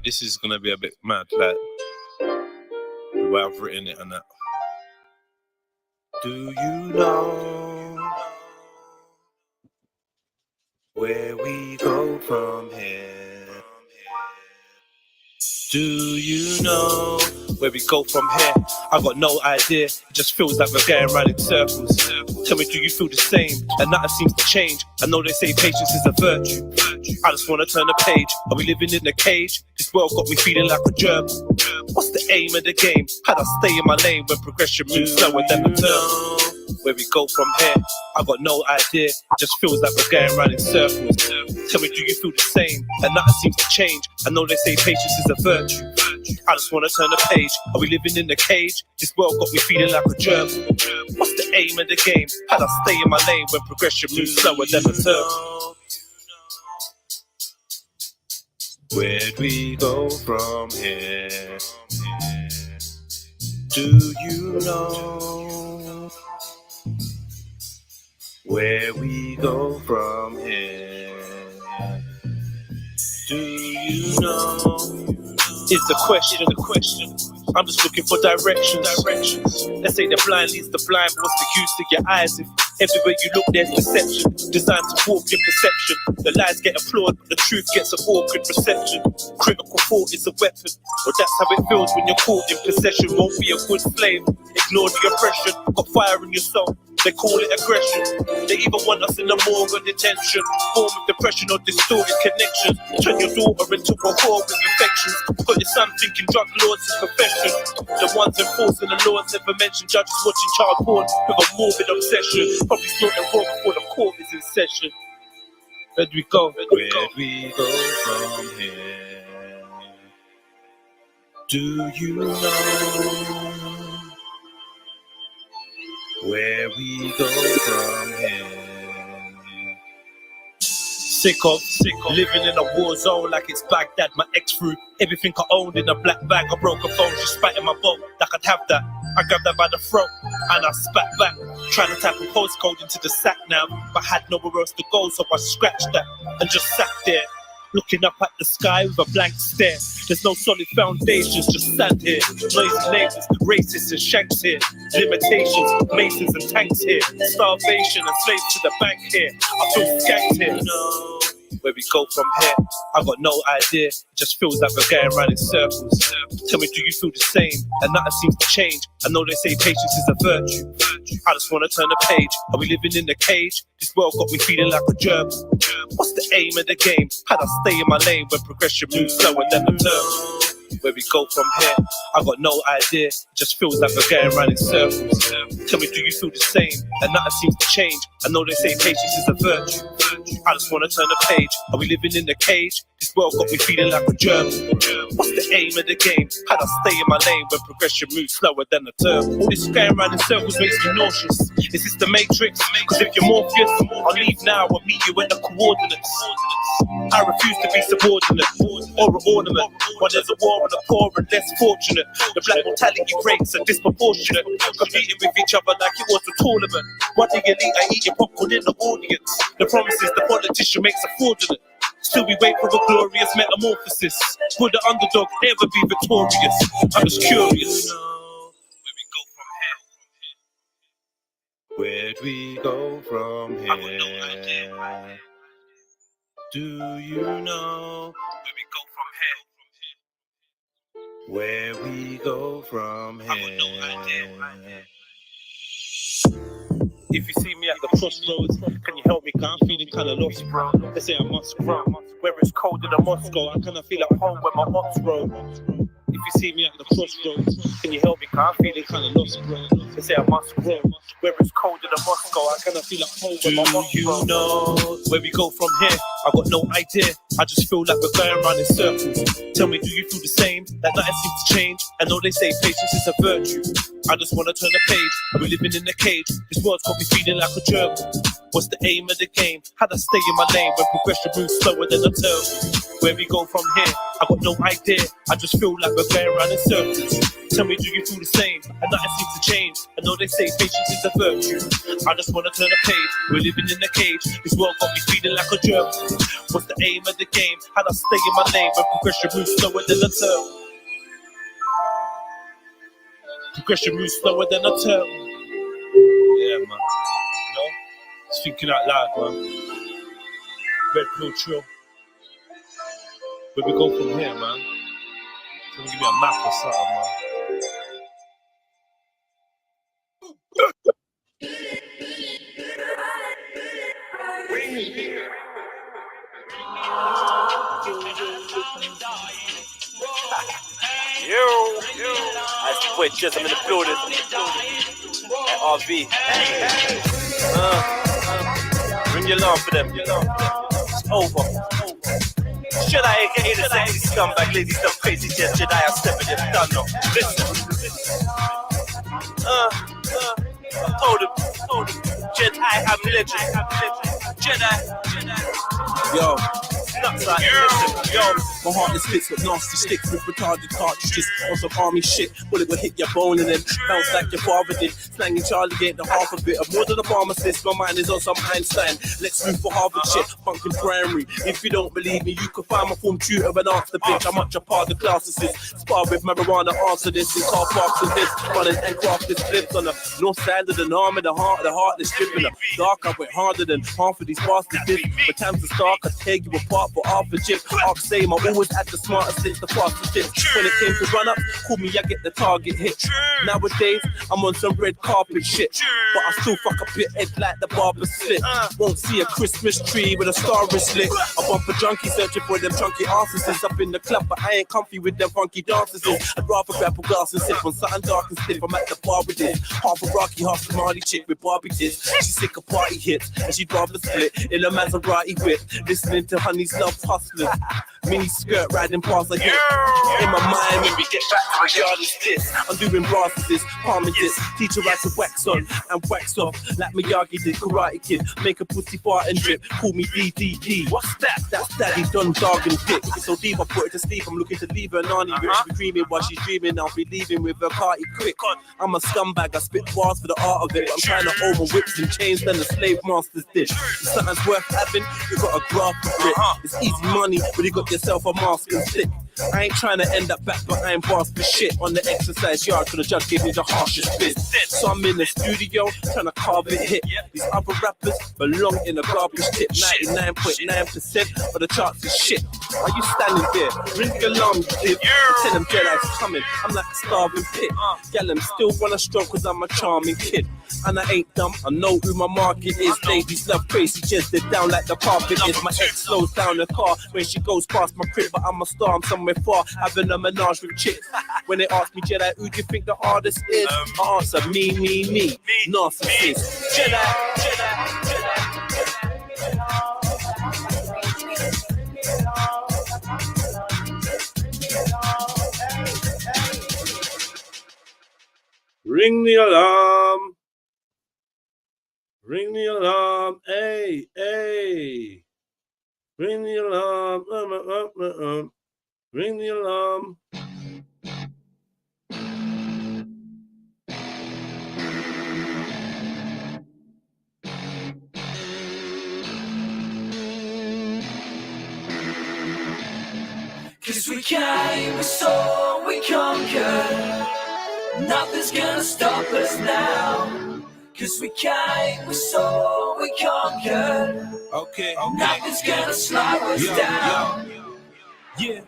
this is gonna be a bit mad, like the way I've written it and that. Do you know where we go from here? Do you know where we go from here? I got no idea, it just feels like we're going round in circles. Tell me, do you feel the same? And nothing seems to change. I know they say patience is a virtue. I just wanna turn the page. Are we living in a cage? This world got me feeling like a germ. What's the aim of the game? How'd I stay in my lane when progression moves slower than the turn? Where we go from here, I got no idea. It just feels like we're going round in circles. Tell me, do you feel the same? And nothing seems to change. I know they say patience is a virtue. I just wanna turn the page. Are we living in a cage? This world got me feeling like a germ. What's the aim of the game? How'd I stay in my lane when progression moves slower than the turn? Where'd we go from here? Do you know where we go from here? Do you know? It's a question. I'm just looking for directions. Let's say the blind leads the blind. What's the use of your eyes if everywhere you look there's deception designed to warp your perception? The lies get applauded, but the truth gets an awkward reception. Critical thought is a weapon, but that's how it feels when you're caught in possession. Won't be a good slave. Ignore the oppression. Got fire in your soul. They call it aggression. They even want us in a morgue or detention. Form of depression or distorted connections. Turn your daughter into a whore with infections. Got your son thinking drug lords is profession. The ones enforcing the laws never mentioned. Judges watching child porn with a morbid obsession. Probably snorting raw before the court is in session. Where'd we go? Where'd we go from here? Do you know where we go from here? Sick of living in a war zone like it's Baghdad. My ex threw everything I owned in a black bag. I broke a phone, she spat in my bowl like I'd have that. I grabbed her by the throat and I spat back, trying to type a postcode into the sack now, but had nowhere else to go, so I scratched that and just sat there, looking up at the sky with a blank stare. There's no solid foundations, just sand here. Noisy neighbors, racists and shanks here. Limitations, masons and tanks here. Starvation and slaves to the bank here. I feel skanked here. No. Where we go from here, I got no idea. It just feels like we're going round in circles. Tell me, do you feel the same? And nothing seems to change. I know they say patience is a virtue. I just wanna turn the page. Are we living in a cage? This world got me feeling like a germ. What's the aim of the game? How'd I stay in my lane when progression moves slower than the turn? Where we go from here, I got no idea. It just feels like we're going round in circles. Tell me, do you feel the same? And nothing seems to change. I know they say patience is a virtue. I just wanna turn the page. Are we living in a cage? This world got me feeling like a germ. What's the aim of the game? How'd I stay in my lane when progression moves slower than the turn? All this going round in circles makes me nauseous. Is this the Matrix? Cause if you're Morpheus, I'll leave now and meet you in the coordinates. I refuse to be subordinate or an ornament when there's a war on the poor and less fortunate. The black mortality rates are disproportionate, competing with each other like it was a tournament. Why the elite are eating popcorn in the audience? The promises the politician makes are fraudulent. Still we wait for a glorious metamorphosis. Will the underdog ever be victorious? I'm just curious. Where'd we go from here? I got no idea. Do you know where we go from here? Where we go from here? I got no idea. If you see me at the crossroads, can you help me? Cause I'm feeling kinda lost, bro. They say I must grow. Where it's cold in a Moscow, I kinda feel at home where my ops roll. If you see me at the crossroads, can you help me? Cause I'm feeling kinda lost, bro. They say I must grow. Where it's cold in a Moscow, I kinda feel at home where my ops roll. Do you know where we go from here? I got no idea. I just feel like we're going around in circles. Tell me, do you feel the same? That nothing seems to change. I know they say patience is a virtue. I just wanna turn the page. Are we living in a cage? This world's got me feeling like a germ. What's the aim of the game? How'd I stay in my lane when progression moves slower than a turtle? Where we go from here? I got no idea. I just feel like we're going around in circles. Tell me, do you feel the same? And nothing seems to change. I know they say patience is a virtue. I just wanna turn a page. We're living in a cage. This world got me feeling like a jerk. What's the aim of the game? How'd I stay in my lane when progression moves slower than a turtle? Progression moves slower than a turtle. Yeah, man. You know? Just thinking out loud, man. Red pill trill. Where we go from here, man? Can you give me a map or something, man? That's the boy Jess, I'm in the building. RV. Ring your alarm for them. It's over. Should I aka the sexy scumbag, lady stuff crazy, just Jedi, I step in them, done no. Listen. Told him. Jedi, I'm legend. Jedi. Yo. Nuts like listen, yo. My heart is fits with nasty sticks with retarded cartridges on some army shit. Bullet will hit your bone and then bounce like your father did. Slanging Charlie getting the half of it. I'm more than a pharmacist, my mind is on some Einstein. Let's move for Harvard shit, funkin' primary. If you don't believe me, you can find my form tutor and ask the bitch how much a part of the classes is. Spar with marijuana, answer this in car parks and this. Running and craft this flips on the north side of the arm and the heartless stripping the dark. I went harder than half of these bastards did. But times to start, I tear you apart for half a chip. Ask same, I always had the smartest hits, the fastest hits. When it came to run up, call me, I get the target hit. Nowadays, I'm on some red carpet shit. But I still fuck up your head like the barber slit. Won't see a Christmas tree with a star is lit. I bump a junkie searching for them chunky answers. Up in the club, but I ain't comfy with them funky dances. I'd rather grab a glass and sip on something dark and stiff. I'm at the bar with this. Half a Rocky, half a Marley chick with Barbie tits. She's sick of party hits and she'd rather split in a Maserati whip. Listening to Honey's Love Hustlers. Mini skirt riding past like in my mind when we get back to the yard is this. I'm doing brasses, palming this. Teacher writes to wax on and wax off like Miyagi did Karate Kid. Make a pussy fart and drip. Call me DDD. What's that? That's Daddy Don Dog and Dick. It's so deep I put it to sleep. I'm looking to leave her Nani. She'll be dreaming while she's dreaming. I'll be leaving with her party quick. I'm a scumbag. I spit bars for the art of it. But I'm trying to own my whips and chains than the slave masters did. If something's worth having, you got a graph for it. It's easy money, but you got yourself a mask and stick. I ain't trying to end up back behind bars for shit on the exercise yard, cause the judge gave me the harshest bit. So I'm in the studio trying to carve it hit. These other rappers belong in a garbage tip. 99.9% of the charts is shit. Are you standing there? Ring the alarm, kid. Tell them Jedi's coming. I'm like a starving pit. Gal, them still wanna stroke cause I'm a charming kid. And I ain't dumb, I know who my market is. Ladies love crazy, just they're down like the carpet is. My ex slows down the car when she goes past my crib, but I'm a star, I'm somewhere far, having a menage with chicks. When they ask me, Jedi, who do you think the artist is? I answer, me, narcissist. Jedi. Ring the alarm. Ring the alarm. Hey. Ring the alarm. Ring the alarm. Cause we came, we saw, we conquered. Nothing's gonna stop us now. Cause we came, we saw, we conquered. Okay. Nothing's gonna slow us down. Yeah.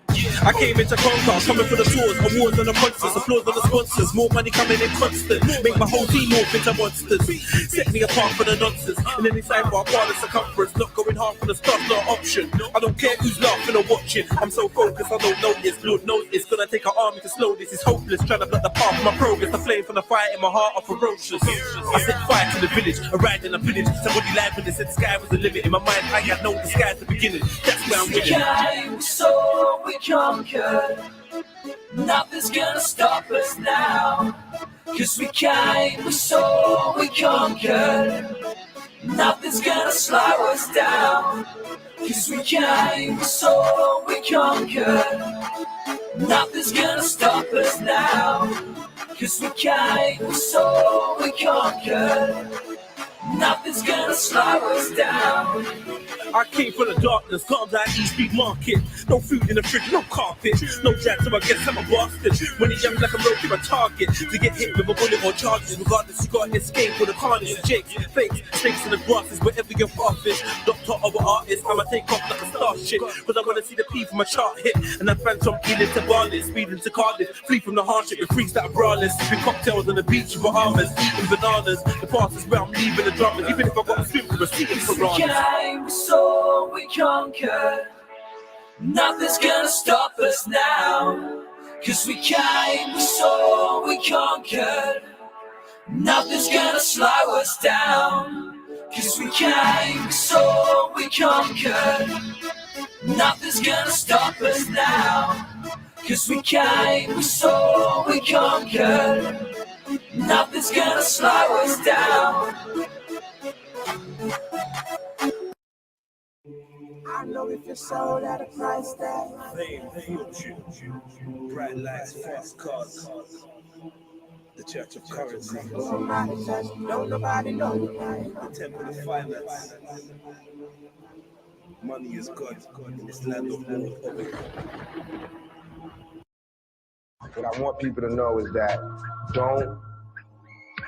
I came into conquer, coming for the tours, awards on the concerts, applause on the sponsors, more money coming in constant, make my whole team morph into monsters, set me apart for the nonsense, and then inside for a part of circumference, not going hard for the stuff, not option. I don't care who's laughing or watching, I'm so focused, I don't notice, Lord knows it's gonna take an army to slow this, it's hopeless, trying to block the path of my progress, the flame from the fire in my heart are ferocious. I set fire to the village, I ride in a village, somebody lied when they said the sky was the limit, in my mind I had known the sky's the beginning, that's where I'm winning. We saw, we conquered. Nothing's gonna stop us now. Cause we came, we saw, we conquered. Nothing's gonna slow us down. Cause we came, we saw, we conquered. Nothing's gonna stop us now. Cause we came, we saw, we conquered. Nothing's gonna slow us down. I came from the darkness, gone down East Street Market. No food in the fridge, no carpet, no jack, so I guess I'm a bastard. When he's young, like I'm looking a target to get hit with a bullet or charges. Regardless, you gotta escape with a carnage. Jakes, fakes, snakes in the grasses, wherever your path is. Doctor of an artist, I'ma take off like a starship. Cause I wanna see the P from a chart hit. And I fan from Ealing to Bali, speeding to Cardiff. Flee from the hardship with freaks that are braless. Sipping cocktails on the beach with armors, eating bananas. The past is where I'm leaving the dramas, even if I gotta swim for a seat in piranhas. We saw, we conquered. Nothing's gonna stop us now. Cause we came, we saw, we conquered. Nothing's gonna slow us down. Cause we came, we saw, we conquered. Nothing's gonna stop us now. Cause we came, we saw, we conquered. Nothing's gonna slow us down. I know if you're sold at a price tag. Fame, fortune, bright lights, fast cars, the church of currency, Don't nobody know you. the temple of finance. Money is God in this land of war. What I want people to know is that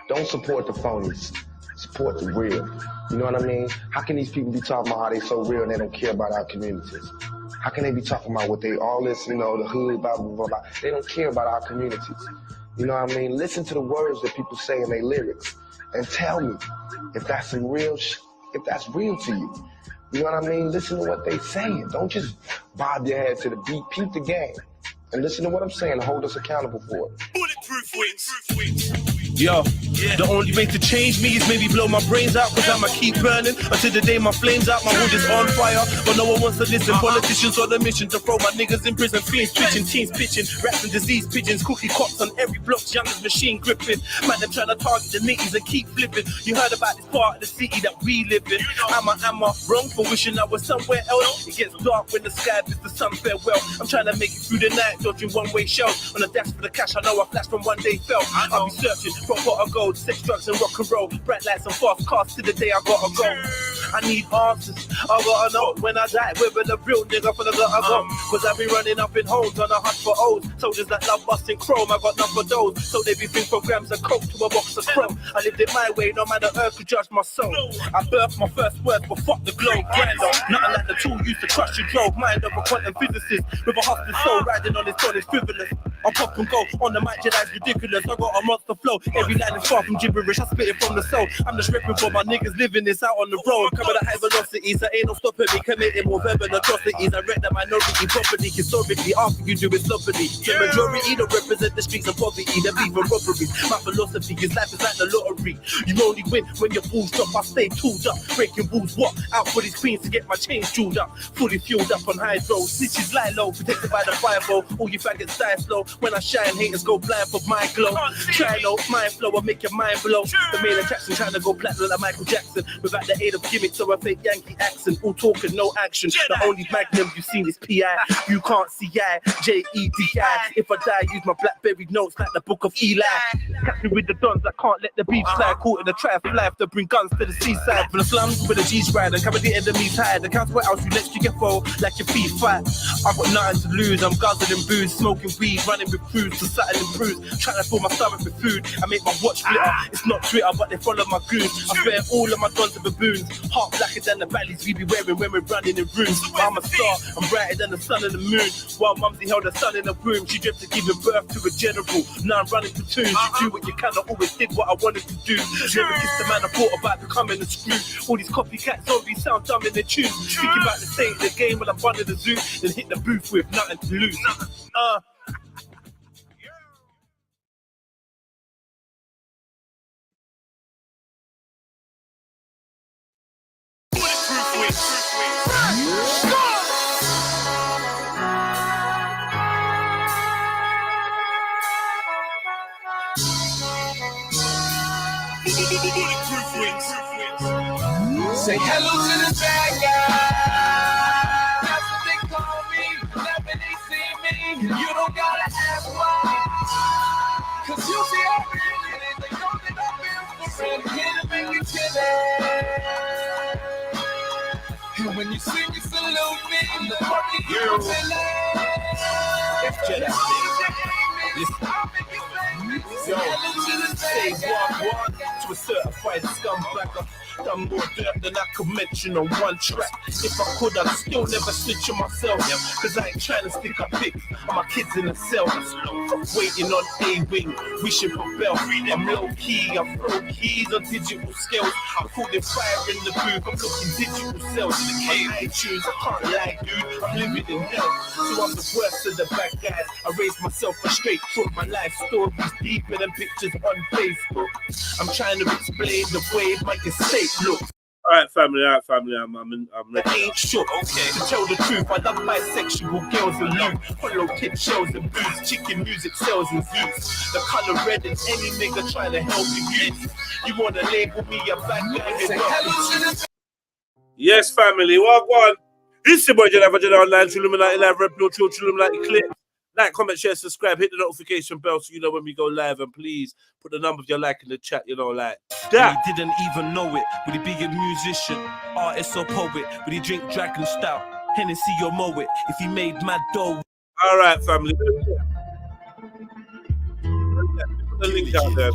don't support the phonies. Support the real. You know what I mean? How can these people be talking about how they so real and they don't care about our communities? How can they be talking about what they, all this, you know, the hood, blah, blah, blah, blah. They don't care about our communities. You know what I mean? Listen to the words that people say in their lyrics and tell me if that's some real if that's real to you. You know what I mean? Listen to what they saying. Don't just bob your head to the beat. Peep the game. And listen to what I'm saying and hold us accountable for it. Bulletproof wings. Yo, the only way to change me is maybe blow my brains out, cause I'ma keep burning until the day my flames out, my hood is on fire. But no one wants to listen, politicians on the mission to throw my niggas in prison, fiends twitching, teens pitching, rats and disease pigeons, cookie cops on every block, young as machine gripping. Man, them trying to target the nitties and keep flipping. You heard about this part of the city that we live in. Am I wrong for wishing I was somewhere else? It gets dark when the sky bids the sun farewell. I'm trying to make it through the night, dodging one-way shells. On the dash for the cash, I know I flashed from one day fell. I'll be searching for pot of gold, sex, drugs and rock and roll, bright lights and fast cars to the day I gotta go. I need answers, I gotta know when I die, where will the real nigga for the gotta go? Cause I be running up in homes on a hunt for O's. Soldiers that love busting chrome, I got none for those. So they be think from grams of coke to a box of chrome. I lived it my way, no matter earth could judge my soul. I birthed my first words, but fuck the globe. Grinder, nothing like the tool used to crush your drove. Mind of a quantum physicist with a hustled soul, riding on his throne is frivolous. I pop and go on the mic, Jedi's ridiculous. I got a monster flow, every line is far from gibberish. I spit it from the soul. I'm just ripping for my niggas living this out on the road. Coming at high velocities, there ain't no stopping me. Committing more verbal atrocities. I read that minority property historically. After you do it sloppily. The majority don't represent the streets of poverty. They're even robberies. My philosophy is life is like the lottery. You only win when your balls drop. I stay tooled up, breaking rules. What? Out for these queens to get my chains jeweled up. Fully fueled up on hydro. Snitches lie low, protected by the fireball. All you faggots die slow. When I shine, haters go blind for my glow. Try no mind flow, I make your mind blow. The main attraction trying to go platinum like Michael Jackson without the aid of gimmicks or a fake Yankee accent. All talk and no action. The only magnum you've seen is P.I. You can't see I, J-E-D-I. If I die, use my Blackberry notes like the book of Eli. Catch me with the dons that can't let the beef slide. Caught in the trap of life to bring guns to the seaside. From the slums with the G's ride and cover the enemies high. The council else you let you get full like your feet fight. I've got nothing to lose. I'm guzzling booze, smoking weed, running with crews to Saturn improves. Trying to fill my stomach with food. I make my watch glitter. It's not Twitter, but they follow my goons. I swear all of my guns are baboons. Heart blacker than the valleys we be wearing when we're running in rooms. I'm a star, I'm brighter than the sun and the moon. While mumsy held her son in a womb, she dreamt of giving birth to a general. Now I'm running platoons. You do what you can, I always did what I wanted to do. Never kissed the man I thought about becoming a screw. All these copycat zombies sound dumb in their tunes. Thinking about the state of the game when I'm running the zoo. Then hit the booth with nothing to lose. Say hello to the bad guy. That's what they call me. Never they see me. You don't gotta ask why. Cause you see how real it is. They know that I feel for real. Here to make me chill. And when you sing, you salute me. I'm the fucking hero. Yo, say what to a certified scumbagger. Done more dirt than I could mention on one track. If I could, I'd still never snitch on myself. Cause I ain't trying to stick a pic on my kids in the cell. Waiting on A-Wing, wishing for Bell. I'm low-key, I throw keys on digital scales. I'm calling fire in the booth, I'm looking digital cells. My iTunes, I can't lie, dude, I'm living in hell. So I'm the worst of the bad guys. I raised myself a straight foot. My life story's deeper than pictures on Facebook. I'm trying to explain the way my estate looks. All right, family. I'm ready. I ain't sure, okay. To tell the truth, I love bisexual girls and loot. Hollow tip shells and boots, chicken music sells and views. The color red and any nigga trying to help you. You wanna label me a bad guy? Yes, family. Well, go on. This is your boy Jedi Online, Trilluminati Live, REDPILLTRILL, Trilluminati Clip. Like, comment, share, subscribe, hit the notification bell so you know when we go live, and please put the number of your like in the chat, you know, like that. He didn't even know it. Would he be a musician, artist or poet? Would he drink dragon stout, Hennessy or mow it? If he made mad dough. All right, family. Put the link out there.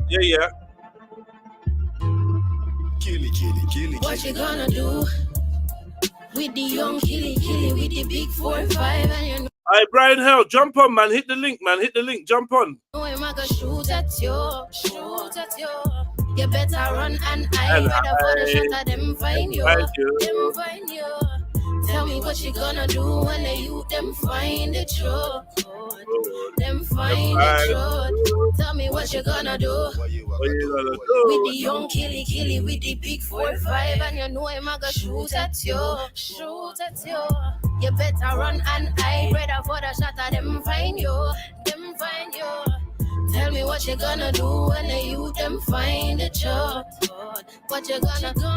Yeah. What you gonna do with the young killy with the big 4-5 and you know? All right, Brian Hell, jump on, man. Hit the link, jump on. I'm gonna shoot at you. You better run and hide. Rather for the shot of them find you. Tell me what you gonna do when they youth them find the truth. Tell me what you gonna do. With the young killy with the big 4-5 and you know I'm gonna shoot at you. You better run and hide. Rather for the shot of them find you. Tell me what you gonna do when the youth them find the truth. What you gonna do?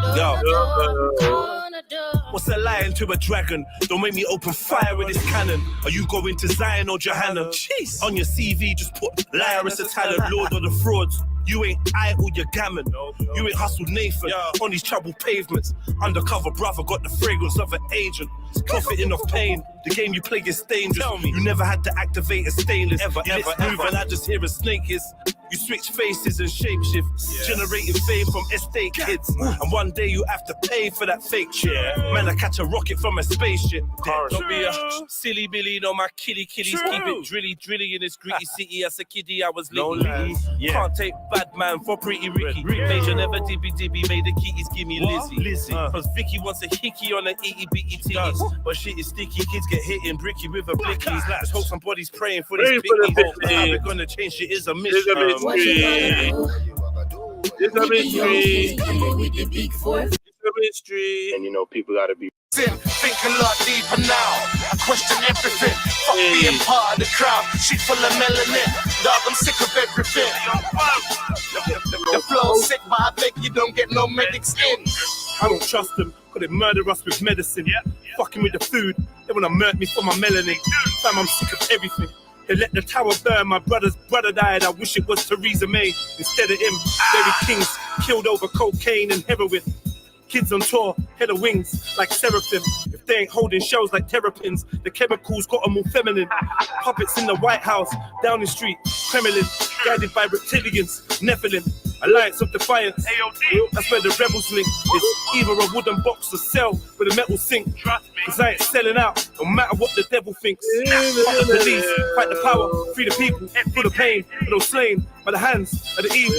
What's a lion to a dragon? Don't make me open fire with this cannon. Are you going to Zion or Johanna? Jeez. On your CV, just put liar as a talent, lord of the frauds. You ain't idle, you're gammon. You ain't hustled Nathan on these troubled pavements. Undercover brother got the fragrance of an agent. Profiting off pain. The game you play is dangerous. You never had to activate a stainless. Ever. And I just hear a snake hiss. You switch faces and shapeshift, generating fame from estate kids. And one day you have to pay for that fake shit. Man, I catch a rocket from a spaceship. Don't be a silly Billy, no my killies. Keep it drilly in this gritty city. As a kiddie, I was litty. Can't take bad man for pretty Ricky. Major never dibby, made the kitties give me Lizzie. Cause Vicky wants a hickey on the itty bitty titties. But shit is sticky, kids get hit in bricky with a blicky. Just hope somebody's praying for this picky. How we gonna change shit is a mystery. What you gonna do? It's a mystery. With the big 4-5. And you know, people gotta be. Think a lot deeper now. I question everything. Fuck being part of the crowd. Shit full of melanin. Dog, I'm sick of everything. The flow's sick, but I beg you don't get no medics in. I don't trust them, cause they murder us with medicine. Fucking with the food, they wanna murder me for my melanin. Fam, I'm sick of everything. They let the tower burn, my brother's brother died. I wish it was Theresa May instead of him. Larry King's killed over cocaine and heroin. Kids on tour, head of wings like seraphim. If they ain't holding shells like terrapins, the chemicals got them all feminine. Puppets in the White House, Downing Street, Kremlin, guided by reptilians, Nephilim, Alliance of Defiance. That's where the rebels link. It's either a wooden box or cell with a metal sink. Cause I ain't selling out, no matter what the devil thinks. Fuck the police, fight the power, free the people, feel the pain, for those slain by the hands of the evil.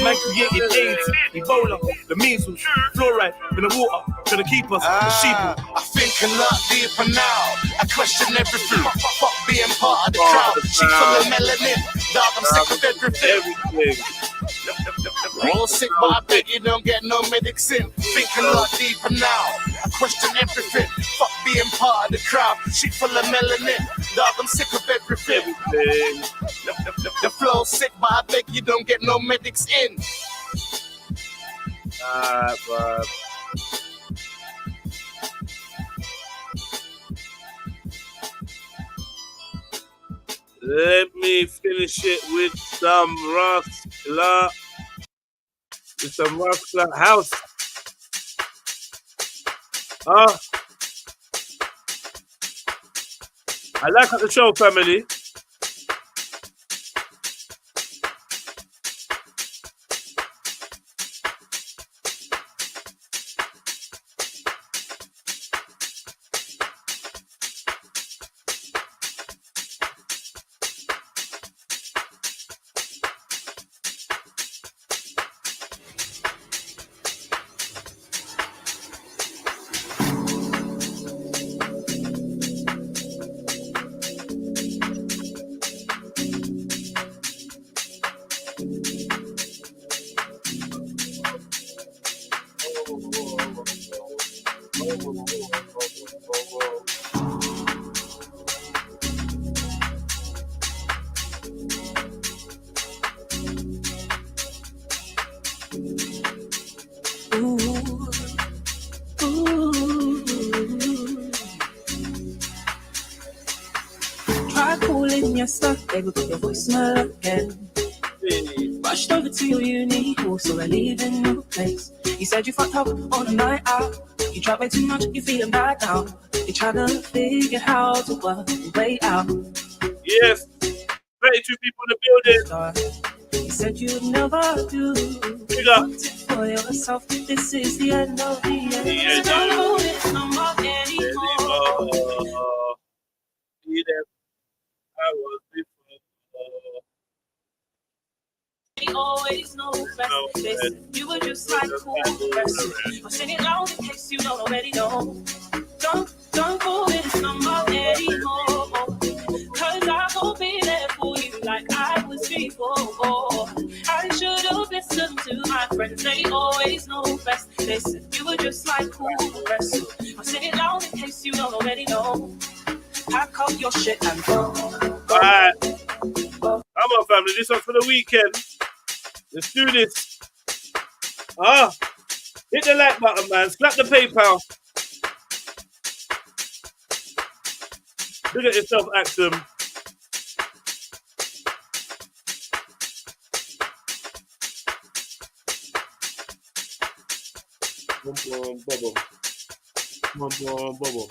Man created AIDS, Ebola, the measles, fluoride in the water, trying to keep us the sheep. I think a lot deeper now. I question everything. Fuck being part of the crowd. Shit full of melanin. Dog, I'm sick of everything. All sick, but I beg you don't get no medics in. Think a lot deeper now. I question everything. Fuck being part of the crowd. Shit full of melanin. Dog, I'm sick of everything. The flow's sick, but I beg you don't get no medics in. Bruh. Let me finish it with some Rascal. With some Rascal House. I like the show, family. Try calling your stuff, baby, put your voicemail again. Rushed over to your uni, so we're leaving your place. You said you fucked up on a night out. You tried way too much, you're feeling bad now. You try to figure how to work the way out. Yes, 32 people in the building. You said you'd never do. Big up. Want it for yourself. This is the end of the end. So don't hold it no more anymore. I was before. They always know best. Listen, you were just like cool best. I'm singing loud in case you don't already know. Don't hold it no more anymore. Cause I won't be there for you like I was before. I should have listened to my friends, they always know best. Listen, you were just like cool rest. I'm singing loud in case you don't already know. Pack up your shit and go. Alright. Come on, family. This one's for the weekend. Let's do this. Hit the like button, man. Slap the PayPal. Look at yourself, Axum. Bubble. Bubble.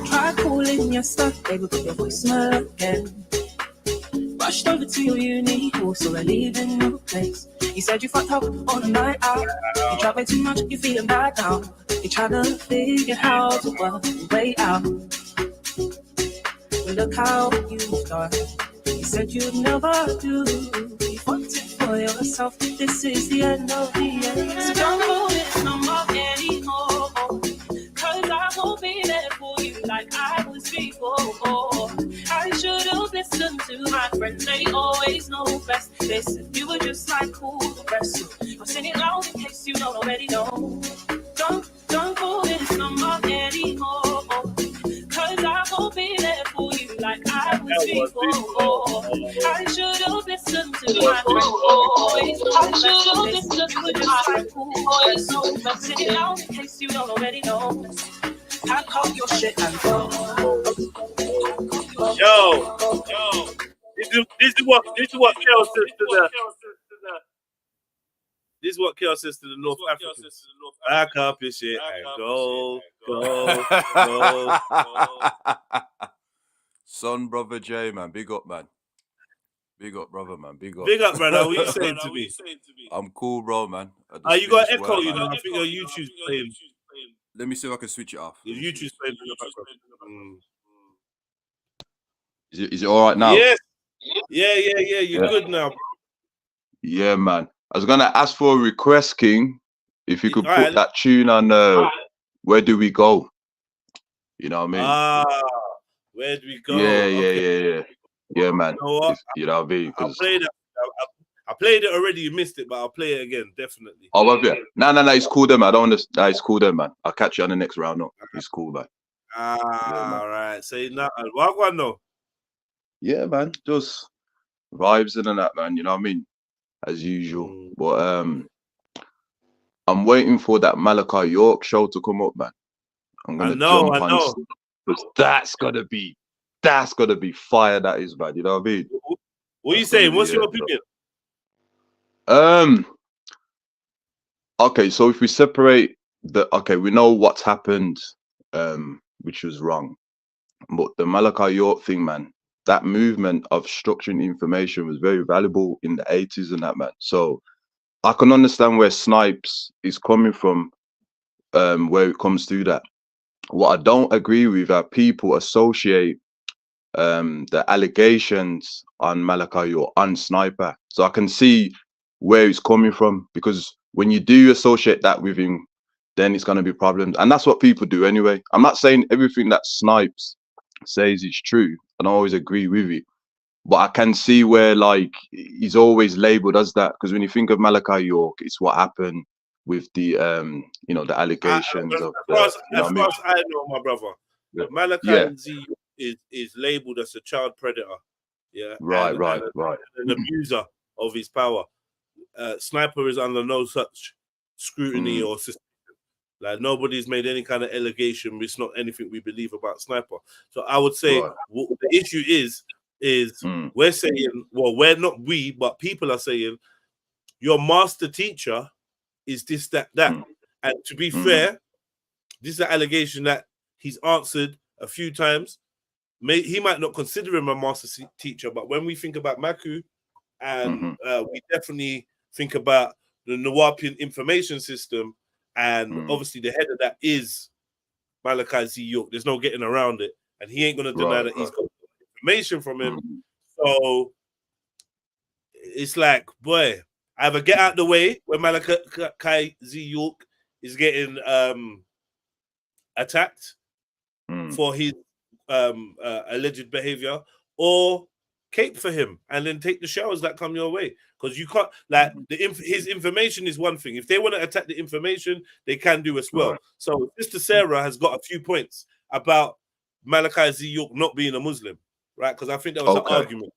Try calling your stuff, baby, put your voicemail again. Rushed over to your uni, so we're leaving your place. You said you fucked up on a night out. You tried way too much, you're feeling bad now. You tried to figure how to work the way out. But look how you've done. You said you'd never do. You fucked it for yourself. This is the end of the end. So don't hold it no more anymore. Cause I won't be there for you like I was before. I should have listened to my friends, they always know best. Listen, you were just like cool the rest. I'm singing loud in case you don't already know. Don't hold it no more anymore. Cause I won't be there for you like I was before. I should have listened to my friends. I should have listened to my friends. I'm singing loud in case you don't already know. Pack up your shit and go. Yo. This is what Kel says to the. This is what Kel says to the North Africans. Pack up your shit and go. Son, brother J, man. Big up, man. Big up, brother, man. Big up. Big up, brother. What you saying to me? I'm cool, bro, man. You got echo, you know. I think your YouTube's playing. Let me see if I can switch it off. Your YouTube's playing in the background. Is it all right now? Yes. Yeah. You're good now. Yeah, man. I was gonna ask for a request, King. If you could All put right. that tune on Where Do We Go? You know what I mean? Where do we go? Yeah, man. You know what? You know what I mean? I'll play that. I played it already. You missed it, but I'll play it again, definitely. Oh, have you? No, it's cool then, man. I don't understand. Nah, it's cool then, man. I'll catch you on the next round. No, it's cool, man. All right. Say nothing. What one though? Yeah, man. Just vibes and that, man. You know what I mean? As usual. But I'm waiting for that Malachi York show to come up, man. I'm gonna jump on, because that's gotta be fire. That is, man. You know what I mean? What are you saying? What's your opinion? Okay, so if we separate we know what's happened, which was wrong, but the Malachi York thing, man, that movement of structuring information was very valuable in the 80s and that, man. So I can understand where Snipes is coming from, where it comes to that. What I don't agree with are people associate the allegations on Malachi York on Sniper. So I can see where he's coming from, because when you do associate that with him, then it's going to be problems. And that's what people do anyway. I'm not saying everything that Snipes says is true. I don't always agree with it. But I can see where, like, he's always labeled as that. Because when you think of Malachi York, it's what happened with the, you know, the allegations of the, as far as I know, my brother, Malachi Z is labeled as a child predator. Yeah. Right. An abuser of his power. Sniper is under no such scrutiny or system. Like, nobody's made any kind of allegation. It's not anything we believe about Sniper. So I would say what the issue is we're saying, well, we're not we, but people are saying your master teacher is this, that. And to be fair, this is an allegation that he's answered a few times. He might not consider him a master teacher, but when we think about Maku, and we definitely think about the Nawapian information system, and obviously the head of that is Malachi Z. York. There's no getting around it, and he ain't going to deny that he's got information from him. So it's like, boy, either get out the way when Malachi Z. York is getting attacked for his alleged behavior, or cape for him and then take the showers that come your way. Because you can't, like, his information is one thing. If they want to attack the information, they can do as well. So Sister Sarah has got a few points about Malachi Z. York not being a Muslim, right? Because I think there was an argument.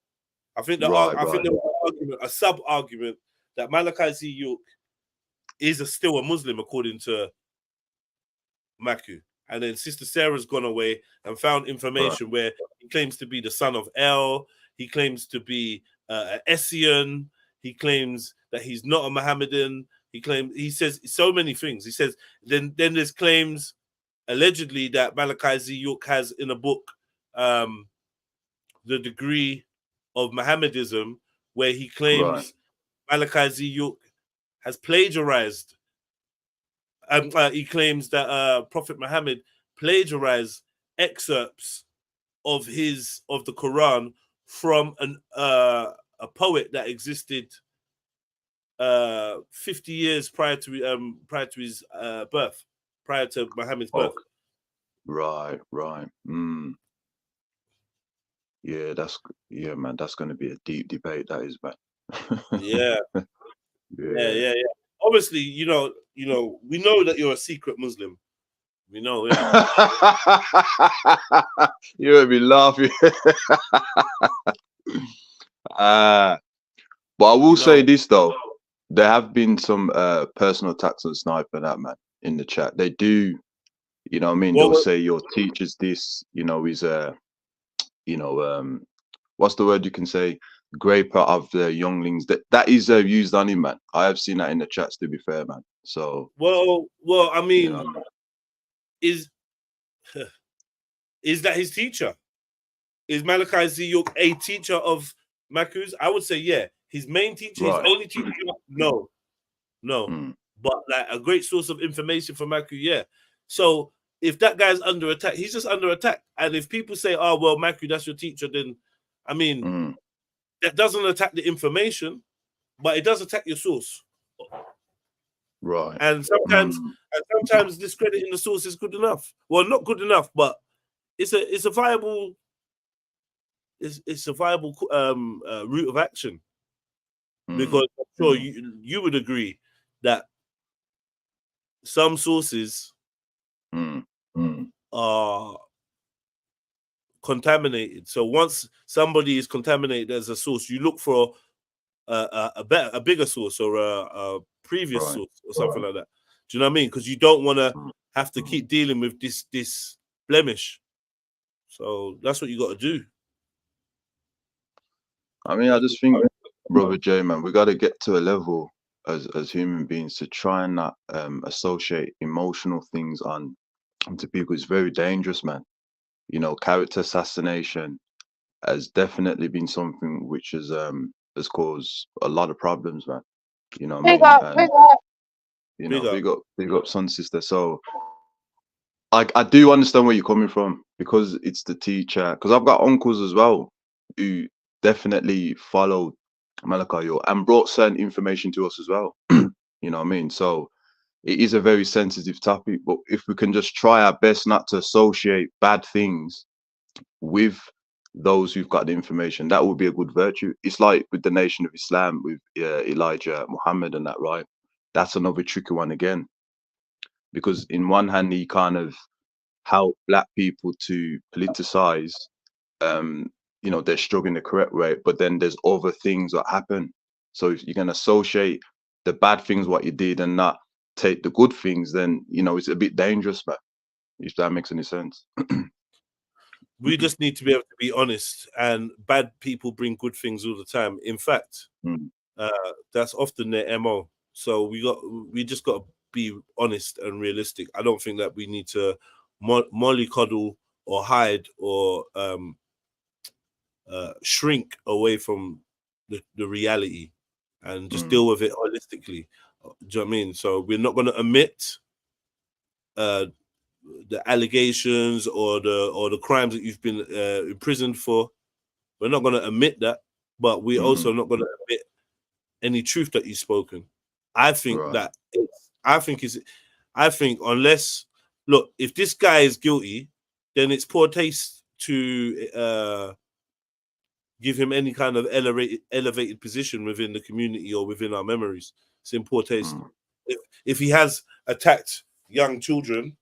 I think there was an argument, a sub-argument, that Malachi Z. York is still a Muslim according to Maku. And then Sister Sarah's gone away and found information where he claims to be the son of El. He claims to be an Essian. He claims that he's not a Mohammedan. He says so many things. He says then there's claims allegedly that Malachi Z. York has in a book the degree of Mohammedism, where he claims Malachi Z. York has plagiarized. He claims that Prophet Muhammad plagiarized excerpts of the Quran from a poet that existed 50 years prior to his birth, prior to Muhammad's birth. Right. Yeah, man. That's going to be a deep debate. That is, man. Yeah. Obviously, you know, we know that you're a secret Muslim. We know. Yeah. You made me laughing. But I will say this though, there have been some personal attacks on Sniper and that, man, in the chat. They do, you know what I mean? They'll say your teacher's this, you know, he's what's the word you can say? Graper of the younglings. That is used on him, man. I have seen that in the chats, to be fair, man. So well, I mean, you know, is that his teacher? Is Malachi Z. York a teacher of Maku's? I would say, yeah. His main teacher, his only teacher, no. But like a great source of information for Maku, yeah. So if that guy's under attack, he's just under attack. And if people say, oh, well, Maku, that's your teacher, then I mean, that doesn't attack the information, but it does attack your source. Right. And sometimes discrediting the source is good enough. Well, not good enough, but it's a viable route of action. Because I'm sure you would agree that some sources are contaminated. So once somebody is contaminated as a source, you look for a bigger source or a previous source or something like that. Do you know what I mean? Because you don't want to have to keep dealing with this blemish. So that's what you got to do. I mean, I just think, Brother J, man, we got to get to a level as human beings to try and not associate emotional things onto people. It's very dangerous, man. You know, character assassination has definitely been something which has caused a lot of problems, man. You know what I mean? You know, big up, son, sister. So I do understand where you're coming from, because it's the teacher. Because I've got uncles as well who definitely followed Malachi and brought certain information to us as well. You know what I mean? So it is a very sensitive topic, but if we can just try our best not to associate bad things with those who've got the information, that would be a good virtue. It's like with the Nation of Islam, with Elijah Muhammad and that, right? That's another tricky one again, because in one hand he kind of helped black people to politicize you know, they're struggling the correct way, but then there's other things that happen. So if you can associate the bad things what you did and not take the good things, then you know it's a bit dangerous, man. If that makes any sense. We just need to be able to be honest, and bad people bring good things all the time. In fact, that's often their MO. So we just got to be honest and realistic. I don't think that we need to mollycoddle or hide or shrink away from the reality and just deal with it holistically. Do you know what I mean? So we're not going to omit the allegations or the crimes that you've been imprisoned for. We're not going to admit that, but we're also not going to admit any truth that you've spoken. I think that I think unless, look, if this guy is guilty, then it's poor taste to give him any kind of elevated position within the community or within our memories. It's in poor taste. If he has attacked young children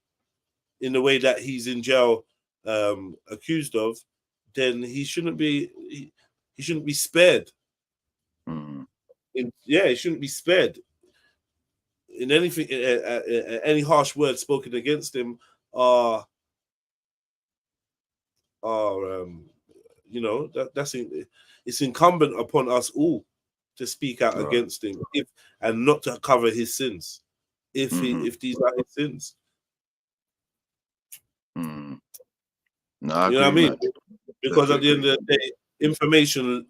in the way that he's in jail accused of, then he shouldn't be spared. He shouldn't be spared. In anything, any harsh words spoken against him are you know, it's incumbent upon us all to speak out against him, and not to cover his sins, if these are his sins. No, you know what I mean? Because at the end of the day, information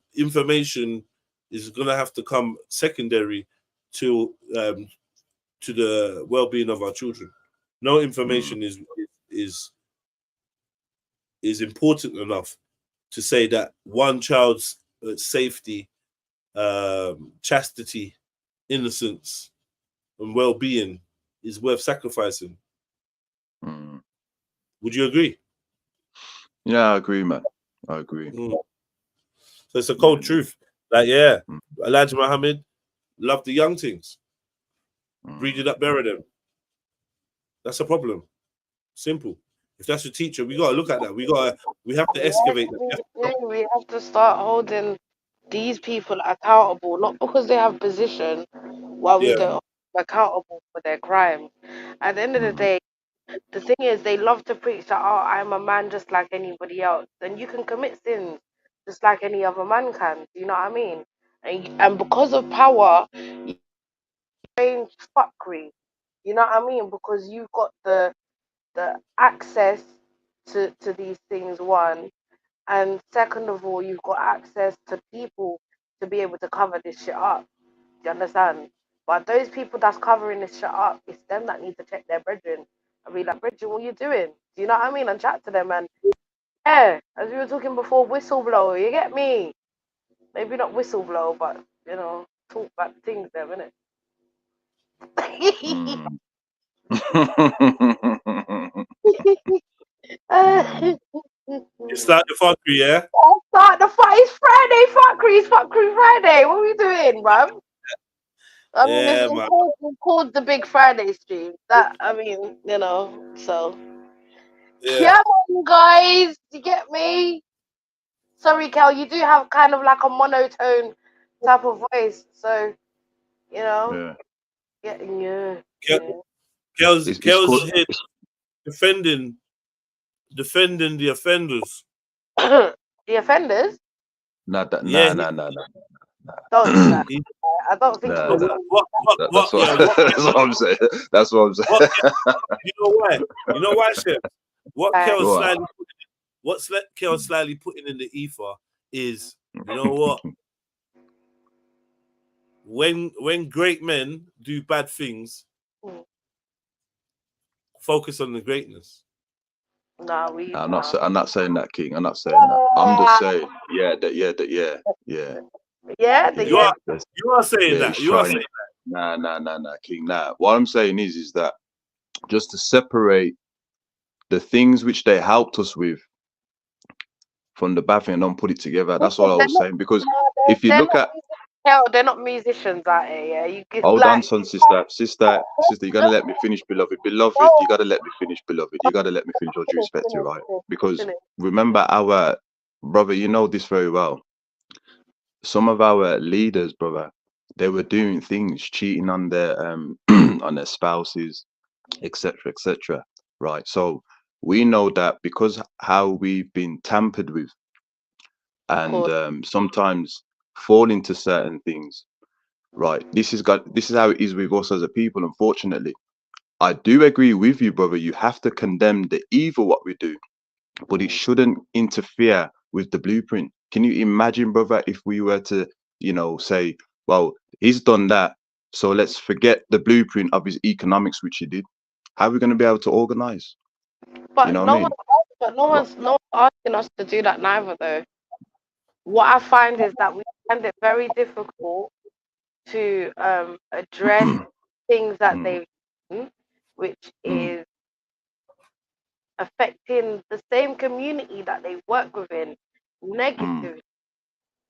is gonna have to come secondary to the well-being of our children. No information is important enough to say that one child's safety, chastity, innocence, and well-being is worth sacrificing. Would you agree? Yeah, I agree, man. I agree. So it's a cold truth. Like, Elijah Muhammad loved the young things. Breed it up, bury them. That's a problem. Simple. If that's your teacher, we gotta look at that. We have to excavate that. We have to start holding these people accountable, not because they have position, while we don't hold them accountable for their crimes. At the end of the day, the thing is, they love to preach that, oh, I'm a man just like anybody else. Then you can commit sins just like any other man can. Do you know what I mean? And because of power, you change fuckery. You know what I mean? Because you've got the access to these things, one. And second of all, you've got access to people to be able to cover this shit up. Do you understand? But those people that's covering this shit up, it's them that need to check their brethren and be like, brethren, what you doing? Do you know what I mean? And chat to them and Yeah, as we were talking before, whistleblower. You get me? Maybe not whistleblower, but you know, talk about things there, innit? You start the fuckery, yeah? Start the fight. It's Friday, fuckery. It's fuckery Friday. What are we doing, bruv? I mean, Yeah, it's man. called the Big Friday stream. That, I mean, you know, so. Yeah. Come on, guys. You get me? Sorry, Kel, you do have kind of like a monotone type of voice. So, you know. Yeah. Kel's It's called, here defending the offenders. The offenders? nah. Don't do that. I don't think he was. That's what I'm saying. That's what I'm saying. You know why? You know why, Chef? What Right. Kel's slightly putting in the ether is, you know what? When great men do bad things, focus on the greatness. Nah, I'm not saying that, King. I'm not saying that. I'm just saying, yeah. Yeah, You are saying that. You are saying that. Nah, King. Nah. What I'm saying is that just to separate the things which they helped us with from the bad thing and don't put it together. That's all I was saying. Because if you look at they're not musicians out here, yeah. You get hold like, on, son, sister, you gotta let me finish, beloved. Beloved, you gotta let me finish, beloved. You gotta let me finish, all due respect to, right? Because remember our brother, you know this very well. Some of our leaders, brother, they were doing things, cheating on their on their spouses, etc., right? So we know that because how we've been tampered with and sometimes fall into certain things, right? This is how it is with us as a people, unfortunately. I do agree with you, brother. You have to condemn the evil what we do, but it shouldn't interfere with the blueprint. Can you imagine, brother, if we were to, say, well, he's done that, so let's forget the blueprint of his economics, which he did. How are we going to be able to organize? but You know no what I mean? one's asking us to do that neither, though. What I find is that we find it very difficult to address things that they've done, which is affecting the same community that they work within negatively.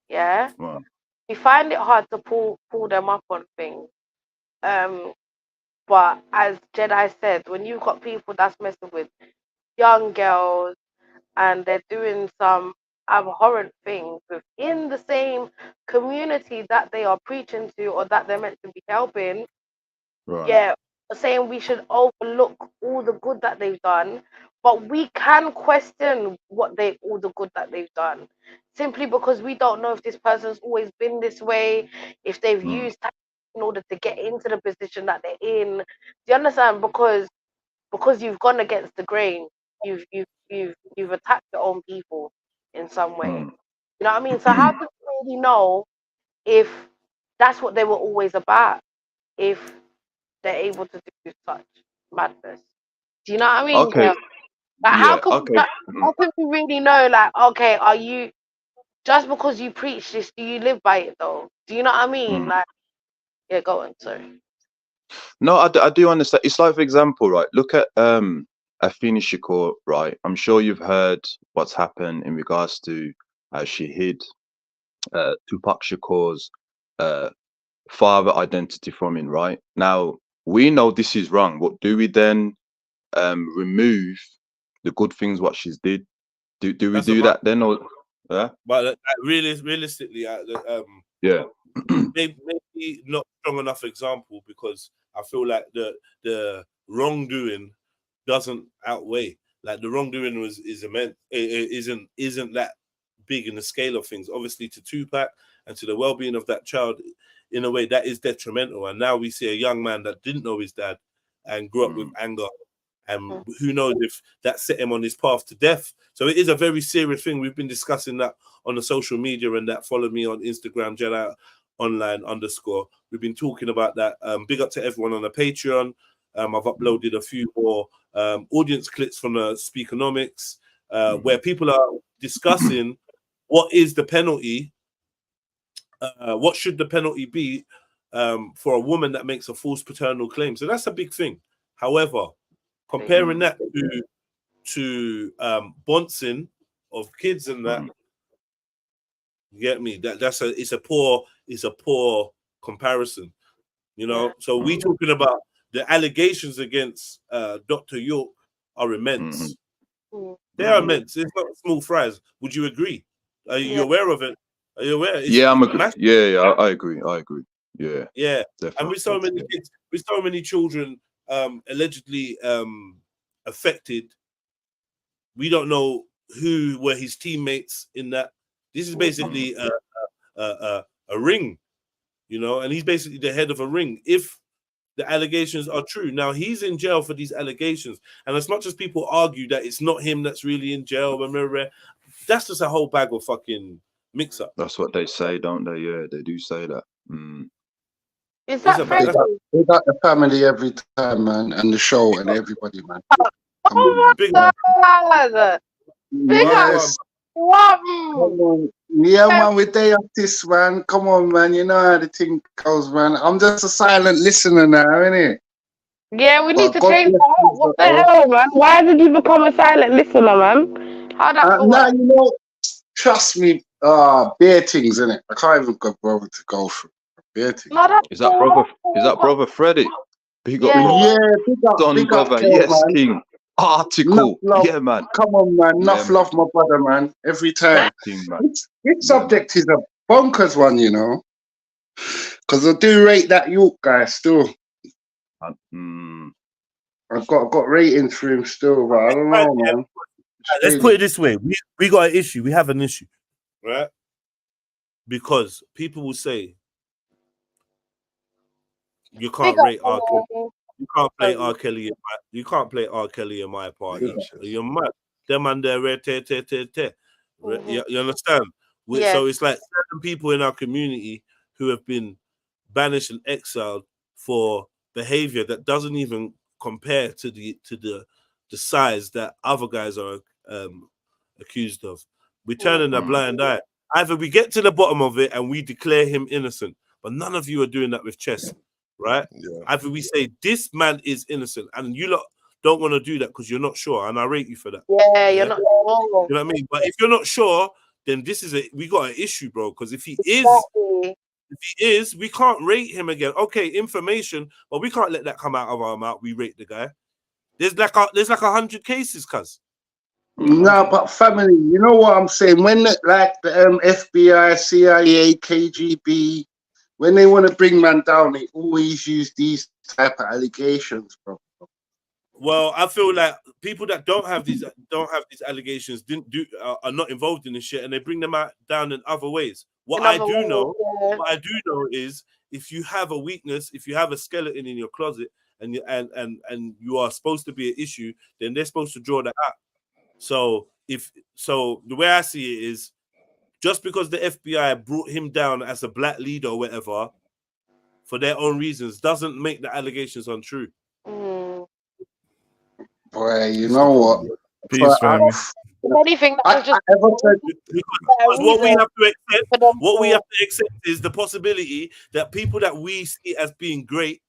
Yeah, Wow. we find it hard to pull them up on things. But as Jedi said, when you've got people that's messing with young girls and they're doing some abhorrent things within the same community that they are preaching to or that they're meant to be helping, Right. yeah, saying we should overlook all the good that they've done, but we can question all the good that they've done, simply because we don't know if this person's always been this way, if they've used tactics in order to get into the position that they're in. Do you understand? Because you've gone against the grain, you've attacked your own people in some way. You know what I mean? So how do we really know if that's what they were always about? If they're able to do such madness. Do you know what I mean? Okay. Like, Yeah. Okay. how can we really know? Like, okay, are you just because you preach this? Do you live by it though? Do you know what I mean? Like, yeah, go on. Sorry. No, I do understand. It's like, for example, right? Look at Afeni Shakur, right? I'm sure you've heard what's happened in regards to she hid Tupac Shakur's father identity from him, right? Now we know this is wrong, but do we then remove the good things what she's did? Do we do that then, or yeah? But realistically, yeah, maybe not strong enough example, because I feel like the wrongdoing doesn't outweigh. Like, the wrongdoing is immense. It isn't that big in the scale of things. Obviously, to Tupac and to the well-being of that child, in a way, that is detrimental. And now we see a young man that didn't know his dad and grew up with anger, and who knows if that set him on his path to death. So it is a very serious thing. We've been discussing that on the social media, and that follow me on Instagram, Jedi Online _. We've been talking about that. Big up to everyone on the Patreon. I've uploaded a few more audience clips from the Speakonomics. where people are discussing what is the penalty, what should the penalty be for a woman that makes a false paternal claim. So that's a big thing. However, comparing that to bouncing of kids and that, you get me? It's a poor comparison, you know. So we talking about the allegations against Dr. York are immense. They are immense. It's not small fries. Would you agree? Are you aware of it? Are you aware? Yeah, I'm agree. Yeah, I agree. Yeah, definitely. And with so many kids, with so many children allegedly affected, we don't know who were his teammates in that. This is basically a ring, you know, and he's basically the head of a ring. If the allegations are true, now he's in jail for these allegations, and as much as people argue that it's not him that's really in jail, that's just a whole bag of fucking mix up. That's what they say, don't they? Yeah, they do say that. Is that they got the family every time, man, and the show and everybody, man. Oh my God! Yes. Yeah, man, we're day of this, man. Come on, man. You know how the thing goes, man. I'm just a silent listener now, innit? Yeah, we need to change that. What the hell, man? Why did you become a silent listener, man? How that nah, you know, trust me, bare things, innit? I can't even go over to go through bare things. No, is that brother Freddie? Big up, big up, brother. Yes, man. King. Article, yeah, man. Come on, man. Enough love, my brother, man. Every time. This subject is a bonkers one, you know, because I do rate that York guy still. I've got ratings for him still, but I don't know, man. Let's put it this way: we got an issue. We have an issue, right? Because people will say you can't rate R. Kelly. You can't play R. Kelly. You can't play R. Kelly in my party. You're mad. Them and their You understand? So it's like certain people in our community who have been banished and exiled for behavior that doesn't even compare to the size that other guys are accused of. We're turning a blind eye. Either we get to the bottom of it and we declare him innocent, but none of you are doing that with chess. Right? Either we say this man is innocent, and you lot don't want to do that because you're not sure, and I rate you for that. Yeah, you're not sure. You know what I mean? But if you're not sure, then we got an issue, bro. Because if he is, we can't rate him again. Okay, information, but we can't let that come out of our mouth. We rate the guy. There's like 100 cases, cuz. No, but family, you know what I'm saying? When the FBI, CIA, KGB. When they want to bring man down, they always use these type of allegations, bro. Well, I feel like people that don't have these allegations are not involved in this shit, and they bring them down in other ways. What I do know is if you have a weakness, if you have a skeleton in your closet, and you are supposed to be an issue, then they're supposed to draw that out. So the way I see it is, just because the FBI brought him down as a black leader or whatever, for their own reasons, doesn't make the allegations untrue. Boy, you know what? Peace, family. What we have to accept is the possibility that people that we see as being great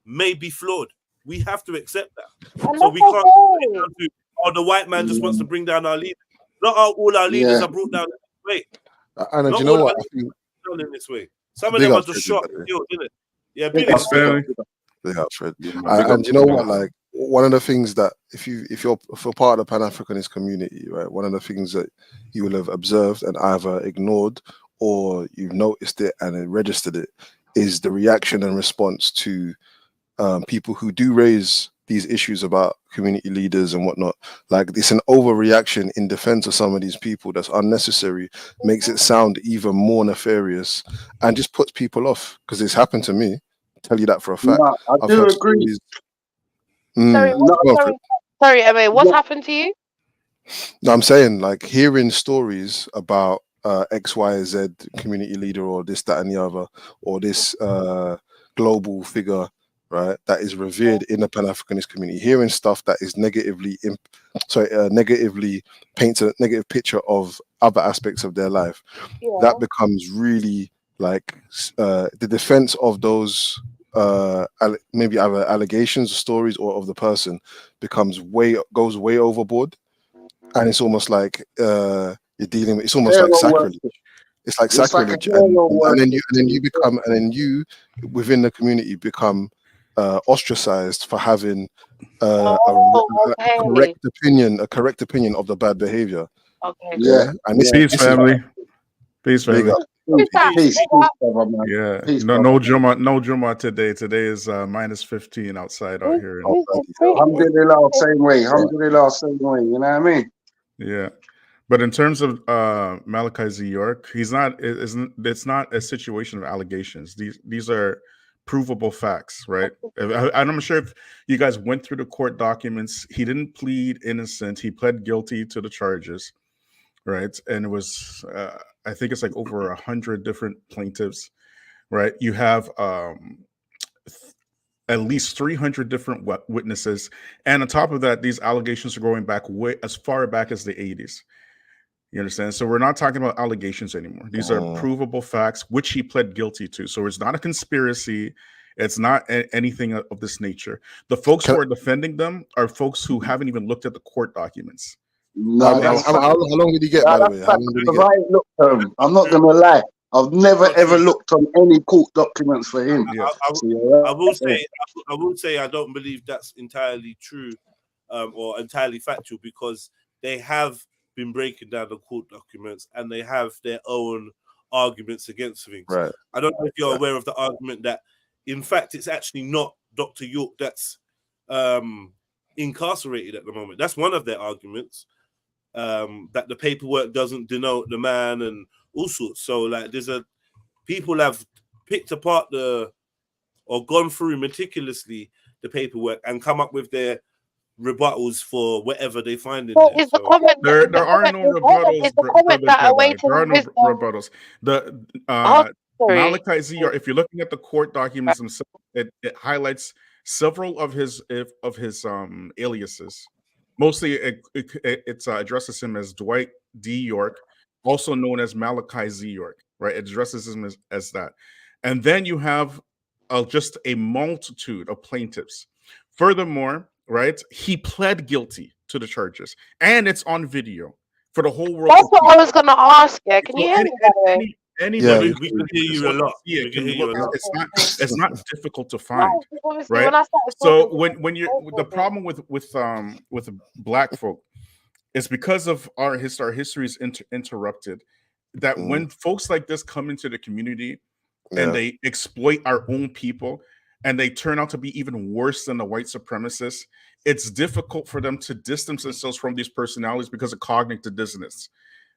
may be flawed. We have to accept that. So we can't the white man just wants to bring down our leaders. Not all our leaders are brought down this way. And do you know what? In this way. Some of them are just shot and killed, isn't it? Yeah, big up, Fred. And you know what? Like, one of the things that if you're part of the Pan-Africanist community, right, one of the things that you will have observed and either ignored or you've noticed it and registered it is the reaction and response to people who do raise these issues about community leaders and whatnot. Like, it's an overreaction in defense of some of these people that's unnecessary, makes it sound even more nefarious, and just puts people off. Because it's happened to me. I'll tell you that for a fact. No, I do agree. Sorry, Emma, what's happened to you? No, I'm saying, like, hearing stories about X, Y, Z community leader or this, that, and the other, or this global figure, right, that is revered in the Pan-Africanist community, hearing stuff that is negatively paints a negative picture of other aspects of their life, that becomes really like the defense of those maybe either allegations, stories, or of the person goes way overboard, and it's almost like you're dealing with, it's almost like sacrilege. It's like sacrilege, and then you within the community become ostracized for having a correct opinion of the bad behavior. Okay. Yeah, and Peace, family. Peace, family. Peace, yeah, no Juma today. Today is -15 outside out here. Alhamdulillah, same way. Alhamdulillah, same way. You know what I mean? Yeah. But in terms of Malachi Z. York, it's not a situation of allegations. These are provable facts, right? I'm sure if you guys went through the court documents, he didn't plead innocent. He pled guilty to the charges, right? And it was, I think it's like over 100 different plaintiffs, right? You have at least 300 different witnesses. And on top of that, these allegations are going back way as far back as the 80s. You understand? So we're not talking about allegations anymore. These are provable facts, which he pled guilty to. So it's not a conspiracy. It's not anything of this nature. The folks who are defending them are folks who haven't even looked at the court documents. No, how long did he get, by the way? How long did he get? I'm not going to lie. I've never ever looked on any court documents for him. I will say I don't believe that's entirely true or entirely factual, because they have been breaking down the court documents and they have their own arguments against things. Right. I don't know if you're aware of the argument that, in fact, it's actually not Dr. York that's incarcerated at the moment. That's one of their arguments, that the paperwork doesn't denote the man and all sorts. So, like, people have picked apart or gone through meticulously the paperwork and come up with their rebuttals for whatever they find in there. There are no rebuttals. There are no rebuttals. Malachi Z. York, if you're looking at the court documents themselves, it highlights several of his aliases. Mostly, it addresses him as Dwight D. York, also known as Malachi Z. York. Right? It addresses him as that, and then you have just a multitude of plaintiffs. Furthermore, right, he pled guilty to the charges, and it's on video for the whole world. That's what I was going to ask. Yeah, can you hear me? By the way? Anybody, we can hear you a lot. It's not difficult to find, right? So when you're the problem with Black folk is because of our history is interrupted. That when folks like this come into the community and they exploit our own people, and they turn out to be even worse than the white supremacists, it's difficult for them to distance themselves from these personalities because of cognitive dissonance.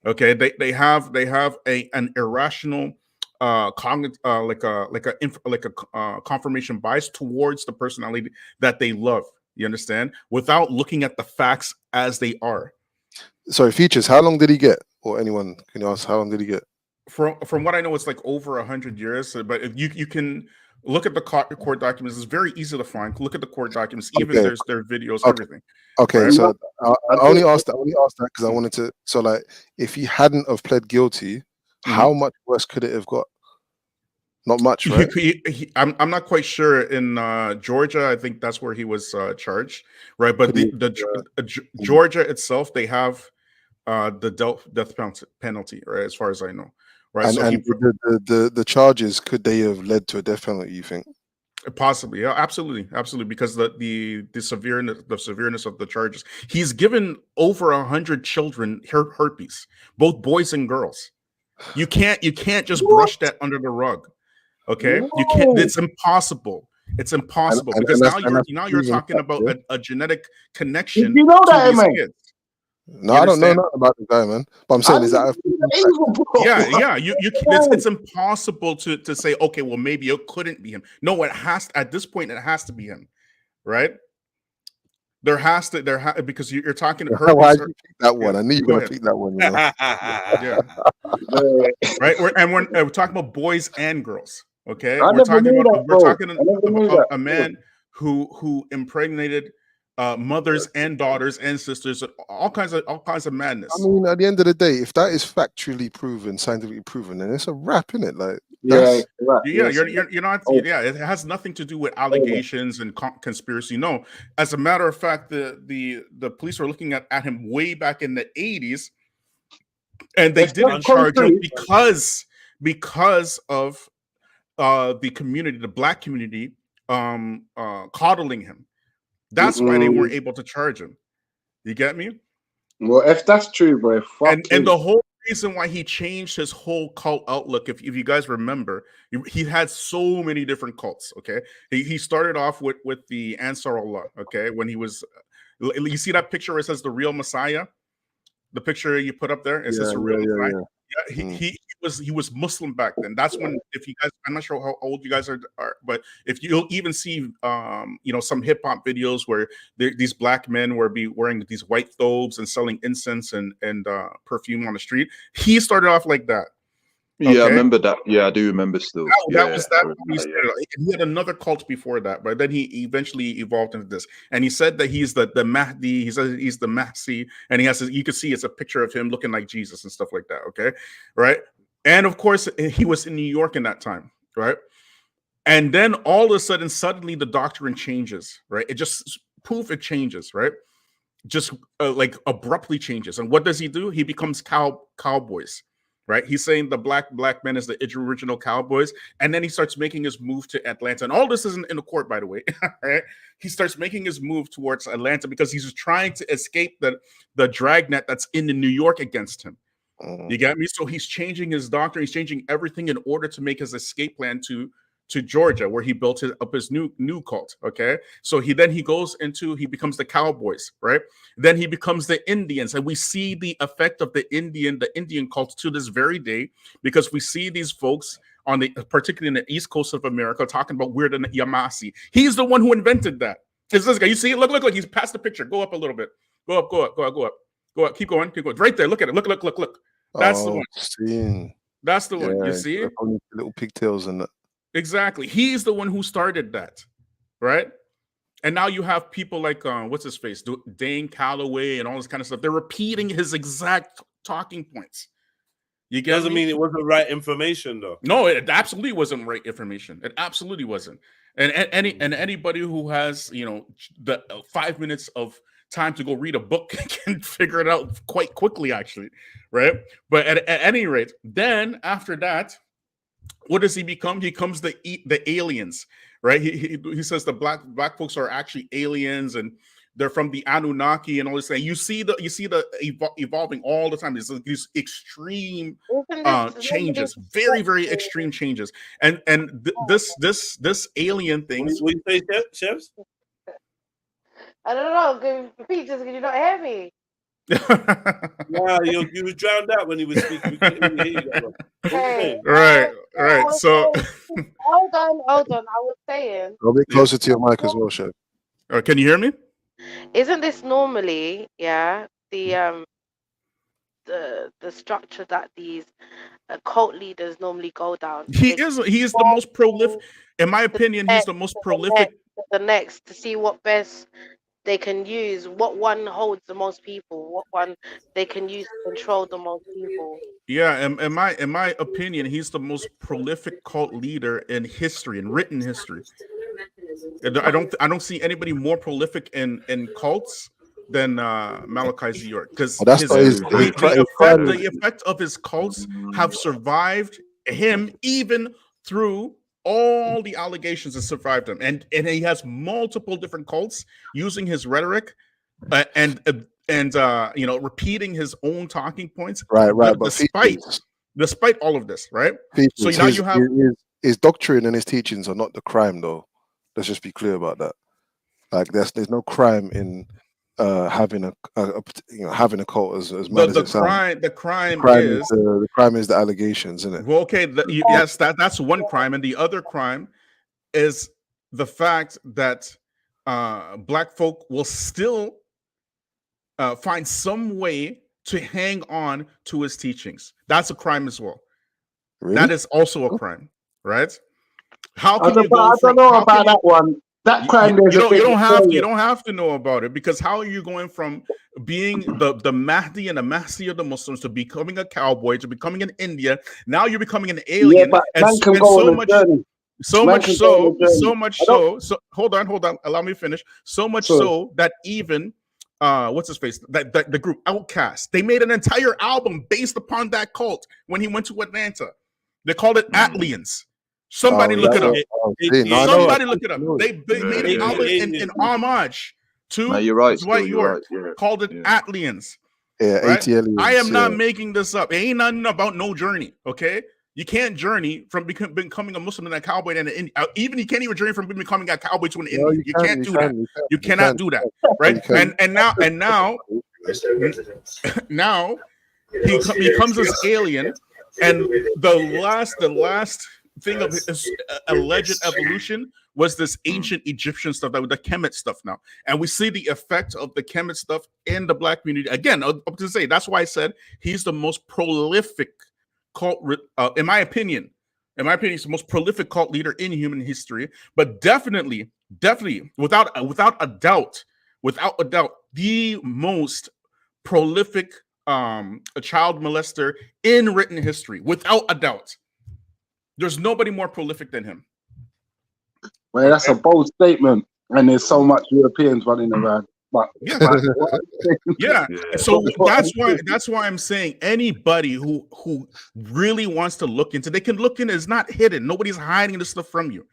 Okay, they have an irrational confirmation bias towards the personality that they love. You understand? Without looking at the facts as they are. Sorry, Features, how long did he get? Or anyone can you ask how long did he get? From what I know, it's like over 100 years. But if you can look at the court documents, it's very easy to find. Look at the court documents, even there's their videos, everything. Okay, right? So I only asked that because I wanted to. So, like, if he hadn't have pled guilty, how much worse could it have got? Not much, right? I'm not quite sure. In Georgia, I think that's where he was charged, right? But Georgia itself, they have the death penalty, right? As far as I know, right? And the charges, could they have led to a death penalty, you think? Possibly, yeah, absolutely, because the severeness of the charges. He's given over 100 children herpes, both boys and girls. You can't just brush that under the rug. Okay, you can't. It's impossible. It's impossible because now you're talking about a genetic connection. You know that, to these man. kids. No, I don't know nothing about the guy, man. But I'm saying, is that it's impossible to say, okay, well, maybe it couldn't be him. No, at this point it has to be him, right? Because you're talking. Why did you pick that one? I knew you were going to pick that one. You know? Yeah. Right. We're talking about boys and girls. Okay, I we're never talking knew about that, bro. I never knew that. a man who impregnated mothers and daughters and sisters, all kinds of madness. I mean, at the end of the day, if that is factually proven, scientifically proven, then it's a wrap, isn't it? Like, Yeah, right. Yeah, you're not. Yeah, it has nothing to do with allegations and conspiracy. No, as a matter of fact, the police were looking at him way back in the 80s, and they didn't charge him because of the community, the black community, coddling him. That's why they weren't able to charge him. You get me? Well, if that's true, bro, and the whole reason why he changed his whole cult outlook, if you guys remember, he had so many different cults. Okay, he started off with the Ansar Allah. Okay, when he was, you see that picture where it says the real Messiah, the picture you put up there, it says the real Messiah. Yeah, he was Muslim back then. That's when, if you guys, I'm not sure how old you guys are, but if you'll even see some hip hop videos where these black men were wearing these white thobes and selling incense and perfume on the street. He started off like that. Yeah, I remember that. Yeah, I do remember still. That was he had another cult before that, but then he eventually evolved into this. And he said that he's the Mahdi. He says he's the Mahsi, and he has you can see it's a picture of him looking like Jesus and stuff like that. Okay, right? And of course, he was in New York in that time, right? And then all of a sudden, suddenly the doctrine changes, right? It just it changes, right? Just like abruptly changes. And what does he do? He becomes cowboys. Right, he's saying the black men is the original cowboys, and then he starts making his move to Atlanta. And all this isn't in the court, by the way. Right, he starts making his move towards Atlanta because he's trying to escape the dragnet that's in New York against him. You get me? So he's changing his doctrine. He's changing everything in order to make his escape plan to Georgia, where he built up his new cult. Okay, so he becomes the cowboys, right? Then he becomes the Indians, and we see the effect of the Indian cult to this very day, because we see these folks particularly in the East Coast of America talking about we're the Yamasi. He's the one who invented that. It's this guy. You see it? Look. He's past the picture. Go up a little bit. Go up. Keep going. Right there. Look at it. Look. That's the one. That's the one. You see it? Little pigtails and that. Exactly. He's the one who started that, right? And now you have people like, what's his face? Dane Calloway and all this kind of stuff. They're repeating his exact talking points. You doesn't mean it wasn't right information, though. No, it absolutely wasn't right information. It absolutely wasn't. And anybody who has, the 5 minutes of time to go read a book can figure it out quite quickly, actually, right? But at any rate, then after that, what does he become? He becomes the aliens, right? He says the black folks are actually aliens and they're from the Anunnaki and all this thing. You see the evolving all the time. There's these extreme changes, very, very extreme changes. And this alien thing. What do you say, Chefs? I don't know. Repeat this because you don't hear me. Yeah, you were drowned out when he was speaking. We couldn't hear you. Hey, right. So hold on. I was saying. I'll be closer to your mic as well, Chef. Can you hear me? Isn't this normally, the structure that these cult leaders normally go down? He is the most prolific, in my opinion. He's the most prolific. The next to see what best they can use, what one holds the most people, what one they can use to control the most people. Yeah, in my opinion, he's the most prolific cult leader in history, in written history. I don't see anybody more prolific in cults than Malachi Z. York, because the effect of his cults have survived him even through all the allegations that survived him, and he has multiple different cults using his rhetoric and repeating his own talking points. Right. But despite all of this, right? So now you have his doctrine and his teachings are not the crime, though. Let's just be clear about that. Like there's no crime in having a cult as mad as it sounds. The crime is the allegations, isn't it? Well, okay, yes, that's one crime, and the other crime is the fact that black folk will still find some way to hang on to his teachings. That's a crime as well. Really? That is also a crime, right? How I can you don't, go I from? don't know How can about you? that one. That crime You there's a don't. bit You don't have to. You mysterious. don't have to know about it because how are you going from being the Mahdi and the Mahdi of the Muslims to becoming a cowboy to becoming an India? Now you're becoming an Yeah, alien, but and man can and go on so a much. journey. So Man much can go on so, a journey. so much I don't. so. Hold on. Allow me to finish. So much Sorry. so that even what's his face? That the group Outkast, they made an entire album based upon that cult when he went to Atlanta. They called it Atlians. Somebody look it up. Somebody look it up. They made an album in homage to No, you're right. Dwight Still, you're York, right. Yeah. called it Atlians. Yeah, Right? ATL. I am not making this up. It ain't nothing about no journey. Okay. You can't journey from becoming a Muslim and a cowboy and an even you can't even journey from becoming a cowboy to an Indian. You can't do that. You cannot do that, right? And now he becomes this alien, and the last thing of his alleged evolution was this ancient Egyptian stuff, that was the Kemet stuff now, and we see the effect of the Kemet stuff in the Black community. Again, up to say that's why I said he's the most prolific cult, in my opinion, he's the most prolific cult leader in human history. But definitely, without a doubt, the most prolific a child molester in written history, without a doubt. There's nobody more prolific than him. Well, that's a bold statement, and there's so much Europeans running around. But yeah. So that's why I'm saying anybody who really wants to look into, they can look in. It's not hidden. Nobody's hiding this stuff from you,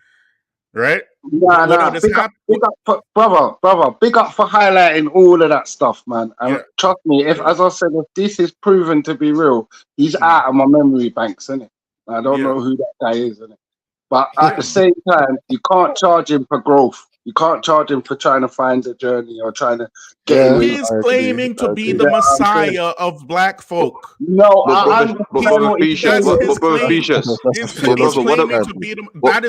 right? Nah. Big up, brother. Big up for highlighting all of that stuff, man. And trust me, if, as I said, if this is proven to be real, he's out of my memory banks, isn't it? I don't know who that guy is, isn't it? But at the same time, you can't charge him for growth. You can't charge him for trying to find a journey or trying to get him. He's claiming to be the Messiah of Black folk. No, I understand what he's saying. That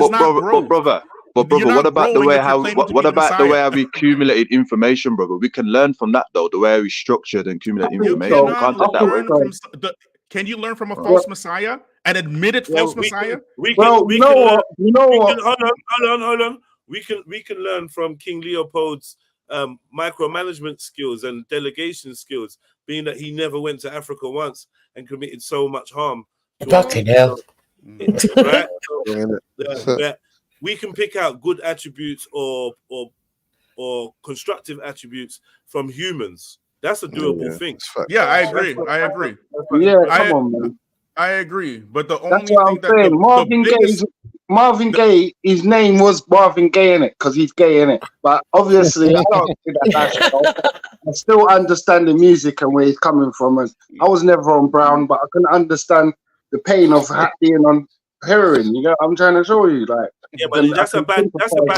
is not growth. Brother, what about the way how we accumulated information, brother? We can learn from that though, the way we structured and accumulated information. Can you learn from a false Messiah? An admitted false Messiah? Hold on. We can learn from King Leopold's micromanagement skills and delegation skills, being that he never went to Africa once and committed so much harm. Right? We can pick out good attributes or constructive attributes from humans. That's a doable thing. Yeah, I agree. Yeah, come on, man. I agree, but the only that's what I'm saying. Marvin Gaye, his name was Marvin Gaye in it because he's gay in it. But obviously, I don't think that. I still understand the music and where he's coming from, and I was never on Brown, but I can understand the pain of being on heroin. You know, I'm trying to show you, like. Yeah, but that's a bad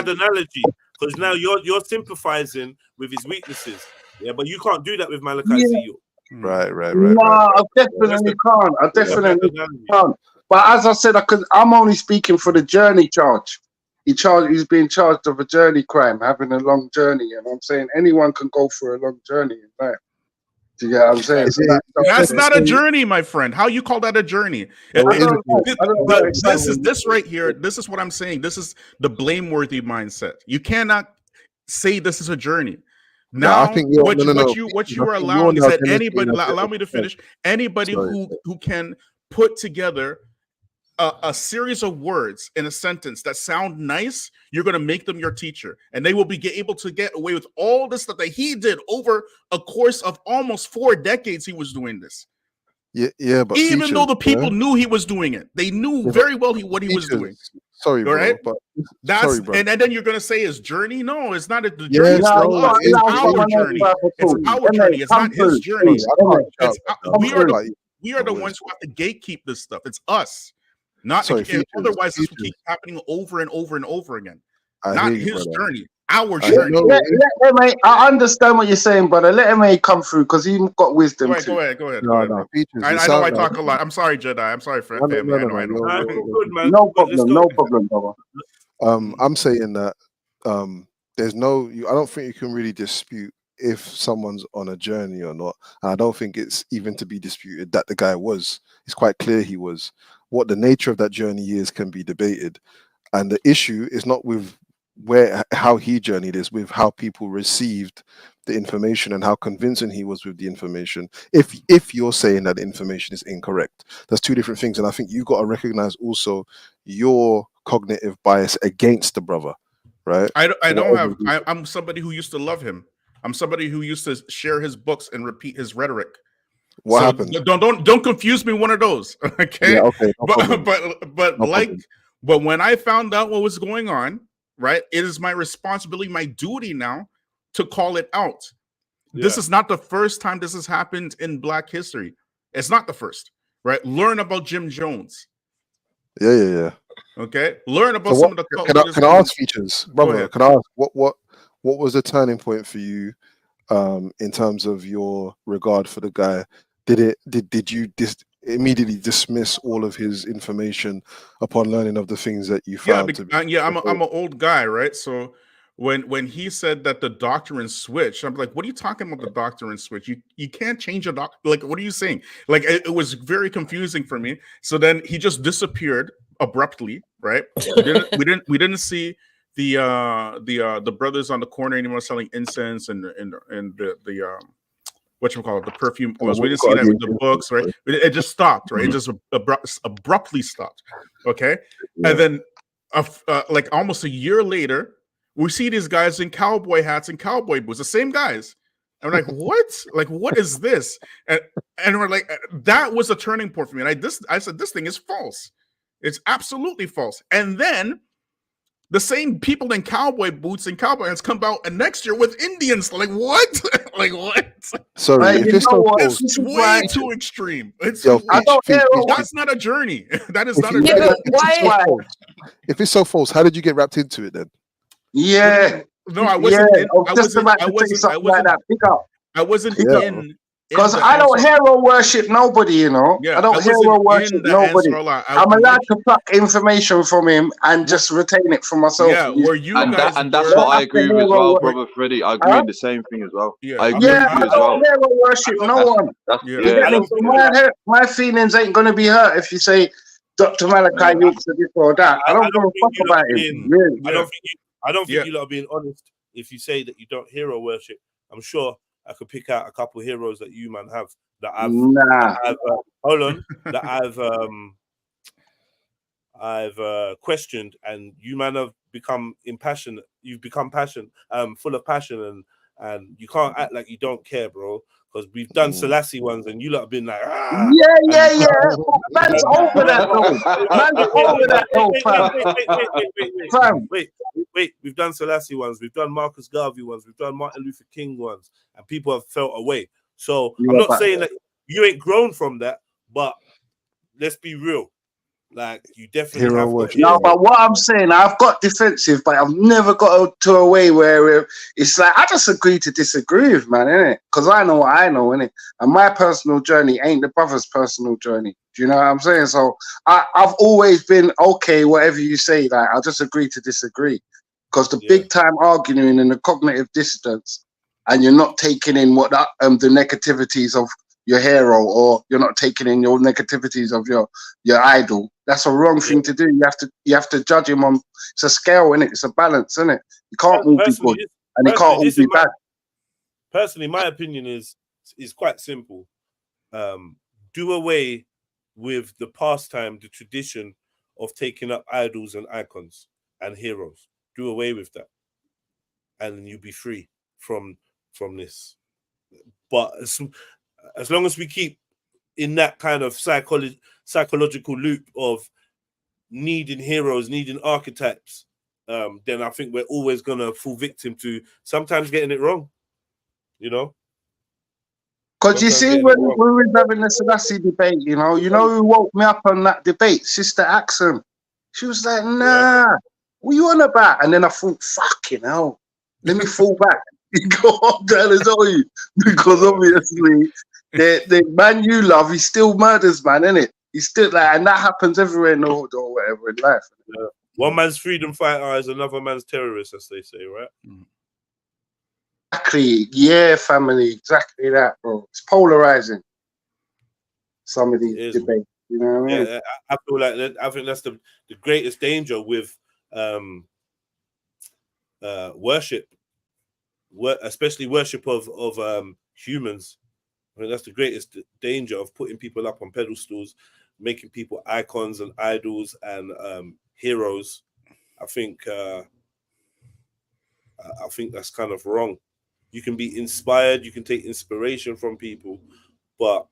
analogy because now you're sympathizing with his weaknesses. Yeah, but you can't do that with Malachi Z. Right. No, I definitely can't. But as I said, I'm only speaking for the journey charge. He's being charged of a journey crime, having a long journey, and I'm saying anyone can go for a long journey in life. Do you get what I'm saying? That's not a journey, my friend. How you call that a journey? This right here. This is what I'm saying. This is the blameworthy mindset. You cannot say this is a journey. Now, what you are allowing is that anybody, allow me to finish, anybody who can put together a series of words in a sentence that sound nice, you're going to make them your teacher, and they will be able to get away with all this stuff that he did over a course of almost 4 decades. He was doing this. Yeah, but even though the people knew he was doing it, they knew very well what he was doing. Sorry, bro, right? but that's and then you're gonna say his journey. No, it's not the journey. It's our journey. It's our journey. It's not his journey. We are the ones who have to gatekeep this stuff. It's us. Not otherwise this will keep happening over and over and over again. Not his journey. Our journey. I understand what you're saying, brother. Let him come through because he's got wisdom. Go ahead. I know I talk a lot. I'm sorry, Jedi. I'm sorry for family. I know. No problem, brother. I'm saying that there's no. I don't think you can really dispute if someone's on a journey or not. And I don't think it's even to be disputed that the guy was. It's quite clear he was. What the nature of that journey is can be debated. And the issue is not with how he journeyed, is with how people received the information and how convincing he was with the information. If you're saying that the information is incorrect, that's two different things. And I think you got to recognize also your cognitive bias against the brother, right? I'm somebody who used to love him. I'm somebody who used to share his books and repeat his rhetoric. What happened? Don't confuse me one of those. Okay. Yeah, okay. No But when I found out what was going on, right, it is my responsibility, my duty now to call it out. Yeah. This is not the first time this has happened in Black history. It's not the first, right? Learn about Jim Jones. Yeah. Okay. Learn about so some of the cult leaders. Can I ask Features, brother? Can I ask what was the turning point for you in terms of your regard for the guy? Did you immediately dismiss all of his information upon learning of the things that you found? I'm an old guy, right? So when he said that the doctrine switched, I'm like, what are you talking about? The doctrine switch? You can't change a doctrine. Like, what are you saying? Like, it was very confusing for me. So then he just disappeared abruptly, right? we didn't see the brothers on the corner anymore selling incense and the whatchamacallit, the perfume. We didn't see that with the books, right? It just stopped, right? It just abruptly stopped. Okay. Yeah. And then like almost a year later, we see these guys in cowboy hats and cowboy boots, the same guys. And we're like, what? Like, what is this? And we're like, that was a turning point for me. And I said, this thing is false. It's absolutely false. And then the same people in cowboy boots and cowboy hats come out and next year with Indians. Like, what? Like, what? Sorry, it's way too extreme. That's not a journey. That is not a journey. If it's so false, how did you get wrapped into it then? Yeah. No, I wasn't. I wasn't in. Because I don't hero worship nobody, you know. Yeah, I don't hero worship nobody. I'm allowed to pluck information from him and just retain it for myself. Yeah, where you and guys that's what I agree with as well, brother Freddie. I agree with the same thing as well. Yeah, I agree with you as well. I don't hero worship no one. My feelings ain't gonna be hurt if you say Dr. Malachi York's this or that. I don't give a fuck about him. Really. I don't think you lot are being honest if you say that you don't hero worship. I'm sure I could pick out a couple of heroes that you man have that I've questioned, and you man have become impassioned. You've become full of passion, and you can't act like you don't care, bro. Because we've done Selassie ones, and you lot have been like, yeah. Man's over that though. Wait. We've done Selassie ones, we've done Marcus Garvey ones, we've done Martin Luther King ones, and people have felt away. So I'm not saying that you ain't grown from that, but let's be real. Like, you definitely have got. No, but what I'm saying, I've got defensive, but I've never got to a way where it's like I just agree to disagree with, man, innit? Because I know what I know, innit? And my personal journey ain't the brother's personal journey. Do you know what I'm saying? So I've always been okay, whatever you say, like I'll just agree to disagree. Because the big time arguing and the cognitive distance, and you're not taking in what the negativities of your hero, or you're not taking in your negativities of your idol. That's a wrong thing to do. You have to judge him on. It's a scale, innit? It's a balance, innit? You can't all be good and you can't all be bad. Personally, my opinion is quite simple. Do away with the pastime, the tradition of taking up idols and icons and heroes. Do away with that, and you'll be free from this. But as long as we keep in that kind of psychological loop of needing heroes, needing archetypes, then I think we're always going to fall victim to sometimes getting it wrong, you know? Because you see, when we were having the Selassie debate, you know who woke me up on that debate? Sister Axum. She was like, nah, what you on about? And then I thought, fucking hell, let me fall back. You go on down and tell you. Because obviously, the man you love, he still murders, man, innit? He's still like, and that happens everywhere in the hood or whatever in life. One man's freedom fighter is another man's terrorist, as they say, right? Exactly. Yeah, family. Exactly that, bro. It's polarizing. Some of these debates, you know what I mean? Yeah, I feel like I think that's the greatest danger with worship, especially worship of humans. I mean, that's the greatest danger of putting people up on pedestals, making people icons and idols and heroes. I think that's kind of wrong. You can be inspired, you can take inspiration from people, but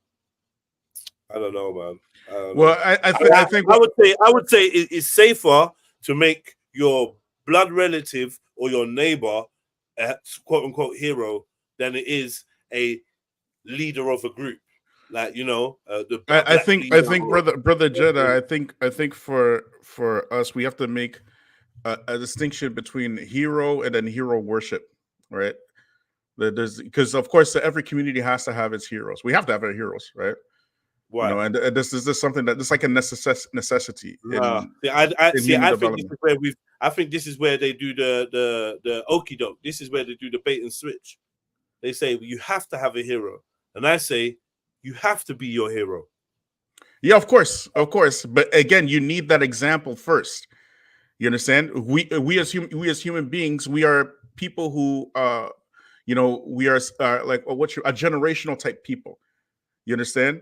I don't know, man. I would say it's safer to make your blood relative or your neighbor a quote unquote hero than it is a leader of a group. Like, you know, I think brother Jedi, I think for us we have to make a distinction between hero and then hero worship, right? There's because of course every community has to have its heroes. We have to have our heroes, right? Right. You know, and this is something that it's like a necessity. I think this is where they do the okie doke. This is where they do the bait and switch. They say you have to have a hero, and I say you have to be your hero. Yeah, of course. But again, you need that example first. You understand? We as human beings, we are people who you know, we are like a generational type people. You understand?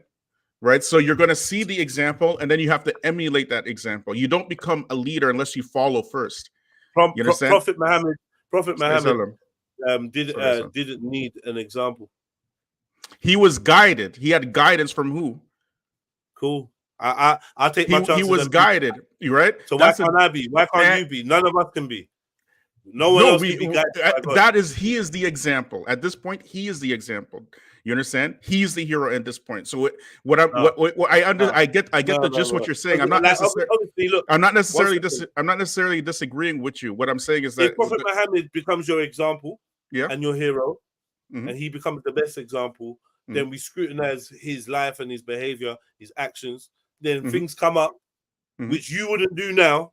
Right? So you're going to see the example, and then you have to emulate that example. You don't become a leader unless you follow first. You understand? Prophet Muhammad didn't need an example. He was guided. He had guidance from who? Cool. I'll take my chances. He was guided. You right? So why can't I be? Why can't you be? None of us can be. No one else can be guided. He is the example. At this point, he is the example. You understand? He's the hero at this point. So I get the gist what you're saying. I'm not necessarily disagreeing with you. What I'm saying is that if Prophet Muhammad becomes your example, yeah, and your hero, and he becomes the best example, then we scrutinize his life and his behavior, his actions. Then things come up which you wouldn't do now.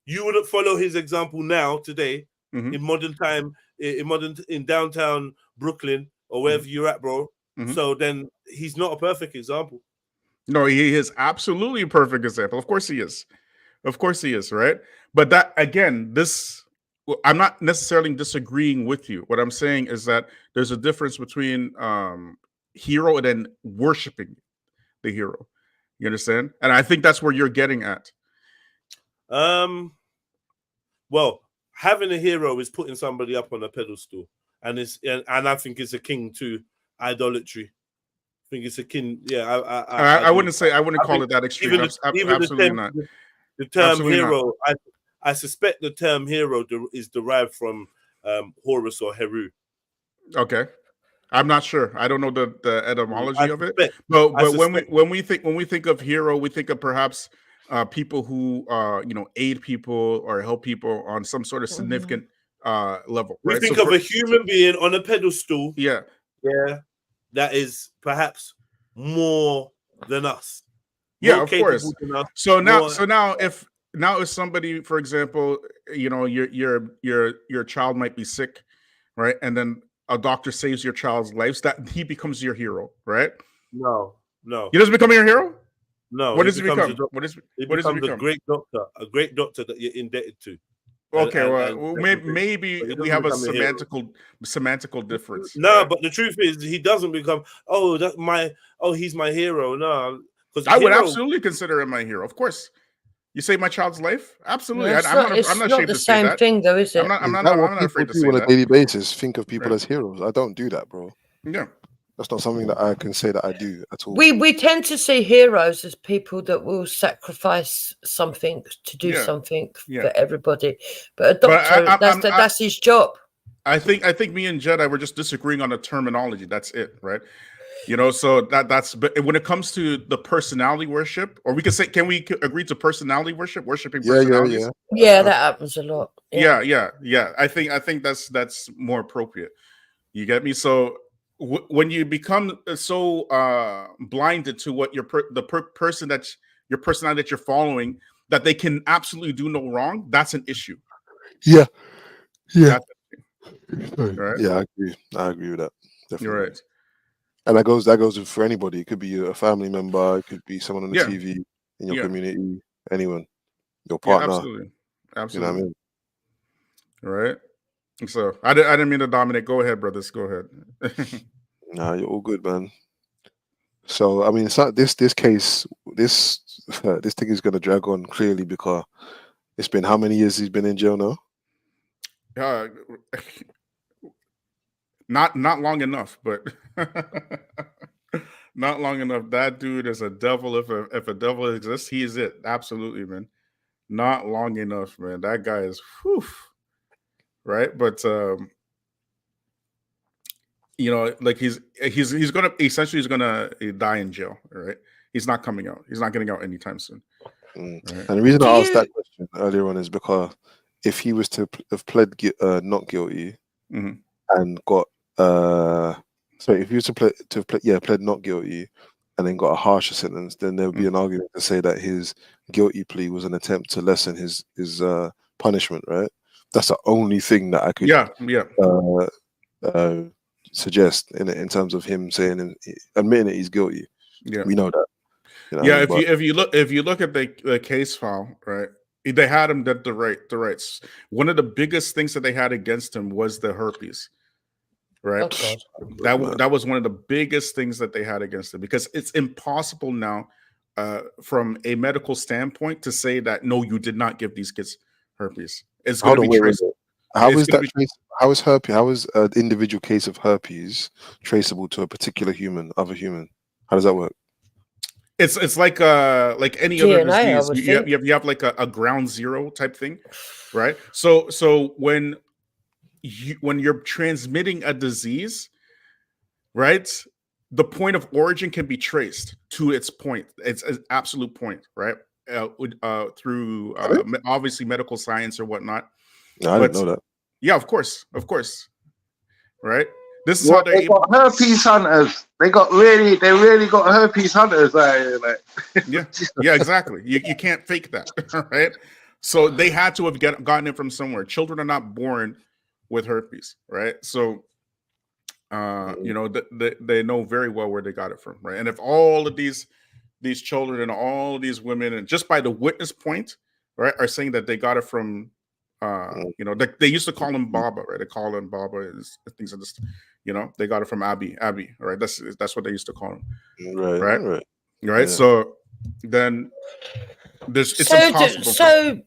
You wouldn't follow his example now today in modern time, in downtown Brooklyn or wherever you're at, bro. So then he's not a perfect example. No, he is absolutely a perfect example. Of course he is. Of course he is, right? But that again, I'm not necessarily disagreeing with you. What I'm saying is that there's a difference between hero and then worshiping the hero. You understand? And I think that's where you're getting at. Well, having a hero is putting somebody up on a pedestal, and I think it's akin to idolatry. I think it's akin. Yeah, I wouldn't call it that extreme. Absolutely not. The term hero, I suspect the term hero is derived from Horus or Heru. Okay, I'm not sure. I don't know the etymology of it. But when we think of hero, we think of perhaps people who aid people or help people on some sort of significant level. We right? think of a human being on a pedestal. Yeah, that is perhaps more than us. Yeah, of course. So now if somebody, for example, your child might be sick, right, and then a doctor saves your child's life, that he becomes your hero, right? No, he doesn't become your hero. No, what does he become? He becomes a great doctor that you're indebted to. Okay, maybe we have a semantical difference. No, right? But the truth is, he doesn't become. He's my hero. No, because I would absolutely consider him my hero. Of course, you saved my child's life. Absolutely, no, I'm not ashamed to say that. It's not the same thing, though, is it? I'm not afraid to say that. On a daily basis, think of people as heroes. I don't do that, bro. Yeah. That's not something that I can say that I do at all. We tend to see heroes as people that will sacrifice something to do something for everybody. But a doctor, that's his job. I think me and Jedi were just disagreeing on the terminology. That's it, right? So that's. But when it comes to the personality worship, or we can say, can we agree to personality worship, worshiping personalities? Yeah, that happens a lot. Yeah. I think that's more appropriate. You get me? So. When you become so blinded to what your personality that you're following, that they can absolutely do no wrong, that's an issue. Yeah. Right? Yeah, I agree with that. Definitely. You're right. And that goes for anybody. It could be a family member, it could be someone on the TV in your community, anyone, your partner. Absolutely. Absolutely. You know what I mean? Right. So I didn't mean to dominate. Go ahead, brothers. Go ahead. Nah, you're all good, man. So I mean, it's not this case. This thing is gonna drag on clearly because it's been how many years he's been in jail now? Not long enough, but not long enough. That dude is a devil. If a devil exists, he is it. Absolutely, man. Not long enough, man. That guy is whew, right. But like he's gonna die in jail. Right. He's not coming out. He's not getting out anytime soon. Right? And the reason I asked that question earlier on is because if he was to have pled not guilty and got if he was to pled not guilty and then got a harsher sentence, then there would be an argument to say that his guilty plea was an attempt to lessen his punishment, right? That's the only thing that I could suggest in terms of him saying admitting that he's guilty. Yeah, we know that. If you look at the case file, right, they had him the rights. One of the biggest things that they had against him was the herpes. Right. Okay. That was one of the biggest things that they had against him, because it's impossible now from a medical standpoint to say that no, you did not give these kids herpes. It's going to be traceable. How is an individual case of herpes traceable to a particular other human? How does that work? It's like any other disease. You have like a ground zero type thing, right? So when you're transmitting a disease, right, the point of origin can be traced to its point. It's an absolute point, right? Through obviously medical science or whatnot. No, I didn't know that. Yeah, of course, right? This is how they got herpes hunters. They really got herpes hunters. Yeah, exactly. You can't fake that, right? So they had to have gotten it from somewhere. Children are not born with herpes, right? So, they know very well where they got it from, right? And if all of these children and all of these women, and just by the witness point, right, are saying that they got it from, they used to call him Baba, right? They call him Baba and things like this, they got it from Abby, right? That's what they used to call him, right? Yeah. So then it's impossible. So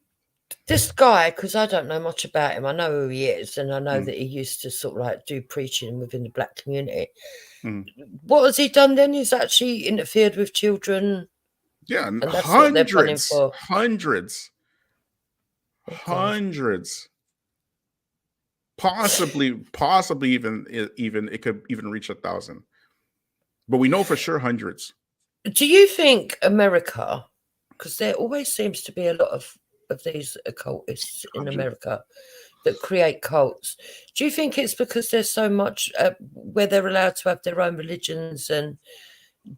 this guy, because I don't know much about him, I know who he is, and I know that he used to sort of like do preaching within the black community. What has he done then? He's actually interfered with children. Yeah, and that's what they're planning for. Hundreds. Possibly even it could even reach 1,000. But we know for sure hundreds. Do you think America, because there always seems to be a lot of these occultists in America that create cults, do you think it's because there's so much where they're allowed to have their own religions and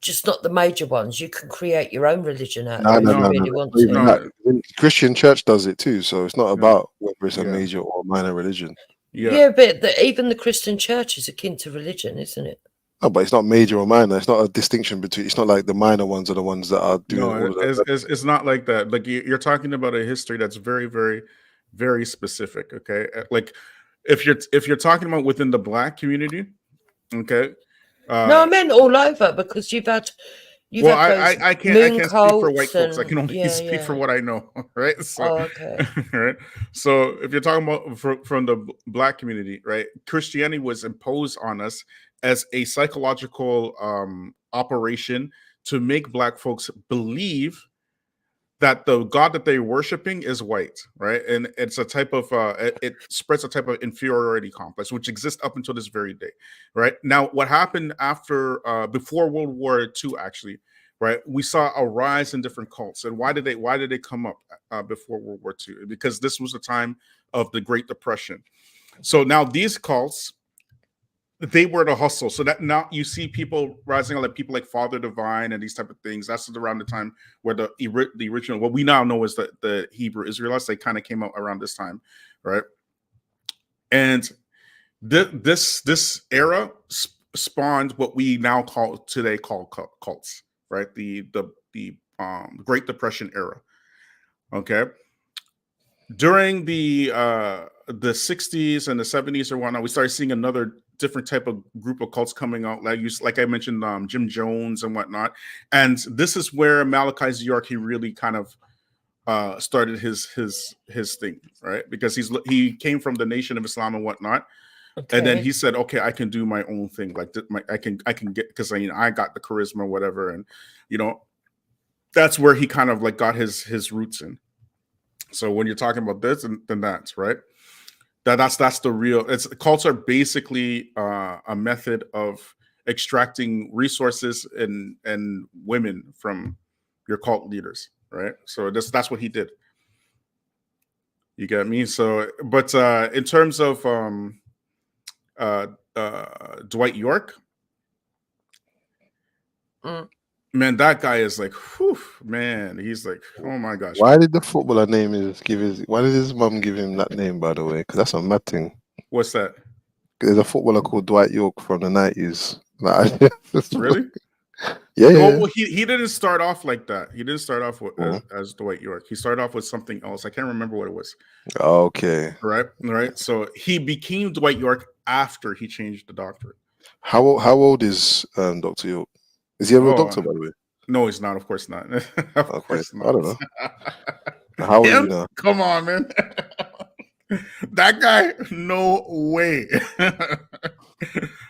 just not the major ones? You can create your own religion out there if you really want to. The Christian church does it too, so it's not about whether it's a major or minor religion. Yeah, but even the Christian church is akin to religion, isn't it? No, but it's not major or minor. It's not a distinction between. It's not like the minor ones are the ones that are doing all of that. It's not like that. Like you're talking about a history that's very, very, very specific. Okay, like if you're talking about within the black community, okay. No, I meant all over, because you've had. I can't speak for white folks. I can only speak for what I know, right? So, okay. Right. So if you're talking about from the black community, right, Christianity was imposed on us as a psychological operation to make black folks believe that the God that they're worshiping is white, right? And it's a type of it spreads a type of inferiority complex, which exists up until this very day, right? Now, what happened after before World War II, actually, right? We saw a rise in different cults. And why did they come up before World War II? Because this was the time of the Great Depression. So now these cults, they were the hustle. So that now you see people rising, like people like Father Divine and these type of things. That's around the time where the original, what we now know is the Hebrew Israelites, they kind of came out around this time, right? And this era spawned what we now call cults, right? The Great Depression era. Okay. during the 60s and the 70s or whatnot, we started seeing another different type of group of cults coming out, like I mentioned, Jim Jones and whatnot. And this is where Malachi York, he really kind of started his thing, right? Because he came from the Nation of Islam and whatnot. Okay. And then he said, okay, I can do my own thing. Like I can get, because I got the charisma or whatever. And, that's where he kind of like got his roots in. So when you're talking about this, then that's right. That's the real. Cults are basically a method of extracting resources and women from your cult leaders, right? So that's what he did. You get me? So, but in terms of Dwight York, man, that guy is like, whew, man, he's like, oh my gosh. Why did the footballer name why did his mum give him that name, by the way? Because that's a mad thing. What's that? There's a footballer called Dwight York from the 90s. Really? Yeah. Well, he didn't start off like that. He didn't start off with, as Dwight York. He started off with something else. I can't remember what it was. Okay. Right. So he became Dwight York after he changed the doctrine. How old is Dr. York? Is he ever a doctor, by the way? No, he's not. Of course not. Of course not. I don't know. How old is he now? Come on, man. That guy, no way.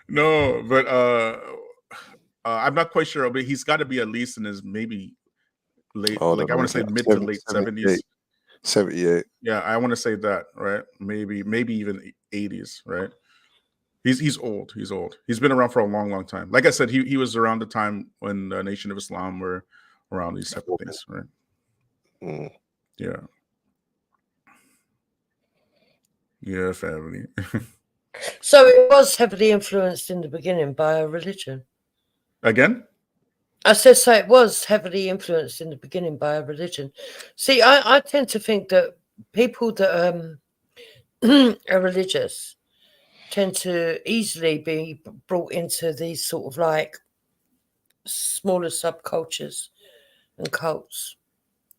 No, but I'm not quite sure, but he's got to be at least in his maybe late, I want to say mid to late 70s. 78. Yeah, I want to say that, right? Maybe even 80s, right? He's old. He's old. He's been around for a long, long time. Like I said, he was around the time when the Nation of Islam were around these type of things, right? Yeah. Yeah, family. So it was heavily influenced in the beginning by a religion. Again? I said, so it was heavily influenced in the beginning by a religion. See, I tend to think that people that are religious tend to easily be brought into these sort of like smaller subcultures and cults.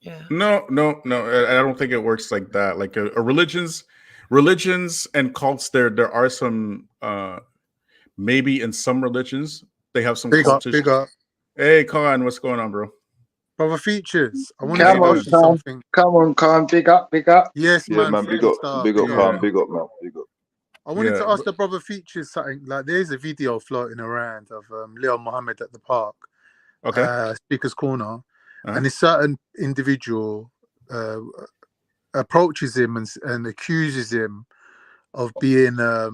Yeah. No. I don't think it works like that. Like religions and cults. There are some maybe in some religions they have some cultish. Big up. Hey, Khan, what's going on, bro? Brother Features, I want to ask you something. Come on, Khan, big up. Yes, yeah, man. Big up, Khan, big up, man, big up. I wanted to ask the Brother Features something. Like, there's a video floating around of Leon Muhammad at the park, Speaker's Corner, and a certain individual approaches him and accuses him of being a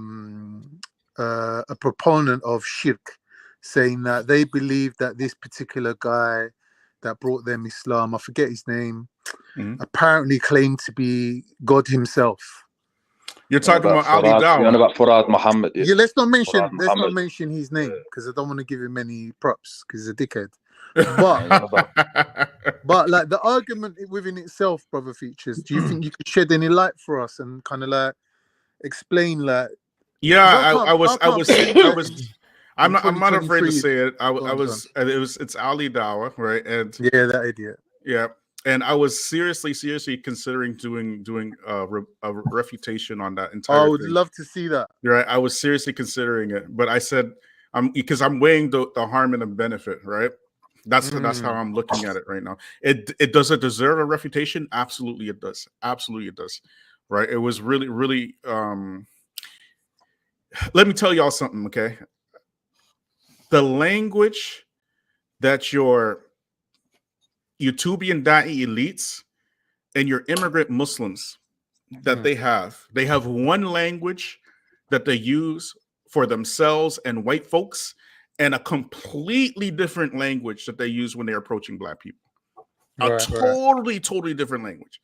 proponent of shirk, saying that they believe that this particular guy that brought them Islam, I forget his name, apparently claimed to be God himself. You're talking about Ali Dawah. You're on about Farad Muhammad. Yeah, let's not mention his name because I don't want to give him any props because he's a dickhead. But like the argument within itself, Brother Features, do you think you could shed any light for us and kind of like explain like? Yeah, I'm not afraid to say it. It's Ali Dawah, right? And yeah, that idiot. Yeah. And I was seriously considering doing a refutation on that entire I would thing. love to see that. Right. I was seriously considering it, but I said because I'm weighing the harm and the benefit, right? That's how I'm looking at it right now. It does it deserve a refutation? Absolutely it does. Absolutely it does. Right. It was really let me tell y'all something, okay? The language that your YouTubian Da'i elites and your immigrant Muslims that they have one language that they use for themselves and white folks, and a completely different language that they use when they're approaching Black people. Totally different language,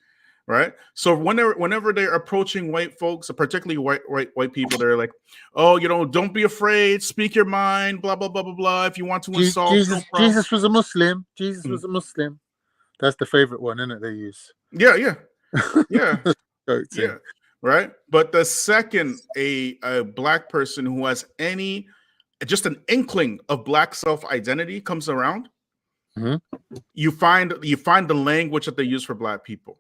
right? So whenever they're approaching white folks, particularly white people, they're like, oh, don't be afraid, speak your mind, blah blah blah blah blah. If you want to insult, Jesus was a Muslim. Jesus was a Muslim. That's the favorite one, isn't it? They use. Yeah. Yeah. Right. But the second a Black person who has just an inkling of Black self-identity comes around, you find the language that they use for Black people,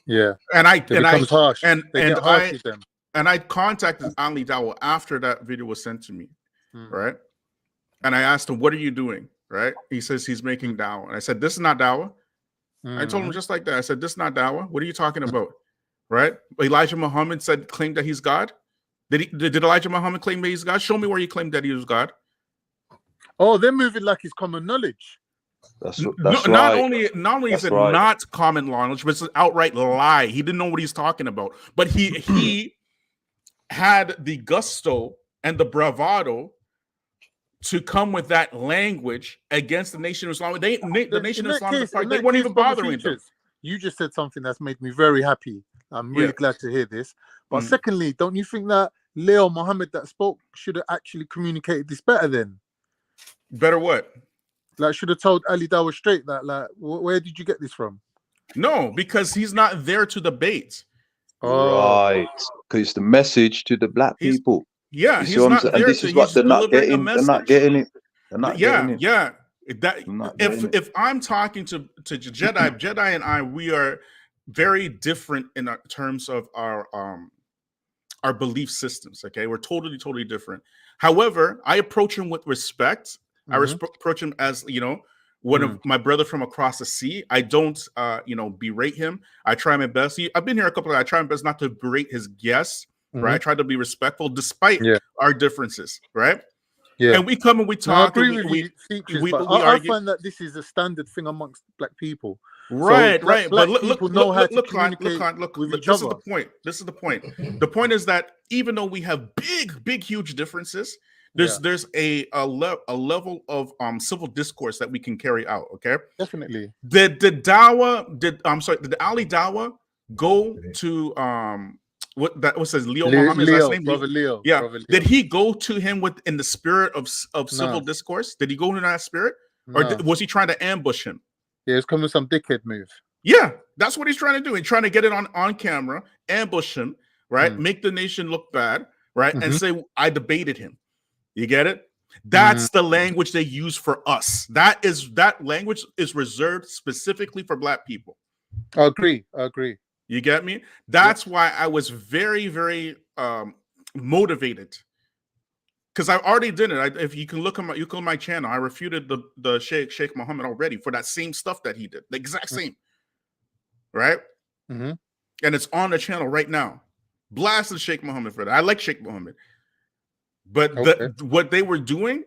Yeah, and I it becomes harsh. And they get harsh with them. And I contacted Ali Dawa after that video was sent to me, right? And I asked him, "What are you doing?" Right? He says he's making Dawa, and I said, "This is not Dawa." I told him just like that. I said, "This is not Dawa. What are you talking about?" Right? Elijah Muhammad claimed that he's God. Did Elijah Muhammad claim that he's God? Show me where he claimed that he was God. Oh, they're moving like it's common knowledge. That's right. Not only is it not common knowledge, but it's an outright lie. He didn't know what he's talking about. But he had the gusto and the bravado to come with that language against the Nation of Islam. The Nation of Islam, they weren't even bothering them. You just said something that's made me very happy. I'm really glad to hear this. But secondly, don't you think that Leo Muhammad that spoke should have actually communicated this better then? Better what? Like, should have told Ali Dawa straight that, like, where did you get this from? No, because he's not there to debate. Right, because the message to the black people. Yeah, he's not there. And this is what they're not getting. They're not getting it. They're not getting it. Yeah. If I'm talking to Jedi and I, we are very different in terms of our belief systems. Okay, we're totally different. However, I approach him with respect. I approach him as, one of my brother from across the sea. I don't, berate him. I try my best. I've been here a couple of times. I try my best not to berate his guests, right? I try to be respectful despite our differences, right? Yeah. And we come and we talk. No, I agree with you, I find that this is a standard thing amongst black people. Right, so right. Black But people know how to This communicate with each is other. the point. This is the point. The point is that even though we have big, huge differences, there's a level of civil discourse that we can carry out. Okay, definitely. Did Ali Dawa go to what says Leo Muhammad's last name? Brother Leo. Yeah. Brother Leo. Did he go to him in the spirit of civil discourse? Did he go in that spirit, or was he trying to ambush him? Yeah, it's coming some dickhead move. Yeah, that's what he's trying to do. He's trying to get it on camera, ambush him, right? Make the nation look bad, right? And say, I debated him. You get it? That's the language they use for us. That language is reserved specifically for black people. I agree. You get me? That's why I was very, very motivated. Because I already did it. If you can look at my channel, I refuted the Sheikh Muhammad already for that same stuff that he did, the exact same, right? And it's on the channel right now. Blasted Sheikh Muhammad for that. I like Sheikh Muhammad, but what they were doing,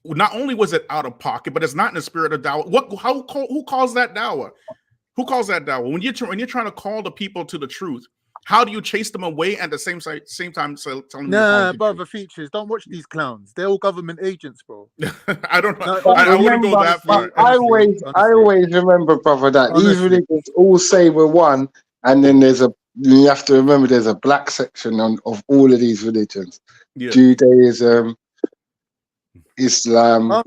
not only was it out of pocket, but it's not in the spirit of dawah. Who calls that dawah? Who calls that dawah? When you're trying to call the people to the truth, how do you chase them away at the same time telling them? Nah, brother, features. Don't watch these clowns. They're all government agents, bro. I don't know. I wouldn't go that far. I always remember, brother, that these religions all say we're one, and then you have to remember there's a black section of all of these religions. Yeah. Judaism, Islam,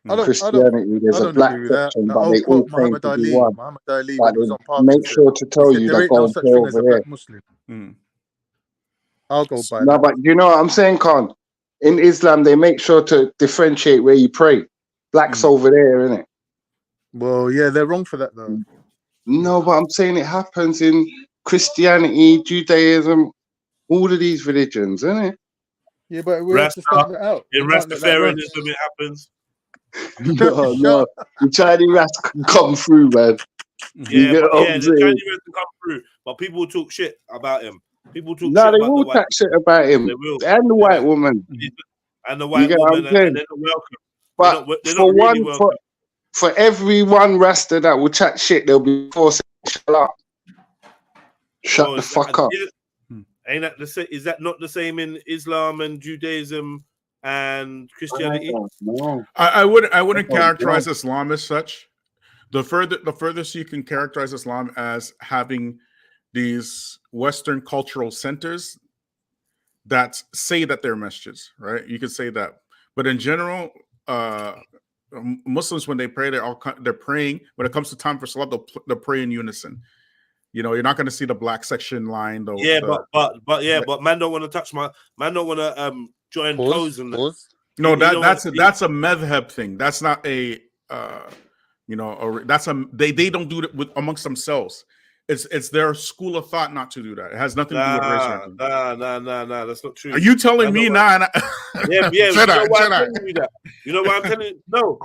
Christianity. There's a black section, but they all claim to be one. But make sure to tell you that go and pray over here. I'll go by that. But you know what I'm saying, Khan? In Islam, they make sure to differentiate where you pray. Black's over there, isn't it? Well, yeah, they're wrong for that, though. No, but I'm saying it happens in Christianity, Judaism, all of these religions, isn't it? Yeah, but we have to stand it out. In Rastafarianism, it happens. No, the Chinese rats can come through, man. Yeah, the Chinese rats can come through, but people talk shit about him. People talk shit about they will talk shit about him. They will. And the white woman. And the white woman, and they're not welcome. But they're not really welcome. For every one Rasta that will chat shit, there'll be 4 saying, shut up. Shut the fuck up. Ain't that is that not the same in Islam and Judaism and Christianity? I wouldn't characterize Islam as such. The furthest you can characterize Islam as having these Western cultural centers that say that they're masjids, right? You could say that, but in general, Muslims, when they pray, they're praying. When it comes to time for salat, they'll pray in unison. You know, you're not going to see the black section line, though. Yeah, but man don't want to touch man don't want to join toes and no, that's a madhab thing. That's not a they don't do it amongst themselves. It's their school of thought not to do that. It has nothing to do with race or anything. Nah. That's not true. Are you telling me nah? Yeah. You Jedi, know why I'm Jedi. telling you that? You know why I'm telling you? No.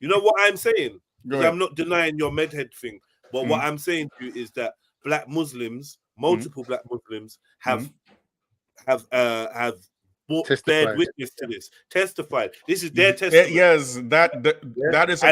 You know what I'm saying? Go ahead. I'm not denying your medhead thing, but what I'm saying to you is that black Muslims, multiple black Muslims, have bared witness to this, testified. This is their testimony. Yes, that is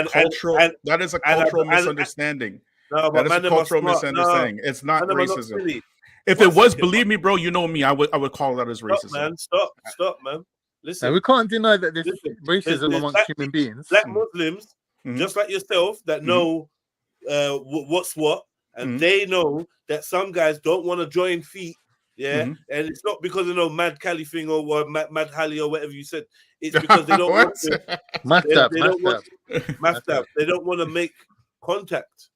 a cultural misunderstanding. No, that is a cultural misunderstanding. It's not racism. If it was, believe me, bro, you know me, I would call that as racism. Stop, man. Listen, now, we can't deny that there's racism amongst human beings. Black Muslims, just like yourself, that know what's what, and they know that some guys don't want to join feet. Yeah, and it's not because of no Mad Cali thing or Mad Hali or whatever you said. It's because they don't want to. They don't want to make contact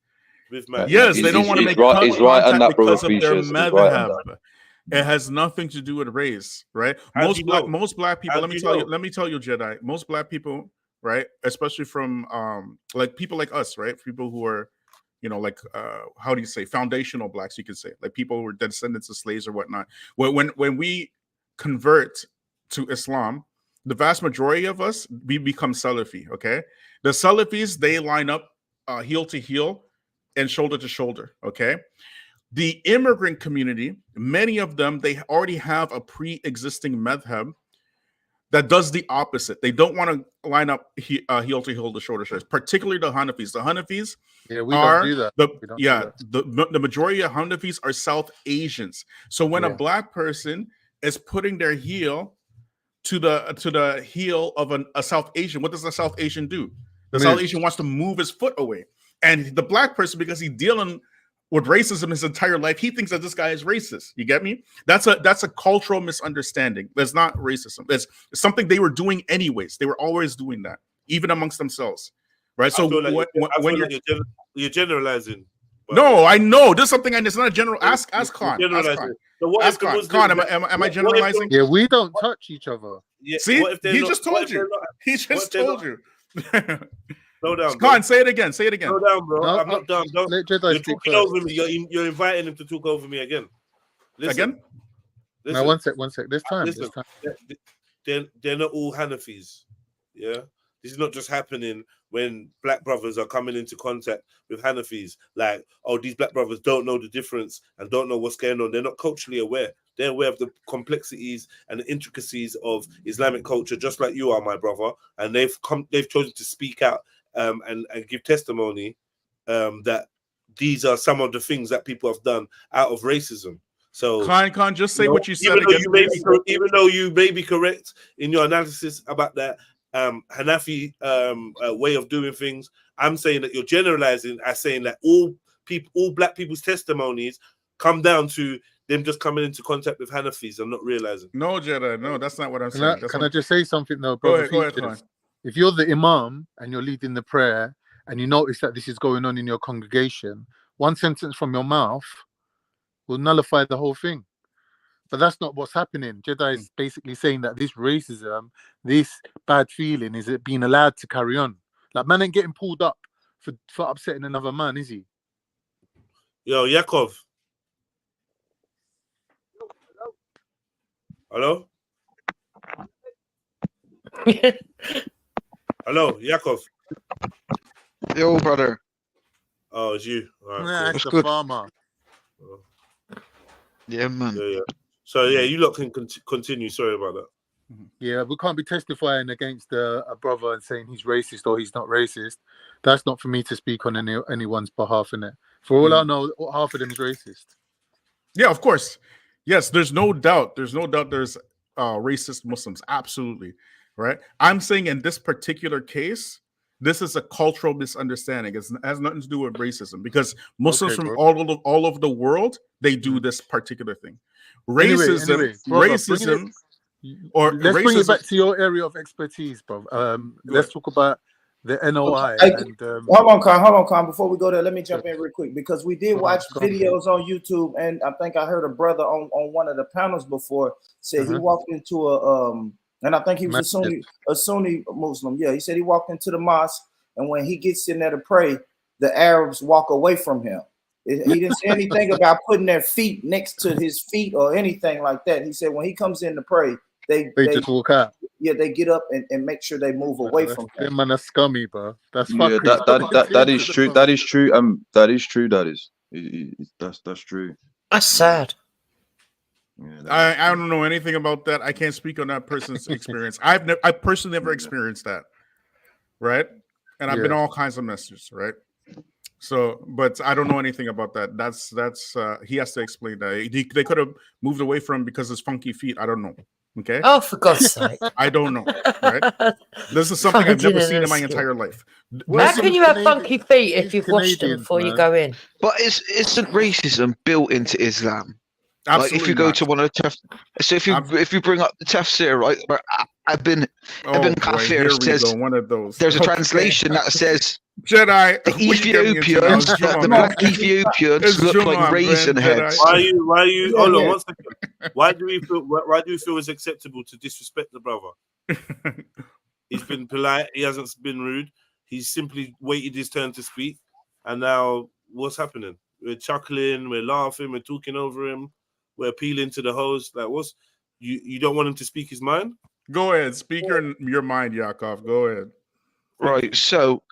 with man. Yes, they don't want to make contact because of their madhab. It has nothing to do with race, right? Most black people. Let me tell you, Jedi. Most black people, right, especially from like people like us, right, people who are, you know, like how do you say, foundational blacks, you could say, like people who are descendants of slaves or whatnot. When we convert to Islam, the vast majority of us, we become Salafi. Okay, the Salafis, they line up heel to heel and shoulder to shoulder. Okay. The immigrant community, many of them, they already have a pre-existing madhab that does the opposite. They don't want to line up heel to heel to shoulder to shoulder, particularly the Hanafis. The Hanafis don't do that. The majority of Hanafis are South Asians. So when a black person is putting their heel to the heel of a South Asian, what does the South Asian do? The South Asian wants to move his foot away. And the black person, because he's dealing with racism his entire life, he thinks that this guy is racist. You get me? That's a cultural misunderstanding. That's not racism. It's something they were doing anyways. They were always doing that, even amongst themselves, right? So when you're generalizing. No, I know. There's something, and it's not a general. Ask Khan. Ask Khan. Am I generalizing? Yeah, we don't touch each other. Yeah, see, he just told you. He just told you. Slow down, Khan, say it again. Say it again. Slow down, bro. I'm not done. You're talking over me. You're inviting him to talk over me again. Listen. No, one sec. This time. They're not all Hanafis. Yeah, this is not just happening when black brothers are coming into contact with Hanafis. Like, oh, these black brothers don't know the difference and don't know what's going on. They're not culturally aware. They're aware of the complexities and the intricacies of Islamic culture, just like you are, my brother. And they've chosen to speak out and give testimony that these are some of the things that people have done out of racism. So Khan, just say what you said even again. Even though you may be correct in your analysis about that Hanafi way of doing things, I'm saying that you're generalizing as saying that all black people's testimonies come down to them just coming into contact with Hanafis and not realizing. No, Jedi, no, that's not what I'm saying. Can I just say something though, brother? Go ahead. If you're the imam and you're leading the prayer and you notice that this is going on in your congregation, one sentence from your mouth will nullify the whole thing. But that's not what's happening. Jedi is basically saying that this racism, this bad feeling, is it being allowed to carry on? Like, man ain't getting pulled up for upsetting another man, is he? Yo, Yakov. Hello? Hello, Yakov. Yo, brother. Oh, it's you. All right, nah, cool. it's the farmer. Oh. Yeah, man. Yeah. So, yeah, you lot can continue. Sorry about that. Yeah, we can't be testifying against a brother and saying he's racist or he's not racist. That's not for me to speak on anyone's behalf, innit? For all I know, half of them is racist. Yeah, of course. Yes, there's no doubt. There's racist Muslims. Absolutely. Right? I'm saying in this particular case, this is a cultural misunderstanding. It has nothing to do with racism because Muslims from all over the world, they do this particular thing. Racism, let's bring it back to your area of expertise, bro. Let's talk about the NOI. Hold on, Khan. Before we go there, let me jump in real quick because we did watch videos on YouTube, and I think I heard a brother on one of the panels before said he walked into and I think he was a Sunni Muslim. Yeah, he said he walked into the mosque, and when he gets in there to pray, the Arabs walk away from him. He didn't say anything about putting their feet next to his feet or anything like that. He said when he comes in to pray, they just walk out. Yeah, they get up and make sure they move away from him. Them man are scummy, bro. That's Yeah, that is true. That is true. That is true. That is. That's true. That's sad. I don't know anything about that. I can't speak on that person's experience. I personally never experienced that, right? And I've been all kinds of messages, right? So, but I don't know anything about that. That's he has to explain that. They could have moved away from him because his funky feet. I don't know. Okay. Oh, for God's sake! I don't know. Right? This is something I've never seen in my entire life. How can you have funky feet if you've washed them before you go in? But isn't racism built into Islam? Absolutely like if you go not. to one of the so if you bring up the tafsir, right? Ibn Kathir says one of those. There's a translation that says Jedi. The Ethiopians, the black Ethiopians look like raisin heads. Why are you? Hold on one second. Why do you feel it's acceptable to disrespect the brother? He's been polite. He hasn't been rude. He's simply waited his turn to speak, and now what's happening? We're chuckling, we're laughing, we're talking over him. We're appealing to the host. Like, what's you don't want him to speak his mind? Go ahead, speak your mind, Yaakov. Go ahead. Right. So,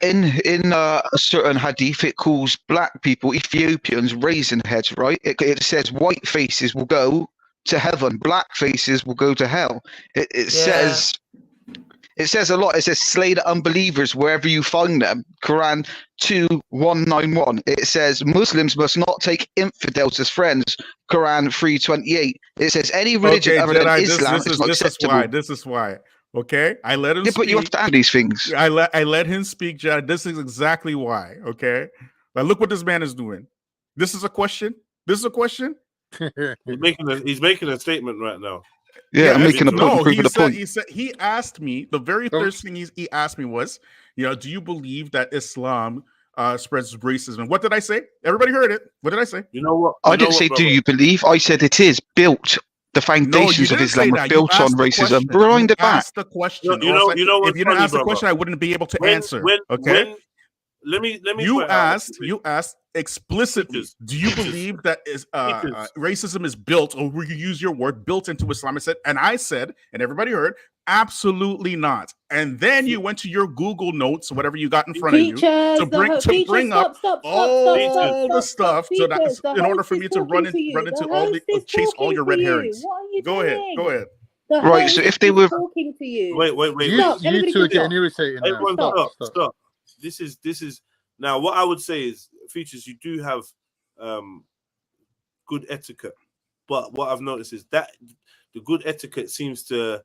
in a certain hadith, it calls black people Ethiopians raisin heads. Right. It says white faces will go to heaven, black faces will go to hell. It says. It says a lot. It says, slay the unbelievers wherever you find them. Quran 2:191. It says, Muslims must not take infidels as friends. Quran 3:28. It says, any religion other than Islam is not acceptable. This is why. Okay? I let him speak. But you have to add these things. I let him speak, Jad. This is exactly why. Okay? Now look what this man is doing. This is a question. This is a question. He's making a statement right now. Yeah, I'm making a point. He asked me, the very first thing he asked me was, do you believe that Islam spreads racism? What did I say? Everybody heard it. What did I say? You know what? I didn't say, do you believe? I said it is built. The foundations of Islam are built on racism. Rewind it back. Ask the question. You know if you didn't ask the question, I wouldn't be able to answer. Okay. Let me. You asked explicitly. Do you believe that is racism is built, or will you use your word, built into Islam? I said, and everybody heard, absolutely not. And then you went to your Google Notes, whatever you got in front of you, to bring up all the stuff, so that in order for me to run into all the chase all your red herrings. Go ahead. Right. So if they were talking to you, wait. You two are getting irritated. Everyone, stop. This is now what I would say is, Features, you do have good etiquette, but what I've noticed is that the good etiquette seems to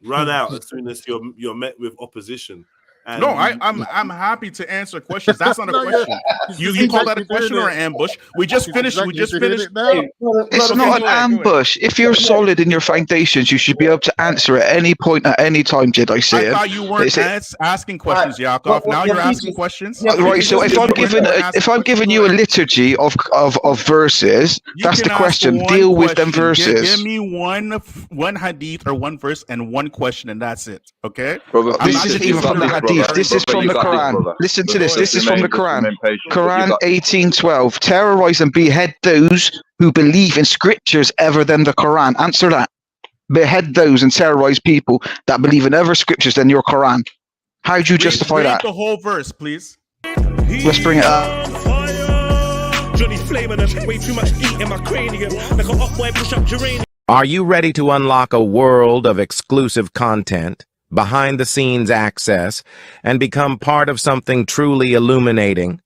run out as soon as you're met with opposition. And I'm happy to answer questions. That's not a question. You call that a question or an ambush? We just finished. It's not an ambush. If you're solid in your foundations, you should be able to answer at any point, at any time. I thought you weren't asking questions, Yaakov. Now you're asking questions. Right. So if I'm giving you a liturgy of verses, that's the question. Deal with them verses. Give me one hadith or one verse and one question, and that's it. Okay. This isn't even from the hadith. This is from the Quran. Listen to this. This is from the Quran. Quran 18:12. Terrorize and behead those who believe in scriptures other than the Quran. Answer that. Behead those and terrorize people that believe in other scriptures than your Quran. How do you justify that? The whole verse, please. Let's bring it up. Are you ready to unlock a world of exclusive content, behind-the-scenes access, and become part of something truly illuminating?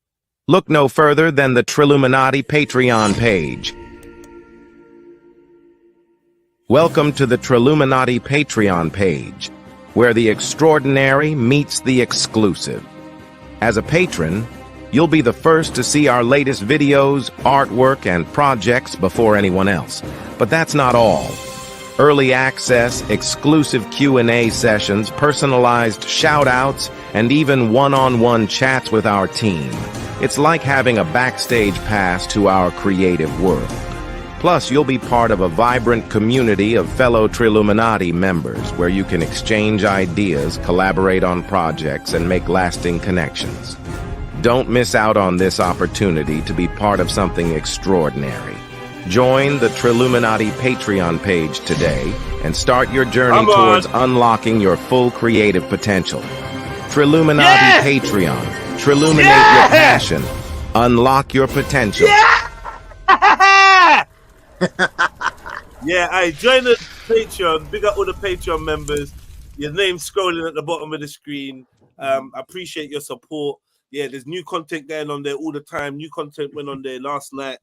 Look no further than the Trilluminati Patreon page. Welcome to the Trilluminati Patreon page, where the extraordinary meets the exclusive. As a patron, you'll be the first to see our latest videos, artwork, and projects before anyone else. But that's not all. Early access, exclusive Q&A sessions, personalized shout-outs, and even one-on-one chats with our team. It's like having a backstage pass to our creative world. Plus, you'll be part of a vibrant community of fellow Trilluminati members where you can exchange ideas, collaborate on projects, and make lasting connections. Don't miss out on this opportunity to be part of something extraordinary. Join the Trilluminati Patreon page today and start your journey towards unlocking your full creative potential. Trilluminati Patreon. Trilluminate your passion. Unlock your potential. Yeah, I join the Patreon. Big up all the Patreon members. Your name's scrolling at the bottom of the screen. I appreciate your support. Yeah, there's new content going on there all the time. New content went on there last night.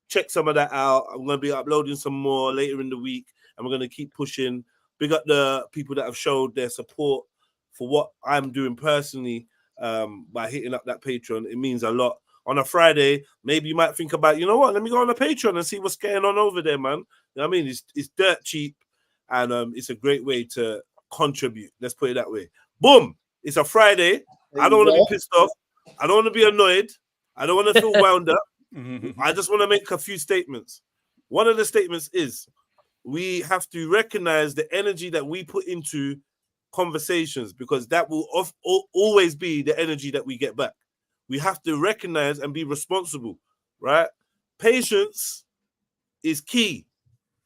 Check some of that out. I'm going to be uploading some more later in the week, and we're going to keep pushing. Big up the people that have showed their support for what I'm doing personally by hitting up that Patreon. It means a lot. On a Friday, maybe you might think about, you know what, let me go on the Patreon and see what's going on over there, man. You know what I mean? It's dirt cheap, and it's a great way to contribute. Let's put it that way. Boom! It's a Friday. I don't want to be pissed off. I don't want to be annoyed. I don't want to feel wound up. I just want to make a few statements. One of the statements is we have to recognize the energy that we put into conversations, because that will always be the energy that we get back. We have to recognize and be responsible, right? Patience is key.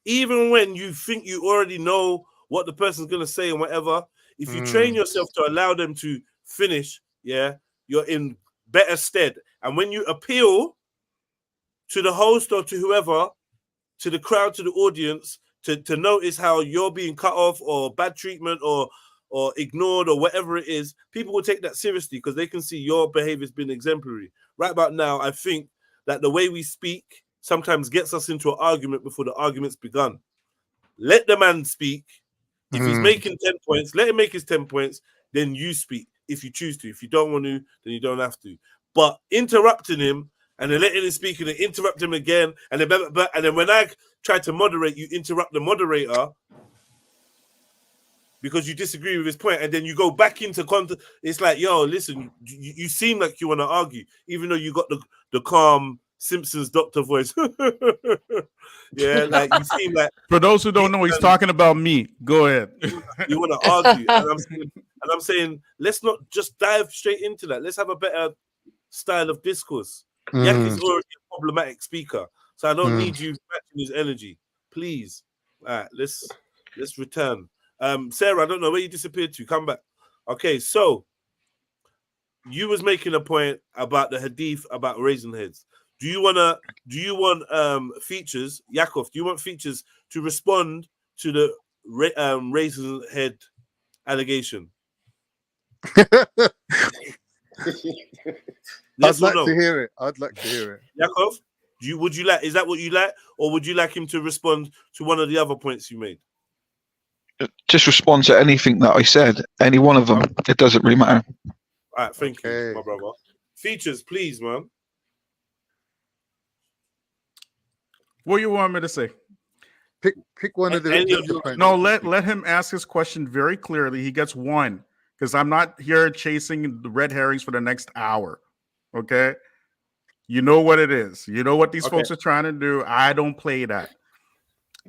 Even when you think you already know what the person's going to say and whatever, if you train yourself to allow them to finish, you're in better stead. And when you appeal to the host or to whoever, to the crowd, to the audience, to notice how you're being cut off or bad treatment or ignored or whatever it is, people will take that seriously because they can see your behavior's been exemplary. Right about now, I think that the way we speak sometimes gets us into an argument before the argument's begun. Let the man speak. If he's making 10 points, let him make his 10 points, then you speak if you choose to. If you don't want to, then you don't have to. But interrupting him and then letting him speak and then interrupt him again, and then when I try to moderate, you interrupt the moderator because you disagree with his point, and then you go back into content. It's like, yo, listen, you seem like you want to argue, even though you got the calm Simpsons doctor voice. Yeah, like you seem like. For those who don't know, he's talking about me. Go ahead. You want to argue, and I'm saying, let's not just dive straight into that. Let's have a better style of discourse. Yak is already a problematic speaker, so I don't need you matching his energy, please. All right, let's return. Sarah, I don't know where you disappeared to. Come back. Okay, so you was making a point about the hadith about raising heads. Do you want features, Yakov? Do you want features to respond to the raising head allegation? I'd like to hear it. I'd like to hear it. Yakov, would you like? Is that what you like, or would you like him to respond to one of the other points you made? Just respond to anything that I said. Any one of them. It doesn't really matter. All right, thank you, my brother. Features, please, man. What you want me to say? Pick one of the. No, let him ask his question very clearly. He gets one, because I'm not here chasing the red herrings for the next hour. Okay, you know what it is. You know what these folks are trying to do. I don't play that.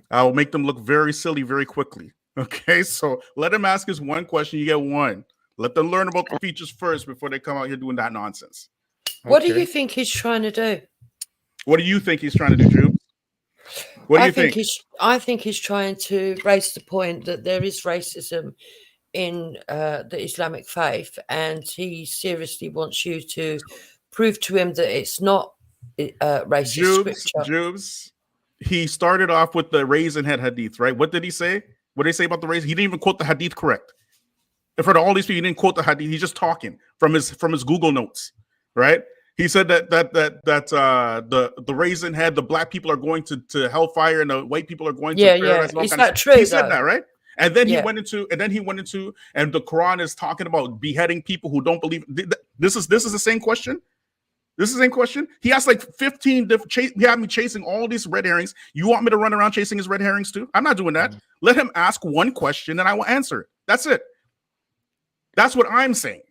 I will make them look very silly very quickly. Okay, so let him ask his one question. You get one. Let them learn about the features first before they come out here doing that nonsense. What do you think he's trying to do? What do you think he's trying to do, Drew? What do you think? I think he's trying to raise the point that there is racism in the Islamic faith, and he seriously wants you to prove to him that it's not racist scripture. Jubes, he started off with the raisin head hadith, right? What did he say? What did he say about the raisin? He didn't even quote the hadith correct. In front of all these people, he didn't quote the hadith. He's just talking from his Google notes, right? He said that the raisin head, the black people are going to hellfire and the white people are going to paradise. Is that true? He said that, right? And then he went into, and the Quran is talking about beheading people who don't believe. This is the same question. This is the same question. He asked like 15 different. He had me chasing all these red herrings. You want me to run around chasing his red herrings too? I'm not doing that. Let him ask one question and I will answer it. That's it. That's what I'm saying.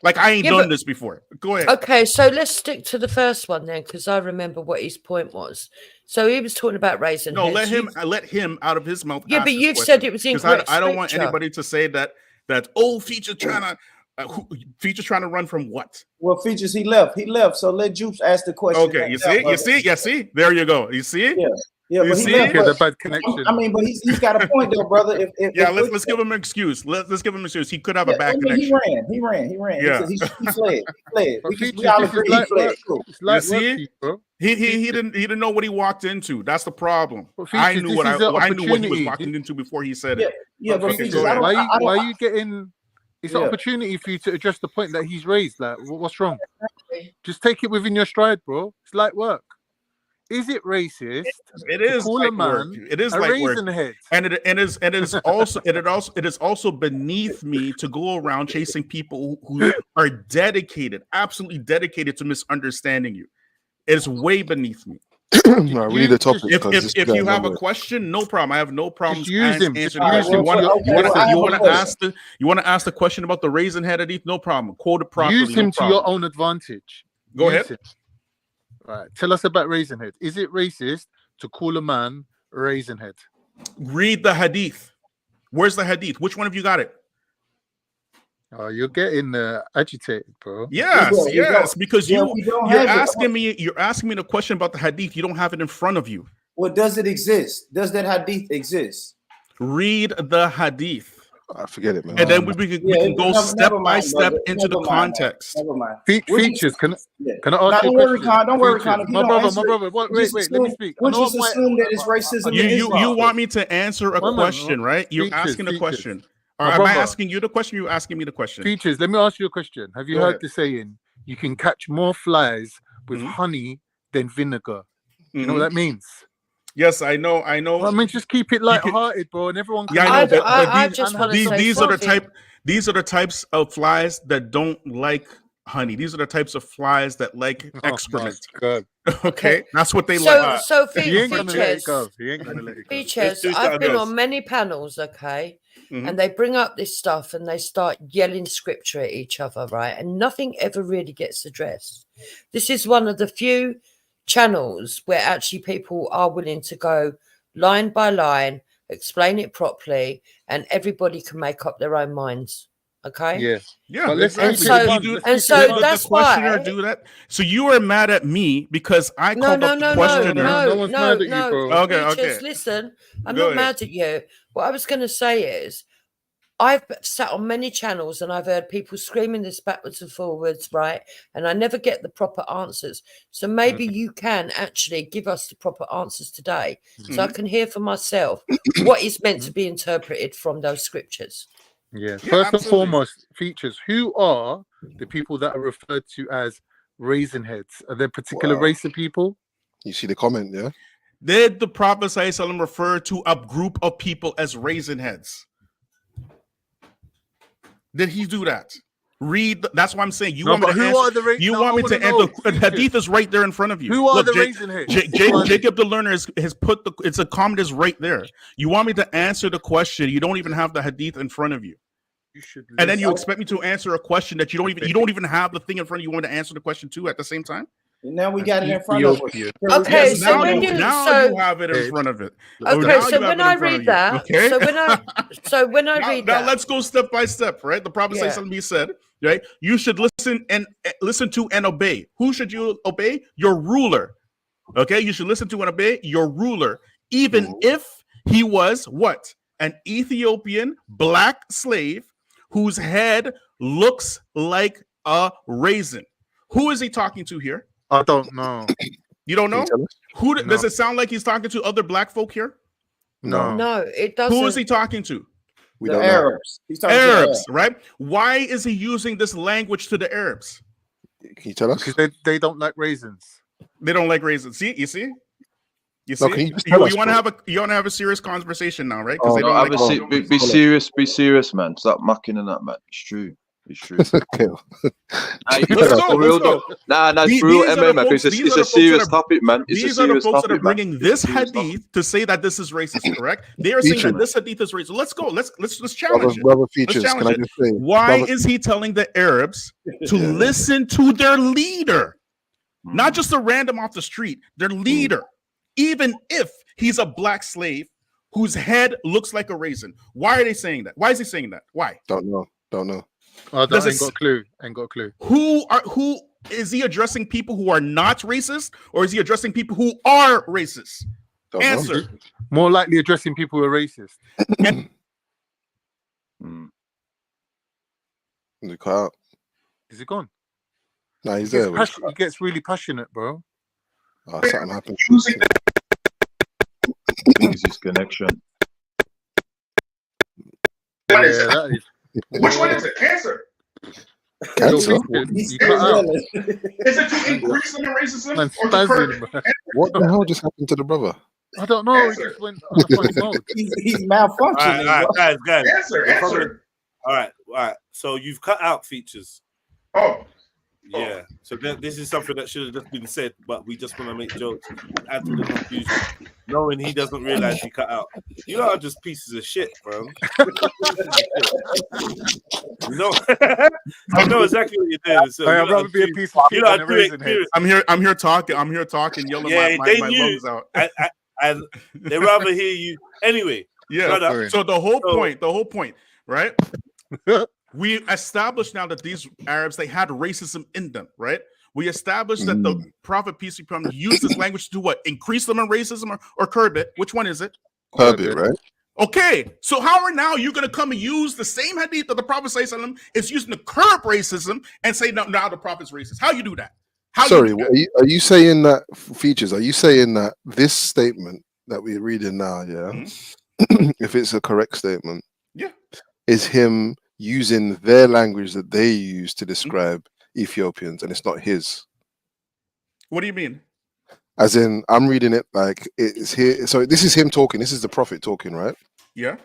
Like, I ain't done this before. Go ahead. Okay, so let's stick to the first one then, because I remember what his point was. So he was talking about raising heads. Let him out of his mouth. Yeah, but you said it was incorrect. I don't want anybody to say that feature trying to Features trying to run from what? Well, Features, he left. So let Jupes ask the question. Okay, you see? There you go. You see it? Yeah, but he left. The bad connection. I mean, but he's got a point though, brother. Let's give him an excuse. Let's give him an excuse. He could have a bad connection. He ran. Yeah. He fled. We all agree he fled. You see? He didn't know what he walked into. That's the problem. I knew what he was walking into before he said it. Yeah, but why are you getting? It's an opportunity for you to address the point that he's raised. Like, what's wrong? Just take it within your stride, bro. It's light work. Is it racist? It is call light a man work. It is a light raisin work. head. And it is also beneath me to go around chasing people who are dedicated, absolutely dedicated to misunderstanding you. It is way beneath me. No, we need a topic. If you have a question, no problem. I have no problem answering the Use question. him. You want to ask the question about the raisin head, Edith? No problem. Quote it properly. Use him to your own advantage. Go ahead. Him. Right. Tell us about raisin head. Is it racist to call a man raisin head? Read the hadith. Where's the hadith? Which one of you got it? Oh, you're getting agitated, bro. Yes, because you're asking me the question about the hadith. You don't have it in front of you. Well, does it exist? Does that hadith exist? Read the hadith. I forget it, man. And then we can go step by step into the context. Never mind. Features. Can I ask you a question? Don't worry, Con. My brother. Wait. Let me speak. We'll just assume that it's racism. You want me to answer a question, right? You're asking a question. Or am I asking you the question? You're asking me the question. Features. Let me ask you a question. Have you heard the saying? You can catch more flies with honey than vinegar. You know what that means? Yes, I know. Well, I mean, just keep it light-hearted, bro, and everyone. Yeah, I know. These are the types of flies that don't like honey. These are the types of flies that like excrement. Okay, that's what they like. So he ain't gonna let it go. Features. I've been on many panels, okay, and they bring up this stuff and they start yelling scripture at each other, right? And nothing ever really gets addressed. This is one of the few channels where actually people are willing to go line by line, explain it properly, and everybody can make up their own minds. Okay. Yeah. And so that's why. Do that. So you are mad at me because I called up the questioner. No one's mad at you, bro. Okay. Listen, I'm not mad at you. What I was going to say is, I've sat on many channels and I've heard people screaming this backwards and forwards, right? And I never get the proper answers. So maybe you can actually give us the proper answers today, so I can hear for myself what is meant to be interpreted from those scriptures. Yeah. First and foremost, Features. Who are the people that are referred to as raisin heads? Are there particular race of people? You see the comment, yeah? Did the Prophet ﷺ refer to a group of people as raisin heads? Did he do that? Read. That's why I'm saying you want me to answer. You want me to answer. The hadith is right there in front of you. Who are the raisin heads? Jacob the learner has put the. It's a comment is right there. You want me to answer the question. You don't even have the hadith in front of you. You should. And then you expect me to answer a question that you don't even have the thing in front of you. You want to answer the question too at the same time. Now we got it in front of us. Okay, yes, so you have it in front of it. Okay, so when I read that, when I read that, now let's go step by step, right? The Prophet said, right? You should listen to and obey. Who should you obey? Your ruler. Okay, you should listen to and obey your ruler, even if he was what? An Ethiopian black slave whose head looks like a raisin. Who is he talking to here? I don't know. You don't know? Who does it sound like he's talking to? Other black folk here? No, it doesn't. Who is he talking to? The Arabs. He's talking to Arabs, right? Why is he using this language to the Arabs? Can you tell us? Because they don't like raisins. They don't like raisins. See, you see? You No, see? you want to have a serious conversation now, right? Because they don't like be serious, man. Stop mucking and that, man. It's true. It's true. Let's go. Nah, it's real MMA, man. It's a serious topic, man. These are the folks that are bringing this hadith to say that this is racist, correct? They are saying that this hadith is racist. Let's go. Let's challenge it. Why is he telling the Arabs to listen to their leader? Not just a random off the street, their leader. Even if he's a black slave whose head looks like a raisin. Why are they saying that? Why is he saying that? Why? Don't know. I ain't got a clue. Ain't got a clue. Who is he addressing? People who are not racist, or is he addressing people who are racist? Answer. More likely addressing people who are racist. Is he cut out? Is he gone? No, he's there. He gets really passionate, bro. Oh, something happened. It's his connection. What is it? Which one is it? Cancer. Cancer? You cut out. Is it to increase in racism Man, or to curb spazzing, it? man. What the hell just happened to the brother? I don't know. He just went on a funny mode. He's malfunctioning. All right, guys. Answer. All right. So you've cut out features. Oh. Yeah. So this is something that should have just been said, but we just want to make jokes, add to the confusion, knowing he doesn't realize he cut out. You are just pieces of shit, bro. You know, I know exactly what you're doing. So I'd rather be a piece of shit than a raisin head. I'm here talking, yelling my lungs out. And they rather hear you anyway. Yeah. So the whole point, right? We established now that these Arabs, they had racism in them, right? We established that the Prophet, peace be upon him, used this language to do what? Increase them in racism or curb it? Which one is it? Curb it, right? Okay, so how are now you going to come and use the same hadith that the Prophet is using to curb racism and say now the Prophet's racist? How you do that? Sorry, are you saying that features? Are you saying that this statement that we're reading now, if it's a correct statement, is him using their language that they use to describe Ethiopians, and it's not his? What do you mean? As in, I'm reading it like it's here. So this is him talking. This is the Prophet talking, right? Yeah.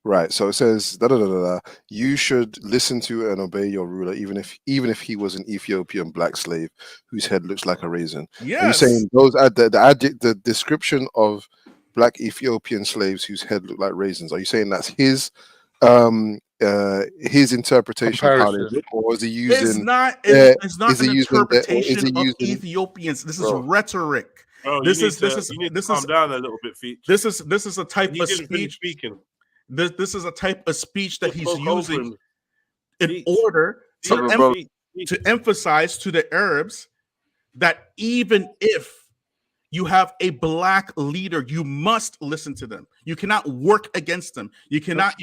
Right. So it says, da, da, da, da, da, you should listen to and obey your ruler, even if he was an Ethiopian black slave whose head looks like a raisin. Yes. Are you saying those the description of black Ethiopian slaves whose head look like raisins? Are you saying that's his interpretation of how they look, or is he using? It's not an interpretation of Ethiopians. This is rhetoric. Bro, this you is need to calm down a little bit, feet. This is a type of speech. This is a type of speech that he's using in order to emphasize to the Arabs that even if you have a black leader, you must listen to them. You cannot work against them. You cannot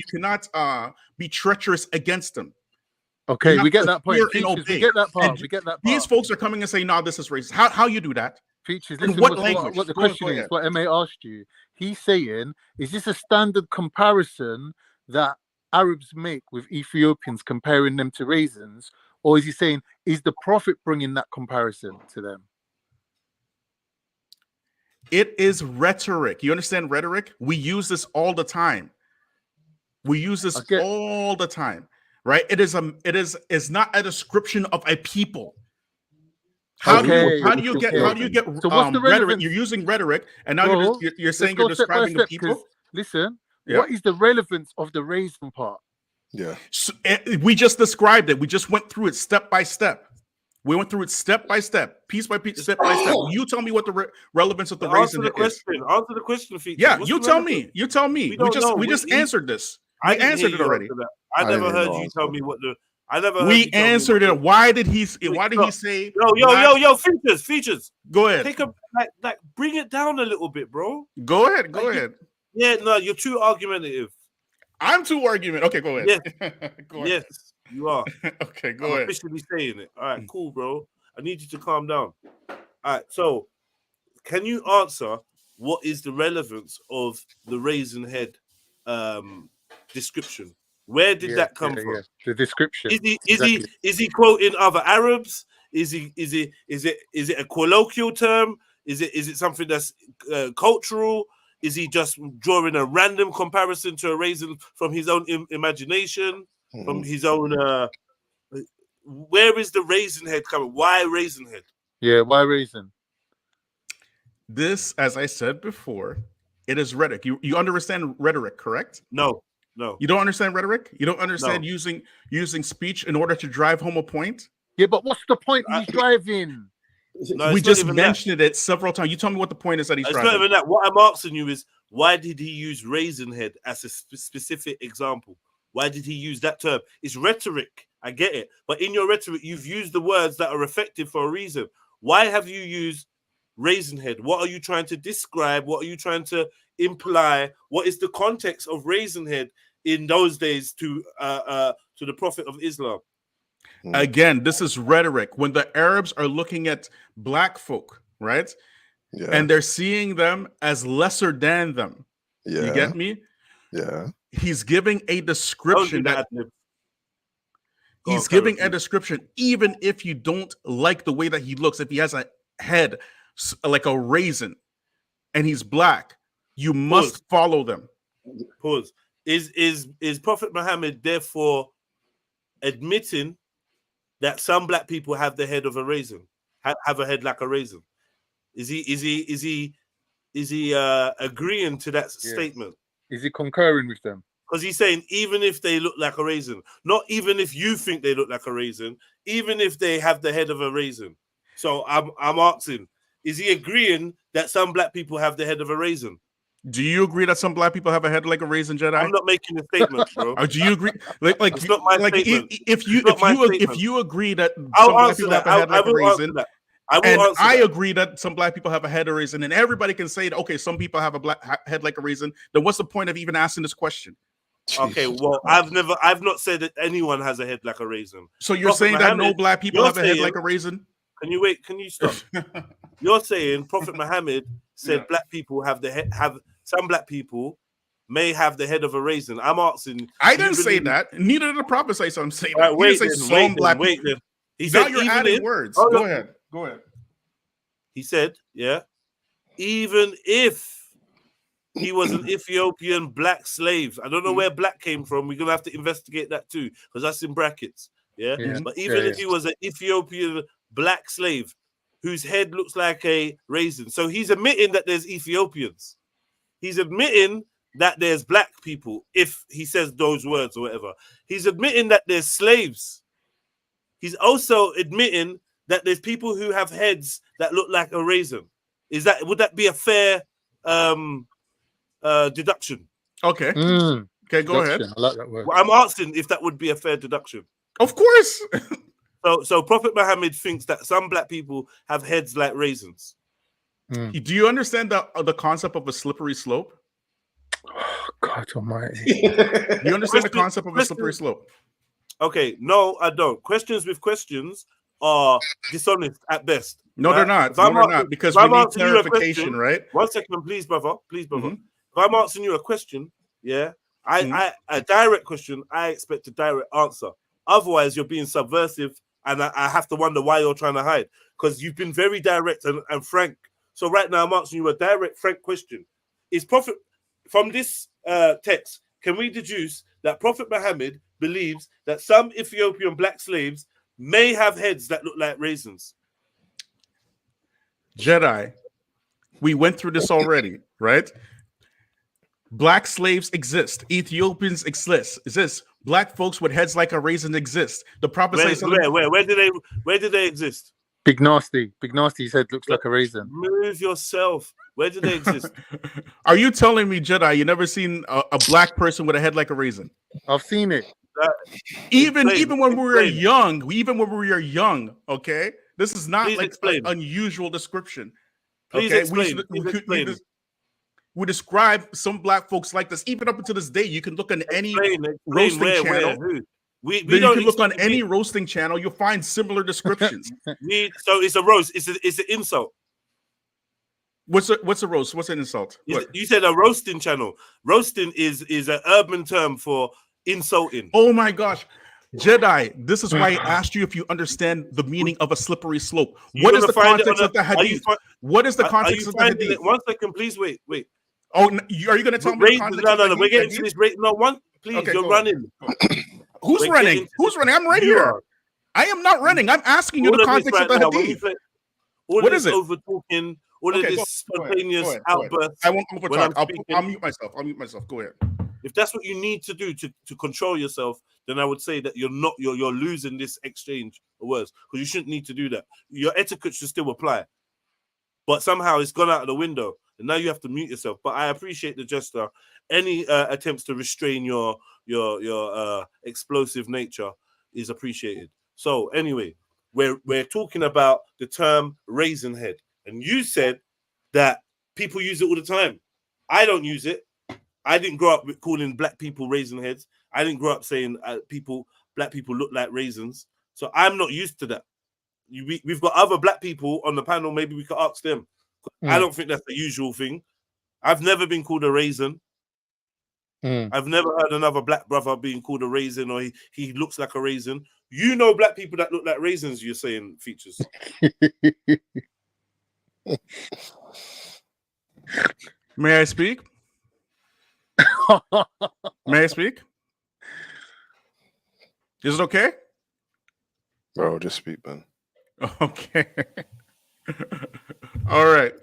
be treacherous against them. Okay, we get that point. We get that part. These folks are coming and saying, "No, this is racist." How you do that? Features. Listen, what language? What the question is? What MA asked you. He's saying, is this a standard comparison that Arabs make with Ethiopians, comparing them to raisins, or is he saying, is the Prophet bringing that comparison to them? It is rhetoric. You understand rhetoric? We use this all the time. All the time, right? It is not a description of a people. How do you get so what's the rhetoric? You're using rhetoric, and now you're saying you're describing the people. Listen, what is the relevance of the raisin part? Yeah, so, we just described it. We just went through it step by step. We went through it step by step, piece by piece, step by step. You tell me what the relevance of the raisin is. Answer the question, feature. Yeah, you tell me. You tell me. We just answered this. I answered it already. I never heard you tell me what the. I never heard we answered it. Why did he say? Yo, features. Go ahead. Take a bring it down a little bit, bro. Go ahead. Yeah, no, you're too argumentative. I'm too argumentative. Okay, go ahead. Yes, yes, you are. Okay, go I'm ahead. officially saying it. All right, cool, bro. I need you to calm down. All right, so can you answer what is the relevance of the raisin head description? Where did that come from? Yeah. The description. Is he quoting other Arabs? Is it a colloquial term? Is it something that's cultural? Is he just drawing a random comparison to a raisin from his own imagination, from his own? Where is the raisin head coming? Why raisin head? Yeah, why raisin? This, as I said before, it is rhetoric. You understand rhetoric, correct? No. You don't understand rhetoric? You don't understand using speech in order to drive home a point? Yeah, but what's the point he's driving? No, we just mentioned it several times. You tell me what the point is that he's driving. It's not even that. What I'm asking you is, why did he use raisin head as a specific example? Why did he use that term? It's rhetoric. I get it. But in your rhetoric, you've used the words that are effective for a reason. Why have you used raisin head? What are you trying to describe? What are you trying to imply? What is the context of raisin head in those days to the Prophet of Islam? Again, this is rhetoric. When the Arabs are looking at black folk, right? Yeah. And they're seeing them as lesser than them. Yeah. You get me? Yeah. He's giving a description that he's giving a description, even if you don't like the way that he looks, if he has a head like a raisin and he's black, you must follow them. Pause. Is Prophet Muhammad therefore admitting that some black people have the head of a raisin, have a head like a raisin? Is he agreeing to that statement? Is he concurring with them? Because he's saying even if they look like a raisin, not even if you think they look like a raisin, even if they have the head of a raisin. So I'm asking, is he agreeing that some black people have the head of a raisin? Do you agree that some black people have a head like a raisin, Jedi? I'm not making a statement, bro. Or do you agree? Like it's not my statement. If you agree that I'll some black answer people that. have a head like a raisin, I that. agree that some black people have a head of a raisin, and everybody can say that, okay, some people have a black head like a raisin, then what's the point of even asking this question? Okay, well, I've not said that anyone has a head like a raisin. So you're saying that no black people have a head like a raisin? Can you wait? Can you stop? You're saying Prophet Muhammad said black people have some black people may have the head of a raisin. I'm asking. I didn't say that. Neither did the prophet say so. I'm saying that. He didn't say some black people. He now said you're even adding if, words. Oh, Go ahead. Go ahead. He said, yeah, even if he was an Ethiopian black slave. I don't know where black came from. We're going to have to investigate that too, because that's in brackets. Yeah. But even if he was an Ethiopian black slave whose head looks like a raisin. So he's admitting that there's Ethiopians. He's admitting that there's black people, if he says those words or whatever. He's admitting that there's slaves. He's also admitting that there's people who have heads that look like a raisin. Would that be a fair deduction? Okay. Okay, go ahead. I like that word. Well, I'm asking if that would be a fair deduction. Of course. So Prophet Muhammad thinks that some black people have heads like raisins. Do you understand the concept of a slippery slope? Oh, God almighty. Do you understand the concept of a slippery slope? Okay, no, I don't. Questions with questions are dishonest at best. No, right? they're not. No, they're not, because we need clarification, right? 1 second, please, brother. Please, brother. If I'm asking you a question, yeah, a direct question, I expect a direct answer. Otherwise, you're being subversive, and I have to wonder why you're trying to hide, because you've been very direct and frank. So right now, I'm asking you a direct, frank question. Is Prophet, from this text, can we deduce that Prophet Muhammad believes that some Ethiopian black slaves may have heads that look like raisins? Jedi, we went through this already, right? Black slaves exist. Ethiopians exist. Black folks with heads like a raisin exist. The prophet says, where do they exist? Big Nasty's head looks like a raisin. Move yourself. Where do they exist? Are you telling me, Jedi, you never seen a black person with a head like a raisin? I've seen it. Even when we were young, okay? This is not like an unusual description. Please explain. We describe some black folks like this. Even up until this day, you can look on any roasting channel. You can look on any roasting channel. You'll find similar descriptions. So it's a roast. It's an insult. What's a roast? What's an insult? You said a roasting channel. Roasting is an urban term for insulting. Oh my gosh. Jedi, this is why I asked you if you understand the meaning of a slippery slope. What is the context of the hadith? What is the context of the hadith? 1 second, please wait. Oh, are you going to tell me the context? No, we're getting to this rate. No, please, okay, you're running. Who's running? Who's running? I'm right here. I am not running. I'm asking you the context of the hadith. What is it? Over talking, all of this spontaneous outburst. I won't overtalk. I'll mute myself. Go ahead. If that's what you need to do to control yourself, then I would say that you're losing this exchange of words, because you shouldn't need to do that. Your etiquette should still apply, but somehow it's gone out of the window, and now you have to mute yourself. But I appreciate the gesture. Any attempts to restrain your explosive nature, is appreciated. So anyway, we're talking about the term raisin head, and you said that people use it all the time. I don't use it. I didn't grow up with calling black people raisin heads. I didn't grow up saying black people look like raisins. So I'm not used to that. We've got other black people on the panel. Maybe we could ask them. I don't think that's the usual thing. I've never been called a raisin. I've never heard another black brother being called a raisin, or he looks like a raisin. You know black people that look like raisins, you're saying, Features. May I speak? May I speak? Is it okay? Bro, just speak, man. Okay. All right.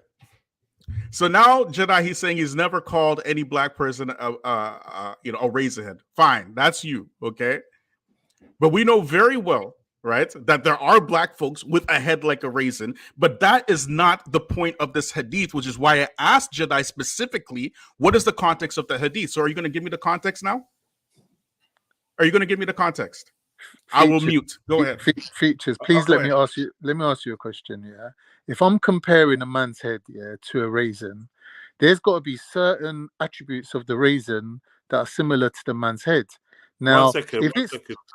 So now Jedi, he's saying he's never called any black person a raisin head. Fine, that's you, okay? But we know very well, right, that there are black folks with a head like a raisin, but that is not the point of this hadith, which is why I asked Jedi specifically, what is the context of the hadith? So are you going to give me the context now? Are you going to give me the context? I will mute. Go ahead. Features, please let me ask you a question. Yeah, if I'm comparing a man's head, to a raisin, there's got to be certain attributes of the raisin that are similar to the man's head. Now, one second. Come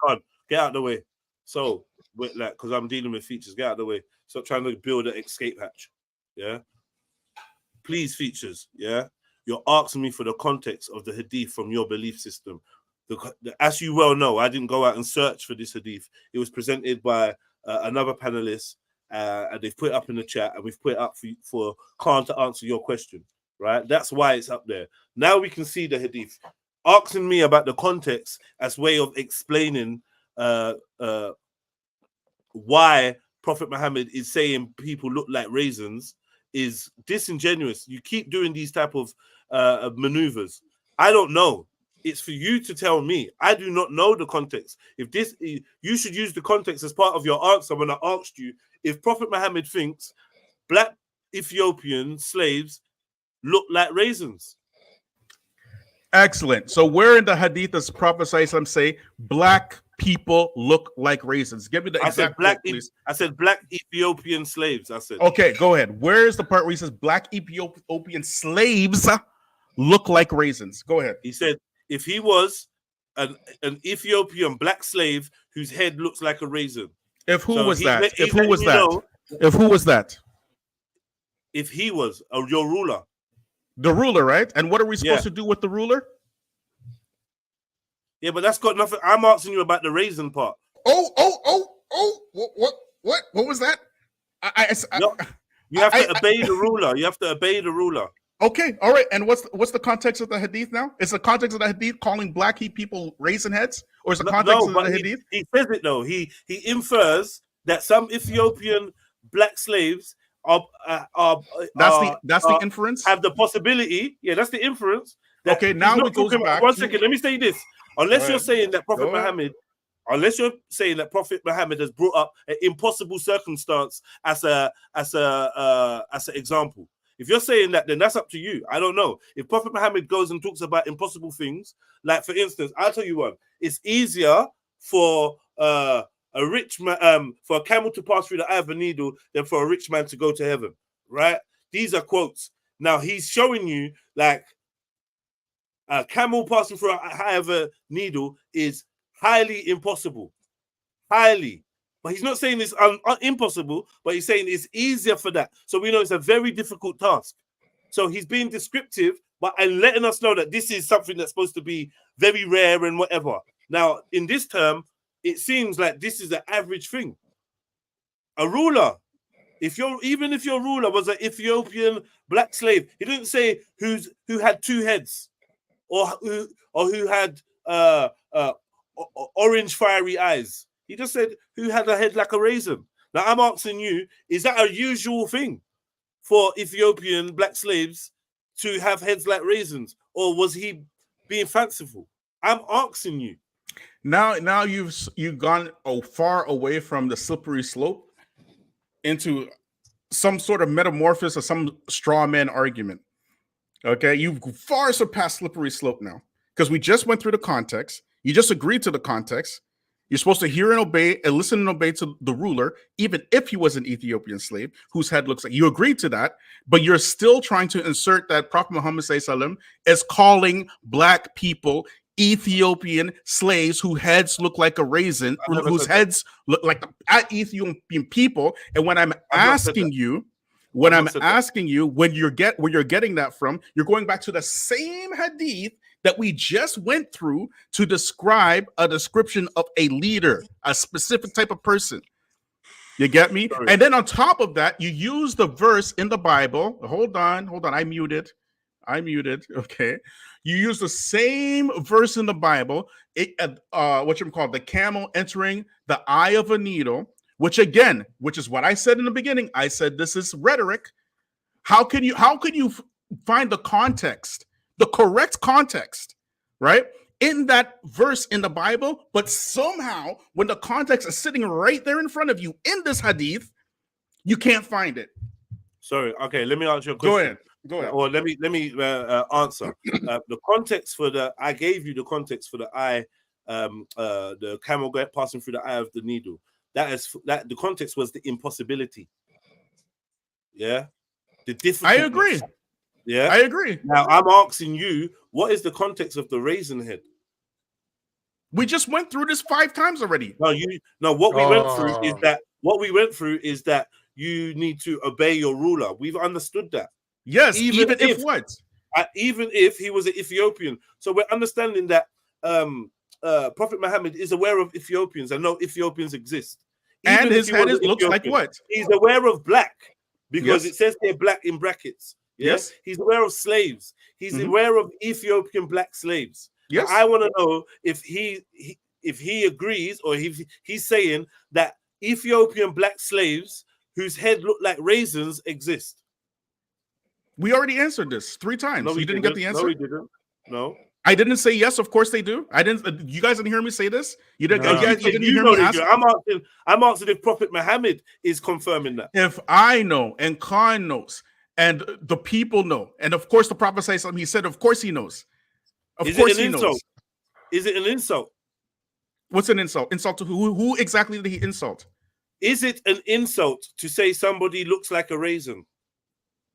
on, get out of the way. So, because I'm dealing with Features, get out of the way. Stop trying to build an escape hatch. Yeah. Please, Features. Yeah. You're asking me for the context of the hadith from your belief system. As you well know, I didn't go out and search for this hadith. It was presented by another panelist, and they've put it up in the chat, and we've put it up for Khan to answer your question, right? That's why it's up there. Now we can see the hadith. Asking me about the context as way of explaining why Prophet Muhammad is saying people look like raisins is disingenuous. You keep doing these type of maneuvers. I don't know. It's for you to tell me. I do not know the context. You should use the context as part of your answer when I asked you if Prophet Muhammad thinks black Ethiopian slaves look like raisins. Excellent. So where in the hadith does Prophet Sallallahu say black people look like raisins? Give me the exact quote, please. I said black Ethiopian slaves. I said. Okay, go ahead. Where is the part where he says black Ethiopian slaves look like raisins? Go ahead. He said if he was an Ethiopian black slave whose head looks like a raisin. If who was that? If who was that? If who was that? If he was your ruler. The ruler, right? And what are we supposed to do with the ruler? Yeah, but that's got nothing. I'm asking you about the raisin part. What was that? You have to obey the ruler. You have to obey the ruler. Okay, all right. And what's the context of the hadith now? Is the context of the hadith calling black people raisin heads, or is the context of the hadith? He says it though. He infers that some Ethiopian black slaves are that's the inference. Have the possibility. Yeah, that's the inference. Okay, now it goes back. One second. Let me say this. Unless you're saying that Prophet Muhammad. Unless you're saying that Prophet Muhammad has brought up an impossible circumstance as an example. If you're saying that, then that's up to you. I don't know. If Prophet Muhammad goes and talks about impossible things, like for instance, I'll tell you one. It's easier for a rich man, for a camel to pass through the eye of a needle than for a rich man to go to heaven. Right? These are quotes. Now he's showing you like a camel passing through a eye of a needle is highly impossible. Highly. But he's not saying it's impossible, but he's saying it's easier for that. So we know it's a very difficult task. So he's being descriptive, and letting us know that this is something that's supposed to be very rare and whatever. Now, in this term, it seems like this is an average thing. A ruler, even if your ruler was an Ethiopian black slave, he didn't say who had two heads, or who had orange fiery eyes. He just said who had a head like a raisin. Now I'm asking you, is that a usual thing for Ethiopian black slaves to have heads like raisins, or was he being fanciful? I'm asking you. Now you've gone far away from the slippery slope into some sort of metamorphosis or some straw man argument. Okay, you've far surpassed slippery slope now, because we just went through the context. You just agreed to the context. You're supposed to hear and obey and listen and obey to the ruler, even if he was an Ethiopian slave whose head looks like. You agreed to that, but you're still trying to insert that Prophet Muhammad sallam is calling black people Ethiopian slaves whose heads look like a raisin, whose heads look like the Ethiopian people. And when I'm asking you, where you're getting that from, you're going back to the same hadith that we just went through to describe a description of a leader, a specific type of person. You get me? Sorry. And then on top of that, you use the verse in the Bible. Hold on. I muted. Okay. You use the same verse in the Bible, the camel entering the eye of a needle, which is what I said in the beginning. I said this is rhetoric. How can you find the context, the correct context, right, in that verse in the Bible, but somehow when the context is sitting right there in front of you in this hadith, you can't find it? Sorry. Okay, let me answer your question. Go ahead. Or let me answer. The context I gave you the context for the eye, the camel passing through the eye of the needle. The context was the impossibility. Yeah, the difficulty. I agree. Yeah, I agree. Now I'm asking you, what is the context of the raisin head? We just went through this 5 times already. What we went through is that you need to obey your ruler. We've understood that. Yes, even if what? Even if he was an Ethiopian. So we're understanding that Prophet Muhammad is aware of Ethiopians and no Ethiopians exist. Even and his head looks like what? He's aware of black because it says they're black in brackets. Yes. He's aware of slaves. He's aware of Ethiopian black slaves. Yes. I want to know if he agrees or if he's saying that Ethiopian black slaves whose head look like raisins exist. We already answered this 3 times. No, you didn't get the answer. No, we didn't. No. I didn't say yes. Of course they do. I didn't. You guys didn't hear me say this. You didn't. No. You didn't hear me ask. I'm asking if Prophet Muhammad is confirming that. If I know and Khan knows and the people know, and of course the Prophet says something. He said, "Of course he knows. Of course he knows." Is it an insult? What's an insult? Insult to who? Who exactly did he insult? Is it an insult to say somebody looks like a raisin?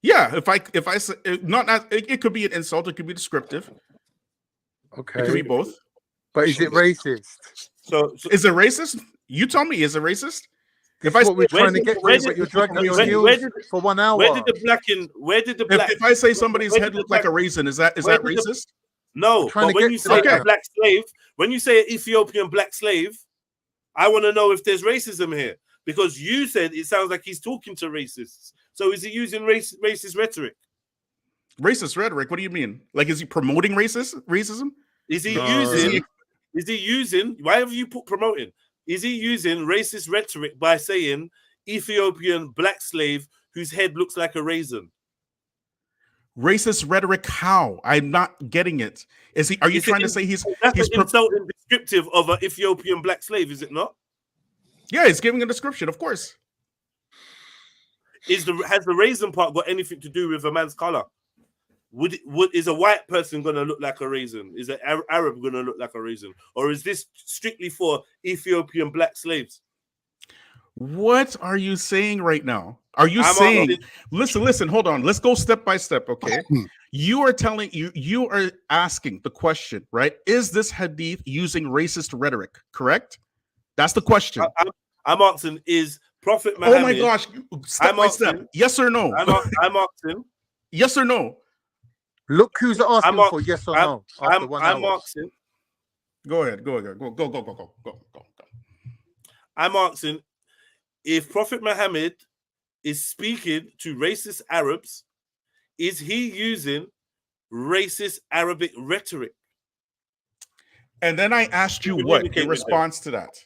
Yeah. If I say it could be an insult. It could be descriptive. Okay. It could be both. But is it racist? So is it racist? You tell me, is it racist? If I we're trying to get to, but you're dragging your heels for 1 hour. Where did the black? If I say somebody's head looks like a raisin, is that racist? No. But when you say a black slave, when you say an Ethiopian black slave, I want to know if there's racism here because you said it sounds like he's talking to racists. So is he using racist rhetoric? Racist rhetoric? What do you mean? Like, is he promoting racism? Is he using? Why have you put promoting? Is he using racist rhetoric by saying Ethiopian black slave whose head looks like a raisin? Racist rhetoric? How? I'm not getting it. Are you trying to say he's insulting descriptive of an Ethiopian black slave? Is it not? Yeah, he's giving a description, of course. Has the raisin part got anything to do with a man's color? Is a white person going to look like a raisin? Is an Arab going to look like a raisin? Or is this strictly for Ethiopian black slaves? What are you saying right now? Are you saying, listen, hold on. Let's go step by step, okay? You are asking the question, right? Is this hadith using racist rhetoric, correct? That's the question. I'm asking, is Prophet Muhammad... Oh my gosh, step by step. Yes or no? I'm asking... Yes or no? Look who's asking for yes or no. I'm asking. Go ahead. Go. I'm asking if Prophet Muhammad is speaking to racist Arabs, is he using racist Arabic rhetoric? And then I asked you what in response to that,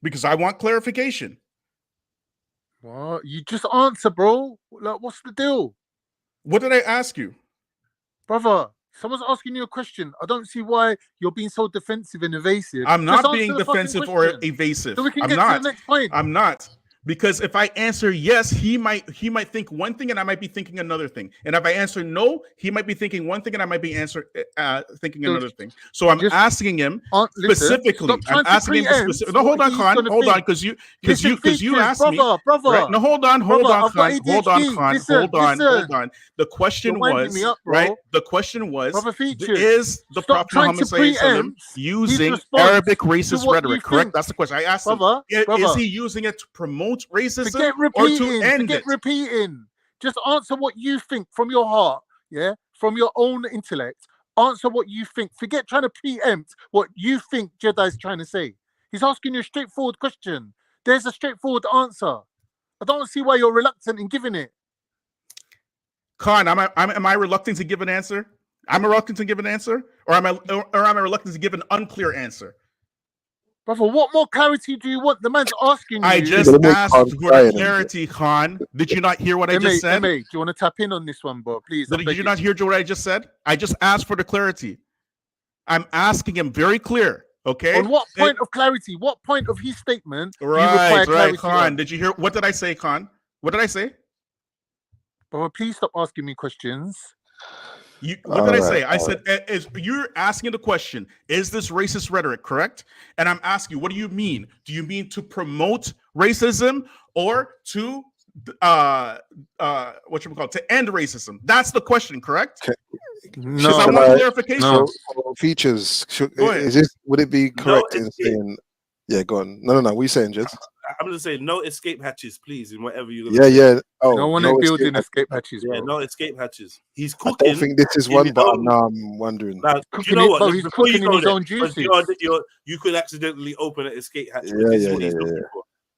because I want clarification. Well, you just answer, bro. Like, what's the deal? What did I ask you? Brother, someone's asking you a question. I don't see why you're being so defensive and evasive. I'm not being defensive or evasive. So we can get to the next point. I'm not. Because if I answer yes, he might think one thing and I might be thinking another thing. And if I answer no, he might be thinking one thing and I might be thinking another thing. So I'm asking him specifically. I'm asking him specifically. No, hold on, Khan. Hold on, because you asked me. Right? No, hold on, Khan. Hold on. The question was right. The question was: is the Prophet Muhammad using Arabic racist rhetoric? Correct. That's the question. I asked him. Is he using it to promote racism or to end it? Repeating. Just answer what you think from your heart, yeah, from your own intellect. Answer what you think. Forget trying to preempt what you think Jedi is trying to say. He's asking you a straightforward question. There's a straightforward answer. I don't see why you're reluctant in giving it. Khan, am I reluctant to give an answer? I'm reluctant to give an answer, or am I reluctant to give an unclear answer? Brother, what more clarity do you want? The man's asking you. I just asked for the clarity, Khan. Did you not hear what I just said? Do you want to tap in on this one, bro? Please. Did you not hear what I just said? I just asked for the clarity. I'm asking him very clear, okay? On what point of clarity? What point of his statement do you require clarity? Right, Khan. Did you hear? What did I say, Khan? What did I say? Brother, please stop asking me questions. What did I say? I said, you're asking the question, is this racist rhetoric, correct? And I'm asking you, what do you mean? Do you mean to promote racism or to to end racism? That's the question, correct? No, I want clarification. No. Features. Would it be correct in saying? Yeah, go on. No. What are you saying, Jez? I'm going to say no escape hatches, please, in whatever you're going to say. Oh, no one is building escape hatches, bro. Yeah, no escape hatches. He's cooking. I don't think this is one, but now I'm wondering. Now, you know what? He's cooking in his own juices. You could accidentally open an escape hatch.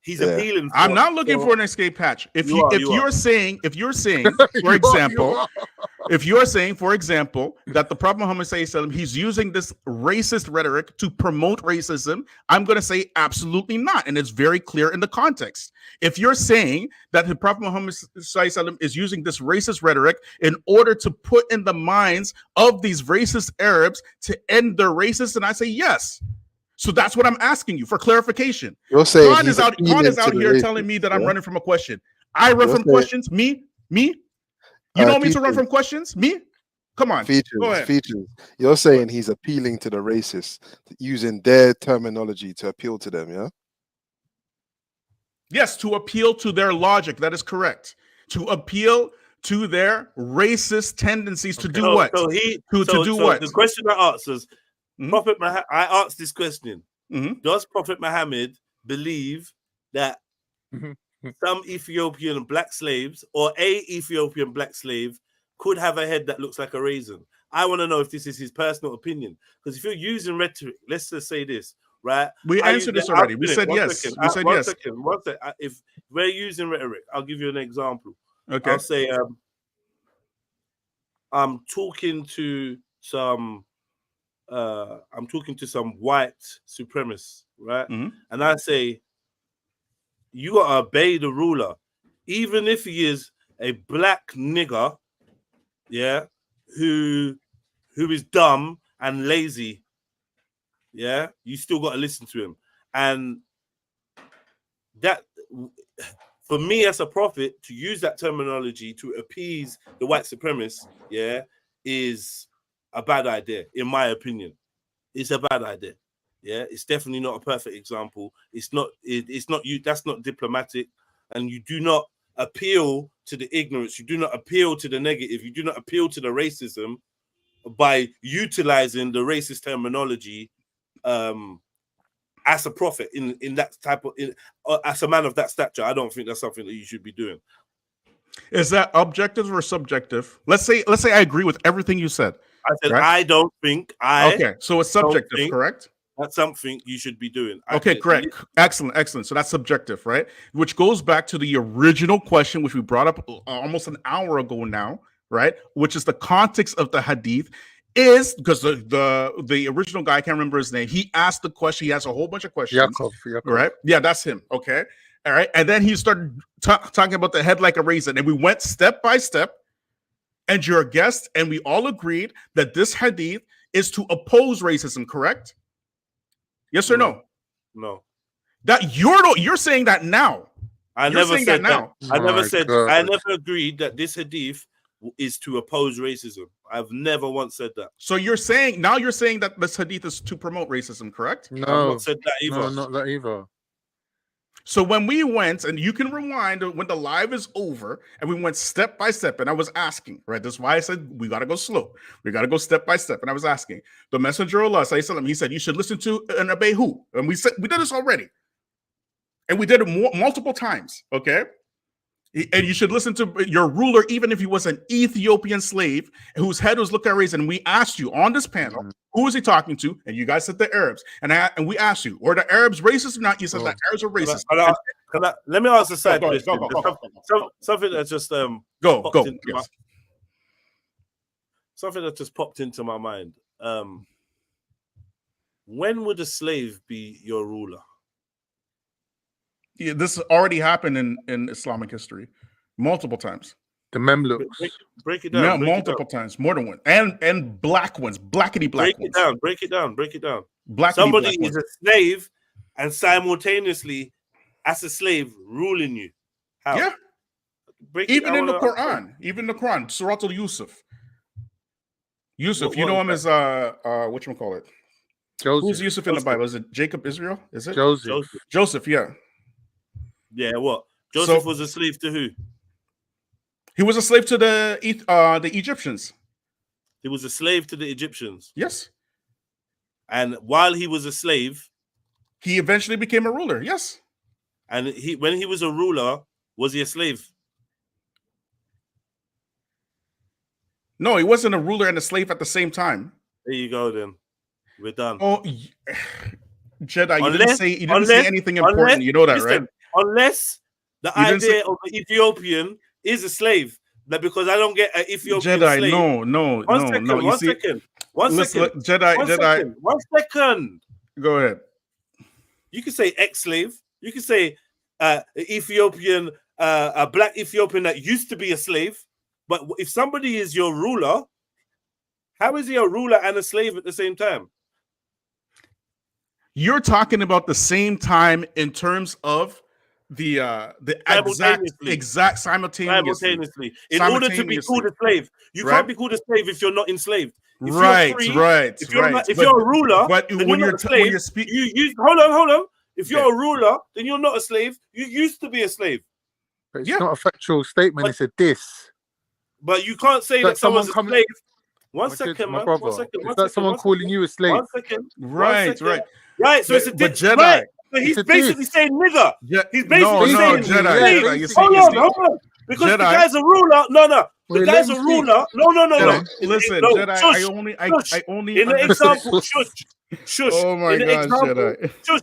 He's appealing. I'm not looking for an escape hatch. If you're saying, for example, that the Prophet Muhammad sallallahu he's using this racist rhetoric to promote racism, I'm going to say absolutely not, and it's very clear in the context. If you're saying that the Prophet Muhammad sallallahu is using this racist rhetoric in order to put in the minds of these racist Arabs to end their racism, and I say yes. So that's what I'm asking you for clarification. You're saying Khan is out here telling me that I'm running from a question. I run from questions. Me. You know me to run from questions. Me. Come on. Features. You're saying he's appealing to the racists using their terminology to appeal to them. Yeah. Yes, to appeal to their logic. That is correct. To appeal to their racist tendencies to do what? To do what? The question I asked was. Prophet Muhammad, I asked this question. Does Prophet Muhammad believe that some Ethiopian black slaves or a Ethiopian black slave could have a head that looks like a raisin? I want to know if this is his personal opinion. Because if you're using rhetoric, let's just say this, right? We answered this already. We said yes. We said yes. One second. If we're using rhetoric, I'll give you an example. Okay. I'll say I'm talking to some white supremacists, right? And I say, you gotta obey the ruler, even if he is a black nigger, yeah, who is dumb and lazy, yeah, you still gotta listen to him. And that, for me as a prophet, to use that terminology to appease the white supremacists, yeah, is a bad idea, in my opinion. It's a bad idea. Yeah, it's definitely not a perfect example. It's not you. That's not diplomatic, and you do not appeal to the ignorance. You do not appeal to the negative. You do not appeal to the racism by utilizing the racist terminology as a prophet in that type of as a man of that stature. I don't think that's something that you should be doing. Is that objective or subjective? Let's say I agree with everything you said. I said, right? I don't think okay, so it's subjective, correct? That's something you should be doing. Okay, correct. Excellent. So that's subjective, right? Which goes back to the original question, which we brought up almost an hour ago now, right? Which is the context of the hadith is because the original guy, I can't remember his name. He asked the question. He asked a whole bunch of questions. Yaakov. Right? Yeah, that's him. Okay. All right. And then he started talking about the head like a raisin. And we went step by step. And you're a guest, and we all agreed that this hadith is to oppose racism, correct? Yes or no? No. That you're saying that now. I You're never saying said that now. I never My said. God. I never agreed that this hadith is to oppose racism. I've never once said that. So you're saying that this hadith is to promote racism, correct? I've No, not said that either. no, not that either. So when we went, and you can rewind when the live is over, and we went step by step, and I was asking, right? That's why I said we got to go slow. We got to go step by step. And I was asking the messenger of Allah, he said, you should listen to and obey who? And we said, we did this already. And we did it multiple times, okay? And you should listen to your ruler, even if he was an Ethiopian slave whose head was looked at raised. And we asked you on this panel, who was he talking to? And you guys said the Arabs. And we asked you, were the Arabs racist or not? You said the Arabs are racist. Let me ask a side Go, question. Something that just something that just popped into my mind. When would a slave be your ruler? Yeah, this already happened in Islamic history multiple times. The Memluks. Break it down. Yeah, multiple times, more than one, and black ones, blackety black ones. Break it down. Somebody is a slave and simultaneously, as a slave, ruling you. How? Yeah. Even in the Quran, Surah Al-Yusuf. Yusuf, you know him as whatchamacallit? Joseph. Who's Yusuf in the Bible? Is it Jacob, Israel? Is it Joseph, yeah. Yeah, what? Joseph was a slave to who? He was a slave to the Egyptians. He was a slave to the Egyptians. Yes. And while he was a slave, he eventually became a ruler. Yes. And when he was a ruler, was he a slave? No, he wasn't a ruler and a slave at the same time. There you go, then. We're done. Oh, Jedi, you didn't say anything important. You know that, right? Unless the idea of an Ethiopian is a slave. That because I don't get an Ethiopian Jedi, slave. no. One second. Go ahead. You can say ex-slave. You can say Ethiopian, a black Ethiopian that used to be a slave. But if somebody is your ruler, how is he a ruler and a slave at the same time? You're talking about the same time in terms of the exact simultaneously. In order to be called a slave, you can't be called a slave if you're not enslaved. If If you're a ruler, but then when you're not a slave. Hold on. If you're a ruler, then you're not a slave. You used to be a slave. But it's not a factual statement. It's a diss. But you can't say that someone's a slave. One second, man. Brother. Is that someone calling you a slave? 1 second. Right. Right, so it's a diss. Jedi. Right. So he's basically saying nigger. He's basically saying Jedi. Hold on. Because the guy's a ruler. No. The guy's a ruler. No. Listen, Jedi, I only in the example, shush. Oh my gosh, Jedi. Shush.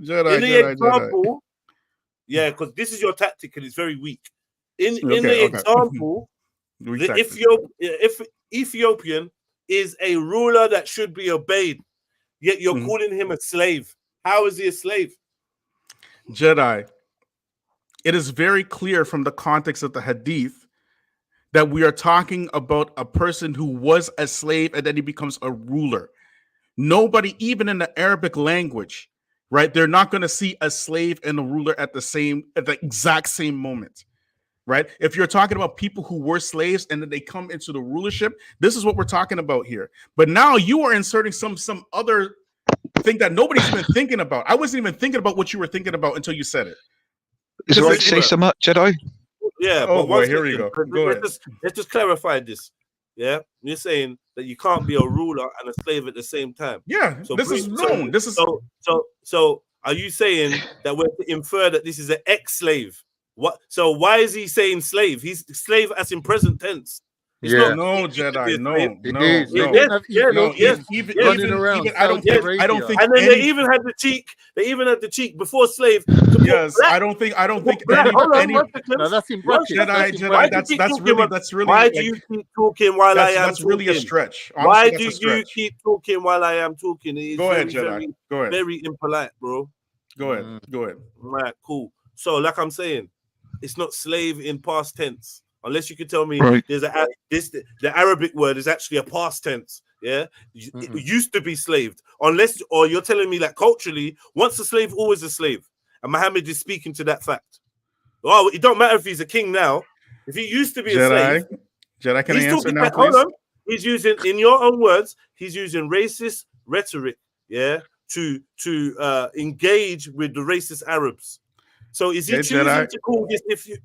Jedi, in the example, yeah, because this is your tactic and it's very weak. In the example, if Ethiopian is a ruler that should be obeyed, yet you're calling him a slave. How is he a slave? Jedi, it is very clear from the context of the hadith that we are talking about a person who was a slave and then he becomes a ruler. Nobody, even in the Arabic language, right? They're not going to see a slave and a ruler at the exact same moment, right? If you're talking about people who were slaves and then they come into the rulership, this is what we're talking about here. But now you are inserting some other thing that nobody's been thinking about. I wasn't even thinking about what you were thinking about until you said it. Is it right to say so much, Jedi? Yeah. Oh boy, here we go. Go ahead. Let's just clarify this. Yeah, you're saying that you can't be a ruler and a slave at the same time. Yeah, so this is known. This is so. Are you saying that we're to infer that this is an ex-slave? What? So why is he saying slave? He's slave as in present tense. It's no, Jedi, no. I don't think. And then they even had the cheek before slave. Yes, I don't think any. No, that's in brackets. Jedi. That's really. Why do you keep talking while I am? That's really a stretch. Why do you keep talking while I am talking? Go ahead, Jedi. Go ahead. Very impolite, bro. Go ahead. Right, cool. So, like I'm saying, it's not slave in past tense. Unless you can tell me there's the Arabic word is actually a past tense. Yeah, it used to be slaved. Or you're telling me that culturally, once a slave, always a slave. And Muhammad is speaking to that fact. Oh, it don't matter if he's a king now. If he used to be a slave, Jedi, can I he's answer talking now, about, please? hold on. He's using, in your own words, he's using racist rhetoric, yeah, to engage with the racist Arabs. So is he Hey, choosing Jedi. to call this? If you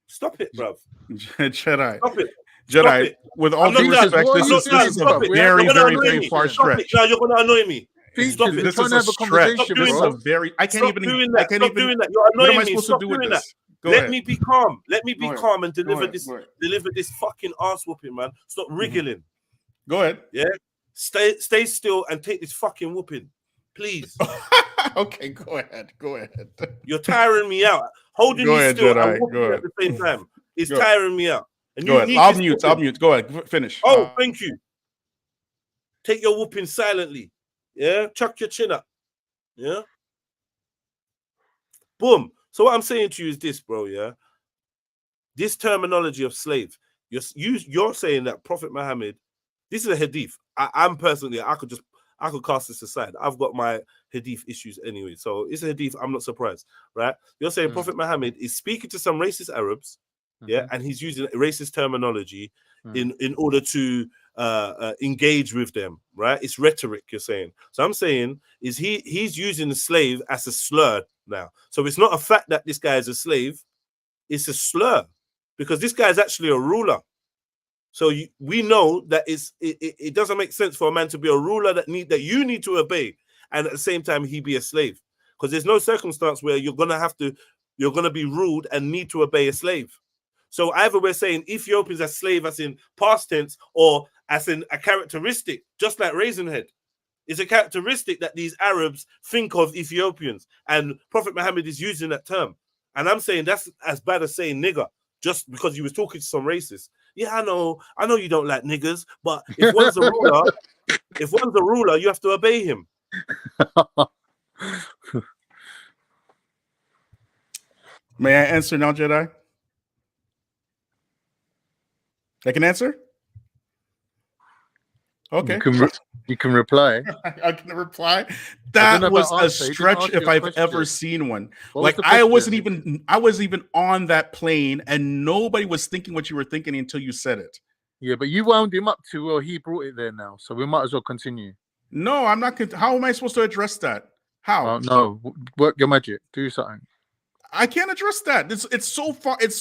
stop it, bruv. Jedi. Stop it. Jedi, it. with all I'm due not done. respect, this is a very, very far stretch. Now you're gonna annoy me. Stop it. This is a stretch. This is a very. I can't even. I can't even. Doing that. You're What am I annoying me. supposed to Stop do with doing this? that. Go Let ahead. me be calm. Let me be Go ahead. calm and Go deliver ahead. this. Go ahead. Deliver this fucking ass whooping, man. Stop wriggling. Go ahead. Yeah. Stay still and take this fucking whooping, please. Okay, go ahead. Go ahead. You're tiring me out. Holding Go you ahead, still Jedi. and whooping Go you ahead. at the same time. It's Go ahead. tiring me out. And Go you ahead. need I'll this mute. whooping. I'll mute. Go ahead. Finish. Oh, thank you. Take your whooping silently. Yeah. Chuck your chin up. Yeah. Boom. So what I'm saying to you is this, bro. Yeah. This terminology of slave. You're saying that Prophet Muhammad. This is a hadith. I'm personally. I could cast this aside. I've got my hadith issues anyway. So it's a hadith. I'm not surprised, right? You're saying Prophet Muhammad is speaking to some racist Arabs, yeah, and he's using racist terminology in order to engage with them, right? It's rhetoric, you're saying. So I'm saying is he's using the slave as a slur now. So it's not a fact that this guy is a slave, it's a slur because this guy is actually a ruler. So we know that it doesn't make sense for a man to be a ruler that you need to obey, and at the same time he be a slave, because there's no circumstance where you're gonna be ruled and need to obey a slave. So either we're saying Ethiopians as slave as in past tense or as in a characteristic, just like Raisinhead. It's a characteristic that these Arabs think of Ethiopians, and Prophet Muhammad is using that term. And I'm saying that's as bad as saying nigger, just because you was talking to some racists. Yeah, I know you don't like niggers, but if one's a ruler, you have to obey him. May I answer now, Jedi? I can answer? Okay. You can reply. I can reply. That was a stretch if I've ever seen one. Like I wasn't even on that plane, and nobody was thinking what you were thinking until you said it. Yeah, but you wound him up too well. He brought it there now, so we might as well continue. No, I'm not. How am I supposed to address that? How? No, work your magic. Do something. I can't address that. It's so far. It's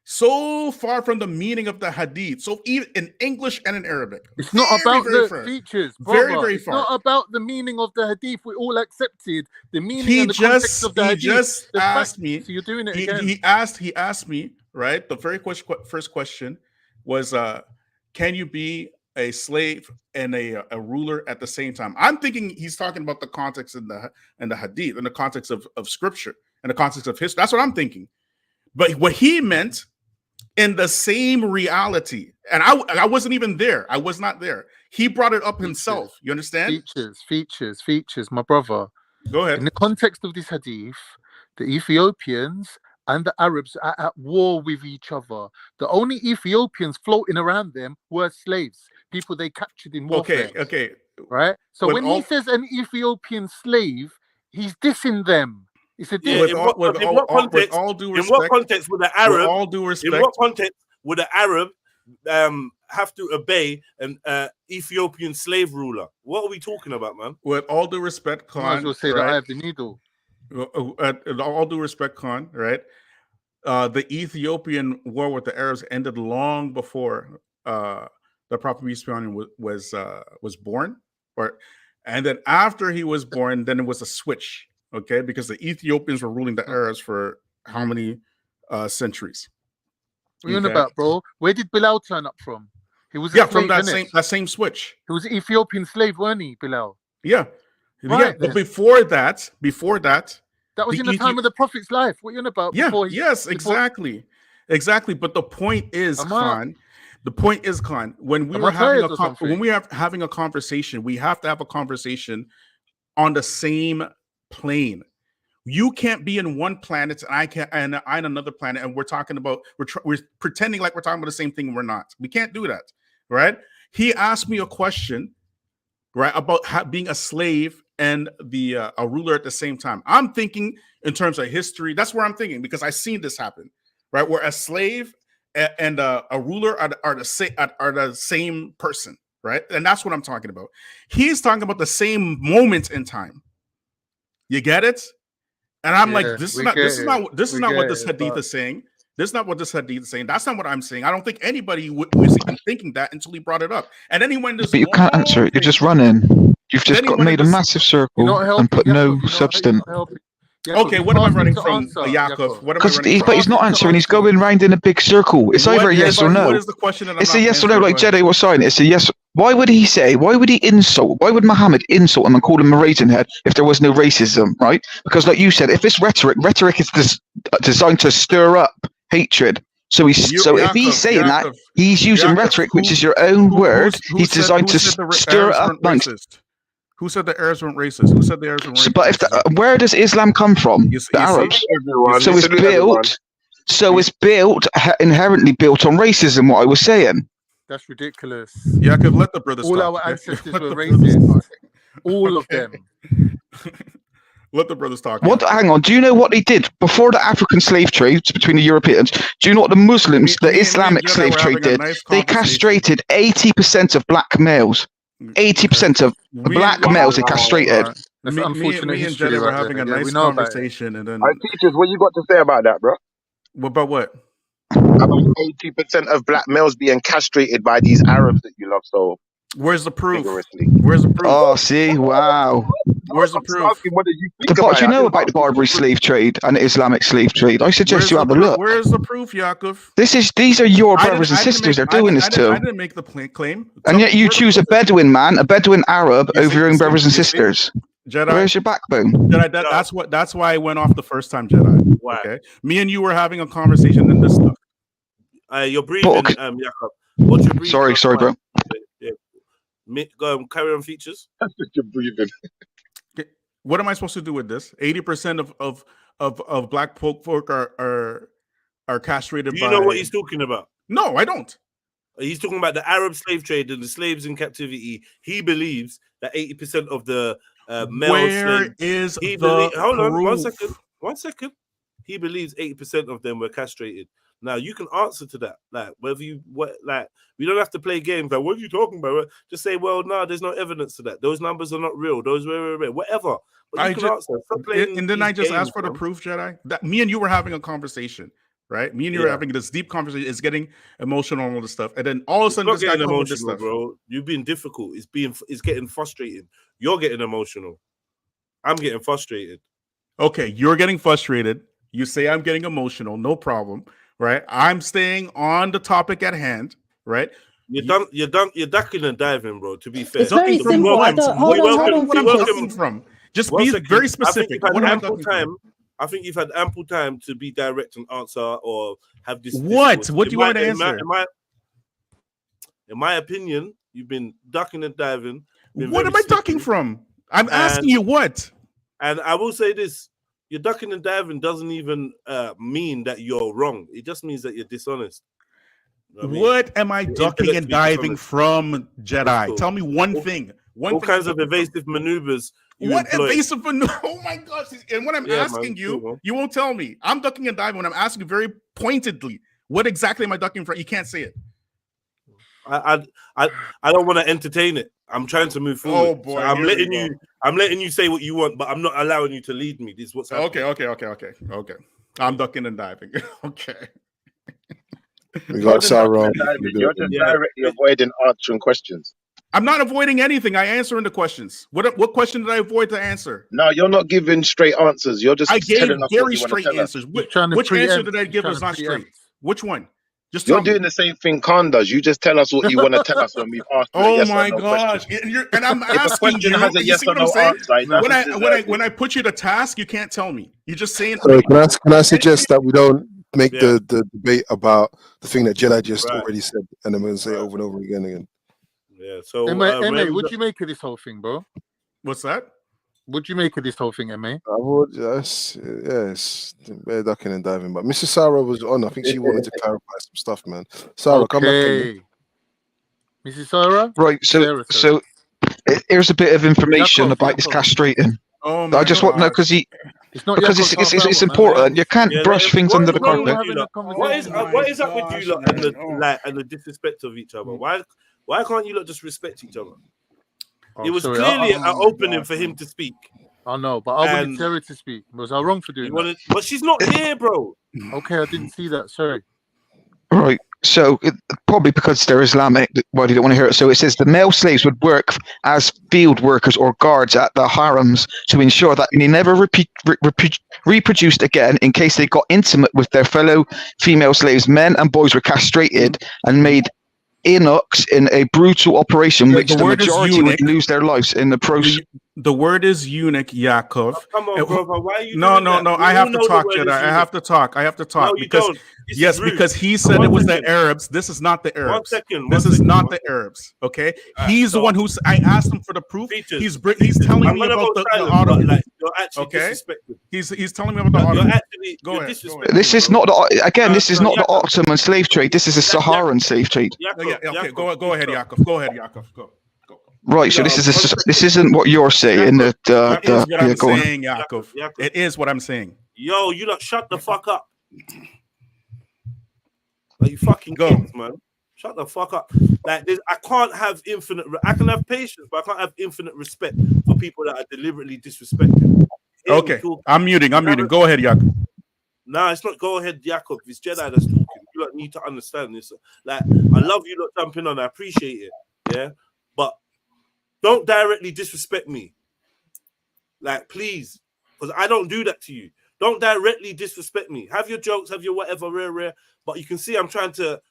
so far from the meaning of the hadith. So even in English and in Arabic, it's not about the features. Brother. Very it's far. Not about the meaning of the hadith. We all accepted the meaning and the context of the hadith. He just asked me. So you're doing it again. He asked me. Right. The very first question was, "Can you be a slave and a ruler at the same time?" I'm thinking he's talking about the context in the hadith, in the context of scripture, in the context of history. That's what I'm thinking. But what he meant in the same reality, and I wasn't even there. I was not there. He brought it up himself. You understand? Features, my brother. Go ahead. In the context of this hadith, the Ethiopians and the Arabs are at war with each other. The only Ethiopians floating around them were slaves, people they captured in warfare. Okay. Right? So when he says an Ethiopian slave, he's dissing them. It's a diss. In what context would the Arab? With all due respect, in what context would the Arab have to obey an Ethiopian slave ruler? What are we talking about, man? With all due respect, Khan, might as well say that I have the needle. All due respect, Khan, right? The Ethiopian war with the Arabs ended long before the Prophet peace be on him was born, and then after he was born, then it was a switch. Okay, because the Ethiopians were ruling the Arabs for how many centuries? What are you on about, bro? Where did Bilal turn up from? He was from that same switch. He was an Ethiopian slave, weren't he, Bilal? Yeah, right, But before that, that was in the time of the Prophet's life. What are you on about? Exactly. But the point is, Khan. The point is, Khan. When we were having a conversation, we have to have a conversation on the same plane. You can't be in one planet and I'm in another planet, and we're talking about we're pretending like we're talking about the same thing and we're not. We can't do that, right? He asked me a question, right, about being a slave and a ruler at the same time. I'm thinking in terms of history. That's where I'm thinking, because I've seen this happen, right? Where a slave and a ruler are the same person, right? And that's what I'm talking about. He's talking about the same moment in time. You get it? And I'm like, this is not what this hadith is saying. This is not what this hadith is saying. That's not what I'm saying. I don't think anybody was even thinking that until he brought it up. And then he went this. But you can't answer it. You're just running. You've just made a massive circle and put no substance. Okay, what am I running from, Yaakov? But he's not answering. He's going round in a big circle. It's either a yes or no. What is the question that I'm It's a yes or no, like Jedi was saying. It's a yes. Why would he insult? Why would Muhammad insult him and call him a raisinhead if there was no racism, right? Because like you said, if it's rhetoric is designed to stir up hatred. So if he's saying that, he's using rhetoric, which is your own word. He's designed to stir up amongst. Who said the Arabs weren't racist? Who said the Arabs weren't racist? But where does Islam come from? The Arabs. So it's built inherently built on racism. What I was saying. That's ridiculous. Yeah, I could let the brothers all talk. Our ancestors were racist. All of them. Let the brothers talk. What? Hang on. Do you know what they did before the African slave trade between the Europeans? Do you know what the Muslims, the Islamic slave trade did? They castrated 80% of black males. 80% of black males are castrated. Me and Jedi were having a nice conversation, and then teachers, what you got to say about that, bro? About what? About 80% of black males being castrated by these Arabs that you love so. Where's the proof? Vigorously. Where's the proof? Oh, see, wow. Where's the proof? What do you think What do you know about the Barbary slave trade and the Islamic slave trade? I suggest you have a look. Where's the proof, Yaakov? These are your brothers and sisters. They're doing this too. I didn't make the claim. And yet you choose a Bedouin man, a Bedouin Arab, over your own brothers and sisters. Jedi, where's your backbone? Jedi, that's why I went off the first time, Jedi. Why? Okay. Me and you were having a conversation in this stuff. You're breathing, Yaakov. What's your breathing? Sorry, bro. Carry on, features. You're breathing. What am I supposed to do with this? 80% of black folk are castrated. Do you know what he's talking about? No, I don't. He's talking about the Arab slave trade and the slaves in captivity. He believes that 80% of the male slaves. Hold on, 1 second. He believes 80% of them were castrated. Now you can answer to that, like whether we don't have to play games. Like, what are you talking about? Just say, well, no, there's no evidence to that. Those numbers are not real. Those were whatever. But you can answer. Stop playing and then I just games, asked for the proof, Jedi. That me and you were having a conversation, right? Me and you were having this deep conversation. It's getting emotional and all this stuff, and then all of a sudden, this guy comes with this stuff, bro. You're being difficult. It's getting frustrating. You're getting emotional. I'm getting frustrated. Okay, you're getting frustrated. You say I'm getting emotional. No problem. Right, I'm staying on the topic at hand. Right, you're ducking and diving, bro. To be fair, it's very simple. Hold on. From just be very specific. I think you've had ample time to be direct and answer or have this. What do you want to answer? In my opinion, you've been ducking and diving. What am I ducking from? I'm asking you what. And I will say this. Your ducking and diving doesn't even mean that you're wrong. It just means that you're dishonest. You know what am I ducking and diving from, Jedi? Cool. Tell me one thing. All kinds of evasive maneuvers. Evasive maneuvers? Oh my gosh! And when I'm asking you, you won't tell me. I'm ducking and diving when I'm asking you very pointedly. What exactly am I ducking from? You can't say it. I don't want to entertain it. I'm trying to move forward. Oh boy! So I'm letting you say what you want, but I'm not allowing you to lead me. This is what's happening. Okay. I'm ducking and diving. Okay. We got Sarah. You're just directly avoiding answering questions. I'm not avoiding anything. I answer the questions. What question did I avoid to answer? No, you're not giving straight answers. You're just. I gave very straight answers. Which answer did I give us not straight? Which one? You're doing the same thing Khan does. You just tell us what you want to tell us when we've asked. Oh my gosh! And I'm asking you. Has a yes or no answer. When I put you to task, you can't tell me. You're just saying. So can I suggest that we don't make the debate about the thing that Jedi just already said, and then we'll say it over and over again. Yeah. So, what'd you make of this whole thing, bro? What's that? What'd you make of this whole thing, MA? I would, yes, very ducking and diving. But Mrs. Sarah was on. I think she wanted to clarify some stuff, man. Sarah, come back. Mrs. Sarah? Right. So Here's a bit of information about this castrating. Oh I just want to know because it's important. You can't brush things under the carpet. What is up with you lot and the disrespect of each other? Why can't you lot just respect each other? It was clearly an opening for him to speak. I know, but I wanted Terry to speak. Was I wrong for doing that? But she's not here, bro. Okay, I didn't see that. Sorry. Right. So probably because they're Islamic, why do you don't want to hear it? So it says the male slaves would work as field workers or guards at the harems to ensure that they never reproduced again in case they got intimate with their fellow female slaves. Men and boys were castrated and made eunuchs in a brutal operation, which the majority would lose their lives in the process. The word is eunuch, Yaakov. Oh, come on, brother. Why are you No. doing that? I have to talk, Jedi. I have to talk. No, because yes, because he said it was the Arabs. This is not the Arabs. This is not the Arabs. Okay, he's the one who's. I asked him for the proof. He's telling me about the auto. You're actually disrespectful. He's telling me about the auto. Go ahead. This is not this is not the Ottoman slave trade. This is a Saharan slave trade. Okay, go ahead, Yaakov. Go ahead, Yaakov. Go. Right, so this isn't what you're saying. That is what I'm saying, Yaakov. It is what I'm saying. Yo, you lot shut the fuck up. Like, you fucking kids, man. Shut the fuck up. Like, I can't have infinite. I can have patience, but I can't have infinite respect for people that are deliberately disrespected. Okay, I'm muting. Go ahead, Yaakov. Nah, it's not go ahead, Yaakov. It's Jedi that's talking. You lot need to understand this. Like, I love you lot jumping on. I appreciate it. Yeah, but don't directly disrespect me. Like, please, because I don't do that to you. Don't directly disrespect me. Have your jokes, have your whatever, rare. But you can see I'm trying to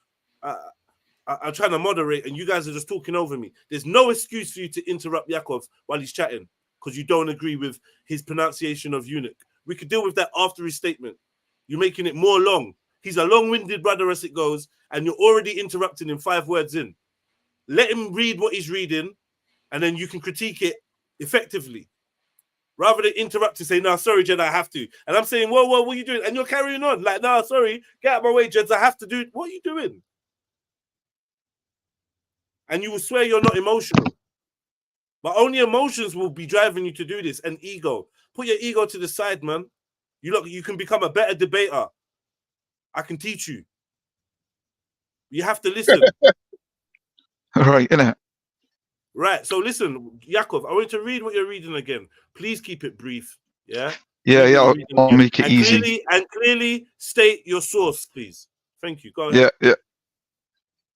moderate, and you guys are just talking over me. There's no excuse for you to interrupt Yaakov while he's chatting because you don't agree with his pronunciation of eunuch. We could deal with that after his statement. You're making it more long. He's a long-winded brother as it goes, and you're already interrupting him 5 words in. Let him read what he's reading, and then you can critique it effectively. Rather than interrupt and say, no, sorry, Jed, I have to. And I'm saying, whoa, what are you doing? And you're carrying on. Like, no, sorry, get out of my way, Jed, I have to do it. What are you doing? And you will swear you're not emotional. But only emotions will be driving you to do this, and ego. Put your ego to the side, man. You can become a better debater. I can teach you. You have to listen. Right, innit? Right, so listen, Yaakov, I want you to read what you're reading again. Please keep it brief, yeah? Yeah, I'll make it easy. Clearly state your source, please. Thank you, go ahead. Yeah.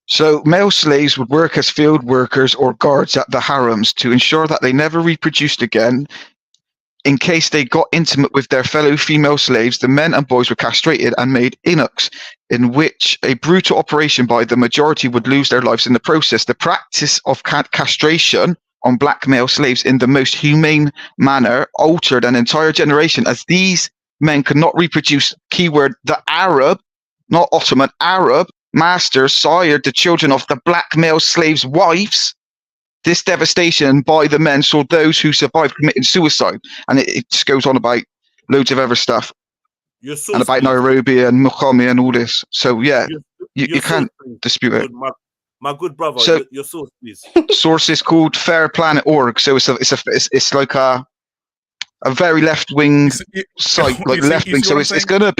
So male slaves would work as field workers or guards at the harems to ensure that they never reproduced again. In case they got intimate with their fellow female slaves, the men and boys were castrated and made eunuchs, in which a brutal operation by the majority would lose their lives in the process. The practice of castration on black male slaves in the most humane manner altered an entire generation, as these men could not reproduce, keyword, the Arab, not Ottoman, Arab masters sired the children of the black male slaves' wives. This devastation by the men saw those who survived committing suicide. And it just goes on about loads of other stuff. And about Nairobi and Muhammad and all this. So, yeah, you can't dispute it. My good brother, so, your source, please. Source is called fairplanet.org. So it's like a very left-wing site, like left-wing. So it's going to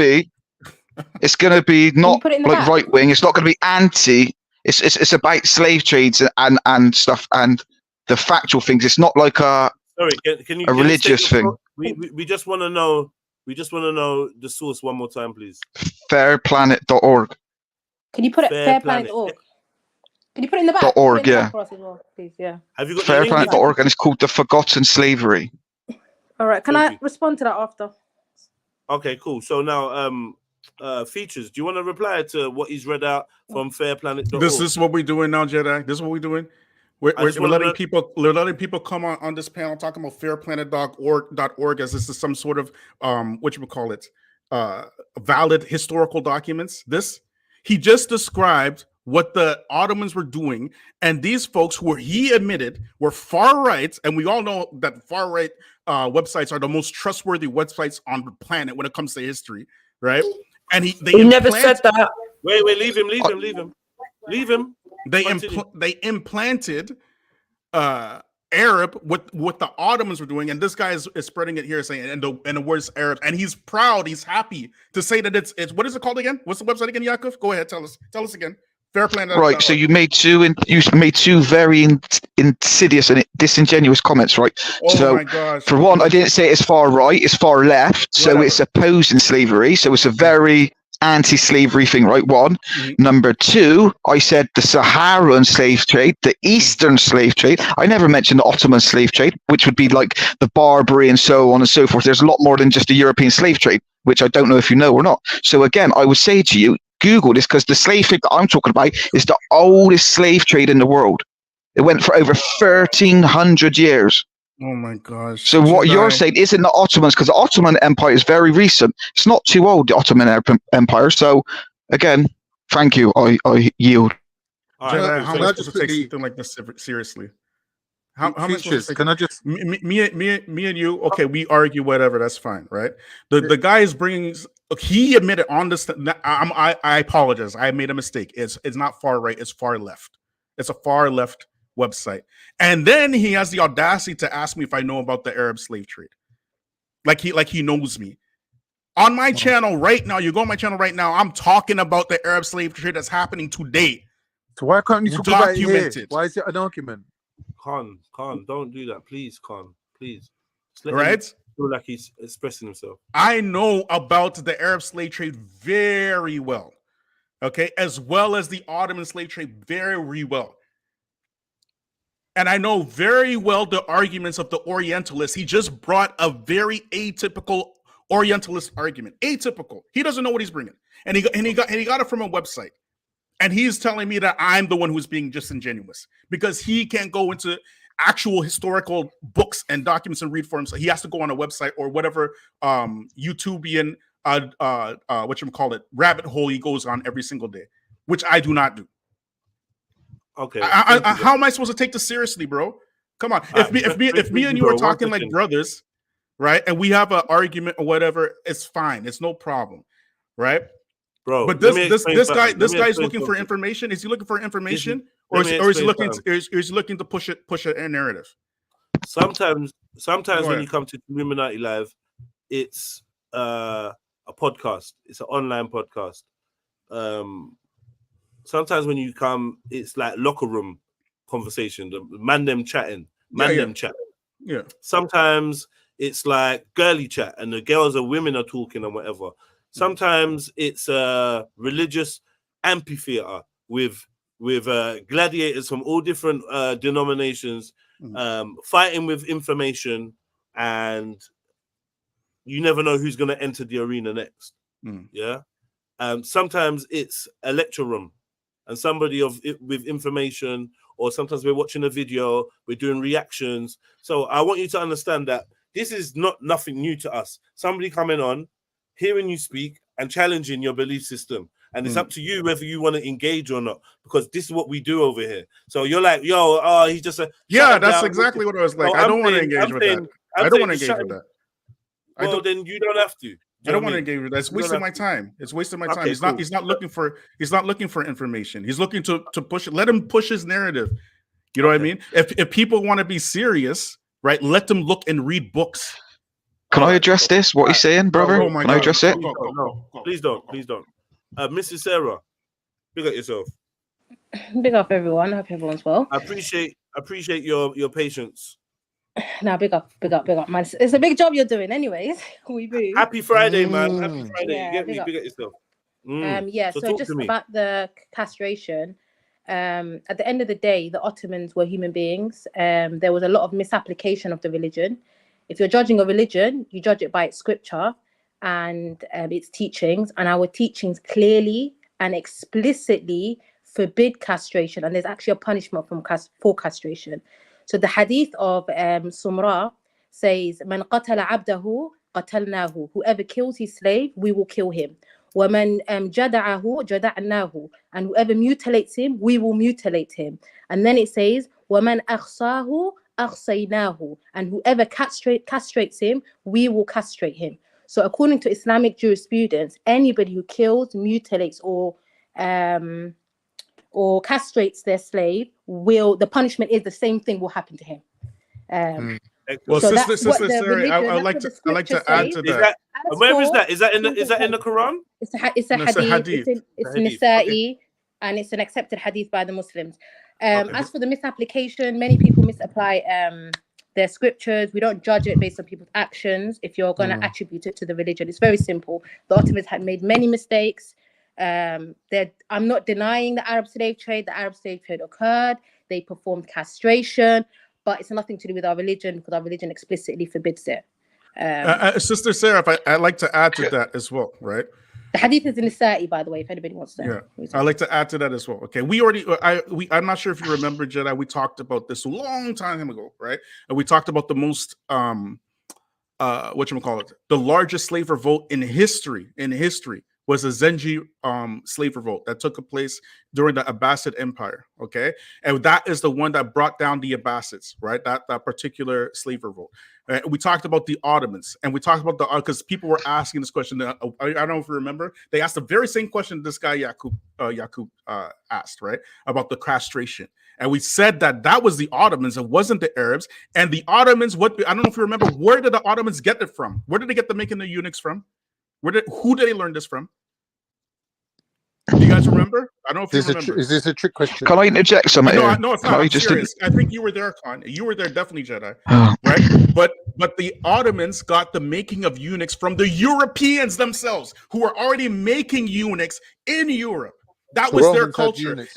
be not like right-wing. It's not going to be anti. It's about slave trades and stuff and the factual things. It's not like a religious thing. We just want to know. We just want to know the source one more time, please. Fairplanet.org. Can you put it fairplanet.org? Can you put it in the back? .org, yeah. As well, please, yeah. Have you got Fairplanet.org, and it's called The Forgotten Slavery. All right. Can I respond to that after? Okay, cool. So now, features. Do you want to reply to what he's read out from fairplanet.org? This is what we're doing now, Jedi. This is what we're doing. We're letting people come on this panel talking about fairplanet.org as this is some sort of valid historical documents. He just described what the Ottomans were doing, and these folks who he admitted were far right, and we all know that far right websites are the most trustworthy websites on the planet when it comes to history, right? And he never said that. Wait, leave him. They implanted Arab what the Ottomans were doing, and this guy is spreading it here, saying and the words Arabs, and he's proud, he's happy to say that it's what is it called again? What's the website again, Yakov? Go ahead, tell us again. Fairplan. Right, so you made two very insidious and disingenuous comments, right? Oh so my gosh. For one, I didn't say it's far right, it's far left. So it's opposing slavery. So it's a very anti-slavery thing, right? One. Number two, I said the Saharan slave trade, the Eastern slave trade. I never mentioned the Ottoman slave trade, which would be like the Barbary and so on and so forth. There's a lot more than just the European slave trade, which I don't know if you know or not. So again, I would say to you, Google this, because the slave trade that I'm talking about is the oldest slave trade in the world. It went for over 1,300 years. Oh my gosh. So what you're saying isn't the Ottomans, because the Ottoman Empire is very recent. It's not too old, the Ottoman Empire. So again, thank you. I yield. Jedi, how am I supposed to take something like this seriously? How am I supposed to take? Can I just me and you? Okay, we argue whatever. That's fine, right? The guy is bringing. He admitted on this. I apologize. I made a mistake. It's not far right. It's far left. It's a far left website. And then he has the audacity to ask me if I know about the Arab slave trade. Like he knows me. On my channel right now, you go on my channel right now, I'm talking about the Arab slave trade that's happening today. So why can't you talk about it here? Documented. Why is it an argument? Khan, don't do that, please, Khan, please. Right? Feel like he's expressing himself. I know about the Arab slave trade very well, okay, as well as the Ottoman slave trade very well. And I know very well the arguments of the Orientalists. He just brought a very atypical Orientalist argument. Atypical. He doesn't know what he's bringing, and he got it from a website. And he's telling me that I'm the one who's being disingenuous because he can't go into actual historical books and documents and read for himself. He has to go on a website or whatever YouTubean rabbit hole he goes on every single day, which I do not do. Okay. How am I supposed to take this seriously, bro? Come on. If me and you are talking like brothers, right, and we have an argument or whatever, it's fine. It's no problem, right? Bro, but this guy is looking for information. Is he looking for information, or is he looking to push a narrative? Sometimes when you come to Trilluminati Live, it's a podcast. It's an online podcast. Sometimes when you come, it's like locker room conversation. The man them chatting, chatting. Yeah. Sometimes it's like girly chat, and the girls and women are talking and whatever. Sometimes it's a religious amphitheater with gladiators from all different denominations fighting with information, and you never know who's going to enter the arena next. Yeah. Sometimes it's a lecture room and somebody with information, or sometimes we're watching a video, we're doing reactions. So I want you to understand that this is nothing new to us. Somebody coming on, hearing you speak and challenging your belief system, and it's up to you whether you want to engage or not, because this is what we do over here. So you're like, yo, he's just that's exactly what I was like. I don't want to engage with that. I don't want to engage with that. Well, then you don't have to. I don't want to engage with that. It's wasting my time. It's wasting my time. He's not looking for information. He's looking to push it. Let him push his narrative. You know what I mean? If people want to be serious, right, let them look and read books. Can I address this? What he's saying, brother? Can I address it? No, please don't. Mrs. Sarah, big up yourself. Big up everyone. I hope everyone's well. I appreciate your patience. Now, big up, man. It's a big job you're doing, anyways. We move. Happy Friday, man. Happy Friday. Yeah, Big up yourself. So just about the castration. At the end of the day, the Ottomans were human beings. There was a lot of misapplication of the religion. If you're judging a religion, you judge it by its scripture and its teachings. And our teachings clearly and explicitly forbid castration. And there's actually a punishment for castration. So the hadith of Sumra says, "Man qatala abdahu qatalnahu." Whoever kills his slave, we will kill him. وَمَنْ جَدَعَهُ جَدَعْنَاهُ. And whoever mutilates him, we will mutilate him. And then it says, وَمَنْ أَخْصَاهُ أَخْصَيْنَاهُ. And whoever castrates him, we will castrate him. So according to Islamic jurisprudence, anybody who kills, mutilates, or castrates their slave, the punishment is the same thing will happen to him. Well, so sister Sari, I like to add to that. Where is that? Is that in the Quran? It's a hadith. It's in Nisa'i, and it's an accepted hadith by the Muslims. As for the misapplication, many people misapply their scriptures. We don't judge it based on people's actions. If you're going to attribute it to the religion, it's very simple. The Ottomans had made many mistakes. I'm not denying the Arab slave trade. The Arab slave trade occurred. They performed castration, but it's nothing to do with our religion because our religion explicitly forbids it. Sister Sarah, I'd like to add to that as well, right? The hadith is in Nisa'i, by the way, if anybody wants to. Yeah, I'd like to add to that as well. Okay, I'm not sure if you remember, Jedi. We talked about this a long time ago, right? And we talked about the most the largest slave revolt in history. Was a Zenji slave revolt that took place during the Abbasid Empire, okay? And that is the one that brought down the Abbasids, right? That particular slave revolt. We talked about the Ottomans, and we talked about because people were asking this question. I don't know if you remember. They asked the very same question this guy Yaqub asked, right? About the castration. And we said that was the Ottomans. It wasn't the Arabs. And the Ottomans, I don't know if you remember, where did the Ottomans get it from? Where did they get the making the eunuchs from? Who did they learn this from? Do you guys remember? I don't know if you remember. Is this a trick question? Can I interject something? No, it's not. I'm serious. I think you were there, Khan. You were there, definitely, Jedi. Right? But the Ottomans got the making of eunuchs from the Europeans themselves, who were already making eunuchs in Europe. That was their culture.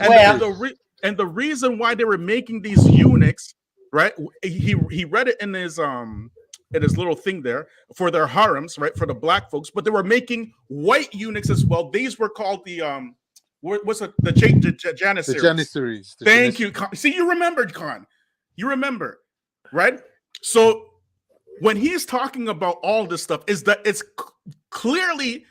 And the reason why they were making these eunuchs, right? He read it in his little thing there for their harems, right? For the black folks, but they were making white eunuchs as well. These were called the janissaries. The janissaries. Thank you, Khan. See, you remembered, Khan. You remember, right? So when he's talking about all this stuff, is that it's clearly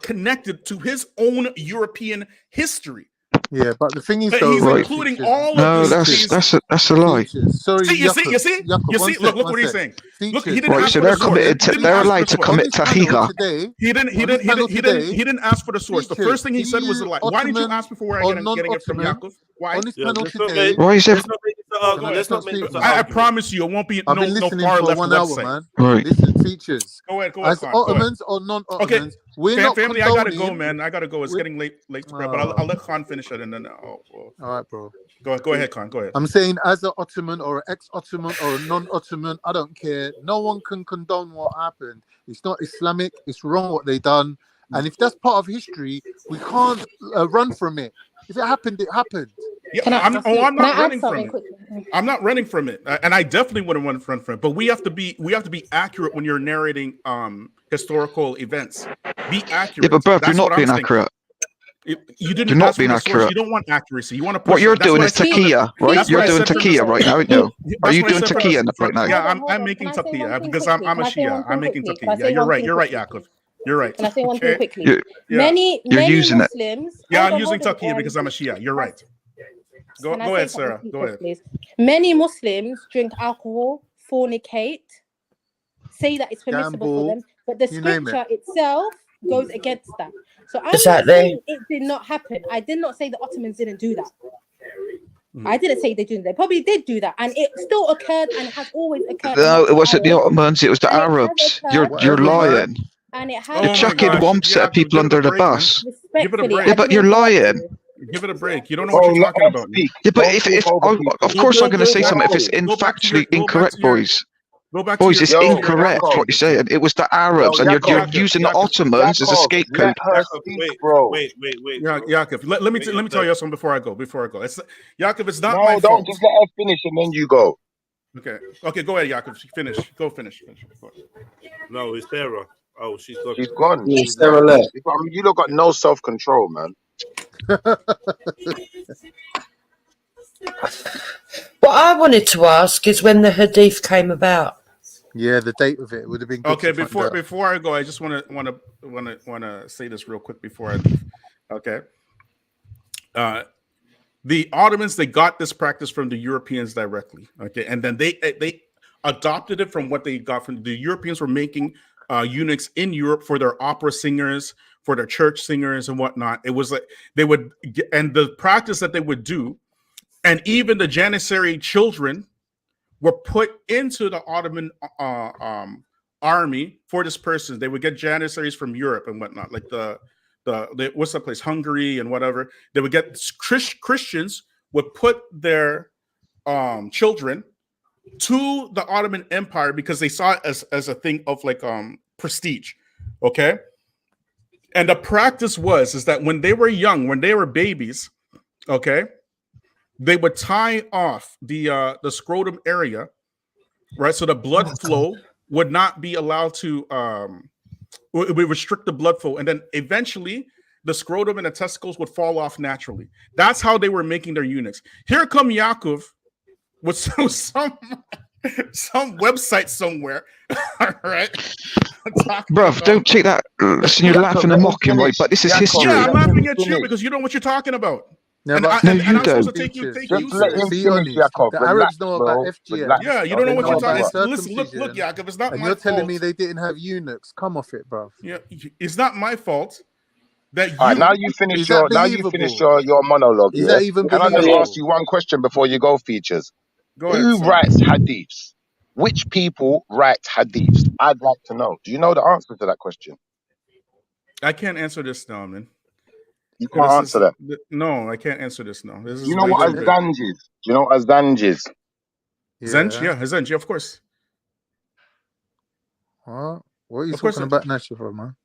connected to his own European history. Yeah, but the thing is, though, he's including all of these. That's a lie. Sorry, you see. Look what he's saying. Look, he didn't ask so for the source. They're allowed to commit tahqiqa. He didn't ask for the source. The first thing he said was a lie. Why didn't you ask before getting it from Yaakov? Why? Why is it? I promise you, it won't be no far left website. Right. Listen, features. Go ahead. As Ottomans or non-Ottomans, we're not family. I gotta go, man. I gotta go. It's getting late to prayer, but I'll let Khan finish it, and then all right, bro. Go ahead, Khan. Go ahead. I'm saying, as an Ottoman or an ex-Ottoman or a non-Ottoman, I don't care. No one can condone what happened. It's not Islamic. It's wrong what they done. And if that's part of history, we can't run from it. If it happened, it happened. Yeah, I'm not running from it. I'm not running from it, and I definitely wouldn't run from it. But we have to be accurate when you're narrating historical events. Be accurate. Yeah, but bro, you're not being accurate. You didn't. You're not being accurate. You don't want accuracy. You want to. What you're doing is taqiyya, right? You're doing taqiyya right now, aren't you? Are you doing taqiyya right now? Yeah, I'm making taqiyya because I'm a Shia. I'm making taqiyya. Yeah, you're right. You're right, Yaakov. You're right. Can I say one thing quickly? Many using Muslims. Yeah, I'm using taqiyya because I'm a Shia. You're right. Go ahead, Sarah. Go ahead. Please. Many Muslims drink alcohol, fornicate, say that it's permissible for them, but the scripture itself goes against that. So I'm not saying it did not happen. I did not say the Ottomans didn't do that. I didn't say they didn't. They probably did do that, and it still occurred and has always occurred. No, it wasn't the Ottomans. It was the Arabs. You're lying. And it You're chucking one set of people under the bus. Give it a break. Yeah, but you're lying. Give it a break. You don't know what you're talking about. Yeah, but if of course I'm going to say something if it's factually incorrect, boys. Boys, it's incorrect what you're saying. It was the Arabs, and you're using the Ottomans as a scapegoat. Wait. Yaakov, let me tell you something before I go. Yaakov, it's not my fault. Don't just let her finish and then you go. Okay, go ahead, Yaakov. Finish. Finish. No, it's Sarah. Oh, she's gone. She's gone. Yeah, Sarah left. You look got no self-control, man. What I wanted to ask is when the hadith came about. Yeah, the date of it would have been good. Okay, before I go, I just want to say this real quick before I leave. Okay. The Ottomans, they got this practice from the Europeans directly. Okay, and then they adopted it from what they got from the Europeans. Were making eunuchs in Europe for their opera singers, for their church singers and whatnot. It was like they would, and the practice that they would do, and even the Janissary children were put into the Ottoman army for this person. They would get janissaries from Europe and whatnot, like the what's that place, Hungary and whatever. They would get Christians would put their children to the Ottoman Empire because they saw it as a thing of like prestige. Okay. And the practice is that when they were young, when they were babies, okay, they would tie off the scrotum area, right? So the blood flow would not be allowed to it would restrict the blood flow, and then eventually the scrotum and the testicles would fall off naturally. That's how they were making their eunuchs. Here come Yaakov with some website somewhere. All right. Bruv, don't take that. Listen, you're laughing and mocking, right? But this is history. Yeah, I'm laughing at you because you know what you're talking about. No, and but I'm supposed to take you Just seriously. let him be honest. The Arabs know about FGM. Yeah, you don't know what you're talking about. Listen, look, circumcision, Yaakov, it's not and my you're fault. telling me they didn't have eunuchs. Come off it, bruv. Yeah, it's not my fault that you. All right, now you finish your monologue. Is that even Can I just believable? ask you one question before you go, Features? Go ahead, Who son. writes hadiths? Which people write hadiths? I'd like to know. Do you know the answer to that question? I can't answer this now, man. You can't answer that. No, I can't answer this now. This is You know what a zanj is? Do you know what a zanj is? Zenj? Yeah, Zenj, of course. What are you Of course talking I- about, Nashifa, man?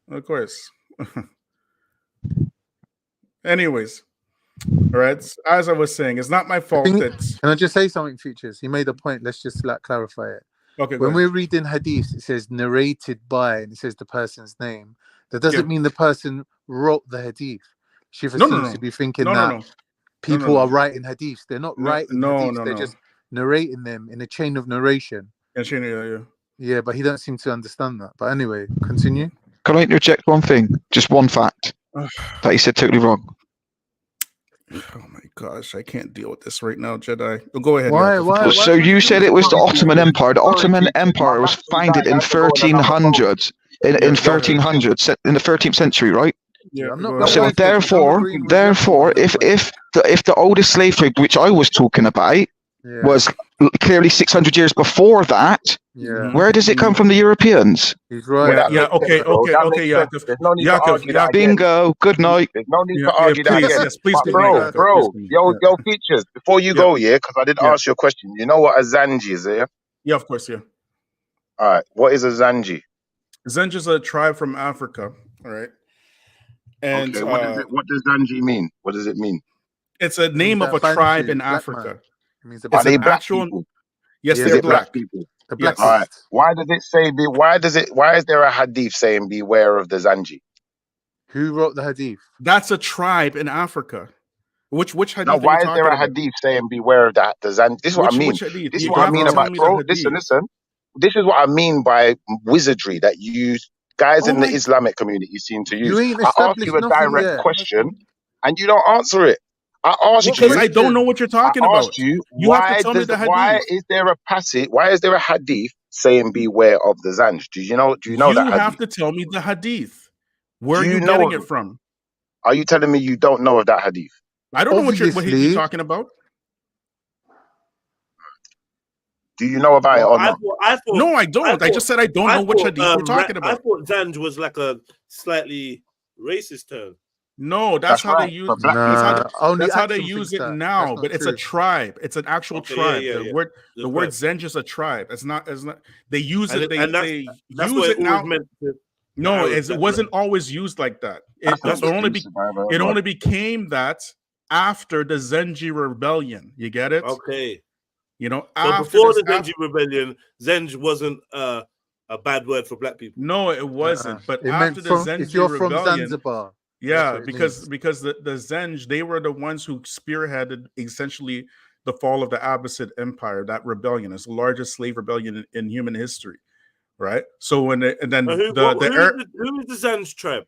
Of course. Anyways, all right. As I was saying, it's not my fault that. Can I just say something, Features? He made a point. Let's just clarify it. Okay. When we're reading hadiths, it says narrated by, and it says the person's name. That doesn't mean the person wrote the hadith. Shiva seems to be thinking that people are writing hadiths. They're not writing hadiths. They're just narrating them in a chain of narration. Yeah, but he don't seem to understand that. But anyway, continue. Can I interject one thing? Just one fact that he said totally wrong. Oh my gosh, I can't deal with this right now, Jedi. Go ahead. Why? So you said it was the Ottoman Empire. The Ottoman Empire was founded in 1300. In 1300, in the 13th century, right? Yeah. So therefore, if the oldest slave trade, which I was talking about, was clearly 600 years before that, where does it come from? The Europeans. He's right. Yeah. Okay. Yaakov. Bingo. Good night. There's no need to argue that again. Please, bro. Yo, Features. Before you go, because I didn't ask you a question. You know what a zanji is, yeah? Yeah, of course, yeah. All right. What is a zanji? Zenj is a tribe from Africa, all right? And okay, what does Zanji mean? What does it mean? It's a name of a tribe in Africa. Are they black people? Yes, they're black people. The black. All right. Why does it say why is there a hadith saying beware of the Zanji? Who wrote the hadith? That's a tribe in Africa. Which hadith? No, why is there a hadith saying beware of that? The Zanji. This is what I mean. This is what I mean about, bro. Listen. This is what I mean by wizardry that you guys in the Islamic community seem to use. I ask you a direct question and you don't answer it. I asked you. I don't know what you're talking about. I asked you, why is there a passage? Why is there a hadith saying beware of the Zanj? Do you know that hadith? You have to tell me the hadith. Where are you getting it from? Are you telling me you don't know of that hadith? I don't know what you're talking about. Do you know about it or not? No, I don't. I just said I don't know which hadith we're talking about. I thought Zanj was like a slightly racist term. No, that's how they use it. That's how they use it now. But it's true. A tribe. It's an actual tribe. The word Zenj is a tribe. It's not. They use it. They use it now. No, it wasn't always used like that. It only became that after the Zenji rebellion. You get it? Okay. You know, so before the Zenji rebellion, Zenj wasn't a bad word for black people. No, it wasn't. But after the Zenji if you're rebellion, from Zanzibar, yeah, because the Zenj, they were the ones who spearheaded essentially the fall of the Abbasid Empire. That rebellion is the largest slave rebellion in human history, right? So who is the Zanj tribe?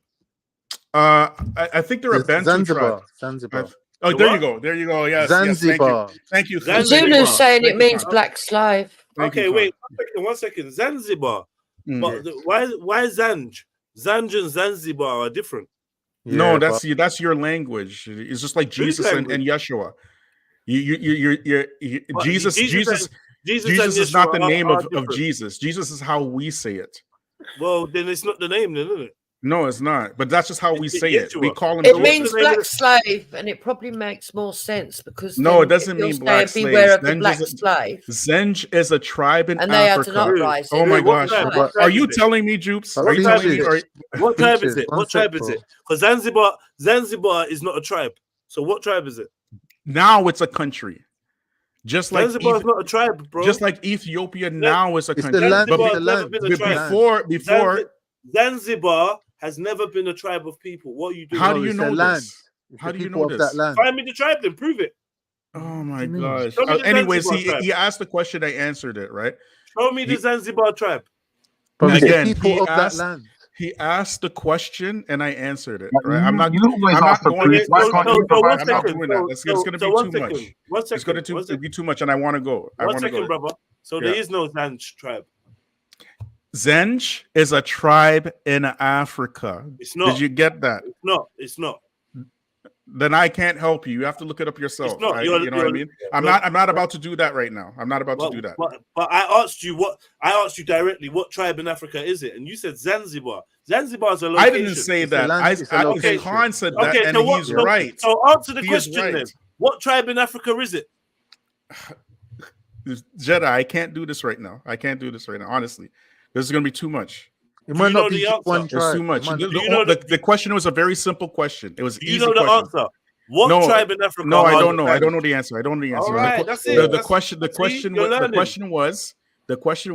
I think they're a Bantu tribe. Zanzibar. Oh, there you go. Yes, Zanzibar. Yes, thank you. Zulu's saying it means black slave. Okay, wait one second. Zanzibar. But why Zanj? Zanj and Zanzibar are different. No, that's your language. It's just like Jesus and Yeshua. Jesus is not the name of Jesus. Jesus is how we say it. Well, then it's not the name, then, isn't it? No, it's not. But that's just how we say it. We call him. It means black slave, and it probably makes more sense because no, it doesn't mean black slave. Beware of the black slave. Zenj is a tribe in and they Africa. had an uprising. Oh my gosh! Are you telling me, Jupes? Are you telling me? What tribe is it? What tribe is it? Because Zanzibar is not a tribe. So what tribe is it? Now it's a country. Just like Zanzibar is not a tribe, bro. Just like Ethiopia now is a country. Before Zanzibar has never been a tribe of people. What are you doing? How do you know this? How do you know this? Find me the tribe, then prove it. Oh my gosh. Anyways, he asked the question, I answered it, right? Show me the Zanzibar tribe. Again, he asked the question and I answered it. Right? I'm not doing that. It's going to be too much. It's going to be too much, and I want to go. One second, brother. So there is no Zanj tribe. Zenj is a tribe in Africa. It's not. Did you get that? It's not. Then I can't help you. You have to look it up yourself. It's not. You know what I mean? I'm not about to do that right now. I'm not about to do that. But I asked you directly, what tribe in Africa is it? And you said Zanzibar. Zanzibar is a location. I didn't say that. Khan said that, and he's right. So answer the question then. What tribe in Africa is it? Jedi, I can't do this right now. Honestly. This is going to be too much. It might not be one tribe. It's too much. The question was a very simple question. It was easy. You know the answer. What tribe in Africa? No, I don't know. I don't know the answer. All right, that's it. The question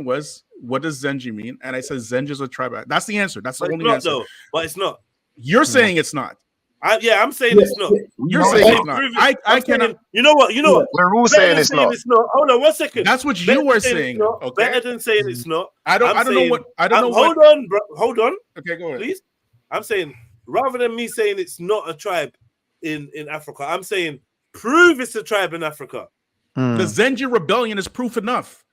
was, what does Zenji mean? And I said Zenji is a tribe. That's the answer. That's the only answer. But it's not. You're saying it's not. I'm saying it's not. You're saying it's not. I cannot. You know what? We're all saying it's not. Hold on 1 second. That's what you were saying. Okay. Better than saying it's not. I don't know. Hold on, bro. Hold on. Okay, go ahead. Please. I'm saying rather than me saying it's not a tribe in Africa, I'm saying prove it's a tribe in Africa. The Zenji rebellion is proof enough.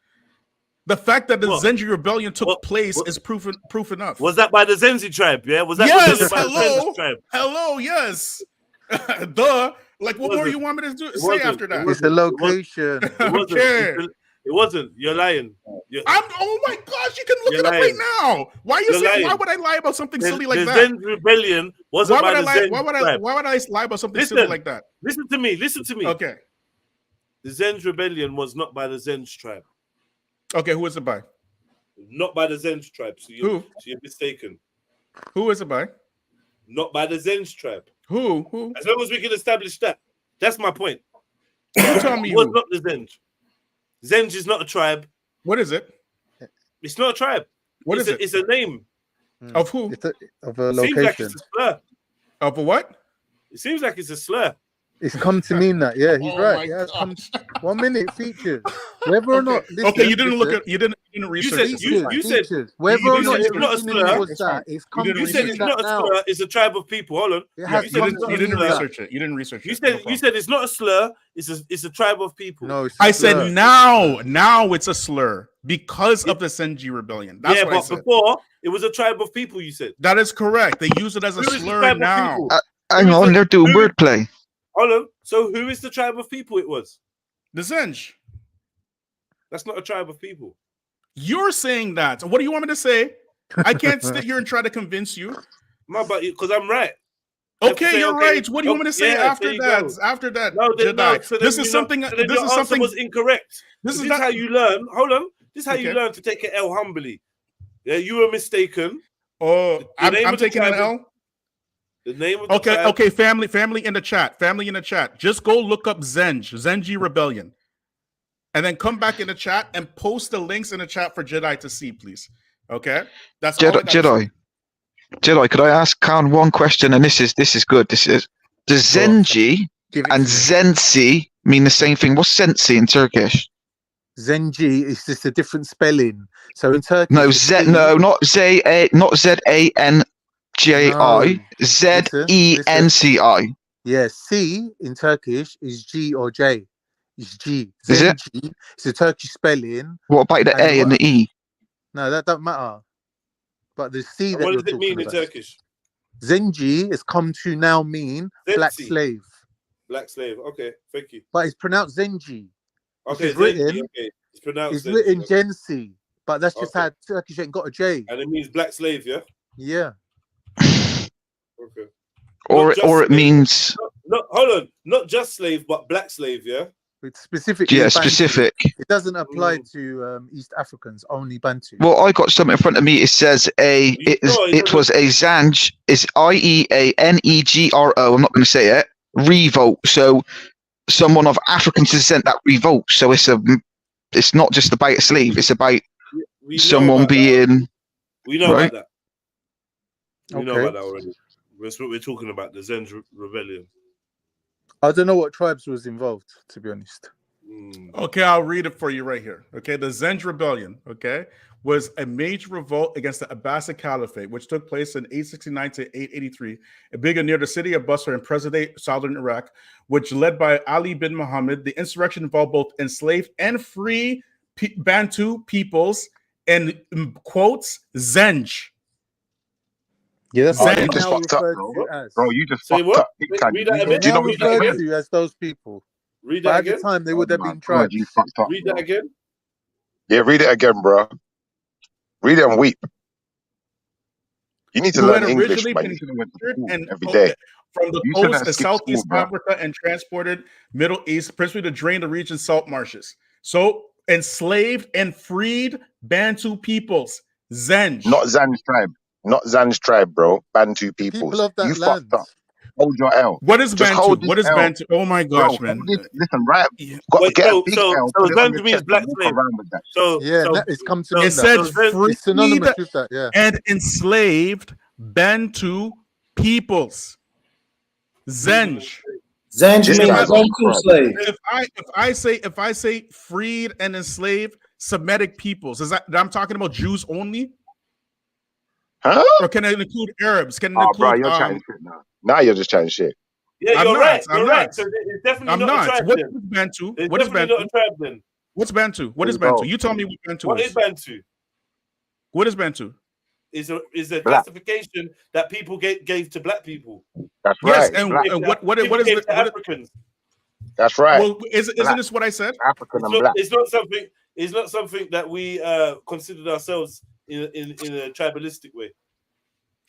The fact that the Zenji rebellion took place is proof enough. Was that by the Zenji tribe? Yeah. Was that by the Zenji tribe? Hello. Yes. Duh. Like, what more you want me to say after that? It's the location. It wasn't. You're lying. Oh my gosh! You can look it up right now. Why are you saying? Why would I lie about something silly like that? The Zenji rebellion wasn't by the Zenji tribe. Why would I lie about something silly like that? Listen to me. Okay. The Zenji rebellion was not by the Zenji tribe. Okay, who is it by? Not by the Zenj tribe. So you're mistaken. Who is it by? Not by the Zenj tribe. Who? As long as we can establish that. That's my point. You tell me. It was not the Zenj. Zenj is not a tribe. What is it? It's not a tribe. What is it? It's a name. Of who? Of a location. Seems like it's a slur. Of a what? It seems like it's a slur. It's come to mean that. Yeah, he's right. Yeah, 1 minute features. Whether or not. You didn't look at. You didn't research. You said whether or not it's not a slur. It's come to You said it's not a slur. It's a tribe of people. Hold on. You didn't research it. You didn't research it. You said it's not a slur. It's a tribe of people. No, I said now it's a slur because of the Zenji rebellion. That's what I said. Before it was a tribe of people. You said that is correct. They use it as a slur now. Hang on, they're doing wordplay. Hold on. So who is the tribe of people it was? The Zenj. That's not a tribe of people. You're saying that. What do you want me to say? I can't sit here and try to convince you. No, but because I'm right. Okay, you're right. What do you want me to say after that? After that, Jedi. So this is something. This is something was incorrect. This is how you learn. Hold on. This is how you Okay. learn to take an L humbly. Yeah, you were mistaken. Oh, I'm taking an L. The name of the tribe. Okay. Family in the chat. Just go look up Zenji Rebellion, and then come back in the chat and post the links in the chat for Jedi to see, please. Okay, that's Jedi. Could I ask Khan one question? And this is good. Does Zenji and Zensi mean the same thing? What's Zensi in Turkish? Zenji is just a different spelling. So in Turkish, not ZANJI. ZENCI. Yeah, C in Turkish is G or J. It's G. Is it? Zenji. It's a Turkish spelling. What about the A and the E? No, that don't matter. But the C that What you're does it mean talking in about. Turkish? Zenji has come to now mean black Zensi. slave. Black slave. Okay, thank you. But it's pronounced Zenji. Okay, It's written. Zenji, okay. It's pronounced. It's written Gensi, but that's just how Turkish ain't got a J. And it means black slave, yeah. Yeah. Okay. Or it means hold on, not just slave, but black slave, yeah. It's specifically yeah, specific. It doesn't apply to East Africans, only Bantu. Well, I got something in front of me. It says it was a Zanj. Is IEANEGRO. I'm not going to say it. Revolt. So someone of African descent that revolts. So it's not just about a slave. It's about someone being. We know right? about that. We know about that already. We're talking about the Zenj rebellion. I don't know what tribes was involved, to be honest. Okay, I'll read it for you right here. Okay, the Zenj rebellion, okay, was a major revolt against the Abbasid Caliphate, which took place in 869 to 883. It began near the city of Basra in present-day southern Iraq, which led by Ali bin Muhammad. The insurrection involved both enslaved and free Bantu peoples, and quotes Zenj. Yeah, that's you just fucked up, bro. You just fucked up. Read that again. Do you know what you referred meant? to as those people. Read But that at again. the time, they would have been God, tribes. you fucked up. Read that again. Yeah, read it again, bro. Read it and weep. You need to Who learn had English, originally man. been You should have went to captured school and every day. from the You shouldn't coast have of skipped school, Southeast bro. Africa and transported Middle East, principally to drain the region's salt marshes. So enslaved and freed Bantu peoples, Zenj. Not Zan's tribe. Not Zan's tribe, bro. Bantu peoples. People of that You land. fucked up. Hold your L. What is Just Bantu? hold this What is L. Bantu? Oh my gosh, Bro, man. listen, right? Wait, Get so a big L, so put it on Zenj your means chest black and walk slave. around with that. So Yeah, so it's come to mean It said that. Zenj It's synonymous freed with that, yeah. and enslaved Bantu peoples, Zenj. Zenj This means guy's on Bantu crud. slave. If I say freed and enslaved Semitic peoples, is that I'm talking about Jews only? Huh? Or can it include Arabs? Can it Oh, bro, include you're chatting shit now. Now you're just chatting shit. yeah, I'm you're not, right. I'm You're not. right. So it's definitely I'm not a not. tribe What then. is Bantu? It's What is definitely Bantu? not a tribe then. What's Bantu? What is Bro. Bantu? You tell me what Bantu What is. is Bantu? What is Bantu? Is a Black. classification that people gave to black people. That's Yes, right. and, Black. and what People is gave the to Africans. That's right. well? Isn't Black. this what I said? African and black. It's not something. It's not something that we considered ourselves in a tribalistic way.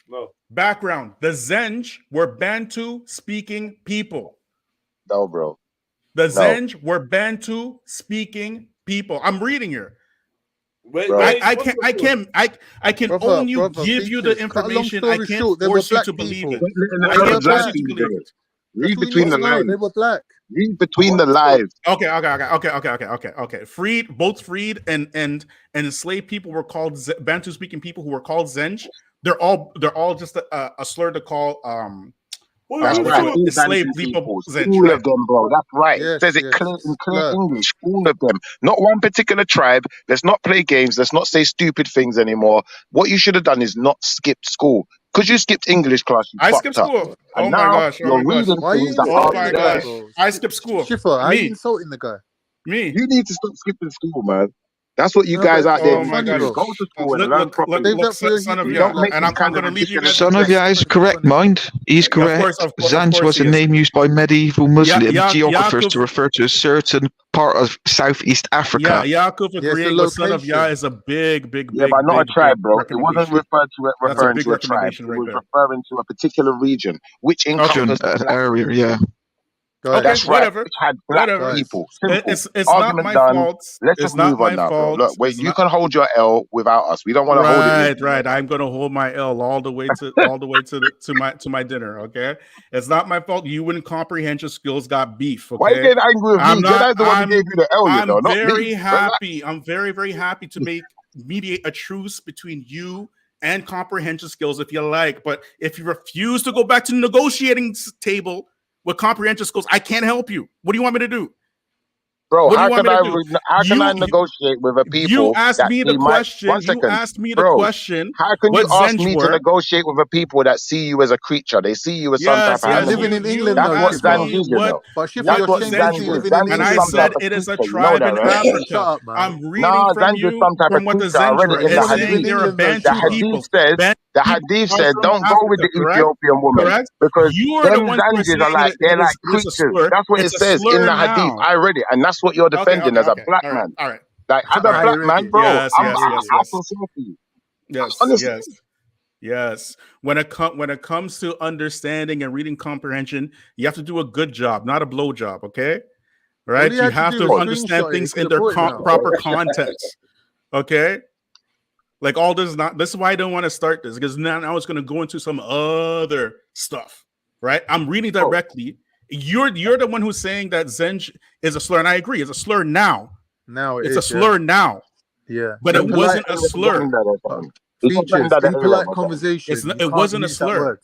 No. Background: the Zenj were Bantu-speaking people. No, bro. The No. Zenj were Bantu-speaking people. I'm reading here. Wait, Bro. wait, I can Brother, only brother, give you the features. Cut a long information. I story can't short, they were force you black to believe people. it. Let I the can't black force you to people believe do it. it. That's Read all you between need the to know. lines. They were black. Read between the lines. Okay. Freed, both freed and enslaved people were called Bantu-speaking people who were called Zenj. They're all just a slur to call That's right. All enslaved Bantu people peoples. Zenj. All Right? of them, bro. That's right. Yes, It says it yes. clear in clear Slur. English. All of them. Not one particular tribe. Let's not play games. Let's not say stupid things anymore. What you should have done is not skip school. Because you skipped English class, you I fucked skipped up. school. And Oh my now gosh. you're reading Why are you things that Oh aren't my insulting the guy, there. gosh. bro? I skipped school. Schiffer, how are you Me. insulting the guy? Me. You need to stop skipping school, man. That's what you No, but guys it's out there Oh need my to funny, do. bro. gosh. Go to school and Look, learn look, properly. Save that for your son of You Hebrew. don't Yah. make And these I'm kind of gonna leave you ridiculous guys with Son of this. Yah is It's correct, funny. mind. He's Of correct. course, of Zanj was he a is. name used by medieval Muslim geographers Yaakov, to refer to a certain part of Southeast Africa. Yaakov Yeah, it's the agreeing with Son of Yah location. is a big Yeah, but not a tribe, bro. It wasn't recommendation. That's a referring big to a tribe. recommendation It right was there. referring to a particular region, which Okay. encompassed An black area, people. yeah. Guys, That's right. Whatever. Which had black Whatever. people. guys, Simple. It's not Argument my done. fault. Let's It's just not move on my now, bro. fault. Look, wait, It's you not can hold your L without us. We don't want to hold it with you. right. I'm gonna hold my L all the way to my dinner. Okay, it's not my fault. You and comprehension skills got beef. Why are you Okay, getting angry with me? You're the one who gave you the L, you know, not me. I'm very happy to mediate a truce between you and comprehension skills if you like. But if you refuse to go back to the negotiating table with comprehension skills, I can't help you. What do you want me to do? Bro, What do how you want can me I to do? how can I negotiate with a You people asked that me the see my question. one second, You asked me the bro? question. How can you What ask Zenj me to were? negotiate with a people that see you as a creature? They see you as some type Yes, of you're yes. animal. living in You England, That's though, what Schiffer. Zanj is, you what know. But Schiffer, what you're That's what saying Zenj Zanj you're is. were. living in Zanj And is I some England. type said of it is a creature. You know tribe that, in right? Shut Africa. up, man. I'm reading Nah, from Zanj is you some type from of what the creature. I Zenj read were. it in the It's You're living saying in hadith. they're a England, though, The Bantu Schiffer. hadith people. says The people hadith are said, from don't go with Africa, the correct? Ethiopian woman Correct? because You are the them ones who are Zanjis saying are like, it they're like is a creatures. slur. That's what it It's a says in slur the hadith. now. I read it. And that's what you're Okay, defending okay, as a okay. black All right, man. all right. Like, as a I black read man, it. bro, Yes, yes, yes, I yes. feel sorry for you. Yes, Honestly. yes, yes. When it comes to understanding and reading comprehension, you have to do a good job, not a blow job. Okay, right? All he You had to have do to was understand screenshot it. He things could in have their brought it now. proper context. Okay, like all this this is why I don't want to start this, because now it's going to go into some other stuff. Right? I'm reading directly. You're the one who's saying that Zenj is a slur, and I agree. It's a slur now. Now It's a slur now. Yeah, But it wasn't a slur. Features in polite conversation. It wasn't a Use that slur. word.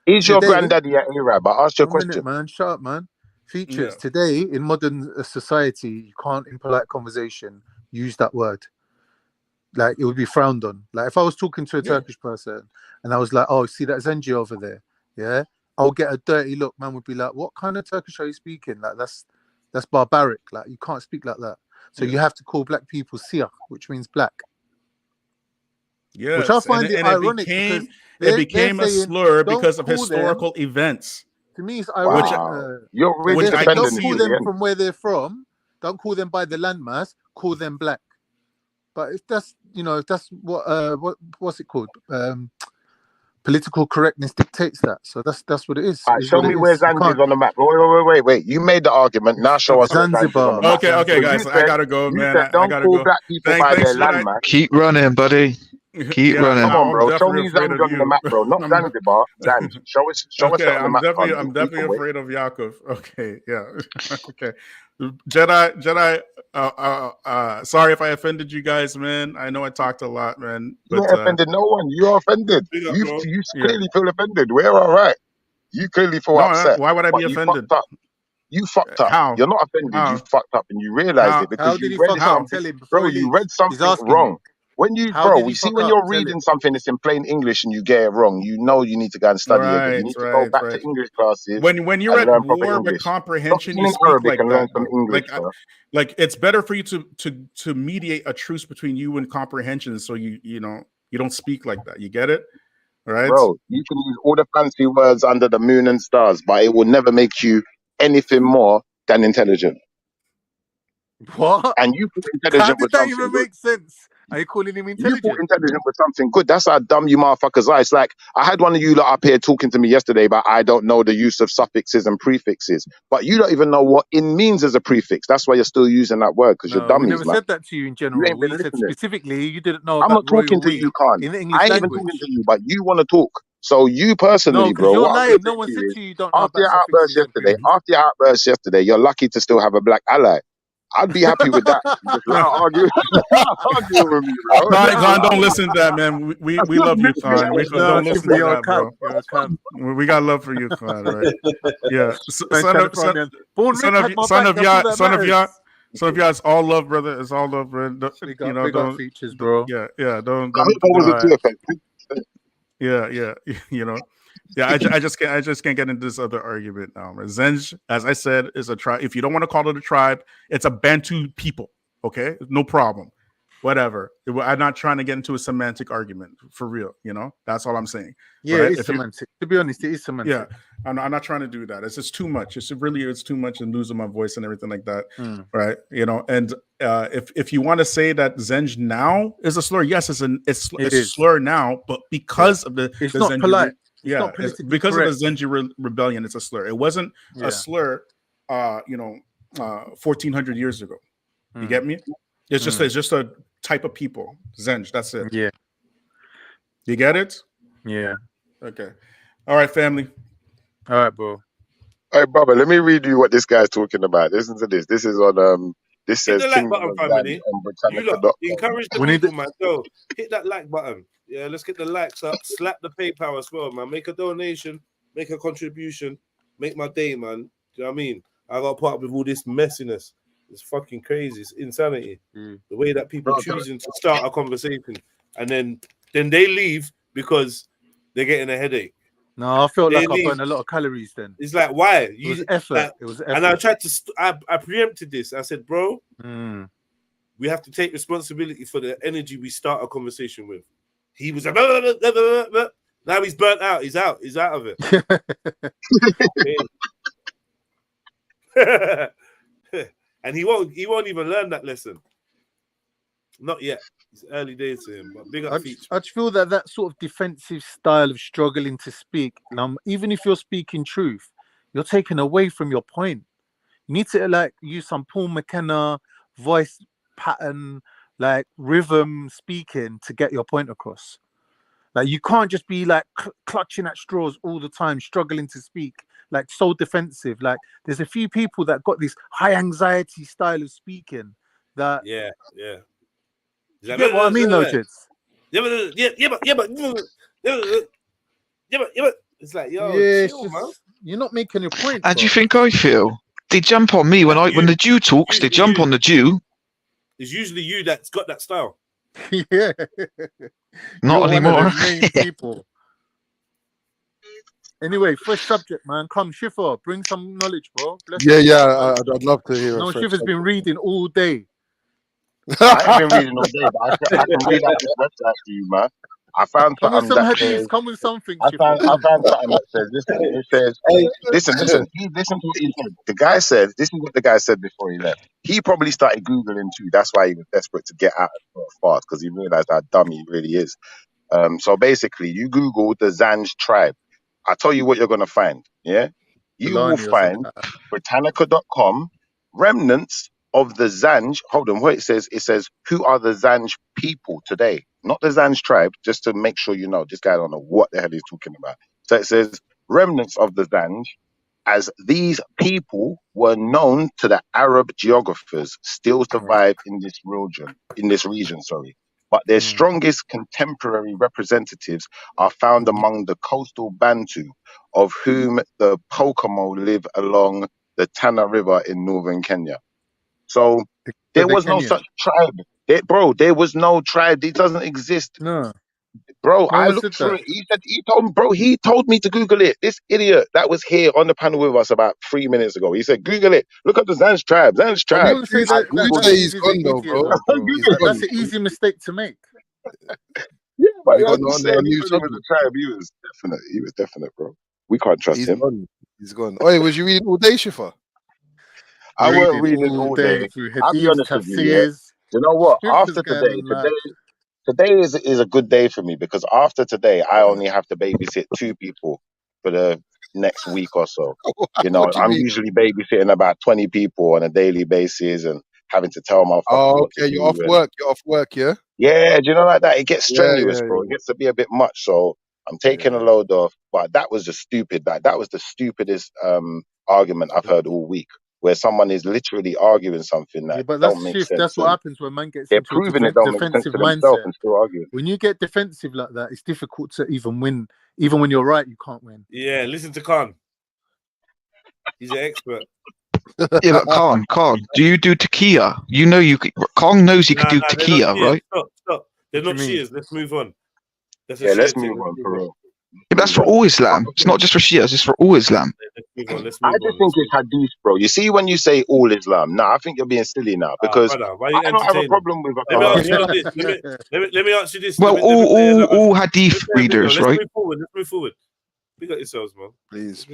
Is your Today, granddaddy an Arab? I asked you a 1 minute, question. man. Shut up, man. Features Yeah. today in modern society, you can't in polite conversation use that word. Like it would be frowned on. Like if I was talking to a Turkish person and I was like, "Oh, see that Zenji over there?" Yeah, I'll get a dirty look. Man would be like, "What kind of Turkish are you speaking? Like that's barbaric. Like you can't speak like that." So you have to call black people siyah, which means black. Yes, Which I find and ironic because it they're became a saying, slur "Don't because of call them." historical events. To me, it's ironic. You're really They're saying, defending don't this call in them the end. from where they're from. Don't call them by the landmass. Call them black. But if that's if that's what's it called? Political correctness dictates that. So that's what it is. All right, show me where Zanzibar is on the map. Wait. You made the argument. Now show us where Zanzibar is on the map. Okay, guys. I gotta go, man. I Don't gotta call go. black people by their landmass. Keep running, buddy. Keep running. Come on, I'm bro. Show definitely me afraid Zanzibar of on the you. map, bro. Not Zanzibar. Zanj. Show us Okay, that on the map. I'm definitely afraid of Yaakov. Okay, yeah. Okay. Jedi, sorry if I offended you guys, man. I know I talked a lot, man. You But ain't offended no one. You're offended. You clearly feel offended. We're all right. You clearly feel upset. Why would I be but offended? You fucked up. How? You're not offended. You fucked up, and you realized it because How did you he read fuck up? something. Tell him before Bro, he you leaves. read He's something asking wrong. you. When you, How bro, did he we see fuck when up? you're Tell reading him. something that's in plain English and you get it wrong, you know you need to go and study again. You need to go back to English classes When you're and at learn proper war with English. Stop comprehension, you learning speak Arabic like and learn that, some bro. English, bro. Like it's better for you to mediate a truce between you and comprehension, so you don't speak like that. You get it, right? Bro, you can use all the fancy words under the moon and stars, but it will never make you anything more than intelligent. What? And you feel How intelligent did with that something even good. make sense? Are you calling him You thought intelligent? intelligent with something good. That's how dumb you motherfuckers are. It's like I had one of you lot up here talking to me yesterday about I don't know the use of suffixes and prefixes, but you don't even know what in means as a prefix. That's why you're still using that word because you're No, we dummies, never man. said that to you in You general. ain't been We said listening. specifically you didn't know I'm about not talking royal to you, we Khan. in the I English ain't even language. talking to you, but you want to talk. So you No, personally, because bro, you're what I'm going lying. to No say one to said you is, to you don't know after about your outburst suffixes and prefixes. yesterday, you're lucky to still have a black ally. I'd be happy with that. Just not arguing with me, bro. Khan, don't listen to that, man. We love you, Khan. Don't listen to You're a that, bro. cunt. You're a cunt. We got love for you, Khan, right? Yeah, Man trying to throw me on. Born Rick had my back. That's all that matters. son of Yah. It's all love, brother. It's all love, brother. Big up features, bro. Yeah, I hope I wasn't too offensive. Yeah, yeah. I just can't get into this other argument now. Zenj, as I said, is a tribe. If you don't want to call it a tribe, it's a Bantu people. Okay, no problem. Whatever. I'm not trying to get into a semantic argument for real. That's all I'm saying. Yeah, right? it's semantic. To be honest, it is semantic. Yeah, I'm not trying to do that. It's just too much. It's too much and losing my voice and everything like that. Right? And if you want to say that Zenj now is a slur, yes, it's a slur now, but because of it's the not Zenji polite. It's not politically because correct. of the Zenji rebellion, it's a slur. It wasn't a slur, 1,400 years ago. You get me? It's just a type of people. Zenj, that's it. Yeah. You get it? Yeah. Okay. All right, family. All right, bro. All right, brother, let me read you what this guy's talking about. Listen to this. This is on this Hit says the like Kingdom button, of family. Zanj on You lot Britannica.com. encourage the people, man. Go hit that like button. Yeah, let's get the likes up. Slap the PayPal as well, man. Make a donation, make a contribution, make my day, man. Do you know what I mean? I got put up with all this messiness. It's fucking crazy. It's insanity. The way that people choosing to start a conversation and then they leave because they're getting a headache. No, I felt like I burned a lot of calories then. It's like, why? It was effort. It was effort. And I tried to, I preempted this. I said, bro, we have to take responsibility for the energy we start a conversation with. He was a now he's burnt out. He's out. He's out of it. And he won't even learn that lesson. Not yet. It's early days to him. But big up Feature. I just feel that sort of defensive style of struggling to speak, even if you're speaking truth, you're taken away from your point. You need to like use some Paul McKenna voice pattern, like rhythm speaking to get your point across. Like you can't just be like clutching at straws all the time, struggling to speak, like so defensive. Like there's a few people that got this high anxiety style of speaking that yeah. You get what I mean, though, kids? Yeah, but it's like, yo, chill, man. You're not making your point. How do you think I feel? They jump on me when the Jew talks. They jump on the Jew. It's usually you that's got that style. Yeah. Not anymore. One of the main people. Anyway, first subject, man. Come, Schiffer, bring some knowledge, bro. I'd love to hear it. No, Schiffer's been reading all day. I ain't been reading all day, but I can read out this website to you, man. I found something that says, come with something. I found something that says, listen, listen to what he said. The guy said, this is what the guy said before he left. He probably started Googling too. That's why he was desperate to get out of fast, because he realized how dumb he really is. So basically, you Google the Zanj tribe. I'll tell you what you're going to find, yeah? You will find Britannica.com, remnants of the Zanj. Hold on, what it says, who are the Zanj people today? Not the Zanj tribe, just to make sure you know. This guy don't know what the hell he's talking about. So it says, remnants of the Zanj, as these people were known to the Arab geographers, still survive in this region, but their strongest contemporary representatives are found among the coastal Bantu, of whom the Pokomo live along the Tana River in northern Kenya. So there was no such tribe. There was no tribe. It doesn't exist. No. Bro, I looked through it. He told me to Google it. This idiot that was here on the panel with us about 3 minutes ago. He said, Google it. Look up the Zanj tribe. Zanj tribe. He's gone though, bro. That's an easy mistake to make. Yeah, but He he was a tribe. He was definite, bro. We can't trust him. He's gone. Oh, was you reading all day, Shifa? I weren't reading all day. I'll be honest with you. Yeah? You know what? After today is a good day for me, because after today, I only have to babysit 2 people for the next week or so. You know, I'm usually babysitting about 20 people on a daily basis and having to tell my. Oh, okay. You're off work. You're off work, yeah. Yeah, do you know like that? It gets strenuous, bro. It gets to be a bit much. So I'm taking a load off. But that was just stupid. That was the stupidest argument I've heard all week, where someone is literally arguing something that don't make sense. That's what happens when man gets into a defensive mindset. And still arguing. When you get defensive like that, it's difficult to even win. Even when you're right, you can't win. Yeah, listen to Khan. He's an expert. Yeah, but Khan, do you do tequila? You know Khan knows he could do tequila, right? Stop. They're not Shias. Let's move on. Let's move on, for real. Yeah, that's for all Islam. It's not just for Shias, it's for all Islam. I just think it's hadith, bro. You see, when you say all Islam, I think you're being silly now, because I don't have a problem with Let me answer this. Well, all hadith readers, right? Let's move forward. We got yourselves, man. Please.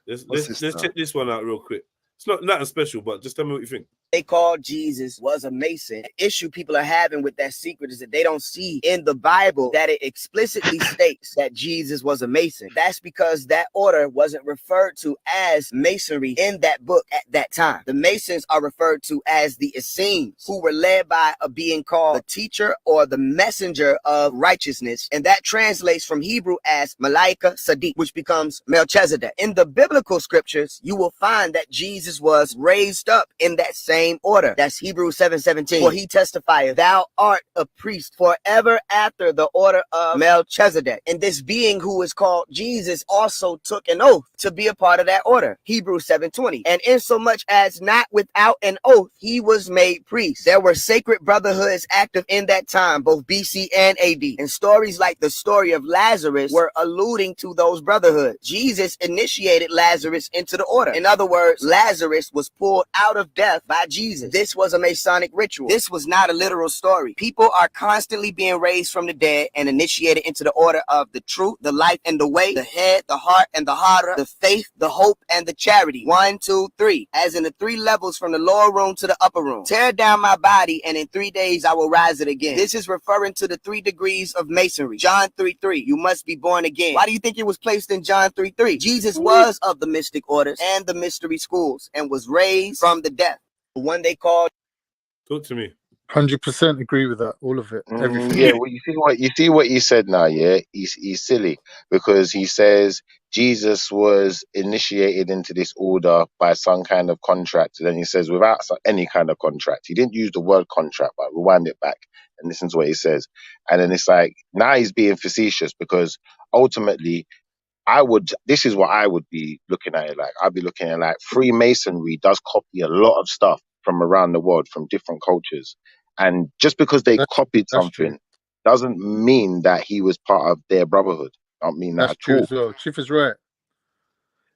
Let's check this one out real quick. It's not nothing special, but just tell me what you think. They called Jesus was a Mason. The issue people are having with that secret is that they don't see in the Bible that it explicitly states that Jesus was a Mason. That's because that order wasn't referred to as Masonry in that book at that time. The Masons are referred to as the Essenes, who were led by a being called the teacher or the messenger of righteousness. And that translates from Hebrew as Malaika Sadiq, which becomes Melchizedek. In the biblical scriptures, you will find that Jesus was raised up in that same order. That's Hebrews 7:17. For he testifieth, thou art a priest forever after the order of Melchizedek. And this being who is called Jesus also took an oath to be a part of that order. Hebrews 7:20. And insomuch as not without an oath, he was made priest. There were sacred brotherhoods active in that time, both BC and AD. And stories like the story of Lazarus were alluding to those brotherhoods. Jesus initiated Lazarus into the order. In other words, Lazarus Lazarus was pulled out of death by Jesus. This was a Masonic ritual. This was not a literal story. People are constantly being raised from the dead and initiated into the order of the truth, the life, and the way, the head, the heart, and the hara, the faith, the hope, and the charity. 1, 2, 3. As in the 3 levels from the lower room to the upper room. Tear down my body, and in 3 days I will rise it again. This is referring to the 3 degrees of masonry. John 3:3. You must be born again. Why do you think it was placed in John 3:3? Jesus was of the mystic orders and the mystery schools and was raised from the death. The one they called. Talk to me. 100% agree with that. All of it. Everything. Yeah, well, you see what you said now. Yeah, he's silly because he says Jesus was initiated into this order by some kind of contract, and then he says without any kind of contract. He didn't use the word contract, but rewind it back and listen to what he says. And then it's like now he's being facetious because ultimately, this is what I would be looking at it like. I'd be looking at it like Freemasonry does copy a lot of stuff from around the world, from different cultures. And just because they copied something doesn't mean that he was part of their brotherhood. I don't mean that at true all. as well. Chief is right.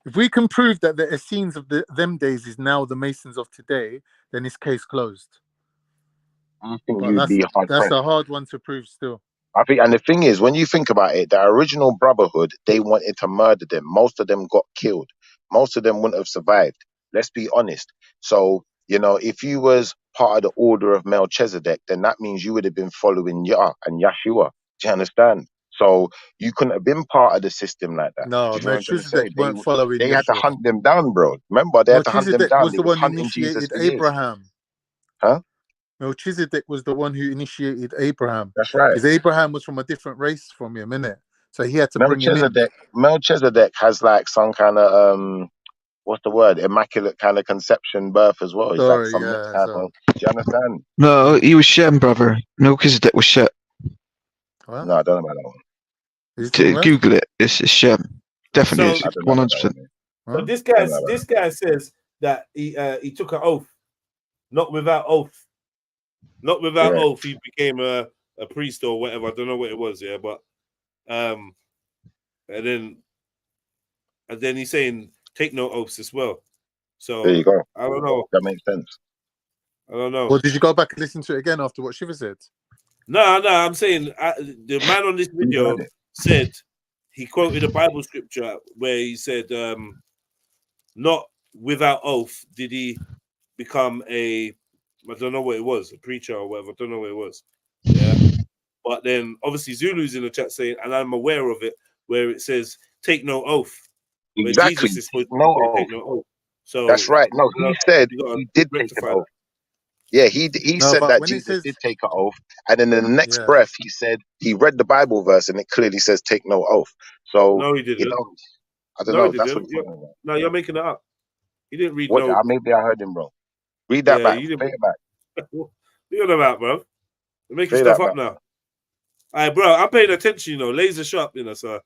If we can prove that the Essenes of them days is now the Masons of today, then it's case closed. I think But you'd be hard that's pressed. a hard one to prove still. I think, and the thing is, when you think about it, the original brotherhood, they wanted to murder them. Most of them got killed. Most of them wouldn't have survived. Let's be honest. So, you know, if you was part of the order of Melchizedek, then that means you would have been following Yah and Yeshua. Do you understand? So you couldn't have been part of the system like that. No, Do you know what I'm trying to say? Melchizedek weren't following They had to Yeshua. hunt them down, bro. Remember, they had to hunt them Melchizedek down. was They the was one who hunting Jesus initiated for years. Abraham. Huh? Melchizedek was the one who initiated Abraham. That's right. Because Abraham was from a different race from him, innit? So he had to bring him in. Melchizedek has like some kind of what's the word? Immaculate kind of conception birth as well. He's like Sorry, some yeah. type So. of. Do you understand? No, he was Shem, brother. Melchizedek was Shem. What? No, I don't know about that one. Google it. It's Shem. Definitely, So, 100%. But this guy says that he took an oath, not without oath. Not without oath, he became a priest or whatever. I don't know what it was, yeah. But and then he's saying take no oaths as well. So there you go. I don't know. That makes sense. I don't know. Well, did you go back and listen to it again after what Shiva said? No. I'm saying the man on this video said he quoted a Bible scripture where he said, "Not without oath did he become I don't know what it was, a preacher or whatever. I don't know what it was." Yeah. But then obviously Zulu's in the chat saying, and I'm aware of it, where it says, "Take no oath." Exactly. Jesus is supposed No to oath. take no oath. So that's right. No, he said he did take an oath. Yeah, he said that Jesus did take an oath, and then in the next breath he said he read the Bible verse and it clearly says take no oath. So no, he didn't. You know, I don't no, know. He that's didn't. what No, you're making it up. He didn't read what, no. Maybe I heard him wrong. Read that back. Play it back. You're on about, bro. You're making Play stuff that up now. All right, bro. I'm paying attention, laser sharp, so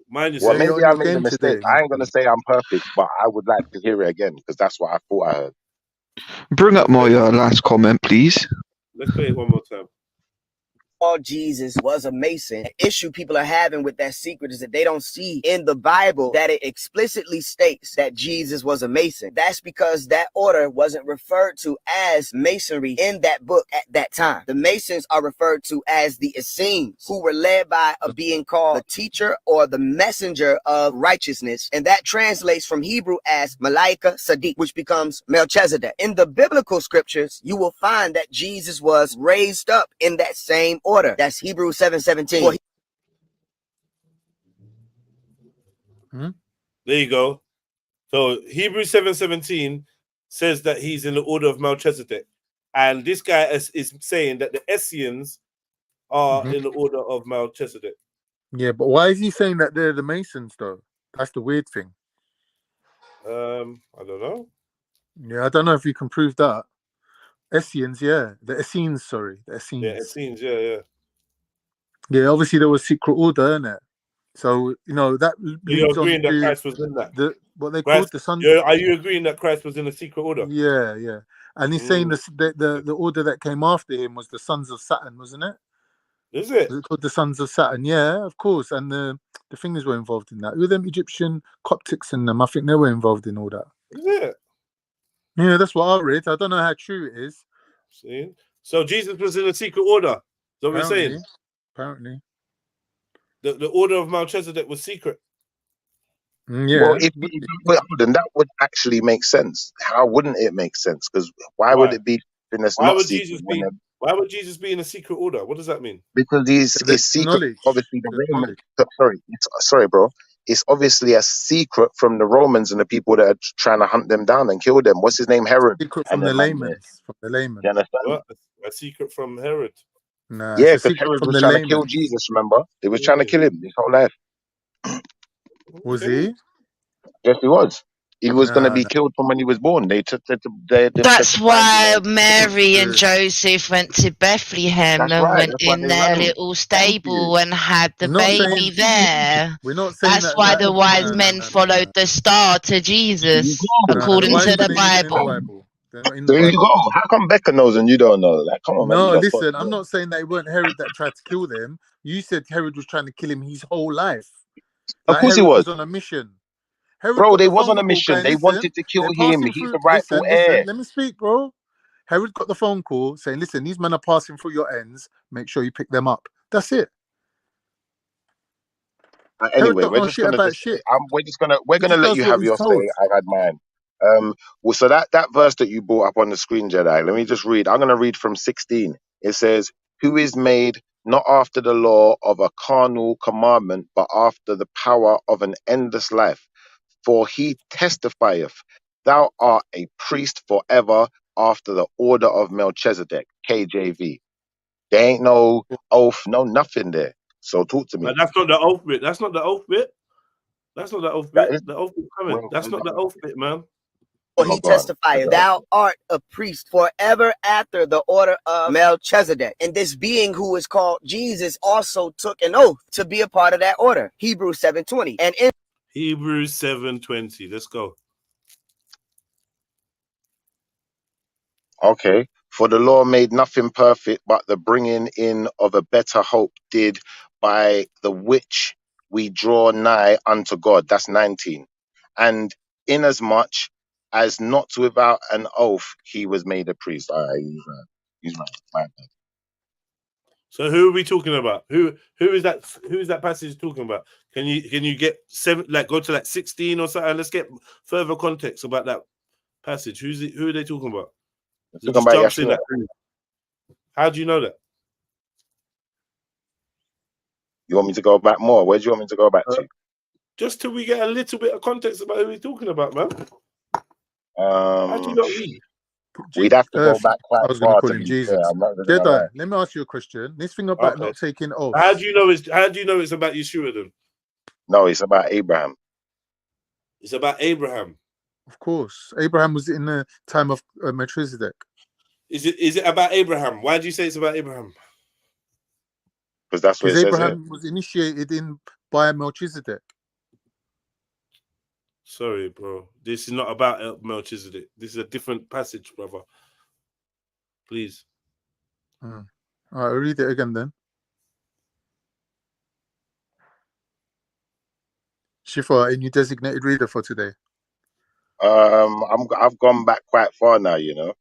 mind yourself. Well, maybe I made a mistake. I ain't gonna say I'm perfect, but I would like to hear it again because that's what I thought I heard. Bring up my last comment, please. Let's play it one more time. Jesus was a Mason. The issue people are having with that secret is that they don't see in the Bible that it explicitly states that Jesus was a Mason. That's because that order wasn't referred to as Masonry in that book at that time. The Masons are referred to as the Essenes, who were led by a being called the teacher or the messenger of righteousness. And that translates from Hebrew as Malaika Sadiq, which becomes Melchizedek. In the biblical scriptures, you will find that Jesus was raised up in that same order. That's Hebrews 7:17. There you go. So Hebrews 7:17 says that he's in the order of Melchizedek, and this guy is saying that the Essenes are in the order of Melchizedek. Yeah, but why is he saying that they're the Masons though? That's the weird thing. I don't know. Yeah, I don't know if you can prove that. Essenes, yeah. The Essenes, sorry. The Essenes. Yeah, Essenes, yeah. Yeah, obviously there was secret order, innit? So, that you're agreeing that Christ was in that? What they Christ, called the sons. Are you agreeing that Christ was in the secret order? Yeah. And he's saying the order that came after him was the sons of Saturn, wasn't it? Is it? Was it called the sons of Saturn? Yeah, of course. And the fingers were involved in that. Who were them Egyptian Coptics and them? I think they were involved in all that. Is it? Yeah, that's what I read. I don't know how true it is. See? So Jesus was in a secret order. Is that what you're saying? Apparently. The order of Melchizedek was secret. Yeah. Well, then that would actually make sense. How wouldn't it make sense? Because why would it be in a Why not would secret? Jesus be in a secret order? What does that mean? Because it's secret. Obviously, the Romans. Sorry, bro. It's obviously a secret from the Romans and the people that are trying to hunt them down and kill them. What's his name? Herod. Secret from the layman. From the layman. You understand? What? A secret from Herod. Nah, Yeah, it's a because secret Herod from was the trying to layman. kill Jesus. Remember, they was trying to kill him his whole life. Was he? Yes, he was. He was going to Nah, be killed from when he was born. They took they That's to find why him. Mary and Joseph went to Bethlehem That's and right. went That's why in they their ran him. little stable and had the We're not baby saying there. we're not saying That's that. why Like, the wise men followed the star to Jesus, the according wise to the men ain't even in the Bible. Bible. They're not in the There you Bible. go. How come Becca knows and you don't know? Like, come on, man. No, You just got. listen, I'm not saying that it weren't Herod that tried to kill them. You said Herod was trying to kill him his whole life. Of Like course he Herod was. was on a mission. Herod Bro, got they the was on phone a call mission. going, They listen, wanted to kill they're him. passing He's through. the rightful heir. Let me speak, bro. Herod got the phone call saying, listen, these men are passing through your ends. Make sure you pick them up. That's it. Herod Anyway, don't we're know just shit gonna about shit. we're He gonna just let does you what have he's your told. say. I had mine. Well, so that verse that you brought up on the screen, Jedi. Let me just read. I'm gonna read from 16. It says, "Who is made not after the law of a carnal commandment, but after the power of an endless life. For he testifieth, thou art a priest forever after the order of Melchizedek." KJV. There ain't no oath, no nothing there. So talk to But me. that's not the oath bit. That's not the oath bit. That's not the oath That bit. is The oath bit coming. That's not the oath bit, man. For he testified, thou art a priest forever after the order of Melchizedek. And this being who is called Jesus also took an oath to be a part of that order. Hebrews 7:20. And in Hebrews 7:20. Let's go. Okay. For the law made nothing perfect, but the bringing in of a better hope did, by the which we draw nigh unto God. That's 19. And inasmuch as not without an oath he was made a priest. All right, he's right. My bad. So who are we talking about? Who is that? Who is that passage talking about? Can you get seven? Like go to like 16 or something? Let's get further context about that passage. Who are they talking about? It Talking just about jumps in Yeshua. that. How do you know that? You want me to go back more? Where do you want me to go back to? Just till we get a little bit of context about who we're talking about, man. How do you not read? We'd have to go back I quite was going to far call to him be fair. Jesus. I'm not gonna Jedi, lie. let me ask you a question. This thing about Okay. not taking oaths. How do you know it's about Yeshua then? No, it's about Abraham. It's about Abraham. Of course. Abraham was in the time of Melchizedek. Is it about Abraham? Why do you say it's about Abraham? Because that's what it Because says here. Abraham was initiated in by Melchizedek. Sorry, bro. This is not about Melchizedek. This is a different passage, brother. Please. All right, I'll read it again then. Shifa, are you designated reader for today? I've gone back quite far now, you know.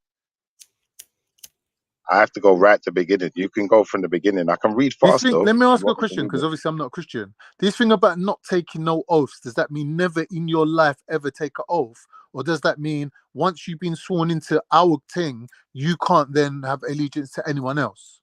I have to go right to the beginning. You can go from the beginning. I can read fast though. Let me ask You you a want me to question, read because it? obviously I'm not a Christian. This thing about not taking no oaths, does that mean never in your life ever take an oath? Or does that mean once you've been sworn into our thing, you can't then have allegiance to anyone else?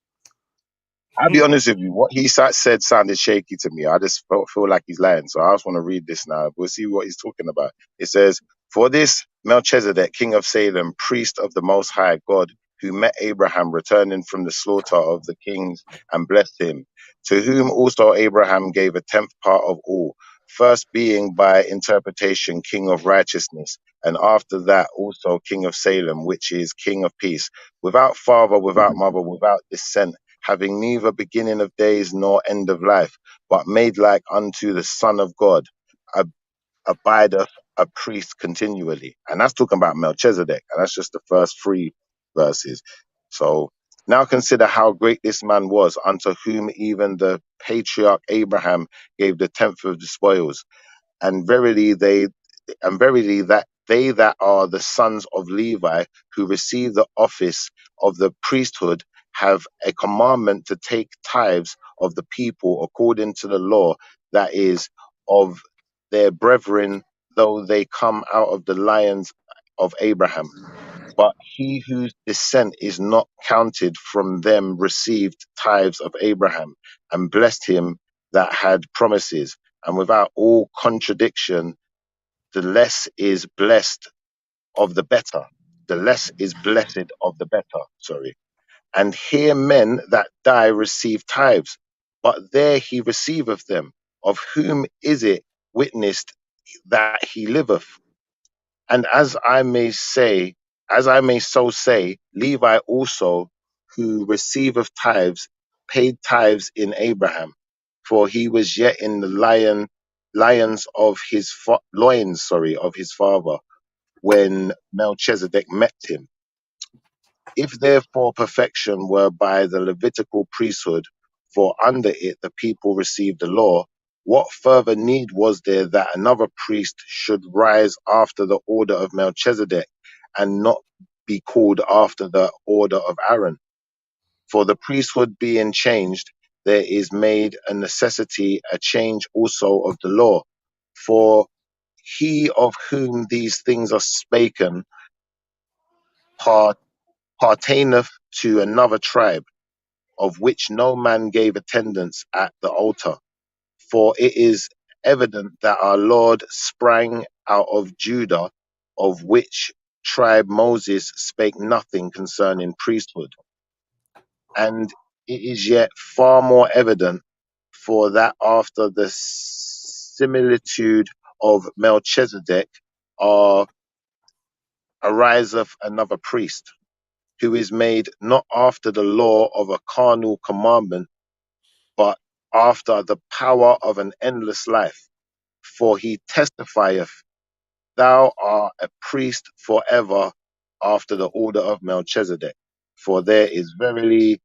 I'll be honest with you. What he said sounded shaky to me. I just feel like he's lying. So I just want to read this now. We'll see what he's talking about. It says, "For this Melchizedek, king of Salem, priest of the Most High God, who met Abraham returning from the slaughter of the kings and blessed him, to whom also Abraham gave a tenth part of all, first being by interpretation king of righteousness, and after that also king of Salem, which is king of peace, without father, without mother, without descent, having neither beginning of days nor end of life, but made like unto the Son of God, abideth a priest continually." And that's talking about Melchizedek. And that's just the first 3 verses. So now consider how great this man was, unto whom even the patriarch Abraham gave the tenth of the spoils. And verily that they that are the sons of Levi, who receive the office of the priesthood, have a commandment to take tithes of the people according to the law, that is, of their brethren, though they come out of the lions of Abraham. But he whose descent is not counted from them received tithes of Abraham, and blessed him that had promises. And without all contradiction, the less is blessed of the better. The less is blessed of the better. Sorry. And here men that die receive tithes, but there he receiveth them. Of whom is it witnessed that he liveth? And as I may so say, Levi also, who receiveth tithes, paid tithes in Abraham, for he was yet in the lions of his loins, of his father, when Melchizedek met him. If therefore perfection were by the Levitical priesthood, for under it the people received the law, what further need was there that another priest should rise after the order of Melchizedek, and not be called after the order of Aaron? For the priesthood being changed, there is made a necessity a change also of the law. For he of whom these things are spoken pertaineth to another tribe, of which no man gave attendance at the altar. For it is evident that our Lord sprang out of Judah, of which tribe Moses spake nothing concerning priesthood. And it is yet far more evident, for that after the similitude of Melchizedek ariseth another priest, who is made not after the law of a carnal commandment, but after the power of an endless life. For he testifieth, thou art a priest forever after the order of Melchizedek. For there is verily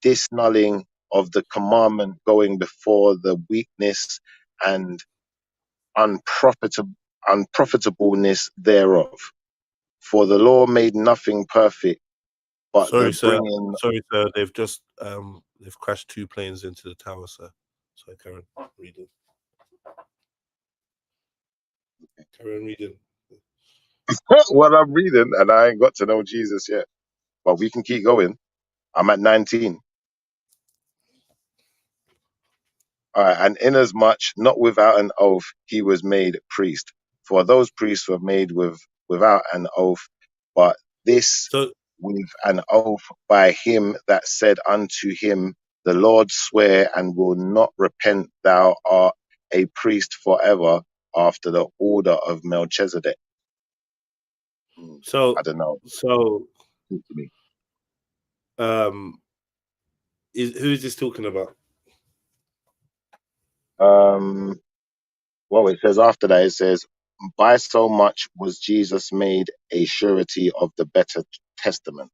disnulling of the commandment going before the weakness and unprofitableness thereof. For the law made nothing perfect, but Sorry, the sir. bringing. Sorry, sir. They've just they've crashed 2 planes into the tower, sir. Sorry, Karen, reading. Karen, reading. Well, I'm reading, and I ain't got to know Jesus yet. But we can keep going. I'm at 19. All right, and inasmuch not without an oath he was made priest, for those priests were made without an oath, but this with an oath by him that said unto him, the Lord swear and will not repent, thou art a priest forever after the order of Melchizedek. So I don't know. So Talk to me. Who is this talking about? Well, it says after that, it says, by so much was Jesus made a surety of the better testament.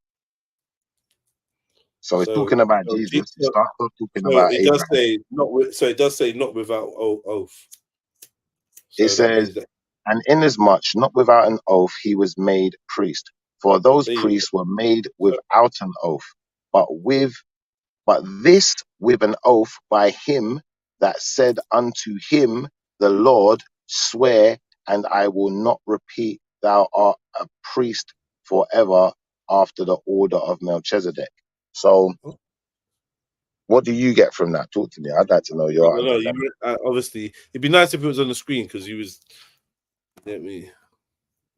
So it's talking about Jesus. It starts off talking about it Abraham. does say not. So it does say not without oath. So It says, and inasmuch not without an oath he was made priest. For those priests were made without an oath, but this with an oath by him that said unto him, the Lord swear, and I will not repeat, thou art a priest forever after the order of Melchizedek. So what do you get from that? Talk to me. I'd like to know your understanding. Obviously, it'd be nice if it was on the screen because he was. Let me.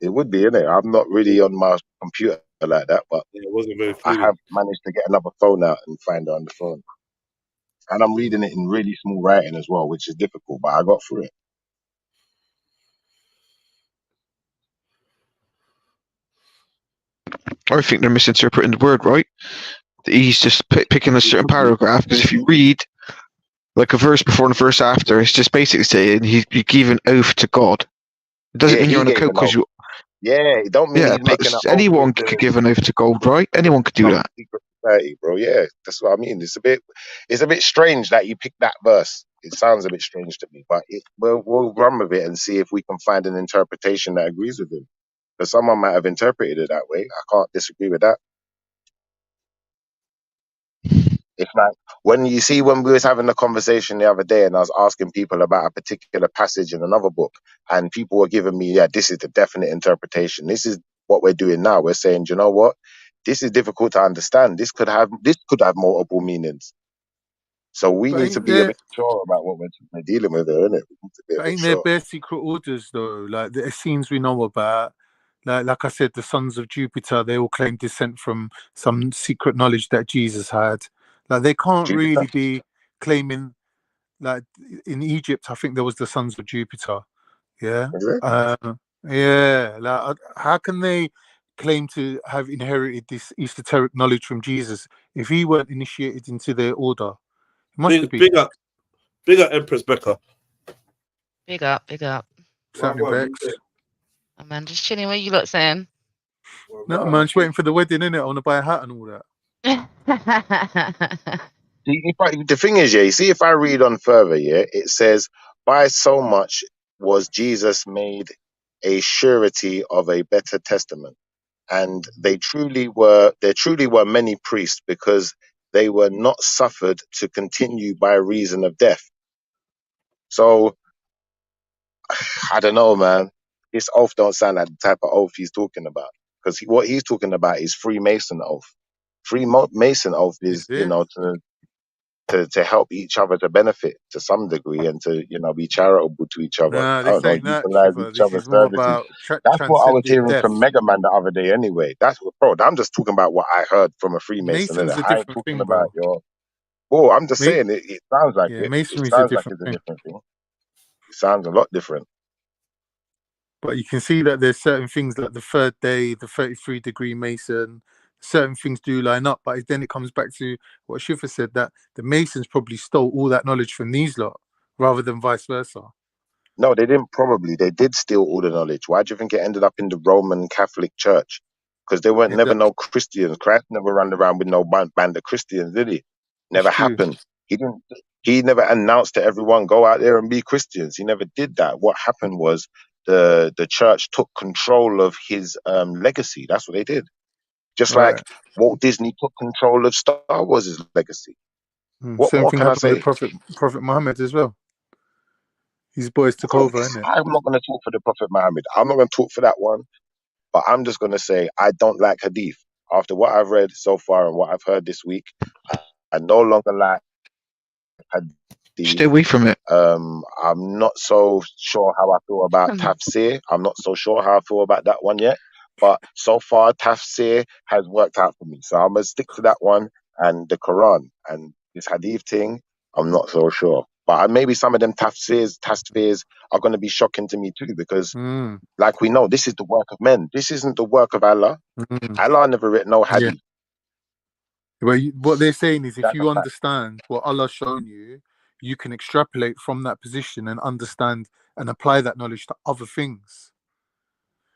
It would be, innit? I'm not really on my computer like that, but it wasn't very I fluid. have managed to get another phone out and find it on the phone. And I'm reading it in really small writing as well, which is difficult, but I got through it. I think they're misinterpreting the word, right? He's just picking a certain paragraph, because if you read like a verse before and a verse after, it's just basically saying you give an oath to God. It doesn't mean you're on a code because you. Yeah, it don't mean he's making an oath. Anyone could give an oath to God, right? Anyone could do that. Secret society, bro. Yeah, that's what I mean. It's a bit strange that you picked that verse It sounds a bit strange to me, but we'll run with it and see if we can find an interpretation that agrees with him. Because someone might have interpreted it that way. I can't disagree with that. It's like when we was having a conversation the other day and I was asking people about a particular passage in another book, and people were giving me, yeah, this is the definite interpretation. This is what we're doing now. We're saying, you know what? This is difficult to understand. This could have multiple meanings. So we need to be a bit sure about what we're dealing with, isn't it? We need to be a bit Ain't there sure. bare secret orders though? Like the scenes we know about. Like I said, the sons of Jupiter, they all claim descent from some secret knowledge that Jesus had. Like they can't really be claiming, like in Egypt, I think there was the sons of Jupiter. Yeah. Yeah. Like how can they claim to have inherited this esoteric knowledge from Jesus if he weren't initiated into their order? It must have been. Big up Empress Becca. Big up, big up. Something Bex. Oh, man, just chilling. What you lot saying? No, man, just waiting for the wedding, innit? I want to buy a hat and all that. The thing is, yeah, you see, if I read on further, yeah, it says, by so much was Jesus made a surety of a better testament. And there truly were many priests, because they were not suffered to continue by reason of death. So, I don't know, man. This oath don't sound like the type of oath he's talking about. Because what he's talking about is Freemason oath. Freemason oath is, you know, to help each other to benefit to some degree and to, you know, be charitable to each other. Nah, I don't this know, ain't that, utilize Shiva. each This other's is more services. about That's what I was transcending hearing death. from Mega Man the other day anyway. That's what, bro, I'm just talking about what I heard from a Freemason. Mason's a I ain't different talking thing, about bro. your... Oh, I'm just saying, it sounds like Yeah, it. It Masonry's a sounds like different it's a thing. different thing. It sounds a lot different. But you can see that there's certain things like the third day, the 33-degree Mason, certain things do line up. But then it comes back to what Shiva said, that the Masons probably stole all that knowledge from these lot rather than vice versa. No, they didn't probably. They did steal all the knowledge. Why do you think it ended up in the Roman Catholic Church? Because there weren't never no Christians. Christ never ran around with no band of Christians, did he? Never happened. He didn't. He never announced to everyone, go out there and be Christians. He never did that. What happened was the church took control of his legacy. That's what they did. Just like Walt Disney took control of Star Wars' legacy. What Same more thing can I happened say? with Prophet Muhammad as well. His boys took over, innit? I'm not going to talk for the Prophet Muhammad. I'm not going to talk for that one. But I'm just going to say I don't like Hadith. After what I've read so far and what I've heard this week, I no longer like Hadith. Stay away from it. I'm not so sure how I feel about Tafsir. I'm not so sure how I feel about that one yet. But so far, Tafsir has worked out for me. So I'm going to stick to that one and the Quran. And this Hadith thing, I'm not so sure. But maybe some of them Tafsirs are going to be shocking to me too, because like we know, this is the work of men. This isn't the work of Allah. Allah never written no Hadith. Yeah. Well, what they're saying is, if That's you a fact. understand what Allah's shown you, you can extrapolate from that position and understand and apply that knowledge to other things.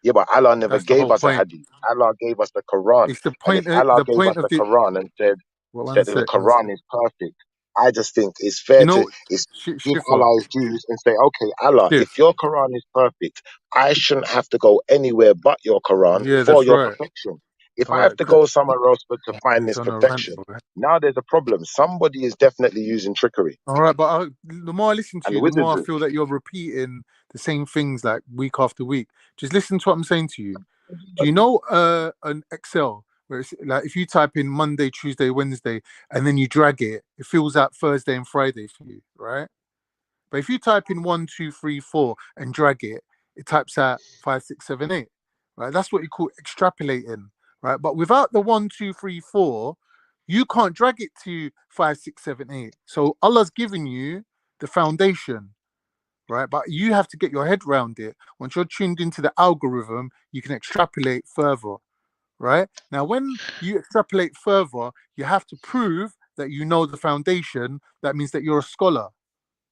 Yeah, but Allah never That's the gave whole us a point. Hadith. Allah gave us the Quran. It's the And if point. Allah The gave us point of the the. Quran and said One that the sec. Quran is perfect, I just think it's You fair to know, give Shifa. Allah his dues and say, okay, Allah, if Shif. your Quran is perfect, I shouldn't have to go anywhere but your Quran Yeah, for that's your right. perfection. If All I have right. to go somewhere else to find He's this on a rant, perfection, boy. now there's a problem. Somebody is definitely using trickery. All right, but the more I listen to And you, the the more I wizardry. feel that you're repeating the same things like week after week. Just listen to what I'm saying to you. Do you know an Excel where it's like if you type in Monday, Tuesday, Wednesday, and then you drag it, it fills out Thursday and Friday for you, right? But if you type in 1, 2, 3, 4 and drag it, it types out 5, 6, 7, 8. Right? That's what you call extrapolating, right? But without the 1, 2, 3, 4, you can't drag it to 5, 6, 7, 8. So Allah's given you the foundation, right? But you have to get your head around it. Once you're tuned into the algorithm, you can extrapolate further, right? Now, when you extrapolate further, you have to prove that you know the foundation. That means that you're a scholar,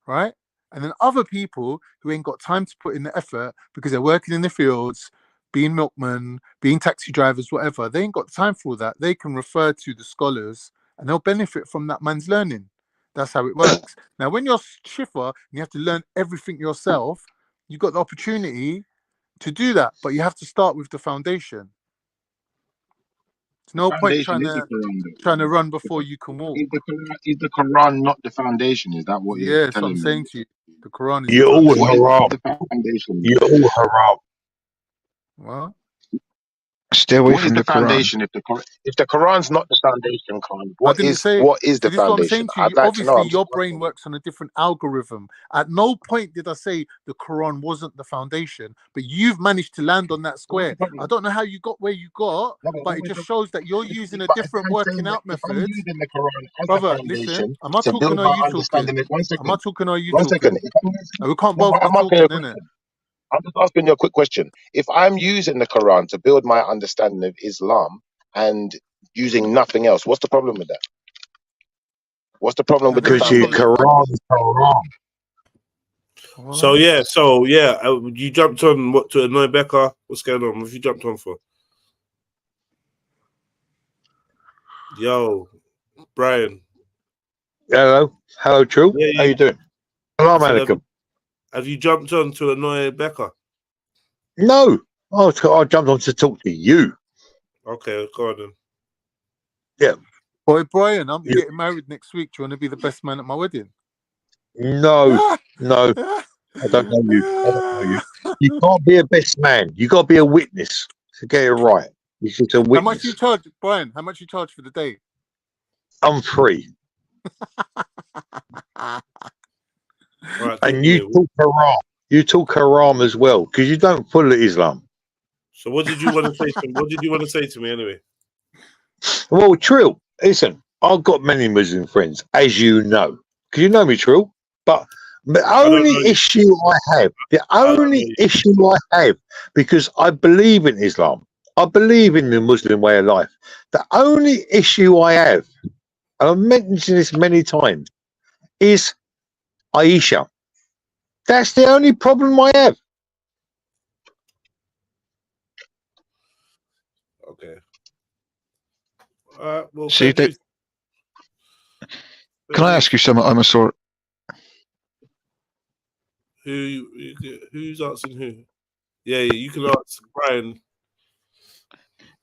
right? And then other people who ain't got time to put in the effort because they're working in the fields, being milkmen, being taxi drivers, whatever, they ain't got time for that. They can refer to the scholars and they'll benefit from that man's learning. That's how it works. Now, when you're Schiffer and you have to learn everything yourself, you've got the opportunity to do that, but you have to start with the foundation. There's no point Foundation is the Quran. trying to run before you can walk. Is the Quran not the foundation? Is that what you're Yeah, so telling I'm me? saying to you, the Quran is You're the all foundation. haram. The foundation. You're all haram. What? Stay away What is from the the Quran. foundation if the Quran's not the foundation, Khan? I didn't say. What is See, the this is what I'm foundation? saying to I'd you. like to know. Obviously, I'm just your brain asking. works on a different algorithm. At no point did I say the Quran wasn't the foundation, but you've managed to land on that square. I don't know how you got where you got, but it just shows that you're using a But if different I'm saying working that out if I'm method. using the Quran as the Brother, listen, foundation am I to talking build or are my you talking? understanding, one Am I second, talking or are you one talking? second. If I'm using, We can't no, both but be I'm asking you talking, a innit? question. I'm just asking you a quick question. If I'm using the Quran to build my understanding of Islam and using nothing else, what's the problem with that? What's the problem with the Because your foundation? Quran is haram. So yeah, you jumped on what to annoy Becca? What's going on? What have you jumped on for? Yo, Brian. Hello, Trill. Yeah, How you doing? Salam alaikum. Have you jumped on to annoy Becca? No, I jumped on to talk to you. Okay, go on then. Yeah. Boy, Brian, I'm getting married next week. Do you want to be the best man at my wedding? No, no, I don't know you. I don't know you. You can't be a best man. You got to be a witness to get it right. You're just a witness. How much you charge, Brian? How much you charge for the day? I'm free. Right, and you talk haram. You talk haram as well because you don't follow Islam. So what did you want to say to me? What did you want to say to me anyway? Well, Trill, listen, I've got many Muslim friends, as you know, because you know me, Trill. But the only issue I have, because I believe in Islam, I believe in the Muslim way of life. The only issue I have, and I've mentioned this many times, is Aisha. That's the only problem I have. Okay. Well, See, can I ask you something? I'm a sort. Who's asking who? Yeah, you can ask Brian.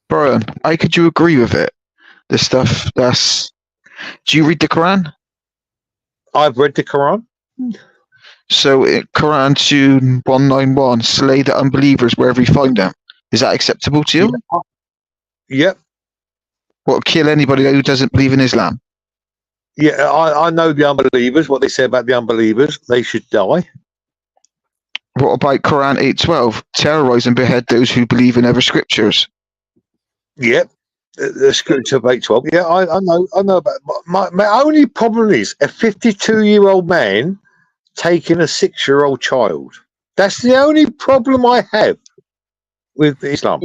Brian, could you agree with it? The stuff that's. Do you read the Quran? I've read the Quran. So, Quran 2:191, slay the unbelievers wherever you find them. Is that acceptable to you? Yep. What, kill anybody who doesn't believe in Islam? Yeah, I know the unbelievers, what they say about the unbelievers. They should die. What about Quran 8:12? Terrorize and behead those who believe in other scriptures. Yep. The scripture of 8:12. Yeah, I know about my only problem is a 52-year-old man taking a 6-year-old child. That's the only problem I have with Islam.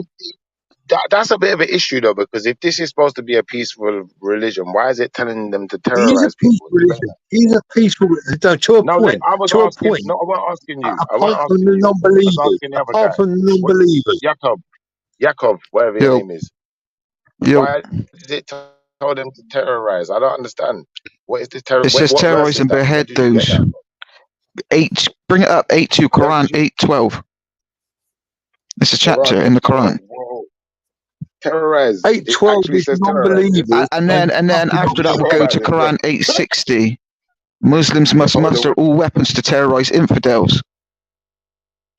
That's a bit of an issue though, because if this is supposed to be a peaceful religion, why is it telling them to It is a terrorize people? religion. He's a peaceful religion. To a point. I was asking. No, I wasn't asking you. Apart from the non-believers. I was asking the other Apart guy. from the non-believers. Yaakov, whatever your name is. Yo. Why did it tell them to terrorize? I don't understand. What is this terror? It says what terrorize and behead those. Bring it up. 8:2, Quran 8:12. It's a chapter in the Quran. Whoa. Terrorize. 8:12 is non-believers. And then after that, we'll go to Quran 8:60. Muslims must muster all weapons to terrorize infidels.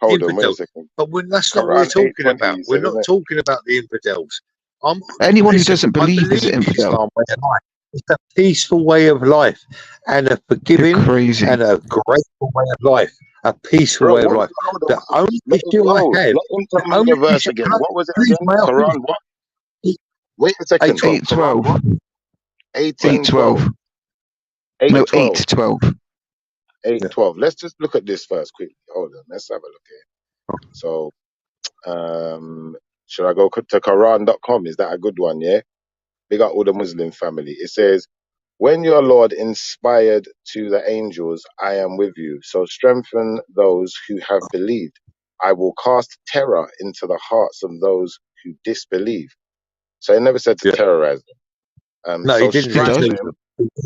Hold on, wait a second. But that's not what we're talking about. We're not talking about the infidels. Anyone who doesn't believe is an infidel. It's a peaceful way of life and a forgiving and a grateful way of life. A peaceful way of life. The only issue I have. The verse again. What was it again? Quran what? Wait a second. 8:12. 8:12. 8:12. 8:12. 8:12. Let's just look at this first quickly. Hold on. Let's have a look here. So, should I go to Quran.com? Is that a good one? Yeah. Big up all the Muslim family. It says, "When your Lord inspired to the angels, I am with you. So strengthen those who have believed. I will cast terror into the hearts of those who disbelieve." So it never said to terrorize them. No, so he didn't.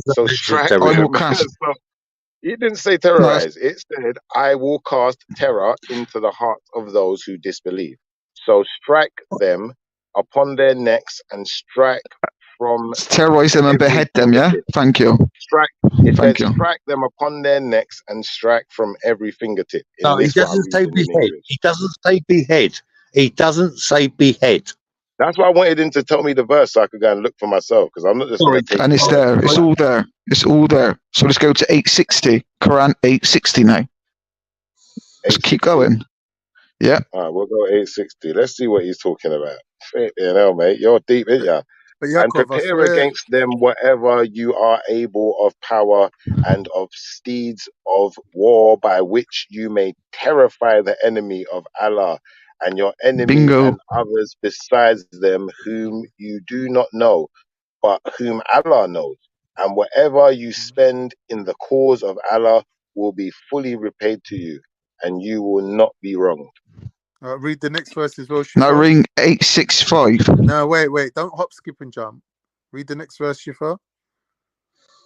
So strike I them. will cast. So he didn't say terrorize. It said, I will cast terror into the hearts of those who disbelieve. So strike them upon their necks and strike from Terrorize them and every behead them, yeah? fingertip. Thank you. Strike. It Thank says you. strike them upon their necks and strike from every fingertip. No, In he this, what I'm doesn't say reading in behead. English. He doesn't say behead. He doesn't say behead. That's why I wanted him to tell me the verse so I could go and look for myself, because I'm not just going to take And it's his there. word. It's all there. It's all there. So let's go to 860. Quran 860 now. Let's keep going. Yeah. All right, we'll go 860. Let's see what he's talking about. You know, mate, you're deep, ain't ya? But And Yaakov, I prepare swear, against them whatever you are able of power and of steeds of war, by which you may terrify the enemy of Allah and your enemy Bingo. and others besides them whom you do not know, but whom Allah knows. And whatever you spend in the cause of Allah will be fully repaid to you, and you will not be wronged. read the next verse as well, Now Shifa. ring 865. No, wait. Don't hop, skip, and jump. Read the next verse, Shifa.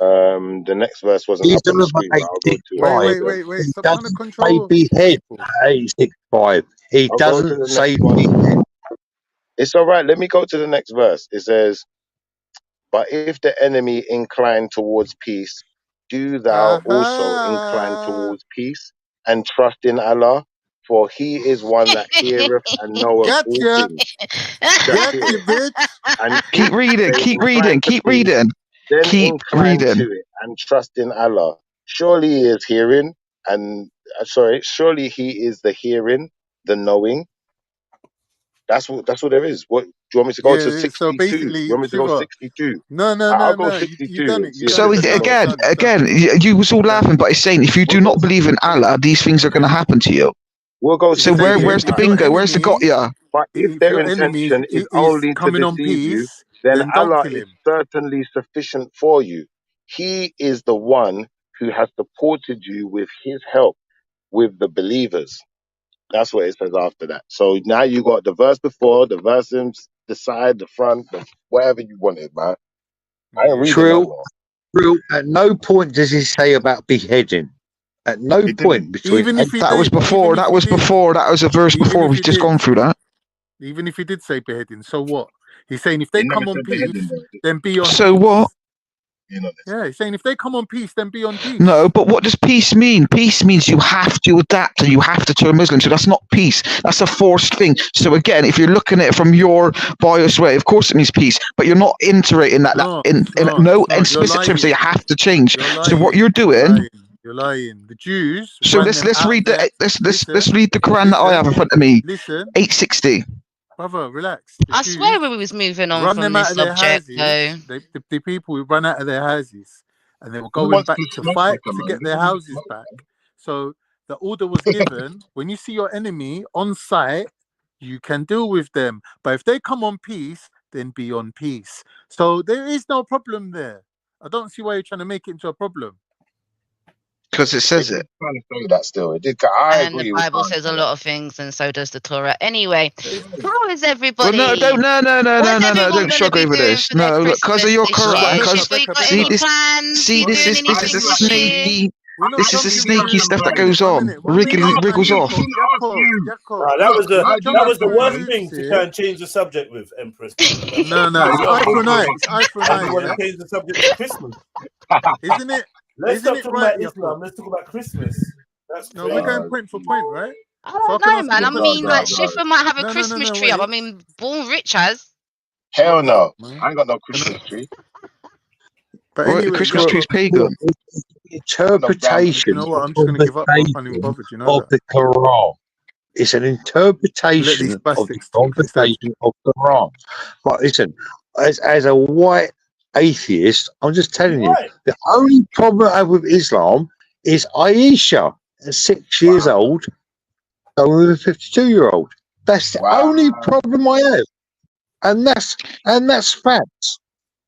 The next verse wasn't He's up on done the about screen, but I'll go to it. Wait. He Stop trying to doesn't say control behead. people. 865. He I'll go to doesn't the say next one. behead. It's all right. Let me go to the next verse. It says, but if the enemy incline towards peace, do thou also incline Aha! towards peace and trust in Allah, for he is one that heareth and knoweth all Gotcha! things. That's Gotcha, it. bitch! And Keep if reading. they Keep incline reading. to Keep peace, reading. then Keep incline reading. to it and trust in Allah. Surely he is hearing and surely he is the hearing, the knowing. That's what there is. What do you want me to go to Yeah, so 62? You basically, want me to go Shiva. 62? No. I'll go You 62 done and it. see if So it's is a it close. again, you was all laughing, but it's saying if you do We'll go not believe in 62. Allah, these things are going to happen to you. We'll go So It's 62. saying where's the if your bingo? Where's the got enemy, ya? But if if their your enemy intention is is only to coming on deceive you, peace, then then don't Allah kill is him. certainly sufficient for you. He is the one who has supported you with his help with the believers. That's what it says after that. So now you got the verse before, the verse in the side, the front, whatever you wanted, man. I ain't reading no more. Trill, at no point does he say about beheading. At no He point didn't. between Even if he That was did, before. That was before. That was a verse even before. if We've he just did, gone through that. even if he did say beheading, so what? He's saying if He they never come on said beheading, peace, though. then be on So peace. what? Yeah, he's saying if they come on peace, then be on peace. No, but what does peace mean? Peace means you have to adapt and you have to turn Muslim. So that's not peace. That's a forced thing. So again, if you're looking at it from your biased way, of course it means peace, but you're not iterating that in You're explicit terms that you lying. have to change. You're So what lying. you're doing. You're lying. The Jews. So ran let's them out read there. let's read the Quran that I have in front of me. Listen. 860. Brother, relax. I swear we was moving on Run from them this out of their subject, houses. though. The people who run out of their houses, and they were Who going wants back to to smoke fight like a to man? get their houses back. So the order was given: when you see your enemy on site, you can deal with them. But if they come on peace, then be on peace. So there is no problem there. I don't see why you're trying to make it into a problem. Because it says it. Trying to say that still. It did. I And the agree with Bible says a Khan. lot of things, and so does the Torah. Anyway, how is Well, everybody? no, What's everyone don't going to struggle be over doing this. for their No, look, because of Christmas your this Quran, year? because Shifa, you got any plans? You doing this anything is a this year? snaky, We're not this is the jumping snaky through. stuff that 1 minute, goes 1 on. minute, 1 minute, man. Wriggles off. Yaakov. That was We're not jumping the through worst hoops thing to here. try and change the subject with, Empress. Man. No, it's eye for an eye. It's eye for an eye, You want yeah? to change the subject to Christmas? Isn't it? Let's Isn't stop it talking right, about Yaakov? Islam. Let's talk about Christmas. That's No, we're crazy. going point for point, right? I So I don't can know, ask you man. a I mean, question. like Shifa might have a No, Christmas tree up. I wait. mean, Born Rich has. Hell no. Man. I ain't got no Christmas tree. But anyway, Christmas tree's Yaakov, pagan. Interpretation you know what? I'm just going to give up. I'm not even bothered. You know of that. the Quran. It's an Let interpretation these of the spastics talk instead. conversation of the Quran. But listen, as a white atheist, I'm just telling you, the only problem I have with Islam is Aisha, at 6 years old, going with a 52-year-old. That's the only problem I have, and that's facts.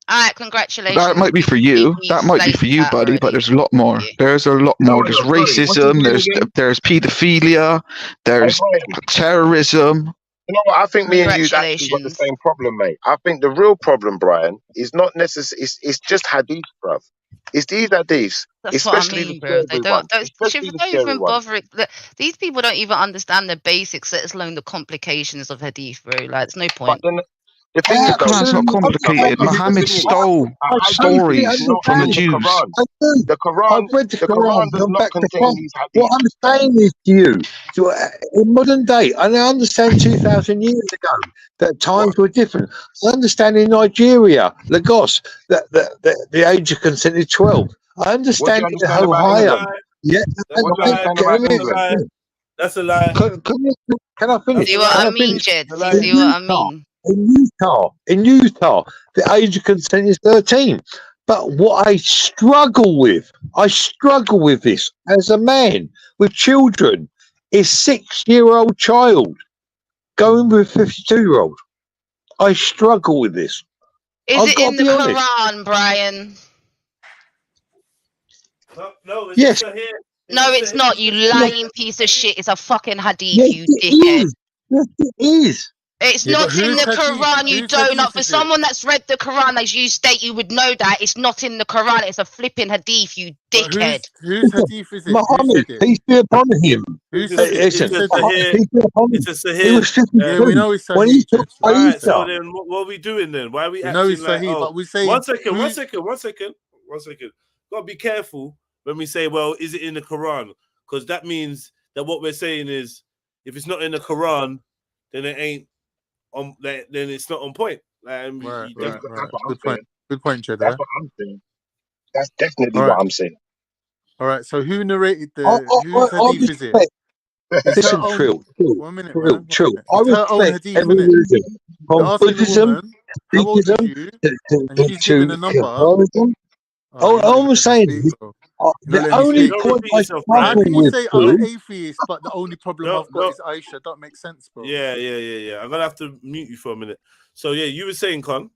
All right, congratulations. That might be for you. That might be for you, buddy. But there's a lot more. There's a lot more. There's racism. There's pedophilia. There's terrorism. You know what? I think me and you've actually got the Congratulations. same problem, mate. I think the real problem, Brian, is not necessarily. It's just hadith, bruv. It's these hadiths, That's what I especially the mean, bro. They scary don't. ones. They should Especially the don't scary even ones. bother. These people don't even understand the basics, let alone the complications of hadith, bro. Like, there's no But point. then the thing is, though, Quran's not the thing is, complicated. the Muhammad thing is, stole a hadith is stories not from the in the Jews. Quran. I do. The Quran, I've read the the Quran. Quran does Gone not back to contain front. these What hadiths. I'm saying is to you, in modern day, and I understand 2,000 years ago that times were different. I understand in Nigeria, Lagos, that the age of consent is 12. I What do understand you in understand about That's a Ohio. England? lie. Yeah, That's a What do you lie. understand about That's a England? lie. That's a lie. Can I finish? That's See a what lie. I Can I mean, finish? Jed? That's a Do you lie. see what I mean? In Utah, the age of consent is 13. But what I struggle with this as a man with children, is 6-year-old child going with 52-year-old. I struggle with this. Is I've it got in to the be honest. Quran, Brian? No, it's Yes, a Sahih. No, it's not. You It's a lying piece of shit. It's a fucking hadith, yes, you it dickhead. is. Yes, it is. It's Yeah, but not in whose the hadith? Quran, you Whose hadith donut. For is it? someone that's read the Quran, as you state, you would know that. It's not in the Quran. It's a flipping hadith, you But dickhead. whose hadith is it? Who Muhammad, said it? peace be upon him. Who It's said it? a Who Listen, said it? Muhammad, Sahih. peace be upon him. It's a He was Sahih. 52 Yeah, we know it's when he Sahih, took Jed. All right. So Aisha. then, what are we doing then? Why are we We know acting it's like? Sahih, Oh, but we're saying one second. who? Got to be careful when we say, "Well, is it in the Quran?" Because that means that what we're saying is, if it's not in the Quran, then it ain't on. Then it's not on point. Right. That's what I'm Good point. saying. Good point, Jed. That's what I'm saying. That's definitely All what right. I'm saying. All right. So who narrated I whose hadith is it? respect. It's Listen, her own. Trill. 1 minute, man. Trill. I It's her own respect hadith, every innit? religion, You're from asking the Buddhism, woman, how old is Sikhism, you? And she's to given a number. Catholicism. Oh, you're not All even I'm letting me saying speak, is, bro. You're the not letting me only speak. Don't point repeat I yourself, How Brian. struggle can you with, say I'm an Trill, atheist, but the only problem No, I've got is Aisha? Don't make sense, bro. Yeah. I'm gonna have to mute you for a minute. So yeah, you were saying, Con.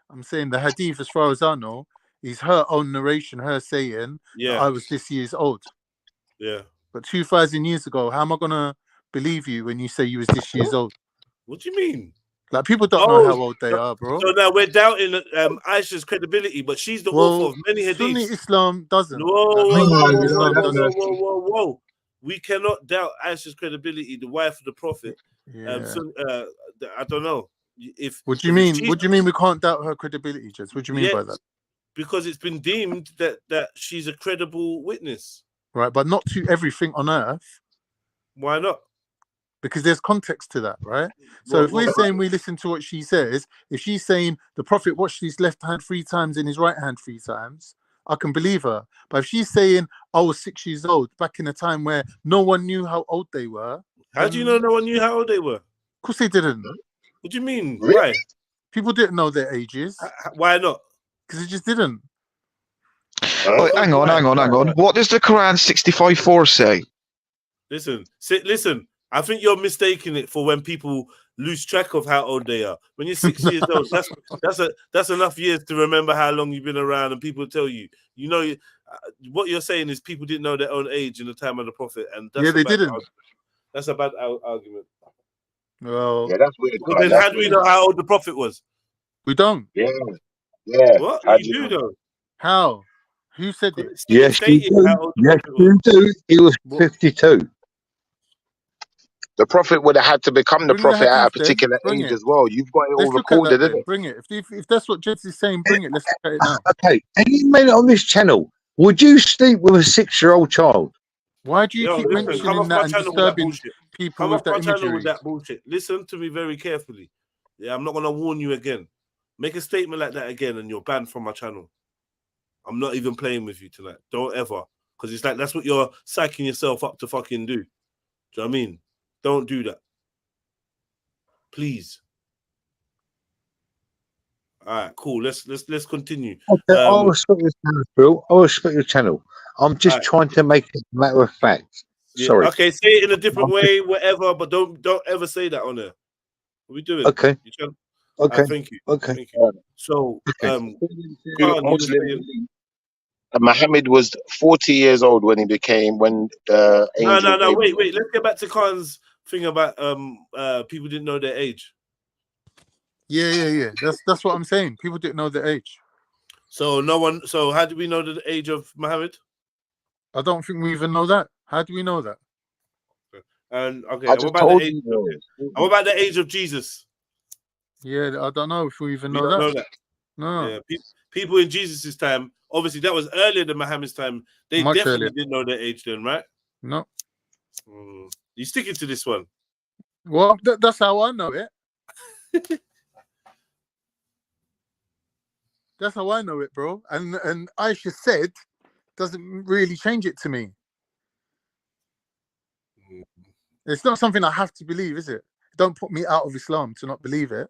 I'm saying the hadith, as far as I know, is her own narration, her saying that I was this year's old. Yeah. But 2,000 years ago, how am I gonna believe you when you say you was this year's old? What do you mean? Like, people don't know how old they are, bro. So now we're doubting Aisha's credibility, but she's the author of many Sunni hadiths. Islam doesn't. Whoa. We cannot doubt Aisha's credibility, the wife of the Prophet. Yeah. I don't know. What do you mean? What do you mean we can't doubt her credibility, Jess? What do you mean by that? Because it's been deemed that she's a credible witness. Right, but not to everything on earth. Why not? Because there's context to that, right? So if we're saying we listen to what she says, if she's saying the Prophet washed his left hand 3 times and his right hand 3 times, I can believe her. But if she's saying I was 6 years old back in a time where no one knew how old they were, how do you know no one knew how old they were? Of course they didn't. What do you mean? Really? Why? People didn't know their ages. Why not? Because they just didn't. Oh, hang on. What does the Quran 65:4 say? Listen. I think you're mistaking it for when people lose track of how old they are. When you're 6 years old, that's enough years to remember how long you've been around, and people tell you. You know, what you're saying is people didn't know their own age in the time of the Prophet, and that's they didn't. That's a bad argument. Well, yeah, that's weird. But then how do we know how old the Prophet was? We don't. Yeah. What? You do though. How? Who said it? yes, you do. Yes, you do. He was 52. The Prophet would have had to become the Bring Prophet the at a hadith, particular bring age it. as well. You've got it all Let's look at recorded, that isn't then. it? Bring it. If that's what Jets is saying, bring it. Let's look at it now. Okay, any man on this channel, would you sleep with a 6-year-old child? Why do you keep Come mentioning off that my and channel with that disturbing bullshit. people Come with off that my channel with imagery? that bullshit. Listen to me very carefully. Yeah, I'm not gonna warn you again. Make a statement like that again, and you're banned from my channel. I'm not even playing with you tonight. Don't ever, because it's like that's what you're psyching yourself up to fucking do. Do you know what I mean? Don't do that, please. All right, cool. Let's continue. Okay, I respect your channel, Bill. I respect your channel. I'm just trying to make it a matter of fact. Yeah, Sorry. okay, say it in a different way, whatever, but don't ever say that on there. What are we doing? Okay. Okay. Thank you. Okay. Thank you. So, Muhammad was 40 years old when he became No. Wait. Let's get back to Khan's thing about people didn't know their age? Yeah. That's what I'm saying. People didn't know their age. So no one. So how do we know the age of Muhammad? I don't think we even know that. How do we know that? And okay, I and just what about told the age? you. Okay. And what about the age of Jesus? Yeah, I don't know if we even We know don't that. know that. No. Yeah, people in Jesus' time, obviously that was earlier than Muhammad's time. They Much definitely earlier. didn't know their age then, right? No. You sticking to this one? Well, that's how I know it. That's how I know it, bro. And Aisha said doesn't really change it to me. It's not something I have to believe, is it? Don't put me out of Islam to not believe it.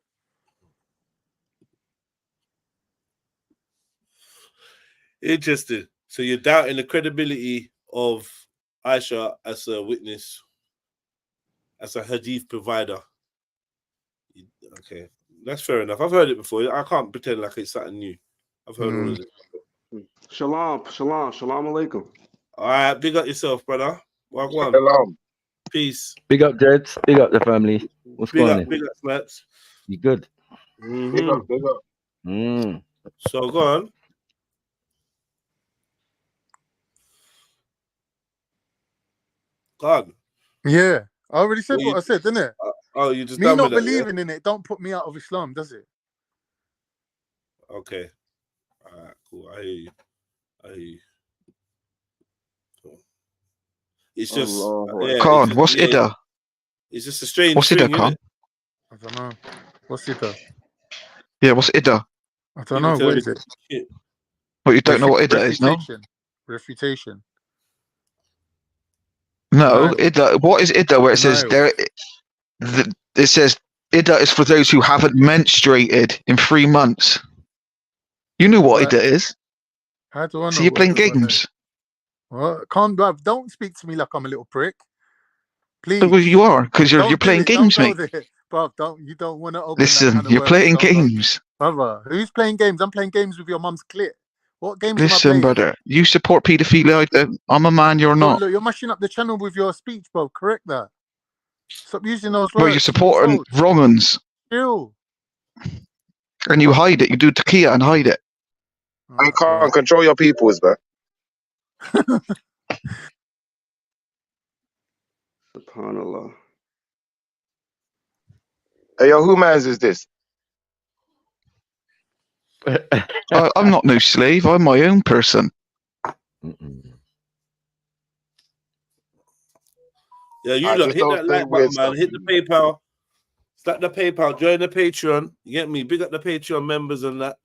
Interesting. So you're doubting the credibility of Aisha as a witness, as a hadith provider. Okay, that's fair enough. I've heard it before. I can't pretend like it's something new. I've heard all of it. Shalom alaikum. All right, big up yourself, brother. Wagwan. Shalom. Peace. Big up, Jeds. Big up the family. What's Big going up, on? big up, Smats. You good? Big up, big up. So go on. God. Yeah, I already said what I said, didn't it? Oh, you just me done not with that, believing in it don't put me out of Islam, does it? Okay. All right, cool. I hear you. Cool. It's just Khan, what's Ida? It's just a strange What's thing, Ida, Khan? I don't know. What's Ida? Yeah, what's Ida? I don't know. What is it? But you don't know what Ida is, no? Refutation. No, Ida. What is Ida? Where it says it says Ida is for those who haven't menstruated in 3 months. You know what Ida is? How do I know? So you're playing games. Well, calm down. Don't speak to me like I'm a little prick. Please. Well, you are, because you're playing games, don't mate. Bro, you don't want to open Listen, you're playing games. Brother, who's playing games? I'm playing games with your mum's clit. What games am I Listen, playing? brother, you support paedophilia. I'm a man, you're not. Look, you're mashing up the channel with your speech, bro. Correct that. Stop using those words. Well, you're supporting wrong uns. Chill. And you hide it. You do takia and hide it. I can't control your peoples, man. SubhanAllah. Hey, yo, who mans is this? I'm not no slave. I'm my own person. Yeah, you lot hit that like button, man. Hit the PayPal. Slap the PayPal. Join the Patreon. You get me? Big up the Patreon members and that.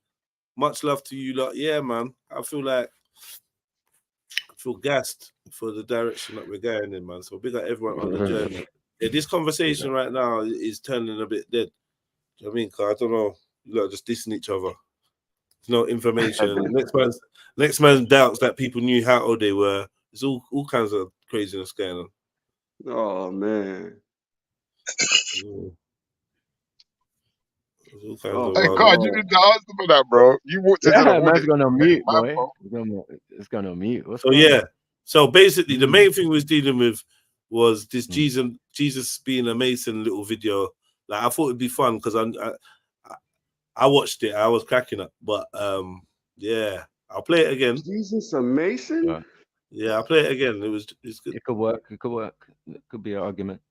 Much love to you lot. Yeah, man. I feel gassed for the direction that we're going in, man. So big up everyone on the journey. Yeah, this conversation right now is turning a bit dead. Do you know what I mean? Cause I don't know. You lot are just dissing each other. There's no information. next man doubts that people knew how old they were. There's all kinds of craziness going on. Oh man. Hey, God, you didn't answer for that, bro. You walked into the man's gone on mute, boy. It's gone on mute. So yeah. So basically, the main thing we was dealing with was this Jesus being a Mason little video. Like I thought it'd be fun because I watched it. I was cracking up, but yeah, I'll play it again. Jesus a Mason? Yeah, I'll play it again. It's good. It could work. It could be an argument.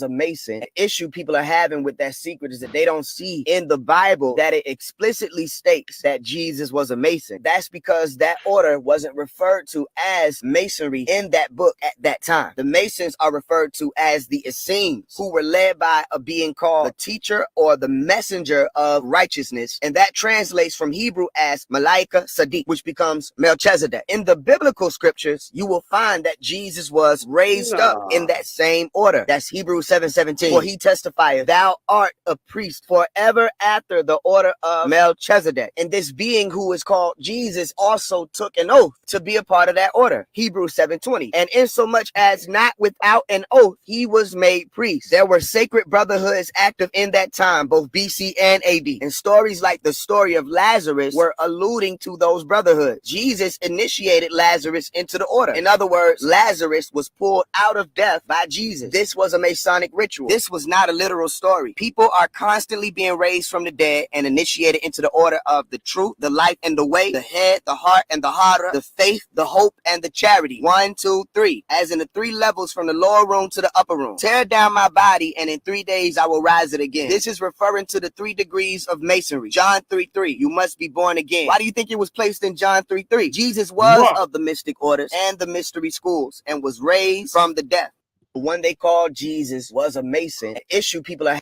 A Mason. The issue people are having with that secret is that they don't see in the Bible that it explicitly states that Jesus was a Mason. That's because that order wasn't referred to as Masonry in that book at that time. The Masons are referred to as the Essenes, who were led by a being called the teacher or the messenger of righteousness, and that translates from Hebrew as Malaika Sadiq, which becomes Melchizedek. In the biblical scriptures, you will find that Jesus was raised up in that same order. That's Hebrews 7:17. For he testifieth, thou art a priest forever after the order of Melchizedek. And this being who is called Jesus also took an oath to be a part of that order. Hebrews 7:20. And insomuch as not without an oath he was made priest. There were sacred brotherhoods active in that time, both BC and AD. And stories like the story of Lazarus were alluding to those brotherhoods. Jesus initiated Lazarus into the order. In other words, Lazarus was pulled out of death by Jesus. This was a Masonic ritual. This was not a literal story. People are constantly being raised from the dead and initiated into the order of the truth, the life, and the way, the head, the heart, and the hara, the faith, the hope, and the charity. 1, 2, 3. As in the 3 levels from the lower room to the upper room. Tear down my body, and in 3 days I will rise it again. This is referring to the 3 degrees of masonry. John 3:3. You must be born again. Why do you think it was placed in John 3:3? Jesus was of the mystic orders and the mystery schools and was raised from the death. The one they called Jesus was a Mason. An issue people are.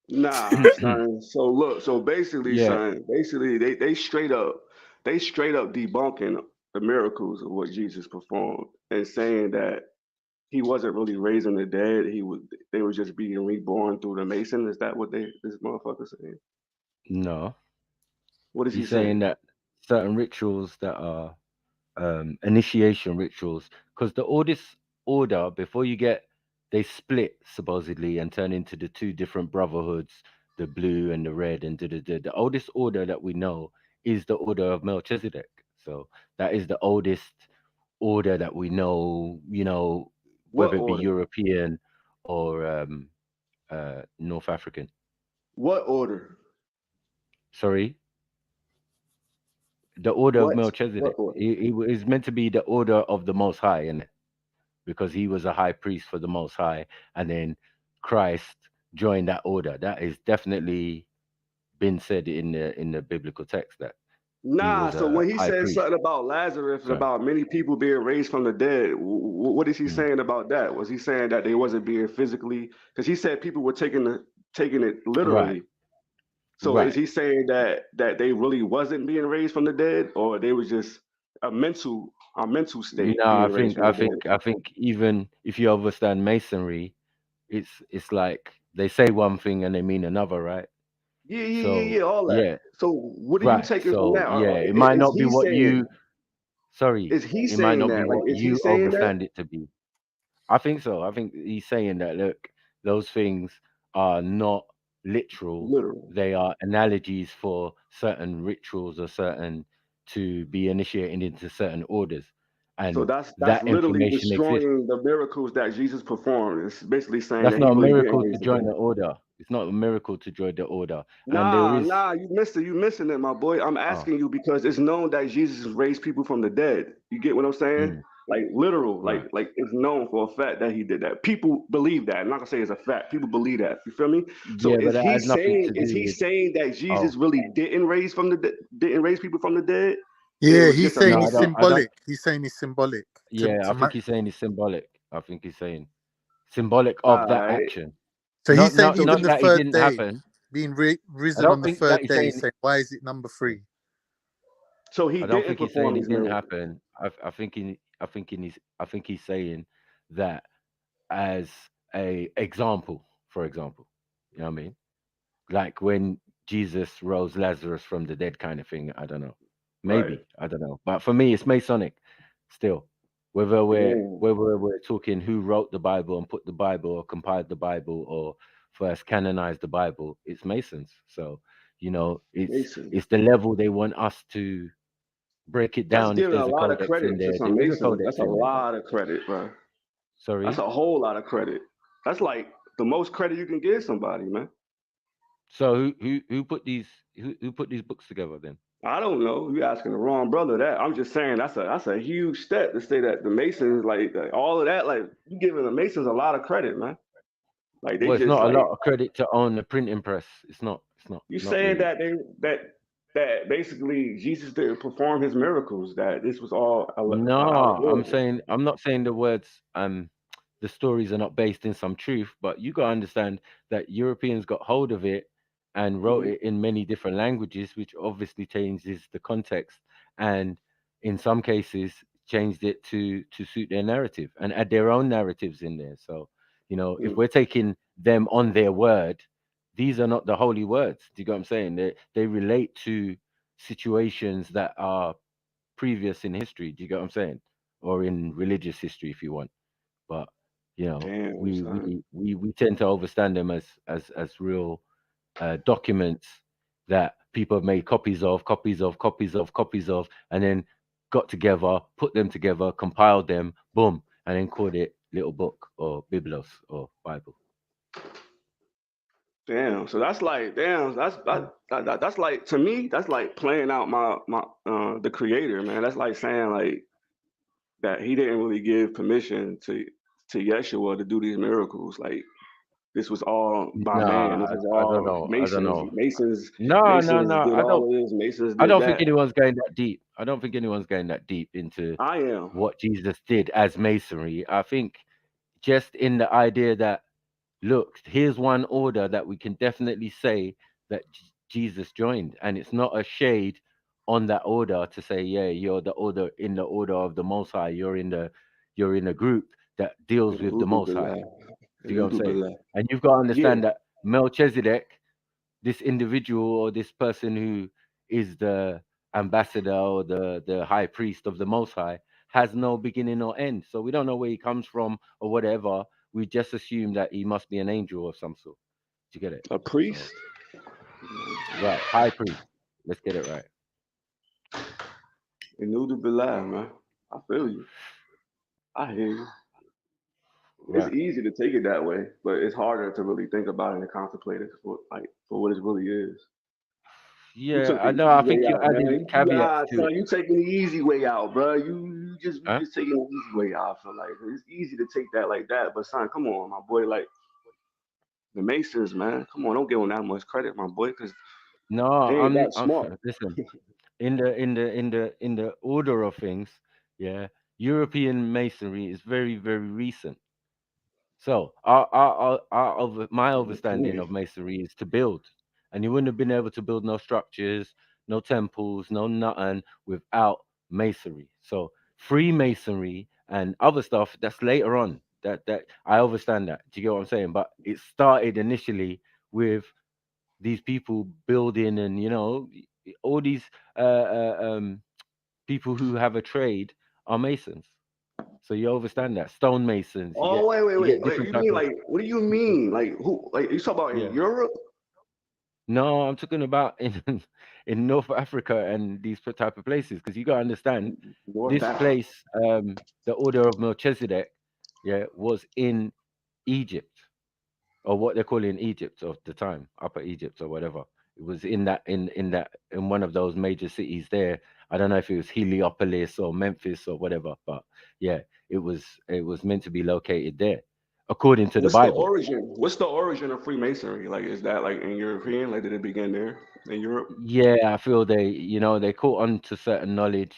Nah, son. So look, so basically, son, basically they straight up debunking the miracles of what Jesus performed and saying that he wasn't really raising the dead. They were just being reborn through the Mason. Is that what this motherfucker saying? No. What is he He's saying saying? that certain rituals that are initiation rituals, because the oldest order before you get, they split supposedly and turn into the 2 different brotherhoods, the blue and the red, and the oldest order that we know is the order of Melchizedek. So that is the oldest order that we know, whether it be European or North African. What order? Sorry? The order of Melchizedek. It is meant to be the order of the Most High, isn't it? Because he was a high priest for the Most High, and then Christ joined that order. That is definitely been said in the biblical text that Nah, so when he said something about Lazarus and about many people being raised from the dead, what is he saying about that? Was he saying that they wasn't being physically? Because he said people were taking it literally. Right. So is he saying that they really wasn't being raised from the dead, or they was just a mental state? No, I think even if you understand Masonry, it's like they say one thing and they mean another, right? Yeah, all that. Yeah. So what are you taking from that? Yeah, it might not be what you. Sorry, is he it might saying not that? be what Is he you saying that? understand it to be. I think so. I think he's saying that, look, those things are not literal. They are analogies for certain rituals or certain to be initiated into certain orders. And So that's that literally information exists. destroying the miracles that Jesus performed. It's basically saying That's that not he a really miracle didn't to raise the join dead. the order. It's not a miracle to join the order. And there is. Nah, you missed it. You missing it, my boy. I'm asking you because it's known that Jesus raised people from the dead. You get what I'm saying? Like literal, like it's known for a fact that he did that. People believe that. I'm not gonna say it's a fact. People believe that. You feel me? So Yeah, but is that he has nothing saying to do with. that Jesus really didn't raise people from the dead? Yeah, he's saying No, it's I don't. symbolic. He's saying it's symbolic. Yeah, I think he's saying it's symbolic. I think he's saying symbolic of that action. So he's saying Not even the that it 3rd didn't day, happen. being I risen don't on the think that 3rd he's day, saying. saying, why is it number 3? So he I don't didn't think he's perform saying it his didn't miracle. happen. I think he's saying that as a example, for example. You know what I mean? Like when Jesus rose Lazarus from the dead, kind of thing. I don't know. Maybe I don't know. But for me, it's Masonic. Still, whether we're talking who wrote the Bible and put the Bible or compiled the Bible or first canonized the Bible, it's Masons. So it's the level they want us to break it That's down. If giving a there's a lot of codex in credit to there, some there is a Masons. codex That's a in there. lot of credit, bro. Sorry? That's a whole lot of credit. That's like the most credit you can give somebody, man. So who put these books together then? I don't know. You're asking the wrong brother that. I'm just saying that's a huge step to say that the Masons, like all of that, like you giving the Masons a lot of credit, man. Like they Well, it's just not a like lot of credit to own the printing press. It's not. you Not saying really. that basically Jesus didn't perform his miracles. That this was all No, allegorical. I'm not saying the words the stories are not based in some truth, but you gotta understand that Europeans got hold of it and wrote it in many different languages, which obviously changes the context, and in some cases changed it to suit their narrative and add their own narratives in there. So You know, if we're taking them on their word, these are not the holy words. Do you get what I'm saying? They relate to situations that are previous in history. Do you get what I'm saying? Or in religious history, if you want. But you know, Damn, we tend to understand them as real documents that people have made copies of, and then got together, put them together, compiled them, boom, and then called it little book or biblos or Bible. Damn, so that's like, that's like, to me, that's like playing out my the creator, man. That's like saying like that he didn't really give permission to Yeshua to do these miracles. Like this was all by man. This Nah, is I don't all know. I don't Masons. know. No, Did I don't. all this. Masons I did don't think that. anyone's going that deep. I don't think anyone's going that deep into I am. what Jesus did as masonry. I think just in the idea that, look, here's one order that we can definitely say that Jesus joined, and it's not a shade on that order to say, yeah, you're the order in the order of the Most High. You're in a group that deals with the Most High. Do you know what I'm saying? And you've got to understand that Melchizedek, this individual or this person who is the ambassador or the high priest of the Most High, has no beginning or end. So we don't know where he comes from or whatever. We just assume that he must be an angel of some sort. Do you get it? A priest? So, right, high priest. Let's get it right. It knew to be live, man. I feel you. I hear you. Right. It's easy to take it that way, but it's harder to really think about it and contemplate it for what it really is. Yeah, I know. I think you're adding caveats to son, it. you taking the easy way out, bro. You just taking the easy way out. I feel like it's easy to take that like that, but son, come on, my boy. Like the Masons, man. Come on, don't give them that much credit, my boy, because No, they ain't that smart. listen. In the order of things, yeah, European masonry is very, very recent. So my understanding of masonry is to build, and you wouldn't have been able to build no structures, no temples, no nothing without masonry. So Freemasonry and other stuff, that's later on. That I understand that. Do you get what I'm saying? But it started initially with these people building, and all these people who have a trade are masons. So you understand that stonemasons. Oh, wait. You mean like? What do you mean? Like who? Like you talk about in Europe? No, I'm talking about in North Africa and these type of places, because you got to understand this place, the Order of Melchizedek, was in Egypt, or what they're calling Egypt of the time, Upper Egypt or whatever. It was in one of those major cities there. I don't know if it was Heliopolis or Memphis or whatever, but yeah, it was meant to be located there, according to the Bible. What's the origin of Freemasonry? Like, is that like in European? Like, did it begin there in Europe? Yeah, I feel they caught on to certain knowledge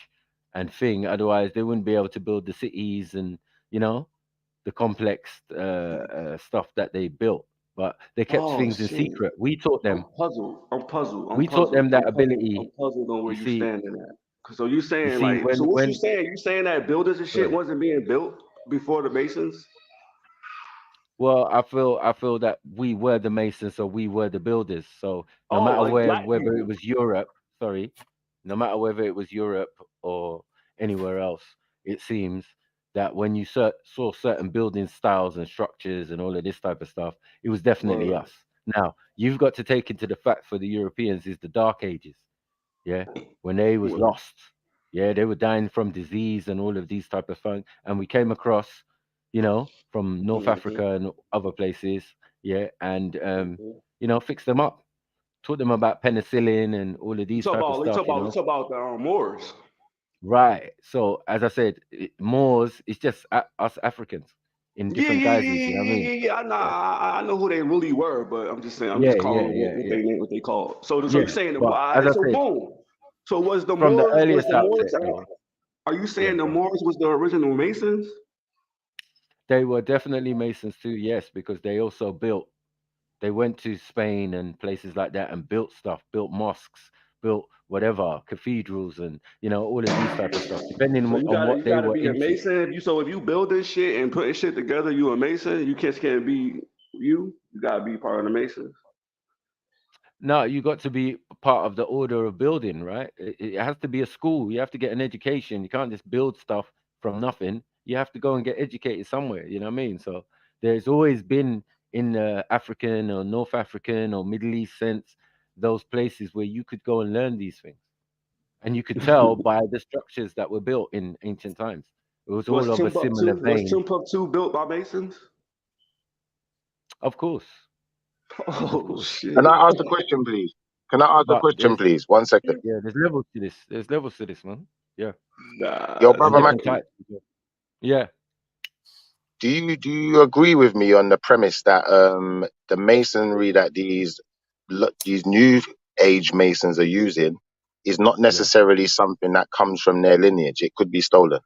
and thing. Otherwise, they wouldn't be able to build the cities and the complex stuff that they built. But they kept things in secret. We taught them. I'm puzzled. We taught them that ability. I'm puzzled on where you standing at. So you saying you see, what you saying? You saying that builders and shit wasn't being built before the Masons? Well, I feel that we were the Masons, so we were the builders. So no matter whether it was Europe, no matter whether it was Europe or anywhere else, it seems that when you saw certain building styles and structures and all of this type of stuff, it was definitely us. Now, you've got to take into the fact for the Europeans is the Dark Ages, when they was lost, they were dying from disease and all of these type of things, and we came across, from North Africa and other places, and fixed them up, taught them about penicillin and all of these type of stuff. You talk about the Moors. Right. So as I said, Moors, it's just us Africans in different guises. You know what I mean? Yeah. I know who they really were, but I'm just saying, I'm just calling what they called. So you're saying boom. So was the from Moors? The earliest outset, are you saying the Moors was the original Masons? They were definitely Masons too, yes, because they also built. They went to Spain and places like that and built stuff, built mosques, built whatever cathedrals and all of these type of stuff, depending So you on gotta what they were be a into. Mason. If you building shit and putting shit together, you a Mason. You can't be you. You gotta be part of the Masons. No, you got to be part of the order of building, right? It has to be a school. You have to get an education. You can't just build stuff from nothing. You have to go and get educated somewhere. You know what I mean? So there's always been in the African or North African or Middle East sense those places where you could go and learn these things, and you could tell by the structures that were built in ancient times. It was all of a similar vein. Was Timbuktu built by Masons? Of course. Oh shit! Can I ask a question, please? Can I ask a question, please? 1 second. Yeah, there's levels to this. There's levels to this, man. Yeah. Your brother Mackie, yeah. do you agree with me on the premise that the masonry that these new age masons are using is not necessarily something that comes from their lineage? It could be stolen.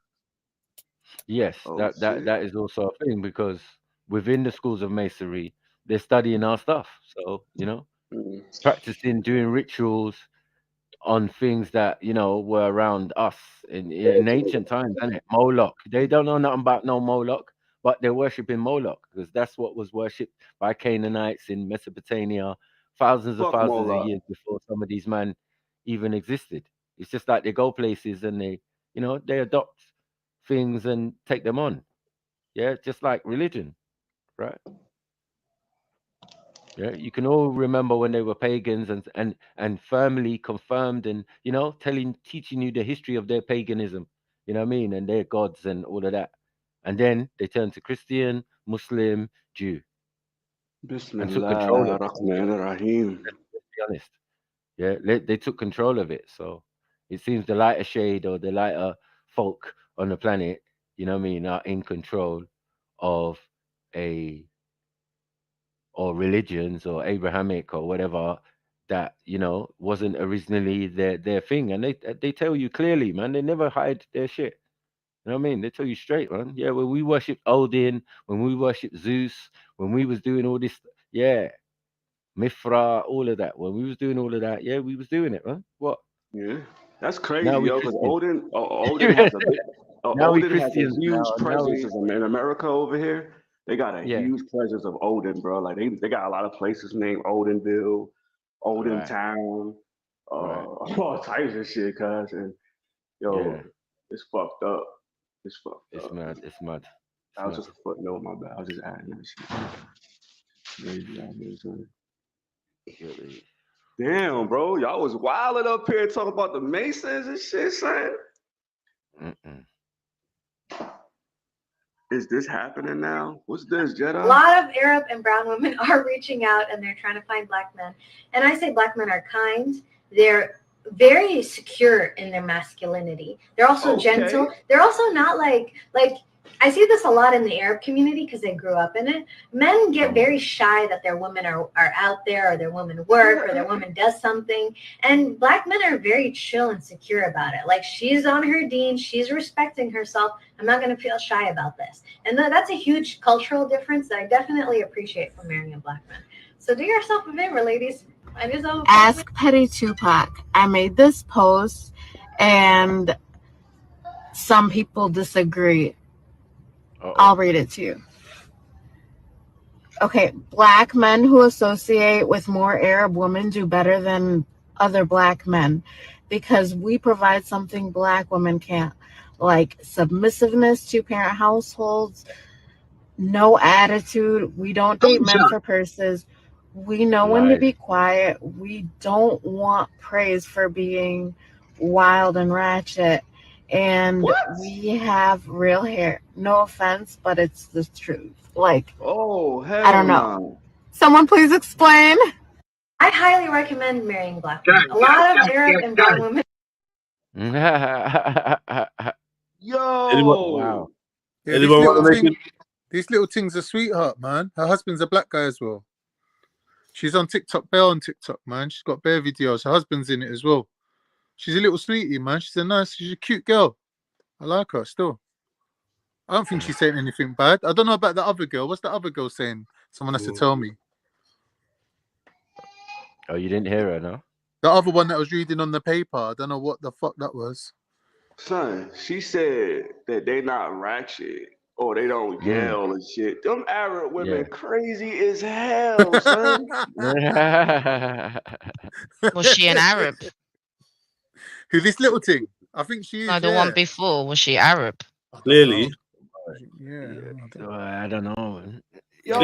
Yes, that is also a thing, because within the schools of masonry, they're studying our stuff. So, practicing doing rituals on things that, were around us in ancient times, isn't it? Moloch. They don't know nothing about no Moloch, but they're worshiping Moloch because that's what was worshipped by Canaanites in Mesopotamia thousands of years before some of these men even existed. It's just like they go places and they adopt things and take them on. Yeah, just like religion, right? Yeah, you can all remember when they were pagans and firmly confirmed and teaching you the history of their paganism, you know what I mean, and their gods and all of that, and then they turned to Christian, Muslim, Jew, and took control of it. Let's be honest. Yeah, they took control of it. So it seems the lighter shade or the lighter folk on the planet, you know what I mean, are in control of or religions or Abrahamic or whatever that wasn't originally their thing, and they tell you clearly, man. They never hide their shit. You know what I mean? They tell you straight, man. Yeah, when we worshipped Odin, when we worshipped Zeus, when we was doing all this, yeah, Mithra, all of that. When we was doing all of that, yeah, we was doing it, man. What? Yeah, that's crazy, Now we yo. Because Christians. Odin has a big, Now we Odin has a Christians. huge Now presence we, in America over here. They got a yeah, huge presence of Odin, bro. Like they got a lot of places named Odinville, Odin right, Town, right, all types of shit, cuz. And yo, yeah. it's fucked up. It's fucked It's up. mad. It's mad. That was just a footnote, my bad. I was just adding that shit. Crazy out here, son. Damn, bro, y'all was wilding up here talking about the Masons and shit, son. Is this happening now? What's this, Jedi? A lot of Arab and brown women are reaching out and they're trying to find black men. And I say black men are kind. They're very secure in their masculinity. They're also gentle. They're also not like I see this a lot in the Arab community because they grew up in it. Men get very shy that their women are out there, or their women work, or their woman does something. And black men are very chill and secure about it. Like, she's on her deen, she's respecting herself. I'm not going to feel shy about this. And that's a huge cultural difference that I definitely appreciate from marrying a black man. So do yourself a favor, ladies. Ask Petty Tupac. I made this post and some people disagree. I'll read it to you. Okay, black men who associate with more Arab women do better than other black men because we provide something black women can't, like submissiveness, two-parent households, no attitude. We don't date men for purses. We know when to be quiet. We don't want praise for being wild and ratchet. And we have real hair. No offense, but it's the truth. Like, I don't know. No. Someone please explain. I highly recommend marrying black women. A lot of Arab and brown women. Yo. Wow. Yeah, these little things are sweetheart, man. Her husband's a black guy as well. She's on TikTok, on TikTok, man. She's got bare videos. Her husband's in it as well. She's a little sweetie, man. She's a cute girl. I like her still. I don't think she's saying anything bad. I don't know about the other girl. What's the other girl saying? Someone has to tell me. Oh, you didn't hear her, no? The other one that was reading on the paper, I don't know what the fuck that was. Son, she said that they not ratchet or they don't yell and shit. Them Arab women crazy as hell, son. Was she an Arab? Who's this little thing? I think she is. No, the one before, was she Arab? Clearly. I don't know. Yo,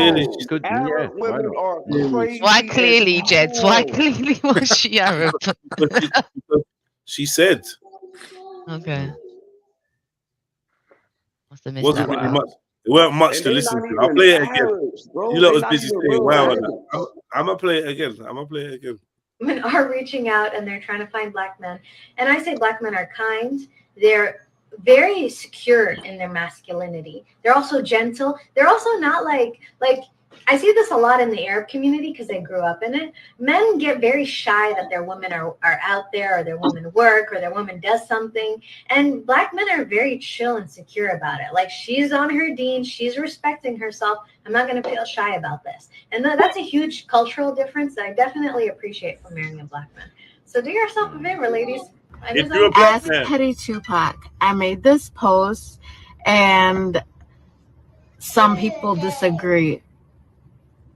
Arab women are crazy. Why clearly, as Jeds? Why hell. clearly was she Arab? She said. Okay. Must have missed Wasn't that really part. much. It weren't much And to they listen not to. I'll even play it again. Arabs, bro. You lot They was not busy even saying real wow. Arabs. I'm gonna play it again. I'm gonna play it again. Women are reaching out and they're trying to find black men. And I say black men are kind. They're very secure in their masculinity. They're also gentle. They're also not like I see this a lot in the Arab community because they grew up in it. Men get very shy that their women are out there, or their women work, or their woman does something. And black men are very chill and secure about it. Like, she's on her deen, she's respecting herself. I'm not going to feel shy about this. And that's a huge cultural difference that I definitely appreciate from marrying a black man. So do yourself a favor, ladies. Ask Petty Tupac. I made this post and some people disagree.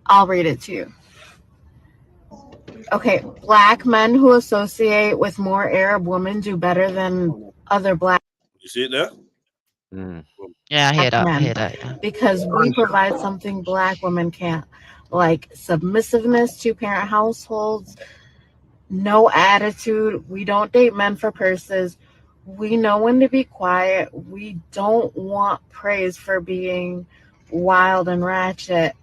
I'll read it to you. Okay, black men who associate with more Arab women do better than other black You see it there? Yeah, I hear that. men I hear that. Yeah. because we provide something black women can't, like submissiveness to parent households, no attitude. We don't date men for purses. We know when to be quiet. We don't want praise for being wild and ratchet.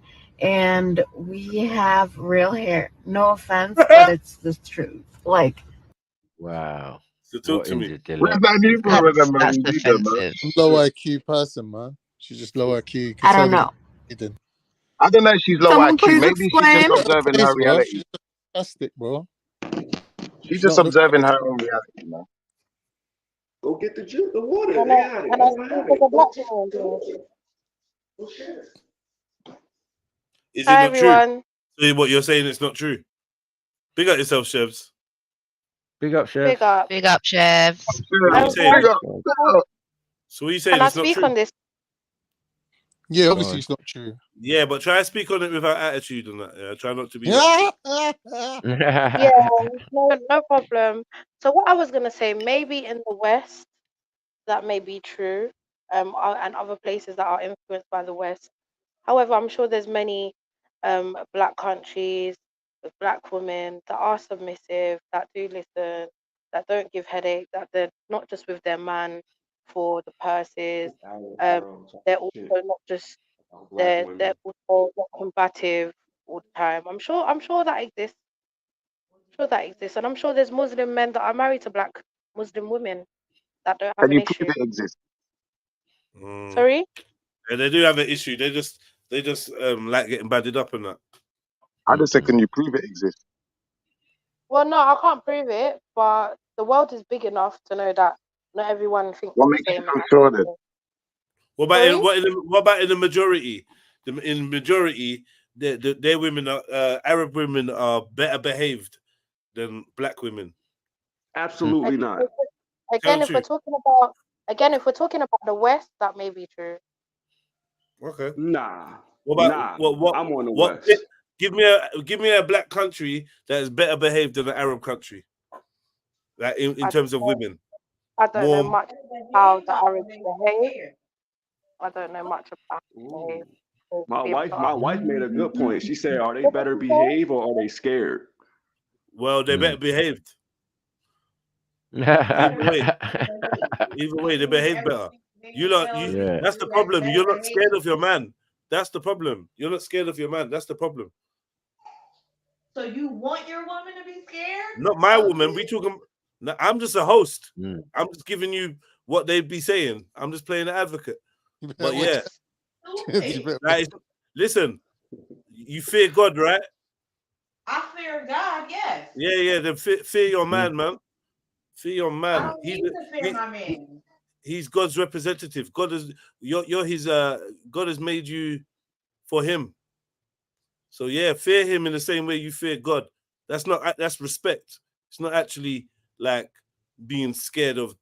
And we have real hair. No offense, but it's the truth. Like, wow. So talk to me. Where's that new brother, man? You need them, man. Low IQ person, man. She's just low IQ. You can I tell don't know. I don't know if she's low Someone IQ. please Maybe she's just explain. observing her reality. She's fantastic, bro. She's just observing her own reality, man. Go get the juice, the water. And They I, got it. and I Go speak have as it. a black woman. Go share it. Is Hi, it not true? everyone. So what you're saying it's not true? Big up yourself, Chefs. Big up, Chef. Big up. Big up, chefs. What are you saying? Big up. So what are you saying? Can I It's not speak true? on this? Yeah, obviously it's not true. Yeah, but try and speak on it without attitude and that. Yeah, try not to be. Yeah, no problem. So what I was gonna say, maybe in the West, that may be true, and other places that are influenced by the West. However, I'm sure there's many black countries with black women that are submissive, that do listen, that don't give headache, that they're not just with their man for the purses. They're also not just they're also not combative all the time. I'm sure that exists. And I'm sure there's Muslim men that are married to black Muslim women that don't have Can an you issue. prove it exists? Sorry? Yeah, they do have an issue. They just like getting badded up and that. I just said, can you prove it exists? Well, no, I can't prove it, but the world is big enough to know that not everyone thinks What the makes you same. so sure then? What about Sorry? what about in the majority? In majority, their women are Arab women are better behaved than black women. Absolutely not. Again, if we're talking about the West, that may be true. Okay. Nah. What about what? I'm on the what? West. Give me a black country that is better behaved than an Arab country. Like in terms of women. I don't know much how the Arabs behave. I don't know much about how they behave. My wife made a good point. She said, "Are they better behaved or are they scared?" Well, they better behaved. Either way, they behave better. That's the problem. You're not scared of your man. That's the problem. You're not scared of your man. That's the problem. So you want your woman to be scared? Not my woman. We talking. No, I'm just a host. I'm just giving you what they'd be saying. I'm just playing the advocate. But yeah, listen. You fear God, right? I fear God. Yes. Yeah. Then fear your man, man. Fear your man. I don't need to fear my man. He's God's representative. God is you're his. God has made you for him. So yeah, fear him in the same way you fear God. That's respect. It's not actually like being scared of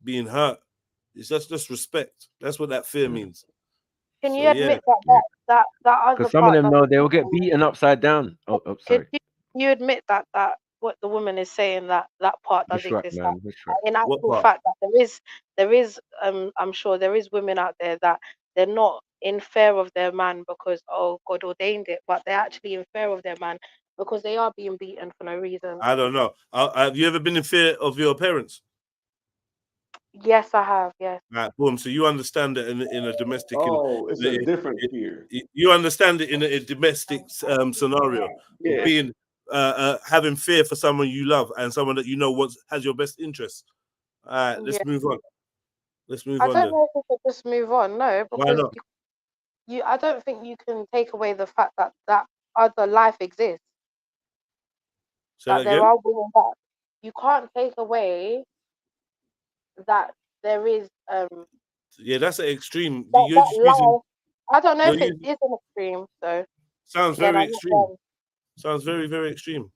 being hurt. It's just respect. That's what that fear means. Can you So, admit that other Because some of part them know doesn't they will exist? get beaten upside down. Oh, sorry. Could you admit that what the woman is saying, that part does That's right, exist? man. That's right. In What actual part? fact, that there is I'm sure there is women out there that they're not in fear of their man because, oh, God ordained it, but they're actually in fear of their man because they are being beaten for no reason. I don't know. Have you ever been in fear of your parents? Yes, I have. Yes. Right, boom. So you understand it in a domestic. Oh, it's a different fear. You understand it in a domestic scenario. Yeah. Being having fear for someone you love and someone that you know has your best interests. All right, let's move on. Let's move I on don't then. know if we could just move on. No, Why because not? I don't think you can take away the fact that other life exists. Say that There again? are women that you can't take away that there is Yeah, that's an extreme. that You're just using. life. I don't know You're if it using, is an extreme. So sounds again, very I'm not extreme. Sounds very, very extreme.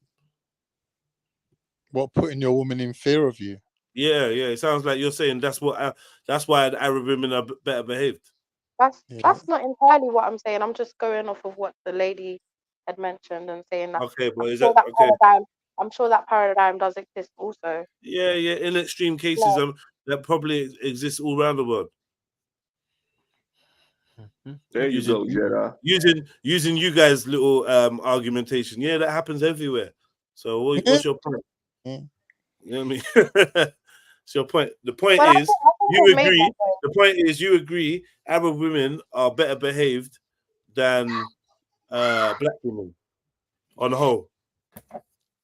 What, putting your woman in fear of you? Yeah, yeah. It sounds like you're saying that's why the Arab women are better behaved. That's not entirely what I'm saying. I'm just going off of what the lady had mentioned and saying that. Okay, but is sure that okay? paradigm? I'm sure that paradigm does exist also. Yeah, yeah. In extreme cases, that probably exists all around the world. There you go, Jedi. Using you guys' little argumentation. Yeah, that happens everywhere. So what's your point? You know what I mean? It's your point. The point Well, I is think you I made agree. that point. The point is you agree Arab women are better behaved than black women on the whole.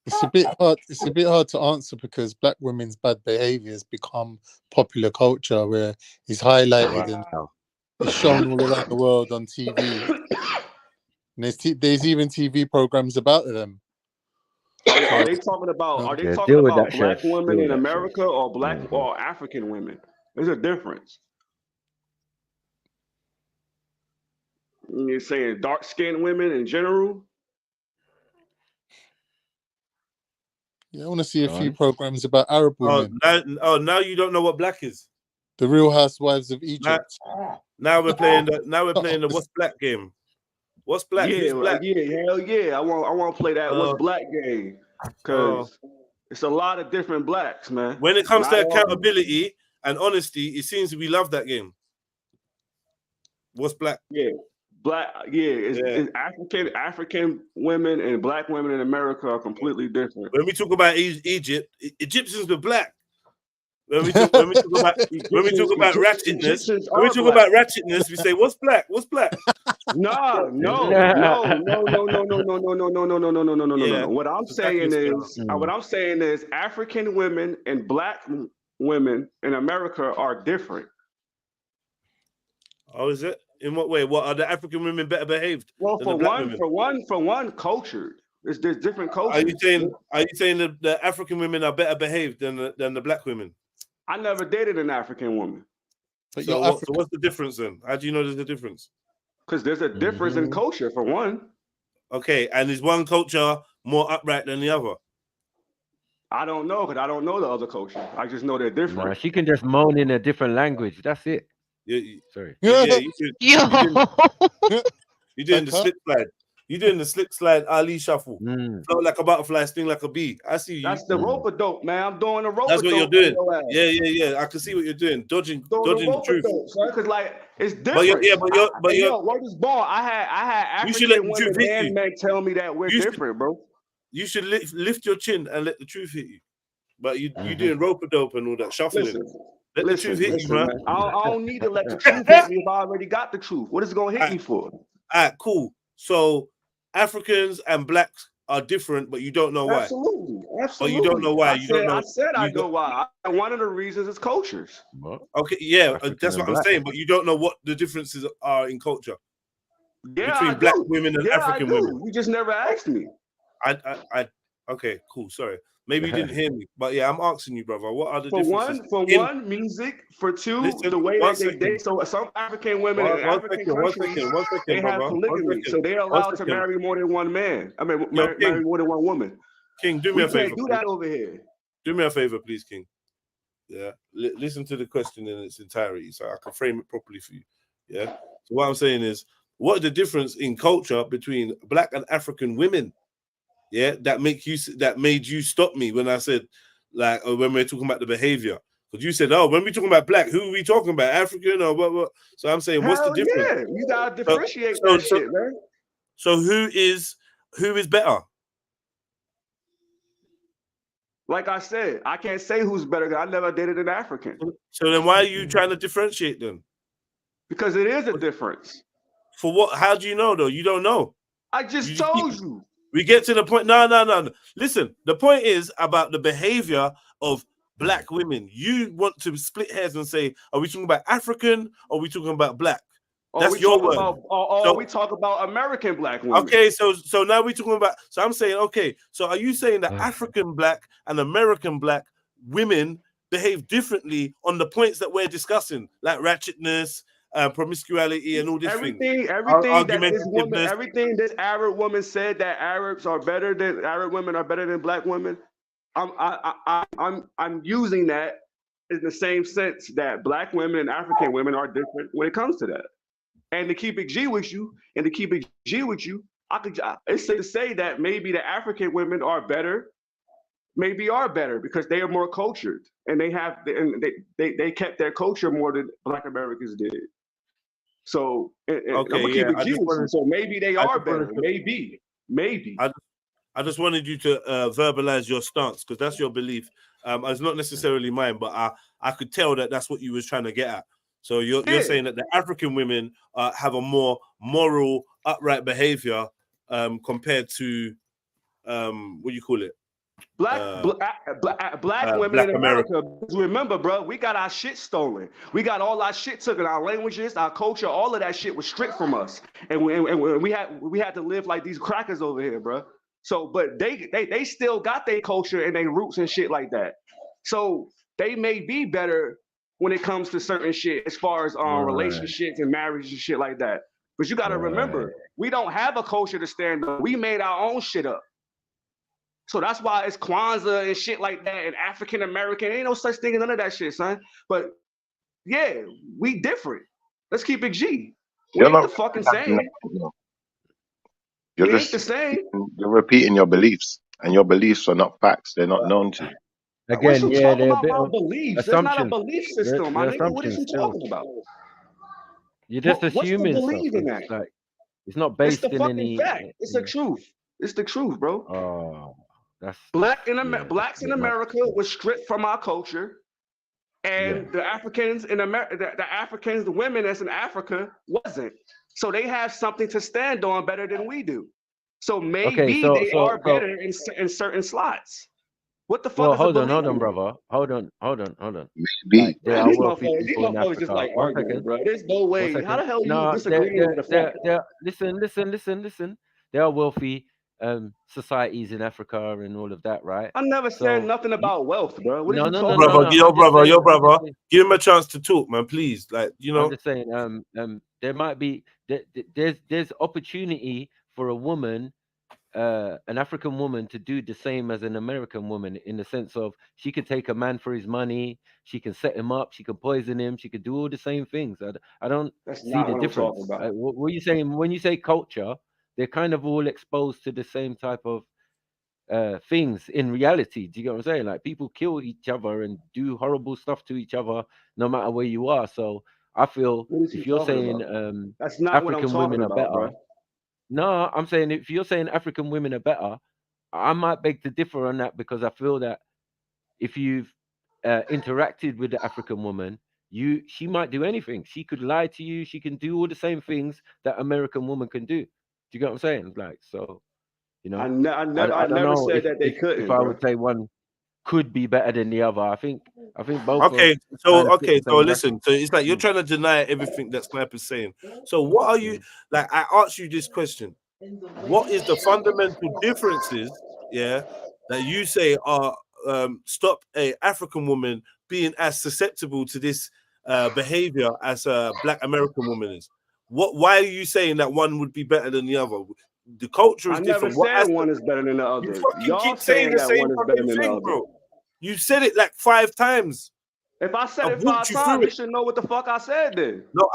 It's a bit hard. It's a bit hard to answer because black women's bad behavior has become popular culture, where it's highlighted and it's shown all around the world on TV. And there's even TV programs about them. Are they talking about black women in America or black or African women? There's a difference. You're saying dark-skinned women in general? Yeah, I want to see a few programs about Arab women. Now you don't know what black is. The Real Housewives of Egypt. Now we're playing the what's black game. What's black? Yeah, Who's black? Yeah, hell yeah. I want to play that what's black game because it's a lot of different blacks, man. When it comes to accountability and honesty, it seems we love that game. What's black? Yeah, black. Yeah, it's African women and black women in America are completely different. When we talk about Egypt, Egyptians were black. When we talk about ratchetness, we say what's black? What's black? No. What I'm saying is African women and black women in America are different. Oh, is it? In what way? What are the African women better behaved? Well, than the black women? for one, cultured. There's different cultures. Are you saying that the African women are better behaved than the black women? I never dated an African woman. So what's the difference then? How do you know there's a difference? Because there's a difference in culture, for one. Okay, and is one culture more upright than the other? I don't know, because I don't know the other culture. I just know they're different. Nah, she can just moan in a different language. That's it. Sorry. Yeah, you're doing the slip slide. You're doing the slip slide Ali shuffle. Float like a butterfly, sting like a bee. I see you. That's the rope-a-dope, man. I'm doing the rope-a-dope. That's what you're doing. Yeah. I can see what you're doing. Dodging the truth. Because like it's different. But word is ball. I had African women and men tell me that we're different, bro. You should lift your chin and let the truth hit you. But you doing rope-a-dope and all that shuffling. Let the truth hit you, man. I don't need to let the truth hit me if I already got the truth. What is it gonna hit me for? All right, cool. So Africans and blacks are different, but you don't know why. Absolutely. But you don't know why. I know why. One of the reasons is cultures. Okay, yeah, that's what I'm saying. But you don't know what the differences are in culture between black women and African women. You just never asked me. Okay, cool. Sorry. Maybe you didn't hear me, but yeah, I'm asking you, brother. What are the differences? For one, music. For two, the way that they date. So some African women in African countries, they have polygamy, so they're allowed to marry more than one man. I mean, marry more than one woman. King, do me We a favor. can't do that over here. Do me a favor, please, King. Yeah, listen to the question in its entirety, so I can frame it properly for you. Yeah. So what I'm saying is, what is the difference in culture between Black and African women? Yeah, that made you stop me when I said, like, when we're talking about the behavior. Because you said, oh, when we're talking about Black, who are we talking about? African or what? So I'm saying, what's the Hell difference? yeah, you gotta differentiate that shit, man. So who is better? Like I said, I can't say who's better because I never dated an African. So then why are you trying to differentiate them? Because it is a difference. For what? How do you know, though? You don't know. I just told you. We get to the point. No. Listen, the point is about the behavior of Black women. You want to split hairs and say, are we talking about African or are we talking about Black? That's your word. We talk about American Black women. Okay, so now we're talking about. So I'm saying, okay, so are you saying that African Black and American Black women behave differently on the points that we're discussing, like ratchetness, promiscuity, and all these things? Everything this Arab woman said that Arab women are better than Black women. I'm using that in the same sense that Black women and African women are different when it comes to that. And to keep it G with you, it's safe to say that maybe the African women are better because they are more cultured and they kept their culture more than Black Americans did. So so maybe they are better. Maybe. I just wanted you to verbalize your stance because that's your belief. It's not necessarily mine, but I could tell that that's what you was trying to get at. So you're saying that the African women have a more moral, upright behavior compared to what do you call it? Black women in America. Remember, bro, we got our shit stolen. We got all our shit taken. Our languages, our culture, all of that shit was stripped from us, and we had to live like these crackers over here, bro. So, but they still got their culture and their roots and shit like that. So they may be better when it comes to certain shit as far as relationships and marriage and shit like that. But you got to remember, we don't have a culture to stand on. We made our own shit up. So that's why it's Kwanzaa and shit like that and African American. Ain't no such thing as none of that shit, son. But yeah, we different. Let's keep it G. We ain't the fucking same. You're just the same. You're repeating your beliefs, and your beliefs are not facts. They're not known to you. Again, yeah, they're a bit of beliefs. That's not a belief system, my nigga. What are you talking about? You're just assuming stuff. It's like it's not based in any fact. It's the truth. It's the truth, bro. Oh, that's blacks in America was stripped from our culture, and the Africans in America, the women that's in Africa wasn't. So they have something to stand on better than we do. So maybe they are better in certain slots. What the fuck? Well, hold on, brother. Hold on. Maybe. There are wealthy people in Africa. Just like arguing, bro. There's no way. How the hell you disagree with the fact? Listen. There are wealthy societies in Africa and all of that, right? I never said nothing about wealth, bro. What are you talking about? Yo, brother. Give him a chance to talk, man, please. Like, you know. I'm just saying, there might be there's opportunity for a woman, an African woman, to do the same as an American woman, in the sense of she could take a man for his money, she can set him up, she can poison him, she could do all the same things. I don't see the difference. What are you saying when you say culture? They're kind of all exposed to the same type of things in reality. Do you get what I'm saying? Like, people kill each other and do horrible stuff to each other no matter where you are. So I feel if you're saying that's not African women are better, bro. No, I'm saying if you're saying African women are better, I might beg to differ on that, because I feel that if you've interacted with the African woman, she might do anything. She could lie to you. She can do all the same things that American woman can do. Do you get what I'm saying? Like, so, you know, I never said that they couldn't. If I would say one could be better than the other, I think both. Okay, so listen. So it's like you're trying to deny everything that Sniper's saying. So what are you like? I asked you this question. What is the fundamental differences? Yeah, that you say are stop a African woman being as susceptible to this behavior as a Black American woman is? Why are you saying that one would be better than the other? the culture is I never different. What I said said, one is better than the other. you fucking Y'all keep saying the that same one is better fucking than the thing, other. bro. You said it like 5 times. If I said I've it 5 walked you times, through you it. should know what the fuck I said then. No,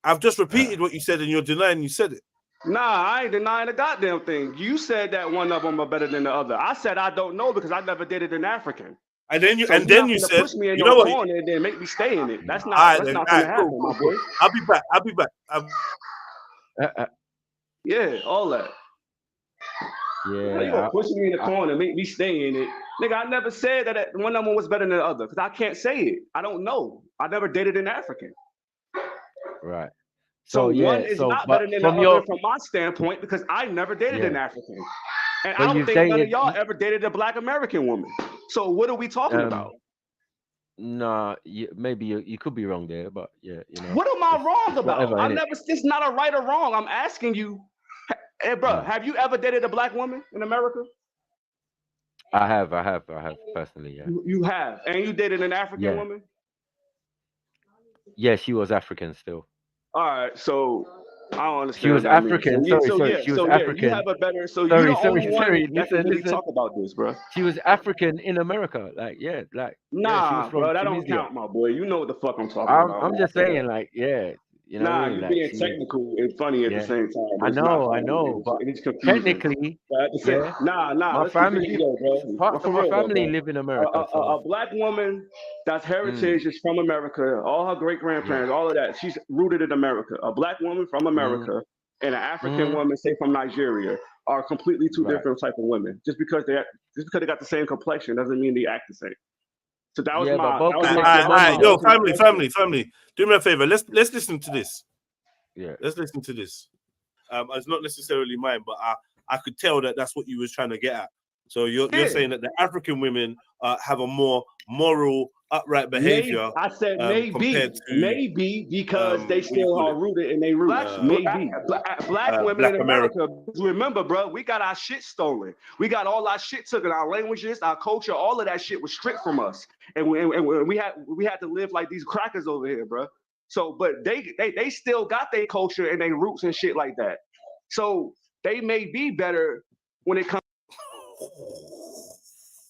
I've just repeated what you said, and you're denying you said it. Nah, I ain't denying a goddamn thing. You said that one of them are better than the other. I said I don't know because I never did it in African. And then you So and then you said, push me in you know what? corner and then make me stay in it. That's not All right, that's not all gonna right, happen, cool, my boy. I'll be back. I'll be back. Yeah, all that. Yeah, You gonna push me in the corner, make me stay in it. Nigga, I never said that one of them was better than the other because I can't say it. I don't know. I never dated an African. Right. So yeah, one is not better than the other from my standpoint because I never dated an African. And I don't think none of y'all ever dated a Black American woman. So what are we talking about? Nah, maybe you could be wrong there, but yeah, you know. What am I wrong about? Whatever, I never. It's not a right or wrong. I'm asking you, hey, bro, have you ever dated a Black woman in America? I have personally, yeah. You have, and you dated an African woman. Yeah, she was African still. All right, so I don't understand. She was African. She was African. You have a better. So sorry, you're the only one that can really listen. talk about this, bro. She was African in America, Nah, she was from bro, that don't Tunisia. count, my boy. You know what the fuck I'm talking about. I'm just saying, you know what I mean? You're being technical and funny at the same time. I know, but technically, my family, parts of my family live in America. A Black woman that's heritage is from America. All her great grandparents, all of that, she's rooted in America. A Black woman from America and an African woman, say from Nigeria, are completely two different type of women. Just because they got the same complexion doesn't mean they act the same. So that was yo, family. Do me a favor. Let's listen to this. Yeah, let's listen to this. It's not necessarily mine, but I could tell that that's what you was trying to get at. So you're saying that the African women have a more moral, upright behavior. I said maybe because they still are rooted in their roots. Maybe black women in America. Remember, bro, we got our shit stolen. We got all our shit taken. Our languages, our culture, all of that shit was stripped from us, and we had to live like these crackers over here, bro. So, but they still got their culture and their roots and shit like that. So they may be better when it comes.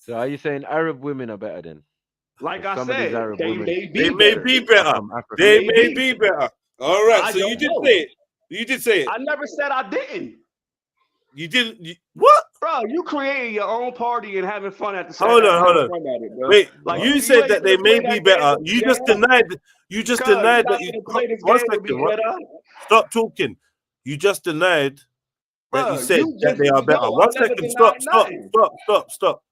So are you saying Arab women are better then? Like I said, they may be better. They may be better. All right. So you did say it. You did say it. I never said I didn't. You didn't. What? Bro, you creating your own party and having fun at the same time. Hold on. Wait, you said that they may be better. You just denied. You just denied that. One second. Stop talking. You just denied that you said that they are better. 1 second. Stop.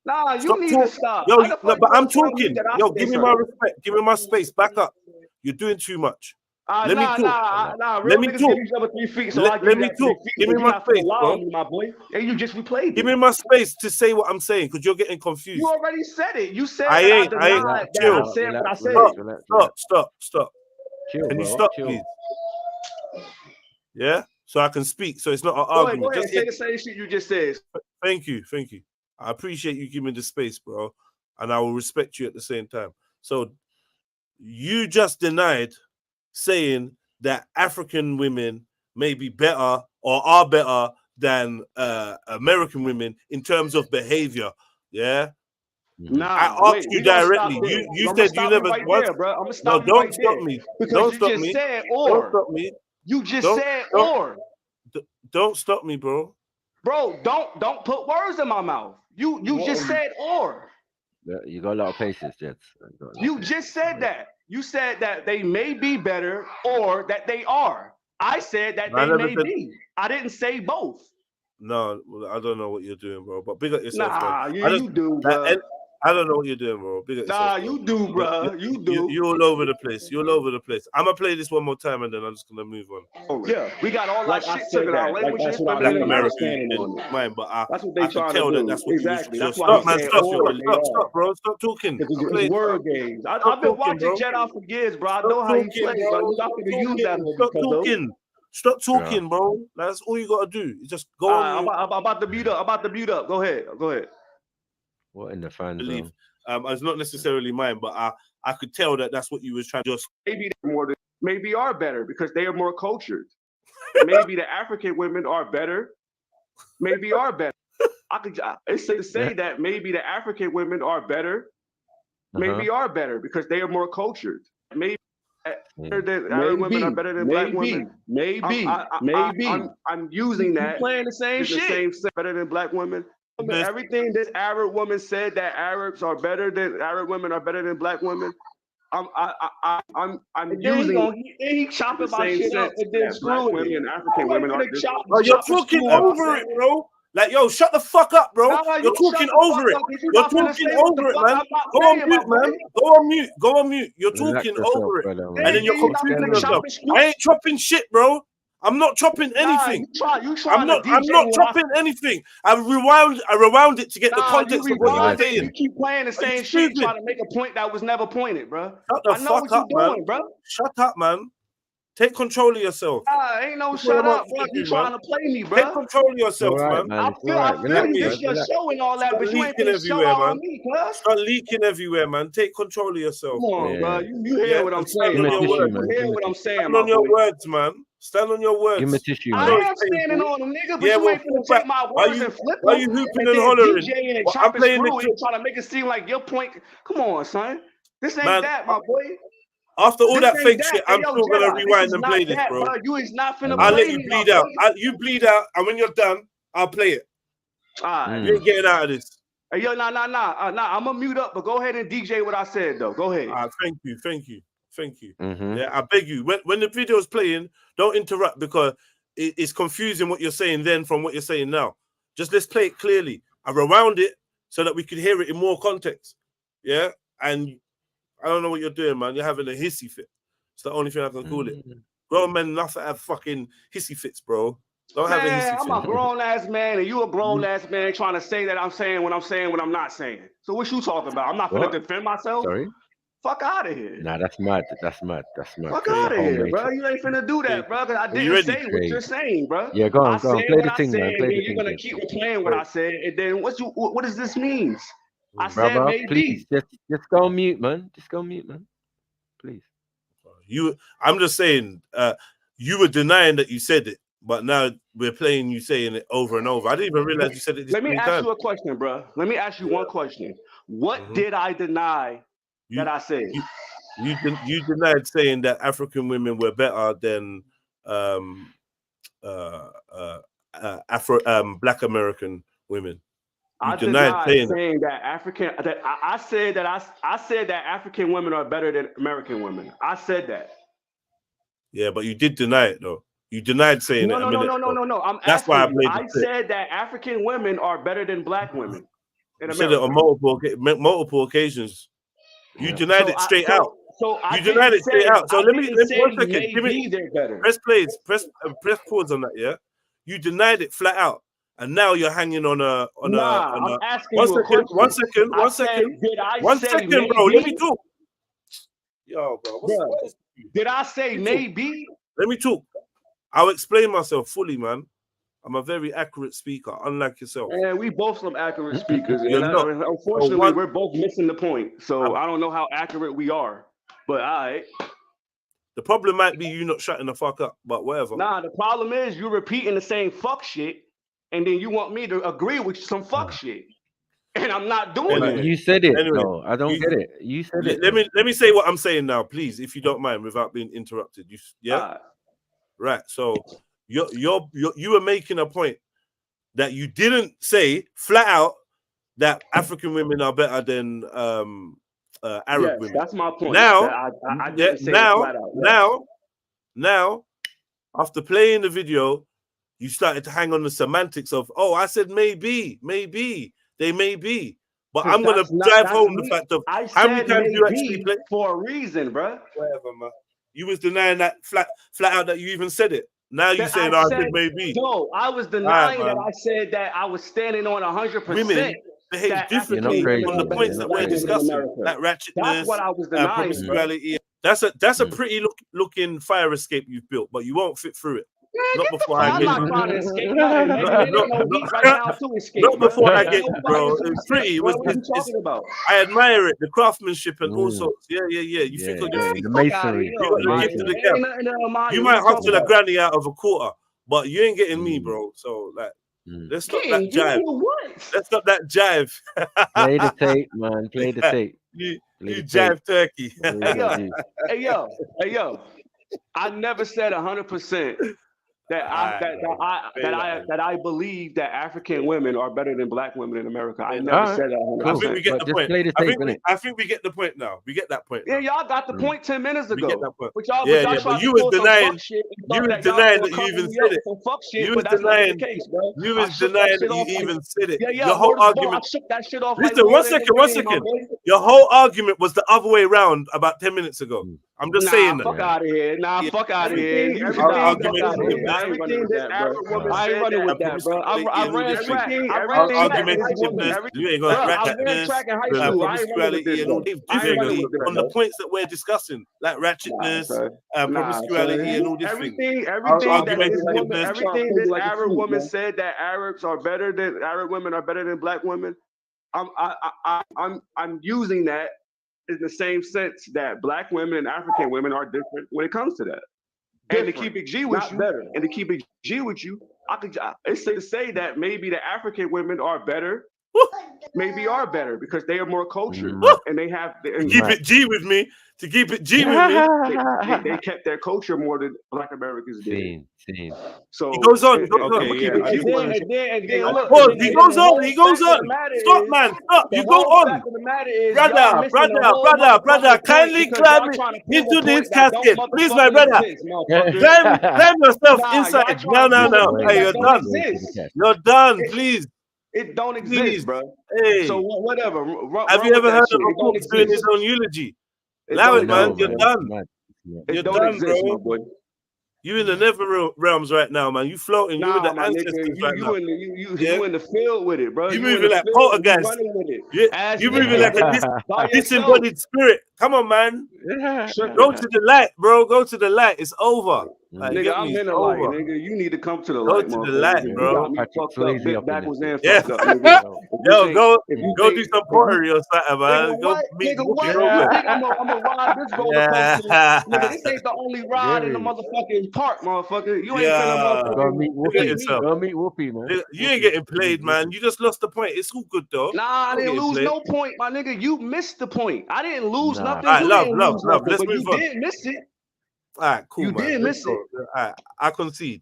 Nah, you need to stop. Yo, but I'm talking. Yo, give me my respect. Give me my space. Back up. You're doing too much. Let me talk. Let me talk. Let me talk. Give me my space, bro. My boy. And you just replayed. Give me my space to say what I'm saying because you're getting confused. You already said it. You said I ain't. Chill. I said what I said. Stop. Can you stop, please? Yeah, so I can speak. So it's not an argument. Go ahead. Say the same shit you just said. Thank you. I appreciate you giving me the space, bro, and I will respect you at the same time. So you just denied saying that African women may be better or are better than American women in terms of behavior. Yeah. Nah, I asked you directly. You said you never. No, don't stop me. Don't stop me. Don't stop me. You just said or. Don't stop me, bro. Bro, don't put words in my mouth. You just said or. Yeah, you got a lot of patience, Jets. You just said that. You said that they may be better or that they are. I said that they may be. I didn't say both. No, I don't know what you're doing, bro. But big up yourself. Nah, you do, bro. I don't know what you're doing, bro. Big up yourself. Nah, you do, bro. You do. You're all over the place. You're all over the place. I'm gonna play this one more time and then I'm just gonna move on. Yeah, we got all that shit taken out. Languages, Black American in mine, but that's what they trying to do. That that's what exactly. You that's stop, man. Stop, bro. Stop talking. It's word games. I've been watching Jedi for years, bro. I know how he plays, bro. You got to use that. Stop talking. Stop talking, bro. That's all you gotta do. You just go on. I'm about to mute up. Go ahead. What in the fan zone? It's not necessarily mine, but I could tell that that's what you was trying to just. Maybe are better because they are more cultured. maybe the African women are better. Maybe are better. It's to say that maybe the African women are better. Maybe are better because they are more cultured. Maybe Arab women are better than black women. Maybe. I'm using that. Playing the same shit. The same better than black women. Everything this Arab woman said that Arab women are better than black women. I'm using. He chopping my shit up and then screwing women and African women are. You're talking over it, bro. Like, yo, shut the fuck up, bro. You're talking over it. You're talking over it, man. Go on mute, man. Go on mute. You're talking over it. And then you're confusing yourself. I ain't chopping shit, bro. I'm not chopping anything. I'm not chopping anything. I rewound it to get the context of what you're saying. You keep playing the same shit, trying to make a point that was never pointed, bro. Shut the fuck up, man. Shut up, man. Take control of yourself. Ain't no shut up, bro. You trying to play me, bro. Take control of yourself, man. I feel you. This your show and all that, but you ain't gonna show on me, cuz. Start leaking everywhere, man. Take control of yourself. Come on, bro. You hear what I'm saying? You hear what I'm saying, Stand on your words, man. Stand on your words. Give me a tissue, I am standing on them, nigga, but you ain't gonna take my words and flip them. Why you hooping and hollering? I'm playing the clip, trying to make it seem like your point. Come on, son. This ain't that, my boy. After all that fake shit, I'm still gonna rewind and play this, bro. You is not finna I'll let you bleed out. You bleed out, and when you're done, I'll play it. You ain't getting out of this. Hey, yo, nah. I'm gonna mute up, but go ahead and DJ what I said, though. Go ahead. Thank you. Yeah, I beg you. When the video is playing, don't interrupt because it's confusing what you're saying then from what you're saying now. Just let's play it clearly. I rewound it so that we could hear it in more context. Yeah, and I don't know what you're doing, man. You're having a hissy fit. It's the only thing I can call it. Grown men enough to have fucking hissy fits, bro. Don't have a hissy fit. I'm a grown ass man, and you a grown ass man trying to say that I'm saying what I'm not saying. So what you talking about? I'm not gonna defend myself. Sorry. Fuck out of here. Nah, that's mad. Fuck out of here, bro. You ain't finna do that, bro. Cause I didn't say what you're saying, bro. Yeah, go on. Play the thing, man. You're gonna keep replaying what I said, and then what does this mean? I said brother, maybe. Please, just go on mute, man. Please. I'm just saying, you were denying that you said it, but now we're playing you saying it over and over. I didn't even realize you said it. Let me ask you a question, bro. Let me ask you one question. What did I deny that I said? You denied saying that African women were better than Black American women. I denied saying that African. I said that African women are better than American women. I said that. Yeah, but you did deny it though. You denied saying it. No. That's why I said that African women are better than Black women. You said it on multiple occasions. You denied it straight out. You denied it straight out. So let me 1 second. Give me press pause on that. Yeah, you denied it flat out. And now you're hanging on a. I'm asking you a question. One second, bro. Let me talk. Yo, bro. Did I say maybe? Let me talk. I'll explain myself fully, man. I'm a very accurate speaker, unlike yourself. Yeah, we both some accurate speakers. Unfortunately, we're both missing the point. So I don't know how accurate we are. But all right. The problem might be you not shutting the fuck up, but whatever. Nah, the problem is you're repeating the same fuck shit. And then you want me to agree with some fuck shit, and I'm not doing it. You said it. Anyway, no, I don't get it. You said it. Let me say what I'm saying now, please, if you don't mind, without being interrupted. Right. So you were making a point that you didn't say flat out that African women are better than Arab women. That's my point. Now, I didn't say flat out. Now, after playing the video, you started to hang on the semantics of, I said maybe, they may be. But I'm going to drive home the fact of how many times you actually play. For a reason, bro. Whatever, man. You was denying that flat out that you even said it. Now you're saying, I said maybe. No, I was denying that I said that I was standing on 100%. Women behave differently on the points that we're discussing. That ratchetness, that's what I was denying, promiscuity. That's a pretty looking fire escape you've built, but you won't fit through it. Man, not before I get I'm not trying to escape nothing. Not before I get you, bro. It's pretty. I admire it, the craftsmanship and all sorts. Yeah. You think of the masonry. You might hustle a granny out of a quarter, but you ain't getting me, bro. So like, let's stop that King, you jive. what? Let's stop that jive. Play the tape, man. Play the tape. You Play the jive tape. turkey. Hey yo. I never said 100% that I believe that African women are better than black women in America. I never said that 100%. I think we get the point. I think we get the point now. We get that point. Yeah, y'all got the point 10 minutes ago. We get that point. But y'all, But you was denying. You was denying that you even said it. You was denying. You was denying that you even said it. Your whole argument. I shook that shit off. Listen, one second. Your whole argument was the other way around about 10 minutes ago. I'm just saying that. Fuck out of here. Fuck out of here. I ain't running with that, bro. I ran track. Argumentativeness. You ain't gonna ratchetness. Promiscuity and all these on the points that we're discussing, like ratchetness, promiscuity, and all these things. Everything this Arab woman said that Arab women are better than black women. I'm using that in the same sense that black women and African women are different when it comes to that. And to keep it G with you, it's safe to say that maybe the African women are better, because they are more cultured and they have. Keep it G with me. To keep it G with me, they kept their culture more than Black Americans did. So he goes on. He goes on. He goes on. Stop, man. Stop. You go on. Brother. Kindly climb into this casket, please, my brother. Climb yourself inside. No. Hey, you're done. You're done. Please. It don't exist, bro. Hey. So whatever. Have you ever heard of a Pope doing his own eulogy? Allow it, man. You're done. You're done, bro. You in the nether realms right now, man. You floating. You in the ancestors right now. You in the field with it, bro. You moving like poltergeist. You moving like a disembodied spirit. Come on, man. Go to the light, bro. Go to the light. It's over. Like, nigga, I'm in the light, nigga. You need to come to the light, Go to the light, bro. Yo, go do some pottery or something, man. Go meet I'm gonna ride this roller coaster. Nigga, this ain't the only ride in the motherfucking park, motherfucker. You ain't finna go meet Whoopi. Go meet Whoopi, man. You ain't getting played, man. You just lost the point. It's all good though. Nah, I didn't lose no point, my nigga. You missed the point. I didn't lose nothing. All right, love. Let's move on. You did miss it. All right, cool. You did miss it. All right, I concede.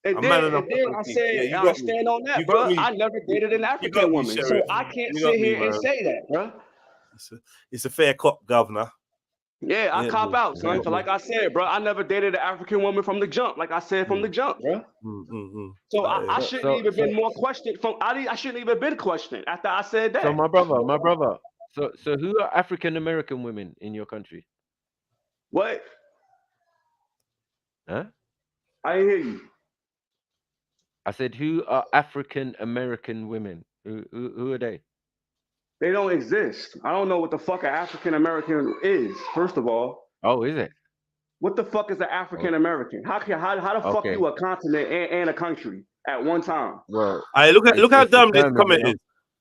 And then I said, I stand on that, bro. I never dated an African woman, so I can't sit here and say that, bro. It's a fair cop, governor. Yeah, I cop out, son. So like I said, bro, I never dated an African woman from the jump. Like I said from the jump, bro. So I shouldn't even been more questioned. I shouldn't even been questioned after I said that. So my brother. So who are African American women in your country? What? Huh? I didn't hear you. I said, who are African American women? Who are they? They don't exist. I don't know what the fuck an African American is. First of all. Oh, is it? What the fuck is an African American? How the fuck you a continent and a country at one time? Well, look how dumb this comment is.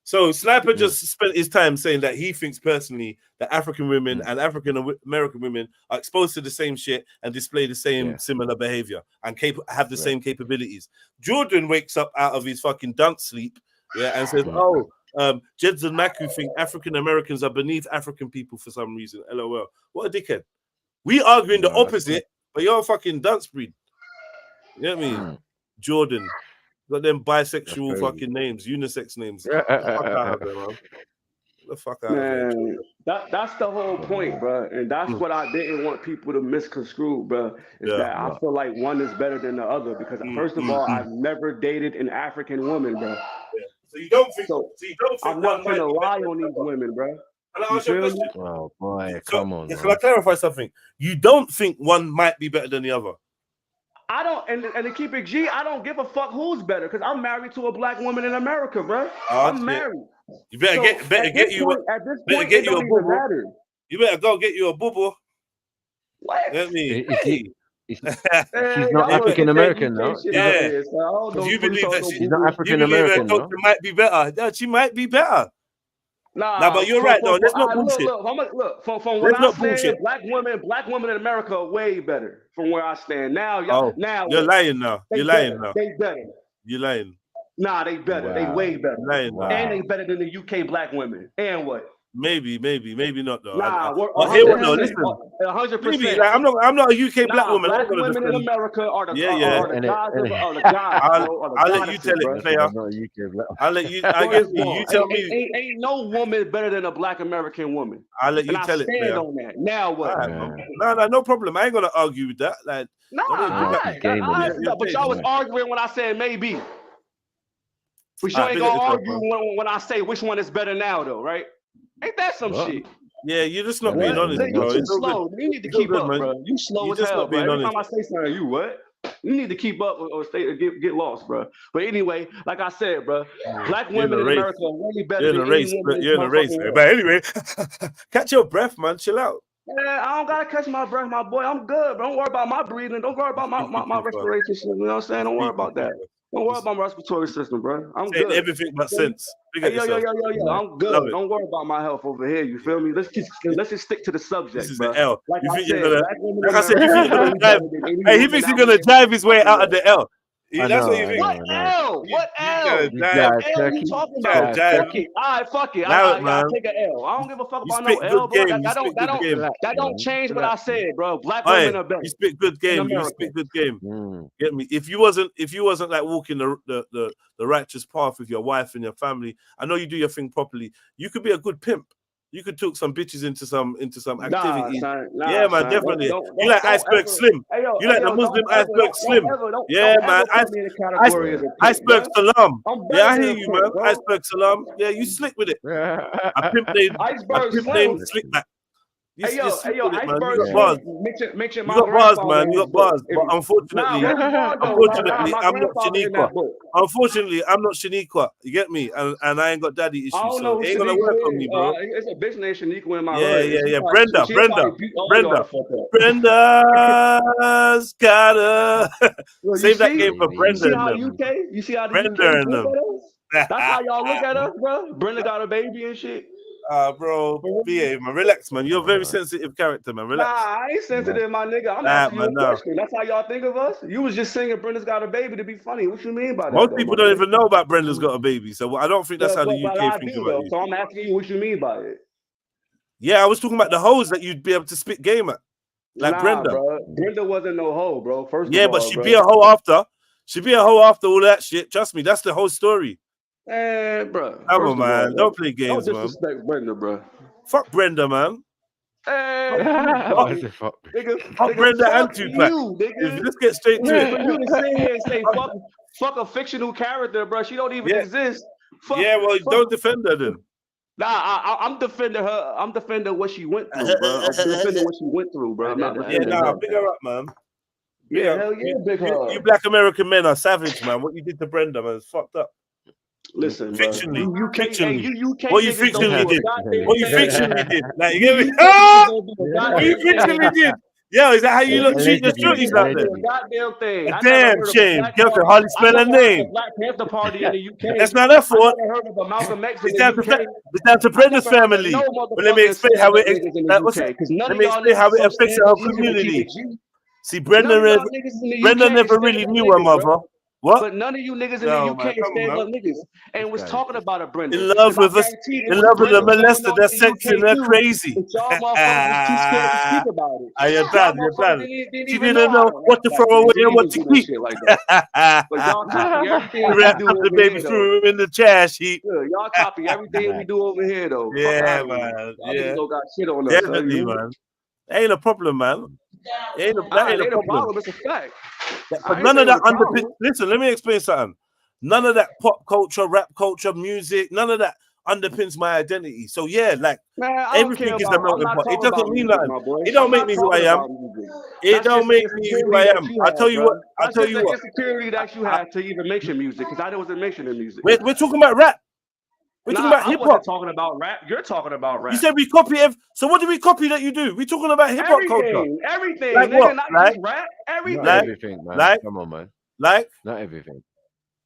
So Sniper just spent his time saying that he thinks personally that African women and African American women are exposed to the same shit and display the same similar behavior and have the same capabilities. Jordan wakes up out of his fucking dunk sleep, and says, Jeds and Maku think African Americans are beneath African people for some reason. LOL. What a dickhead. We arguing the opposite, but you're a fucking dunce breed. You know what I mean? Jordan. Got them bisexual fucking names, unisex names. Get the fuck out of here. That's the whole point, bro. And that's what I didn't want people to misconstrue, bro. Is that I feel like one is better than the other because first of all, I've never dated an African woman, bro. So you don't think? I'm not gonna lie on these women, bro. Oh boy, come on. Can I clarify something? You don't think one might be better than the other? I don't, and to keep it G, I don't give a fuck who's better because I'm married to a black woman in America, bro. I'm married. You better get you a boo. You better go get you a boo. What? Let me. She's not African American, no. Yeah. You believe that she's not African American, no? She might be better. Yeah, she might be better. Nah, but you're right though. Let's not look, bullshit. look. From what Let's I not said, bullshit. black women in America are way better from where I stand. Now, Oh, now you're lying now. They You're lying better. now. They better. You're lying. Nah, they better. Wow. They way better. You're lying now. And they better than the UK black women. And what? Maybe not though. Nah, we're but here, no, listen. 100%. Maybe like, I'm not a UK black woman. Black I'm gonna women in defend. America are the Yeah. are the gods of the gods. I'll let you tell it, player. I'll let you. I guess you tell me. Ain't no woman better than a black American woman. I'll let you tell it, player. On that. Now what? No problem. I ain't gonna argue with that. Like, but y'all was arguing when I said maybe. But you ain't gonna argue when I say which one is better now, though, right? Ain't that some shit? Yeah, you're just not being honest, bro. You're too slow. You need to keep up, bro. You slow as hell, bro. Every time I say something, you what? You need to keep up or stay or get lost, bro. But anyway, like I said, bro, black women in America are way better than any woman. You're in a race, but anyway, catch your breath, man. Chill out. Man, I don't gotta catch my breath, my boy. I'm good, bro. Don't worry about my breathing. Don't worry about my respiration system. You know what I'm saying? Don't worry about that. Don't worry about my respiratory system, bro. I'm good. Everything but sense. Hey, yo. I'm good. Don't worry about my health over here. You feel me? Let's just stick to the subject, this is bro. the L. Like you I think said, you're gonna drive? Hey, he thinks he's gonna drive his way out of the L. That's what you think. What L? What L? You talking about? Fuck it. All right, fuck it. I'll take an L. I don't give a fuck about no L, bro. That don't change what I said, bro. Black women are better. You spit good game. You spit good game. Get me? If you wasn't like walking the righteous path with your wife and your family, I know you do your thing properly. You could be a good pimp. You could talk some bitches into some activity. Yeah, man, definitely. You like Iceberg Slim. You like the Muslim Iceberg Slim. Yeah, man. Iceberg Salam. Yeah, I hear you, man. Iceberg Salam. Yeah, you slick with it. I pimp name slick back. Hey yo, Iceberg. You got bars. Man. You got bars. But unfortunately, I'm not Shaniqua. Unfortunately, I'm not Shaniqua. You get me? And I ain't got daddy issues, so it ain't gonna work on me, bro. It's a bitch named Shaniqua in my hood. Yeah. Brenda's gotta save that game for Brenda. You see how the Brenda and them. That's how y'all look at us, bro. Brenda got a baby and shit. Bro, behave, man. Relax, man. You're a very sensitive character, man. Relax. Nah, I ain't sensitive, my nigga. I'm asking you a question. That's how y'all think of us? You was just singing Brenda's got a baby to be funny. What you mean by that? Most people don't even know about Brenda's got a baby, so I don't think that's how the UK think about it. So I'm asking you what you mean by it. Yeah, I was talking about the hoes that you'd be able to spit game at. Like Brenda. Bro. Brenda wasn't no hoe, bro. First yeah, of all, but she'd be a hoe after. She'd be a hoe after all that shit. Trust me, that's the whole story. Bro. Come on, man. Don't play games, man. Don't disrespect Brenda, bro. Fuck Brenda, man. Fuck Brenda and Tupac. Let's get straight to it. For you to sit here and say fuck a fictional character, bro. She don't even exist. Don't defend her then. Nah, I'm defending her. I'm defending what she went through, bro. I'm defending what she went through, bro. I'm not defending her. Big her up, man. Hell yeah, big her. You black American men are savage, man. What you did to Brenda, man, is fucked up. Listen, fictionally, what you fictionally did. What you fictionally did. Like, you get me? What you fictionally did. Yo, is that how you treat your shorties out there? Goddamn thing. Damn shame. Girl can hardly spell her name. Black Panther Party in the UK. That's not her fault. I heard of a Malcolm X it's down to Brenda's family. But let me explain how it affects our community. See, Brenda never really knew her mother. What? But none of you niggas in the UK stand up niggas and was talking about a Brenda. In love with us, in love with a molester that's sexy and they're crazy. Y'all motherfuckers too scared to speak about it. You're done. She didn't know what to throw away and what to keep. But y'all copy everything we do over the baby here, threw him in the trash heap. Y'all copy everything we do over here, though. Yeah, man. Yeah. Y'all got shit on us. Definitely, man. Ain't a problem, man. Ain't a problem. It's a fact. But none of that underpins. Listen, let me explain something. None of that pop culture, rap culture, music, none of that underpins my identity. So yeah, like everything is a melting pot. It doesn't mean nothing. It don't make me who I am. It don't make me who I am. I tell you what. I tell you what. Insecurity that you have to even mention music, because I wasn't mentioning music. We're talking about rap. We're talking about hip hop. Talking about rap. You're talking about rap. You said we copy. So what do we copy that you do? We're talking about hip hop culture. Everything. Like nigga, what? not Like just rap. Everything. Not everything, man. Come on, man. Like not everything.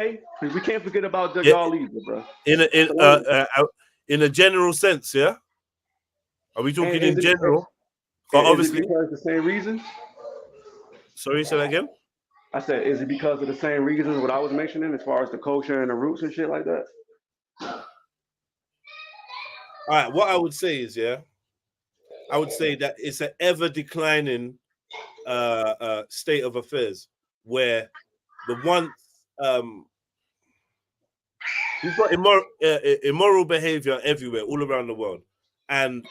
okay? Because we can't forget about the y'all either, bro. In a general sense, yeah. Are we talking in general? Is Obviously, it because the same reasons? Sorry, say that again. I said, is it because of the same reasons what I was mentioning as far as the culture and the roots and shit like that? All right, what I would say is, I would say that it's an ever declining state of affairs where the one we've got immoral behavior everywhere, all around the world, and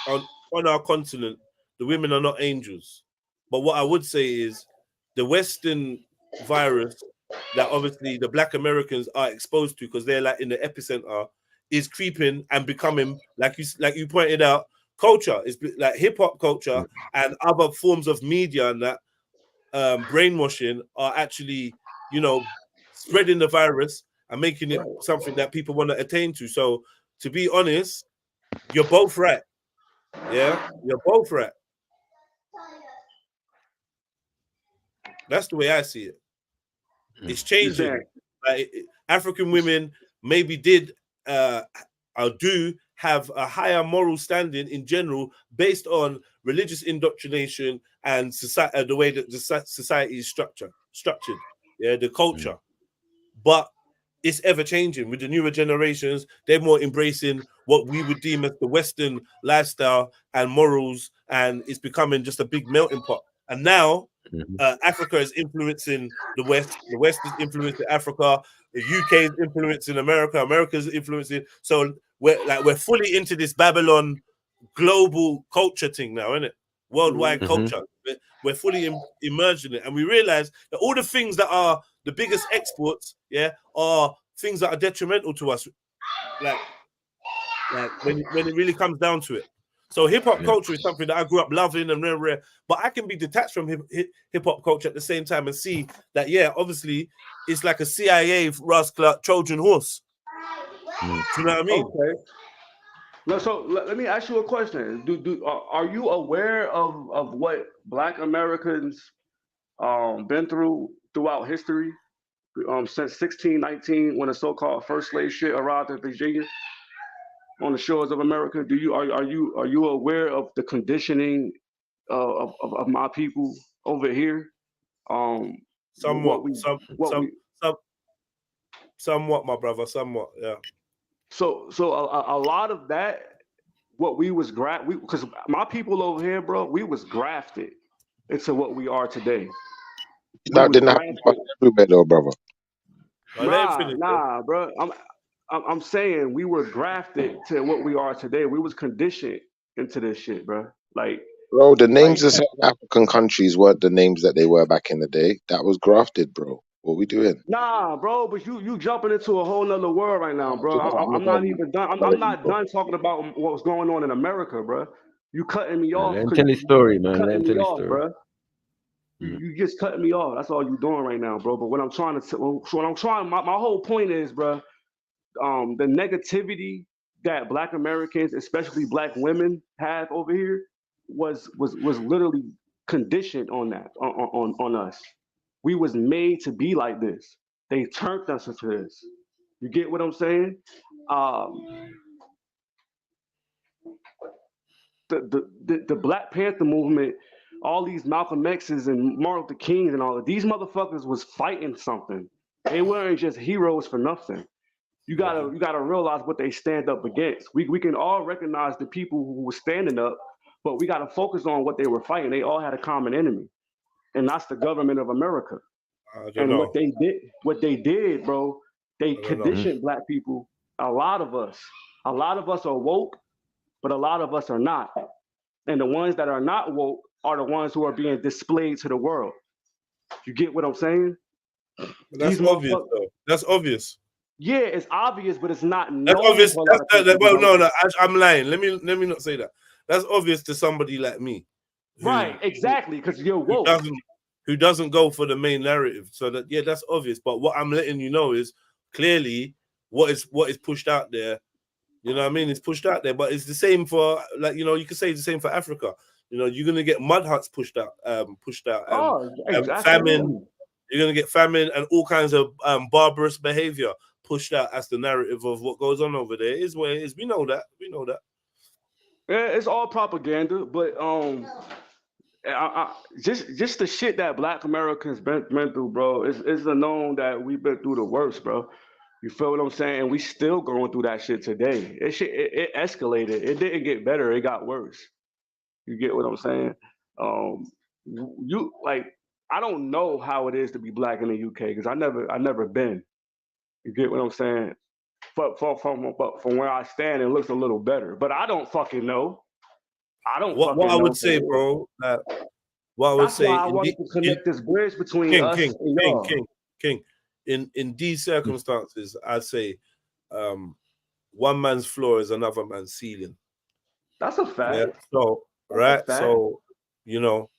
on our continent, the women are not angels. But what I would say is the Western virus that obviously the Black Americans are exposed to because they're like in the epicenter is creeping and becoming, like you pointed out, culture. It's like hip hop culture and other forms of media and that brainwashing are actually, spreading the virus and making it something that people want to attain to. So to be honest, you're both right. Yeah, you're both right. That's the way I see it. It's changing. Like, African women maybe did or do have a higher moral standing in general based on religious indoctrination and society, the way that the society is structured. Yeah, the culture. But it's ever changing with the newer generations. They're more embracing what we would deem as the Western lifestyle and morals, and it's becoming just a big melting pot. And now Africa is influencing the West is influencing Africa, the UK is influencing America is influencing. So we're fully into this Babylon global culture thing now, isn't it? Worldwide culture. We're fully immersed in it, and we realize that all the things that are the biggest exports, are things that are detrimental to us. Like when it really comes down to it. So hip hop culture is something that I grew up loving and rare, but I can be detached from hip hop culture at the same time and see that, obviously it's like a CIA rascal Trojan horse. Do you know what I mean? Okay. So let me ask you a question. Are you aware of what Black Americans been throughout history since 1619 when the so-called first slave ship arrived in Virginia on the shores of America? Are you aware of the conditioning of my people over here? Somewhat, somewhat, my brother, somewhat, yeah. So a lot of that, what we was because my people over here, bro, we was grafted into what we are today. That didn't happen everywhere, though, brother. Nah, bro. I'm saying we were grafted to what we are today. We was conditioned into this shit, bro. Like, bro, the names of certain African countries weren't the names that they were back in the day. That was grafted, bro. What we doing? Nah, bro, but you jumping into a whole nother world right now, bro. I'm not even done. I'm not done talking about what's going on in America, bro. You cutting me off. Let him tell his story, man. Let him tell his off, story, bro. You just cutting me off. That's all you doing right now, bro. But what I'm trying to, my whole point is, bro, the negativity that Black Americans, especially Black women, have over here was literally conditioned on that, on us. We was made to be like this. They turned us into this. You get what I'm saying? The Black Panther movement, all these Malcolm X's and Martin Luther Kings and all of these motherfuckers was fighting something. They weren't just heroes for nothing. You gotta realize what they stand up against. We can all recognize the people who were standing up, but we gotta focus on what they were fighting. They all had a common enemy, and that's the government of America. And what they did, bro, they conditioned Black people. A lot of us are woke, but a lot of us are not. And the ones that are not woke are the ones who are being displayed to the world. You get what I'm saying? That's obvious, though. That's obvious. Yeah, it's obvious, but it's not known. That's obvious. No, I'm lying. Let me not say that. That's obvious to somebody like me. Right, exactly, because you're woke. Who doesn't go for the main narrative. So that's obvious. But what I'm letting you know is clearly what is pushed out there. You know what I mean? It's pushed out there, but it's the same for, like, you could say it's the same for Africa. You're gonna get mud huts pushed out. Famine. You're gonna get famine and all kinds of barbarous behavior pushed out as the narrative of what goes on over there. Is where it is. We know that. Yeah, it's all propaganda, but just the shit that Black Americans been through, bro. It's a known that we've been through the worst, bro. You feel what I'm saying? And we still going through that shit today. It escalated. It didn't get better. It got worse. You get what I'm saying? You like, I don't know how it is to be Black in the UK because I never been. You get what I'm saying? But from where I stand, it looks a little better. But I don't fucking know. I don't what fucking I would know. say, bro. What I would That's say, why I wanted to connect this bridge between us and y'all. King. In these circumstances, I'd say one man's floor is another man's ceiling. That's a fact. Yeah. So so you know,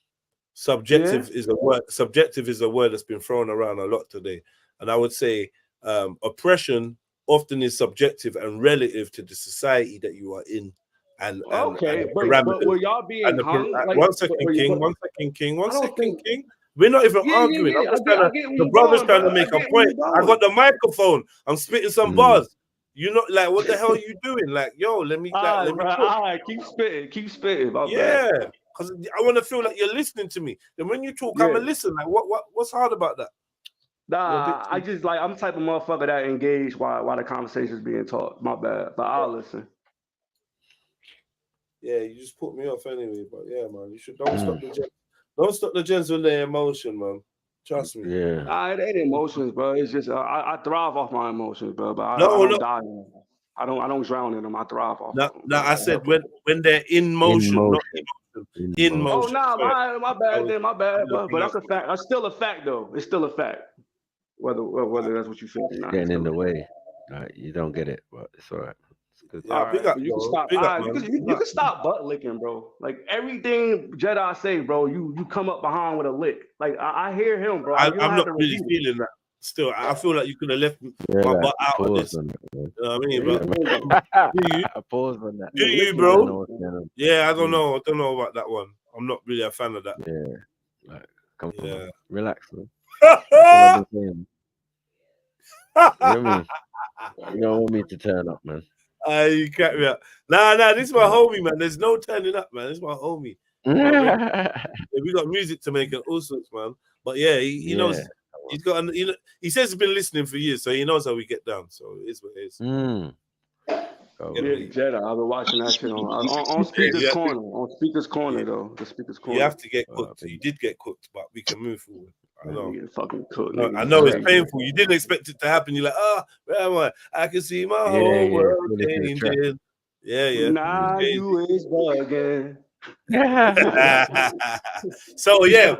subjective is a word. Subjective is a word that's been thrown around a lot today, and I would say oppression often is subjective and relative to the society that you are in. And but were y'all being hung? Like, one second, King. We're not even arguing. The brother's trying to make a point. I got the microphone. I'm spitting some bars. You know, like, what the hell are you doing? Like, yo, let me all right, keep spitting. Yeah, because I want to feel like you're listening to me. Then when you talk, I'm a listen. Like, what's hard about that? Nah, I just like, I'm the type of motherfucker that engage while the conversation's being taught. My bad, but I'll listen. Yeah, you just put me off anyway, but yeah, man, you should don't stop the gents with their emotion, man. Trust me. Yeah. It ain't emotions, bro. It's just I thrive off my emotions, bro. But I don't die in them. I don't drown in them. I thrive off. No, I said when they're in motion, not emotion. In motion. Oh, nah, my bad, then, my bad. But that's a fact. That's still a fact, though. It's still a fact. Whether that's what you feel or not. Getting in the way. You don't get it, but it's all right. Yeah, you can stop. You can stop butt licking, bro. Like everything Jedi say, bro. You come up behind with a lick. Like I hear him, bro. I'm not really feeling that. Still, I feel like you could have left my butt out of this. You know what I mean, bro? Pause on that. Do you, bro? Yeah, I don't know. I don't know about that one. I'm not really a fan of that. Yeah, like, come on, relax, man. You don't want me to turn up, man. You crack me up. Nah, this is my homie, man. There's no turning up, man. This is my homie. We got music to make and all sorts, man. But yeah, he knows. He's got. He says he's been listening for years, so he knows how we get down. So it is what it is. Jedi. I've been watching that shit on Speaker's Corner. On Speaker's Corner, though. The Speaker's Corner. You have to get cooked. You did get cooked, but we can move forward. I know. Fucking cooked. I know it's painful. You didn't expect it to happen. You're like, where am I? I can see my whole world changing. Yeah. Nah, you is bugging. So yeah,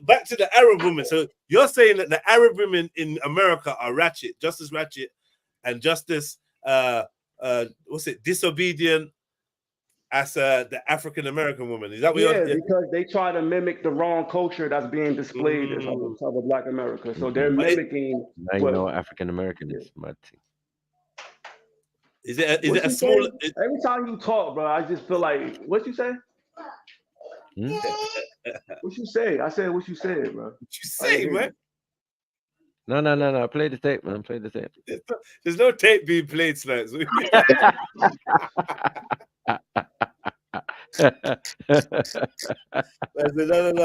back to the Arab women. So you're saying that the Arab women in America are ratchet, just as ratchet, and just as disobedient as the African American woman. Is that what you're because they try to mimic the wrong culture that's being displayed of Black America. So they're mimicking. Now you know what African American is, my thing. Is it a small? Every time you talk, bro, I just feel like, what you say? What you say? I said what you said, bro. What you say, man? No. Play the tape, man. Play the tape. There's no tape being played, Snipes. No.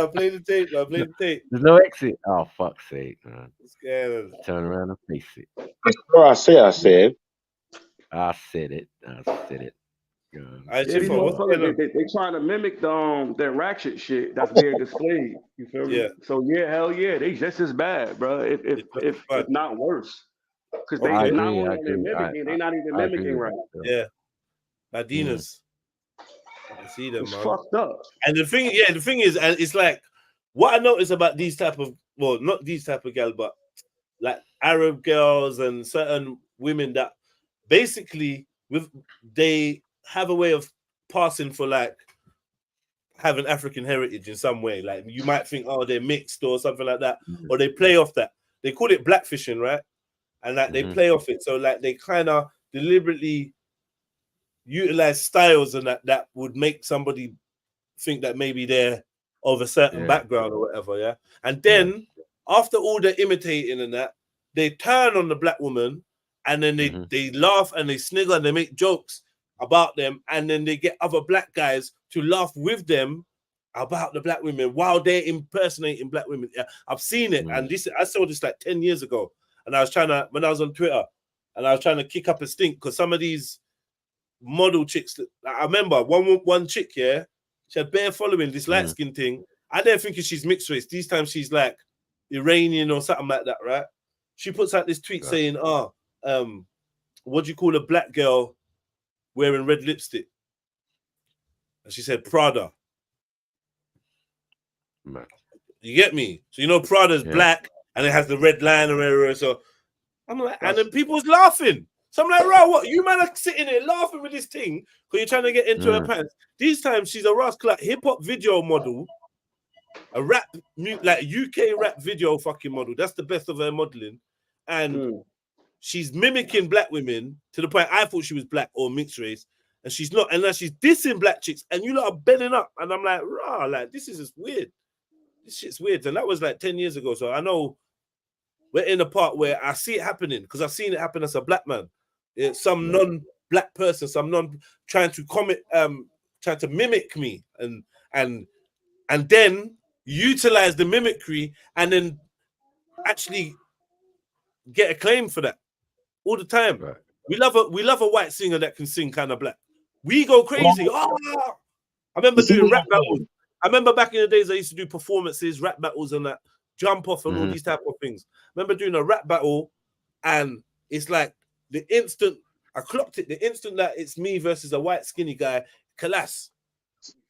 Play the tape, man. Play the tape. There's no exit. Oh, fuck's sake, man. Turn around and face it. Bro, I said. I said it. They trying to mimic that ratchet shit that's being displayed. You feel me? So hell yeah, they just as bad, bro. If not worse, because they're not even mimicking right. Yeah, Latinas. I see them, man. Fucked up. And the thing is, and it's like what I notice about these type of, well, not these type of girls, but like Arab girls and certain women that basically they have a way of passing for like having African heritage in some way. Like you might think, oh, they're mixed or something like that, or they play off that. They call it blackfishing, right? And like they play off it, so like they kind of deliberately utilize styles and that would make somebody think that maybe they're of a certain background or whatever, yeah. And then after all the imitating and that, they turn on the black woman, and then they laugh and they snigger and they make jokes about them, and then they get other black guys to laugh with them about the black women while they're impersonating black women. Yeah, I've seen it, and I saw this like 10 years ago, and I was trying to, when I was on Twitter, and I was trying to kick up a stink because some of these model chicks, I remember one chick, yeah, she had bare following, this light skin thing. I don't think she's mixed race. These times she's like Iranian or something like that, right? She puts out this tweet saying, what do you call a black girl wearing red lipstick? And she said Prada. Man. You get me? So you know Prada's black and it has the red line or whatever. So I'm like, and then people was laughing. So I'm like, right, what? You man are sitting there laughing with this thing because you're trying to get into her pants. These times she's a rascal, like hip-hop video model, a rap, like UK rap video fucking model. That's the best of her modeling. And she's mimicking black women to the point I thought she was black or mixed race. And she's not. And now she's dissing black chicks. And you lot are bending up. And I'm like, rah, like, this is just weird. This shit's weird. And that was like 10 years ago. So I know we're in a part where I see it happening because I've seen it happen as a black man. It's some non-black person, trying to mimic me and then utilize the mimicry and then actually get a claim for that all the time. Right. We love a white singer that can sing kind of black. We go crazy. I remember doing rap battles. I remember back in the days I used to do performances, rap battles and that, jump off and all these type of things. I remember doing a rap battle and it's like the instant I clocked it, the instant that it's me versus a white skinny guy, collapse.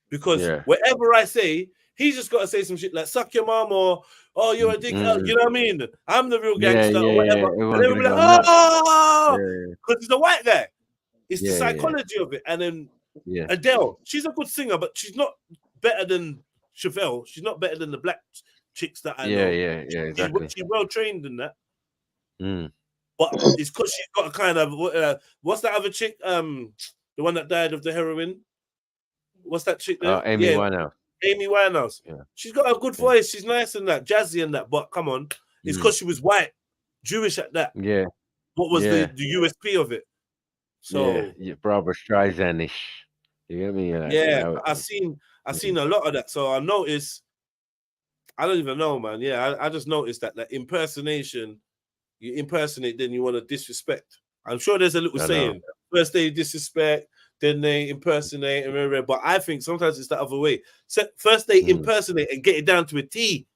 Because whatever I say, he's just got to say some shit like suck your mom or oh you're a dick, you know what I mean? I'm the real gangster or whatever. And then we'll be like, because he's a white guy. It's the psychology of it. And then Adele, she's a good singer, but she's not better than Chevelle. She's not better than the black chicks that I know. Exactly. She's well trained in that. But it's because she's got a kind of what's that other chick? The one that died of the heroin. What's that chick there? Amy Winehouse. Amy Winehouse. Yeah. She's got a good voice. She's nice and that, jazzy and that. But come on, it's because she was white, Jewish at that. Yeah. What was the USP of it? So Barbara Streisand-ish. You get me? I've seen a lot of that. So I noticed. I don't even know, man. Yeah, I just noticed that impersonation. You impersonate, then you want to disrespect. I'm sure there's a little saying. First they disrespect, then they impersonate, but I think sometimes it's the other way. So first they impersonate and get it down to a T.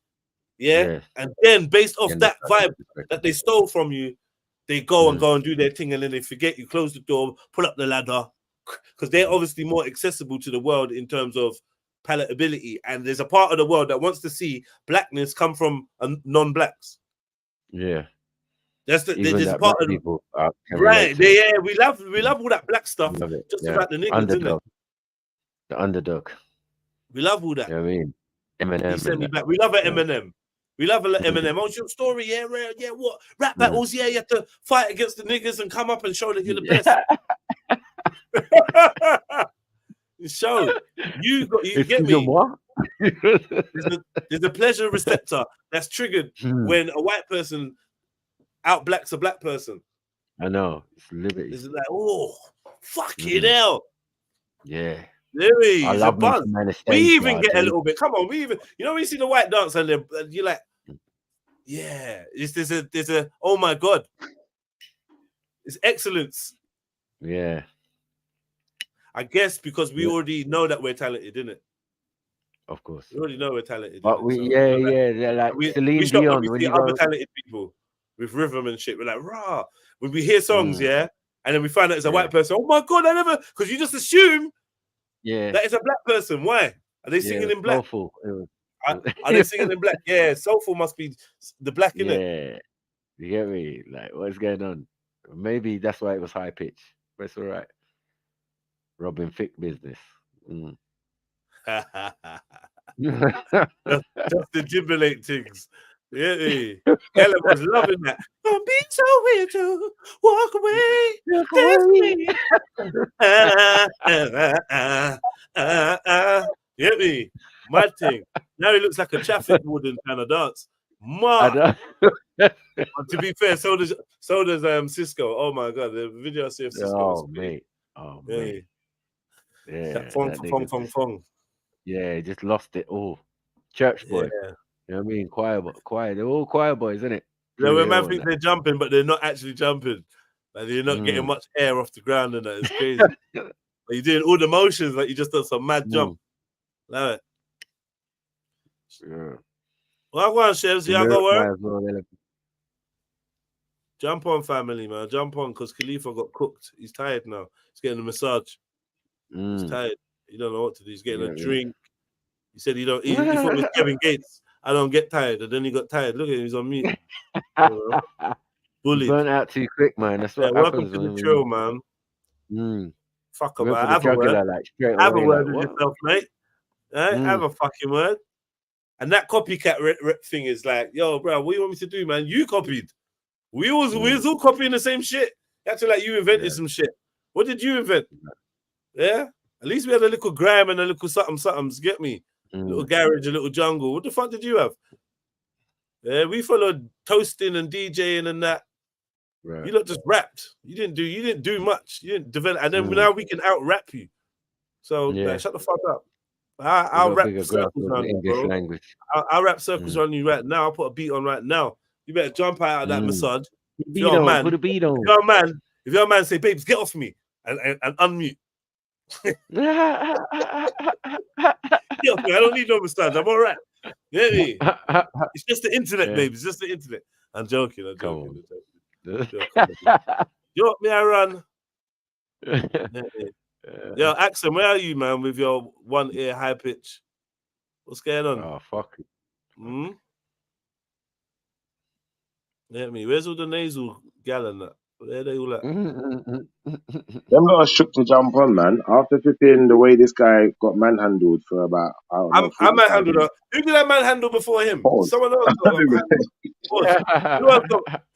And then based off that vibe that they stole from you, they go and do their thing, and then they forget you, close the door, pull up the ladder, because they're obviously more accessible to the world in terms of palatability. And there's a part of the world that wants to see blackness come from non-blacks. Yeah. There's a part of people right. We love all that black stuff. Just about the niggas, isn't it? The underdog. We love all that. You know what I mean? Eminem. We love an Eminem. We love an Eminem. Oh, your story, what rap battles? Yeah, you have to fight against the niggas and come up and show that you're the best. Show you get me. There's a pleasure receptor that's triggered when a white person out blacks a black person. I know. It's liberty. It's like, oh, fucking hell. Yeah. Really? I love buzz. We even get a little bit. Come on, when you see the white dance and you're like, yeah, there's a oh my God. It's excellence. Yeah. I guess because we already know that we're talented, innit? Of course. We already know we're talented. But like Celine Dion, when we see other talented people with rhythm and shit, we're like, rah. When we hear songs, and then we find out it's a white person. Oh my God, I never, because you just assume that it's a black person. Why? Are they singing in black? Soulful. Are they singing in black? Yeah, soulful must be the black, innit? Yeah. You get me? Like, what's going on? Maybe that's why it was high pitch. But it's all right. Robin Thicke business. Just the jubilate things. Yeah, Ellen was loving that. Don't be so weird to walk away. Get me? My thing. Now he looks like a traffic warden kind of dance. To be fair, so does Cisco. Oh my God, the video I see of Cisco. Oh mate. Yeah. That fong. Yeah, just lost it all. Church boy. Yeah. You know what I mean? Choir. They're all choir boys, isn't it? You know, when man think they're jumping, but they're not actually jumping. Like they're not getting much air off the ground and that. It's crazy. Like you're doing all the motions like you just done some mad jump. Love it. Yeah. Well, go on, Chefs. Y'all go work. Jump on, family, man. Jump on, because Khalifa got cooked. He's tired now. He's getting a massage. He's tired. He don't know what to do. He's getting a drink. He said he don't. He thought it was Kevin Gates. I don't get tired, and then he got tired. Look at him. He's on mute. Bullied. Burnt out too quick, man. That's what happens. Welcome to the trill, man. Fuck about. Have a word. Have a word with yourself, mate. Have a fucking word. And that copycat thing is like, yo, bro, what do you want me to do, man? You copied. We was all copying the same shit. Acting like you invented some shit. What did you invent? Yeah? At least we had a little grime and a little something, get me? Little garage, a little jungle. What the fuck did you have? Yeah, we followed toasting and DJing and that. Right. You lot just rapped. You didn't do much. You didn't develop, and then now we can out rap you. So like, shut the fuck up. I'll rap circles around you, bro. Language. I'll rap circles around you right now. I'll put a beat on right now. You better jump out of that massage. If you're a man, say, babes, get off me and unmute. Get off me. I don't need no massage. I'm all right. Get me? It's just the internet, babe. It's just the internet. I'm joking. You want me, I run. Yo, Axel, where are you, man, with your one ear high pitch? What's going on? Oh, fuck it. Get me? Where's all the nasal gal and that? Where they all at? Them lot are shook to jump on, man. After flipping the way this guy got manhandled for about, I don't know. I manhandled her. Who did I manhandle before him? Someone else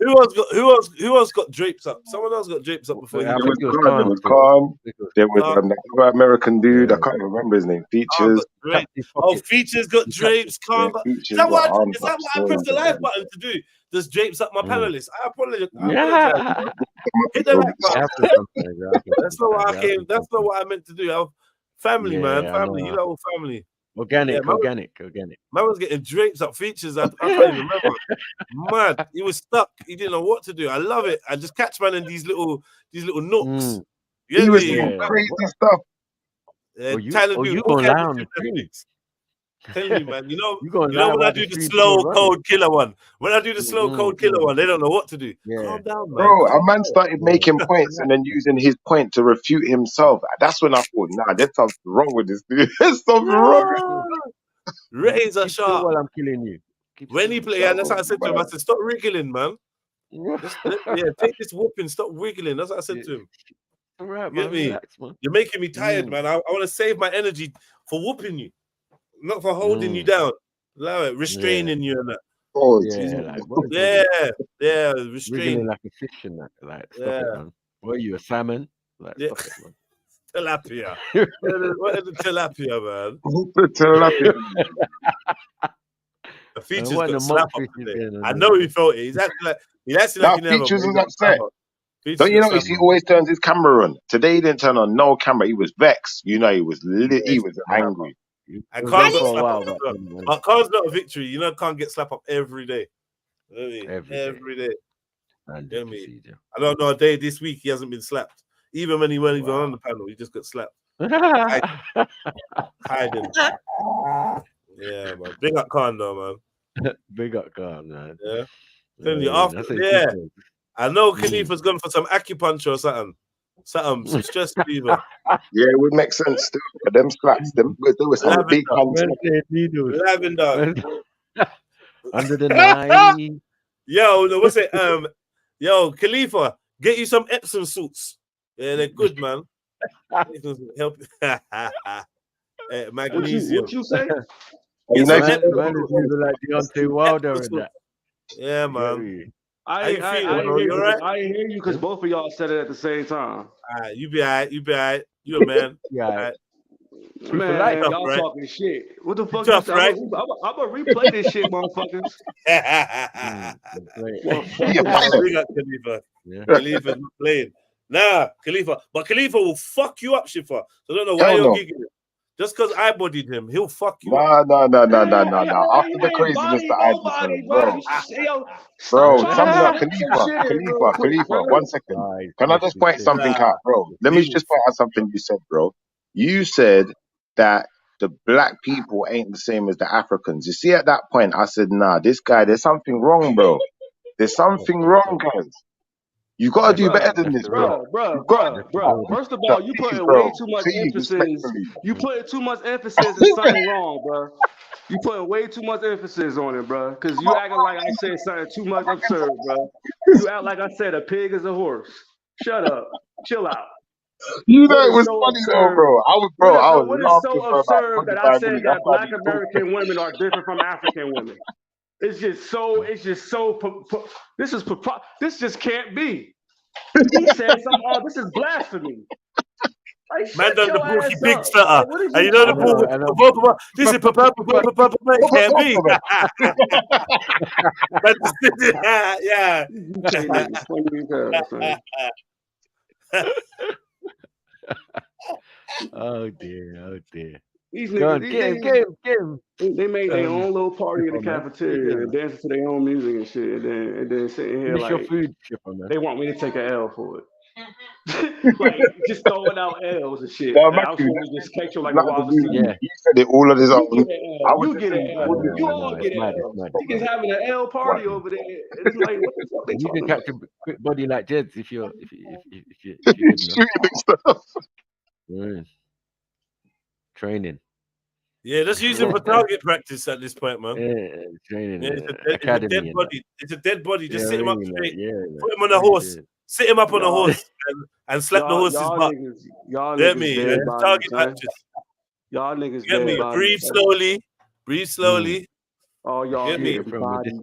who else got drapes up? Someone else got drapes up before him. There was Calm. There was another American dude. I can't remember his name. Features. Features got drapes. Calm. Is that what I pressed the live button to do? Just drapes up my panelists. I apologize. Hit the like button. That's not what I came. That's not what I meant to do. Family, man. Family. You know, family. Organic. Man was getting drapes up. Features. I can't even remember. Mad. He was stuck. He didn't know what to do. I love it. I just catch man in these little nooks. He was doing crazy stuff. You go down. Telling you, man, you know when I do the slow cold killer one. When I do the slow cold killer one, they don't know what to do. Calm down, man. Bro, a man started making points and then using his point to refute himself. That's when I thought, nah, there's something wrong with this dude. There's something wrong. Razor sharp. While I'm killing you. When he play, that's what I said to him. I said, stop wriggling, man. Take this whooping. Stop wiggling. That's what I said to him. All right, man. Get me? Relax, man. You're making me tired, man. I want to save my energy for whooping you. Not for holding you down, allow it, restraining you and that. Oh, restraining like a fish and that. Like, stop it, man. What are you, a salmon? Like, stop it, man. Tilapia. What is the tilapia, man? The tilapia. The Features got slapped up today. I know he felt it. He's acting like he Features was upset. Don't you notice he always turns his camera on? Today he didn't turn on no camera. He was vexed. You know, he was angry. And Khan's got slapped up. But Khan's not a victory. You know, Khan gets slapped up every day. Every day. I don't know a day this week he hasn't been slapped. Even when he weren't even on the panel, he just got slapped. Hiding. Yeah, man. Big up Khan, though, man. Big up Khan, man. Yeah. Telling you after, I know Khalifa's gone for some acupuncture or something. Some stress reliever. Yeah, it would make sense still. But them slaps, there was some big hands. Lavender. Under the knife. Yo, what's it? Yo, Khalifa, get you some Epsom salts. Yeah, they're good, man. Help. Magnesium. What you say? Like Deontay Wilder and that. Yeah, man. I hear you because both of y'all said it at the same time. You be all right. You a man. Yeah. Man, y'all talking shit. What the fuck? I'm gonna replay this shit, motherfuckers. We got Khalifa. Khalifa's not playing. Nah, Khalifa. But Khalifa will fuck you up, Shifa. So I don't know why you're giggling. Just because I bodied him, he'll fuck you up. No. After the craziness that I just heard, bro, Khalifa, 1 second. Can I just point something out, bro? Let me just point out something you said, bro. You said that the black people ain't the same as the Africans. You see, at that point, I said, nah, this guy, there's something wrong, bro. There's something wrong, guys. You gotta do better than this, bro. Bro. First of all, you putting way too much emphasis. You putting too much emphasis in something wrong, bro. You putting way too much emphasis on it, bro. Because you acting like I said something too much absurd, bro. You act like I said a pig is a horse. Shut up. Chill out. You know it was funny though, bro. I was laughing for about absurd that I 25 said minutes. that Black American women are different from African women. This just can't be. He said something, oh, this is blasphemy. Like, Man done the your bookie ass big up. stutter. Like, what is And you know the ball, this is can't be. Yeah. Oh dear. These Go on, niggas, get him. They made their own little party in the cafeteria and dancing to their own music and shit, and then sitting here Finish your like food, Shipper, man. they want me to take an L for it. Like just throwing out L's and shit. No, And I'm supposed to just catch you like a wild he said it all on his own. You get an L. You all get an L. Niggas having an L party over there. It's like, what the fuck they You talking can about? catch a quick body like Jed's if you're good enough. Training. Yeah, just use it for target practice at this point, man. Training. Yeah, it's a dead Academy. body. It's a dead body. Just sit him up straight. Put him on a Yeah. horse. Sit him up on a horse and slap the horse's butt. Y'all Get niggas me? dead Yeah, bodies, target son. practice. Y'all niggas Get dead me? bodies, Breathe son. slowly. Breathe slowly. Oh, y'all Get me? bodies,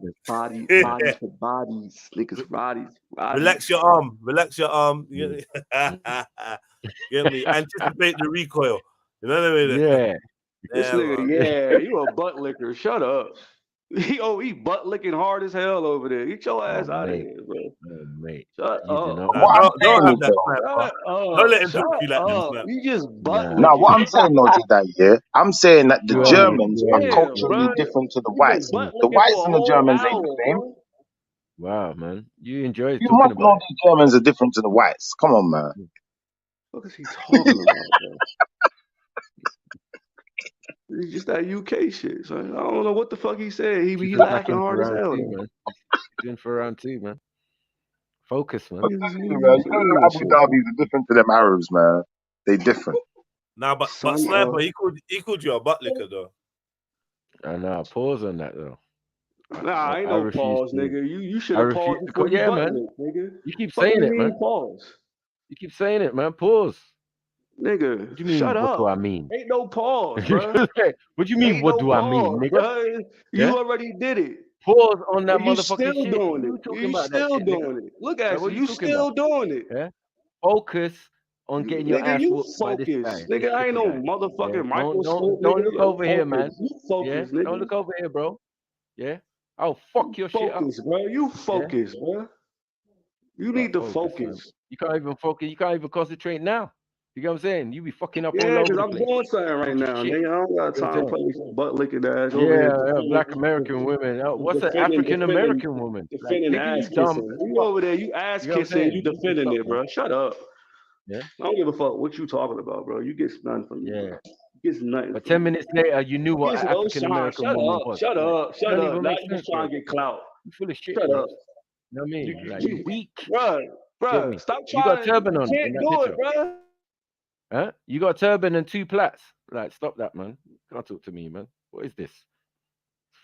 niggas, bodies. Relax your arm. Relax your arm. Get me? Anticipate the recoil. You know what I mean? Yeah. This nigga, you a butt licker. Shut up. He butt licking hard as hell over there. Get your ass out of here, bro. Mate. Shut up. Don't have that snap. Don't let him talk to you like that snap. You just butt licking. Now, what I'm saying, though, to that, I'm saying that the Germans are Damn, culturally bro. different to the You been whites. butt The licking whites for a and the whole Germans ain't hour, the same. bro. Wow, man. You enjoy You talking must know about it. the Germans are different to the whites. Come on, man. What is he talking about, bro? It's just that UK shit, son. I don't know what the fuck he said. He laughing hard as hell. Man. Doing for round two, man. Focus, man. You know, Abu Dhabis are different to them Arabs, man. They different. Nah, but Sniper, he called you a butt licker, though. I know. Pause on that, though. Nah, ain't no pause, nigga. You should have paused before you butt licked, nigga. You keep saying it, man. Pause. You keep saying it, man. Pause. Nigga, what do you mean? Shut what up. do I mean? Ain't no pause, bro. What do you mean? Ain't what no do I mean, pause, nigga? Bro. You already did it. Pause on that you motherfucking still shit. doing You it. talking You about still that shit, doing nigga? it. Look at what you still doing it. Yeah. Focus on getting your Nigga, ass you whooped by this guy. focus. Nigga, I ain't no motherfucking microscope. Don't nigga. look over here, man. You focus, nigga. Don't look over here, bro. Yeah. I'll fuck your shit up. Focus, bro. You focus, bro. You need to focus. You can't even focus. You can't even concentrate now. You know what I'm saying? You be fucking up all Yeah, over because the I'm place. doing something right now, nigga. I don't got time to play with some butt licking ass over Yeah, here. Black American women. What's an African American woman? Defending like, nigga, ass kissing. You over there, you ass kissing, you defending it, bro. Shut up. Yeah. I don't give a fuck what you talking about, bro. You get nothing from me. Yeah. Bro. You get nothing. But 10 minutes later, you knew what an no African shine. American Shut woman up. was. Shut up. Shut up. Now you just trying to get clout. You full of shit, Shut bro. up. You know what I mean? Like, you weak. Bro, stop trying. You got a turban on You in can't that do picture. it, bro. Huh? You got a turban and 2 plaits. Like, stop that, man. You can't talk to me, man. What is this?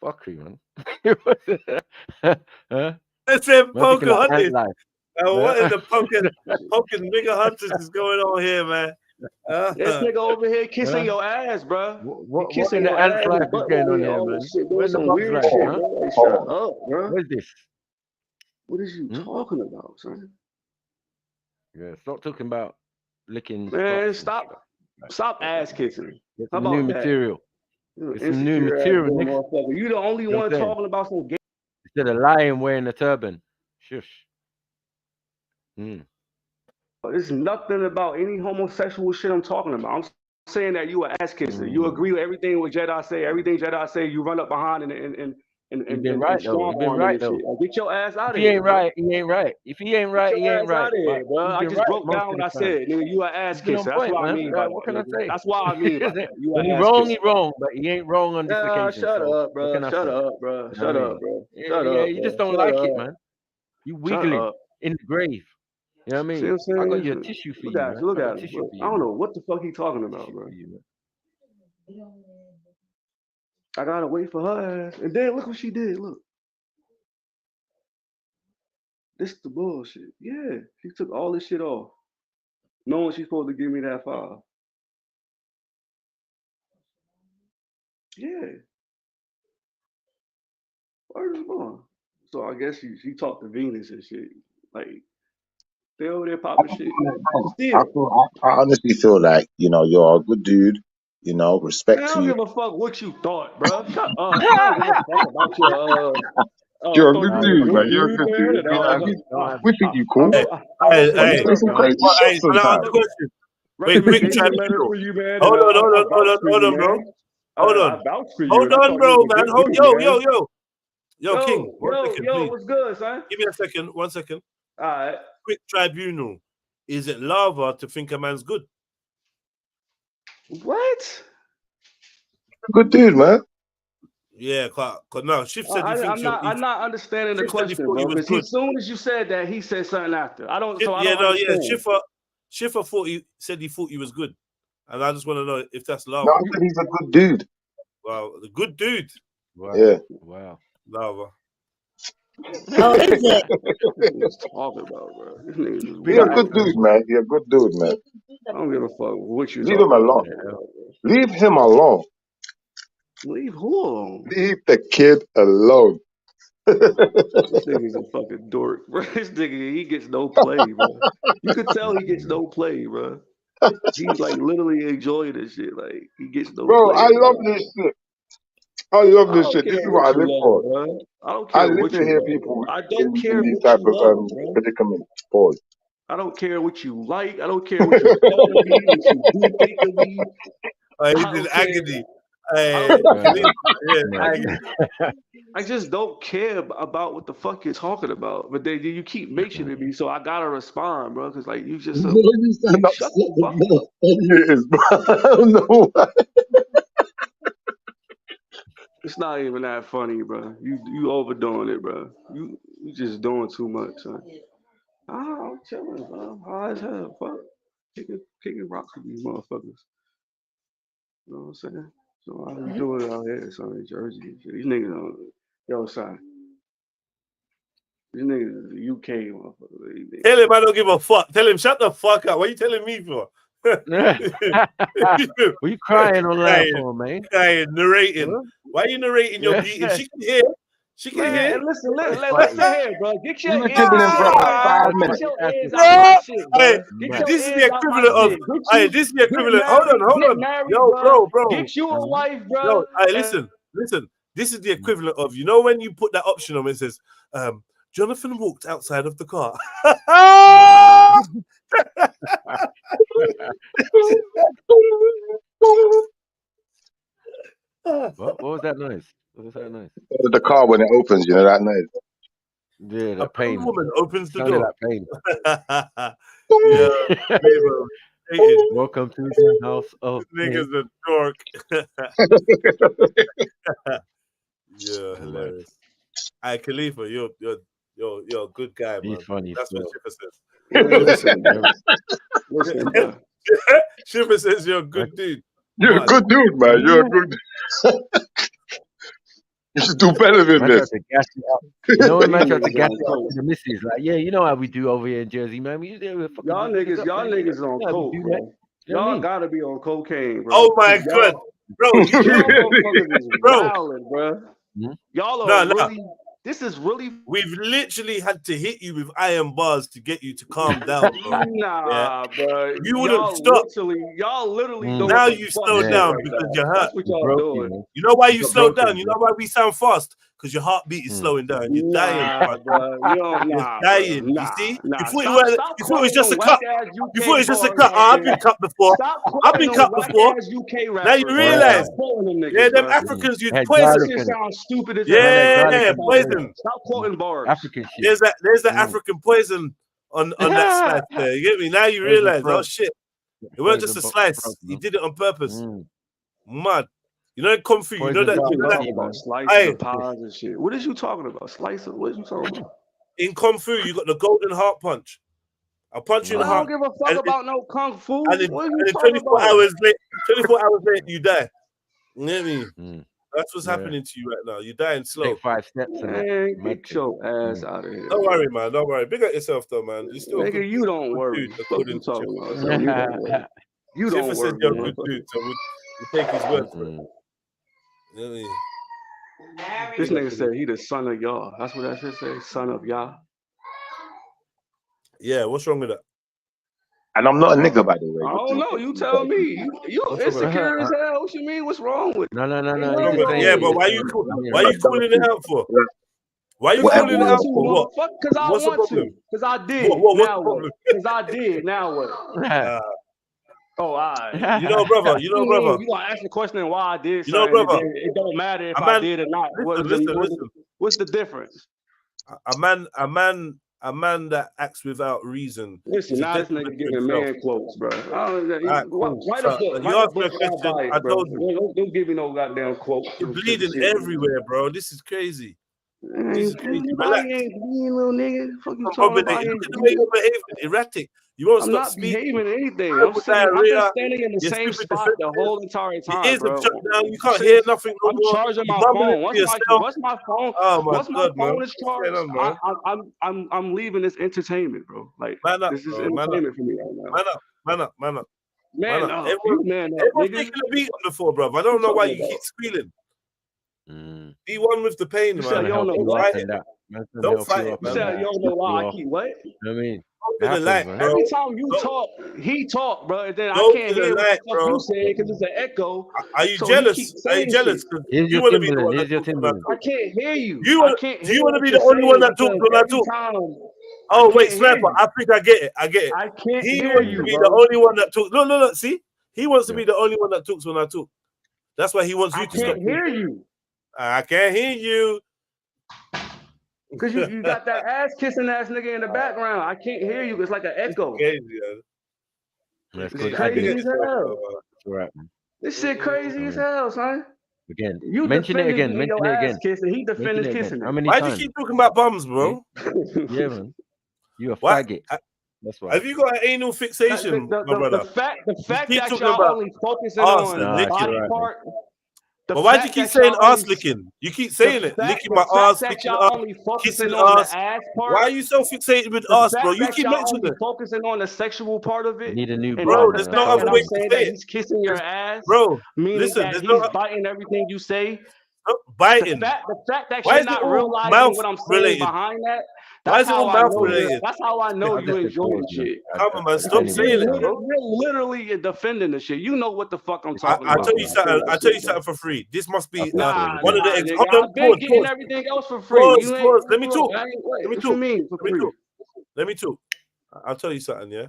Fuckery, man. Huh? Let's say Man, poker like hunting. ant-life. What is the poking nigga hunters is going on here, man? This nigga over here kissing your ass, bro. What kissing in the your ant ass life and is butt going on licking here, all man? this shit, doing Where's the some bugs weird life, shit, huh? bro. Like, shut up, bro. What is this? What is you talking about, son? Yeah, stop talking about licking. Man, stop ass kissing. Get How some about new that? material. Get some new Insecure ass material, little nigga. motherfucker. You the only one talking about some gay. Instead of lying wearing a turban. Shush. There's nothing about any homosexual shit I'm talking about. saying that you an ass kisser. You agree with everything what Jedi say. Everything Jedi say, you run up behind and You've been right though. strong You've been arm right and though. shit. Like, get your ass out If of he here, ain't bro. right, he ain't right. If he ain't right, Get he your ain't ass out right. of here, But bro. he's I been just right broke most down of what the I time. said, nigga. You an ass He's been on kisser. That's point, what I man. mean by What that, can I nigga. say? That's what I mean by that. You When an he ass wrong, kisser. he wrong, but he ain't wrong on this occasion. Shut So up, what bro. can I Shut say? up, bro. You know what I Shut mean? up, bro. Yeah, Shut yeah, up, you just bro. don't Shut like it, up. man. You Shut wiggling up. in the grave. You know what I See mean? what I'm I got saying? your tissue for Look you, at man. you. Look I got at him. tissue Look, for I you, don't man. know what the fuck he talking about, Tissue bro. for you, man. I gotta wait for her ass. And then look what she did. Look. This the bullshit. Yeah. She took all this shit off. Knowing she's supposed to give me that file. Yeah. Word is born. So I guess she talked to Venus and shit. Like, they over there popping shit. Still. I honestly feel like, you know, you're a good dude, you know, Man, respect I to don't you. give a fuck what you thought, bro. Shut up. I don't give a fuck about your You're a thought good you was a dude, man. good You're a dude, good man. dude. And Don't have it. Don't have We it. think you cool. I wrote But you a say some crazy shit Can I ask sometimes. a question? Wait, quick recommendation letter tribunal. for you, man. Hold And on, hold I on, hold vouched on, for hold you, on, bro. man. Hold I on. vouched for you, Hold and I on, thought you bro, was a man. good Hold, dude, yo, man. yo, yo. Yo, King, one second, please. What's good, son? Give me a second, 1 second. All right. Quick tribunal. Is it lava to think a man's good? What? Good dude, man. Yeah, cause no, Shift said he thinks I'm not understanding the Shift said he question, thought he bro. was Because good. as soon as you said that, he said something after. I don't Yeah, understand. Schiffer said he thought he was good. And I just want to know if that's No, lava. I said he's a good dude. Wow, the good dude. Wow. Yeah. Wow. Lava. Oh, is it? What are you talking about, bro? This nigga just You're a wild. good dude, man. You're a good dude, man. I don't give a fuck what you Leave him talking alone. about, bro. Leave him alone. Leave who alone? Leave the kid alone. This nigga's a fucking dork, bro. This nigga, he gets no play, bro. You could tell he gets no play, bro. He's like literally enjoying this shit. Like, he gets no Bro, play I at love all. this shit. I love I this don't shit. This care is what I what you live love, for. bro. I don't I care live what to you hear love, people bro. I don't in care these what type you of love, bro. predicaments. Pause. I don't care what you like. I don't care what you thought of me, what you do think of me. He's I in don't care. agony. I Yeah, I just don't care about what the fuck you're talking about. But then you keep mentioning me, so I gotta respond, bro. Because like you just Bro, you stand shut upset the with fuck me. up. It is, bro. I don't know why. It's not even that funny, bro. You overdoing it, bro. You just doing too much, son. I'm chilling, bro. I'm high as hell. Fuck. Kicking rocks with these motherfuckers. You know what I'm saying? So how you doing out here, son, in Jersey and shit? These niggas on yo son. These niggas is the UK motherfuckers. Tell him I don't give a fuck. Tell him shut the fuck up. What are you telling me for? What you crying on live for, man? Crying, narrating. Huh? Why are you narrating your beating? She can hear. She can Man, hear. and listen here, bro. Get your You were ears, dribbling for about 5 get minutes. your ears out No, my shit, bro. Get your this is the ears out my equivalent of. shit. This is the Get equivalent. Hold married, on. bro. Yo, bro. Get you a wife, bro. Yo, listen. This is the equivalent of, you know, when you put that option on, it says, Jonathan walked outside of the car. What was that noise? What was that noise? The car when it opens, you know that noise. Yeah, A that pain. woman opens the Sounded door. like pain. Yeah, welcome to the house of niggas pain. a dork. Yeah, hilarious. Hey, Khalifa, you're a good guy, man. He's funny. That's what still. Schiffer says. Listen, bro. Schiffer says you're a good dude. You're a good dude, man. You're a good. You should do better than Man this. tried to gas it up. You know when man tried to gas it up to the missus, like, yeah, you know how we do over here in Jersey, man. We usually Y'all niggas on coke, bro. Y'all gotta be on cocaine, bro. Oh my god, bro! Y'all motherfuckers is wildin', bro. Y'all are No. really. This is really. We've literally had to hit you with iron bars to get you to calm down, bro. Nah, bro. You wouldn't stop. Y'all literally doing Now some you fuck slow shit down right because now. you're hurt. That's what y'all doing. You know why you slowed down? You know why we sound fast? because your heartbeat is slowing down. You're dying, bro. You're dying. You see? You thought it was just a whack cut. ass You UK thought it was just a bars, cut. Oh, I've man. been cut before. Stop I've been quoting cut them whack before. ass UK rappers. Now you realize. Stop quoting them niggas, Yeah, them bro. Africans use Had poison. garlic That shit in it. sounds stupid as Yeah, hell. poison. Stop quoting bars. African shit. There's the African poison on that slice there. You get me? Now you realize, oh shit. It wasn't just a slice. He did it on purpose. Mad. You know Kung Fu, you know that. Stop You know talking that about slices of pies and shit. What is you talking about? Slice of what is you talking about? in Kung Fu, you got the golden heart punch. I'll punch you in the I heart. don't give a fuck about no Kung Fu. And What are you in talking 24 about? hours later, you die. You know what I mean? That's what's happening to you right now. You're dying slow. Take 5 steps and Man, get your ass out of here. Don't worry, man. Don't worry. Big up yourself, though, man. You still Nigga, you don't worry. Dude, What you talking about? So you don't worry. You don't Schiffer said worry. you're a good dude, so we'll take his word for it. You know what I mean? This nigga said he the son of Yah. That's what that shit say. Son of Yah. Yeah, what's wrong with that? And I'm not a nigga, by the way. I don't know. You tell me. You insecure as hell. What you mean? What's wrong with it? No. Yeah, but why you calling it out for? Why you calling it out for? What? Because I What's the want to. problem? Because I did. What's Now the what? problem? Because I did. Now what? Oh, all right. You know, brother. You gonna ask the question why I did something. You know, brother. It don't matter if I did or not. Listen. What's the difference? A man that acts without reason. Listen, now this nigga giving man quotes, bro. Why the fuck? You asked me a question. I told you. Don't give me no goddamn quote. You're bleeding everywhere, bro. This is crazy. This is crazy. Relax. Little nigga. Fuck you Look talking at about? the way you're behaving. Erratic. You won't I'm stop not speaking. behaving anything. I'm been standing in the You're same stupid spot the whole entire time, Your ears bro. have shut down. You can't hear nothing no I'm more. charging my You're mumbling phone. to yourself. What's my phone? Oh my Once my God, man. phone is charged, What's going on, bro? I'm leaving this entertainment, bro. Like Man up, this is bro. Man entertainment up. for me right now. Man up. Man up. Everyone's taking a beat on the floor, bro. I don't know why you keep squealing. Be one with the pain, man. You don't know why. Don't fight it, You man. said you don't know why I keep what? I mean, every time you talk, he talk, bro. And then I Go can't to the hear light, what you saying because it's an echo. Are you So jealous? he keeps Are you saying jealous? shit. Here's You your want to be the Timberland. one Here's your that talks Timberland. I can't hear you. Do you want to be the you're only one that saying talks when I because talk? every time Oh I wait, can't hear Sniper. you. I think I get it. I can't He hear wants you, to be bro. the only one that talks. Look. See, he wants to be the only one that talks when I talk. That's why he wants you to stop. I can't hear you. I can't hear you. Because you got that ass kissing ass nigga in the background. I can't hear you. It's like an echo. Crazy, That's It's crazy as hell. Right. This shit crazy as hell, son. Again, You mention it defending again. your ass kissing. He defending his kissing. How many Why times? do you keep talking about bums, bro? Yeah, man. You a Why? faggot. That's why. Have you got an anal fixation, my brother? The fact that talking y'all about only focusing arse on and licking. body part. But why do you keep saying ass licking? You keep saying it. Licking my ass, licking ass, kissing ass. Why are you so fixated with ass, bro? You keep mentioning it. Focusing on the sexual part of it. Need a new bro. There's no other way to say it. He's kissing your ass, bro. Meaning Listen, that there's he's no biting everything you say. Biting. The fact that Why you're is it not all realizing mouth what I'm saying related? behind that. Why is it all mouth related? That's how I know you enjoy the shit. Come on, man. Stop saying it, bro. You're literally defending the shit. You know what the fuck I'm talking about. I'll tell you something. I'll tell you something for free. This must be one of the. Hold on, I've been getting everything else for free. Pause. Let me talk. Let me talk. I'll tell you something. Yeah,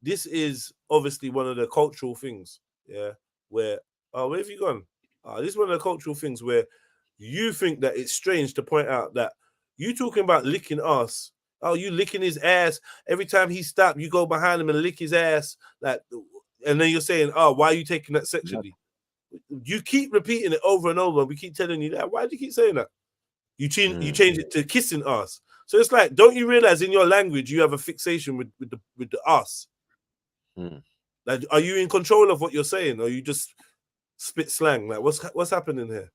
this is obviously one of the cultural things. Yeah, where where have you gone? This is one of the cultural things where you think that it's strange to point out that you talking about licking ass. Oh, you licking his ass every time he stopped. You go behind him and lick his ass, like, and then you're saying, "Oh, why are you taking that sexually?" You keep repeating it over and over. We keep telling you that. Why do you keep saying that? You change it to kissing ass. So it's like, don't you realize in your language you have a fixation with the ass? Like, are you in control of what you're saying, or you just spit slang? Like, what's happening here?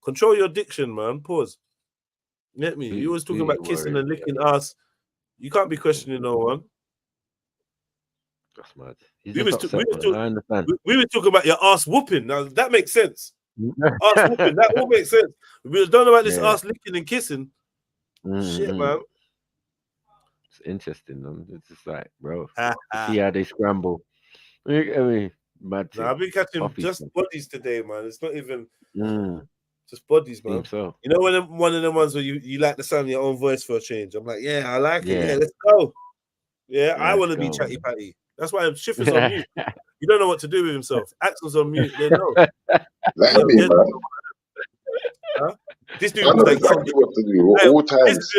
Control your diction, man. Pause. Get me? You was talking about kissing and licking ass. You can't be questioning no one. That's mad. We was talking about your ass whooping. Now that makes sense. Ass whooping, that all makes sense. We don't know about this ass licking and kissing. Shit, man. It's interesting, man. It's just like, bro, see how they scramble. I mean, mad. I've been catching just bodies today, man. It's not even. Just bodies, man. Think so. You know when one of them ones where you like the sound of your own voice for a change. I'm like, yeah, I like it. Yeah. Yeah, let's go. Yeah, I Let's want to be go, chatty man. patty. That's why Schiffer's on mute. You don't know what to do with himself. Axel's on mute. They know. Let Yo, me, there's- man. huh? This I dude was know like, exactly what to do hey, all times.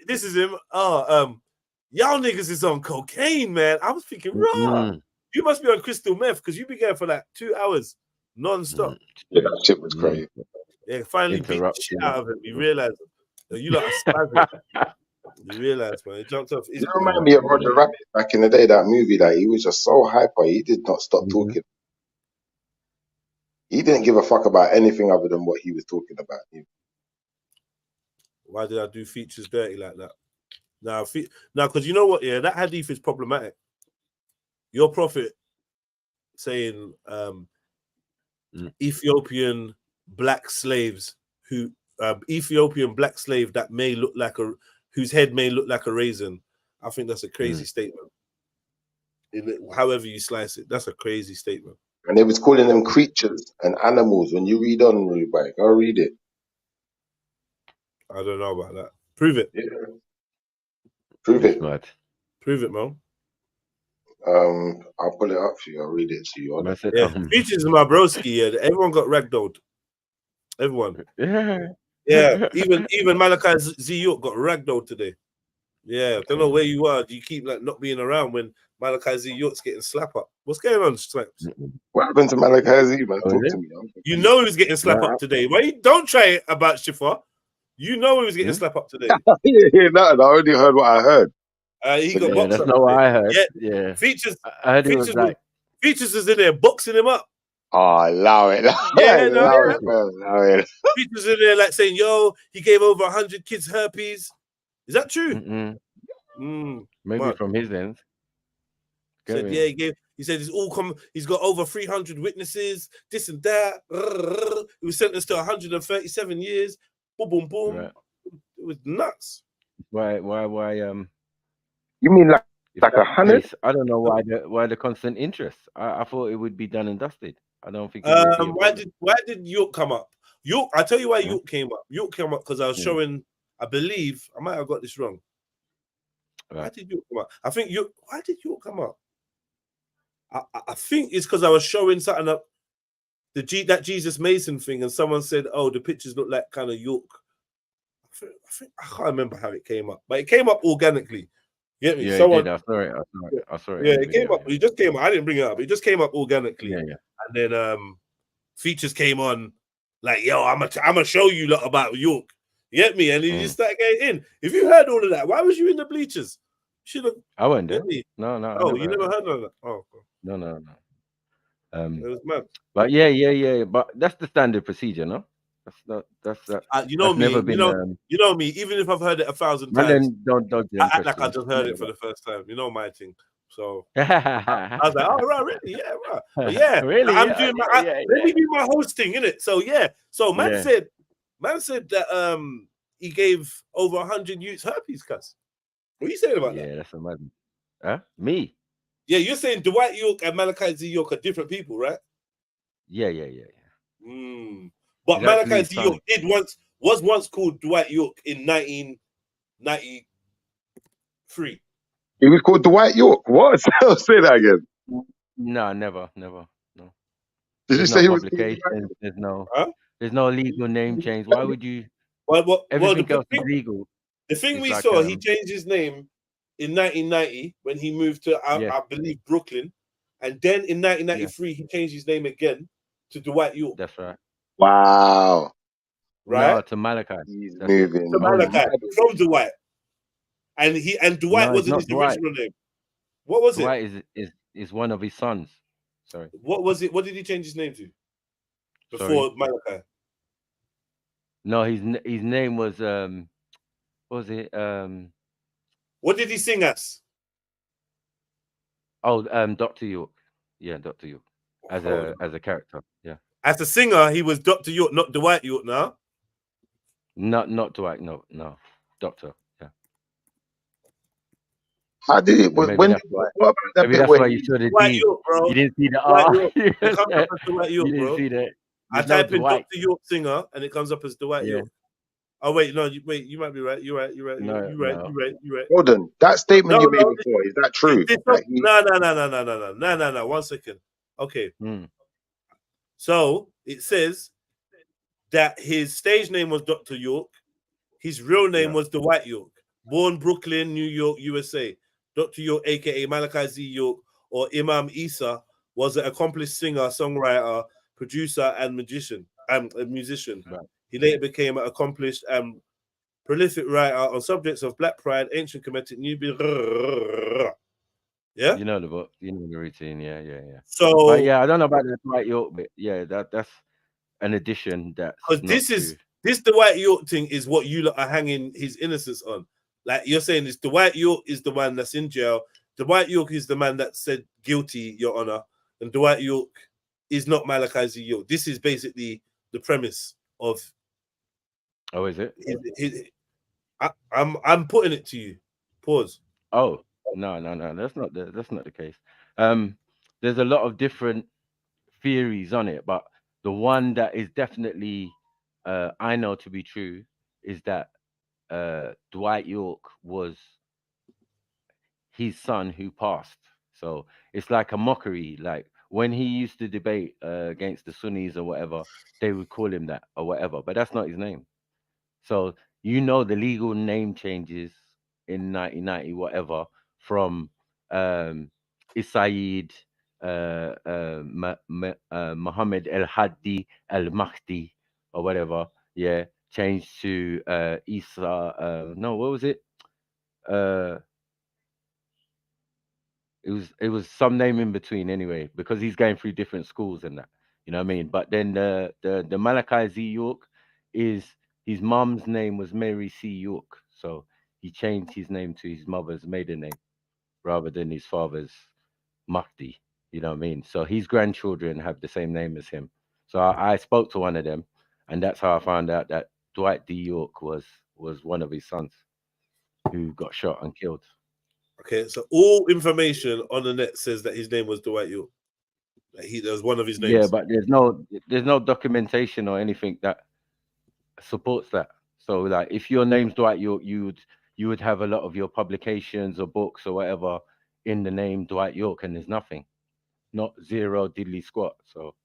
this is him. Oh, y'all niggas is on cocaine, man. I was thinking, raw. You must be on crystal meth because you be going for like 2 hours non-stop. Yeah, that shit was crazy. Yeah, finally beat the shit out of him. You realize you lot are spazzing. You realize, man, he jumped off. You remind me of Roger Rabbit back in the day, that movie, that he was just so hyper, he did not stop talking. He didn't give a fuck about anything other than what he was talking about. Why did I do features dirty like that? Now, because you know what, yeah, that hadith is problematic. Your prophet saying Ethiopian black slaves who Ethiopian black slave that may look like whose head may look like a raisin. I think that's a crazy statement. However you slice it, that's a crazy statement. And they was calling them creatures and animals. When you read on, Rubai, go read it. I don't know about that. Prove it. Yeah. Prove it. Right. Prove it, Mo. I'll pull it up for you. I'll read it to you. Yeah, features in my broski. Yeah, everyone got ragdolled. Everyone. Yeah. Even Malachi Z York got ragdolled today. Yeah, don't know where you are. Do you keep like not being around when Malachi Z York's getting slap up? What's going on, Snipes? What happened to Malachi Z, man? Talk to me. You know he was getting slap up today. Why you don't try it about Shifa? You know he was getting slap up today. No, I only heard what I heard. He got boxed that's up. not what I heard. Yeah. Features. I heard it was like Features is in there boxing him up. Oh, allow it. Allow it. Features in there like saying, "Yo, he gave over 100 kids herpes." Is that true? Maybe from his end. Said, yeah, he said it's all he's got over 300 witnesses, this and that. He was sentenced to 137 years. Boom, boom, boom. Right. It was nuts. Why you mean like 100? I don't know why the constant interest. I thought it would be done and dusted. I don't think why did York come up? York, I'll tell you why York came up. York came up because I was showing, I believe, I might have got this wrong. Right. Why did York come up? I think why did York come up? I think it's because I was showing something up that Jesus Mason thing, and someone said, "Oh, the pictures look like kind of York." I can't remember how it came up, but it came up organically. You get me? Yeah, Someone, it did. I saw it. Yeah, it came up. It just came up. I didn't bring it up. It just came up organically. Yeah. And then features came on, like, "Yo, I'm gonna show you lot about York." You get me? And he just started getting in. If you heard all of that, why was you in the bleachers? Should have. I went there. No. Oh, you never heard of that? Oh, no. It was mad. But yeah. But that's the standard procedure, no? That's you know me. Never been, you know me. Even if I've heard it 1,000 times, then don't I act like I just heard it for the first time. You know my thing. So I was like, "Oh, right, really? Yeah, right. But yeah, really? I'm doing my. Let me do my hosting, innit? So yeah. So man said that he gave over 100 youths herpes, cuz. What are you saying about that? Yeah, that's a madness. Huh? Me? Yeah, you're saying Dwight York and Malachi Z York are different people, right? Yeah. But Malachi Z York was once called Dwight York in 1993. He was called Dwight York. What? Say that again. No, never. No. Did you say he was? There's no legal name change. Why would you? Everything else is legal. The thing we saw, he changed his name in 1990 when he moved to, I believe, Brooklyn. And then in 1993, he changed his name again to Dwight York. That's right. Wow. Right? No, to Malachi. He's moving. To Malachi, from Dwight. And Dwight wasn't his original name. What was Dwight it? Dwight is one of his sons. Sorry. What was it? What did he change his name to? Before Malachi? No, his name was what was it? What did he sing as? Oh, Dr. York. Yeah, Dr. York. As a character. Yeah. As a singer, he was Dr. York, not Dwight York, no? Not Dwight, no. Doctor. Yeah. How did it? What about that maybe that's why you saw the D. You didn't see the R. You didn't see that. I type in Dr. York singer and it comes up as Dwight Yeah. York. Oh wait, no, you might be right. You're right. You're right. No, You're right. no. You're right. You're right. Hold on, that statement you made No, before, is that true? No. 1 second. Okay. Mm. So it says that his stage name was Dr. York. His real name was Dwight York. Born Brooklyn, New York, USA. Dr. York, aka Malachi Z. York, or Imam Isa, was an accomplished singer, songwriter, producer, and magician, and a musician. Right. He later became an accomplished and prolific writer on subjects of Black pride, ancient Kemetic Nubian. Yeah, you know the book, you know the routine. Yeah. So, but yeah, I don't know about that Dwight York bit. Yeah, that's an addition. That's because this Dwight York thing is what you lot are hanging his innocence on. Like you're saying, this Dwight York is the one that's in jail. Dwight York is the man that said guilty, Your Honor, and Dwight York is not Malachi Z. York. This is basically the premise of. Oh, is it? I'm putting it to you. Pause. Oh no, that's not the case. There's a lot of different theories on it, but the one that is definitely I know to be true is that Dwight York was his son who passed. So it's like a mockery. Like when he used to debate against the Sunnis or whatever, they would call him that or whatever, but that's not his name. So you know the legal name changes in 1990 whatever from Isaid Muhammad El Hadi El Mahdi or whatever, yeah, changed to Isa. No, what was it? It was some name in between anyway, because he's going through different schools and that, you know what I mean. But then the Malachi Z. York is his mom's name was Mary C. York, so he changed his name to his mother's maiden name rather than his father's Mahdi. You know what I mean? So his grandchildren have the same name as him. So I spoke to one of them, and that's how I found out that Dwight D. York was one of his sons who got shot and killed. Okay, so all information on the net says that his name was Dwight York. That was one of his names. Yeah, but there's no documentation or anything that supports that. So like if your name's Dwight York, you would have a lot of your publications or books or whatever in the name Dwight York, and there's nothing. Not zero diddly squat. So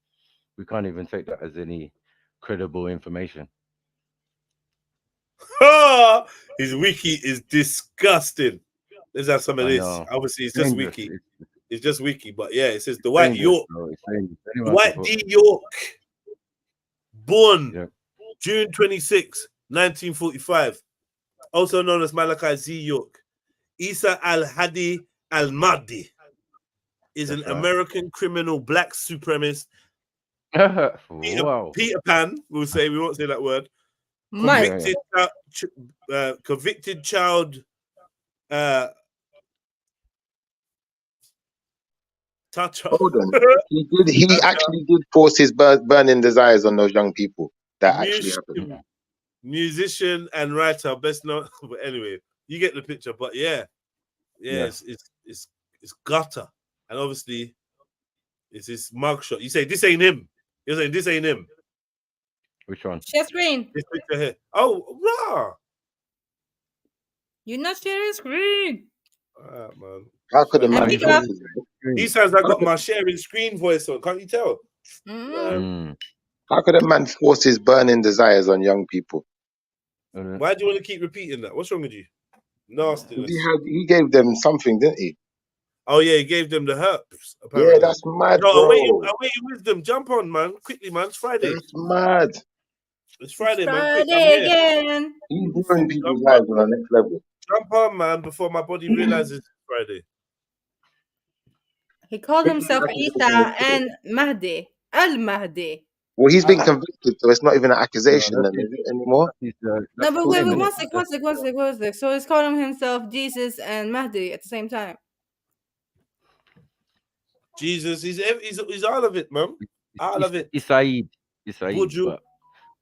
we can't even take that as any credible information. His wiki is disgusting. Let's have some of this. Obviously, it's just wiki. It's just wiki, but yeah, it says Dwight York. Dwight D. York, born June 26, 1945, also known as Malachi Z. York. Isa al-Hadi al-Mahdi is an American criminal black supremacist. Wow. Peter Pan, we won't say that word. Convicted child toucher. Hold on. He actually did force his burning desires on those young people. That actually happened. Musician and writer, best known. But anyway, you get the picture. But yeah. It's gutter, and obviously, it's his mugshot. You say this ain't him. You're saying this ain't him. Which one? Share screen. This picture here. Oh, rah. You're not sharing screen. Man. How could a man? These times I got my sharing screen voice on. Can't you tell? How could a man force his burning desires on young people? Why do you want to keep repeating that? What's wrong with you? Nastiness. He gave them something, didn't he? Oh yeah, he gave them the herps. Apparently. Yeah, that's mad, bro. I'll wait with them. Jump on, man. Quickly, man. It's Friday. That's mad. It's Friday, man. Friday again. He's doing people's lives on the next level. Jump on, man, before my body realizes it's Friday. He called himself Isa and Mahdi. Al-Mahdi. Well, he's been convicted, so it's not even an accusation anymore. No, but wait, one sec. So he's calling himself Jesus and Mahdi at the same time. Jesus, he's all of it, man. All of it. Isaid. Buju,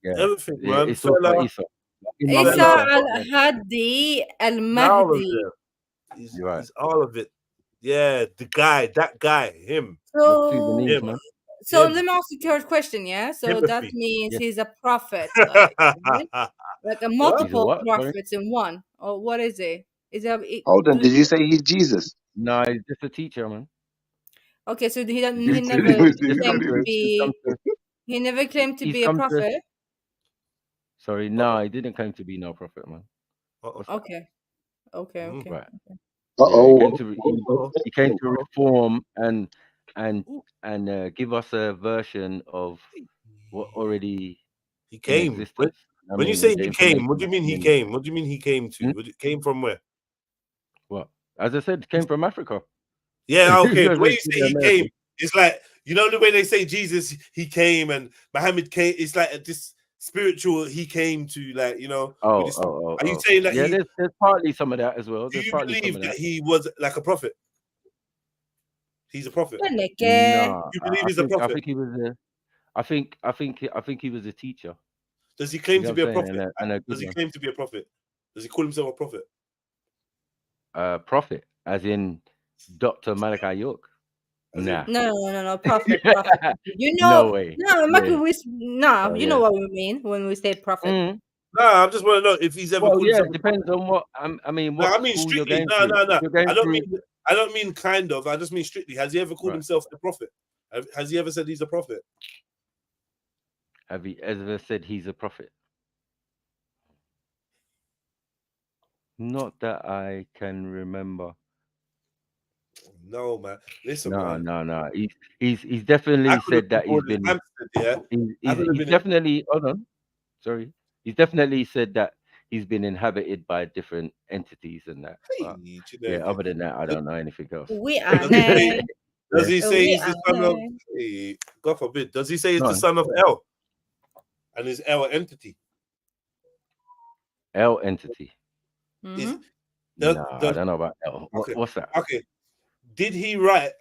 yeah, everything, man. It's all about Isa. Isa al-Hadi al-Mahdi. He's all of it. Yeah, that guy, him. So, him. So let me ask you a third question, yeah? So that means he's a prophet, like a multiple prophets in one. Or what is it? Is it Hold on, did you say he's Jesus? No, he's just a teacher, man. okay, so he He said never he claimed to was- be he never claimed to be a prophet? Sorry, no, he didn't claim to be no prophet, man. Okay. Okay. Right. Uh-oh. He came to reform and give us a version of what already he came. existed. When you say he came, what do you mean he came? What do you mean he came to? It came from where? Well, as I said, came from Africa. Yeah, okay. The way you say he came, it's like, you know, the way they say Jesus, he came, and Muhammad came. It's like this spiritual he came to, like, you know. Are you saying that? Yeah, there's partly some of that as well. Do There's you partly believe some of that he was like a prophet? He's a prophet. No, You believe he's a prophet? I think he was a. I think he was a teacher. Does he claim You know to be a what I'm saying? prophet? And a Does he good one. claim to be a prophet? Does he call himself a prophet? Prophet, as in Dr. Malachi York. Nah. No, prophet. You know, No way. no, Oh, you know what we mean when we say prophet. No, I just want to know if he's ever called himself. It depends on what I mean. What No, I mean school you're strictly. going No. through. You're going I don't mean kind of. I just mean strictly. Has he ever called himself a prophet? Has he ever said he's a prophet? Have he ever said he's a prophet? Not that I can remember. No, man. Listen, man. No. He's definitely said that he's been. He's definitely. Hold on. Sorry. He's definitely said that he's been inhabited by different entities and that. But, other than that, I don't know anything else. We are Does he say he's the son of? God forbid. Does he say he's the son of El? And is El an entity? El entity. Mm-hmm. I don't know about El. What's that? Okay. Did he write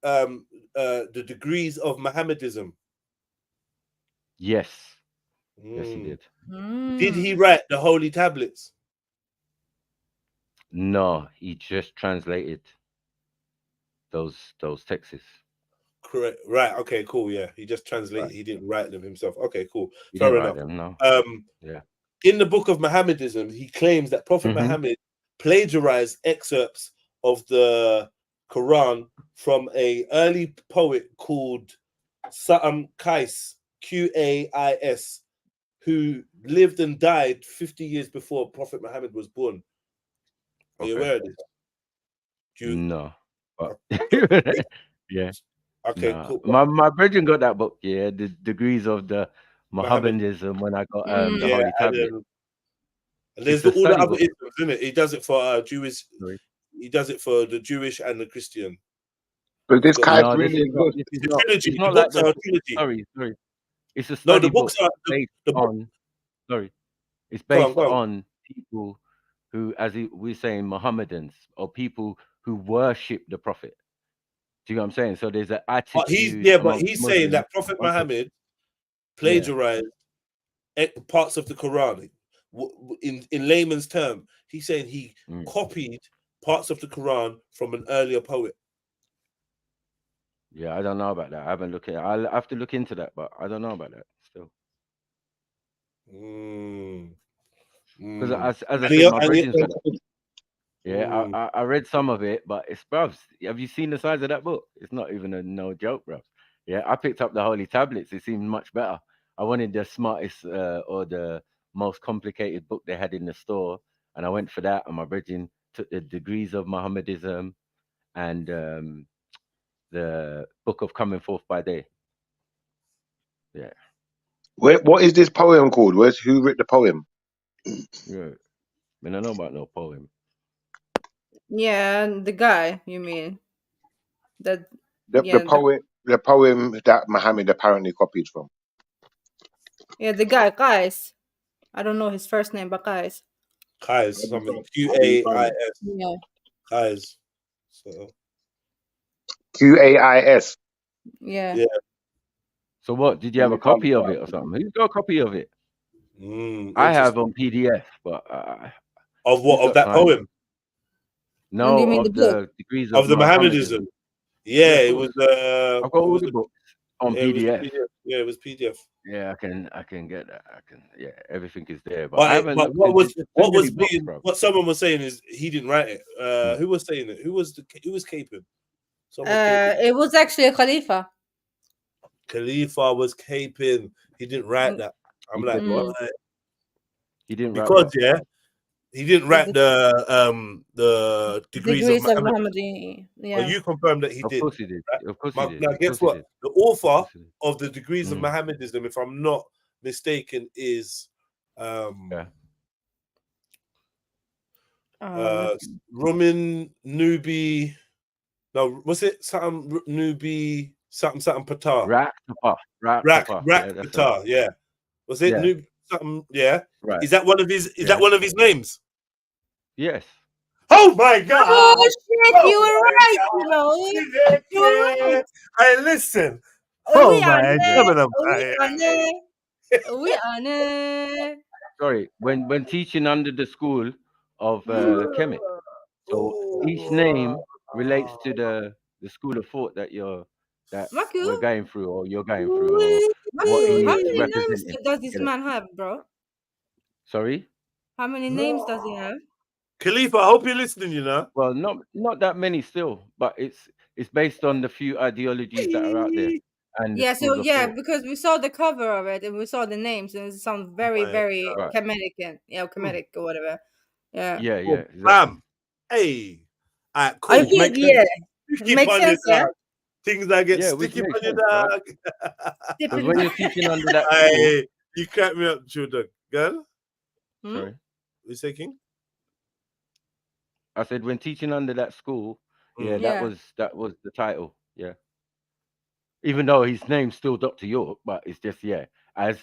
the degrees of Mohammedism? Yes. Yes, he did. Did he write the holy tablets? No, he just translated those texts. Correct. Right. Okay. Cool. Yeah. He just translated. He didn't write them himself. Okay. Cool. He Fair didn't enough. write them, no. Yeah. In the book of Mohammedism, he claims that Prophet Muhammad plagiarized excerpts of the Quran from an early poet called Qais, Qais, who lived and died 50 years before Prophet Muhammad was born. Are you aware of this? No. Yeah. Okay, cool. My brethren got that book, the degrees of the Mohammedanism when I got the Holy Tablet. And there's all the other isms, isn't it? He does it for Jewish. He does it for the Jewish and the Christian. But this kind of really it's not like the sorry. It's a study book based on. Sorry, it's based on people who, as we're saying, Mohammedans or people who worship the Prophet. Do you know what I'm saying? So there's an attitude. But he's saying that Prophet Muhammad plagiarized parts of the Quran. In layman's term, he's saying he copied parts of the Quran from an earlier poet. Yeah, I don't know about that. I haven't looked at it. I'll have to look into that, but I don't know about that still. Because as I said, my brethren said, I read some of it, but it's bruv. Have you seen the size of that book? It's not even no joke, bruv. Yeah, I picked up the Holy Tablets. It seemed much better. I wanted the smartest or the most complicated book they had in the store, and I went for that. And my brethren took the degrees of Mohammedism and the book of Coming Forth by Day. Yeah. What is this poem called? Who wrote the poem? Yeah. I don't know about no poem. Yeah, the guy, you mean. The poem that Muhammad apparently copied from. Yeah, the guys. I don't know his first name, but guys. Qais, something Qais. Yeah. Qais. So Qais. Yeah. So what? Did you have a copy of it or something? Who's got a copy of it? I have on PDF, but of what? Of that poem? No, do you mean of the degrees of the Mohammedism. Yeah, it was. I've got all the books on PDF. Yeah, it was PDF. Yeah, I can get that. Yeah, everything is there. But But, I haven't but looked what into was too what many was books, being bro. what someone was saying is he didn't write it. Who was saying it? Who was caping? Someone caping. It was actually a Khalifa. Khalifa was caping. He didn't write that. I'm He like, said what? what? He didn't write Because what? he didn't write the degrees of Muhammad. Muhammadiyya. Yeah. But you confirmed that he did. Of course he did. Right? Of course he did. Now, Of guess course he what? did. The author of the degrees of Mohammedism, if I'm not mistaken, is Rumin Nubi. No, was it something Nubi something Patar? Rak Patar. Yeah. Was it Nubi something? Yeah. Right. Is that one of his? Is that one of his names? Yes. Oh my God! Oh shit! You were right. You know. You were right. Hey, listen. We on it. Sorry, when teaching under the school of Kemet, so each name relates to the school of thought that we're going through, or you're going through, or what he How is many names representing. does this man have, bro? Sorry? How many names does he have? Khalifa, I hope you're listening, you know. Well, not that many still, but it's based on the few ideologies that are out there. And Yeah, so thought. because we saw the cover of it and we saw the names, and it sounds very, very Kemetic and Kemetic or whatever. Yeah. Yeah, exactly. Bam. Hey. All right, cool. It makes sense, yeah. Things that get sticky on your dog. Because when you're teaching under that hey, you crack me up, children. Girl? Sorry. You say, King? I said when teaching under that school, that was the title. Yeah. Even though his name's still Dr. York, but it's just as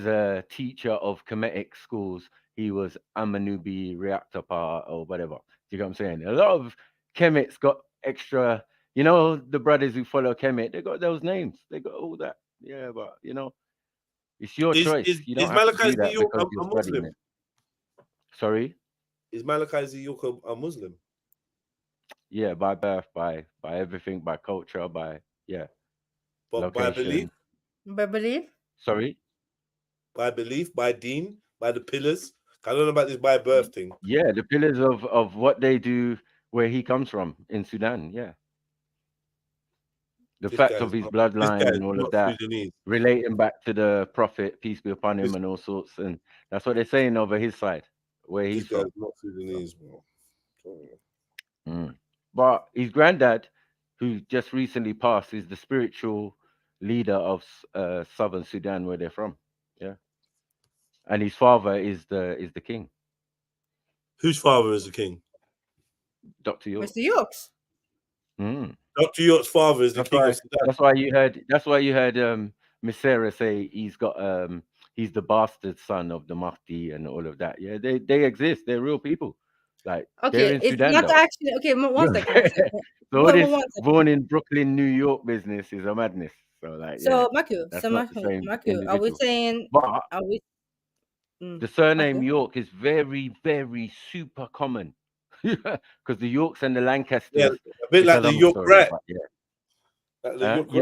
a teacher of Kemetic schools, he was Amanubi Reactor Part or whatever. Do you know what I'm saying? A lot of Kemets got extra, the brothers who follow Kemet, they got those names. They got all that. Yeah, but it's your choice. You don't have to do that because you're studying it. Sorry? Is Malachi Ziyuk a Muslim? Yeah, by birth, by everything, by culture, by But location. by belief? By belief? Sorry? By belief, by deen, by the pillars. I don't know about this by birth thing. Yeah, the pillars of what they do where he comes from in Sudan, yeah. The fact of his bloodline and all of that, relating back to the prophet, peace be upon him, and all sorts. And that's what they're saying over his side, where he's from. Not Sudanese, bro. But his granddad, who just recently passed, is the spiritual leader of southern Sudan, where they're from. Yeah, and his father is the king. Whose father is the king? Dr. York. Mr. York's. Dr. York's father is the king of Sudan. That's why you heard Miss Sarah say he's the bastard son of the Mahdi and all of that. Yeah, they exist. They're real people. Like they're in it's Sudan, not though. actually one second. So all this born in Brooklyn, New York business is a madness. So Maku, are we saying? But the surname York is very, very super common because the Yorks and the Lancasters, a bit like the York Rat.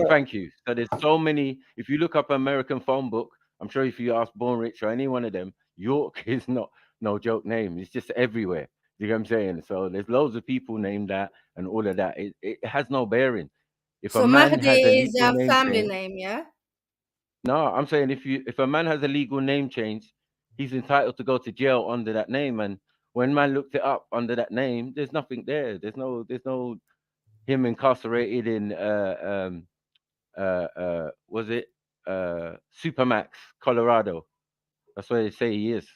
Thank you. So there's so many. If you look up American phone book, I'm sure if you ask Born Rich or any one of them, York is not no joke name. It's just everywhere. You know what I'm saying? So there's loads of people named that and all of that. It has no bearing. If a man Mahdi has a is a family name, yeah? No, I'm saying if a man has a legal name change, he's entitled to go to jail under that name. And when man looked it up under that name, there's nothing there. There's no him incarcerated in was it Supermax, Colorado. That's where they say he is,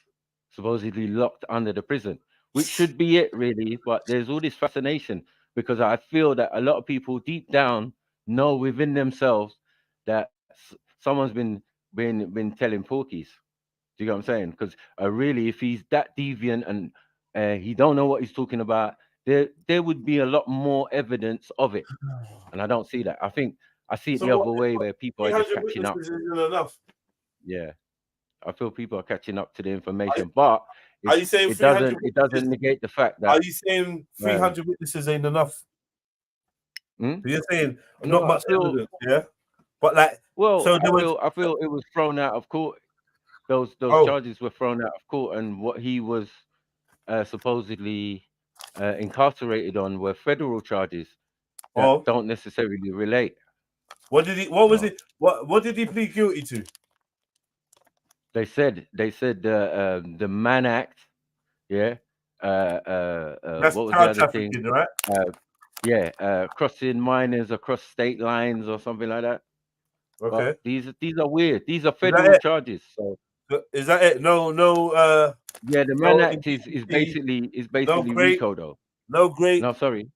supposedly locked under the prison, which should be it really. But there's all this fascination because I feel that a lot of people deep down know within themselves that someone's been telling porkies. Do you get what I'm saying? Because really, if he's that deviant and he don't know what he's talking about, there would be a lot more evidence of it. And I don't see that. I think I see it the other way where people are just catching up. Enough. Yeah. I feel people are catching up to the information, but are you saying it doesn't negate the fact that. Are you saying 300 witnesses ain't enough? You're saying not much evidence, yeah? But like, well, so there was. I feel it was thrown out of court. Those charges were thrown out of court, and what he was supposedly incarcerated on were federal charges that don't necessarily relate. What did he? What was it? What did he plead guilty to? They said the Mann Act, yeah. That's What was the child other thing? trafficking, right? Crossing minors across state lines or something like that. Okay. But these are weird. These are federal charges. So is that it? No. Yeah, the Mann Act is basically RICO though. No, sorry.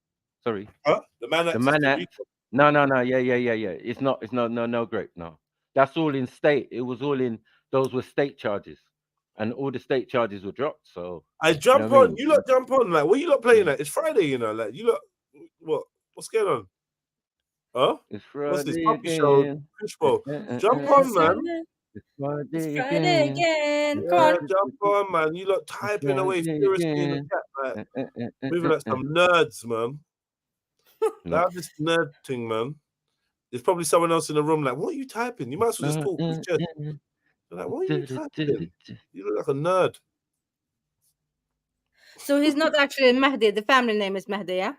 Huh? The Mann Act. The Mann Act. No. Yeah. It's not no great. No. That's all in state. It was all in those were state charges. And all the state charges were dropped. So I jump on. You lot jump on. Like, what you lot playing at? It's Friday, you know. Like, you lot. What's going on? Huh? It's Friday. What's this puppy show? Fishbowl. Jump on, man. It's Friday again. Come on. Jump on, man. You lot typing away furiously in the chat, like moving like some nerds, man. Have this nerd thing, man. There's probably someone else in the room like, what are you typing? You might as well just talk. Like, what are you typing? You look like a nerd. So he's not actually Mahdi. The family name is Mahdi, yeah?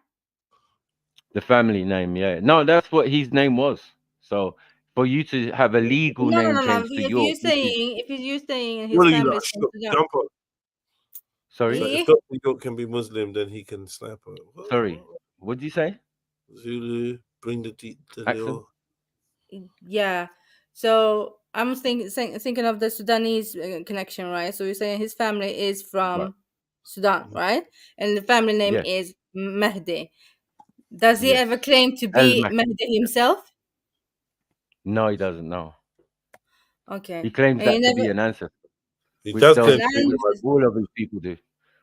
The family name, yeah. No, that's what his name was. So for you to have a legal name change to if York, you're saying his family is jump on. Sorry? So if Dr. York can be Muslim, then he can sniper. Sorry, what did you say? Zulu, bring the little. Yeah. So I'm thinking of the Sudanese connection, right? So you're saying his family is from Sudan, right? And the family name is Mahdi. Does he ever claim to be Mahdi himself? No, he doesn't know. Okay. He claims that to be an ancestor. He does claim which all of his people do.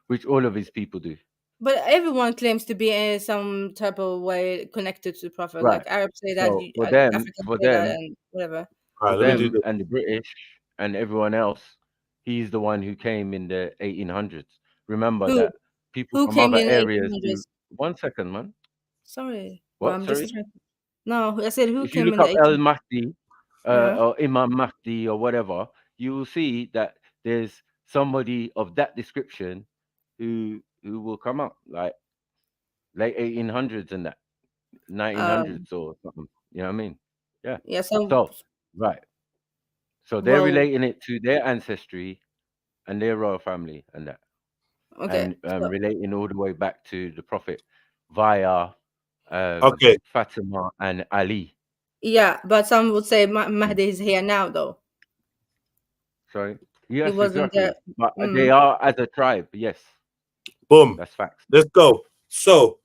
Which all of his people do. But everyone claims to be some type of way connected to the Prophet. Right. Like Arabs say that, So for them, and whatever. For them and the British and everyone else, he's the one who came in the 1800s. Remember that people from other areas. One second, man. Sorry. What? Well, Sorry? No, I said who if came you in look the up 1800s? El Mahdi or Imam Mahdi or whatever, you will see that there's somebody of that description who will come up like late 1800s and that 1900s or something. You know what I mean? Yeah. Yeah. So right. So they're relating it to their ancestry and their royal family and that. Okay. And relating all the way back to the Prophet via Fatima and Ali. Yeah, but some would say Mahdi is here now, though. Sorry. Yes, he wasn't exactly. there. But they are as a tribe. Yes. Boom. That's facts. Let's go. So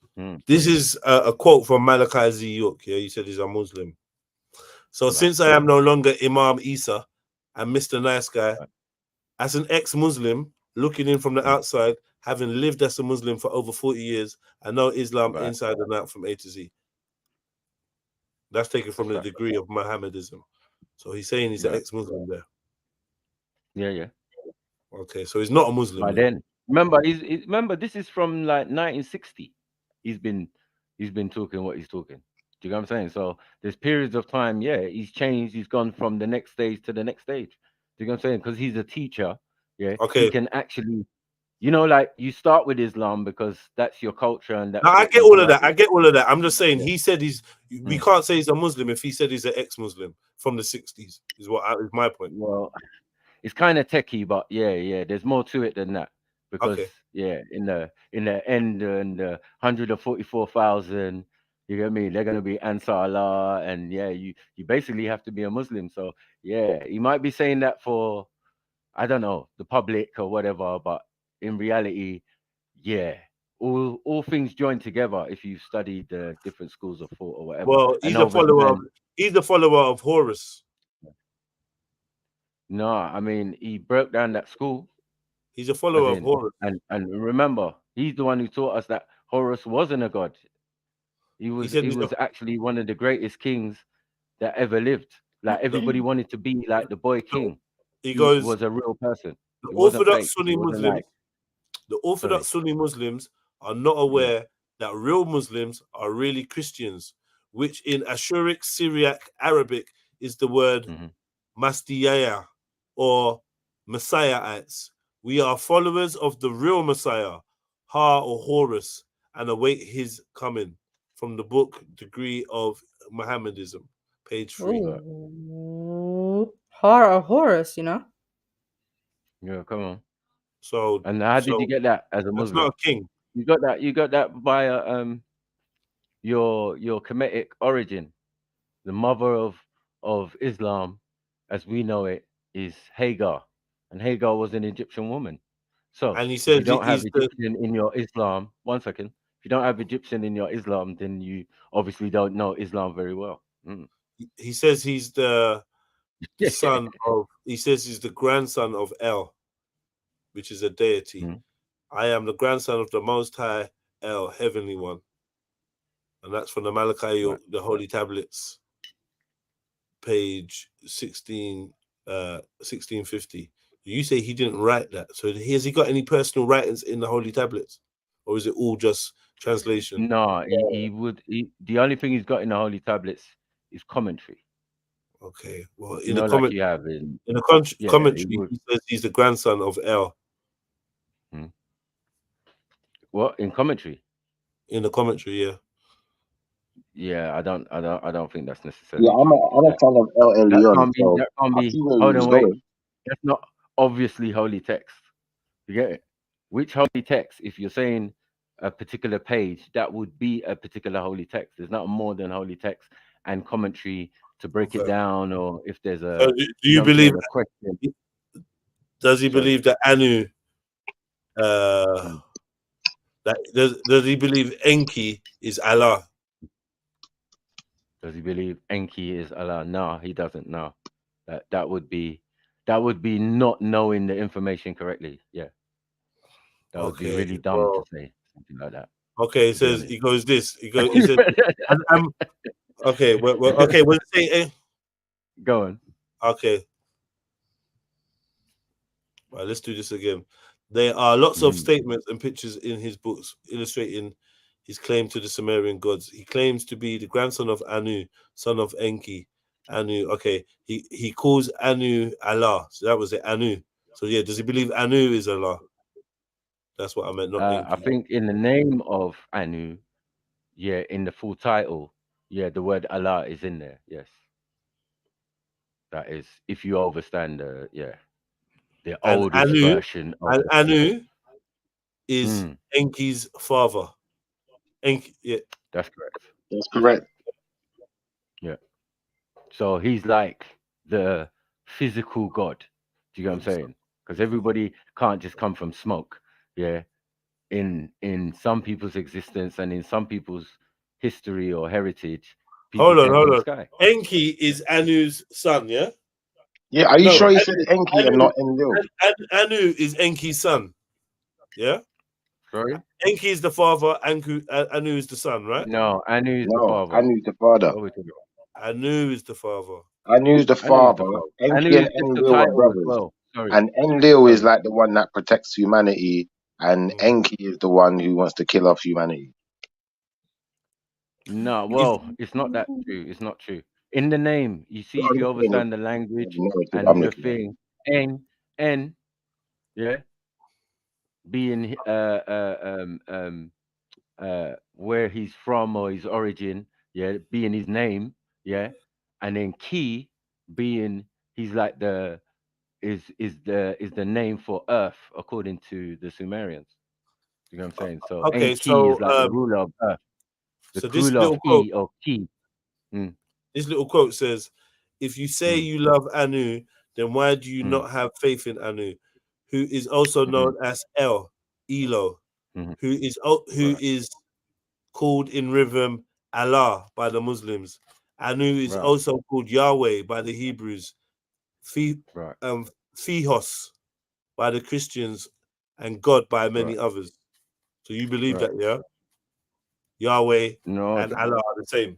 this is a quote from Malachi Z. York. Yeah, he said he's a Muslim. So since I am no longer Imam Isa and Mr. Nice Guy, as an ex-Muslim looking in from the outside, having lived as a Muslim for over 40 years, I know Islam inside and out from A to Z. That's taken from the degree of Mohammedism. So he's saying he's an ex-Muslim there. Yeah. Okay, so he's not a Muslim. But then remember, remember this is from like 1960. He's been talking what he's talking. Do you know what I'm saying? So there's periods of time. Yeah, he's changed. He's gone from the next stage to the next stage. Do you know what I'm saying? Because he's a teacher. Yeah. Okay. He can actually, like you start with Islam because that's your culture and that. No, I get all of that. I get all of that. I'm just saying he said we can't say he's a Muslim if he said he's an ex-Muslim from the 60s. Is my point. Well, it's kind of techie, but yeah. There's more to it than that because in the end and 144,000. You get me? They're gonna be Ansar Allah, and you basically have to be a Muslim. So he might be saying that for, I don't know, the public or whatever, but in reality, all things join together if you study the different schools of thought or whatever. Well, he's a follower of Horus. No, I mean he broke down that school. He's a follower of Horus, and remember, he's the one who taught us that Horus wasn't a god. He was actually one of the greatest kings that ever lived. Like everybody wanted to be like the boy king. He was a real person. The Orthodox Sunni Muslims, Sunni Muslims are not aware that real Muslims are really Christians, which in Ashuric, Syriac, Arabic is the word Mastiyaya or Messiahites. We are followers of the real Messiah, Ha or Horus, and await his coming. From the book Degree of Mohammedism, page 3. Horus, you know. Yeah, come on. So, and how did you get that as a Muslim? That's not a king. You got that via your Kemetic origin. The mother of Islam, as we know it, is Hagar, and Hagar was an Egyptian woman. So, and he if says you don't have he's the- Egyptian in your Islam, one second. If you don't have Egyptian in your Islam, then you obviously don't know Islam very well. He says he's the son of. He says he's the grandson of El, which is a deity. I am the grandson of the Most High El, Heavenly One, and that's from the Malachi, the Holy Tablets, page 1650. You say he didn't write that, so has he got any personal writings in the Holy Tablets, or is it all just translation? No, he would. The only thing he's got in the Holy Tablets is commentary. Okay, well, in the like you have in the commentary, he says he's the grandson of El. What in commentary? In the commentary, yeah. Yeah, I don't think that's necessarily. Yeah, I'm a fan of El Elyon, so That can't I be. see where Hold he's on, wait. going. That's not obviously holy text. You get it? Which holy text? If you're saying a particular page, that would be a particular holy text. There's not more than holy text and commentary to break it down, or if there's a. So do you believe? A question? Does he believe that Anu? That does he believe Enki is Allah? Does he believe Enki is Allah? No, he doesn't. No, that would be not knowing the information correctly. Yeah, that would be really dumb to say something like that. Okay, he says he goes this. He says, okay, well, okay. Well, say, go on. Okay. Right, let's do this again. There are lots of statements and pictures in his books illustrating his claim to the Sumerian gods. He claims to be the grandson of Anu, son of Enki. Anu, okay. He calls Anu Allah. So that was it, Anu. So yeah, does he believe Anu is Allah? That's what I meant, not Enki. I think in the name of Anu, yeah, in the full title, yeah, the word Allah is in there. Yes. That is, if you understand the oldest version of Anu is Enki's father. Enki, yeah. That's correct. That's correct. Yeah. So he's like the physical God. Do you get what I'm saying? Because everybody can't just come from smoke. Yeah. In some people's existence and in some people's history or heritage. Hold on. Enki is Anu's son, yeah? Yeah, are you sure he said Enki and not Enlil? Anu is Enki's son. Yeah? Sorry? Enki is the father, Anu is the son, right? No, Anu is the father. Anu's the father. Anu is the father. Anu's the father. Enki and Enlil are brothers. Well. And Enlil is like the one that protects humanity, and Enki is the one who wants to kill off humanity. No, well, it's not that true. It's not true. In the name, you see, if you understand the language and the thing, N, yeah, being where he's from or his origin, yeah, being his name, yeah, and then Ki being he's like is the name for earth according to the Sumerians. You know what I'm saying? So okay, Enki is like the ruler of earth. The ruler of E or Ki. This little quote says, if you say you love Anu, then why do you not have faith in Anu, who is also known as Elo, who is called in rhythm Allah by the Muslims. Anu is also called Yahweh by the Hebrews, Theos by the Christians, and God by many others. So you believe that, yeah? Yahweh and Allah are the same.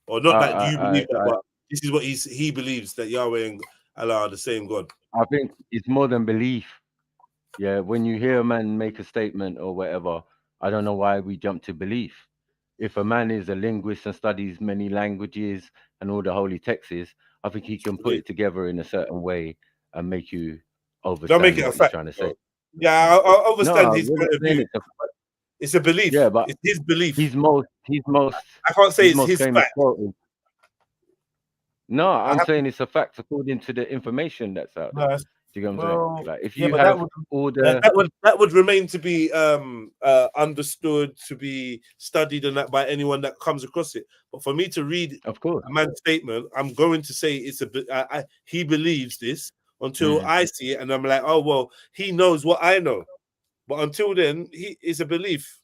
Or not that you believe that, but this is what he believes, that Yahweh and Allah are the same God. I think it's more than belief. Yeah, when you hear a man make a statement or whatever, I don't know why we jump to belief. if a man is a linguist and studies many languages and all the holy texts, I think he can put it together in a certain way and make you Don't make understand it a what he's fact. trying to say. Bro. Yeah, I understand No, his we're not point of saying view. It's a belief. yeah, but It's his belief. he's most I can't say his it's most his famous fact. quote is, no, I I'm have saying it's a fact according to the information that's out there. no, Do you get what I'm saying? well, Like if yeah, you but that have would all the that would remain to be understood, to be studied, and that by anyone that comes across it. But for me to read of course a man's statement, I'm going to say it's he believes this until I see it, and I'm like, oh well, he knows what I know. But until then, it's a belief,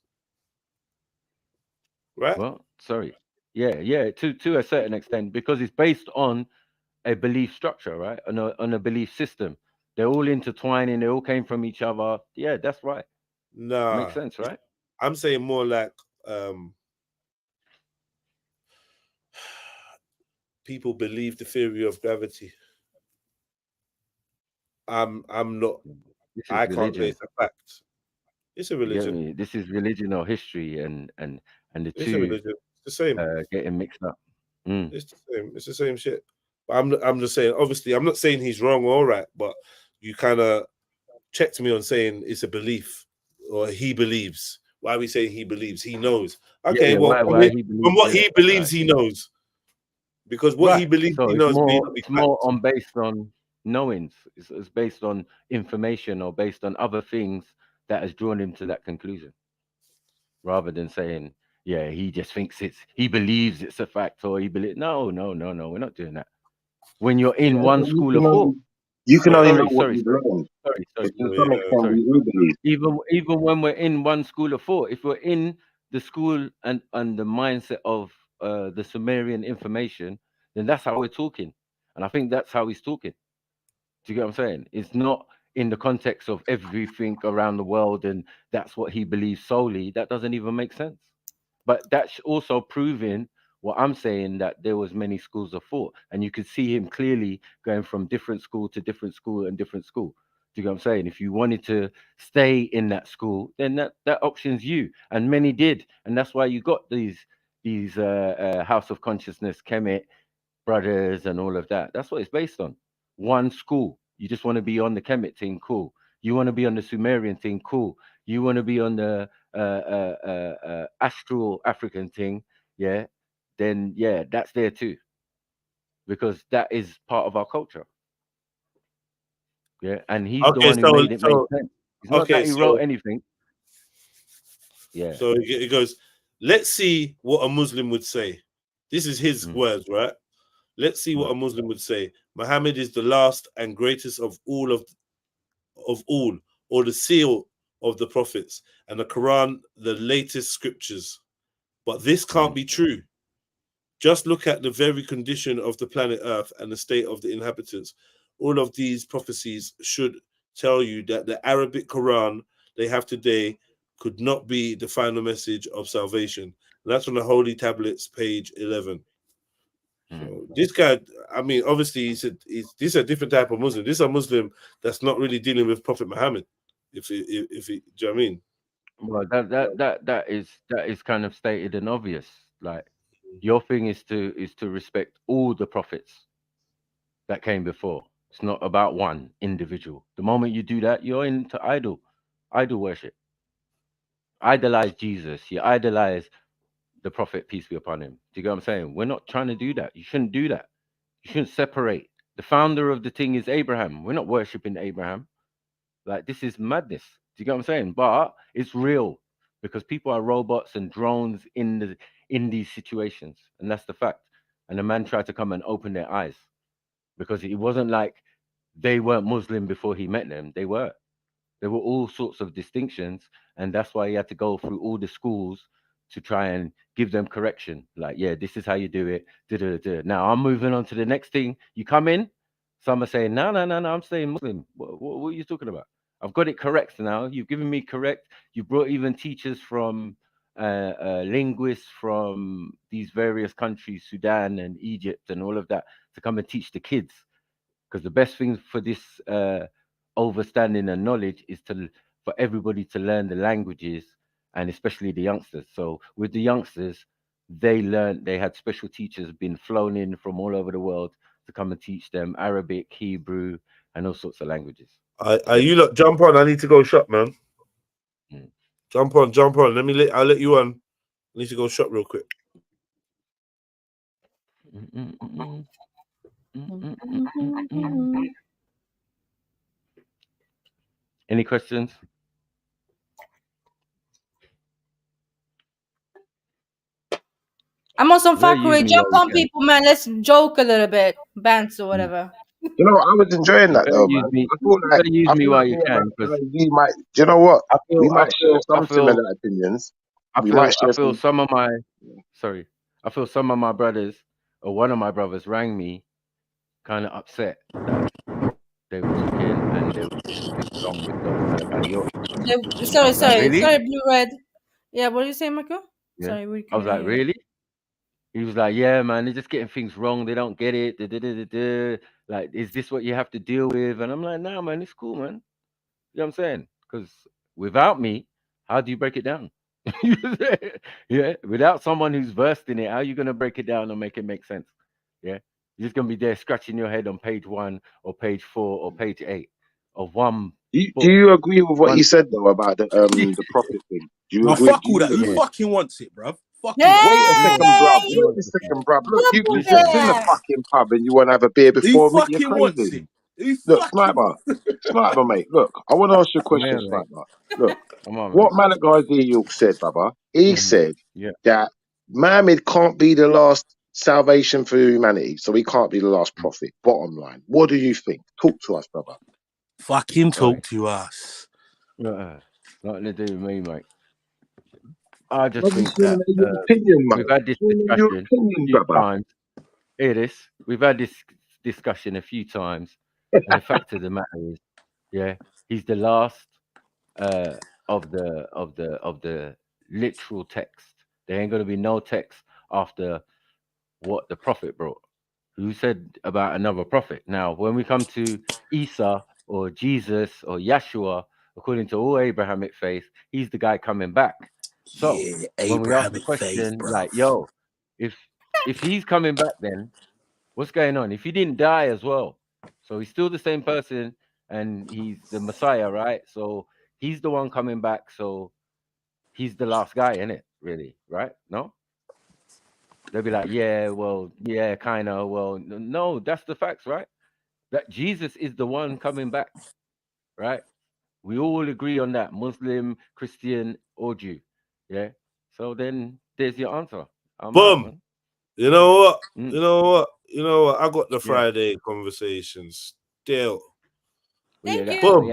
right? well, sorry. Yeah, to a certain extent, because it's based on a belief structure, right? On a belief system. They're all intertwining, they all came from each other. Yeah, that's right. Nah, Makes sense, right? I'm saying more like people believe the theory of gravity. I'm not. This is I can't say religion. it's a fact. It's a You get religion. me? This is religion or history, and the It's a two religion. It's the same. getting mixed up. It's the same. It's the same shit. But I'm just saying. Obviously, I'm not saying he's wrong or right. But you kind of checked me on saying it's a belief or he believes. Why are we saying he believes? He knows. Okay. Yeah, Well, why he from believes what in he it. believes, Right. he knows. Because what he Right. believes, So he it's knows may not be more fact. on based on knowings. It's based on information or based on other things that has drawn him to that conclusion, rather than saying, yeah, he just thinks he believes it's a fact, or he believe. No, we're not doing that. When you're in one school of thought. You can only know Sorry, what sorry, you've sorry, learned. sorry, But sorry, to some extent, sorry. we do believe. Even when we're in one school of thought, if we're in the school and the mindset of the Sumerian information, then that's how we're talking, and I think that's how he's talking. Do you get what I'm saying? It's not in the context of everything around the world, and that's what he believes solely. That doesn't even make sense. But that's also proving what I'm saying, that there was many schools of thought, and you could see him clearly going from different school to different school and different school. Do you get what I'm saying? If you wanted to stay in that school, then that option's you, and many did, and that's why you got these House of Consciousness, Kemet brothers, and all of that. That's what it's based on. One school. You just want to be on the Kemet thing, cool. You want to be on the Sumerian thing, cool. You want to be on the astral African thing, yeah, then yeah, that's there too, because that is part of our culture. Yeah, and he's the Okay, one who made it make sense. It's not okay, that he wrote so anything. Yeah. so it goes. Let's see what a Muslim would say. This is his words, right? Let's see what a Muslim would say. Muhammad is the last and greatest of all, or the seal of the prophets, and the Quran the latest scriptures. But this can't be true. Just look at the very condition of the planet Earth and the state of the inhabitants. All of these prophecies should tell you that the Arabic Quran they have today could not be the final message of salvation. And that's on the Holy Tablets, page 11. So this guy, I mean, obviously, this is a different type of Muslim. This is a Muslim that's not really dealing with Prophet Muhammad. Do you know what I mean? Well, that is kind of stated and obvious. Like, your thing is to respect all the prophets that came before. It's not about one individual. The moment you do that, you're into idol worship. Idolize Jesus. You idolize the prophet, peace be upon him. Do you get what I'm saying? We're not trying to do that. You shouldn't do that. You shouldn't separate. The founder of the thing is Abraham. We're not worshiping Abraham. Like, this is madness. Do you get what I'm saying? But it's real, because people are robots and drones in these situations, and that's the fact. And the man tried to come and open their eyes, because it wasn't like they weren't Muslim before he met them. They were. There were all sorts of distinctions, and that's why he had to go through all the schools to try and give them correction. Like, yeah, this is how you do it. Da-da-da-da. Now I'm moving on to the next thing. You come in, some are saying, no, I'm staying Muslim. What are you talking about? I've got it correct now. You've given me correct. You brought even teachers from linguists from these various countries, Sudan and Egypt and all of that, to come and teach the kids. Because the best thing for this understanding and knowledge is for everybody to learn the languages and especially the youngsters. So with the youngsters, they learned, they had special teachers been flown in from all over the world to come and teach them Arabic, Hebrew, and all sorts of languages. You lot jump on. I need to go shop, man. Jump on. I'll let you on. I need to go shop real quick. Any questions? I'm on some fuckery. Jump on people, man. Let's joke a little bit. Banter or whatever. You know, I was enjoying that though, man. I feel like you might. Do you know what? We might share some similar opinions. I feel some of my brothers, or one of my brothers, rang me, kind of upset that they were talking and they were wrong with Sorry, Really? Blue Red. Yeah, what are you saying, Michael? Yeah. Sorry, we I was like, really? He was like, yeah, man, they're just getting things wrong. They don't get it. Like, is this what you have to deal with? And I'm like, nah, man, it's cool, man. You know what I'm saying? Because without me, how do you break it down? Yeah, without someone who's versed in it, how are you going to break it down and make it make sense? Yeah, you're just going to be there scratching your head on page 1 or page 4 or page 8 of one. Do you agree with what he said though about the prophet thing? Do you agree? Fuck all that. Who fucking wants it, bruv? Wait a second, bruv. Look, you just in the fucking pub and you want to have a beer before me. You're crazy. Look, Sniper, mate. Look, I want to ask you a question, Sniper. Look, what Malachi York said, brother. He said that Muhammad can't be the last salvation for humanity, so he can't be the last prophet. Bottom line, what do you think? Talk to us, brother. Fucking talk to us. Nothing to do with me, mate. I just think that we've had this discussion a few times. Hear this? We've had this discussion a few times, and the fact of the matter is, he's the last of the literal text. There ain't gonna be no text after what the prophet brought. Who said about another prophet? Now, when we come to Isa or Jesus or Yeshua, according to all Abrahamic faith, he's the guy coming back. So when we ask the question, like, yo, if he's coming back, then what's going on? If he didn't die as well, so he's still the same person and he's the Messiah, right? So he's the one coming back. So he's the last guy, isn't it? Really, right? No? They'll be like, yeah, well, yeah, kind of. Well, no, that's the facts, right? That Jesus is the one coming back, right? We all agree on that, Muslim, Christian, or Jew. Yeah. So then there's your answer. Boom. You know what? You know what? I got the Friday conversations still. Thank you. Boom.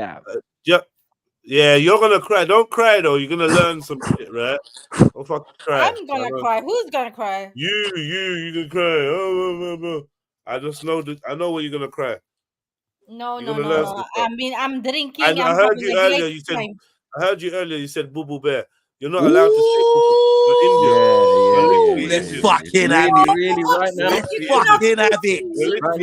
Yeah, you're gonna cry. Don't cry though. You're gonna learn some shit, right? Don't fucking cry. I'm gonna cry. Who's gonna cry? You can cry. Oh. I just know that. I know where you're gonna cry. No. I mean, I'm drinking. I heard you earlier. You said. I heard you earlier. You said "boo boo bear." You're not allowed to say "boo boo." You're Indian. Let's fucking have it. Really, right now. Let's fucking have it.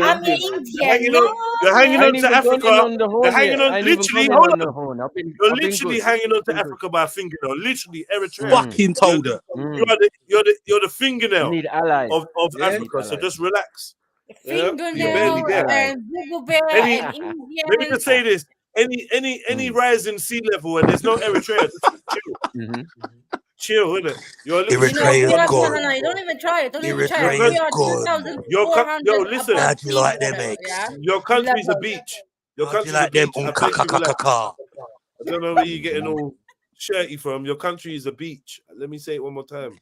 I'm Indian. You're hanging on to Africa. You're hanging on. Literally, hold on. You're literally hanging on to Africa by a fingernail. Literally, Eritrea. Fucking told her. You're the fingernail of Africa. So just relax. Fingernail and Boo Bear and Indian. Let me just say this: any rise in sea level and there's no Eritrea, just chill. Chill, innit? Eritrea is good. No, you don't even try it. Eritrea is good. Yo, listen. How do you like them eggs? Your country's a beach. Your country's a beach. I don't know where you're getting all shirty from. Your country is a beach. Let me say it one more time.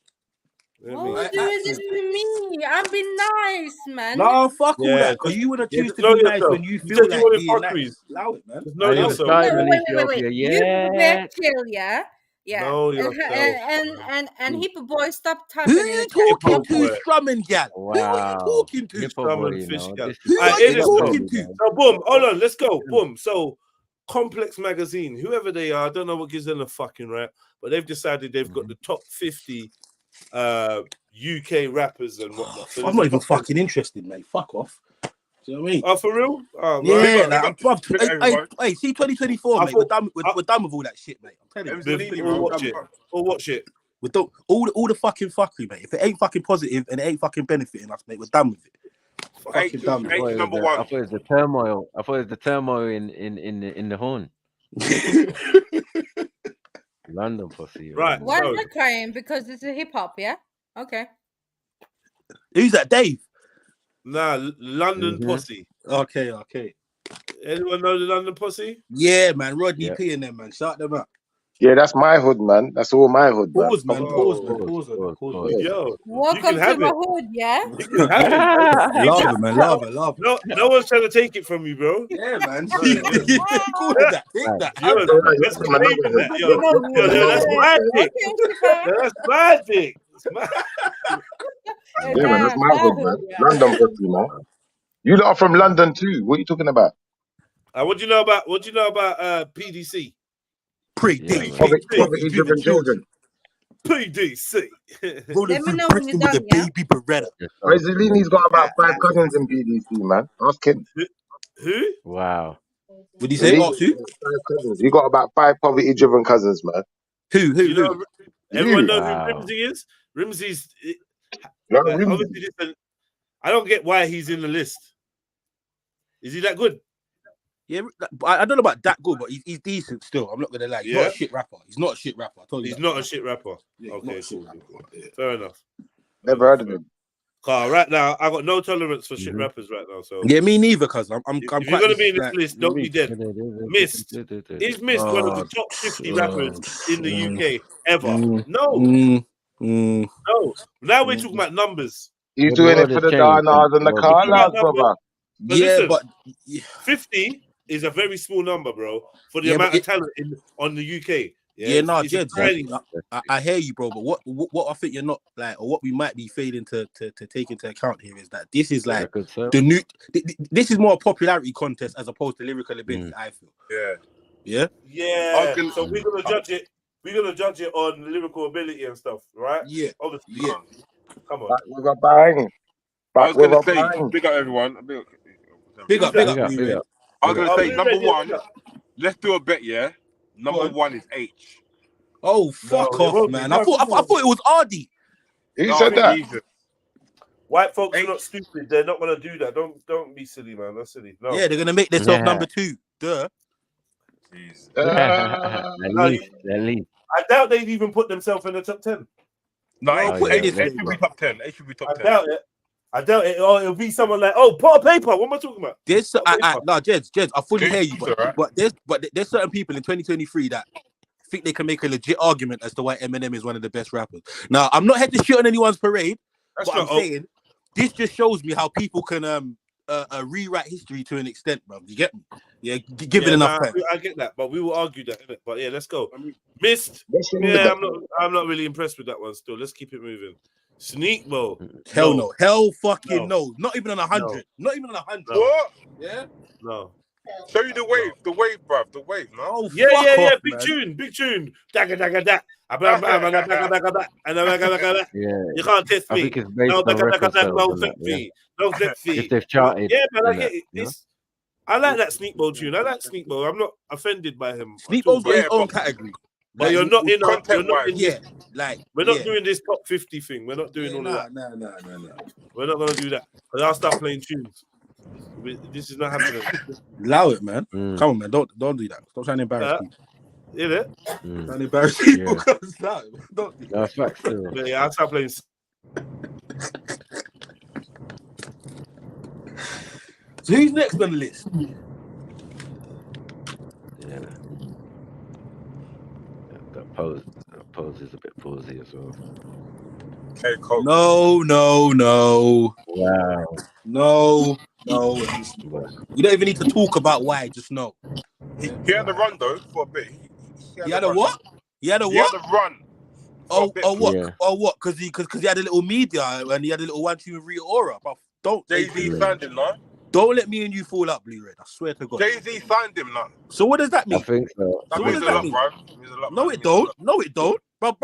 What would you do this to me? I'm being nice, man. No, fuck all that. Because you would choose to be nice when you feel like being nice. Allow it, man. Know yourself. Wait. You chill, yeah? Yeah. Know yourself. And Hippo Boy, stop tapping. Who you talking to, strumming, gal? Wow. Who are you talking to? Strumming fish, gal. Who are you talking to? So, boom, hold on, let's go. Boom. So, Complex Magazine, whoever they are, I don't know what gives them a fucking rap, but they've decided they've got the top 50 UK rappers and whatnot. So I'm not even fucking interested, mate. Fuck off. Do you know what I mean? Oh, for real? Oh, Yeah, right. like, bruv, hey, see 2024, mate. We're done with all that shit, mate. I'm telling you. We'll watch it. We'll watch it. We don't all the fucking fuckery, mate. If it ain't fucking positive and it ain't fucking benefiting us, mate, we're done with it. Fucking done with it. I thought it was the turmoil. I thought it was the turmoil in the horn. London pussy. Right. Why am I crying? Because it's a hip hop, yeah? Okay. Who's that, Dave? Nah, London Posse. Okay. Anyone know the London Posse? Yeah, man. Rodney P and them, man. Shout them out. Yeah, that's my hood, man. That's all my hood, man. Pause, man. Pause. Yo, Welcome to my hood, yeah? You can have it. Lava, man. Lava. No one's trying to take it from you, bro. Yeah, man. Take that. Yo, that's my dick. That's my dick. Yeah, man, that's my hood, man. London pussy, man. You lot are from London too. What are you talking about? What do you know about PDC? Poverty-driven children. PDC. Rolling through Bristol with a baby Beretta. Rosalini's got about 5 cousins in PDC, man. Ask him. Who? Wow. Would you say who? 5 cousins. You got about 5 poverty-driven cousins, man. Who? Everyone knows who Rimsey is? Rimsey's... obviously, I don't get why he's in the list. Is he that good? Yeah, I don't know about that good, but he's decent still. I'm not gonna lie. He's not a shit rapper. He's not a shit rapper. I told you. He's not a shit rapper. Yeah, okay, cool. Fair enough. Never heard of him. Carl, right now I got no tolerance for shit rappers right now. So yeah, me neither. Cause I'm if you're gonna be in this list, don't be dead. Mist is Mist one of the top 50 rappers in the UK ever. No. Now we're talking about numbers. He's doing it for the Darnars and the Carlas, brother. Yeah, but 50 is a very small number, bro, for the amount of talent on the UK. I hear you, bro. But what I think you're not like, or what we might be failing to take into account here is that this is like the new. This is more a popularity contest as opposed to lyrical ability. I feel. Yeah. So we're gonna judge it. We're gonna judge it on lyrical ability and stuff, right? Yeah. Obviously. Yeah. Come on. Back with a bang. I was gonna say, big up everyone. Big up. I was gonna say, number one. Let's do a bet, yeah. Number one is H. Oh, fuck off, man! I thought it was Ardy. Who said that? White folks are not stupid. They're not gonna do that. Don't be silly, man. That's silly. No. Yeah, they're gonna make themselves number 2. Duh. At least. I doubt they'd even put themselves in the top 10. No, it should be top 10. It should be top 10. I doubt it. Oh, it'll be someone like, pot of paper. What am I talking about? There's Jeds, I fully hear you, but there's certain people in 2023 that think they can make a legit argument as to why Eminem is one of the best rappers. Now, I'm not here to shit on anyone's parade, but I'm saying this just shows me how people can rewrite history to an extent, bro. You get me? Yeah, give it enough time. I get that, but we will argue that, innit? But yeah, let's go. Mist. Yeah, I'm not really impressed with that one still. Let's keep it moving. Sneak, bro. Hell no. Hell fucking no. Not even on 100. Not even on 100. What? Yeah? No. Show you the wave, bruv, the wave, man. Oh, yeah. Big tune. Dagga. You can't test me. No, if they've charted. Yeah, man, I get it. I like that Sneakbo tune. I like Sneakbo. I'm not offended by him. Sneakbo's got his own category. But you're not in we're not doing this top 50 thing. We're not doing all of that. No. We're not gonna do that. Because I'll start playing tunes. This is not happening. Allow it, man. Come on, man. Don't do that. Stop trying to embarrass people. Yeah, trying to embarrass people. Don't do that. No, facts. Yeah, I'll start playing. So who's next on the list? Yeah. That pose is a bit palsy as well. Okay, cool. No. Wow. No. You don't even need to talk about why, just know. He had a run though for a bit. He had a what? He had a run. What? Yeah. Oh, what? Because he had a little media and he had a little 1, 2, and 3 aura. But don't Jay-Z signed him, no? Don't let me and you fall up, Blue Red. I swear to God. Jay-Z signed him, no? So what does that mean? I think so. That means a lot, bro. No, it don't. Bro.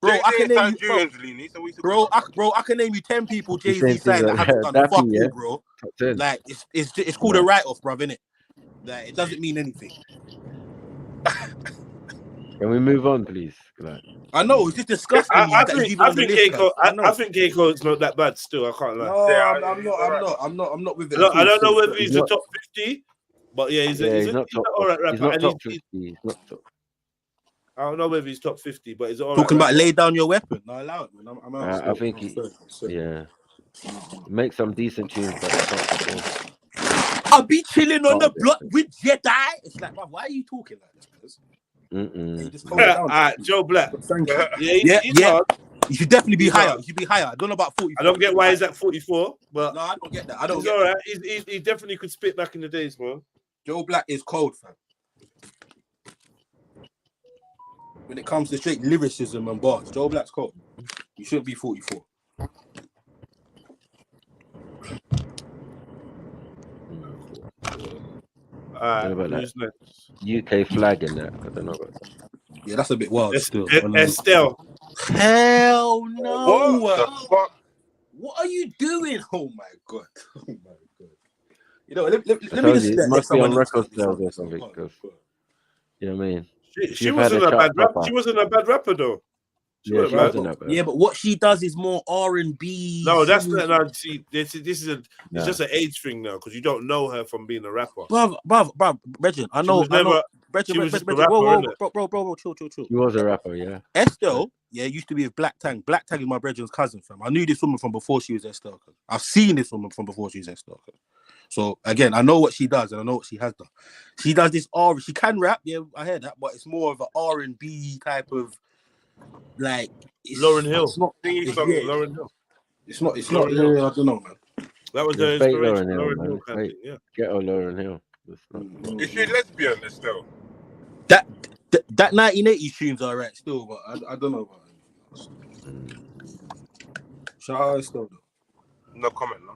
Bro, I can name you, Nigerians, so bro, I can name you 10 people You Jay-Z saying signed that haven't done fuck Dappy, yeah? all, bro. Top 10. Like it's called a write-off, bro, innit? Like it doesn't mean anything. Can we move on, please? I know it's just disgusting. I think Keiko is not that bad still. I can't lie. No, I'm not with it. I don't know whether he's a top 50, but yeah, he's not top. all right rapper. He's not and top 50. He's not top. I don't know whether he's top 50, but he's all talking right about rapper. lay down your weapon. No, allow it, man. I'm out. I think yeah. Make some decent tunes, but it's not the I'll be chilling on the block with Jedi. It's like, man, why are you talking like this? Joe Black. Thank you. Yeah. You should definitely be higher. You should be higher. I don't know about 44. I don't get why he's at 44, but no, I don't get that. He's all right. He definitely could spit back in the days, bro. Joe Black is cold, fam. When it comes to straight lyricism and bars, Joe Black's cold. You shouldn't be 44. Who's next? UK flag in that. I don't know about that. Yeah, that's a bit wild. Still. Estelle. Hell no. What the fuck? What are you doing? Oh my god. Oh my god. You know, let me just it must be on record sales or something. You know what I mean? She wasn't a bad rapper. She wasn't a bad rapper though. She wasn't that bad. Yeah, but what she does is more R&B. No, that's not. No, see, this is it's just an age thing now because you don't know her from being a rapper. Bruv, Regin, I know. Regin, bro, chill. She was a rapper, yeah. Estelle, used to be with Black Tang. Black Tang is my brethren's cousin, fam. I knew this woman from before she was Estelle. I've seen this woman from before she was Estelle. So again, I know what she does and I know what she has done. She does this R. She can rap, yeah, I hear that, but it's more of an R&B type of. Like Lauren Hill. It's not Lauren Hill. It's not. I don't know, man. That was the inspiration. Lauren Hill, yeah. Ghetto Lauren Hill. Is she lesbian still? That 1980 tunes are right still, but I don't know about it. Shout out still. No comment, no.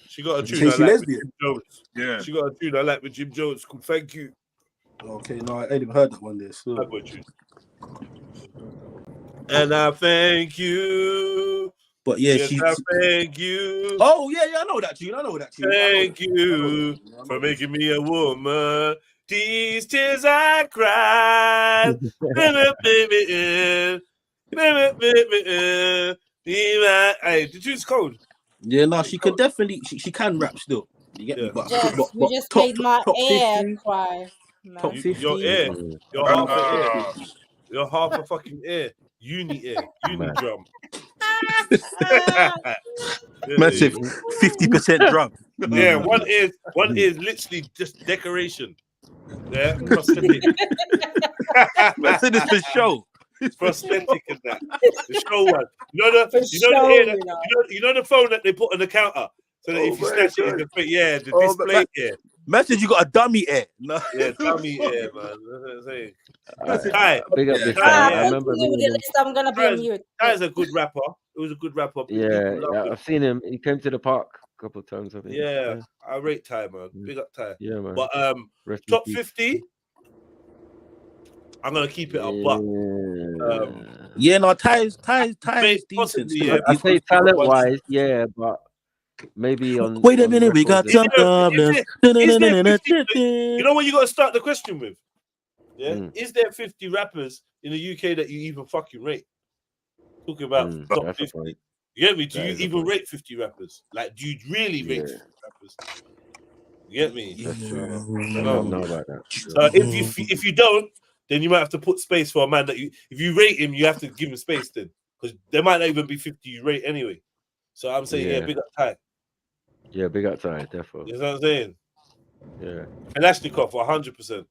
She got a tune She I like lesbian? with Jim Jones. Yeah. She got a tune I like with Jim Jones called Thank You. Okay, no, I ain't even heard that one there. Still. That good tune. And I thank you. But yeah, yes, I thank you. Oh yeah, I know that tune. Thank you for making me a woman. These tears I cried. Hey, the tune's cold. Yeah, no, she could definitely. She can rap still. You get me? But, yes, you just made my ear cry. No. Top 50. Your ear. You're half an ear. You're half a fucking ear. Uni ear. Uni drum. Massive 50% drum. Yeah, one ear is literally just decoration. Yeah, prosthetic. That's it, it's for show. Prosthetic and that. The show one. You know the phone that they put on the counter, so that if you snatch it, the display ear. Message, you got a dummy ear. No. Yeah, dummy ear, man. That's what I'm saying. Big up this guy. I remember I'm gonna be on mute. Guy's a good rapper. It was a good rapper. Yeah, I've seen him. He came to the park a couple of times, I think. Yeah, I rate Ty, man. Big up Ty. Yeah, man. But top 50, I'm gonna keep it a buck. Ty's decent. Yeah. I say talent-wise, yeah, but maybe on. Wait a minute, we got some problems. You know what you got to start the question with? Yeah, is there 50 rappers in the UK that you even fucking rate? Talking about top 50. You get me? Do you even rate 50 rappers? Like, do you really rate 50 rappers? You get me? That's true. I don't know about that. So if you don't, then you might have to put space for a man that if you rate him, you have to give him space then, because there might not even be 50 you rate anyway. So I'm saying, big up Ty. Yeah, big up Ty, definitely. You know what I'm saying? Yeah. Kalashnikov, 100%.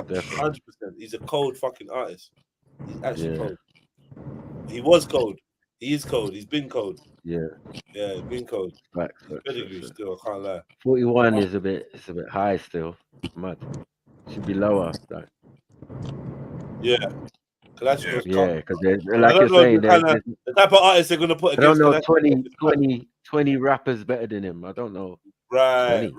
Definitely. 100%. He's a cold fucking artist. He's actually cold. He was cold. He is cold. He's been cold. Yeah. Yeah, he's been cold. Facts. Still, I can't lie. 41 is a bit high still. Mad. Should be lower. Like. Yeah. Kalashnikov's because like you're saying, the type of artists they're gonna put. I don't know 20 rappers better than him. I don't know. Right.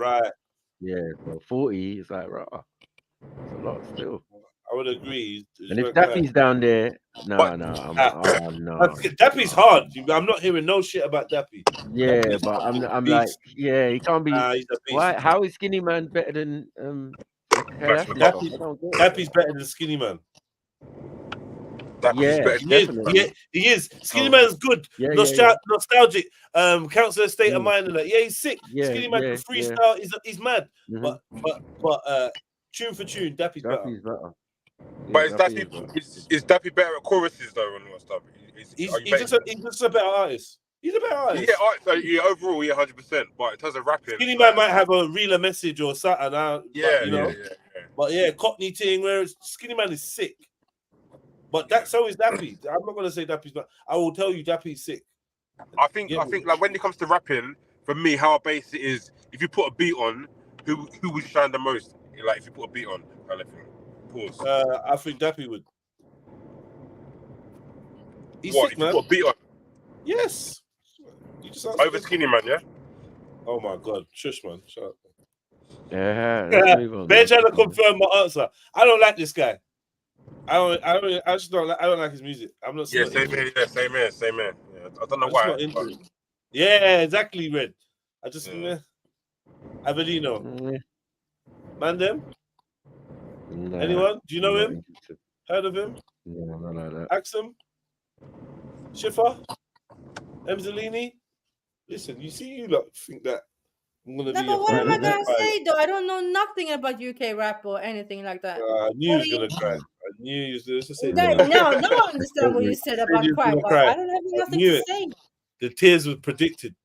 Yeah, so 40 is like, rah. It's a lot still. I would agree. And if Dappy's down there, no. Dappy's hard. I'm not hearing no shit about Dappy. Yeah, Dappy's but I'm beast. like, yeah, he can't be. He's a beast. Why? How is Skinny Man better than Kalashnikov? Dappy's better than Skinny Man. Yeah, definitely. He is. Skinny Man's good. Yeah, nostalgic. Counselor state of mind and that. Yeah, he's sick. Yeah, Skinny Man can freestyle. He's mad. But tune for tune, Dappy's better. But is Dappy better at choruses though or not stuff? He's just a better artist. He's a better artist. Yeah, overall, 100%. But in terms of rapping, Skinny Man might have a realer message or something. But yeah, Cockney thing. Whereas Skinny Man is sick. But so is Dappy. I'm not gonna say Dappy's not. I will tell you, Dappy's sick. I think like when it comes to rapping, for me, how I base it is if you put a beat on, who would shine the most? Like if you put a beat on, kind of thing. Pause. I think Dappy would. He's what? Sick, If man. you put a beat on? Yes. You just over Skinny Man, yeah. Oh my God, shush, man. Shut up. Yeah. They're trying to confirm my answer. I don't like this guy. I just don't like. I don't like his music. I'm not. Yeah, same here. Yeah, same here. Yeah, I don't know why. Yeah, exactly, Red. I just Avellino. Mandem. No, anyone? Do you know him? Heard of him? No, not like that. Axum. Schiffer. Emzalini. Listen, you see, you lot think that I'm gonna be. But what am I gonna say though? I don't know nothing about UK rap or anything like that. I knew he was gonna cry. I knew he was going to say that. Now I understand what you said about cry, but I don't have nothing to say. The tears were predicted.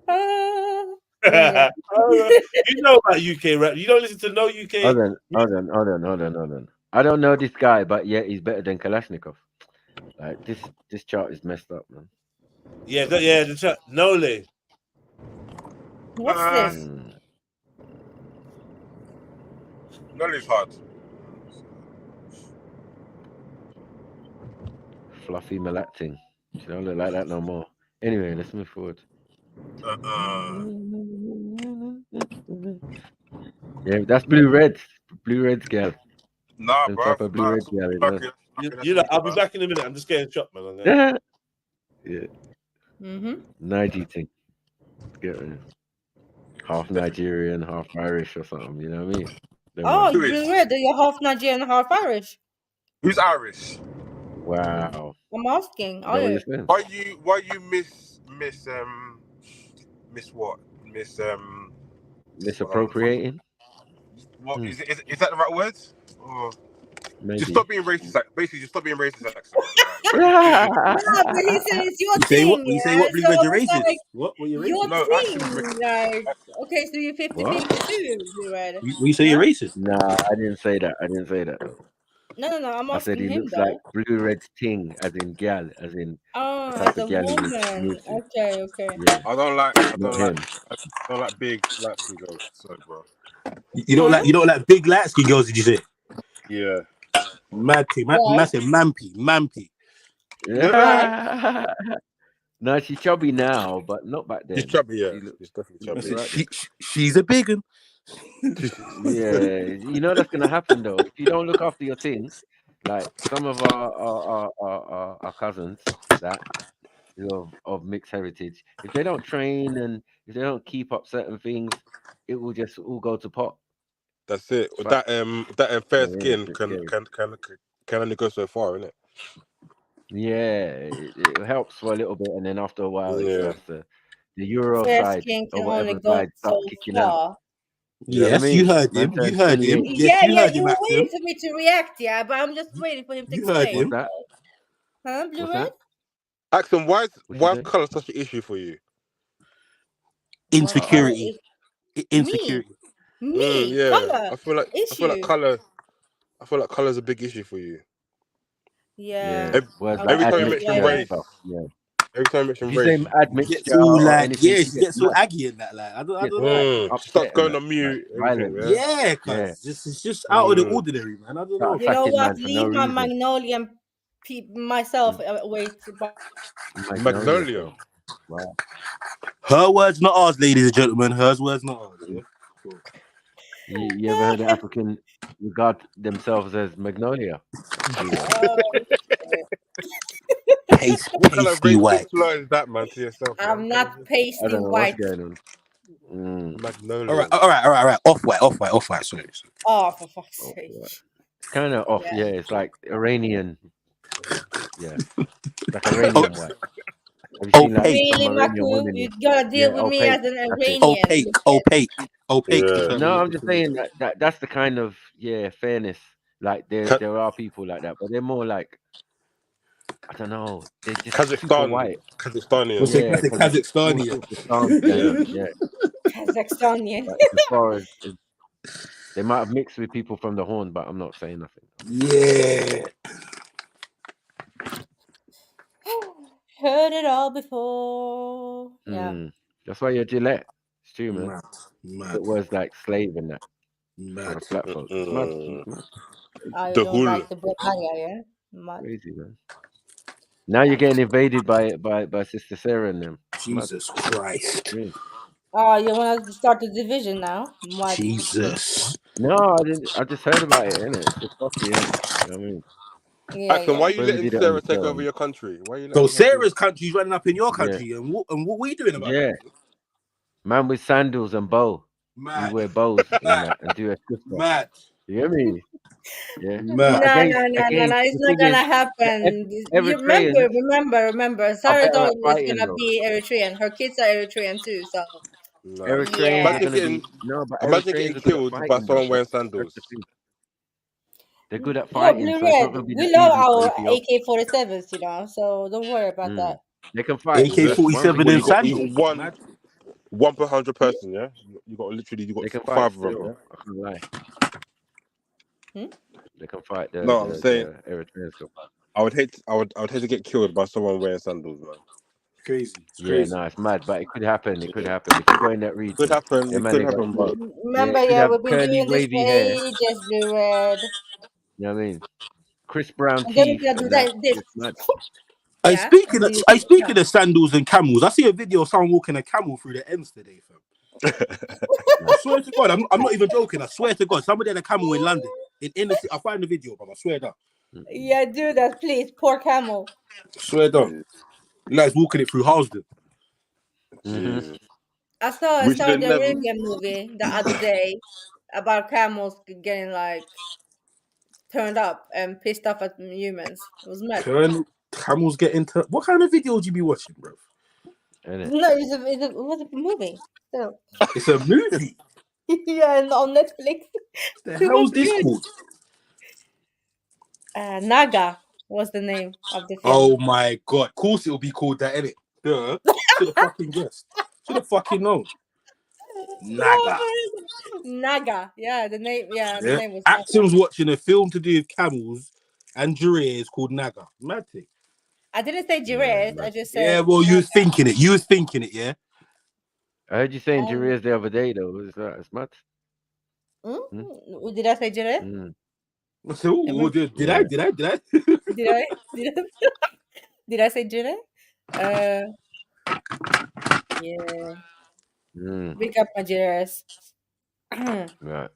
You know about UK rap. You don't listen to no UK. Hold on. I don't know this guy, but yeah, he's better than Kalashnikov. Like this chart is messed up, man. Yeah, the chart. Nole. What's this? Nole's hard. Fluffy Malacting. She don't look like that no more. Anyway, let's move forward. Yeah, that's Blue Red's girl. Nah, Some bro. type of Blue Red girl. You know, I'll be back in a minute. I'm just getting shot, man. Yeah. Mm-hmm. Nige thing. Half Nigerian, half Irish or something. You know what I mean? Oh, Blue Red. You're half Nigerian, half Irish. Who's Irish? Wow. I'm asking. Why you misappropriating? What is that the right word? Or maybe. Just stop being racist. Basically, just stop being racist. But he said it's your thing. You say what? Blue Red, you're racist. Like, what? You're your racist? thing. Like, okay, so you're 50-50 too, Blue Red. We say you're racist. Nah, I didn't say that. Though. No. I'm asking I said he him looks though. like Blue Red's ting, as in gal, as in. As a woman. Okay. Yeah. I don't like big black girls. Sorry, bro. You don't like big light skin girls, did you say? Yeah. Man said mampy. Yeah. No, she's chubby now, but not back then. She's chubby, yeah. She's definitely chubby. She's a big one. Yeah, you know that's gonna happen though. If you don't look after your things, like some of our cousins that of mixed heritage, if they don't train and if they don't keep up certain things, it will just all go to pot. That's it. That fair skin can only go so far, innit? Yeah, it helps for a little bit, and then after a while, it starts the Euro side or whatever side start kicking out. Yes, you heard him. You heard him. Yes, you heard him. You were waiting for me to react, but I'm just waiting for him to explain. You heard him. Huh, Blue Red? Axon, why is colour such an issue for you? Insecurity. Me? Yeah. Color? I feel like colour is a big issue for you. Yeah. Every time you mention race. Every time you mention race. She gets all aggy in that. Like I don't know. Stop going on mute. Yeah, cause it's just out of the ordinary, man. I don't know. You know what? Leave my Magnolia myself away. Magnolia. Wow. Her words, not ours, ladies and gentlemen. Hers words, not ours. Yeah? Cool. You ever heard of African regard themselves as magnolia? What kind of Pasty racist white. slur is that, man, to yourself, man? I'm not I pasty don't know what's white. going on. Magnolia. All right. Off white. Sorry. Oh, for fuck's Oh, sake. right. It's kind of off. Yeah. Yeah, it's like Iranian. Yeah, like Iranian white. Have you seen like Opaque. some Really, Iranian Maku? women? You gotta deal with me Opaque. as an That's it. Iranian. Opaque. Yeah. No, I'm just saying that's the kind of fairness. Like there are people like that, but they're more like, I don't know. They're just super white. Kazakhstanian. Yeah, because it's all Kazakhstanian. sorts of stance going on. Yeah, Kazakhstanian. but as far as they might have mixed with people from the Horn, but I'm not saying nothing. Yeah. Heard it all before. Yeah. That's why you're Gillette. It's true, man. Mad. It was like slave in that. Mad. For the black folk. It's mad. It's mad. Oh, you don't like the Bulgaria, yeah? Mad. Crazy, man. Now you're getting invaded by Sister Sarah and them. Jesus Christ. Oh, you want to start the division now? Mad. Jesus. No, I didn't. I just heard about it, innit? It's just fucky, innit? You know what I mean? Yeah, Axon, why are you Whoever letting did it on Sarah the take show. over your country? Why are you So letting her do Sarah's country's running up in your country, and what are you doing about that? Man with sandals and bow. Mad. We wear bows and that and do a sister. Mad. You hear me? Yeah. No, it's not gonna happen. You remember, Sarah better at is fighting, gonna though. be Eritrean. Her kids are Eritrean too, so Eritreans are gonna be but imagine Eritreans getting are good at killed by fighting, someone though. wearing That's sandals. the thing. They're good at Yo, fighting, Blue so it's not Red, gonna be we that love easy for our Ethiopia. AK-47s, you know, so don't worry about that. They can fight. AK-47 Well, and you got sandals. one per 100 person, yeah? You got They can 5 fight of them, still. yeah? I can't lie. They can fight. The No, I'm saying Eritreans can fight. I would hate to get killed by someone wearing sandals, man. Crazy. No, it's mad, but it could happen. It could happen if you go in that region. Could happen. Yeah, It man, could they got happen, but Remember, could have we've been curly, doing this wavy for hair. ages, Blue Red. You know what I mean? Chris Brown And then teeth we gotta do and that. this. It's mad. I Yeah. speaking of sandals and camels. I see a video of someone walking a camel through the Ems today, fam. I swear to God, I'm not even joking. I swear to God, somebody had a camel in London. In the city. I'll find the video, bro. I swear down. Yeah, do that, please. Poor camel. Swear down. You guys walking it through Halsden. I saw We a should Saudi have never- Arabian movie the other day about camels getting like turned up and pissed off at humans. It was mad. Camels get into what kind of video would you be watching, bro? No, it was a movie. So. It's a movie. Yeah, and on Netflix. The hell's this called? Naga was the name of the film. Oh my God! Of course it will be called that, innit? Duh. Should have fucking guessed. Should have fucking known. Naga. Naga. Yeah, the name. Yeah, the name was. Axon's watching a film to do with camels and giraffes called Naga. Mad thing. I didn't say giraffes. I just said. Yeah, well, you was thinking it. You was thinking it, yeah. I heard you saying giraffes the other day, though. Is that as much? Did I say giraffe? So, did I? Did I say giraffe? Yeah. Pick up my giraffes. Right.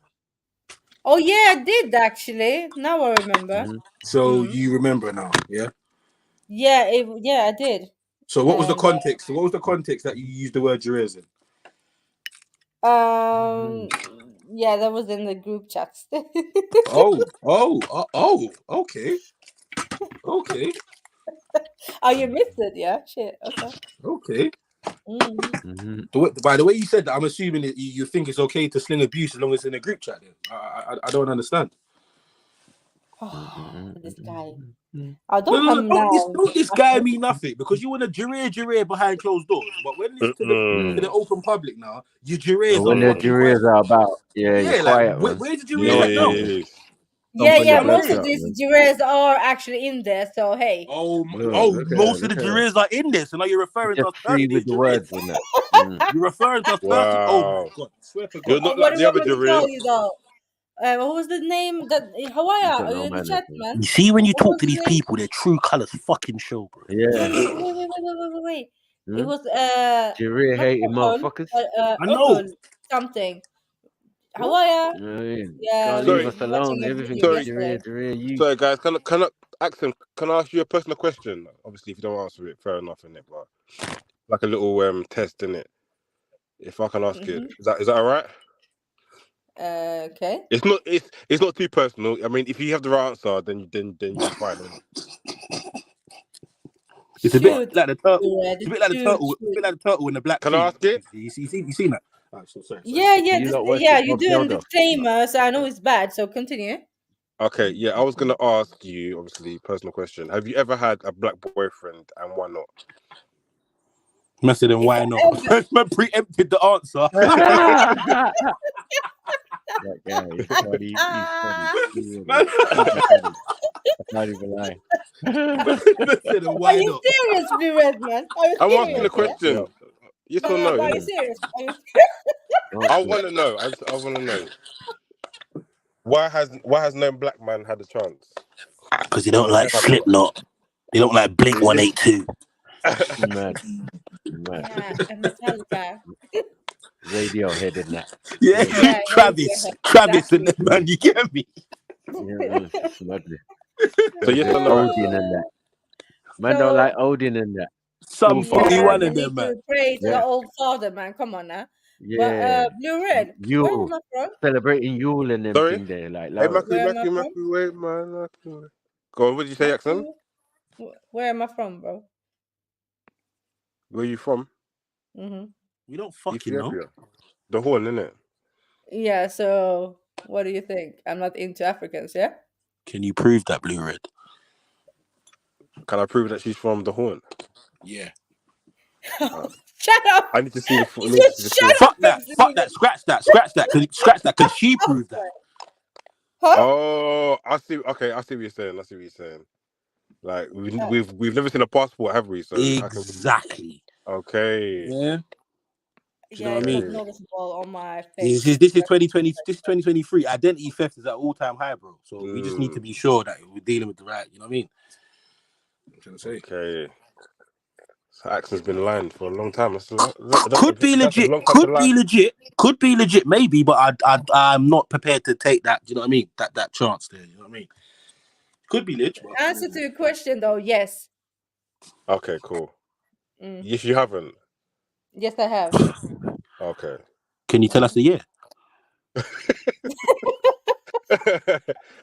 Oh yeah, I did actually. Now I remember. So you remember now, yeah? Yeah, I did. So what was the context? What was the context that you used the word giraffes in? Yeah, that was in the group chats. okay. Oh, you missed it, yeah? Shit. Okay. By the way you said that, I'm assuming that you think it's okay to sling abuse as long as it's in a group chat. Then I don't understand. This guy. Don't this guy mean nothing because you want to giraffe behind closed doors, but when it's to the open public now, you giraffes when the giraffes are about, you're quiet, man. Where did you realize now? Yeah, most of these giraffes are actually in there, so hey. Most of the giraffes are in this, so now you're referring to us free with the words and that. You're referring to us 30. Oh my God, swear to God. You're not like the other giraffes. What was the name that Hawaii? Are you in the chat, man? You see, when you talk to these people, their true colors fucking show, bro. Yeah. Wait. It was giraffe hating motherfuckers. I know something. How are ya? Yeah, Can't we leave were us alone. watching a Everything's video Sharia, yesterday. Sharia. You Sorry, guys. Can I Axel? Can I ask you a personal question? Obviously, if you don't answer it, fair enough, innit? But like a little test, innit? If I can ask it, is that all right? Okay. It's not too personal. I mean, if you have the right answer, then you'll be fine. It's a bit like the turtle. It's a bit like the turtle. It's a bit like the turtle in the black Can sea. I ask it? You seen that? Oh, sorry. Yeah, Do you not watch yeah. the You're Bob doing Geldof? disclaimer, so I know it's bad. So continue. Okay, yeah. I was gonna ask you, obviously, personal question. Have you ever had a black boyfriend, and why not? I said, then why not? Man preempted the answer. That guy is funny. He's funny. I can't even lie. Are you serious, Be Red, man? Are you I'm serious? asking a question. Yes or no? Are you serious? Are you I want to know. I want to know. Why has no black man had a chance? Because they don't like Slipknot. They don't like Blink 182. Mad. Yeah, and Metallica. Radiohead and that. Yeah, Travis and them, man. You get me? Yeah, it's lovely. So yes or no? Odin and that. Man don't like Odin and that. Some funny one of you them, man. need to pray to the old father, man. Come on now. Yeah. But Blue Red, Yule. where am I from? Celebrating Yule and everything there. Like, hey, where am I from? Maku, wait, man. Go on, what did you say, Jackson? Where am I from, bro? Where you from? We don't fucking know. The Horn, innit? Yeah, so what do you think? I'm not into Africans, yeah? Can you prove that, Blue Red? Can I prove that she's from the Horn? Yeah. Shut up! I need to see the Fuck that. Scratch that. Can she prove that? Huh? Oh, I see. Okay, I see what you're saying. Like we've never seen a passport, have we? So exactly. Okay. Yeah. Do you know what I mean? It's noticeable on my face. This is 2020. This is 2023. Identity theft is at all-time high, bro. So we just need to be sure that we're dealing with the right. You know what I mean? I'm trying to say. Okay. So Axel's been lying for a long time. Could be legit. Could be legit. Maybe, but I'm not prepared to take that. Do you know what I mean? That chance there. You know what I mean? Could be legit. Answer to your question though, yes. Okay, cool. Yes, you haven't. Yes, I have. Okay. Can you tell us the year?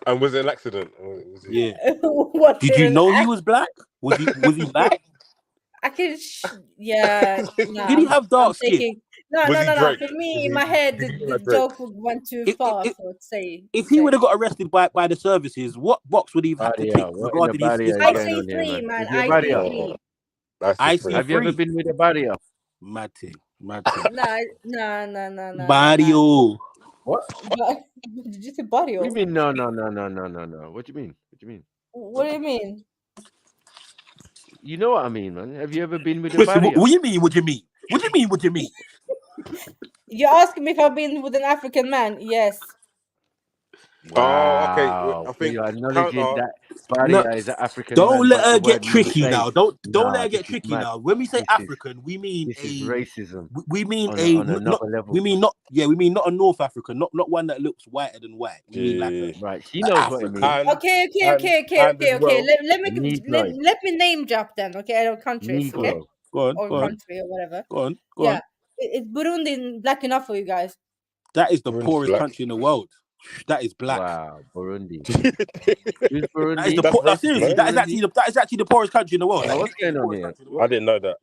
And was it an accident? Yeah. Did you know he was black? Was he black? I can. Yeah. No, Did he have dark skin? No. For me, in my head, the joke went too far. So say. If he would have got arrested by the services, what box would he have had to tick regarding his I say 3, man. I say 3. Have you ever been with a barrier? Mad thing. No. Barrio. What? Did you say barrio? What do you mean? No. What do you mean? What do you mean? You know what I mean, man. Have you ever been with a barrier? What do you mean? What do you mean? You're asking me if I've been with an African man? Yes. Wow. Oh, okay. I think you're acknowledging that barrier is an African man. Don't let her get tricky now. Don't let her get tricky now. When we say African, we mean this is racism. We mean on another level. We mean not a North African, not one that looks whiter than white. We mean like right. She knows what it means. Okay. Let me name drop then. Okay, or countries. Negro. Okay, go on, country or whatever. Go on. Is Burundi black enough for you guys? That is the poorest country in the world. That is black. Wow, Burundi. Who's Burundi? That is actually the poorest country in the world. What's going on here? I didn't know that.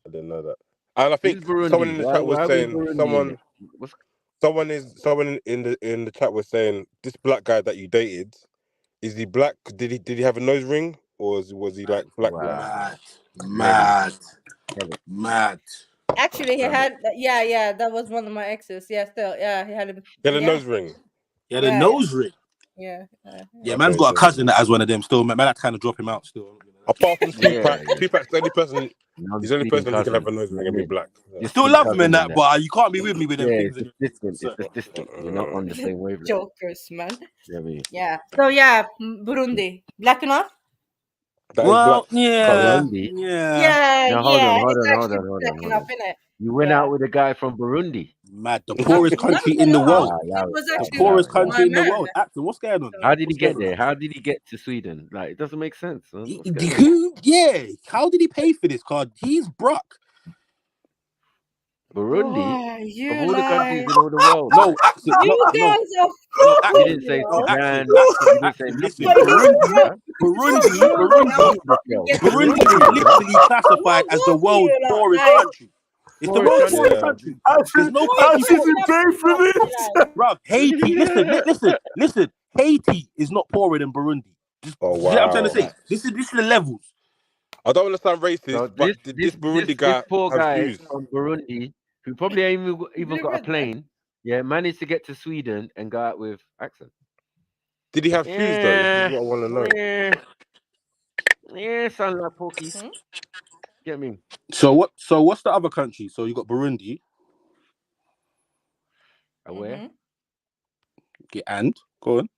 And I think someone in the chat was saying someone in the chat was saying this black guy that you dated, is he black? Did he have a nose ring, or was he like black? Mad. Actually, he had that was one of my exes. Yeah, still, he had a nose ring. Yeah, the nose ring. Yeah. Man's got a cousin that has one of them still. Man, I kind of drop him out still. Apart from Tupac's the only person. He's the only person who can have a nose ring and be black. You still love him in that, but you can't be with me with them things. It's distant. You're not on the same wavelength. Jokers, man. Yeah. Yeah. So Burundi, black enough? That is black. Well, yeah, Burundi. Yeah, Now hold on, yeah. hold It's on, hold actually on, hold on, black hold enough, on. innit? You went Yeah. out with a guy from Burundi. mad. The poorest country in the world. It was The actually poorest Allow it. country in the my world. Acting, what's going on? How did he What's get going there? on? How did he get to Sweden? Like, it doesn't make sense. Man. What's going on? Who? Yeah. How did he pay for this card? He's Brock. Burundi? Oh, Of you all the countries like in all the world. No, accent. you No, guys are no, You accent. didn't say No, Sudan. accent. You didn't say Listen, nothing. Burundi, Huh? Burundi is literally classified as the world's poorest country. It's the world's poorest country. There's no country poor. Bruv, Haiti. Listen. Haiti is not poorer than Burundi. Oh You know what I'm trying to wow. say? This is the levels. I don't want to sound racist, So but did this Burundi guy this poor have guy shoes? from Burundi, who probably ain't even got a plane, managed to get to Sweden and go out with accent. Did he have shoes though? This is what I want to know. Yeah, sound like Porky. Get me. So what's the other country? So you got Burundi. Where? Okay, and go on.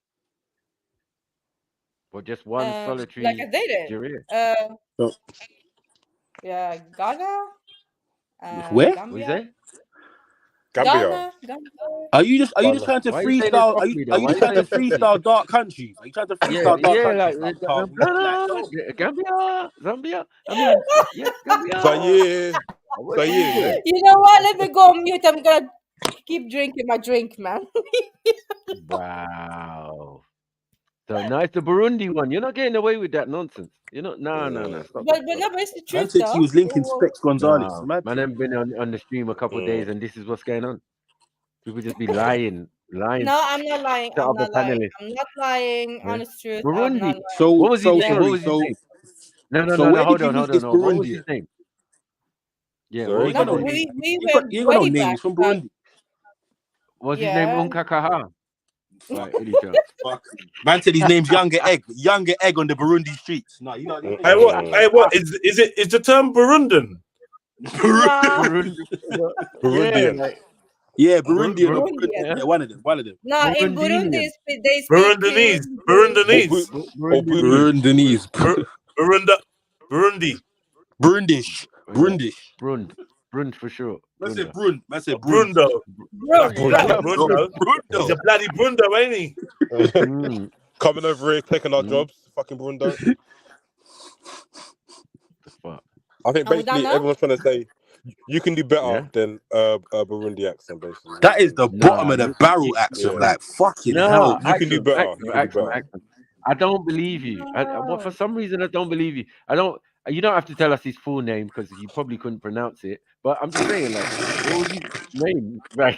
Or just one solitary like I dated. So, Yeah, Ghana. where? Gambia. What you say? Gambia. Ghana. Are you just trying to Why you saying this freestyle? properly, Are though? you Why just you trying to saying freestyle dark countries? Are you trying to freestyle dark countries? like Like, Gambia, Zambia. I mean, yeah, Gambia. Zaire. What you doing? You know what? Let me go on mute. I'm gonna keep drinking my drink, man. Wow. So now it's the Burundi one. You're not getting away with that nonsense. You're not. No. Stop. But it's the Man truth, said though. he was linking Specs Gonzalez. No, Mad. man, I've been on the stream a couple of days, and this is what's going on. People just be lying. No, I'm not lying. To I'm other not lying. panelists. I'm not lying. Yeah. Honest truth. I'm Burundi. not lying. So What was his name? sorry. What was his name? No. So where Hold did you on. meet this No. What was Burundian? his name? Yeah. Sorry? What was You got his no name? name. We You went got no way name. back. He's from Burundi. Was his name Unkakaha? Right, any chance? Man said his name's Younger Egg on the Burundi streets. No, you know. Hey, what is the term Burundan? Burundi. Burundian. Yeah, Burundian. Burundian. Yeah, one of them. No, in Burundi, Burundian. they speak Burundanese. Burundi. Burundish. Brund for sure. Man said Brund. Brundo. Brundo. He's a bloody Brundo, ain't he? Coming over here, taking our jobs. Fucking Brundo. I think basically everyone's trying to say you can do better than Burundi accent, basically. That is the bottom of the barrel accent. Yeah. Like, fucking hell. You can do better. Accent. I don't believe you. For some reason, I don't believe you. You don't have to tell us his full name because you probably couldn't pronounce it. But I'm just saying, like, what was his name? Right?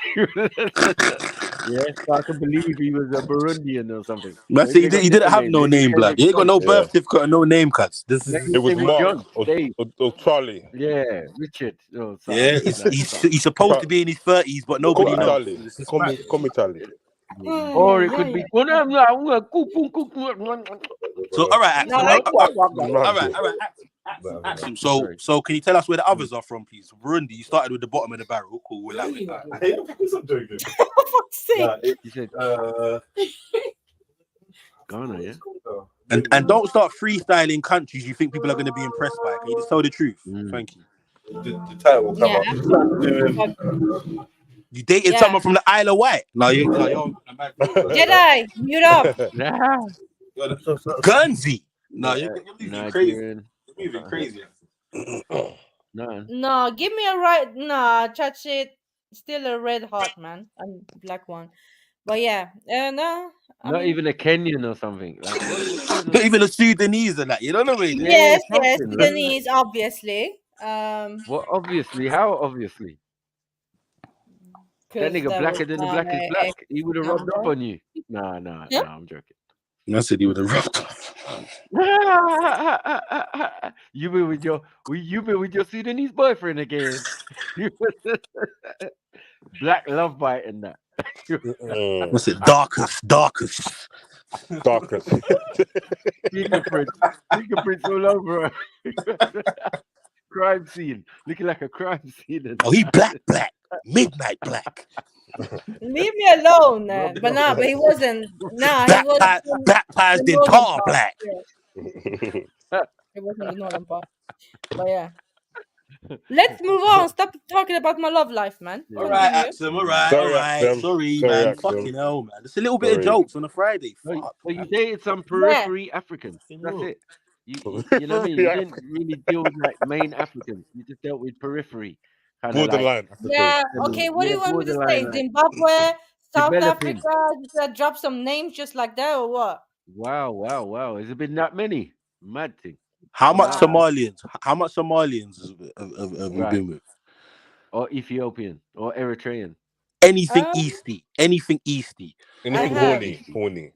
So I can believe he was a Burundian or something. Man said he didn't have no name, blood. He ain't got no birth certificate or no name cards. It was Mark or Charlie. Yeah, Richard. Oh, yeah, he's supposed to be in his 30s, but nobody knows. Call me Charlie. Or it could be. So all right, Axum. So can you tell us where the others are from, please? Burundi, you started with the bottom of the barrel. Cool, we'll allow it. You said Ghana, yeah. And don't start freestyling countries you think people are going to be impressed by. Can you just tell the truth? Thank you. The title will come up. You dated someone from the Isle of Wight? No, you're Jedi, mute up. Guernsey. No, you're moving crazy. You're moving crazy. No, give me a right. Nah, touch it. Still a red hot, man. And black one. But yeah, no. Not even a Kenyan or something. Like, not even a Sudanese and that. You don't know what Yes, Sudanese, obviously. Well, obviously. How obviously? That nigga blacker than the blackest black. He would have rubbed up on you. Nah, I'm joking. I said he would have rubbed up. You've been with your Sudanese boyfriend again. Black love bite and that. What's it? Darkest. Fingerprints all over her. Crime scene. Looking like a crime scene. Oh, he black. Midnight black. Leave me alone. But he wasn't. He was baptized in tar black. It wasn't the northern part. But yeah. Let's move on. Stop talking about my love life, man. All right, Continue. Axum. All right. Sorry, man. Axum. Fucking hell, man. It's a little bit of Sorry. jokes on a Friday. So Fuck. you dated some Yeah. periphery Africans. That's it. You know what I mean? You didn't really deal with like main Africans. You just dealt with periphery, kind of like. Borderline. Yeah. Okay. What do you want me to say? borderline, like, Zimbabwe, South developing. Africa. Drop some names just like that, or what? Wow. Has it been that many? Mad thing. How much Wow. Somalians? How much Somalians have you been with? Or Ethiopian or Eritrean. Anything Easty. Anything Easty. Anything horny.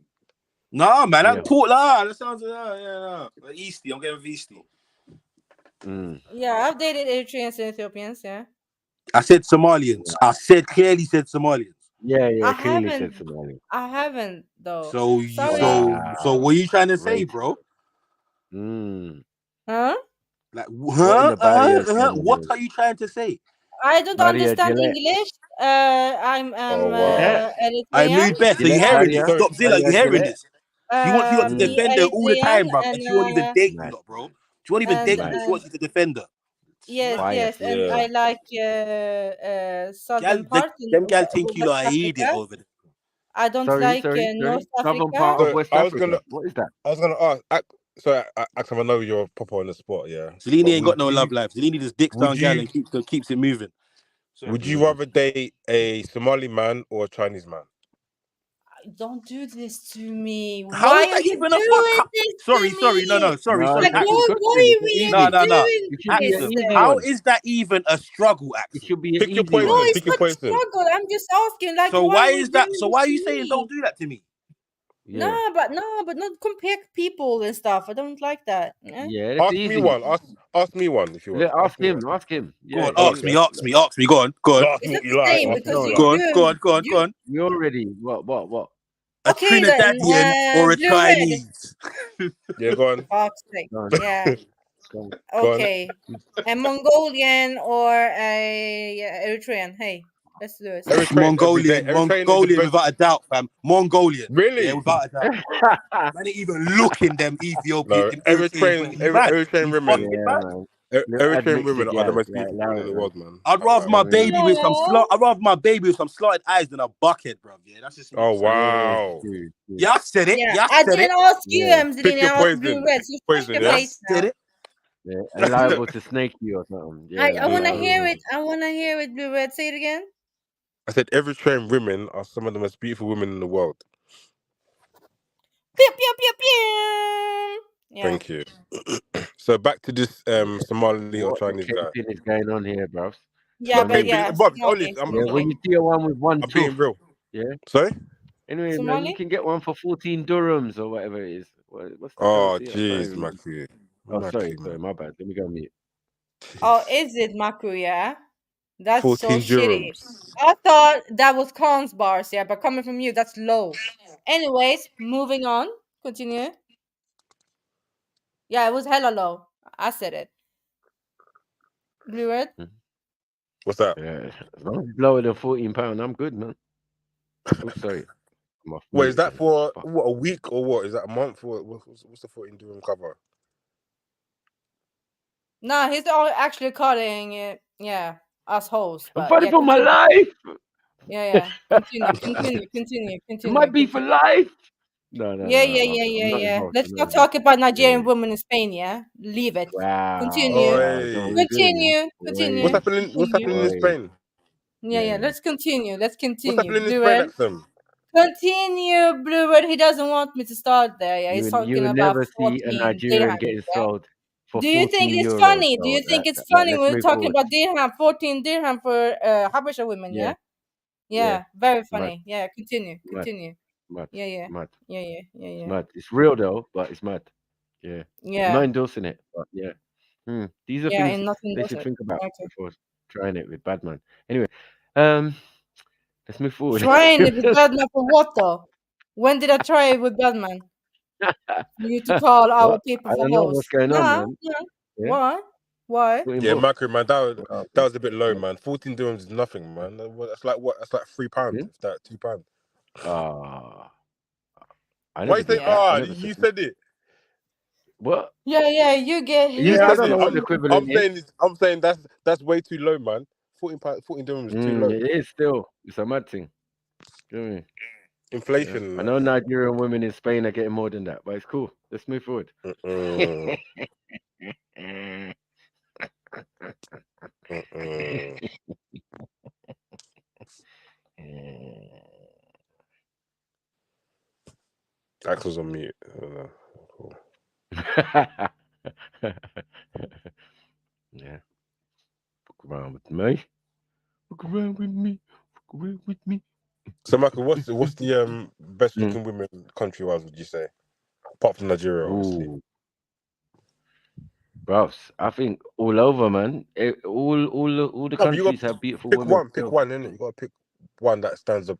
Nah, man. Yeah. I'm talk that sounds Easty. I'm getting with Easty. Yeah, I've dated Eritreans and Ethiopians. Yeah. I said Somalians. I clearly said Somalians. Yeah. I Clearly haven't. said Somali. I haven't though. So what are you trying to say, bro? Huh? Like, What are you trying to say? I don't understand English. I'm Eritrean. I moved best. So you hearing this? Stop Zilla. You hearing this? She wants you lot to defend her all the time, bro. And she won't even date you lot, bro. She won't even date you. She wants you to defend her. Yes, and I like southern part. Them gal think you lot are idiot over there. I don't like North Southern Africa. part of West Africa. What is that? I was gonna ask. Sorry, Axum, I know you're proper on the spot, yeah. Zelini ain't got no love life. Zelini just dicks down gal and keeps it moving. Would you rather date a Somali man or a Chinese man? Don't do this to me. How Why is that are you even a doing fuck? this Sorry, to sorry, me? no, sorry. Like, why are we doing this? How is that even a struggle, Axum? It should be Pick your poison. No, it's Pick your not a poison. struggle. I'm just asking. Like, So why is that? So why are you saying don't do that to me? No, but not compare people and stuff. I don't like that. Yeah, ask me one. Ask me one if you want. Ask him. Go on, ask me. Go on. It's not the same because Go on. You already what? A Trinidadian or a Blue Red. Chinese? Yeah, go on. Fuck's sake. Yeah. Okay. A Mongolian or a Eritrean. Hey, let's do it. Mongolian without a doubt, fam. Mongolian. Really? Yeah, without a doubt. Man ain't even looking them Ethiopian. Eritrean women. man. Eritrean women are the most beautiful women in the world, man. I'd rather my baby with some slotted eyes than a bucket, bro. Yeah, that's just me. Oh wow. Yeah, I said it. Yeah, I didn't ask you, Pick your poison. Blue Red. So Poison, yeah? I said it. Yeah, and liable to snake you or something. Yeah, I want to hear it. I want to hear it, Blue Red. Say it again. I said Eritrean women are some of the most beautiful women in the world. Pew, pew, pew, pew. Yeah. Thank you. So back to this Somali or Chinese guy. What is going on here, bro? Yeah, but yeah. Honest, when you see a one with one I'm being real. Yeah. Sorry? Anyway, Somali? man, you can get one for 14 dirhams or whatever it is. What's the Oh, currency? jeez, Matthew. Oh, sorry, my bad. Let me go mute. Oh, is it Maku? Yeah. That's 14 so shitty. dirhams. I thought that was Khan's bars, yeah, but coming from you, that's low. Anyways, moving on. Continue. Yeah, it was hella low. I said it. Blue Red? What's that? Yeah, as long as it's lower than £14, I'm good, man. Oh, sorry. Wait, is that for what, a week or what? Is that a month? Or what's the 14 dirham cover? No, he's actually calling it, yeah, us hoes. I'm fighting for my life. Yeah. Continue. It might be for life. No. Yeah. Let's not talk about Nigerian women in Spain, yeah? Leave it. Wow. Continue. Continue. What's happening in Spain? Yeah. Let's continue. What's happening in Spain, Axum? Continue, Blue Red. He doesn't want me to start there. Yeah, he's talking you about never see a Nigerian getting sold for Do you think it's €14 funny? So Do you think it's funny when we're talking forward. about dirham, 14 dirham for Habesha women? Yeah, very funny. Mad. Yeah, continue. Mad. Yeah. Mad. Yeah. Mad. It's real though, but it's mad. Yeah. Yeah. I'm not endorsing it, but yeah. These are things nothing they should think about okay. before trying it with Badman. Anyway, let's move forward. Trying it with Badman for what though? When did I try it with Badman? For you to call our people I for don't know hosts. what's going on, man. Yeah. Why? Yeah, Macro, man, that was a bit low, man. 14 dirhams is nothing, man. That's like what? That's like £3. Is that £2? I Why you say? You said it. What? Yeah, you get. I don't know what the equivalent is. I'm saying that's way too low, man. 14 dirhams is too low. It is still. It's a mad thing. You know what I mean? Inflation. Yeah. I know Nigerian women in Spain are getting more than that, but it's cool. Let's move forward. Axel's on mute. Cool. Yeah. Fuck around with me. Fuck around with me. Fuck around with me. So, Michael, what's the best looking women country-wise? Would you say, apart from Nigeria, obviously? Bros, I think all over, man. All the countries have beautiful women. Pick one, innit? You gotta pick one that stands up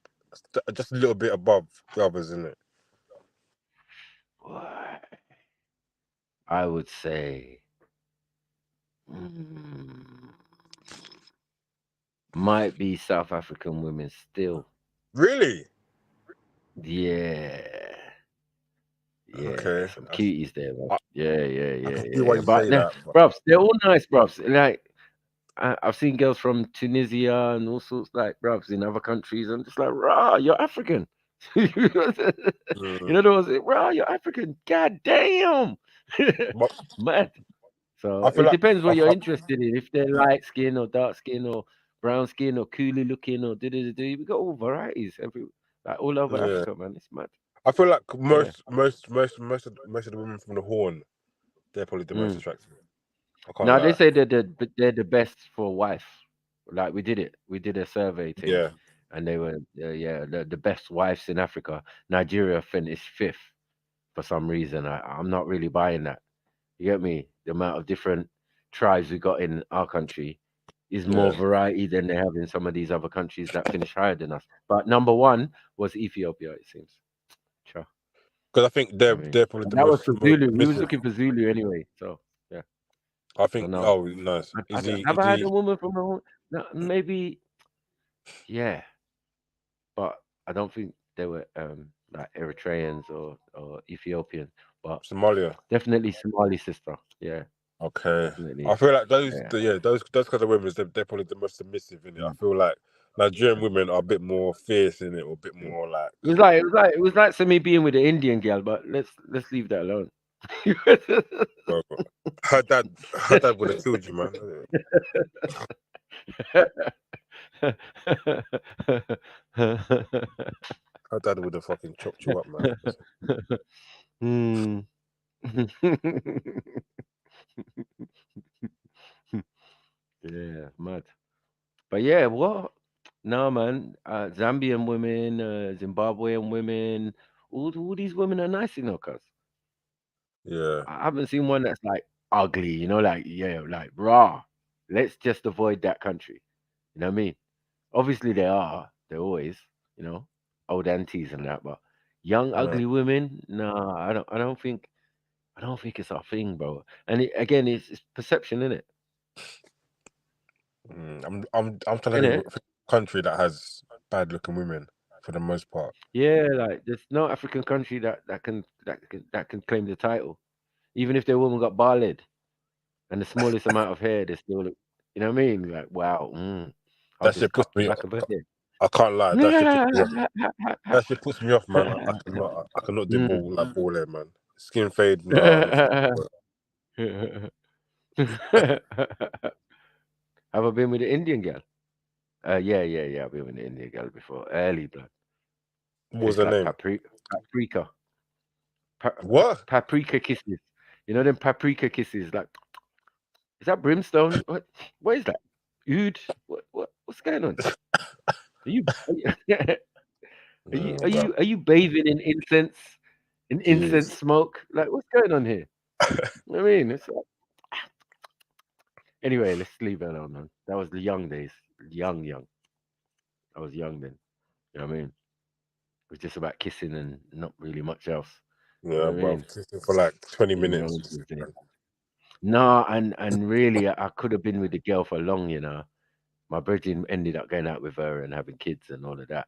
just a little bit above the others, innit? I would say might be South African women still. Really? Yeah. Yeah, okay. Some cuties there, man. Yeah. see why you say that, bros, they're all nice, bros. Like I've seen girls from Tunisia and all sorts, like bros, in other countries. I'm just like, rah, you're African. You know those, rah, you're African. God damn, mad. So it depends what you're interested in. If they're light skin or dark skin or brown skin or coolie looking or we got all varieties like all over Africa, man. It's mad. I feel like most of the women from the Horn, they're probably the most attractive. Now they say they're the best for a wife. Like we did a survey thing. Yeah. And they were the best wives in Africa. Nigeria finished 5th for some reason. I'm not really buying that. You get me? The amount of different tribes we got in our country is more variety than they have in some of these other countries that finish higher than us. But number 1 was Ethiopia, it seems. Sure. Because I think they're probably the that most. was for Zulu. We was looking for Zulu anyway, so yeah. I think. So nice. Have I had a woman from a? No, maybe. Yeah, but I don't think they were like Eritreans or Ethiopian, but Somalia. Definitely Somali sister. Yeah. Okay. Definitely. I feel like those kind of women, they're probably the most submissive in it. I feel like Nigerian women are a bit more fierce in it, or a bit more like. It was like me being with an Indian girl, but let's leave that alone. Her dad would have killed you, man. Her dad would have fucking chopped you up, man. Yeah, mad. But yeah, what? No, man. Zambian women, Zimbabwean women, all these women are nice, cuz. Yeah. I haven't seen one that's like ugly, like like raw. Let's just avoid that country. You know what I mean? Obviously they're always, old aunties and that, but young ugly women, no, I don't think it's our thing, bro. And again, it's perception, isn't it? I'm trying to think of a country that has bad looking women for the most part. Yeah, like there's no African country that can claim the title, even if their woman got bald and the smallest amount of hair, they still look. You know what I mean? Like wow, I'll just cut the back of her head. I can't lie, that shit puts me off, man. I cannot do ball hair, man. Skin fade, no. Have I been with an Indian girl? Yeah. I've been with an Indian girl before. Early blood. What was her name? Paprika. What? Paprika kisses. You know them paprika kisses? Like, is that brimstone? What is that? Oud? What's going on? Are you bathing in incense? In incense smoke? Like, what's going on here? I mean, it's like... Anyway, let's leave it alone, man. That was the young days. Young. I was young then. You know what I mean? It was just about kissing and not really much else. Yeah, bro. Kissing for like 20 minutes. No, and really, I could have been with the girl for long, My virgin ended up going out with her and having kids and all of that.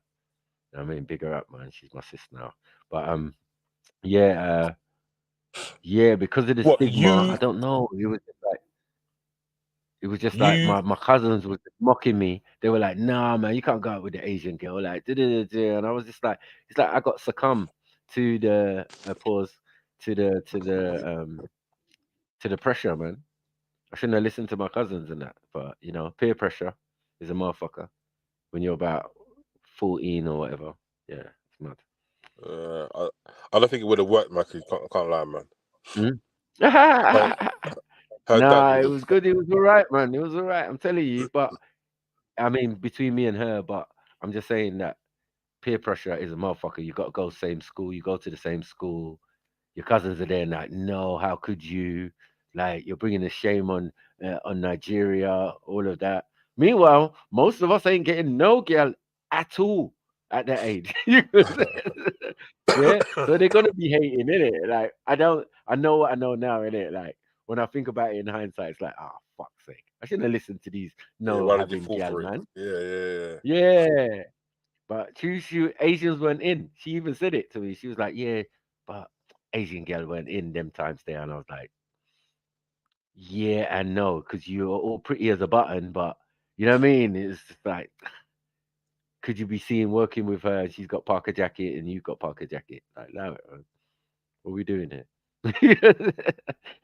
You know what I mean, big her up, man. She's my sister now. But yeah, Yeah, because of the What stigma, I you don't know. It was just like my cousins were mocking me. They were like, "Nah, man, you can't go out with the Asian girl." Like, and I was just like, it's like I got succumbed to the pause to the pressure, man. I shouldn't have listened to my cousins and that, but you know, peer pressure is a motherfucker when you're about 14 or whatever. Yeah, it's mad. I don't think it would have worked, Mackie. Can't lie, man. Heard that Nah, it was was good. It was all right, man. It was all right. I'm telling you, but I mean, between me and her, but I'm just saying that peer pressure is a motherfucker. You got to go same school. You go to the same school. Your cousins are there, and like, no, how could you? Like, you're bringing the shame on Nigeria, all of that. Meanwhile, most of us ain't getting no girl at all at that age. Yeah, so they're gonna be hating, innit? Like, I know what I know now, innit? Like, when I think about it in hindsight, it's like, oh, fuck's sake. I shouldn't have listened to these no why did you having fall gal, for it? man. Yeah. Yeah. But she Asians weren't in. She even said it to me. She was like, yeah, but Asian girl weren't in them times there. And I was like, yeah and no, because you're all pretty as a button, but you know what I mean? It's just like, could you be seen working with her and she's got Parker jacket and you've got Parker jacket? Like, no, what are we doing here?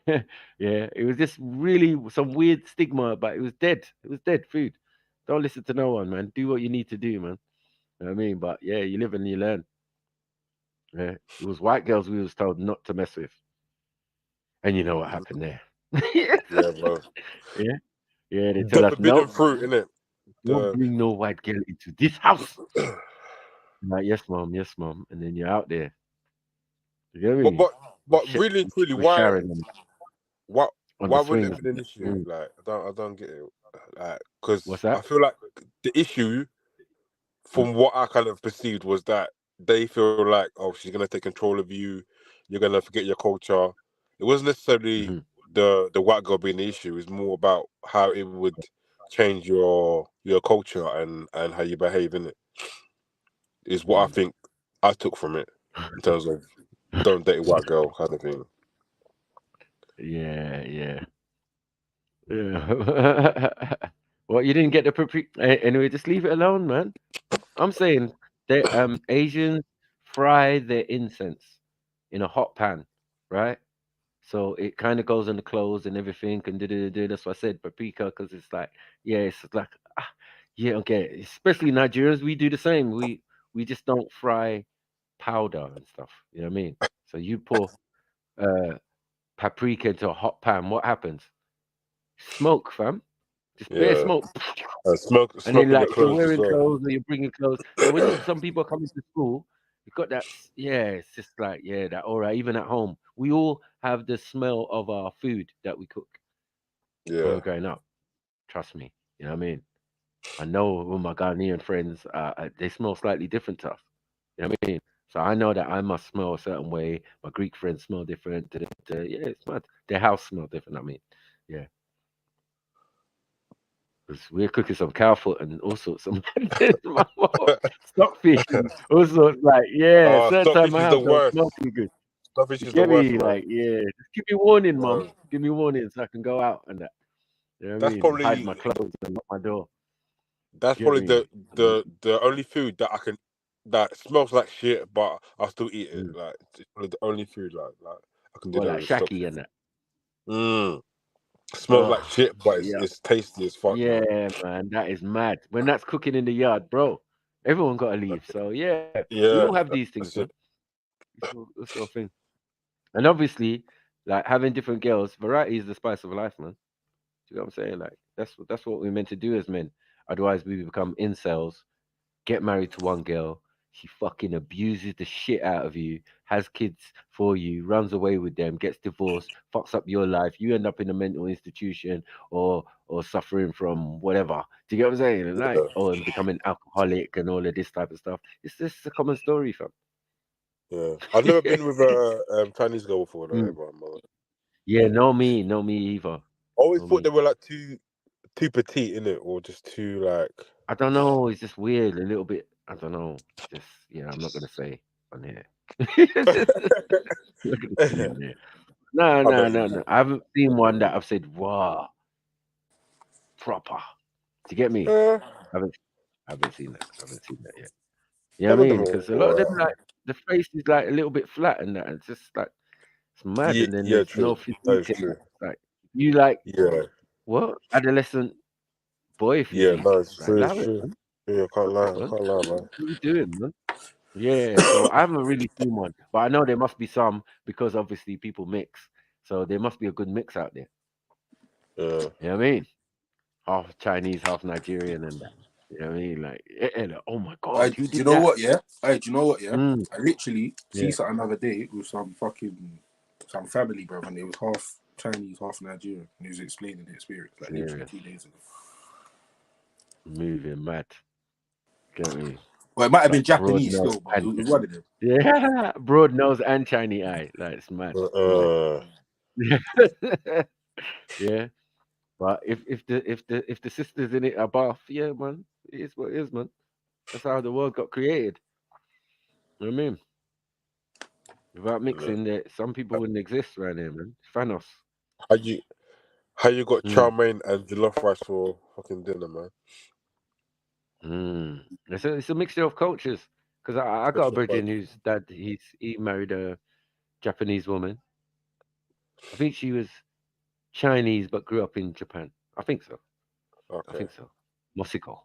Yeah, it was just really some weird stigma, but it was dead. It was dead food. Don't listen to no one, man. Do what you need to do, man. You know what I mean? But yeah, you live and you learn. Yeah, it was white girls we was told not to mess with, and you know what happened there. Yeah, bro. Yeah, yeah, they The tell us forbidden no, fruit, innit? don't bring no white girl into this house. I'm like, yes, mom, and then you're out there. You get me? But really and truly, With Sharon why on the wouldn't it swings. have been an issue? Like, I don't get it. Like, because What's I that? feel like the issue, from what I kind of perceived, was that they feel like, oh, she's gonna take control of you. You're gonna forget your culture. It wasn't necessarily the white girl being the issue. It's more about how it would change your culture and how you behave in it. Is what I think I took from it in terms of don't date a white girl kind of thing. Yeah. Well, you didn't get the anyway. Just leave it alone, man. I'm saying that Asians fry their incense in a hot pan, right? So it kind of goes on the clothes and everything, and that's what I said, paprika, because it's like, yeah, it's like, yeah, okay. Especially Nigerians, we do the same. We just don't fry powder and stuff. You know what I mean? So you pour paprika into a hot pan, what happens? Smoke, fam. Just bare Yeah, smoke. smoke And then in your like you're clothes as wearing well. clothes or you're bringing clothes. So when some people are coming to school, you've got that. Yeah, it's just like that. All right, even at home, we all have the smell of our food that we cook when Yeah, we're growing up. Trust me, you know what I mean. I know when my Ghanaian friends, they smell slightly different to us. You know what I mean. So I know that I must smell a certain way. My Greek friends smell different. Yeah, it's mad. Their house smell different. I mean, yeah. Because we're cooking some cow foot and all sorts of stockfish and all sorts. Like, yeah, certain time stockfish my is the house don't worst. smell too good. Stockfish You is the get worst, me? man. Like, yeah, just give me warning, mum. Bro. Give me warning so I can go out and that. You know what I That's mean? And hide probably my clothes and lock my door. that's Get probably me? the only food that I can that smells like shit, but I'll still eat it. Like, it's probably the only food like I can do Or that like with shaki stockfish. and that. Smells like Oh, shit, but yeah. it's tasty as fuck, man. Yeah, man, that is mad. When that's cooking in the yard, bro, everyone got to leave. So yeah, we Yeah, all have these things, that's man. it. This sort of thing. And obviously, like having different girls, variety is the spice of life, man. Do you know what I'm saying? Like that's what we're meant to do as men. Otherwise, we become incels. Get married to one girl. She fucking abuses the shit out of you, has kids for you, runs away with them, gets divorced, fucks up your life. You end up in a mental institution or suffering from whatever. Do you get what I'm saying? And like, and becoming alcoholic and all of this type of stuff. It's just a common story, fam. Yeah, I've never been with a Chinese girl before though. Ever. Yeah, no me either. I always No thought me. they were like too petite in it, or just too like. I don't know. It's just weird, a little bit. I don't know. Just I'm not gonna say on here. Not gonna say on here. No, I bet no, you no, do. no. I haven't seen one that I've said, wow, proper. Do you get me? I haven't seen that. I haven't seen that yet. You know Some what I of them mean? are Because a lot of them, alright. like, the face is like a little bit flat and that. It's just like, it's mad. Yeah, And then yeah, there's true. no That physique is in that. true. It's like, you like, Yeah, what? Adolescent boy yeah, physique. no, it's It's like, true, it's allow it, true. man. Yeah, I Allow it, can't man. lie, man. What are you doing, man? Yeah, so I haven't really seen one, but I know there must be some because obviously people mix. So there must be a good mix out there. Yeah. You know what I mean? Half Chinese, half Nigerian, and that. You know what I mean? Like, like, oh my God, who Do you did know that? what? Yeah. Hey, do you know what? Yeah. Mm, I literally see yeah, something the other day with some family, bro, and it was half Chinese, half Nigerian, and he was explaining the experience like literally serious. 2 days ago. Moving mad. Get me? Well, it might have been Like broad Japanese nose still, but it and was one of them. yeah, broad nose and shiny eye. Like it's mad. Yeah. But if the sisters in it are buff, yeah, man, it is what it is, man. That's how the world got created. You know what I mean? Without yeah. mixing, that some people wouldn't exist around here, man. Thanos. How you got chow Mm. mein and jollof rice for fucking dinner, man? It's a mixture of cultures. Because I got a Mixture of virgin both. whose dad he married a Japanese woman. I think she was Chinese but grew up in Japan. I think so. I Okay. think so. Mosiko.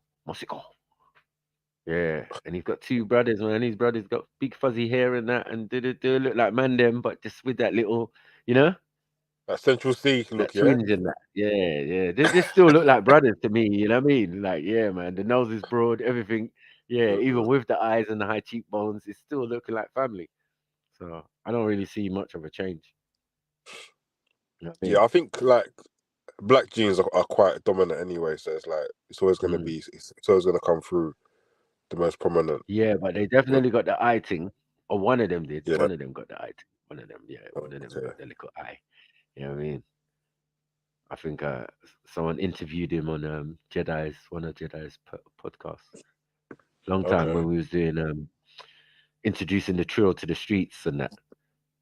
Yeah, and he's got two brothers, man. His brothers got big fuzzy hair and that, and do look like man them, but just with that little, you know, That Central C look, that yeah? twinge and that. Yeah, yeah. They still look like brothers to me. You know what I mean? Like, yeah, man. The nose is broad, everything. Yeah, even with the eyes and the high cheekbones, it's still looking like family. So I don't really see much of a change. You know what I Yeah, mean? I think like black genes are quite dominant anyway, so it's like it's always gonna be it's always gonna come through the most prominent. Yeah, but they definitely got the eye thing. Or one of them did. Yeah. One of them got the eye thing. One of them, yeah. One of them Okay. got the little eye. You know what I mean? I think someone interviewed him on one of Jedi's podcasts. Long time Okay. when we was doing introducing the TRILL to the streets and that.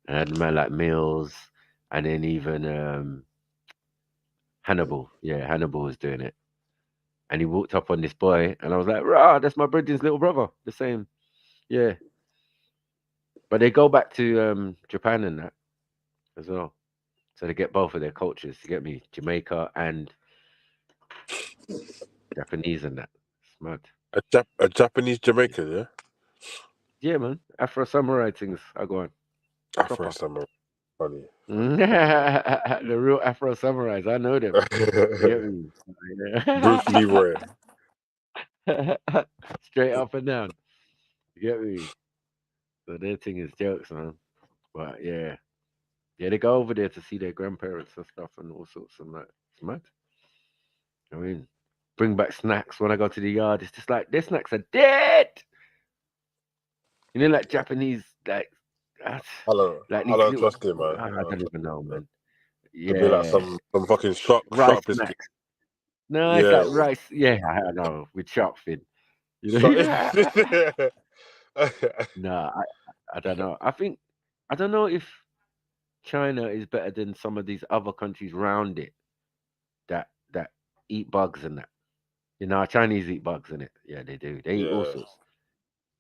And I had a man like Mills, and then even Hannibal. Yeah, Hannibal was doing it. And he walked up on this boy, and I was like, "Rah, that's my brethren's little brother." The same. Yeah. But they go back to Japan and that as well. So they get both of their cultures. You get me? Jamaica and Japanese and that. It's mad. A Japanese Jamaican, yeah? Yeah, man. Afro samurai things are going. Afro samurai. Funny. The real Afro samurais. I know them. You get me? Bruce Leroy. Straight up and down. You get me? So their thing is jokes, man. But yeah. Yeah, they go over there to see their grandparents and stuff and all sorts of that. It's mad. I mean, bring back snacks when I go to the yard. It's just like their snacks are dead. You know, like Japanese, like I like these don't little. trust him, man. I don't even know, man. It'd be like Yeah, some fucking shark rice biscuit. snacks. No, it's Yeah. like rice. Yeah, I know with shark fin. You know. Shark. No, I don't know. I don't know if China is better than some of these other countries round it that eat bugs and that. You know, Chinese eat bugs in it. Yeah, they do. They eat all Yeah. sorts.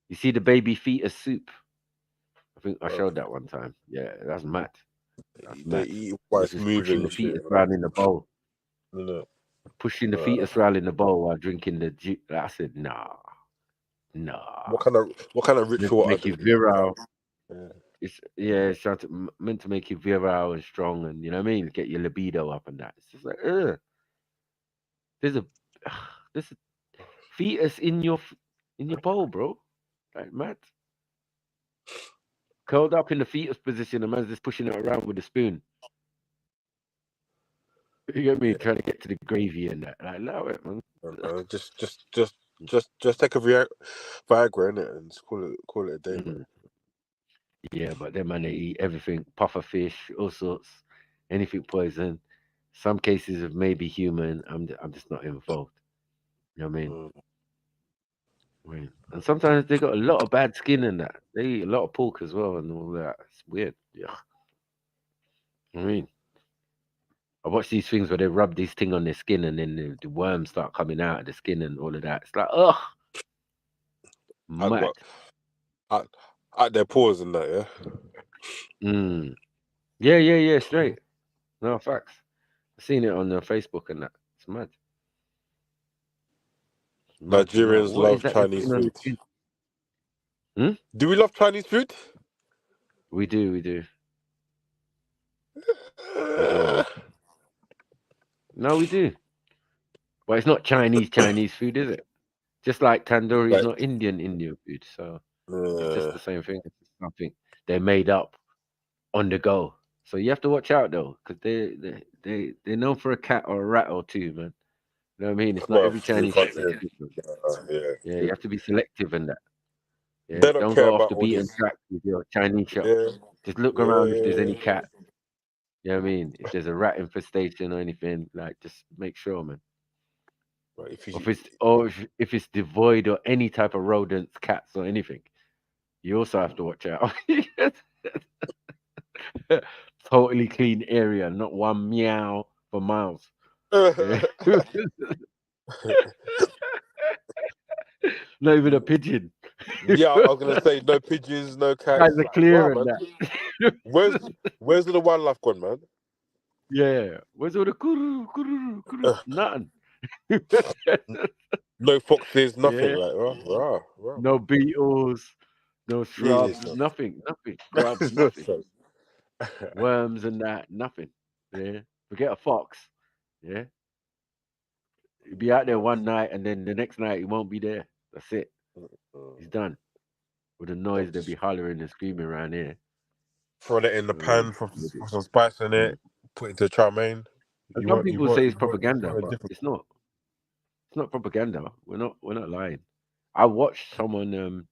You see the baby fetus soup. I think I showed Okay. that one time. Yeah, that's mad. That's They mad. eat while They're it's just pushing moving the and shit. fetus around in the bowl. No. Pushing the fetus around in the bowl while drinking the juice. I said, nah. What kind of Meant to ritual are make they? you virile. Yeah. It's trying to meant to make you virile and strong, and you know what I mean. Get your libido up and that. It's just like, there's a there's a fetus in your bowl, bro. Like mad. Curled up in the fetus position, and man's just pushing it around with a spoon. You get me? Trying to get to the gravy and that. Like, allow it, man. Just take a Viagra in it and just call it a day, man. Yeah, but then man, they eat everything, puffer fish, all sorts, anything poison. Some cases of maybe human. I'm just not involved. You know what I mean? Right. And sometimes they got a lot of bad skin in that. They eat a lot of pork as well and all that. It's weird. Yeah. I mean, I watch these things where they rub this thing on their skin and then the worms start coming out of the skin and all of that. It's like, ugh, mad. At their pores and that, yeah. Yeah, straight. No facts. I've seen it on Facebook and that. It's mad. Like, Nigerians what is love that they're Chinese putting on food. the skin? Do we love Chinese food? We do. We do. No, we do. But it's not Chinese food, is it? Just like tandoori is not Indian food. So it's just the same thing. It's something they made up on the go. So you have to watch out though, because they're known for a cat or a rat or two, man. You know what I mean? It's not every Chinese food that's different. Yeah, you have to be selective in that. Yeah, They don't don't care go off about the all beaten this. track with your Chinese shop. Yeah. Just look around if there's any cat. You know what I mean? If there's a rat infestation or anything, like just make sure, man. Right, if it's devoid of any type of rodents, cats or anything, you also have to watch out. Totally clean area, not one meow for miles. Yeah. Not even a pigeon. Yeah, I was gonna say no pigeons, no cats. Guys are clear and that. Where's the wildlife gone, man? Yeah, where's all the kuru? Nothing. No foxes, nothing. Yeah. Like No beetles, no shrubs, Jesus. nothing. Grubs, nothing. Worms and that, nothing. Yeah. Forget a fox. Yeah. He'll be out there one night and then the next night he won't be there. That's it. He's done. With the noise they'll be hollering and screaming around here. Throw it in the pan, put some spice in it, put it to chow mein. Some people say it's propaganda, but it's not. It's not propaganda. We're not lying. I watched someone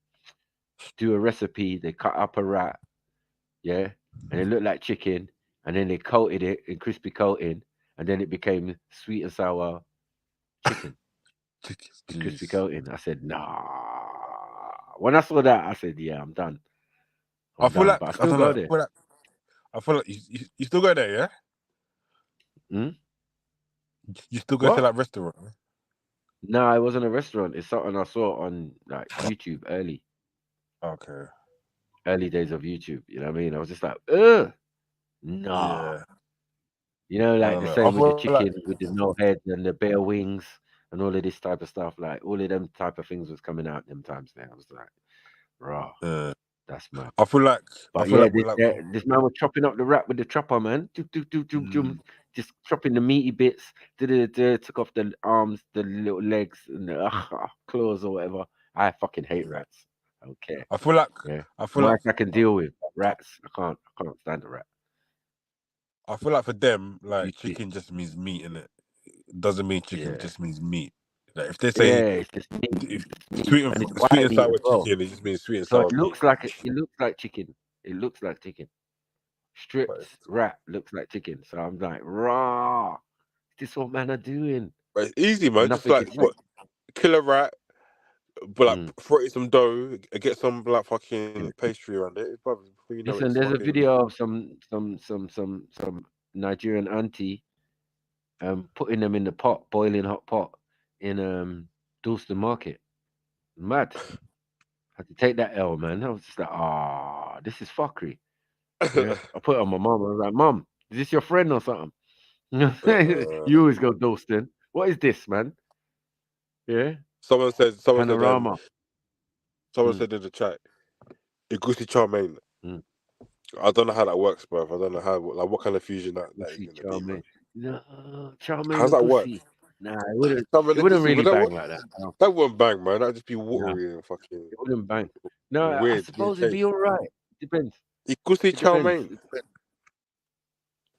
do a recipe. They cut up a rat, yeah, and it looked like chicken, and then they coated it in crispy coating, and then it became sweet and sour chicken. Crispy coating. I said, nah. When I saw that, I said, yeah, I'm done. I feel like but I still go there. I feel like you still go there, yeah? You still go to that restaurant? Huh? No, it wasn't a restaurant. It's something I saw on like YouTube early. Okay. Early days of YouTube. You know what I mean? I was just like, ugh, nah. Yeah. You know, like the same with the chicken with the no head and the bare wings and all of this type of stuff. Like all of them type of things was coming out them times there. I was like, raw. That's mad. I feel like this man was chopping up the rat with the chopper, man. Just chopping the meaty bits. Took off the arms, the little legs, and the claws or whatever. I fucking hate rats. I don't care. I feel like I can deal with rats. I can't stand a rat. I feel like for them, like chicken just means meat, innit? It doesn't mean chicken, it just means meat. Like if they say it's just meat. Sweet and sour chicken, it just means sweet and sour meat. It looks like chicken. It looks like chicken. Stripped rat looks like chicken. So I'm like, raw. This is what man are doing. But it's easy, man. Just like kill a rat, but like throw it in some dough, get some like fucking pastry around it. Listen, there's a video of some Nigerian auntie putting them in the pot, boiling hot pot in Dalston Market. Mad. Had to take that L, man. I was just like, this is fuckery. Yeah. I put it on my mum. I was like, Mum, is this your friend or something? You always go Dalston. What is this, man? Yeah. Someone said Panorama. Someone said in the chat, Igusi chow mein. I don't know how that works, bro. I don't know how, like, what kind of fusion that is gonna be, man. No, chow mein. How's that work? Nah, it wouldn't really bang like that. No. That wouldn't bang, man. That'd just be watery and fucking. It wouldn't bang. No, weird. I suppose it'd be all right. Depends. Igusi chow mein.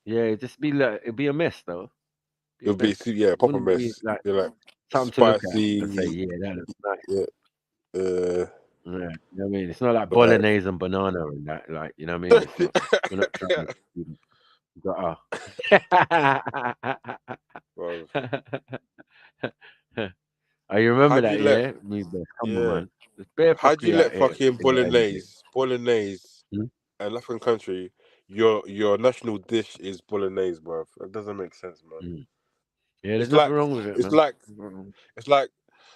Yeah, it'd be a mess though. It'd be proper mess. Like, like something spicy. to look at and say, yeah, that looks nice. Yeah. Yeah, you know what I mean? It's not like bolognese and banana and that, like, you know what I mean? We're not trying to you remember that, yeah? Come on, man. How'd you let fucking bolognese and African country, your national dish is bolognese, bro. That doesn't make sense, man. Yeah, there's It's nothing like wrong with it, it's man. like it's like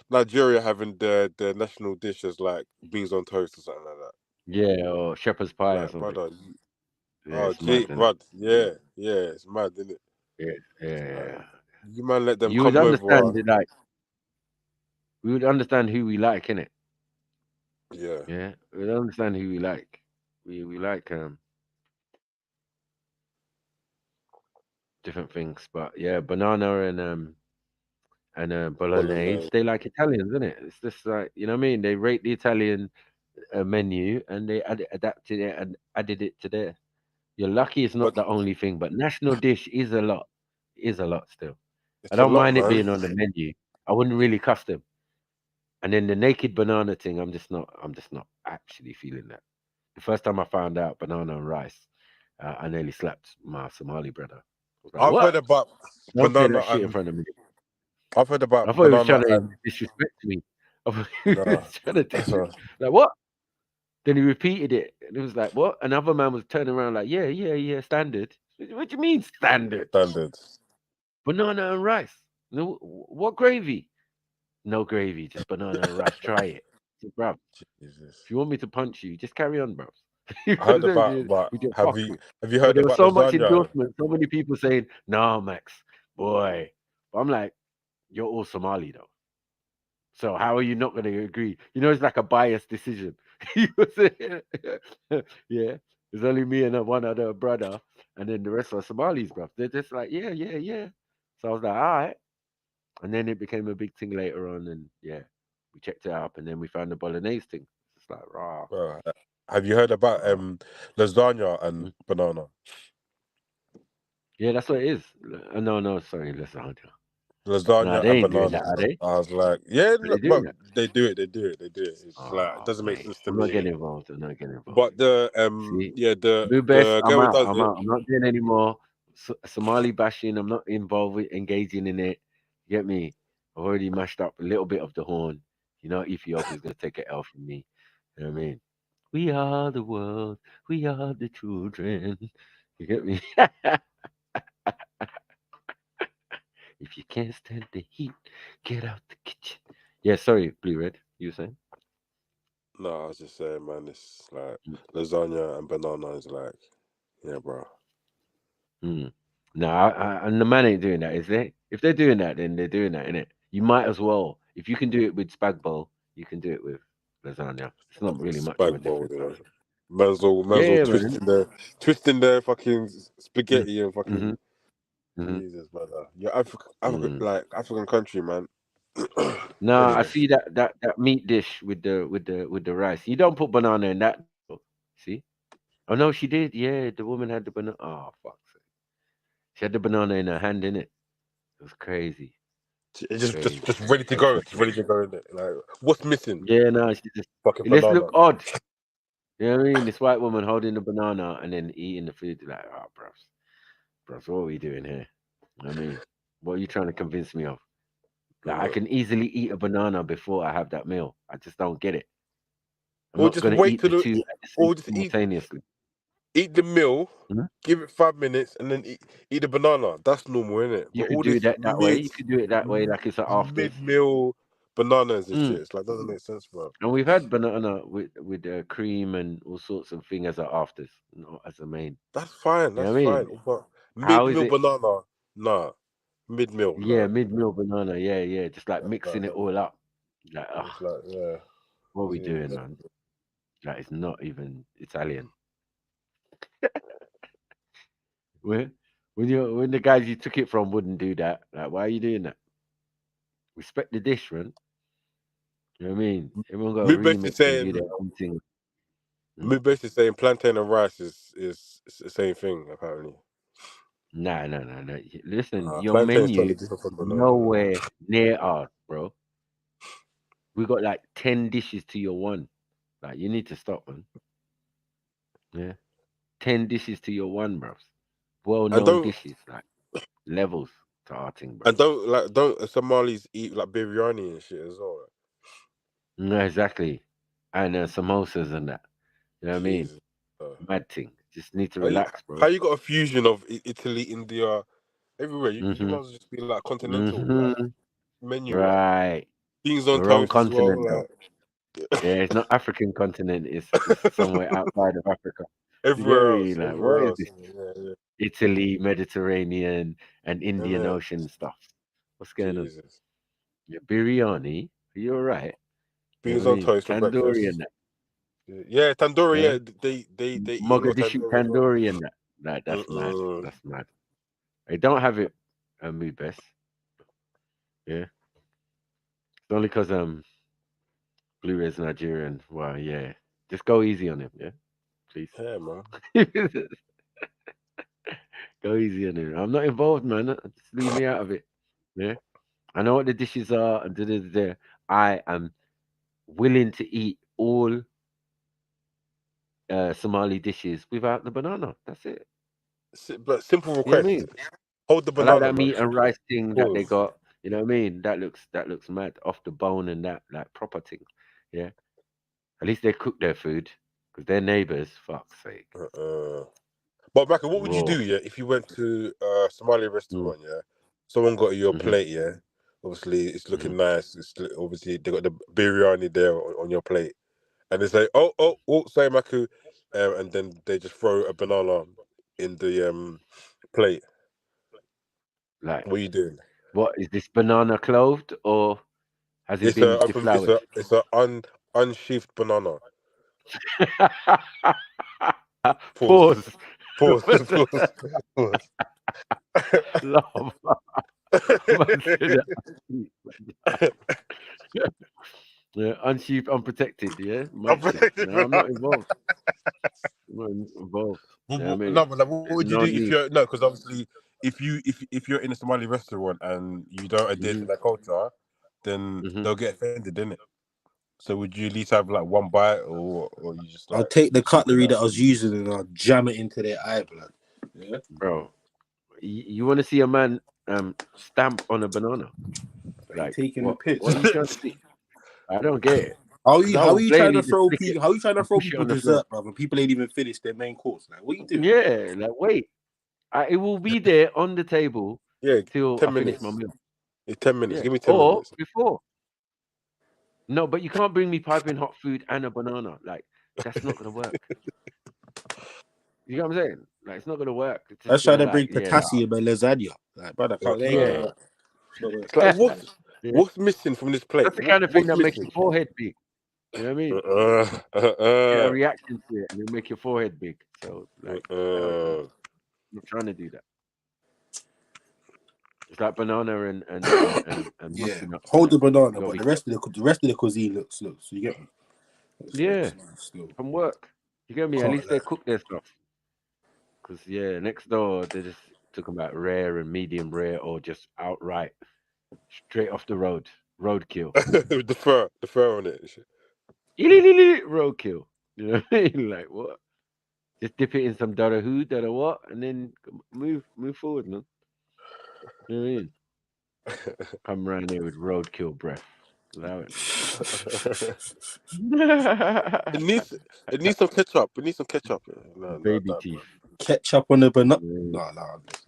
Nigeria having their national dish as like beans on toast or something like that. Yeah, or shepherd's pie or Like, something. brother, Yeah, oh, it's mad, gee, isn't it? brother, yeah, it's mad, isn't it? Yeah. You man, let them You would come understand over. it, like we would understand who we like, innit? Yeah. Yeah, we would understand who we like. We like different things, but yeah, banana and bolognese. They like Italians, isn't it? It's just like, you know what I mean. They rate the Italian menu and they adapted it and added it to their. You're lucky it's not the only thing, but national dish is a lot. Is a lot still. I It's a don't lot, mind it man. being on the menu. I wouldn't really custom. And then the naked banana thing, I'm just not actually feeling that. The first time I found out banana and rice, I nearly slapped my Somali brother. I was like, I've what? heard about Don't say banana that shit in and front of me. I've heard about I thought he was banana trying to and disrespect me. I thought he nah. was trying to like, what? Then he repeated it. And it was like, what? Another man was turning around like, yeah, standard. What do you mean standard? Standards. Banana and rice. No, what gravy? No gravy, just banana and rice. Try it. I said, bruv, if you want me to punch you, just carry on, bruv. I heard about, but We get have fucked you with. But heard there was about so much lasagna? endorsement, so many people saying, no, Max, boy. But I'm like, you're all Somali though. So how are you not going to agree? You know, it's like a biased decision. Yeah, it's only me and one other brother, and then the rest are Somalis, bruv. They're just like, yeah. So I was like, all right. And then it became a big thing later on, and yeah, we checked it out, and then we found the bolognese thing. It's like, raw. Have you heard about lasagna and banana? Yeah, that's what it is. No, sorry, lasagna. Nah, Lasagna they and ain't doing banana. that, are they? I was like, yeah, Are they but doing that? they do it. It's like it doesn't make Mate, sense to I'm not me. getting involved. I'm not getting involved. But the See, the best. I'm girl who out. does I'm it. out. I'm not doing any more Somali bashing. I'm not involved with engaging in it. You get me? I've already mashed up a little bit of the horn. You know, Ethiopia's gonna take an L from me. You know what I mean? We are the world. We are the children. You get me? If you can't stand the heat, get out the kitchen. Yeah, sorry, Blue Red. You were saying? No, I was just saying, man. It's like lasagna and banana is like, yeah, bro. No, and the man ain't doing that, is they? If they're doing that, then they're doing that, innit? You might as well. If you can do it with spag bowl, you can do it with lasagna. It's not really much of a Spag bowl, difference, you know. actually. Man's all Yeah, man. twisting their fucking spaghetti and fucking Mm-hmm. Jesus, brother. You're like African country, man. No, I Anyway, see that meat dish with the rice. You don't put banana in that, though. See? Oh no, she did. Yeah, the woman had the banana. Oh fuck. She had the banana in her hand, innit? It was crazy. it's Crazy. just ready to go. It's ready to go in it. Like, what's missing? Yeah, no, she just Fucking let's banana. look odd. You know what I mean? This white woman holding the banana and then eating the food. Like, oh, bros, what are we doing here? You know what I mean? What are you trying to convince me of? Like, I can easily eat a banana before I have that meal. I just don't get it. I'm Or not just gonna wait eat the till two or just simultaneously. eat the meal, Mhm. give it 5 minutes, and then eat the banana. That's normal, isn't it? You But could all do this that way. You could do it that way, like it's an afters. mid meal bananas and shit. It's like doesn't make sense, bro. And we've had banana with cream and all sorts of things as an afters, not as a main. That's fine. You know That's what I fine. mean? But How mid is meal it? banana, nah. Mid meal, Yeah, nah. mid-meal banana. Yeah. Just like mixing it Like, all up. Like, it's like, yeah. what are we doing, man? Like, it's not even Italian. when when the guys you took it from wouldn't do that, like, why are you doing that? Respect the dish, man. You know what I mean? Everyone got to Me basically remix and do saying, their own thing. plantain and rice is the same thing apparently. Nah. Listen, your Plantain's menu totally different from banana. nowhere near ours, bro. We got like 10 dishes to your one. Like, you need to stop, man. Yeah. 10 dishes to your one, bro. Well And known don't dishes, like levels to our thing, bro. and don't Somalis eat like biryani and shit as well? No, exactly. And samosas and that. You know what I mean? Jesus. Mad thing. just need to How you, relax, bro. how you got a fusion of Italy, India, everywhere? You might as well just be like continental, like menu, like Right. things The on wrong toast as well. continent, though. Like Yeah, it's not African continent. It's somewhere outside of Africa. You get everywhere me? else, Like, what everywhere is else. this? Yeah. Italy, Mediterranean, and Indian Innit? Ocean stuff. What's going on? Jesus. Yeah, biryani. Are you all right? You know Beans what I on mean? toast for Tandoori and breakfast. that. Yeah, tandoori. Yeah. Yeah, they eat a lot of Mogadishu tandoori as well. tandoori and that. Like, that's mad. That's mad. They don't have it at me best. Yeah. It's only because Blu-ray's Nigerian. Well, yeah. Just go easy on him, yeah? Please. Yeah, man. Go easy on him. I'm not involved, man. Just leave me out of it. Yeah. I know what the dishes are and da. I am willing to eat all Somali dishes without the banana. That's it. But simple You know what I request. mean? Hold the I like banana, that man. meat and rice thing that they Pause. got. You know what I mean? That looks mad off the bone and that like proper thing. Yeah. At least they cook their food because they're neighbors. Fuck's sake. But Michael, what would you Raw. do, yeah, if you went to a Somali restaurant, yeah? Someone got your plate, yeah. Obviously, it's looking nice. It's obviously they got the biryani there on your plate, and they say, "Oh, sorry, Maku," and then they just throw a banana in the plate. Like, what are you doing? What is this banana clothed or has it It's been a deflowered? it's a unsheathed banana. Pause. Pause. Pause. Love. Man said that. Yeah, unsheathed, unprotected. Yeah, no, I'm not involved. I'm not involved. No, I mean, but like, what would you no do if need. you're no? Because obviously, if you're in a Somali restaurant and you don't adhere to their culture, then they'll get offended, innit? So would you at least have like one bite, or you just like? I'll take the keep it cutlery like- that I was using and I'll jam it into their eye, blood. Yeah, Bro, you want to see a man stamp on a banana? Like taking what? a piss. What are you trying to see? I don't get it. How 'Cause I are will you trying plainly to just throw flick it people? How are you trying to and throw push it people on the floor. dessert, brother? People ain't even finished their main course. Like, what are you doing? Yeah, like wait, it will be there on the table till 10 I finish my minutes. meal. It's 10 minutes. Yeah, Give me 10 or minutes. before. No, but you can't bring me piping hot food and a banana. Like that's not gonna work. You know what I'm saying? Like it's not gonna work. It's just That's trying gonna to bring nah. potassium and lasagna. Like, brother, can't they? Yeah. It's like Yeah. what's missing from this plate? That's the kind of thing What's that makes missing? your forehead big. You know what I mean? Get a reaction to it and it'll make your forehead big. So like I'm not trying to do that. It's like banana and Yeah, mushroom. hold the banana, You gotta but be the rest of the cuisine looks. You get me? Yeah, Still. from work. You get me? At Can't least they cook their stuff. Because, yeah, next door, they just talking about rare and medium rare or just outright straight off the road. Roadkill. the fur on it. Roadkill. You know what I mean? Like, what? Just dip it in some dada who, dada what, and then move forward, man. You know what I mean? Come around here with roadkill breath. Allow it. It needs some ketchup. It needs some ketchup. No, Baby teeth. Ketchup on the banana. No.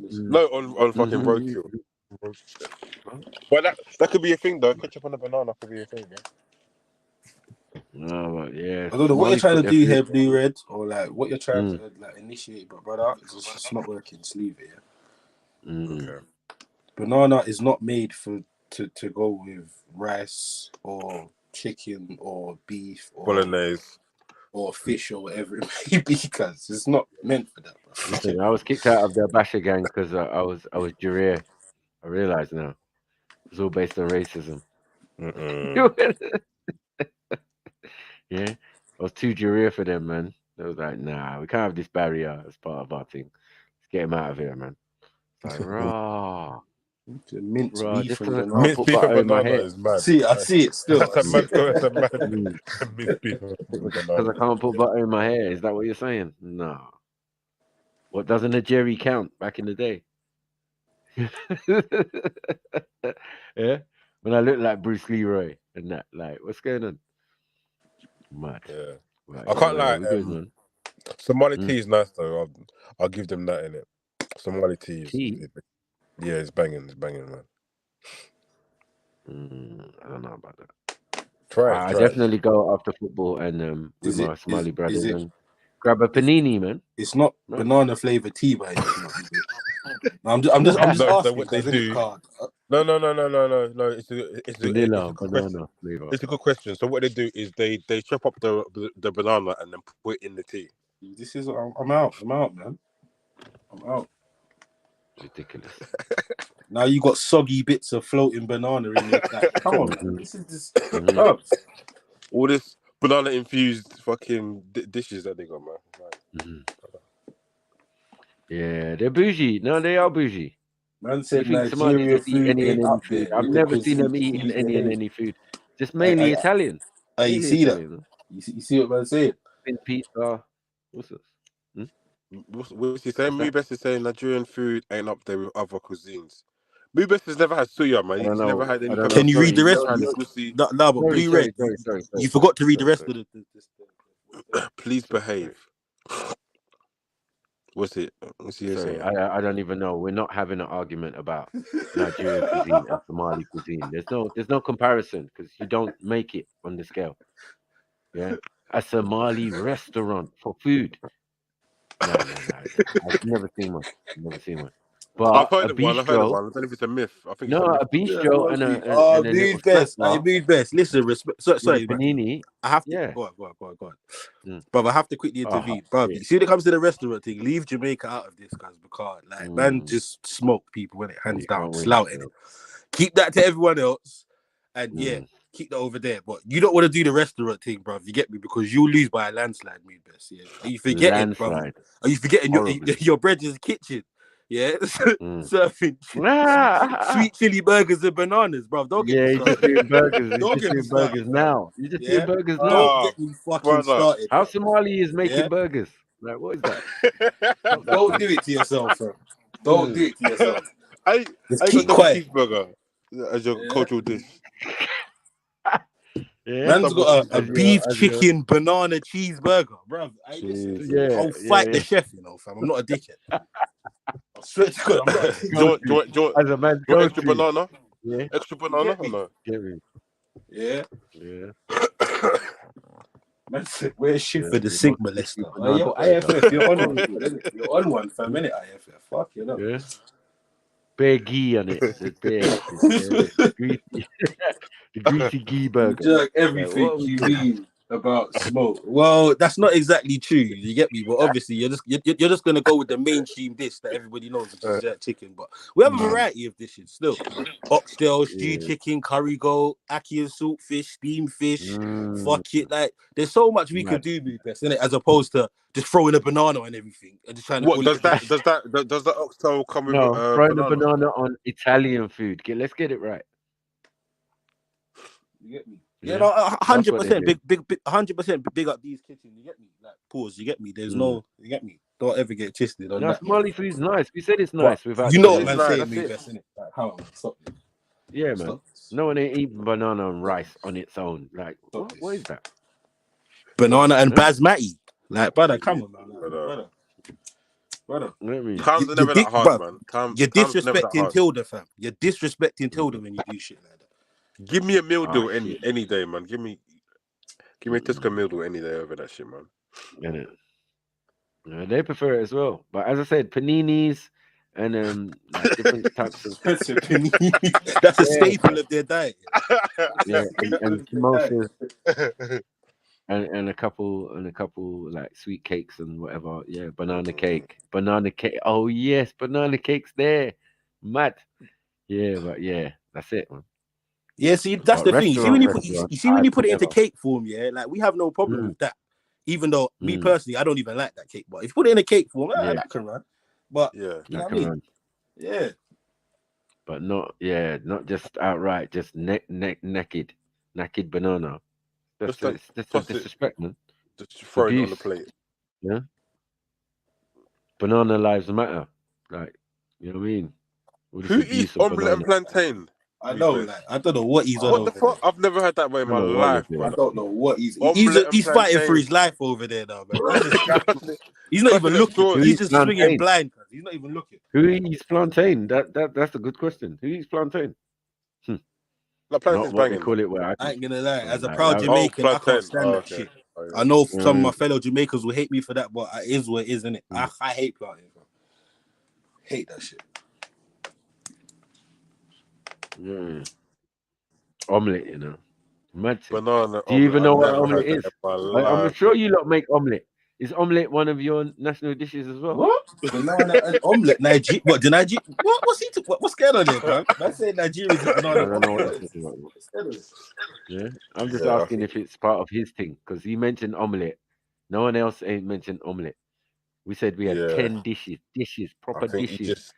No, on fucking roadkill. But that could be a thing though. Ketchup on a banana could be a thing, Oh, well, yeah. I don't know what you're Somalis trying put to their do food. here, Blue Red, or like what you're trying to like initiate, but brother, it's just not working. Just leave it. Yeah? Okay. Banana is not made to go with rice or chicken or beef or bolognese or fish or whatever it may be, because it's not meant for that, bro. Listen, I was kicked out of the Basha gang because I was Juree. I realize now it's all based on racism. Yeah, I was too Juree for them, man. They was like, nah, we can't have this barrier as part of our thing. Let's get him out of here, man. It's like, raw. Minced Raw, beef just and because I can't minced put beef and butter in my banana hair. is mad. See, I see it still. That's a mad. That's a mad. Minced beef and Because banana. I can't put butter in my hair. Is that what you're saying? No. What, doesn't a Jerry count back in the day? Yeah, when I look like Bruce Leroy and that, like, what's going on? Mad. Yeah, Right, I can't yeah, lie. we good, man. Somali tea is nice though. I'll give them that in it. Somali tea is yeah, it's banging, man. I don't know about that. Try it. I definitely go after football and with my Somali brothers and grab a panini, man. It's not banana flavored tea by any chance. I'm just No, asking. so what they do? No. It's a Vanilla, good banana question. flavor. It's a good question. So what they do is they chop up the banana and then put it in the tea. This is I'm out, man. I'm out. Ridiculous. Now you got soggy bits of floating banana in your come on, man. This is this. All this banana infused fucking dishes that they got, man. Yeah, they're bougie. No, they are bougie. Man said you think Somalis Nigerian just eat food any and ain't any up food? there I've with the never seen them cuisine. eating any and any food. Just mainly Italian. You Mainly see Italian, that? huh? You see what man saying? Pizza. What's this? What's he saying? Mubes is saying Nigerian food ain't up there with other cuisines. Mubes has never had suya, man. He's never had any. Can you read the rest? No, but Sorry, Blue Red. Sorry. You forgot to read the rest of the. Please behave. What's it? What's he Sorry, saying? I don't even know. We're not having an argument about Nigerian cuisine and Somali cuisine. There's no comparison because you don't make it on the scale. Yeah, a Somali restaurant for food. No. I've never seen one. But I've heard a of one. I bistro. don't know if it's a myth. I think No, it's a bistro and a little Mood best. snack bar Mood best. Listen, respect. Sorry, panini. I have to. Yeah. Go on. Brother, I have to quickly intervene. Brother, Yeah. you see when it comes to the restaurant thing, leave Jamaica out of this, guys, because man just smoke people when it hands down, slouting it. Keep that to everyone else, and keep that over there. But you don't want to do the restaurant thing, bruv. You get me? Because you'll lose by a landslide, Mood best. Yeah. Are you forgetting, brother? Are you forgetting your brethren's kitchen? Yeah, serving sweet chili burgers and bananas, bro. Don't get me started. You're just doing burgers. Don't get me started burgers now. You're just doing burgers now. Don't get me fucking started. How Somali is making burgers? Like, what is that? Don't do it to yourself, bro. Don't do it to yourself. I keep got quiet. Cheeseburger as your cultural dish. Man's got a beef chicken banana cheeseburger, bro. I'll fight the chef, you know, fam. I'm not a dickhead. I swear to God, I'm not a dickhead. Do as a man, you want extra banana? Yeah. Extra banana or no? Get me. Yeah. Man said, where's shit for the you Sigma Lester? Yo, IFF, you're on one. You're on one for a minute, IFF. Fuck you know. Yeah. Bare ghee on it. There's bare. Greasy. The greasy ghee burger. Jerk everything you mean about smoke. Well, that's not exactly true. You get me? But obviously, you're just gonna go with the mainstream dish that everybody knows, which is jerk chicken. But we have a variety of dishes still: oxtail, stewed chicken, curry goat, ackee and saltfish, steamed fish. Fuck it, like there's so much we could do, best, innit? As opposed to just throwing a banana and everything and just trying to. What does that oxtail come with? Throwing a banana on Italian food. Let's get it right. You get me? Yeah, no, 100%. Big, 100% big up these kitchens. You get me? Like, pause. You get me? There's no. You get me? Don't ever get twisted on that. Somali food's nice. We said it's nice. Without you know what man saying, me best, innit? Like, how stop it? Yeah, man. No one ain't eating banana and rice on its own. Like, what is that? Banana and basmati. Like, brother, come on, man. Brother. Times are never that hard, man. You're disrespecting Tilda, fam. You're disrespecting Tilda when you do shit like that. Give me a meal deal any day, man. Give me a Tisco meal deal any day over that shit, man. Yeah, they prefer it as well. But as I said, paninis and like different types of panini. That's a staple of their diet. Yeah, and samosas and a couple like sweet cakes and whatever. Yeah, banana cake. Oh yes, banana cake's there. Mad. Yeah, but yeah, that's it, man. Yeah, see, that's the thing. You see when you put it into cake form, yeah, like we have no problem with that. Even though me personally, I don't even like that cake. But if you put it in a cake form, that can run. But you know what I mean? Yeah. But not just outright, just naked banana. That's disrespect, man. Just throw it on the plate. Yeah. Banana lives matter. Like, you know what I mean? Who eats omelette and plantain? I know, like I don't know what he's on What the over fuck? there. I've never heard that way in my life, I brother. don't know what he's Omelette and he's fighting for plantain. his life over there now, man. He's just he's not even Clutching at looking. straws. He's just swinging blind. He's not even looking. Who eats plantain? That's a good question. Who eats plantain? Like Not plantain's what they banging. call it where I ain't gonna lie. As a Like, proud Jamaican, I can't plantain. stand that Okay. shit. Oh, yeah. I know some of my fellow Jamaicans will hate me for that, but it is what it is, isn't it? I hate plantain, bro. Hate that shit. Omelette, you know. Mad thing. Banana. Do you even know what omelette heard is? that in my I'm life. sure you lot make omelette. Is omelette one of your national dishes as well? What? Banana and omelette, Nigeria? What? The Nigeria? What's going on there, man? I say Nigerians eat banana. I don't know what you're talking about. Yeah, I'm just asking if it's part of his thing because he mentioned omelette. No one else ain't mentioned omelette. We said we had 10 dishes, proper dishes,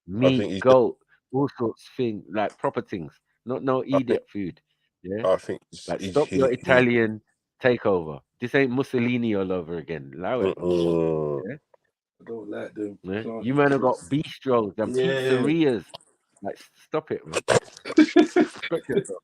meat, goat, all sorts of things, like proper things, not no idiot food. Yeah, I think like stop your Italian takeover. This ain't Mussolini all over again. Allow it. Yeah? I don't like them. Yeah? You man have got bistros and pizzerias. Like stop it, man. Respect yourself.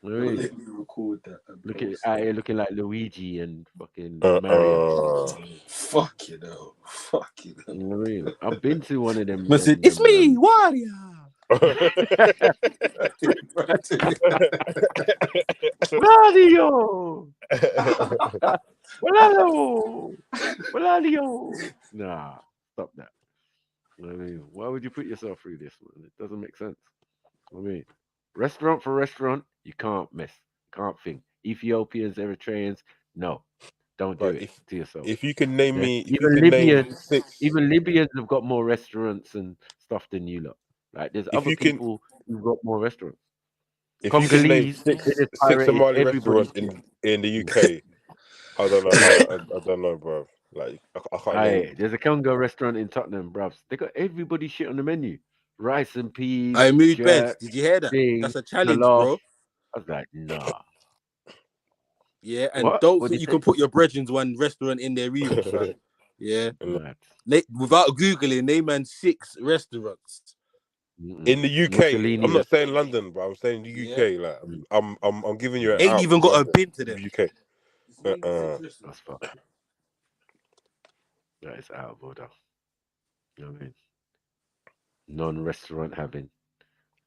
You know what I mean? Let me record that. Look at out here looking like Luigi and fucking Mario. Fuck you know. Fuck you know. You know what I mean? I've been to one of them. Listen, it's me, Waria. Wario. Wario. Nah, stop that. You know what I mean? Why would you put yourself through this, man? It doesn't make sense. I mean, restaurant for restaurant, you can't mess. Can't think. Ethiopians, Eritreans, no. Don't do it to yourself. If you can name me, even Libyans have got more restaurants and stuff than you lot. Like there's other people who've got more restaurants. If Congolese, you can name six Somali restaurants in the UK, I don't know. I don't know, bro. Like I can't name. There's a Congo restaurant in Tottenham, bruv. They got everybody shit on the menu. Rice and peas. I moved beds. Did you hear that? That's a challenge, bro. I was like, nah. Yeah, and don't think you can put your brethren's one restaurant in there either, son. Yeah. Without Googling, name man 6 restaurants. In the UK, I'm not saying London, but I'm saying the UK. Like I'm giving you an ain't even got a bin to them. UK. That's fucked. That is out of order. You know what I mean? Non-restaurant having.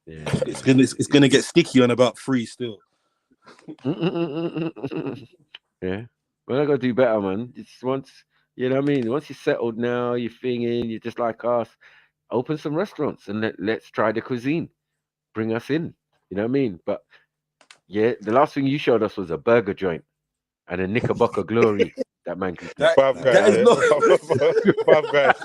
Yeah. It's gonna get sticky on about 3 still. Yeah. Well, I gotta do better, man. It's once you know what I mean. Once you're settled now, you're thinking, you're just like us. Open some restaurants and let's try the cuisine. Bring us in. You know what I mean? But yeah, the last thing you showed us was a burger joint and a Knickerbocker Glory. That man can Five Guys. That is not 5 Guys.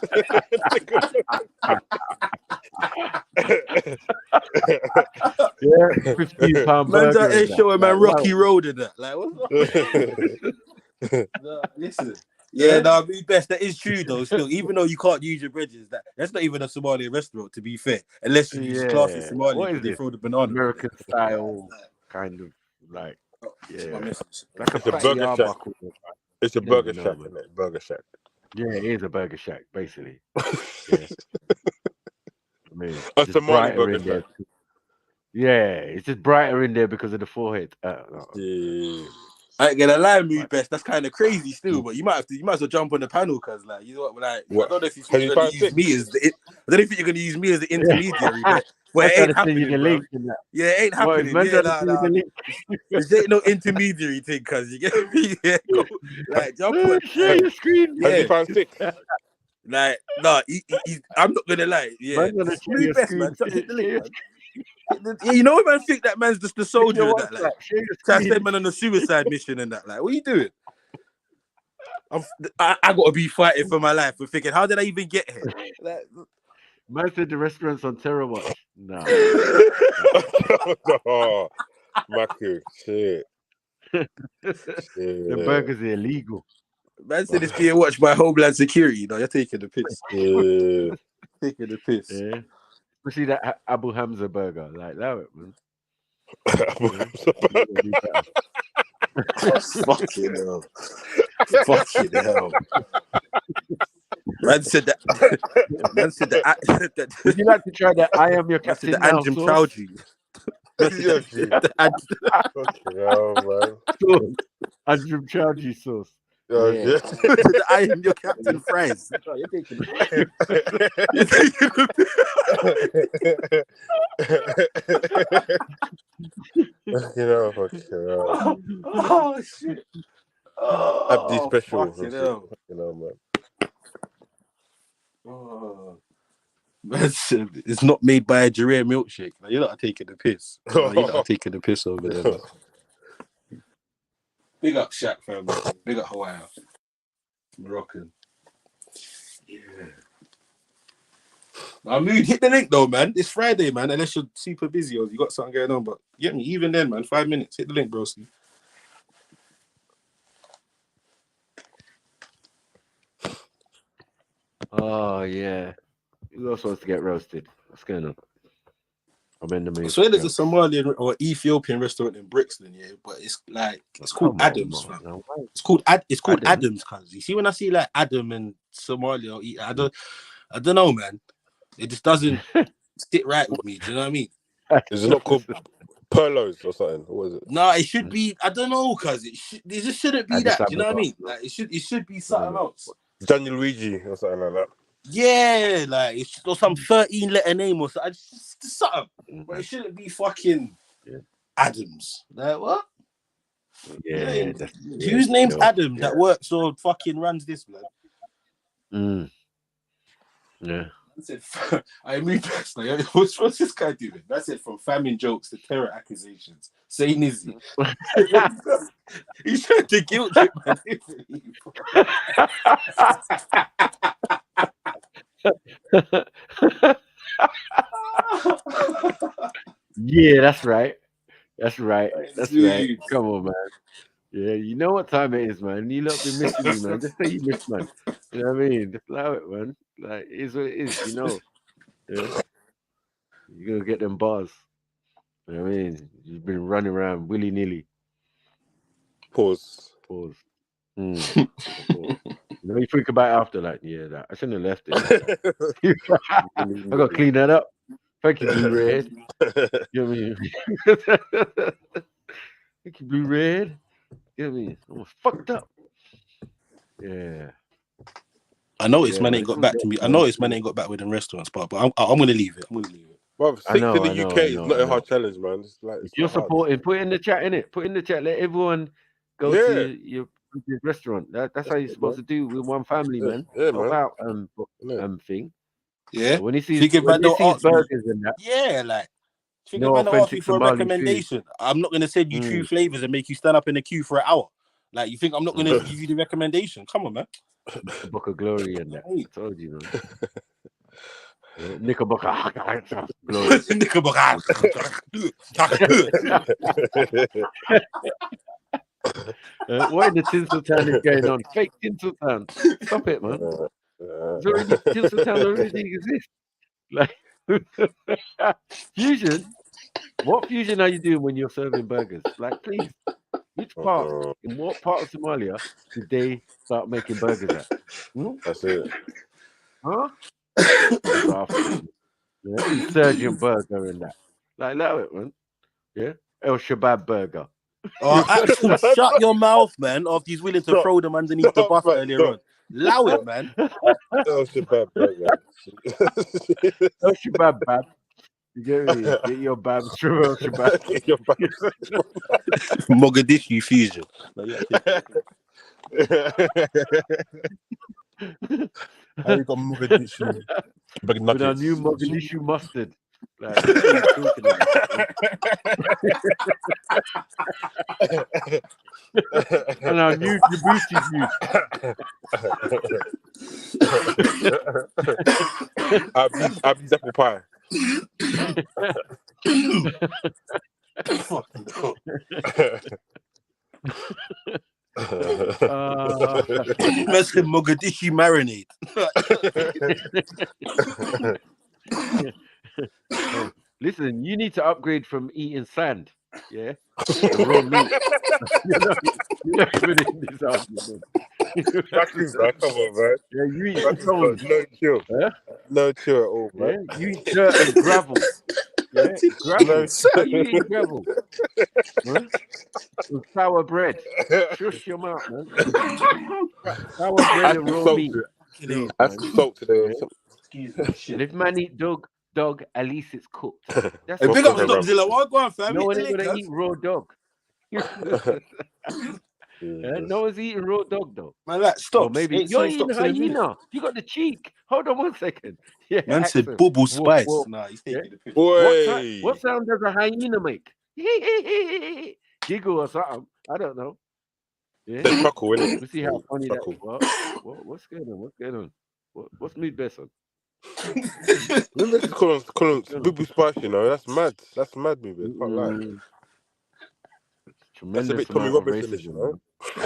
Yeah, £15 Man's burger. out there showing man Rocky Road and that. Like, what's no, listen. Yeah, no, be best. That is true though. Still, even though you can't use your bridges, that's not even a Somali restaurant. To be fair, unless you use class as Somali, what is they this? throw the banana. American style, kind of like like it's a burger shack. It's a burger shack, isn't it? Burger shack. Yeah, it is a burger shack, basically. Yeah. I mean, a Somali burger shack. Yeah, it's just brighter in there because of the forehead. I ain't gonna lie, Mood Best. That's kind of crazy still, but you might as well jump on the panel because, like, you know what? Like, I don't know if you're gonna use me as the. I don't know if you're gonna use me as the intermediary, but it ain't happening, bro. Yeah, it ain't happening. There ain't no intermediary thing, cause you get me. Yeah, like jump on. Share your screen. Has he found 6? Like, no, I'm not gonna lie. Yeah, Mood Best, man. Hit the link, man. Yeah, you know, man, think that man's just the soldier and that, like, try to send man on a suicide mission and that, like, what are you doing? I gotta be fighting for my life. We're thinking, how did I even get here? Like, man said the restaurant's on Terror Watch. No, no, Maku, shit. The burgers are illegal. Man said it's being watched by Homeland Security. No, you're taking the piss. Taking the piss. Yeah. Especially that Abu Hamza burger, like that, man. Fucking hell. Fucking hell. Man said that. Man said that. Would you like to try that? I am your Man said captain the now Andrew sauce. Chowdhury. Yeah, gee. Fucking hell, man. Andrew Chowdhury sauce. Yeah, Yeah. gee. The I am your captain fries. You're taking it. You're taking Fucking hell. Oh shit. Abdi Oh, special. fucking hell. Man. Oh. Man said it's not made by a Jarrah milkshake. Like, you're not taking the piss. You're not taking the piss over there, man. Big up Shaq, fam. Big up Hawaii. Moroccan. Yeah. I mean, hit the link though, man. It's Friday, man. Unless you're super busy or you got something going on, but get me even then, man. 5 minutes. Hit the link, broski. Oh yeah. Who else wants to get roasted? What's going on? I'm in the mood. I swear there's a Somalian or Ethiopian restaurant in Brixton, yeah, but it's like it's called Adams, fam. It's called Adams, cuz you see when I see like Adam and Somalia, I don't know, man. It just doesn't sit right with me. Do you know what I mean? Is it not called Perlos or something? What is it? No, it should be. I don't know, cuz it just shouldn't be that. Do you know what I mean? Like it should be something else. Daniel Luigi or something like that. Yeah, like it's or some 13-letter name or something. Just something, but it shouldn't be fucking Adams. Like what? Yeah. Whose name's Adam that works or fucking runs this, man? Yeah. I said, I mean, what's this guy doing? I said, from famine jokes to terror accusations. Saying Izzy. He's trying to guilt trip, man. Yeah, that's right. That's right. Come on, man. Yeah, you know what time it is, man. You lot been missing me, man. Just say you miss, man. You know what I mean? Just allow it, man. Like, it is what it is, you know. Yeah. You're going to get them bars. You know what I mean? You've been running around willy-nilly. Pause. You know, you think about it after, like, yeah, I shouldn't have left it. I got to clean that up. Thank you, Blue Red. You know what I mean? Thank you, Blue Red. You know what I mean? I was fucked up. Yeah. I know man ain't got back to me. I know man ain't got back with them restaurants, but I'm gonna leave it. Well, 6 in the UK is not a hard challenge, man. It's like you're supporting. Put it in the chat, innit? Put it in the chat. Let everyone go to your restaurant. That's how you're supposed to do with one family, man. Yeah, not man. about thing. Yeah. So when he sees burgers and that, yeah, like think no about ask me authentic for a Somali recommendation. I'm not gonna send you true flavors and make you stand up in the queue for an hour. Like you think I'm not gonna give you the recommendation? Come on, man. The Book of Glory and that. I told you, man. Knickerbocker Glory. Knickerbocker. What in the Tinseltown is going on? Fake Tinseltown. Stop it, man. Tinseltown already exists. Like fusion. What fusion are you doing when you're serving burgers? Like, please. Which part? In what part of Somalia did they start making burgers at? That's it. Huh? Insurgent burger and that. Like, allow it, man. Yeah. El Shabab burger. Shut your mouth, man. After he's willing to throw them underneath the bus earlier on. Allow it, man. El Shabab burger. El Shabab bab. You get me? Get your babs from El Shabab. Get your babs. Mogadishu fusion. How you got Mogadishu? With our new Mogadishu mustard. Like, and our new Djibouti juice. I've apple pie. That's the Mogadishu marinade. Listen, you need to upgrade from eating sand, yeah, to raw meat. You're not even in this argument. Come on, man. Yeah, you eat Back is stones. got no chill. Huh? No chill at all, man. Yeah, you eat dirt and gravel. Yeah, gravel. No How you eating gravel? Huh? With sour bread. Shush your mouth, man. Sour bread Add and some raw salt meat. to it. Please, Add man. some salt to the. Yeah. And if man eat dog, at least it's cooked. That's Hey, what big up matters. Stockzilla. What go on, fam? No Hit one the ain't link, gonna cuz. eat raw dog. No one's eating raw dog though. Man, like, Or stop. maybe Ain't you're saying eating stops in a minute. hyena. You got the cheek. Hold on 1 second. Yeah, Man said accent. bubble Woof, spice. woof. Nah, he's Yeah. taking the piss. What sound does a hyena make? Giggle or something. I don't know. Yeah. They chuckle, innit? We'll see how funny Chuckle. that is. What's going on? What's going on? What's mood best on? Remember to call him Boo Spice, you know? That's mad. That's mad, movie. Can't lie. Tremendous That's a bit Tommy amount of Robertson-ish, you know?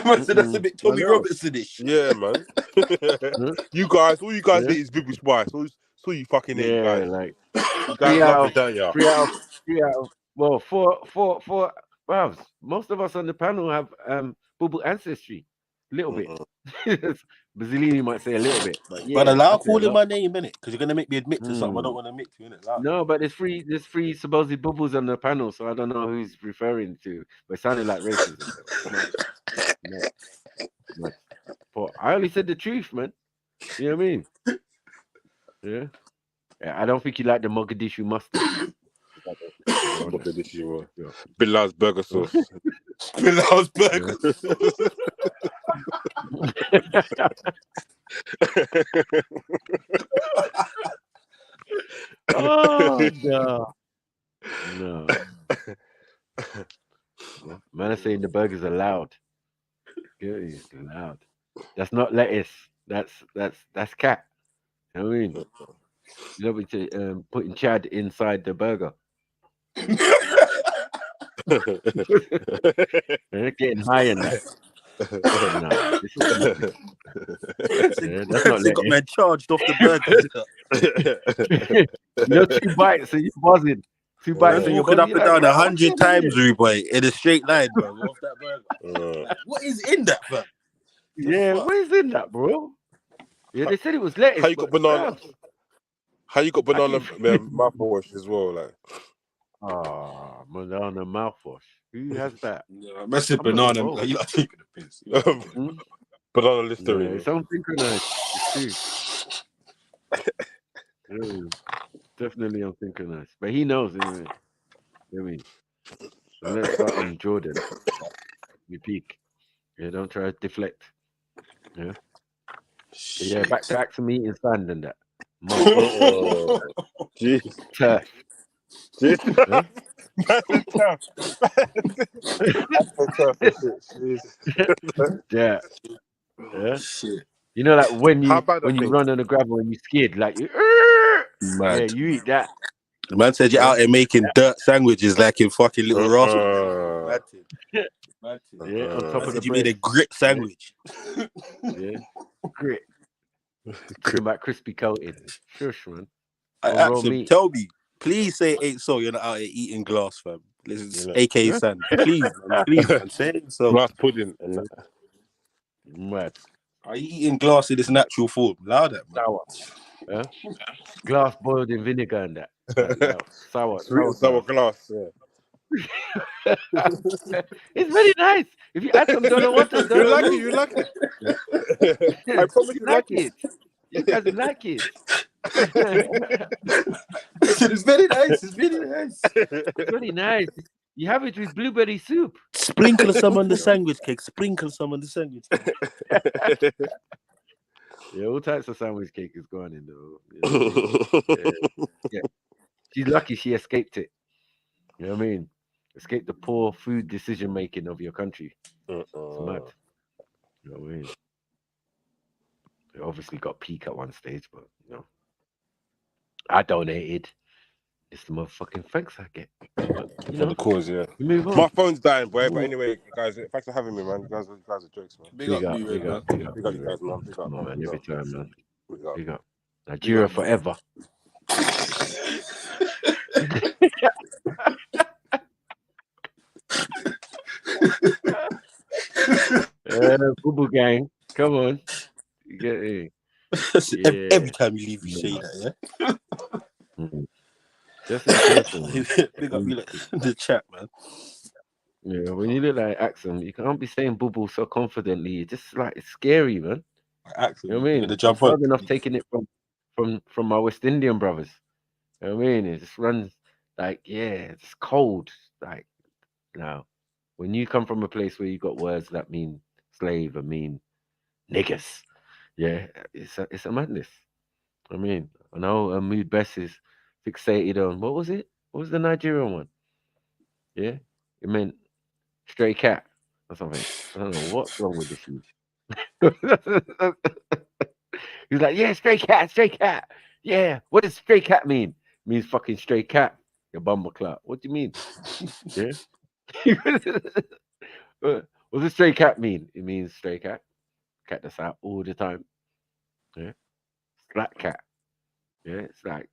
Man said that's a bit Tommy Robertson-ish. Yeah, man. You guys, all you guys Yeah. eat is Boo Spice. All you fucking eat, Yeah, guys. like You guys love it, don't you? 3 out. Well, four. Well, most of us on the panel have Bubble ancestry. A little bit. Basilini might say a little bit, but yeah. But allow I'd say a calling lot. my name, innit? Because you're gonna make me admit to something I don't want to admit to, innit? Like, No, but there's three supposed bubbles on the panel, so I don't know who he's referring to. But it sounded like racism. No. But I only said the truth, man. You know what I mean? Yeah. I don't think you like the Mogadishu mustard. Mogadishu, Bilal's burger sauce. Bilal's burger sauce. Oh no. Man, I'm saying the burgers are loud. Yeah, it's loud. That's not lettuce. That's cat. You know what I mean? You know what putting Chad inside the burger. They're getting high in that. No, that's not they got lettuce. man charged off the burger. You know, 2 bites and you're buzzing. 2 bites and you're walking buzzing. up and down 100 times, rude boy, in a straight line, bro. Off that burger. What is in that, fam? Yeah, what is in that, bro? Yeah, they said it was lettuce. How you got banana? How you got banana mouthwash as well, like? Oh, banana mouthwash. Who has that? I said banana. You like taking the piss. Banana Listerine. Yeah, it's unsynchronized. It's true. Definitely unsynchronized. But he knows, anyway. I mean, so let's start on Jordan. We peak. Yeah, don't try to deflect. Yeah. So yeah, back to me eating sand and that. Jeez. Turf. Huh? Yeah. Yeah. Shit. You know, like when you thing? run on the gravel and you skid, like you yeah, you eat that. The man said you're out here making dirt sandwiches like in fucking Little Rascals. Yeah, on top of the You bread. made a grit sandwich. Yeah. Grit. Talking about crispy coated. Shush, man. I Or raw asked him, meat. tell me, please say it ain't so. You're not out here eating glass, fam. This is AK sand. Please, man. Please, man. Say it so. Glass pudding. Mad. Are you eating glass in its natural form? Loud that, man. Sour. Yeah? Glass boiled in vinegar and that. Like, sour. Sweet and sour glass. Yeah. It's very nice. If you add some Donna water, you like it. I promise you like it. You guys like it. It's very nice. It's very nice. It's very nice. You have it with blueberry soup. Sprinkle some on the sandwich cake. Sprinkle some on the sandwich cake. Yeah, all types of sandwich cake is going in though. Yeah. She's lucky she escaped it. You know what I mean? Escape the poor food decision making of your country. It's mad. You know what I mean? It obviously got peak at one stage, but you know, I donated. It's the motherfucking thanks I get. But, you know, For the cause, yeah. Move on. My phone's dying, boy. But anyway, guys, thanks for having me, man. You guys are jokes, man. Big up you, big up you guys, man. Big up, Come on, man. Every time, man. Big up. Big Nigeria up, forever. Boo Boo Gang. Come on. You get me? Every time you leave, you say that, yeah? Just in person, man. Big up you like the chat, man. Yeah, when you look like Axum, you can't be saying boo so confidently. It's just like it's scary, man. Axum, you know what I mean? I'm proud enough taking it from my West Indian brothers. You know what I mean? It just runs like, yeah, it's cold. Like now, when you come from a place where you got words that mean slave and mean niggas, yeah, it's a madness. I mean, I know Mood Best is fixated on what was it? What was the Nigerian one? Yeah, it meant stray cat or something. I don't know what's wrong with this youth. He's like, yeah, stray cat, stray cat. Yeah, what does stray cat mean? It means fucking stray cat. You bumbleclot. What do you mean? Yeah. What does stray cat mean? It means stray cat. Cat that's out all the time. Yeah. Slack cat. Yeah. It's like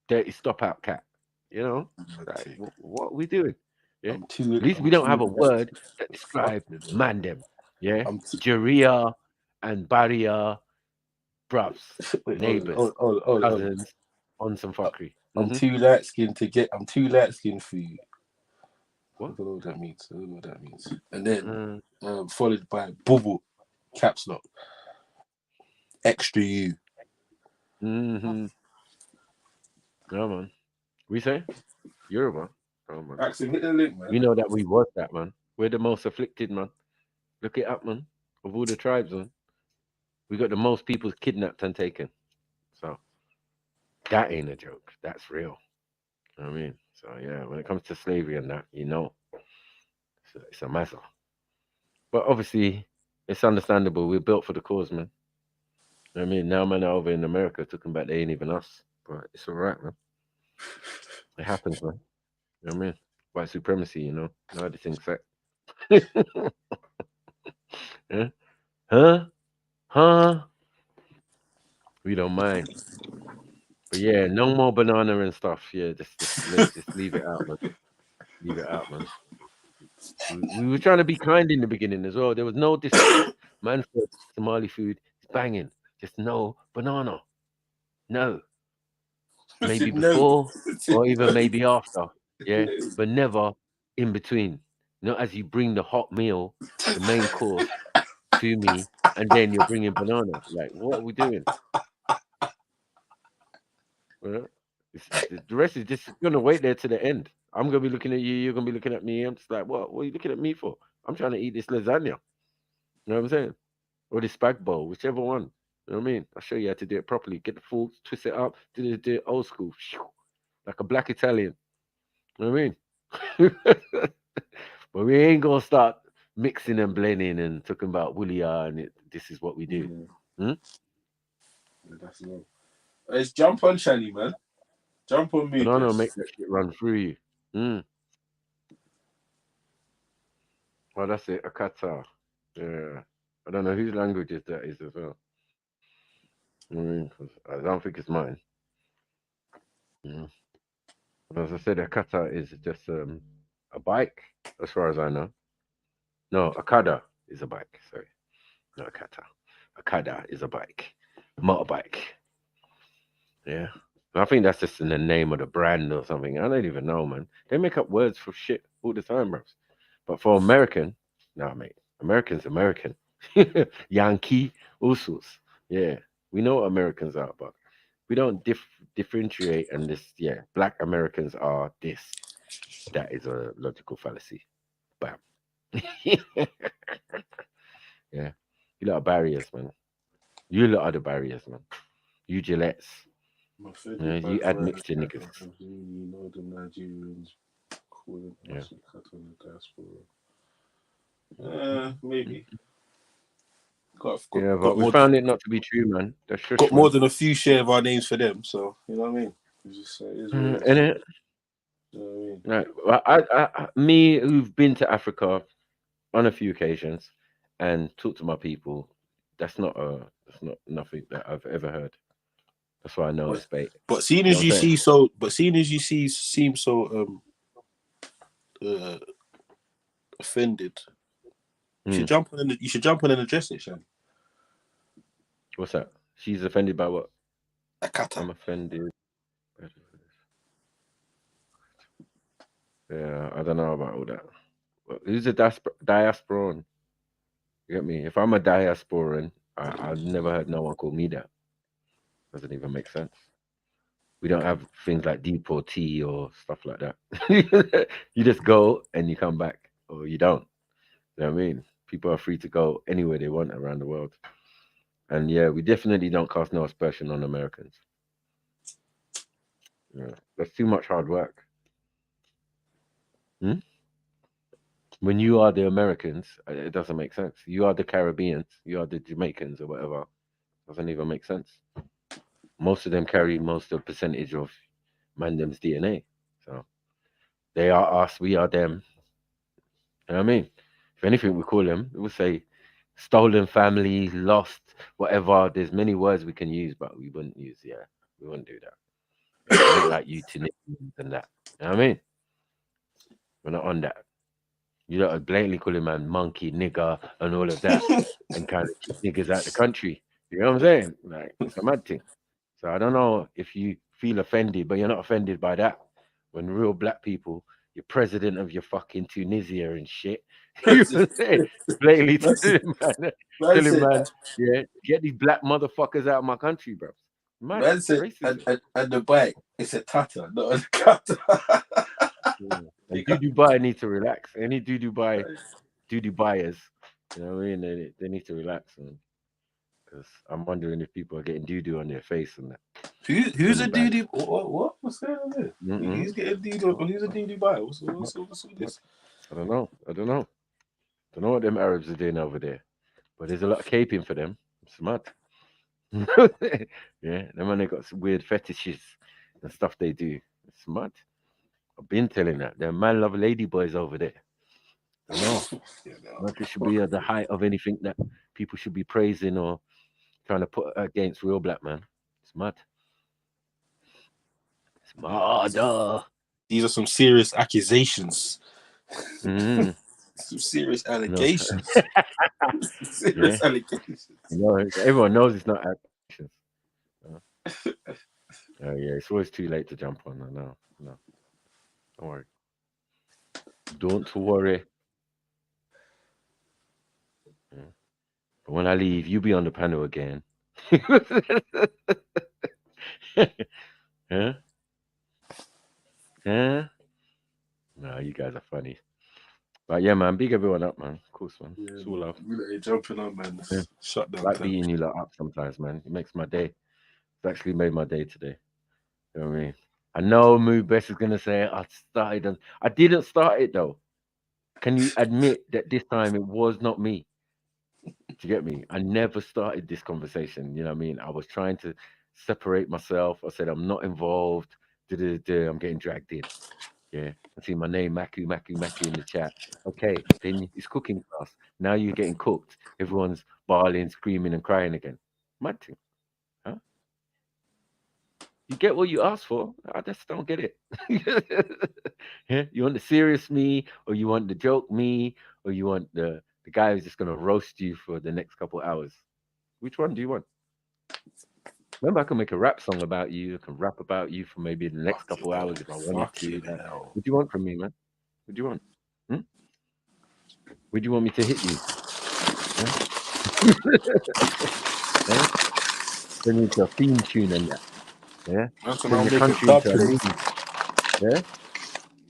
dirty stop out cat. You know? Like, what are we doing? Yeah. At least we don't have a word that describes mandem. Yeah. Jaria and barrier, bruvs, neighbors, cousins, on some fuckery. I'm too light skinned to get. I'm too light skinned for you. What? I don't know what that means. I don't know what that means. And then followed by bubble, caps lock, extra you. Mm-hmm. Yeah, man. We say Yoruba. Oh man. Axel, hit the link, man. We know that we was that, man. We're the most afflicted, man. Look it up, man. Of all the tribes, man, we got the most people kidnapped and taken. So that ain't a joke. That's real. You know what I mean? So yeah, when it comes to slavery and that, you know, it's a matter. But obviously, it's understandable. We're built for the cause, man. You know what I mean? Now, man, over in America talking about they ain't even us, but it's all right, man. It happens, man. You know what I mean? White supremacy, you know how the thing's set. Yeah? Huh? We don't mind. But yeah, no more banana and stuff. Yeah, just leave it out, man. Leave it out, man. We were trying to be kind in the beginning as well. There was no disrespect. Man said Somali food is banging. Just no banana. No. Maybe before or even maybe after. Yeah. But never in between. Not as you bring the hot meal, the main course to me, and then you're bringing banana. Like, what are we doing? Well, the rest is just gonna wait there to the end. I'm gonna be looking at you. You're gonna be looking at me. I'm just like, what? What are you looking at me for? I'm trying to eat this lasagna. You know what I'm saying? Or this spag bowl, whichever one. You know what I mean? I'll show you how to do it properly. Get the fork, twist it up, do it old school, like a black Italian. You know what I mean? But we ain't gonna start mixing and blending and talking about Wulia and this is what we do. That's low. Let's jump on Shani, man. Jump on me. Banana make that shit run through you. Oh, that's it. Akata. Yeah. I don't know whose languages that is as well. I mean, 'cause I don't think it's mine. As I said, Akata is just a bike, as far as I know. No, Akada is a bike. Sorry. No, Akata. Akada is a bike. Motorbike. Yeah. I think that's just in the name of the brand or something. I don't even know, man. They make up words for shit all the time, bro. But for American, nah, mate. American's American. Yankee, all sorts. Yeah. We know what Americans are, but we don't differentiate and this, yeah, black Americans are this. That is a logical fallacy. Bam. Yeah. You lot are barriers, man. You lot are the barriers, man. You Gillettes. Yeah, you add mixture niggas. You know the Nigerians calling us cut on the diaspora. Maybe. Yeah, but we found it not to be true, man. That's just got more than a few share of our names for them, so you know what I mean. Just, innit? You know what I mean? Right. I, me who've been to Africa on a few occasions and talked to my people, that's not nothing that I've ever heard. That's why I know it's bait. But seeing as you seem so offended, you should jump on and address it, Shan. What's that? She's offended by what? I'm offended. Yeah, I don't know about all that. Who's a diasporan? You get me? If I'm a diasporan, I've never heard no one call me that. Doesn't even make sense. We don't have things like deportee or stuff like that. You just go and you come back, or you don't. You know what I mean? People are free to go anywhere they want around the world. And yeah, we definitely don't cast no aspersion on Americans. Yeah, that's too much hard work. When you are the Americans, it doesn't make sense. You are the Caribbeans, you are the Jamaicans or whatever. Doesn't even make sense. Most of them carry most of the percentage of Mandem's DNA. So they are us, we are them. You know what I mean? If anything, we call them, we would say stolen family, lost, whatever. There's many words we can use, but we wouldn't use, we wouldn't do that. We ain't like you Tunisians and that. You know what I mean? We're not on that. You don't blatantly call him man monkey, nigger, and all of that, and kind of keep niggas out the country. You know what I'm saying? Like, it's a mad thing. So I don't know if you feel offended, but you're not offended by that. When real black people, you're president of your fucking Tunisia and shit. You know what I'm saying? Blatantly tell him, man, yeah, get these black motherfuckers out of my country, bro. Man said, and the bike, it's a tata, not a cutter. And Dubai need to relax. Any Dubai buyers, you know what I mean? They need to relax, man. Because I'm wondering if people are getting doo-doo on their face and that. Who's a doo-doo? What? What's going on there? Who's getting doo-doo? Who's a doo-doo buyer? What's all this? I don't know. Don't know what them Arabs are doing over there. But there's a lot of caping for them. It's mad. Yeah, them man, they got some weird fetishes and stuff they do. It's mad. I've been telling that. They're man love lady boys over there. I know. Like it should be at the height of anything that people should be praising or trying to put against real black man. It's mad. It's mad. These are some serious accusations. Mm-hmm. Some serious allegations. Serious allegations. Everyone knows it's not allegations. Yeah, it's always too late to jump on. I know. No. Don't worry. Don't worry. Yeah. But when I leave, you be on the panel again. Huh? No, you guys are funny. But yeah, man, big everyone up, man. Of course, man. Yeah, it's all love. You're jumping on, man. Yeah. Shut down. Like beating you lot up sometimes, man. It makes my day. It's actually made my day today. You know what I mean? I know Moo Best is gonna say I started and I didn't start it though. Can you admit that this time it was not me? Do you get me? I never started this conversation. You know what I mean? I was trying to separate myself. I said I'm not involved. I'm getting dragged in. Yeah. I see my name, Maku in the chat. Okay, then it's cooking class. Now you're getting cooked. Everyone's bawling, screaming, and crying again. Mad thing. Huh? You get what you asked for. I just don't get it. Yeah? You want the serious me, or you want the joke me, or you want the guy who's just gonna roast you for the next couple hours? Which one do you want? Remember, I can make a rap song about you. I can rap about you for maybe the next couple hours if I wanted to. What do you want from me, man? What do you want? Where do you want me to hit you? Yeah? Turn you into a theme tune and that. Yeah? Turn your country into a meme. Yeah?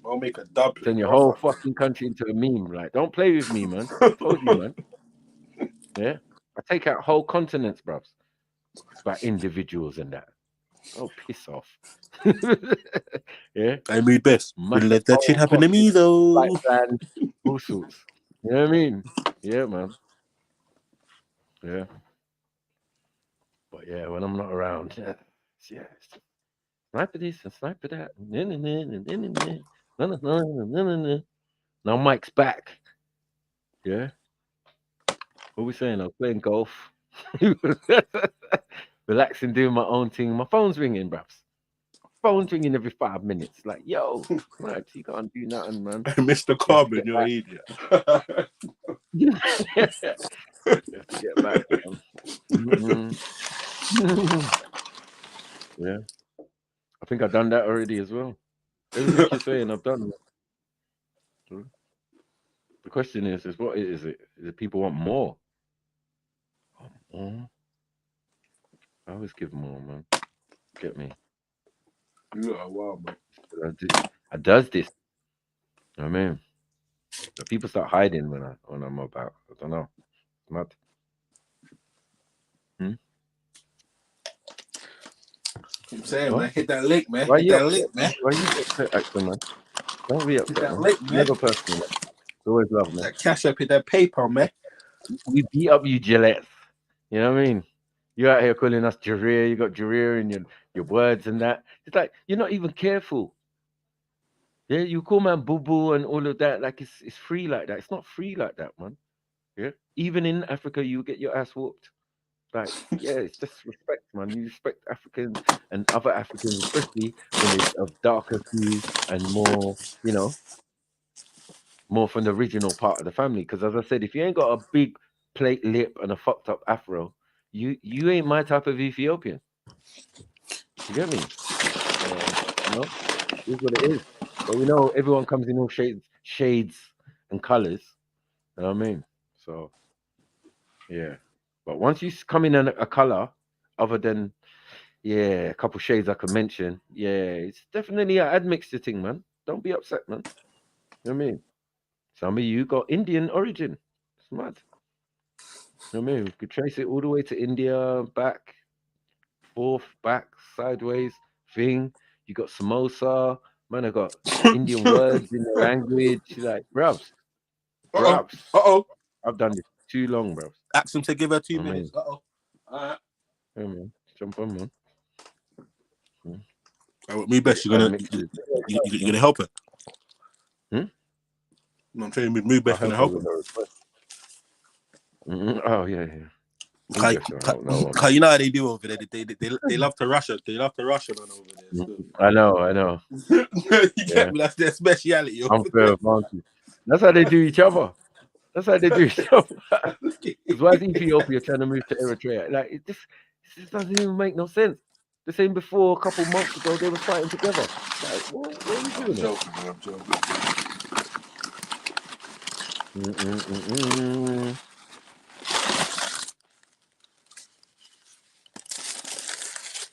I'll make a dub. Turn your whole fucking country into a meme. Like, don't play with me, man. I told you, man. Yeah? I take out whole continents, bruv. By individuals and that. Oh, piss off. Yeah? I made best. Wouldn't let that shit happen to me, though. All sorts. You know what I mean? Yeah, man. Yeah. But yeah, when I'm not around, sniper this and sniper that. Now Mike's back. Yeah. What we saying? I was playing golf. Relaxing, doing my own thing. My phone's ringing, bruv. Phone's ringing every 5 minutes. Like, yo, right, you can't do nothing, man. Mr. Carmen, you're an idiot. You have to get back, man. Yeah, I think I've done that already as well. Everything you're saying, I've done. The question is what is it? Is it people want more? More? I always give more, man. Get me? Yeah, wow, man. I does this. You know what I mean? The people start hiding when I'm about. I don't know. It's mad. I'm saying, What? man, hit that link, man. Why Hit you that upset? link, man. Why you upset, actor, man? Don't be Hit upset, that man. link, man. Never personal. It's always love, man. That cash up, hit that PayPal, man. We beat up you, Gillette. You know what I mean? You're out here calling us Jareer. You got Jareer in your words and that. It's like you're not even careful. Yeah, you call man boo boo and all of that. Like it's free like that. It's not free like that, man. Yeah. Even in Africa, you get your ass whooped. Like, yeah, it's just respect, man. You respect Africans and other Africans, especially when it's of darker hue and more, you know, more from the original part of the family. Because as I said, if you ain't got a big plate lip and a fucked up afro, you ain't my type of Ethiopian. You get me? You know, it is what it is. But we know everyone comes in all shades and colors. You know what I mean? So yeah. But once you come in a color other than a couple shades I could mention, it's definitely an admixture thing, man. Don't be upset, man. You know what I mean? Some of you got Indian origin. It's mad. You know what I mean? We could trace it all the way to India, back, forth, back, sideways, thing. You got samosa. Man, I got Indian words in the language. Like, bruvs. I've done this too long, bruvs. Ask him to give her 2 I mean, minutes. All right. Yeah, man. Jump on, man. Me best, you're gonna help her. I'm saying with me best, gonna help her. Oh yeah. You know how they do over there. They love to rush it. They love to rush it on over there. So. I know. You get me? That's their speciality. Unfair advantage. That's how they do each other. That's how they do each other. Because why is Ethiopia trying to move to Eritrea? Like it just doesn't even make no sense. The same before a couple months ago they was fighting together. Like, what are you doing? I'm joking.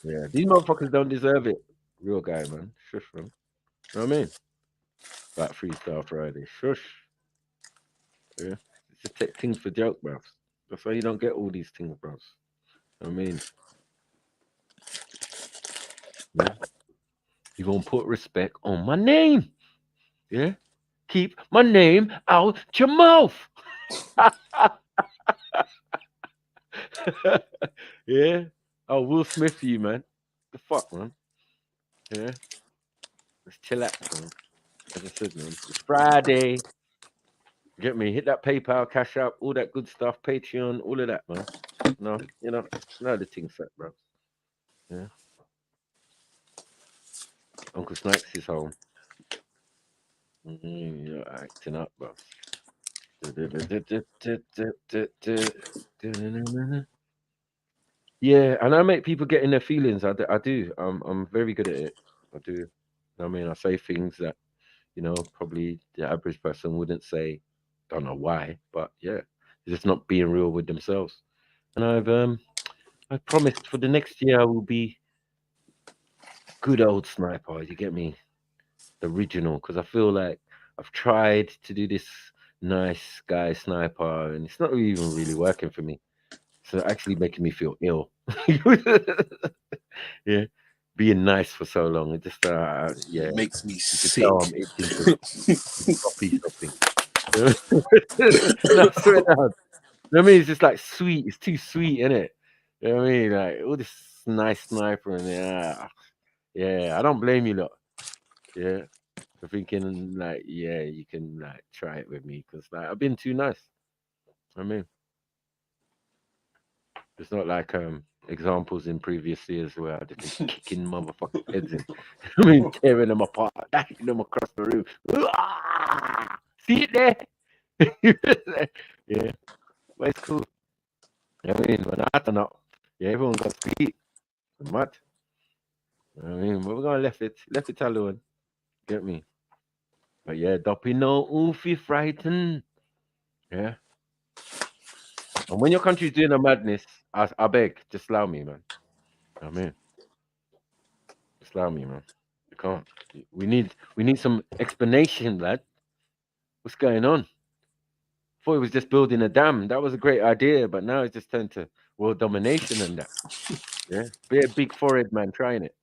Yeah, these motherfuckers don't deserve it. Real guy, man. Shush, man. You know what I mean? Like Freestyle Friday. Shush. Yeah. Just take things for joke, bruv. That's why you don't get all these things, bruv. You know what I mean? Yeah. You're gonna put respect on my name. Yeah. Keep my name out your mouth. Yeah. Oh, Will Smith to you, man. The fuck, man. Yeah. Let's chillax, man. As I said, man. It's Friday. Get me? Hit that PayPal, Cash App, all that good stuff, Patreon, all of that, man. No, the thing set, bro. Yeah. Uncle Snipes is home. You're acting up, bro. Yeah, and I make people get in their feelings. I do. I'm very good at it. I do. You know what I mean, I say things that probably the average person wouldn't say. Don't know why, but yeah, they're just not being real with themselves. And I promised for the next year I will be good old sniper. You get me? The original, because I feel like I've tried to do this nice guy sniper, and it's not even really working for me. So actually making me feel ill. Yeah, being nice for so long, it just makes me you sick. can tell I'm itching for coffee something. No, I swear down. You know what I mean? It's just like sweet. It's too sweet, isn't it? You know what I mean? Like all this nice sniper and I don't blame you, lot. Yeah, for thinking like you can like try it with me because like I've been too nice. I mean, it's not like examples in previous years where I've just been kicking motherfucking heads in. I mean, tearing them apart, dashing them across the room. See it there? Yeah, but it's cool. I mean, I mean? When I turn up, yeah, everyone got to speak. Mad. I mean, we're gonna left it alone. Get me? But yeah, Dopino Ufi frightened. Yeah. And when your country's doing a madness, I beg, just allow me, man. I mean, just allow me, man. You can't. We need some explanation, lad. What's going on? Thought it was just building a dam. That was a great idea, but now it's just turned to world domination and that. Yeah. Be a big forehead man trying it.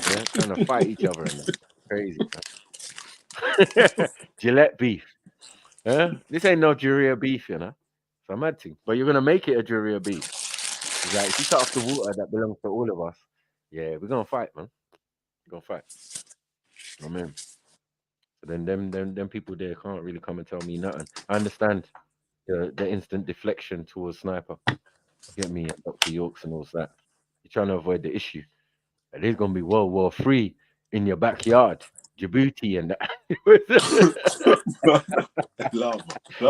Yeah, trying to fight each other and that. Crazy, man. Gillette beef. Yeah? This ain't no Juria beef, you know. It's a mad thing. But you're gonna make it a Juria beef. It's like if you cut off the water that belongs to all of us, yeah, we're gonna fight, man. We're gonna fight. I mean. So then them people there can't really come and tell me nothing. I understand the instant deflection towards Sniper. Get me at Dr. Yorks and all that. You're trying to avoid the issue. And there's gonna be World War III in your backyard, Djibouti and that.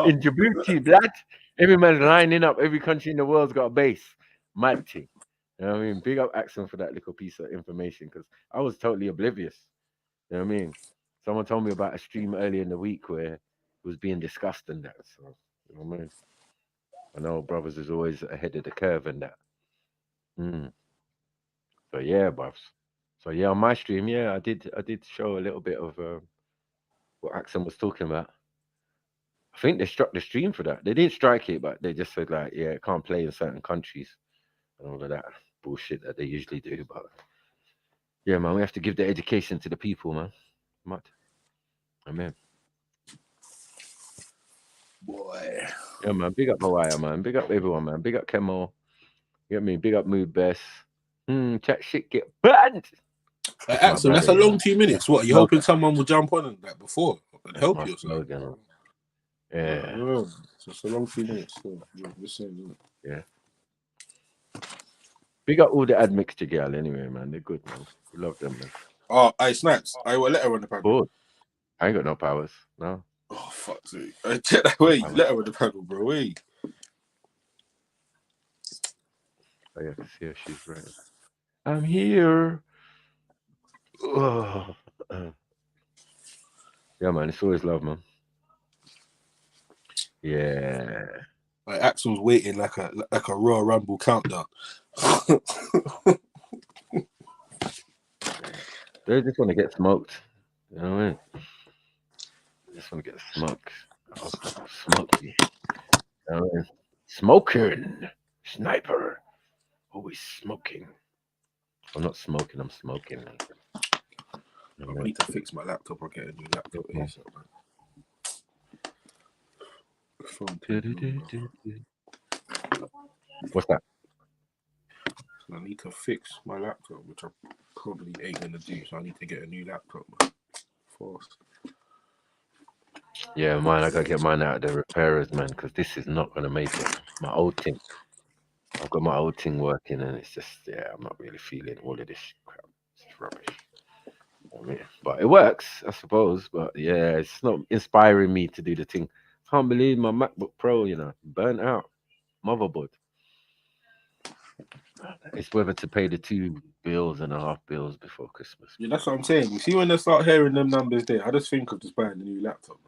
In Djibouti, blood. Every man's lining up. Every country in the world's got a base. Mad thing. You know what I mean? Big up Axon for that little piece of information because I was totally oblivious. You know what I mean? Someone told me about a stream earlier in the week where it was being discussed and that. So, you know what I mean? I know brothers is always ahead of the curve and that. So yeah, bruv. So yeah, on my stream, yeah, I did show a little bit of what Axon was talking about. I think they struck the stream for that. They didn't strike it, but they just said like, yeah, it can't play in certain countries and all of that bullshit that they usually do. But yeah, man, we have to give the education to the people, man. Mad. Amen. Boy. Yeah, man. Big up Hawaii, man. Big up everyone, man. Big up Kemo. You get me? Big up Mood Best. Chat shit get banned. Axel, that's a long 2 minutes. What, are you hoping someone will jump on that before and help you or something? Yeah. So it's a long 2 minutes. Yeah. Big up all the admixture girl anyway, man. They're good, man. We love them, man. Oh, I snaps. I will let her on the panel. Cool. I ain't got no powers. No. Oh, fuck, dude. Check that way. Let her on the panel, bro. Wait. Oh, yeah, I can see her. She's right. I'm here. Oh. Yeah, man. It's always love, man. Yeah. Like Axel's waiting like a Royal Rumble countdown. They just want to get smoked. You know what I mean? They just want to get smoked. Oh, smoky. You know what I mean? Smoking. Sniper. Always smoking. I'm not smoking, I'm smoking. I need to fix my laptop or get a new laptop. What's that? So I need to fix my laptop, which I probably ain't gonna do. So I need to get a new laptop, fast. Yeah, mine. I gotta get mine out of the repairers, man, because this is not gonna make it. My old thing. I've got my old thing working, and it's just, yeah, I'm not really feeling all of this crap. It's rubbish. I mean, but it works, I suppose. But yeah, it's not inspiring me to do the thing. Can't believe my MacBook Pro, burnt out. Motherboard. It's whether to pay the 2.5 bills before Christmas. Yeah, that's what I'm saying. You see, when they start hearing them numbers there, I just think of just buying a new laptop.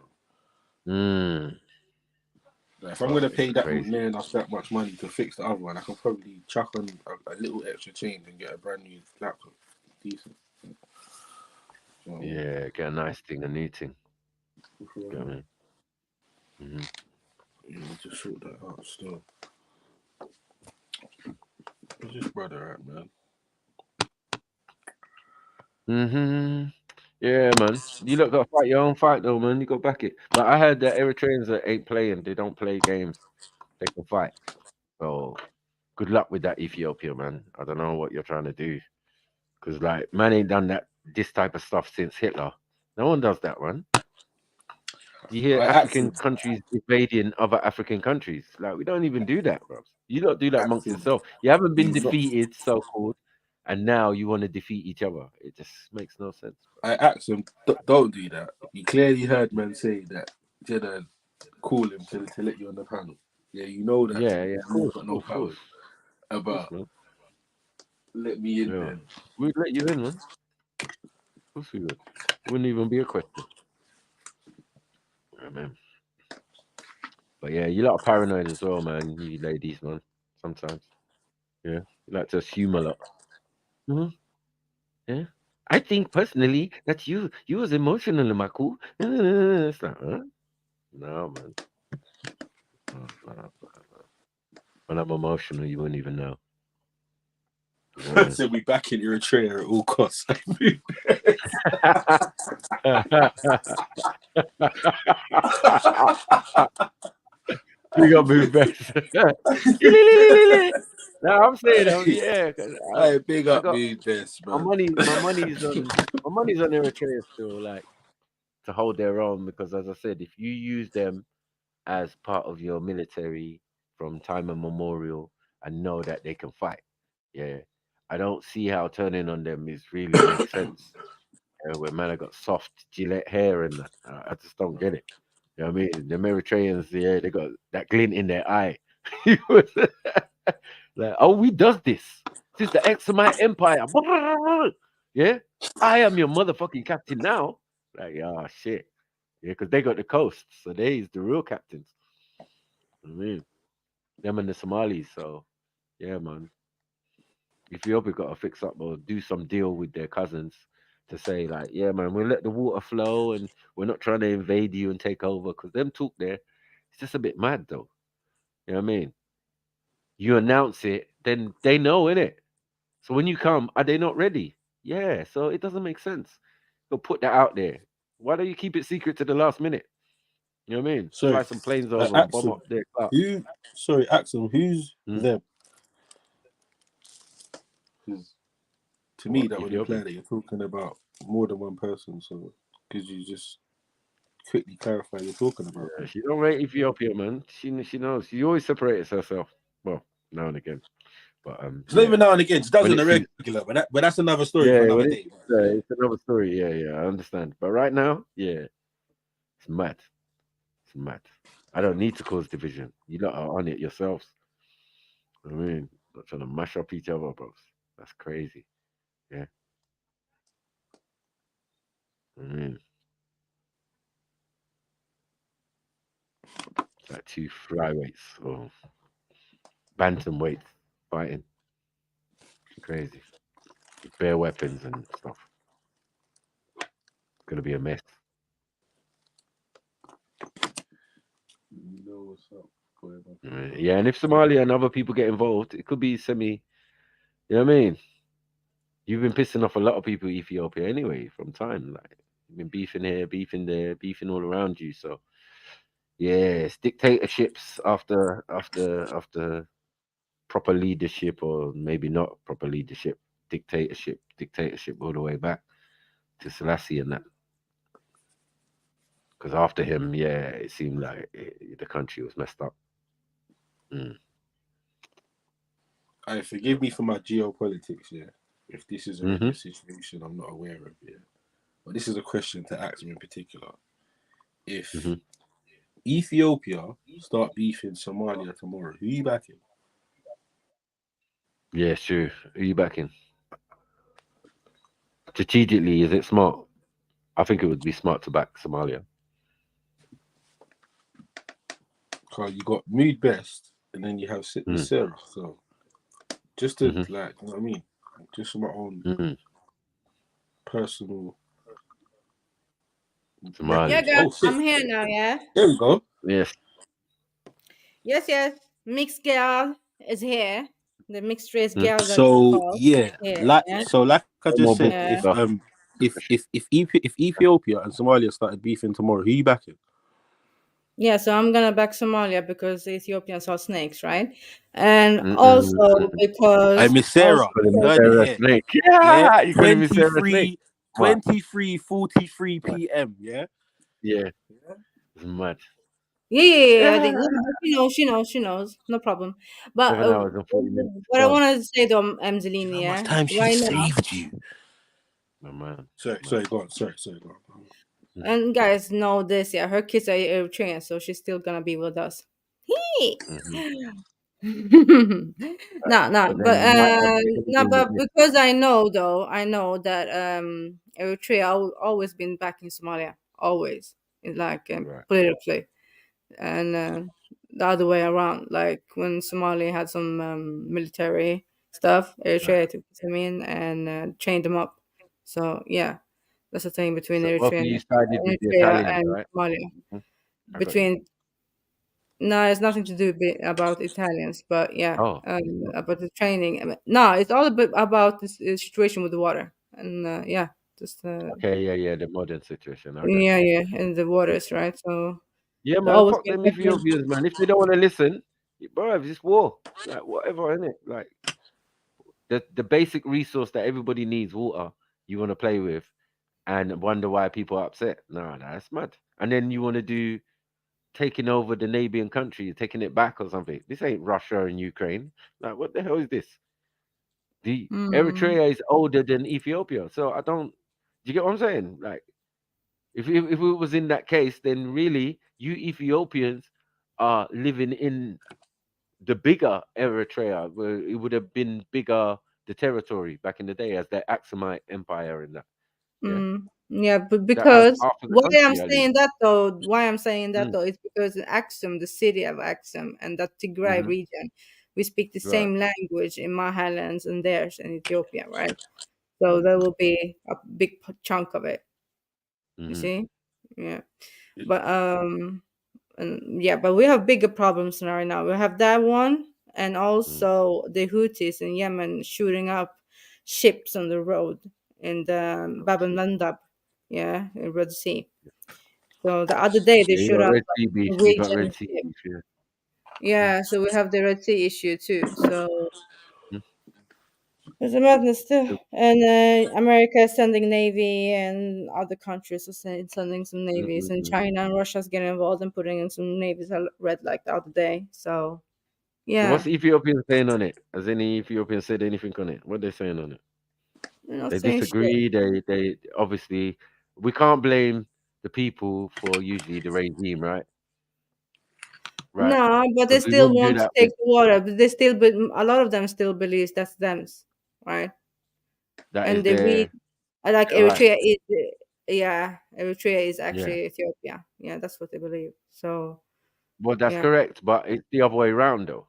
Like, if I'm going to pay that much money to fix the other one, I can probably chuck on a little extra change and get a brand new laptop. Decent. So, yeah, get a nice thing, a new thing. You know what I mean? You need to sort that out still. Where's this brother at, man? Yeah, man. You look got to fight your own fight, though, man. You got to back it. But I heard that Eritreans that ain't playing. They don't play games. They can fight. So good luck with that, Ethiopia, man. I don't know what you're trying to do. Because, like, man ain't done this type of stuff since Hitler. No one does that, man. You hear African countries invading other African countries. Like, we don't even do that, bro. You don't do that amongst yourself. You haven't been defeated, so-called, and now you want to defeat each other. It just makes no sense. I asked him, don't do that. You clearly heard men say that. Call him to let you on the panel. Yeah, you know that. Yeah, You've got no power. about man. let me in, man. We'd let you in, man. Of course we would. Wouldn't even be a question. Yeah, man. But yeah, you lot are paranoid as well, man. You ladies, man. Sometimes, yeah, you like to assume a lot. Yeah, I think personally that you was emotional, Maku. It's like, huh? No, man. No. When I'm emotional, you wouldn't even know. So we back in Eritrea at all costs. We got moved back. No, I'm saying, yeah. Hey, big up me, best man. My money's on Eritrea still, like, to hold their own, because as I said, if you use them as part of your military from time immemorial and know that they can fight, yeah, I don't see how turning on them is really makes sense. When man, I got soft Gillette hair and that, I just don't get it. You know what I mean? The Eritreans, yeah, they got that glint in their eye. Like, oh, we does this since the X of my empire. Yeah, I am your motherfucking captain now. Like, oh shit, yeah, because they got the coast, so they's the real captains. I mean, them and the Somalis. So, yeah, man, Ethiopia got to fix up or do some deal with their cousins to say, like, yeah, man, we'll let the water flow and we're not trying to invade you and take over, because them talk there, it's just a bit mad though. You know what I mean? You announce it, then they know, innit? So when you come, are they not ready? Yeah, so it doesn't make sense. But put that out there. Why don't you keep it secret to the last minute? You know what I mean? Sorry, Fly some planes over and bomb Axel, up their car. Axel, who's them? To me, that would imply that you're talking about more than one person. So could you just quickly clarify you're talking about? Yeah, she don't rate Ethiopia, man. She knows. She always separates herself. Well, now and again. But it's not even now and again. She does it on a regular, but that's another story for another day. It's another story. Yeah, I understand. But right now, yeah, it's mad. It's mad. I don't need to cause division. You lot are on it yourselves. I mean, not trying to mash up each other, bros. That's crazy. Yeah. I mean, it's like two flyweights or bantamweights fighting. Crazy. With bare weapons and stuff. It's gonna be a mess. You know what's up. Yeah, and if Somalia and other people get involved, it could be semi. You know what I mean? You've been pissing off a lot of people in Ethiopia anyway from time. Like, you've been beefing here, beefing there, beefing all around you. So yeah, it's dictatorships after proper leadership, or maybe not proper leadership, dictatorship all the way back to Selassie and that. Because after him, yeah, it seemed like the country was messed up. I forgive me for my geopolitics, yeah. If this is a situation I'm not aware of, yeah. But this is a question to ask me in particular. If Ethiopia start beefing Somalia tomorrow, who are you backing? Yeah, sure. Who are you backing? Strategically, is it smart? I think it would be smart to back Somalia. Because you got Mood Best, and then you have Sarah. So just to like, you know what I mean? Just for my own personal. Yeah, guys, I'm here now. Yeah. There we go. Yes. Yes. Mixed girl is here. The mixed race girl. So yeah, like I just said, if Ethiopia and Somalia started beefing tomorrow, who are you backing? Yeah, so I'm gonna back Somalia because the Ethiopians are snakes, right? And also because I miss Sarah. Snake. Yeah, you couldn't miss Sarah Snake. 23:43 p.m. Yeah. Yeah. It's mad. Yeah. She knows. No problem. But 7 hours and 40 minutes. what I want to say though, Emzelini, how much time she saved you? No, man. Sorry, go on. Sorry, go on. And guys know this, yeah. Her kids are Eritrean, so she's still gonna be with us. But because I know that Eritrea always been back in Somalia, always, like politically, and the other way around. Like when Somalia had some military stuff, Eritrea took them in and trained them up. So yeah, that's the thing between Eritrea you sided with the Italians, and right? Somalia. No, it's nothing to do about Italians, but yeah, about the training. No, it's all about this situation with the water, and yeah, just Okay, the modern situation. yeah, and the waters, right? So yeah, they man, always fuck been them battling. Ethiopians, man. If they don't want to listen, bro, it's war, like whatever, innit? Like the basic resource that everybody needs, water, you want to play with, and wonder why people are upset. No, that's mad. And then you want to do taking over the neighboring country, taking it back or something. This ain't Russia and Ukraine. Like, what the hell is this? The Eritrea is older than Ethiopia, so I don't. Do you get what I'm saying? Like, if it was in that case, then really you Ethiopians are living in the bigger Eritrea, where it would have been bigger the territory back in the day as the Aksumite Empire and that. Yeah, Yeah, but that has because half of the why I'm country, I saying that though, is because Mm. the city of Axum and that Tigray Mhm. region, we speak the Right. same language in my highlands and theirs in Ethiopia, right? So there will be a big chunk of it. You Mhm. see? Yeah. But but we have bigger problems right now. We have that one, and also the Houthis in Yemen shooting up ships on the road in the Bab al Mandab, in Red Sea. So the other day they Yeah, you shot got up Red Sea beef. You got Norwegian Red Sea ship. beef. Yeah. Yeah, so we have the Red Sea issue too. So Mm. there's a madness too. And America is sending navy, and other countries are sending some navies, and China and Russia's getting involved and putting in some navies. I read like the other day. So So what's yeah, Ethiopia saying on it? Has any Ethiopian said anything on it? What are they saying on it? they're not They saying shit. disagree. They obviously we can't blame the people for usually the regime, right? Right. No, but they Because we still wouldn't do want to that take with the water. But they still, but a lot of them still believes that's them, right? that is And they read their like right. Eritrea is, Eritrea is Yeah. actually Ethiopia. Yeah, that's what they believe. So Well, that's yeah. correct, but it's the other way around though.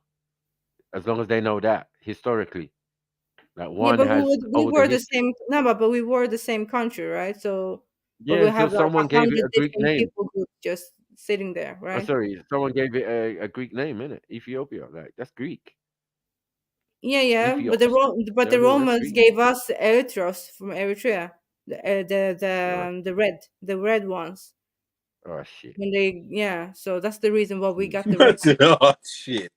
As long as they know that historically, like Yeah, one but has we older were the history. same. No, but we were the same country, right? So, but Yeah, we until have like someone gave it 100 a Greek different name. people groups just sitting there, Oh, right? sorry, someone gave it a Greek name, innit? Ethiopia, like that's Greek. Yeah. But Ethiops. but the That's Romans Greek. gave us Eritros from Eritrea, Right. the red ones. Oh shit. When they so that's the reason why we got the red. Oh shit.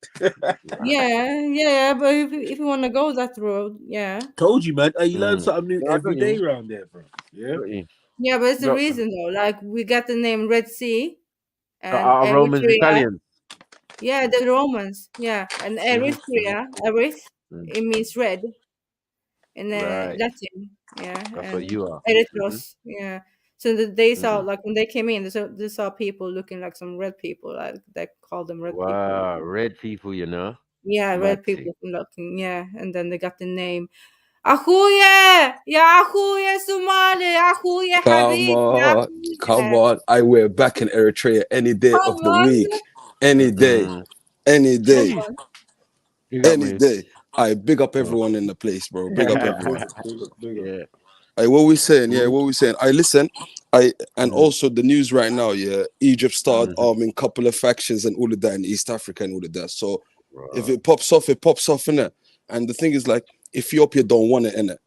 Yeah. But if you want to go that road, yeah. Told you, man. You learn Mm. something new No, I every got day you. around there, bro. Yeah. Got you. Yeah, but it's the Look, reason though. Like we got the name Red Sea and are Romans Eritrea. Italians? Yeah, the Romans. Yeah, and Mm-hmm. Eritrea, Eryth, Mm. it means red in Right. Latin. Yeah, That's what and you are. Mm-hmm. Erythros. Yeah. So they saw Mm-hmm. like when they came in, they saw people looking like some red people. Like they called them red people. Wow, red people, you know. Yeah, red Mad thing. people looking. Yeah, and then they got the name. Akhuye, ya Akhuye Somali, Akhuye Come Habib, ya on, come Akhuye. on. I wear back in Eritrea any day Come of the on, week. Any day. Mm. Any come day. on. You got Any me. day. I big up Oh. everyone in the place, bro. Big up Big up, everyone. big up. Yeah. Hey, what we saying? Yeah, Mm-hmm. what we saying? I listen. And also the news right now, yeah. Egypt started arming couple of factions and all of that in East Africa and all of that. So if it pops off, innit? And the thing is, like, Ethiopia don't want it, innit?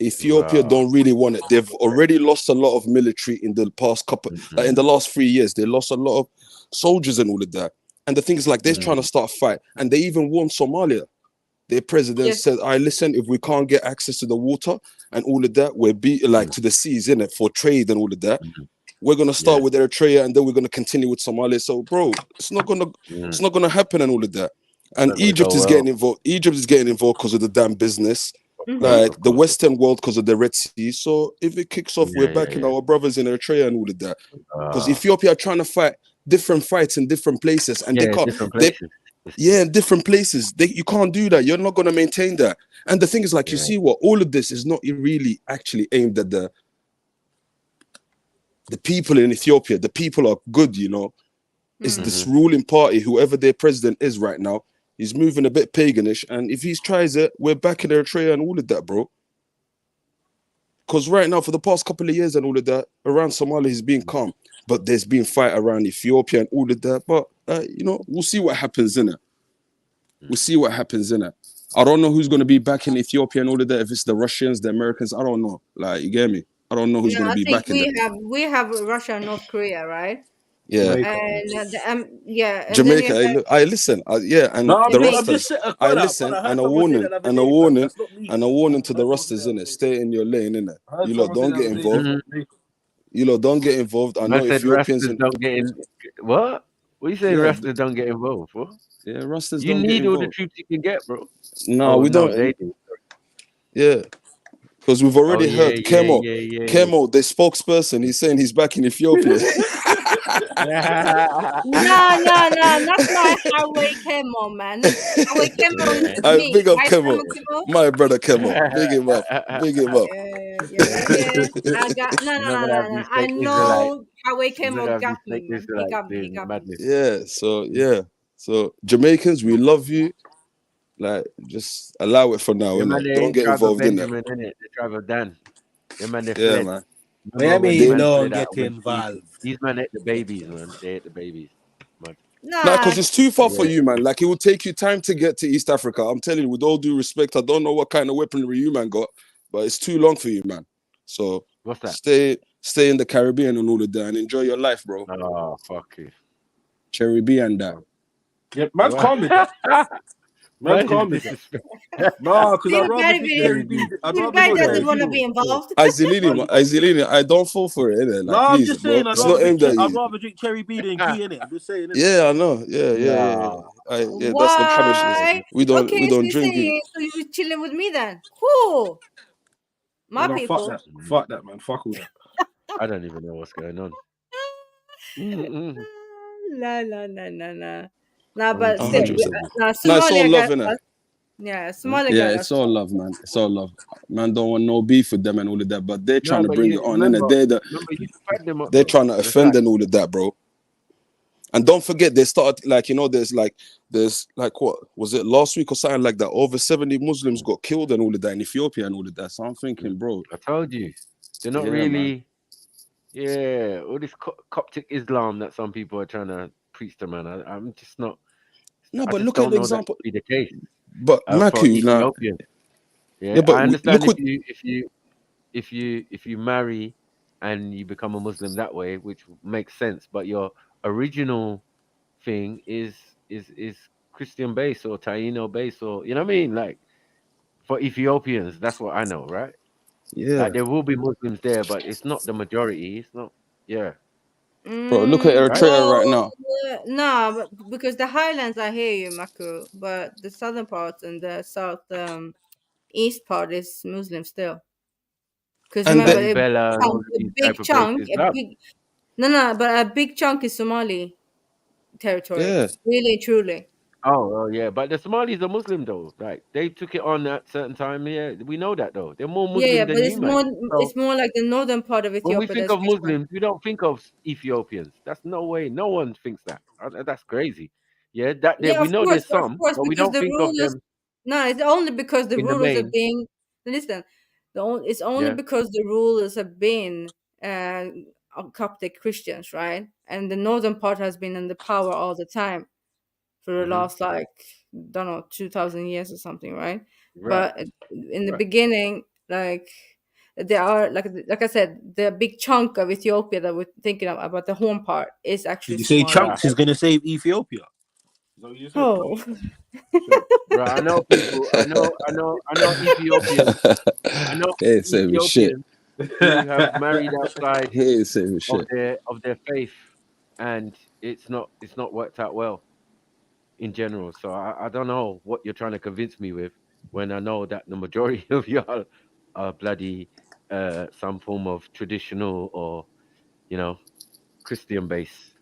Ethiopia Wow. don't really want it. They've already lost a lot of military in the past couple, like in the last 3 years. They lost a lot of soldiers and all of that. And the thing is, like, they're trying to start a fight, and they even warned Somalia. Their president said, "I listen. If we can't get access to the water and all of that, we're like to the seas, innit, for trade and all of that. We're gonna start with Eritrea, and then we're gonna continue with Somalia." So, bro, it's not gonna happen and all of that. And Not gonna Egypt go is well. getting involved. Egypt is getting involved because of the damn business, Of like the course. Western world because of the Red Sea. So if it kicks off, we're backing our brothers in Eritrea and all of that. Because Ethiopia are trying to fight different fights in different places, and they can't. Different places. Yeah, in different places. You can't do that. You're not going to maintain that. And the thing is, like, you see what? All of this is not really actually aimed at the people in Ethiopia. The people are good, you know. It's this ruling party, whoever their president is right now, he's moving a bit paganish. And if he tries it, we're back in Eritrea and all of that, bro. Because right now, for the past couple of years and all of that, around Somalia, he's been calm. But there's been fight around Ethiopia and all of that. But, you know, we'll see what happens in it. We'll see what happens in it. I don't know who's going to be back in Ethiopia and all of that. If it's the Russians, the Americans, I don't know. Like, you get me? I don't know who's going to I be think back in it. we have Russia and North Korea, right? Yeah. And yeah, and Jamaica, then you have I listen. Yeah, and No, the I'm Rastas. just I listen, and a warning, and a warning, and a warning to the Rastas in it. Stay in your lane, in it. You lot don't get involved. You lot don't get involved. I know Man said Ethiopians Rastas don't get in. What? What you saying? Yeah. Rastas don't get involved, bro? Yeah, Rastas You don't get need all the involved. troops you can get, bro. No, we no, don't. they do. Yeah. Because we've already heard Kemo, yeah. the spokesperson, he's saying he's back in Ethiopia. No, that's my highway Kemo, man. Highway Kemo is me. Big up Right, Kemo, my brother Kemo. Big him up, big him up. Yeah. I got no. I know Highway Kemo got me, man. He got me. Yeah, so Jamaicans, we love you. Like, just allow it for now, Yeah, innit? man, they Don't ain't get tribe of involved in it. Benjamin, innit? The tribe of Dan. Yeah, man, they Yeah, fled. man. I When mean, man don't fled out get of Red Sea, involved. these men ate the babies, man. They ate the babies. Man. Nah, because it's too far for you, man. Like, it will take you time to get to East Africa. I'm telling you, with all due respect, I don't know what kind of weaponry you, man, got, but it's too long for you, man. So, what's that? Stay in the Caribbean and all of that and enjoy your life, bro. Oh, fuck you. Caribbean, that. Yeah, man's calm with that. Man's calm with that. No, because I'd rather drink Cherry B. I'd rather guy go doesn't Cherry want to B. be involved. Izilini, I don't fall for it, innit? Like, No, I'm please, just bro. saying, It's not aimed at I'd you. rather drink Cherry B than Guy, innit? I'm just saying, innit? Yeah, I know. Yeah. That's the Habesha. We don't Okay, so drink you're it. saying so you was chilling with me then? Cool. My No, people. Fuck that, man. Fuck all that. I don't even know what's going on. No. Nah, but still, 100%. It's all love, innit? Yeah, Somalia. Yeah, it's all love, man. It's all love. Man, don't want no beef with them and all of that, but they're trying to bring it on, innit? They're trying to offend and all of that, bro. And don't forget, they started, like, you know, there's like what was it, last week or something like that? Over 70 Muslims got killed and all of that in Ethiopia and all of that. So I'm thinking, bro, I told you, they're not really. Man. Yeah, all this Coptic Islam that some people are trying to preach to, man. I'm just not. No, but look at the example. That be the case. But Maku, now. Yeah, but I understand look if you marry and you become a Muslim that way, which makes sense. But your original thing is Christian based or Taino based, or you know what I mean? Like for Ethiopians, that's what I know, right? Yeah. Like there will be Muslims there, but it's not the majority. It's not. Yeah. Bro, look at Eritrea right now. No, because the highlands, I hear you, Maku, but the southern parts and the south east part is Muslim still. Because remember, a big chunk is Somali territory. Yeah. Really, truly. Oh yeah, but the Somalis are Muslim though. Like they took it on at certain time. Yeah, we know that though. They're more Muslim than you, man. It's more like the northern part of Ethiopia. When we think of Muslims, we don't think of Ethiopians. That's no way. No one thinks that. That's crazy. Yeah, we know there's some, but we don't think of them. No, it's only because the rulers are being. Listen, it's only because the rulers have been Coptic Christians, right? And the northern part has been in the power all the time for the last 2,000 years or something, right? But in the beginning, like there are like I said, the big chunk of Ethiopia that we're thinking about the Horn part is actually. Did you say chunks is gonna save Ethiopia? Oh, bro, I know people. I know Ethiopians. I know Ethiopians who have married outside of their faith, and it's not worked out well in general. So I don't know what you're trying to convince me with when I know that the majority of y'all are bloody some form of traditional or Christian based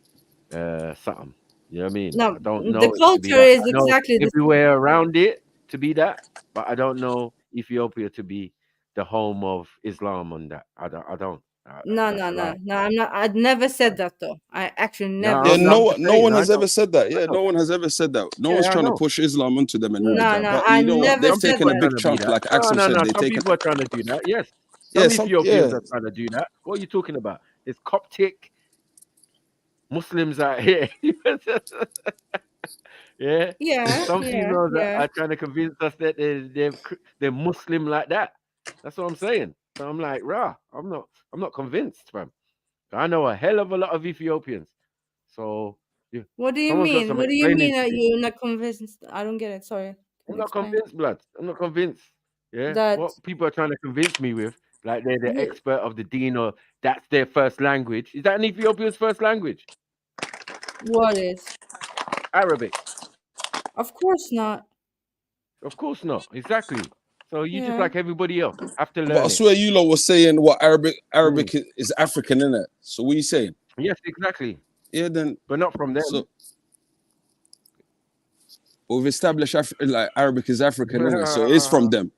something. You know what I mean? No, I don't the know it to be culture that. is I know exactly the same. everywhere around it to be that, but I don't know Ethiopia to be the home of Islam on that. I don't. No, That's no, a no, lie. no. I'm not. I'd never said that though. I actually No, never Yeah, said. I'm just no saying. one I has know. ever said that. I Yeah, know. no one has ever said that. No Yeah, one's I trying to know. push Islam onto them and all of No, that. no, But I you know what? never They've said taken a People are that. big trying to do chunk, that. like No, Axel no, said. no. They've Some taken, people are trying to do that. Yes. yeah, Some Ethiopians yeah. are trying to do that. What are you talking about? It's Coptic Muslims out here. Yeah. Yeah, Some yeah, females yeah. are trying to convince us that they're Muslim like that. That's what I'm saying. So I'm like, rah, I'm not convinced, fam. I know a hell of a lot of Ethiopians. So yeah, What do you someone's got mean? some What do you explaining mean to that do. you're not convinced? I don't get it. Sorry. Can I'm you not explain convinced, blood. I'm not convinced. Yeah. that? What people are trying to convince me with, like they're the You, expert of the deen or that's their first language. Is that an Ethiopian's first language? what is? Arabic. Of course not. Of course not. Exactly. So you just Yeah. like everybody else have to But I learn it. swear you lot was saying what Mm. Arabic is African, innit? So what are you saying? Yes, exactly. Yeah, then. But not from them. So we've established like Arabic is African, innit? So it's from them.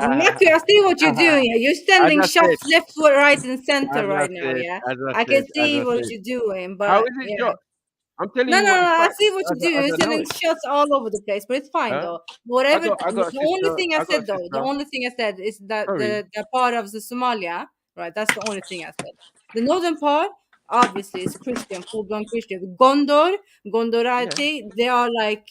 Matthew, I see what you're doing. Yeah, you're sending As I said, shots left, right, and center as I right now. said, Yeah, as I I can said, as see I what said. you're doing. How But is it yeah, shot? I'm telling no, you no, what no. is I facts see what as you're doing. as You're I know sending it. shots all over the place, but it's fine Huh? though. Whatever. I got a The only sister. thing I I got said a though, the sister. only thing I said is that Sorry. the part of the Somalia, right? That's the only thing I said. The northern part, obviously, is Christian, full blown Christian. Gondorati, they are like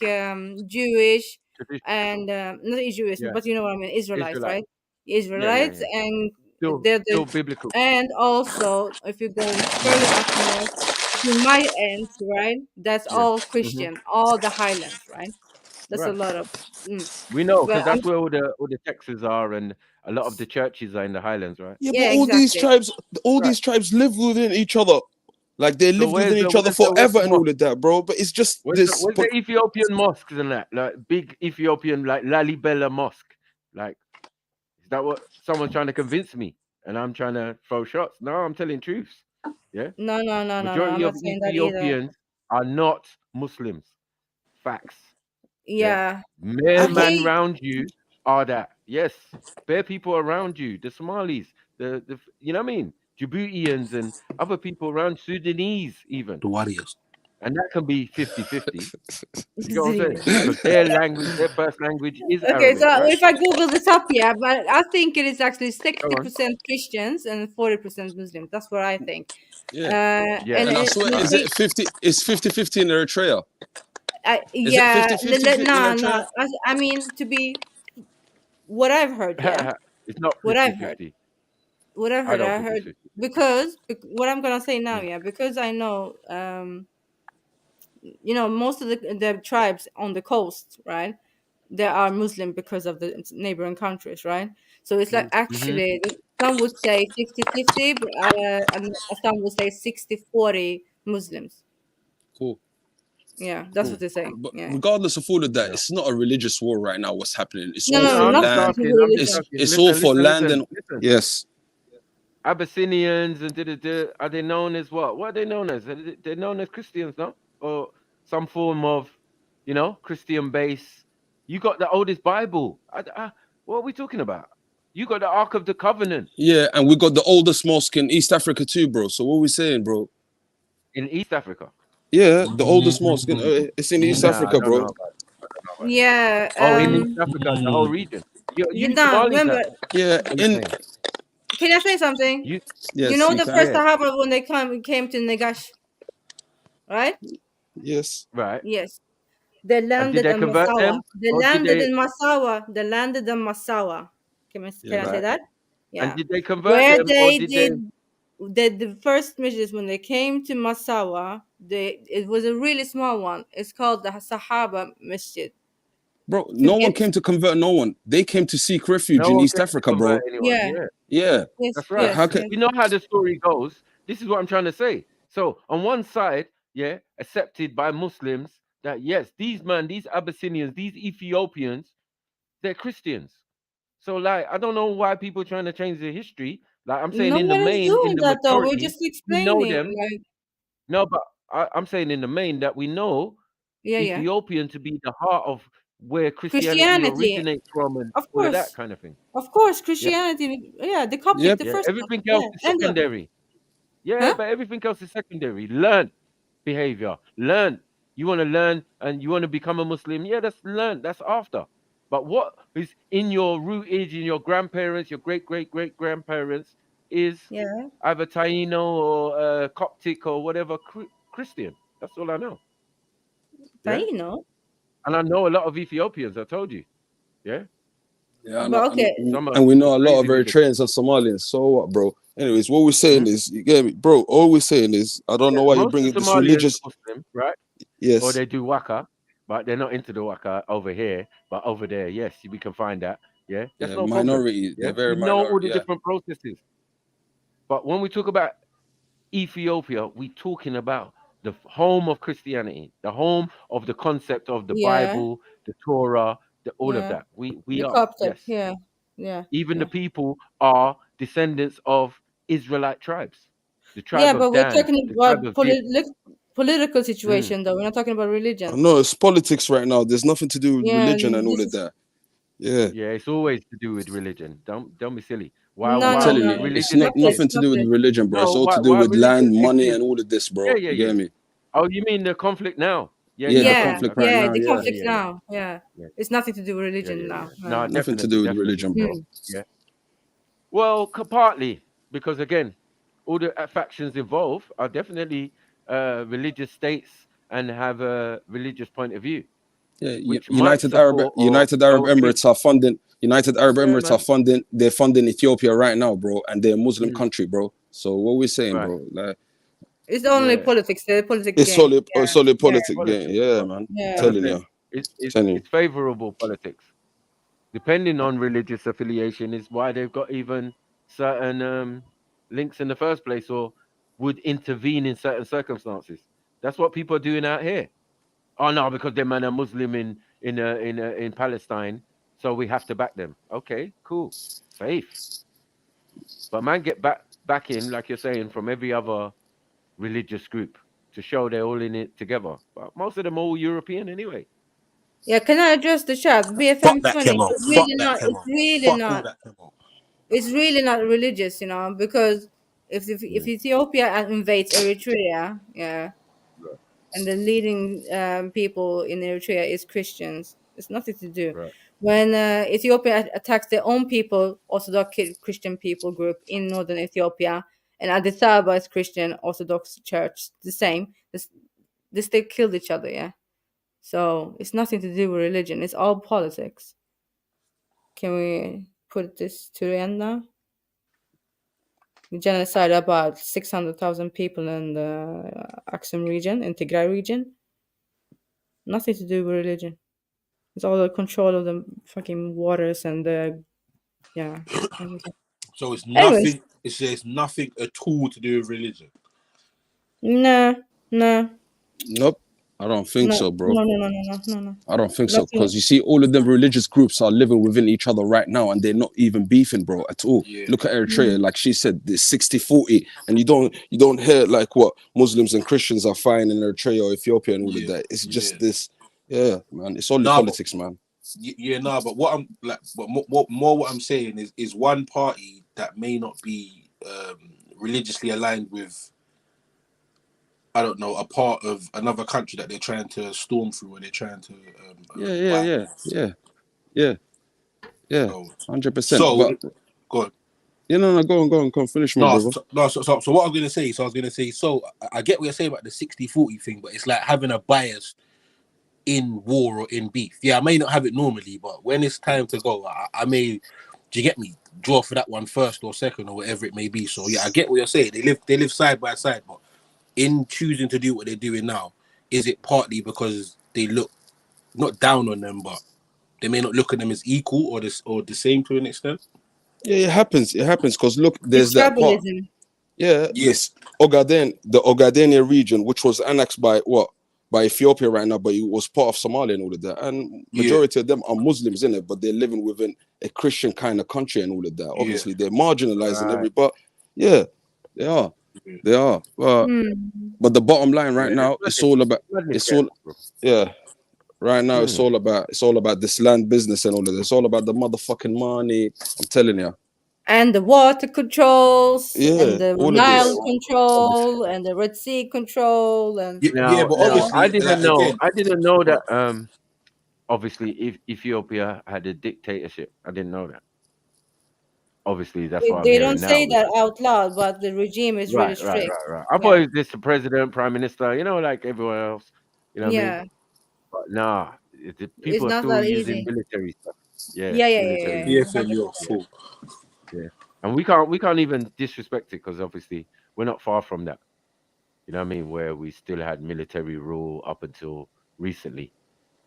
Jewish Tradition. and not Jewish, Yeah. but you know what I mean, Israelites, Israelite. right? Israelites, Yeah. and they're Still the, biblical. and also if you go further up north to my end, right? That's Yeah. all Christian, all the highlands, right? That's a Right. lot of. We know But because that's where all the Texas are and a lot of the churches are in the highlands, right? Yeah, but yeah, all these exactly. tribes live within each other. Like they So lived within each other where's the forever and mosque? all of that, bro. But it's just this. Where's the Ethiopian mosques and that? Like big Ethiopian like Lalibela mosque. Like is that what someone's trying to convince me? And I'm trying to throw shots. No, I'm telling truths. Yeah. No, no, no, no, no. I'm Majority of not saying that either. Ethiopians are not Muslims. Facts. Yeah. Mere I man hate. round you are that. Yes. Bare people around you, the Somalis, the you know what I mean? Djiboutians and other people around, Sudanese even. The warriors. And that can be 50-50. You get what I'm saying? Because their language, their first language is Okay, Arabic, so right? if I Google this up, yeah, but I think it is actually Go on. 60% Christians and 40% Muslims. That's what I think. Yeah. Yeah. And And I swear, the is thing, it 50? It's 50-50 in Eritrea. Is it yeah, 50-50 in no, Eritrea? no. I mean, to be what I've heard, yeah, It's not what I've heard, 50-50. I don't I think it's heard 50. because what I'm gonna say now, yeah, because I know, you know, most of the tribes on the coast, right? They are Muslim because of the neighboring countries, right? So it's like actually some would say 50-50, but and some would say 60-40 Muslims. Cool. Yeah, that's what Cool. they're saying. But Yeah. regardless of all of that, Yeah. it's not a religious war right now. What's happening? It's No, all no, for No, I'm just nothing land. to do asking. with I'm just religion. asking. It's all for land and Listen. yes. Abyssinians and are they known as what? What are they known as? They're known as Christians, no? Or some form of, you know, Christian base. You got the oldest Bible. What are we talking about? You got the Ark of the Covenant Yeah, and we got the oldest mosque in East Africa too, bro. So what are we saying, bro? in East Africa. Yeah, the oldest mosque. It's in East Nah, I Africa, don't know bro. about it. I don't know about that. Yeah. Oh, in East Africa, the whole region. You You know, Somalis remember? have it. Yeah, What are you in saying? Can I say something? You You yes, know you the can. first yeah, Sahaba when they came to Negash, right? Yes. right. Yes. They And did landed they in convert Massawa. them or did they They landed in Massawa. Yeah. Can I say right? that? And Yeah. did they convert Where them or they did they did the first missions when they came to Massawa, it was a really small one. It's called the Sahaba Masjid. Bro, To no one get came to convert no one. They came to seek refuge no in one East came to Africa, convert bro. anyone? yeah. Yeah. Yeah. Yes, That's right. Like yes, how can yes. You know how the story goes. This is what I'm trying to say. So on one side, yeah, accepted by Muslims that yes, these Abyssinians, these Ethiopians, they're Christians. So like, I don't know why people trying to change the history. Like I'm saying, No in the one is main, in doing the that though. We're majority, just we know explaining. them. Like No, but I'm saying in the main that we know Ethiopian to be the heart of where Christianity Christianity, originates from and of all of course. that kind of thing. Of course, Yeah. Christianity. Yeah, the Coptic, the Yeah. first. Everything else is And secondary. Yeah, but everything else is secondary. Learn behavior. Learn. You want to learn and you want to become a Muslim. Yeah, that's learn. That's after. But what is in your rootage, in your grandparents, your great-great-great-grandparents, is either Taino or Coptic or whatever Christian. That's all I know. Yeah? Taino? And I know a lot of Ethiopians, I told you. Yeah? Yeah, But okay. And we know a lot of crazy religion. Eritreans and Somalians. So what, bro? Anyways, what we're saying is, you get me, bro? All we're saying is, I don't know why you're Most bringing of this Somalians religious. are Muslim, right? Yes. Or they do waka, but they're not into the waka over here. But over there, yes, we can find that. Yeah, that's no minority. problem. They're Yeah, very we know all minority. the different processes. But when we talk about Ethiopia, we're talking about the home of Christianity, the home of the concept of the Bible, the Torah, all of that. We the are, Coptic. yes. Yeah. Even the people are descendants of Israelite tribes. The tribe Yeah, of but we're Dan, talking the about tribe of Judah. political situation, though. We're not talking about religion. No, it's politics right now. There's nothing to do with Yeah, religion and all this of is that. Yeah. Yeah, it's always to do with religion. Don't be silly. Why I'm telling you, it's religion not exists? nothing to do with religion, bro. It's No, all to do why with land, religion money, exists? and all of this, bro. Yeah. You get me? Oh, you mean the conflict now? Yeah, Yeah. the I got conflict you. right now. the Yeah. conflict now. Yeah. It's nothing to do with religion now. No, Nothing to definitely, do with religion, bro. Yeah. Well, partly because again, all the factions involved are definitely religious states and have a religious point of view. Yeah, Which might support United Arab or against. Emirates are funding. United Arab Yeah, Emirates man. are funding. They're funding Ethiopia right now, bro, and they're a Muslim country, bro. So what we're saying, bro, like it's only politics. The politics it's game. solid politic game. Yeah, man. Yeah. Telling you. It's favorable politics. Depending on religious affiliation is why they've got even certain links in the first place or would intervene in certain circumstances. That's what people are doing out here. Oh no, because they're man are Muslim in Palestine, so we have to back them. Okay, cool, safe. But man, get back in, like you're saying, from every other religious group to show they're all in it together. But most of them are all European anyway. Yeah, can I address the chat? Fuck BFM that 20. Kemo. It's Fuck really that not. Kemo. It's really Fuck not. all that Kemo. It's really not religious, because if Ethiopia invades Eritrea, and the leading people in Eritrea is Christians, it's nothing to do. Right. When Ethiopia attacks their own people, Orthodox Christian people group in northern Ethiopia, and Addis Ababa is Christian Orthodox Church, the same. They still killed each other, yeah. So it's nothing to do with religion. It's all politics. Can we put this to the end now? The genocide about 600,000 people in the Aksum region, in Tigray region. Nothing to do with religion. It's all the control of the fucking waters and the everything. So it's Anyways. nothing. It says nothing at all to do with religion. No. Nope. I don't think so, bro. No. I don't think so, because you see, all of them religious groups are living within each other right now, and they're not even beefing, bro, at all. Yeah. Look at Eritrea, like she said, there's 60-40, and you don't hear like what Muslims and Christians are fighting in Eritrea or Ethiopia and all of that. It's just this, man. It's only politics, man. But what I'm like, but more what I'm saying is one party that may not be religiously aligned with, I don't know, a part of another country that they're trying to storm through, or they're trying to Yeah. 100%. So But go on. Yeah, no, go on, finish me, brother. So what I was gonna say, I get what you're saying about the 60-40 thing, but it's like having a bias in war or in beef. Yeah, I may not have it normally, but when it's time to go, I may, do you get me, draw for that one first or second or whatever it may be. So yeah, I get what you're saying. They live side by side, but in choosing to do what they're doing now, is it partly because they look not down on them, but they may not look at them as equal or the same to an extent? Yeah, it happens because look, there's that part. Yes, the Ogaden region, which was annexed by Ethiopia right now, but it was part of Somalia and all of that. And majority of them are Muslims in it, but they're living within a Christian kind of country and all of that. Obviously, they're marginalizing but they are. They are. But the bottom line right now, it's all about. It's all. Yeah. Right now, it's all about this land business and all of this. It's all about the motherfucking money. I'm telling you. And the water controls, and the all of Nile this. control, and the Red Sea control, and but obviously, I didn't know. again, I didn't know that. Obviously, if Ethiopia had a dictatorship, I didn't know that. Obviously, that's what I'm they hearing don't now. say that out loud, but the regime is really strict. I thought it was just the president, prime minister, like everywhere else. You know what I mean? Yeah. But nah, It's people are not still that using easy. military stuff. Yeah, Yeah. military. PFM, you're a fool. Yeah, and we can't even disrespect it because obviously we're not far from that. You know what I mean? Where we still had military rule up until recently,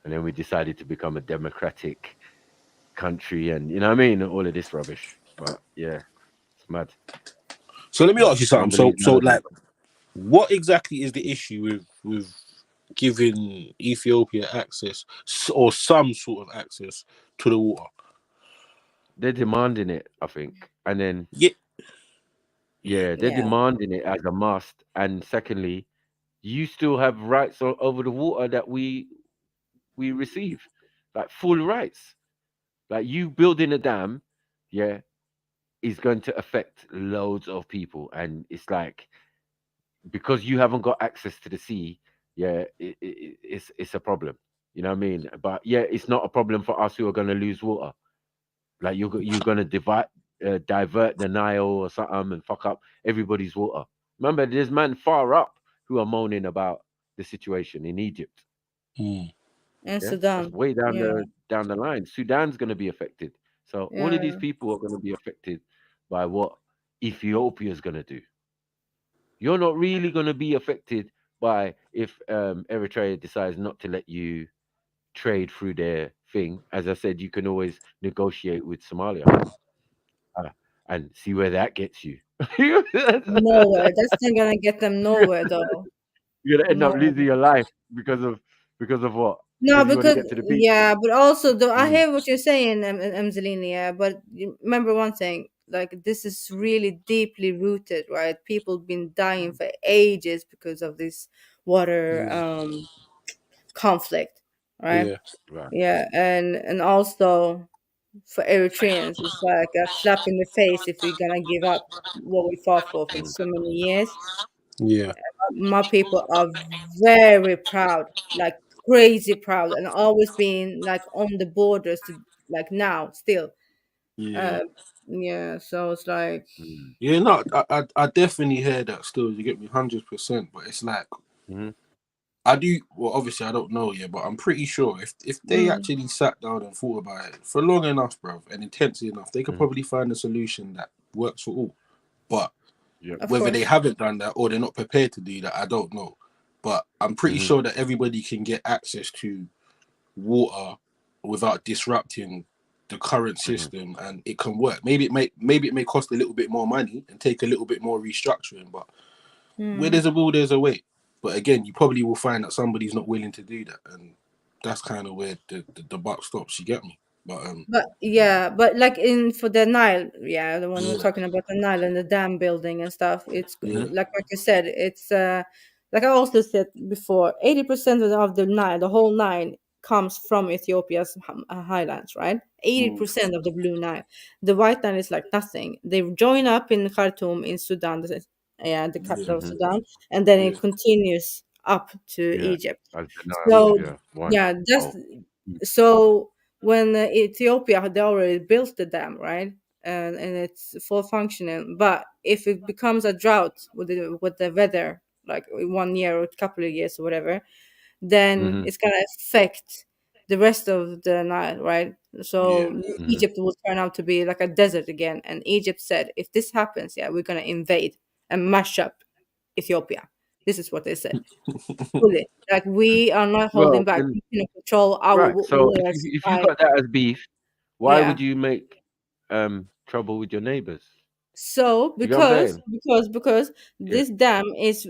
and then we decided to become a democratic country, and you know what I mean? All of this rubbish. But yeah, it's mad. So let me ask you Can't something. believe So none of like, them. what exactly is the issue with giving Ethiopia access or some sort of access to the water? They're demanding it, I think, and then yeah, they're demanding it as a must. And secondly, you still have rights over the water that we receive, like full rights. Like you building a dam, is going to affect loads of people, and it's like because you haven't got access to the sea, it's a problem. You know what I mean? But it's not a problem for us who are going to lose water. Like you're going to divert the Nile or something and fuck up everybody's water. Remember, there's man far up who are moaning about the situation in Egypt. And That's Sudan. way down the line. Sudan's going to be affected. So all of these people are going to be affected by what Ethiopia is going to do. You're not really going to be affected by if Eritrea decides not to let you trade through their thing. As I said, you can always negotiate with Somalia and see where that gets you. Nowhere. That's not gonna get them nowhere, though. You're gonna end up No. losing your life because of what? No, Because you want to because get to the beach. but also though I hear what you're saying, Zelini, but remember one thing, like this is really deeply rooted, right? People been dying for ages because of this water conflict, right? Yeah, and also for Eritreans, it's like a slap in the face if we're gonna give up what we fought for so many years. Yeah. My people are very proud, like crazy proud, and always being like on the borders to like now still. So it's like No, I definitely hear that still. You get me 100%, but it's like I do. Well, obviously I don't know yet, but I'm pretty sure if they actually sat down and thought about it for long enough, bro, and intensely enough, they could probably find a solution that works for all. But whether they haven't done that or they're not prepared to do that, I don't know. But I'm pretty sure that everybody can get access to water without disrupting the current system, and it can work. Maybe it may cost a little bit more money and take a little bit more restructuring, but where there's a will, there's a way. But again, you probably will find that somebody's not willing to do that, and that's kind of where the buck stops. You get me? but like for the Nile, the one we're talking about, the Nile and the dam building and stuff, it's like you said, it's like I also said before, 80% of the Nile, the whole Nile, comes from Ethiopia's highlands, right? 80% of the Blue Nile. The White Nile is like nothing. They join up in Khartoum in Sudan, the capital of Sudan, and then it continues up to Egypt. So just so when Ethiopia they already built the dam, right, and it's full functioning, but if it becomes a drought with the weather, like 1 year or a couple of years or whatever, then it's gonna affect the rest of the Nile, right? So Egypt will turn out to be like a desert again, and Egypt said, if this happens, we're gonna invade and mash up Ethiopia. This is what they said. Fully. Like we are not holding back. We can control our So waters. if you got that as beef, why would Yeah. you make trouble with your neighbors? So You know what I'm because this dam is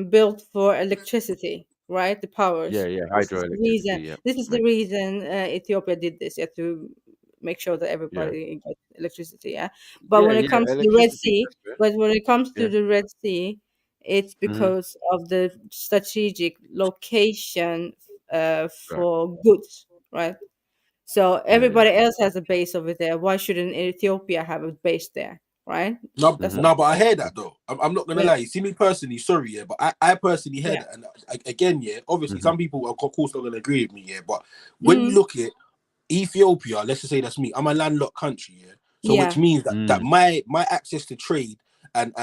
built for electricity, right? The powers. Yeah, This is the reason. hydroelectricity. This is the reason Ethiopia did this. To make sure that everybody gets electricity. Yeah, but when it comes to the Red Sea, it's because of the strategic location for goods, right? So everybody else has a base over there. Why shouldn't Ethiopia have a base there, right? No, That's no, but I hear that though. I'm not gonna lie. You see me personally, sorry, yeah, but I personally hear that. And again, yeah, obviously some people are of course not gonna agree with me, yeah. But when you look at Ethiopia, let's just say that's me. I'm a landlocked country, yeah. So which means that my access to trade and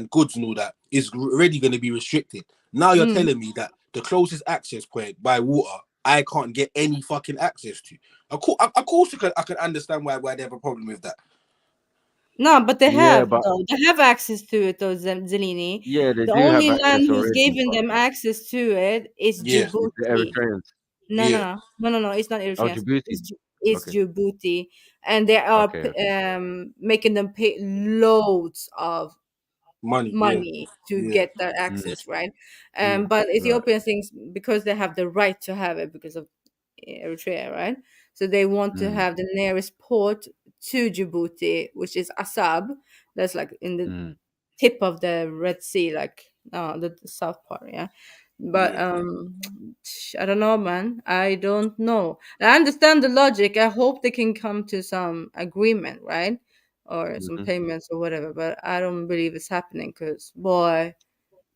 goods and all that is already going to be restricted. Now you're telling me that the closest access point by water I can't get any fucking access to. Of course I can understand why they have a problem with that. No, but they have though. They have access to it, though, Zelini. Yeah, they The do have only land access who's already. giving them access to it is Yeah. Djibouti. The Eritreans. No, it's not Oh, Eritreans. Djibouti. It's Okay. Djibouti, and they are Okay. making them pay loads of money to get that access, right? But Right. Ethiopian thinks because they have the right to have it because of Eritrea, right? So they want to have the nearest port to Djibouti, which is Assab. That's like in the tip of the Red Sea, like the south part, yeah. But I don't know, man. I don't know. I understand the logic. I hope they can come to some agreement, right? Or some payments or whatever. But I don't believe it's happening because, boy,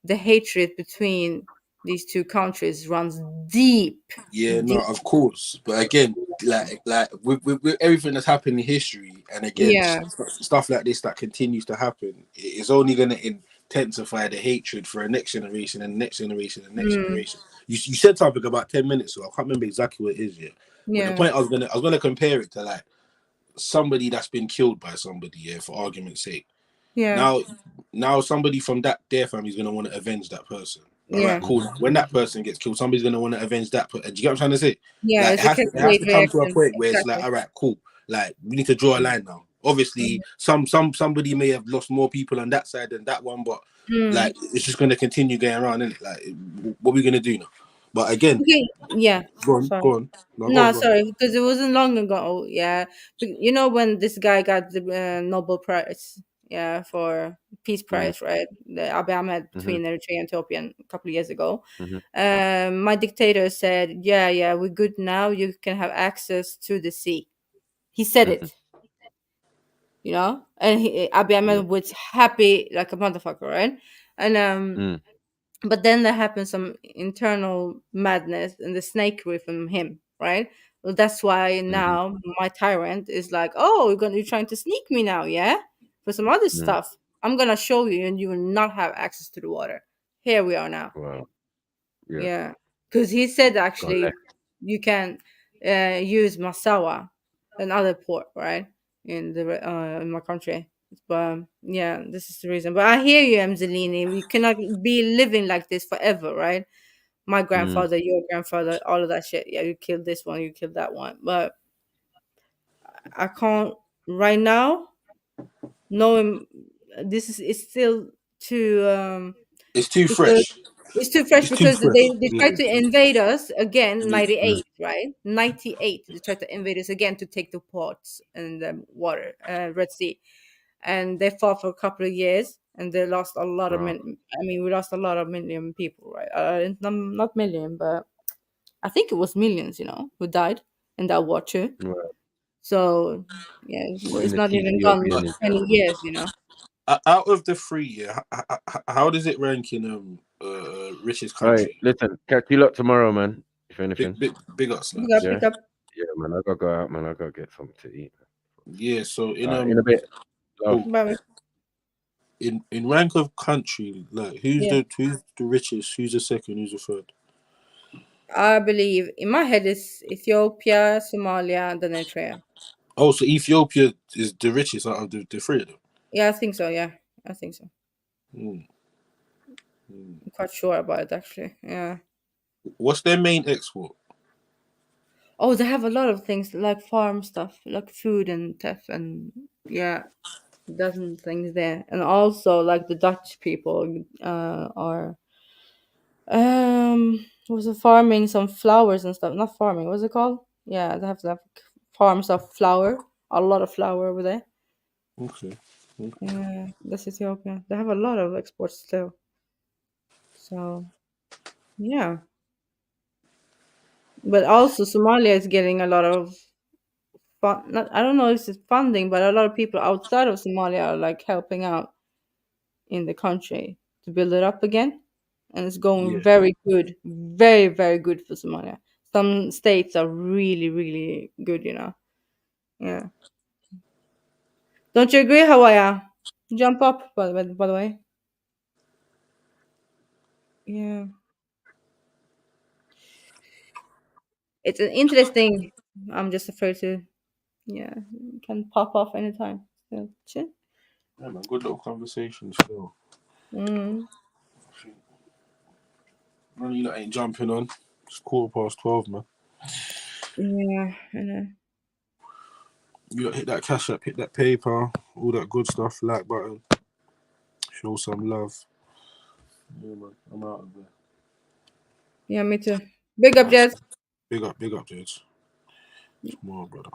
the hatred between these two countries runs deep. Yeah, no, of course. But again, like with everything that's happened in history, and again, stuff like this that continues to happen, it's only going to intensify the hatred for a next generation and next generation and next generation. You said something about 10 minutes ago. I can't remember exactly what it is yet. But the point I was gonna compare it to like somebody that's been killed by somebody, yeah, for argument's sake. Yeah. Now somebody from their family is gonna want to avenge that person. All right, cool. When that person gets killed, somebody's gonna want to avenge that. Do you get what I'm trying to say? Yeah, like, it's it has to come to a point where it's like, all right, cool. Like we need to draw a line now. Obviously, somebody may have lost more people on that side than that one, but like it's just gonna continue going around, isn't it? Like, what are we gonna do now? But again, go on. No, sorry, because it wasn't long ago. Yeah, you know when this guy got the Nobel Prize, yeah, for Peace Prize, right? The Abiy Ahmed between Eritrea and Ethiopia a couple of years ago. My dictator said, "Yeah, we're good now. You can have access to the sea." He said it, you know, and Abiy Ahmed was happy like a motherfucker, right? And but then there happened some internal madness and the snakery from him, right? Well, that's why now my tyrant is like, oh, you're trying to sneak me now, yeah? For some other stuff. I'm gonna show you and you will not have access to the water. Here we are now. Wow. Yeah. Because he said actually you can use Masawa, another port, right? In my country. But yeah, this is the reason. But I hear you, Mzalini. We cannot be living like this forever, right? My grandfather, your grandfather, all of that shit. Yeah, you killed this one, you killed that one. But I can't right now. Knowing this is it's still too it's too fresh. It's too fresh because they tried to invade us again, 98, right? 98. They tried to invade us again to take the ports and the water, Red Sea. And they fought for a couple of years and they lost a lot of we lost a lot of million people, right? Not million, but I think it was millions, you know, who died in that war too. So yeah, it's not even gone 20 years, you know. Out of the three, how does it rank in richest country? Right, listen, catch you lot tomorrow, man. If anything, big ups, pick up. Yeah, man, I gotta go out, man. I gotta get something to eat. Yeah, so in a bit. In rank of country, like who's the richest, who's the second, who's the third? I believe in my head is Ethiopia, Somalia, and then Eritrea. Oh, so Ethiopia is the richest out of the three of them? Yeah, I think so. Yeah, I think so. I'm quite sure about it, actually. Yeah. What's their main export? Oh, they have a lot of things like farm stuff, like food and stuff, and yeah, dozen things there. And also, like the Dutch people are was it farming some flowers and stuff? Not farming. What's it called? Yeah, they have farms of flour, a lot of flour over there. Okay. Yeah, that's Ethiopia. They have a lot of exports still. So, yeah. But also Somalia is getting a lot of I don't know if it's funding, but a lot of people outside of Somalia are like helping out in the country to build it up again. And it's going very good. Very, very good for Somalia. Some states are really, really good, you know. Yeah. Don't you agree, Hawaii? Jump up, by the way. Yeah. It's an interesting. I'm just afraid to. Yeah, it can pop off anytime. So, shit. Yeah, man, good little conversation still. Mm. Man, you lot ain't jumping on. It's 12:15, man. Yeah, I know. You lot hit that Cash App, hit that PayPal, all that good stuff. Like button. Show some love. Yeah, man. I'm out of there. Yeah, me too. Big up, Jess. Big up, Jess. Tomorrow, brother.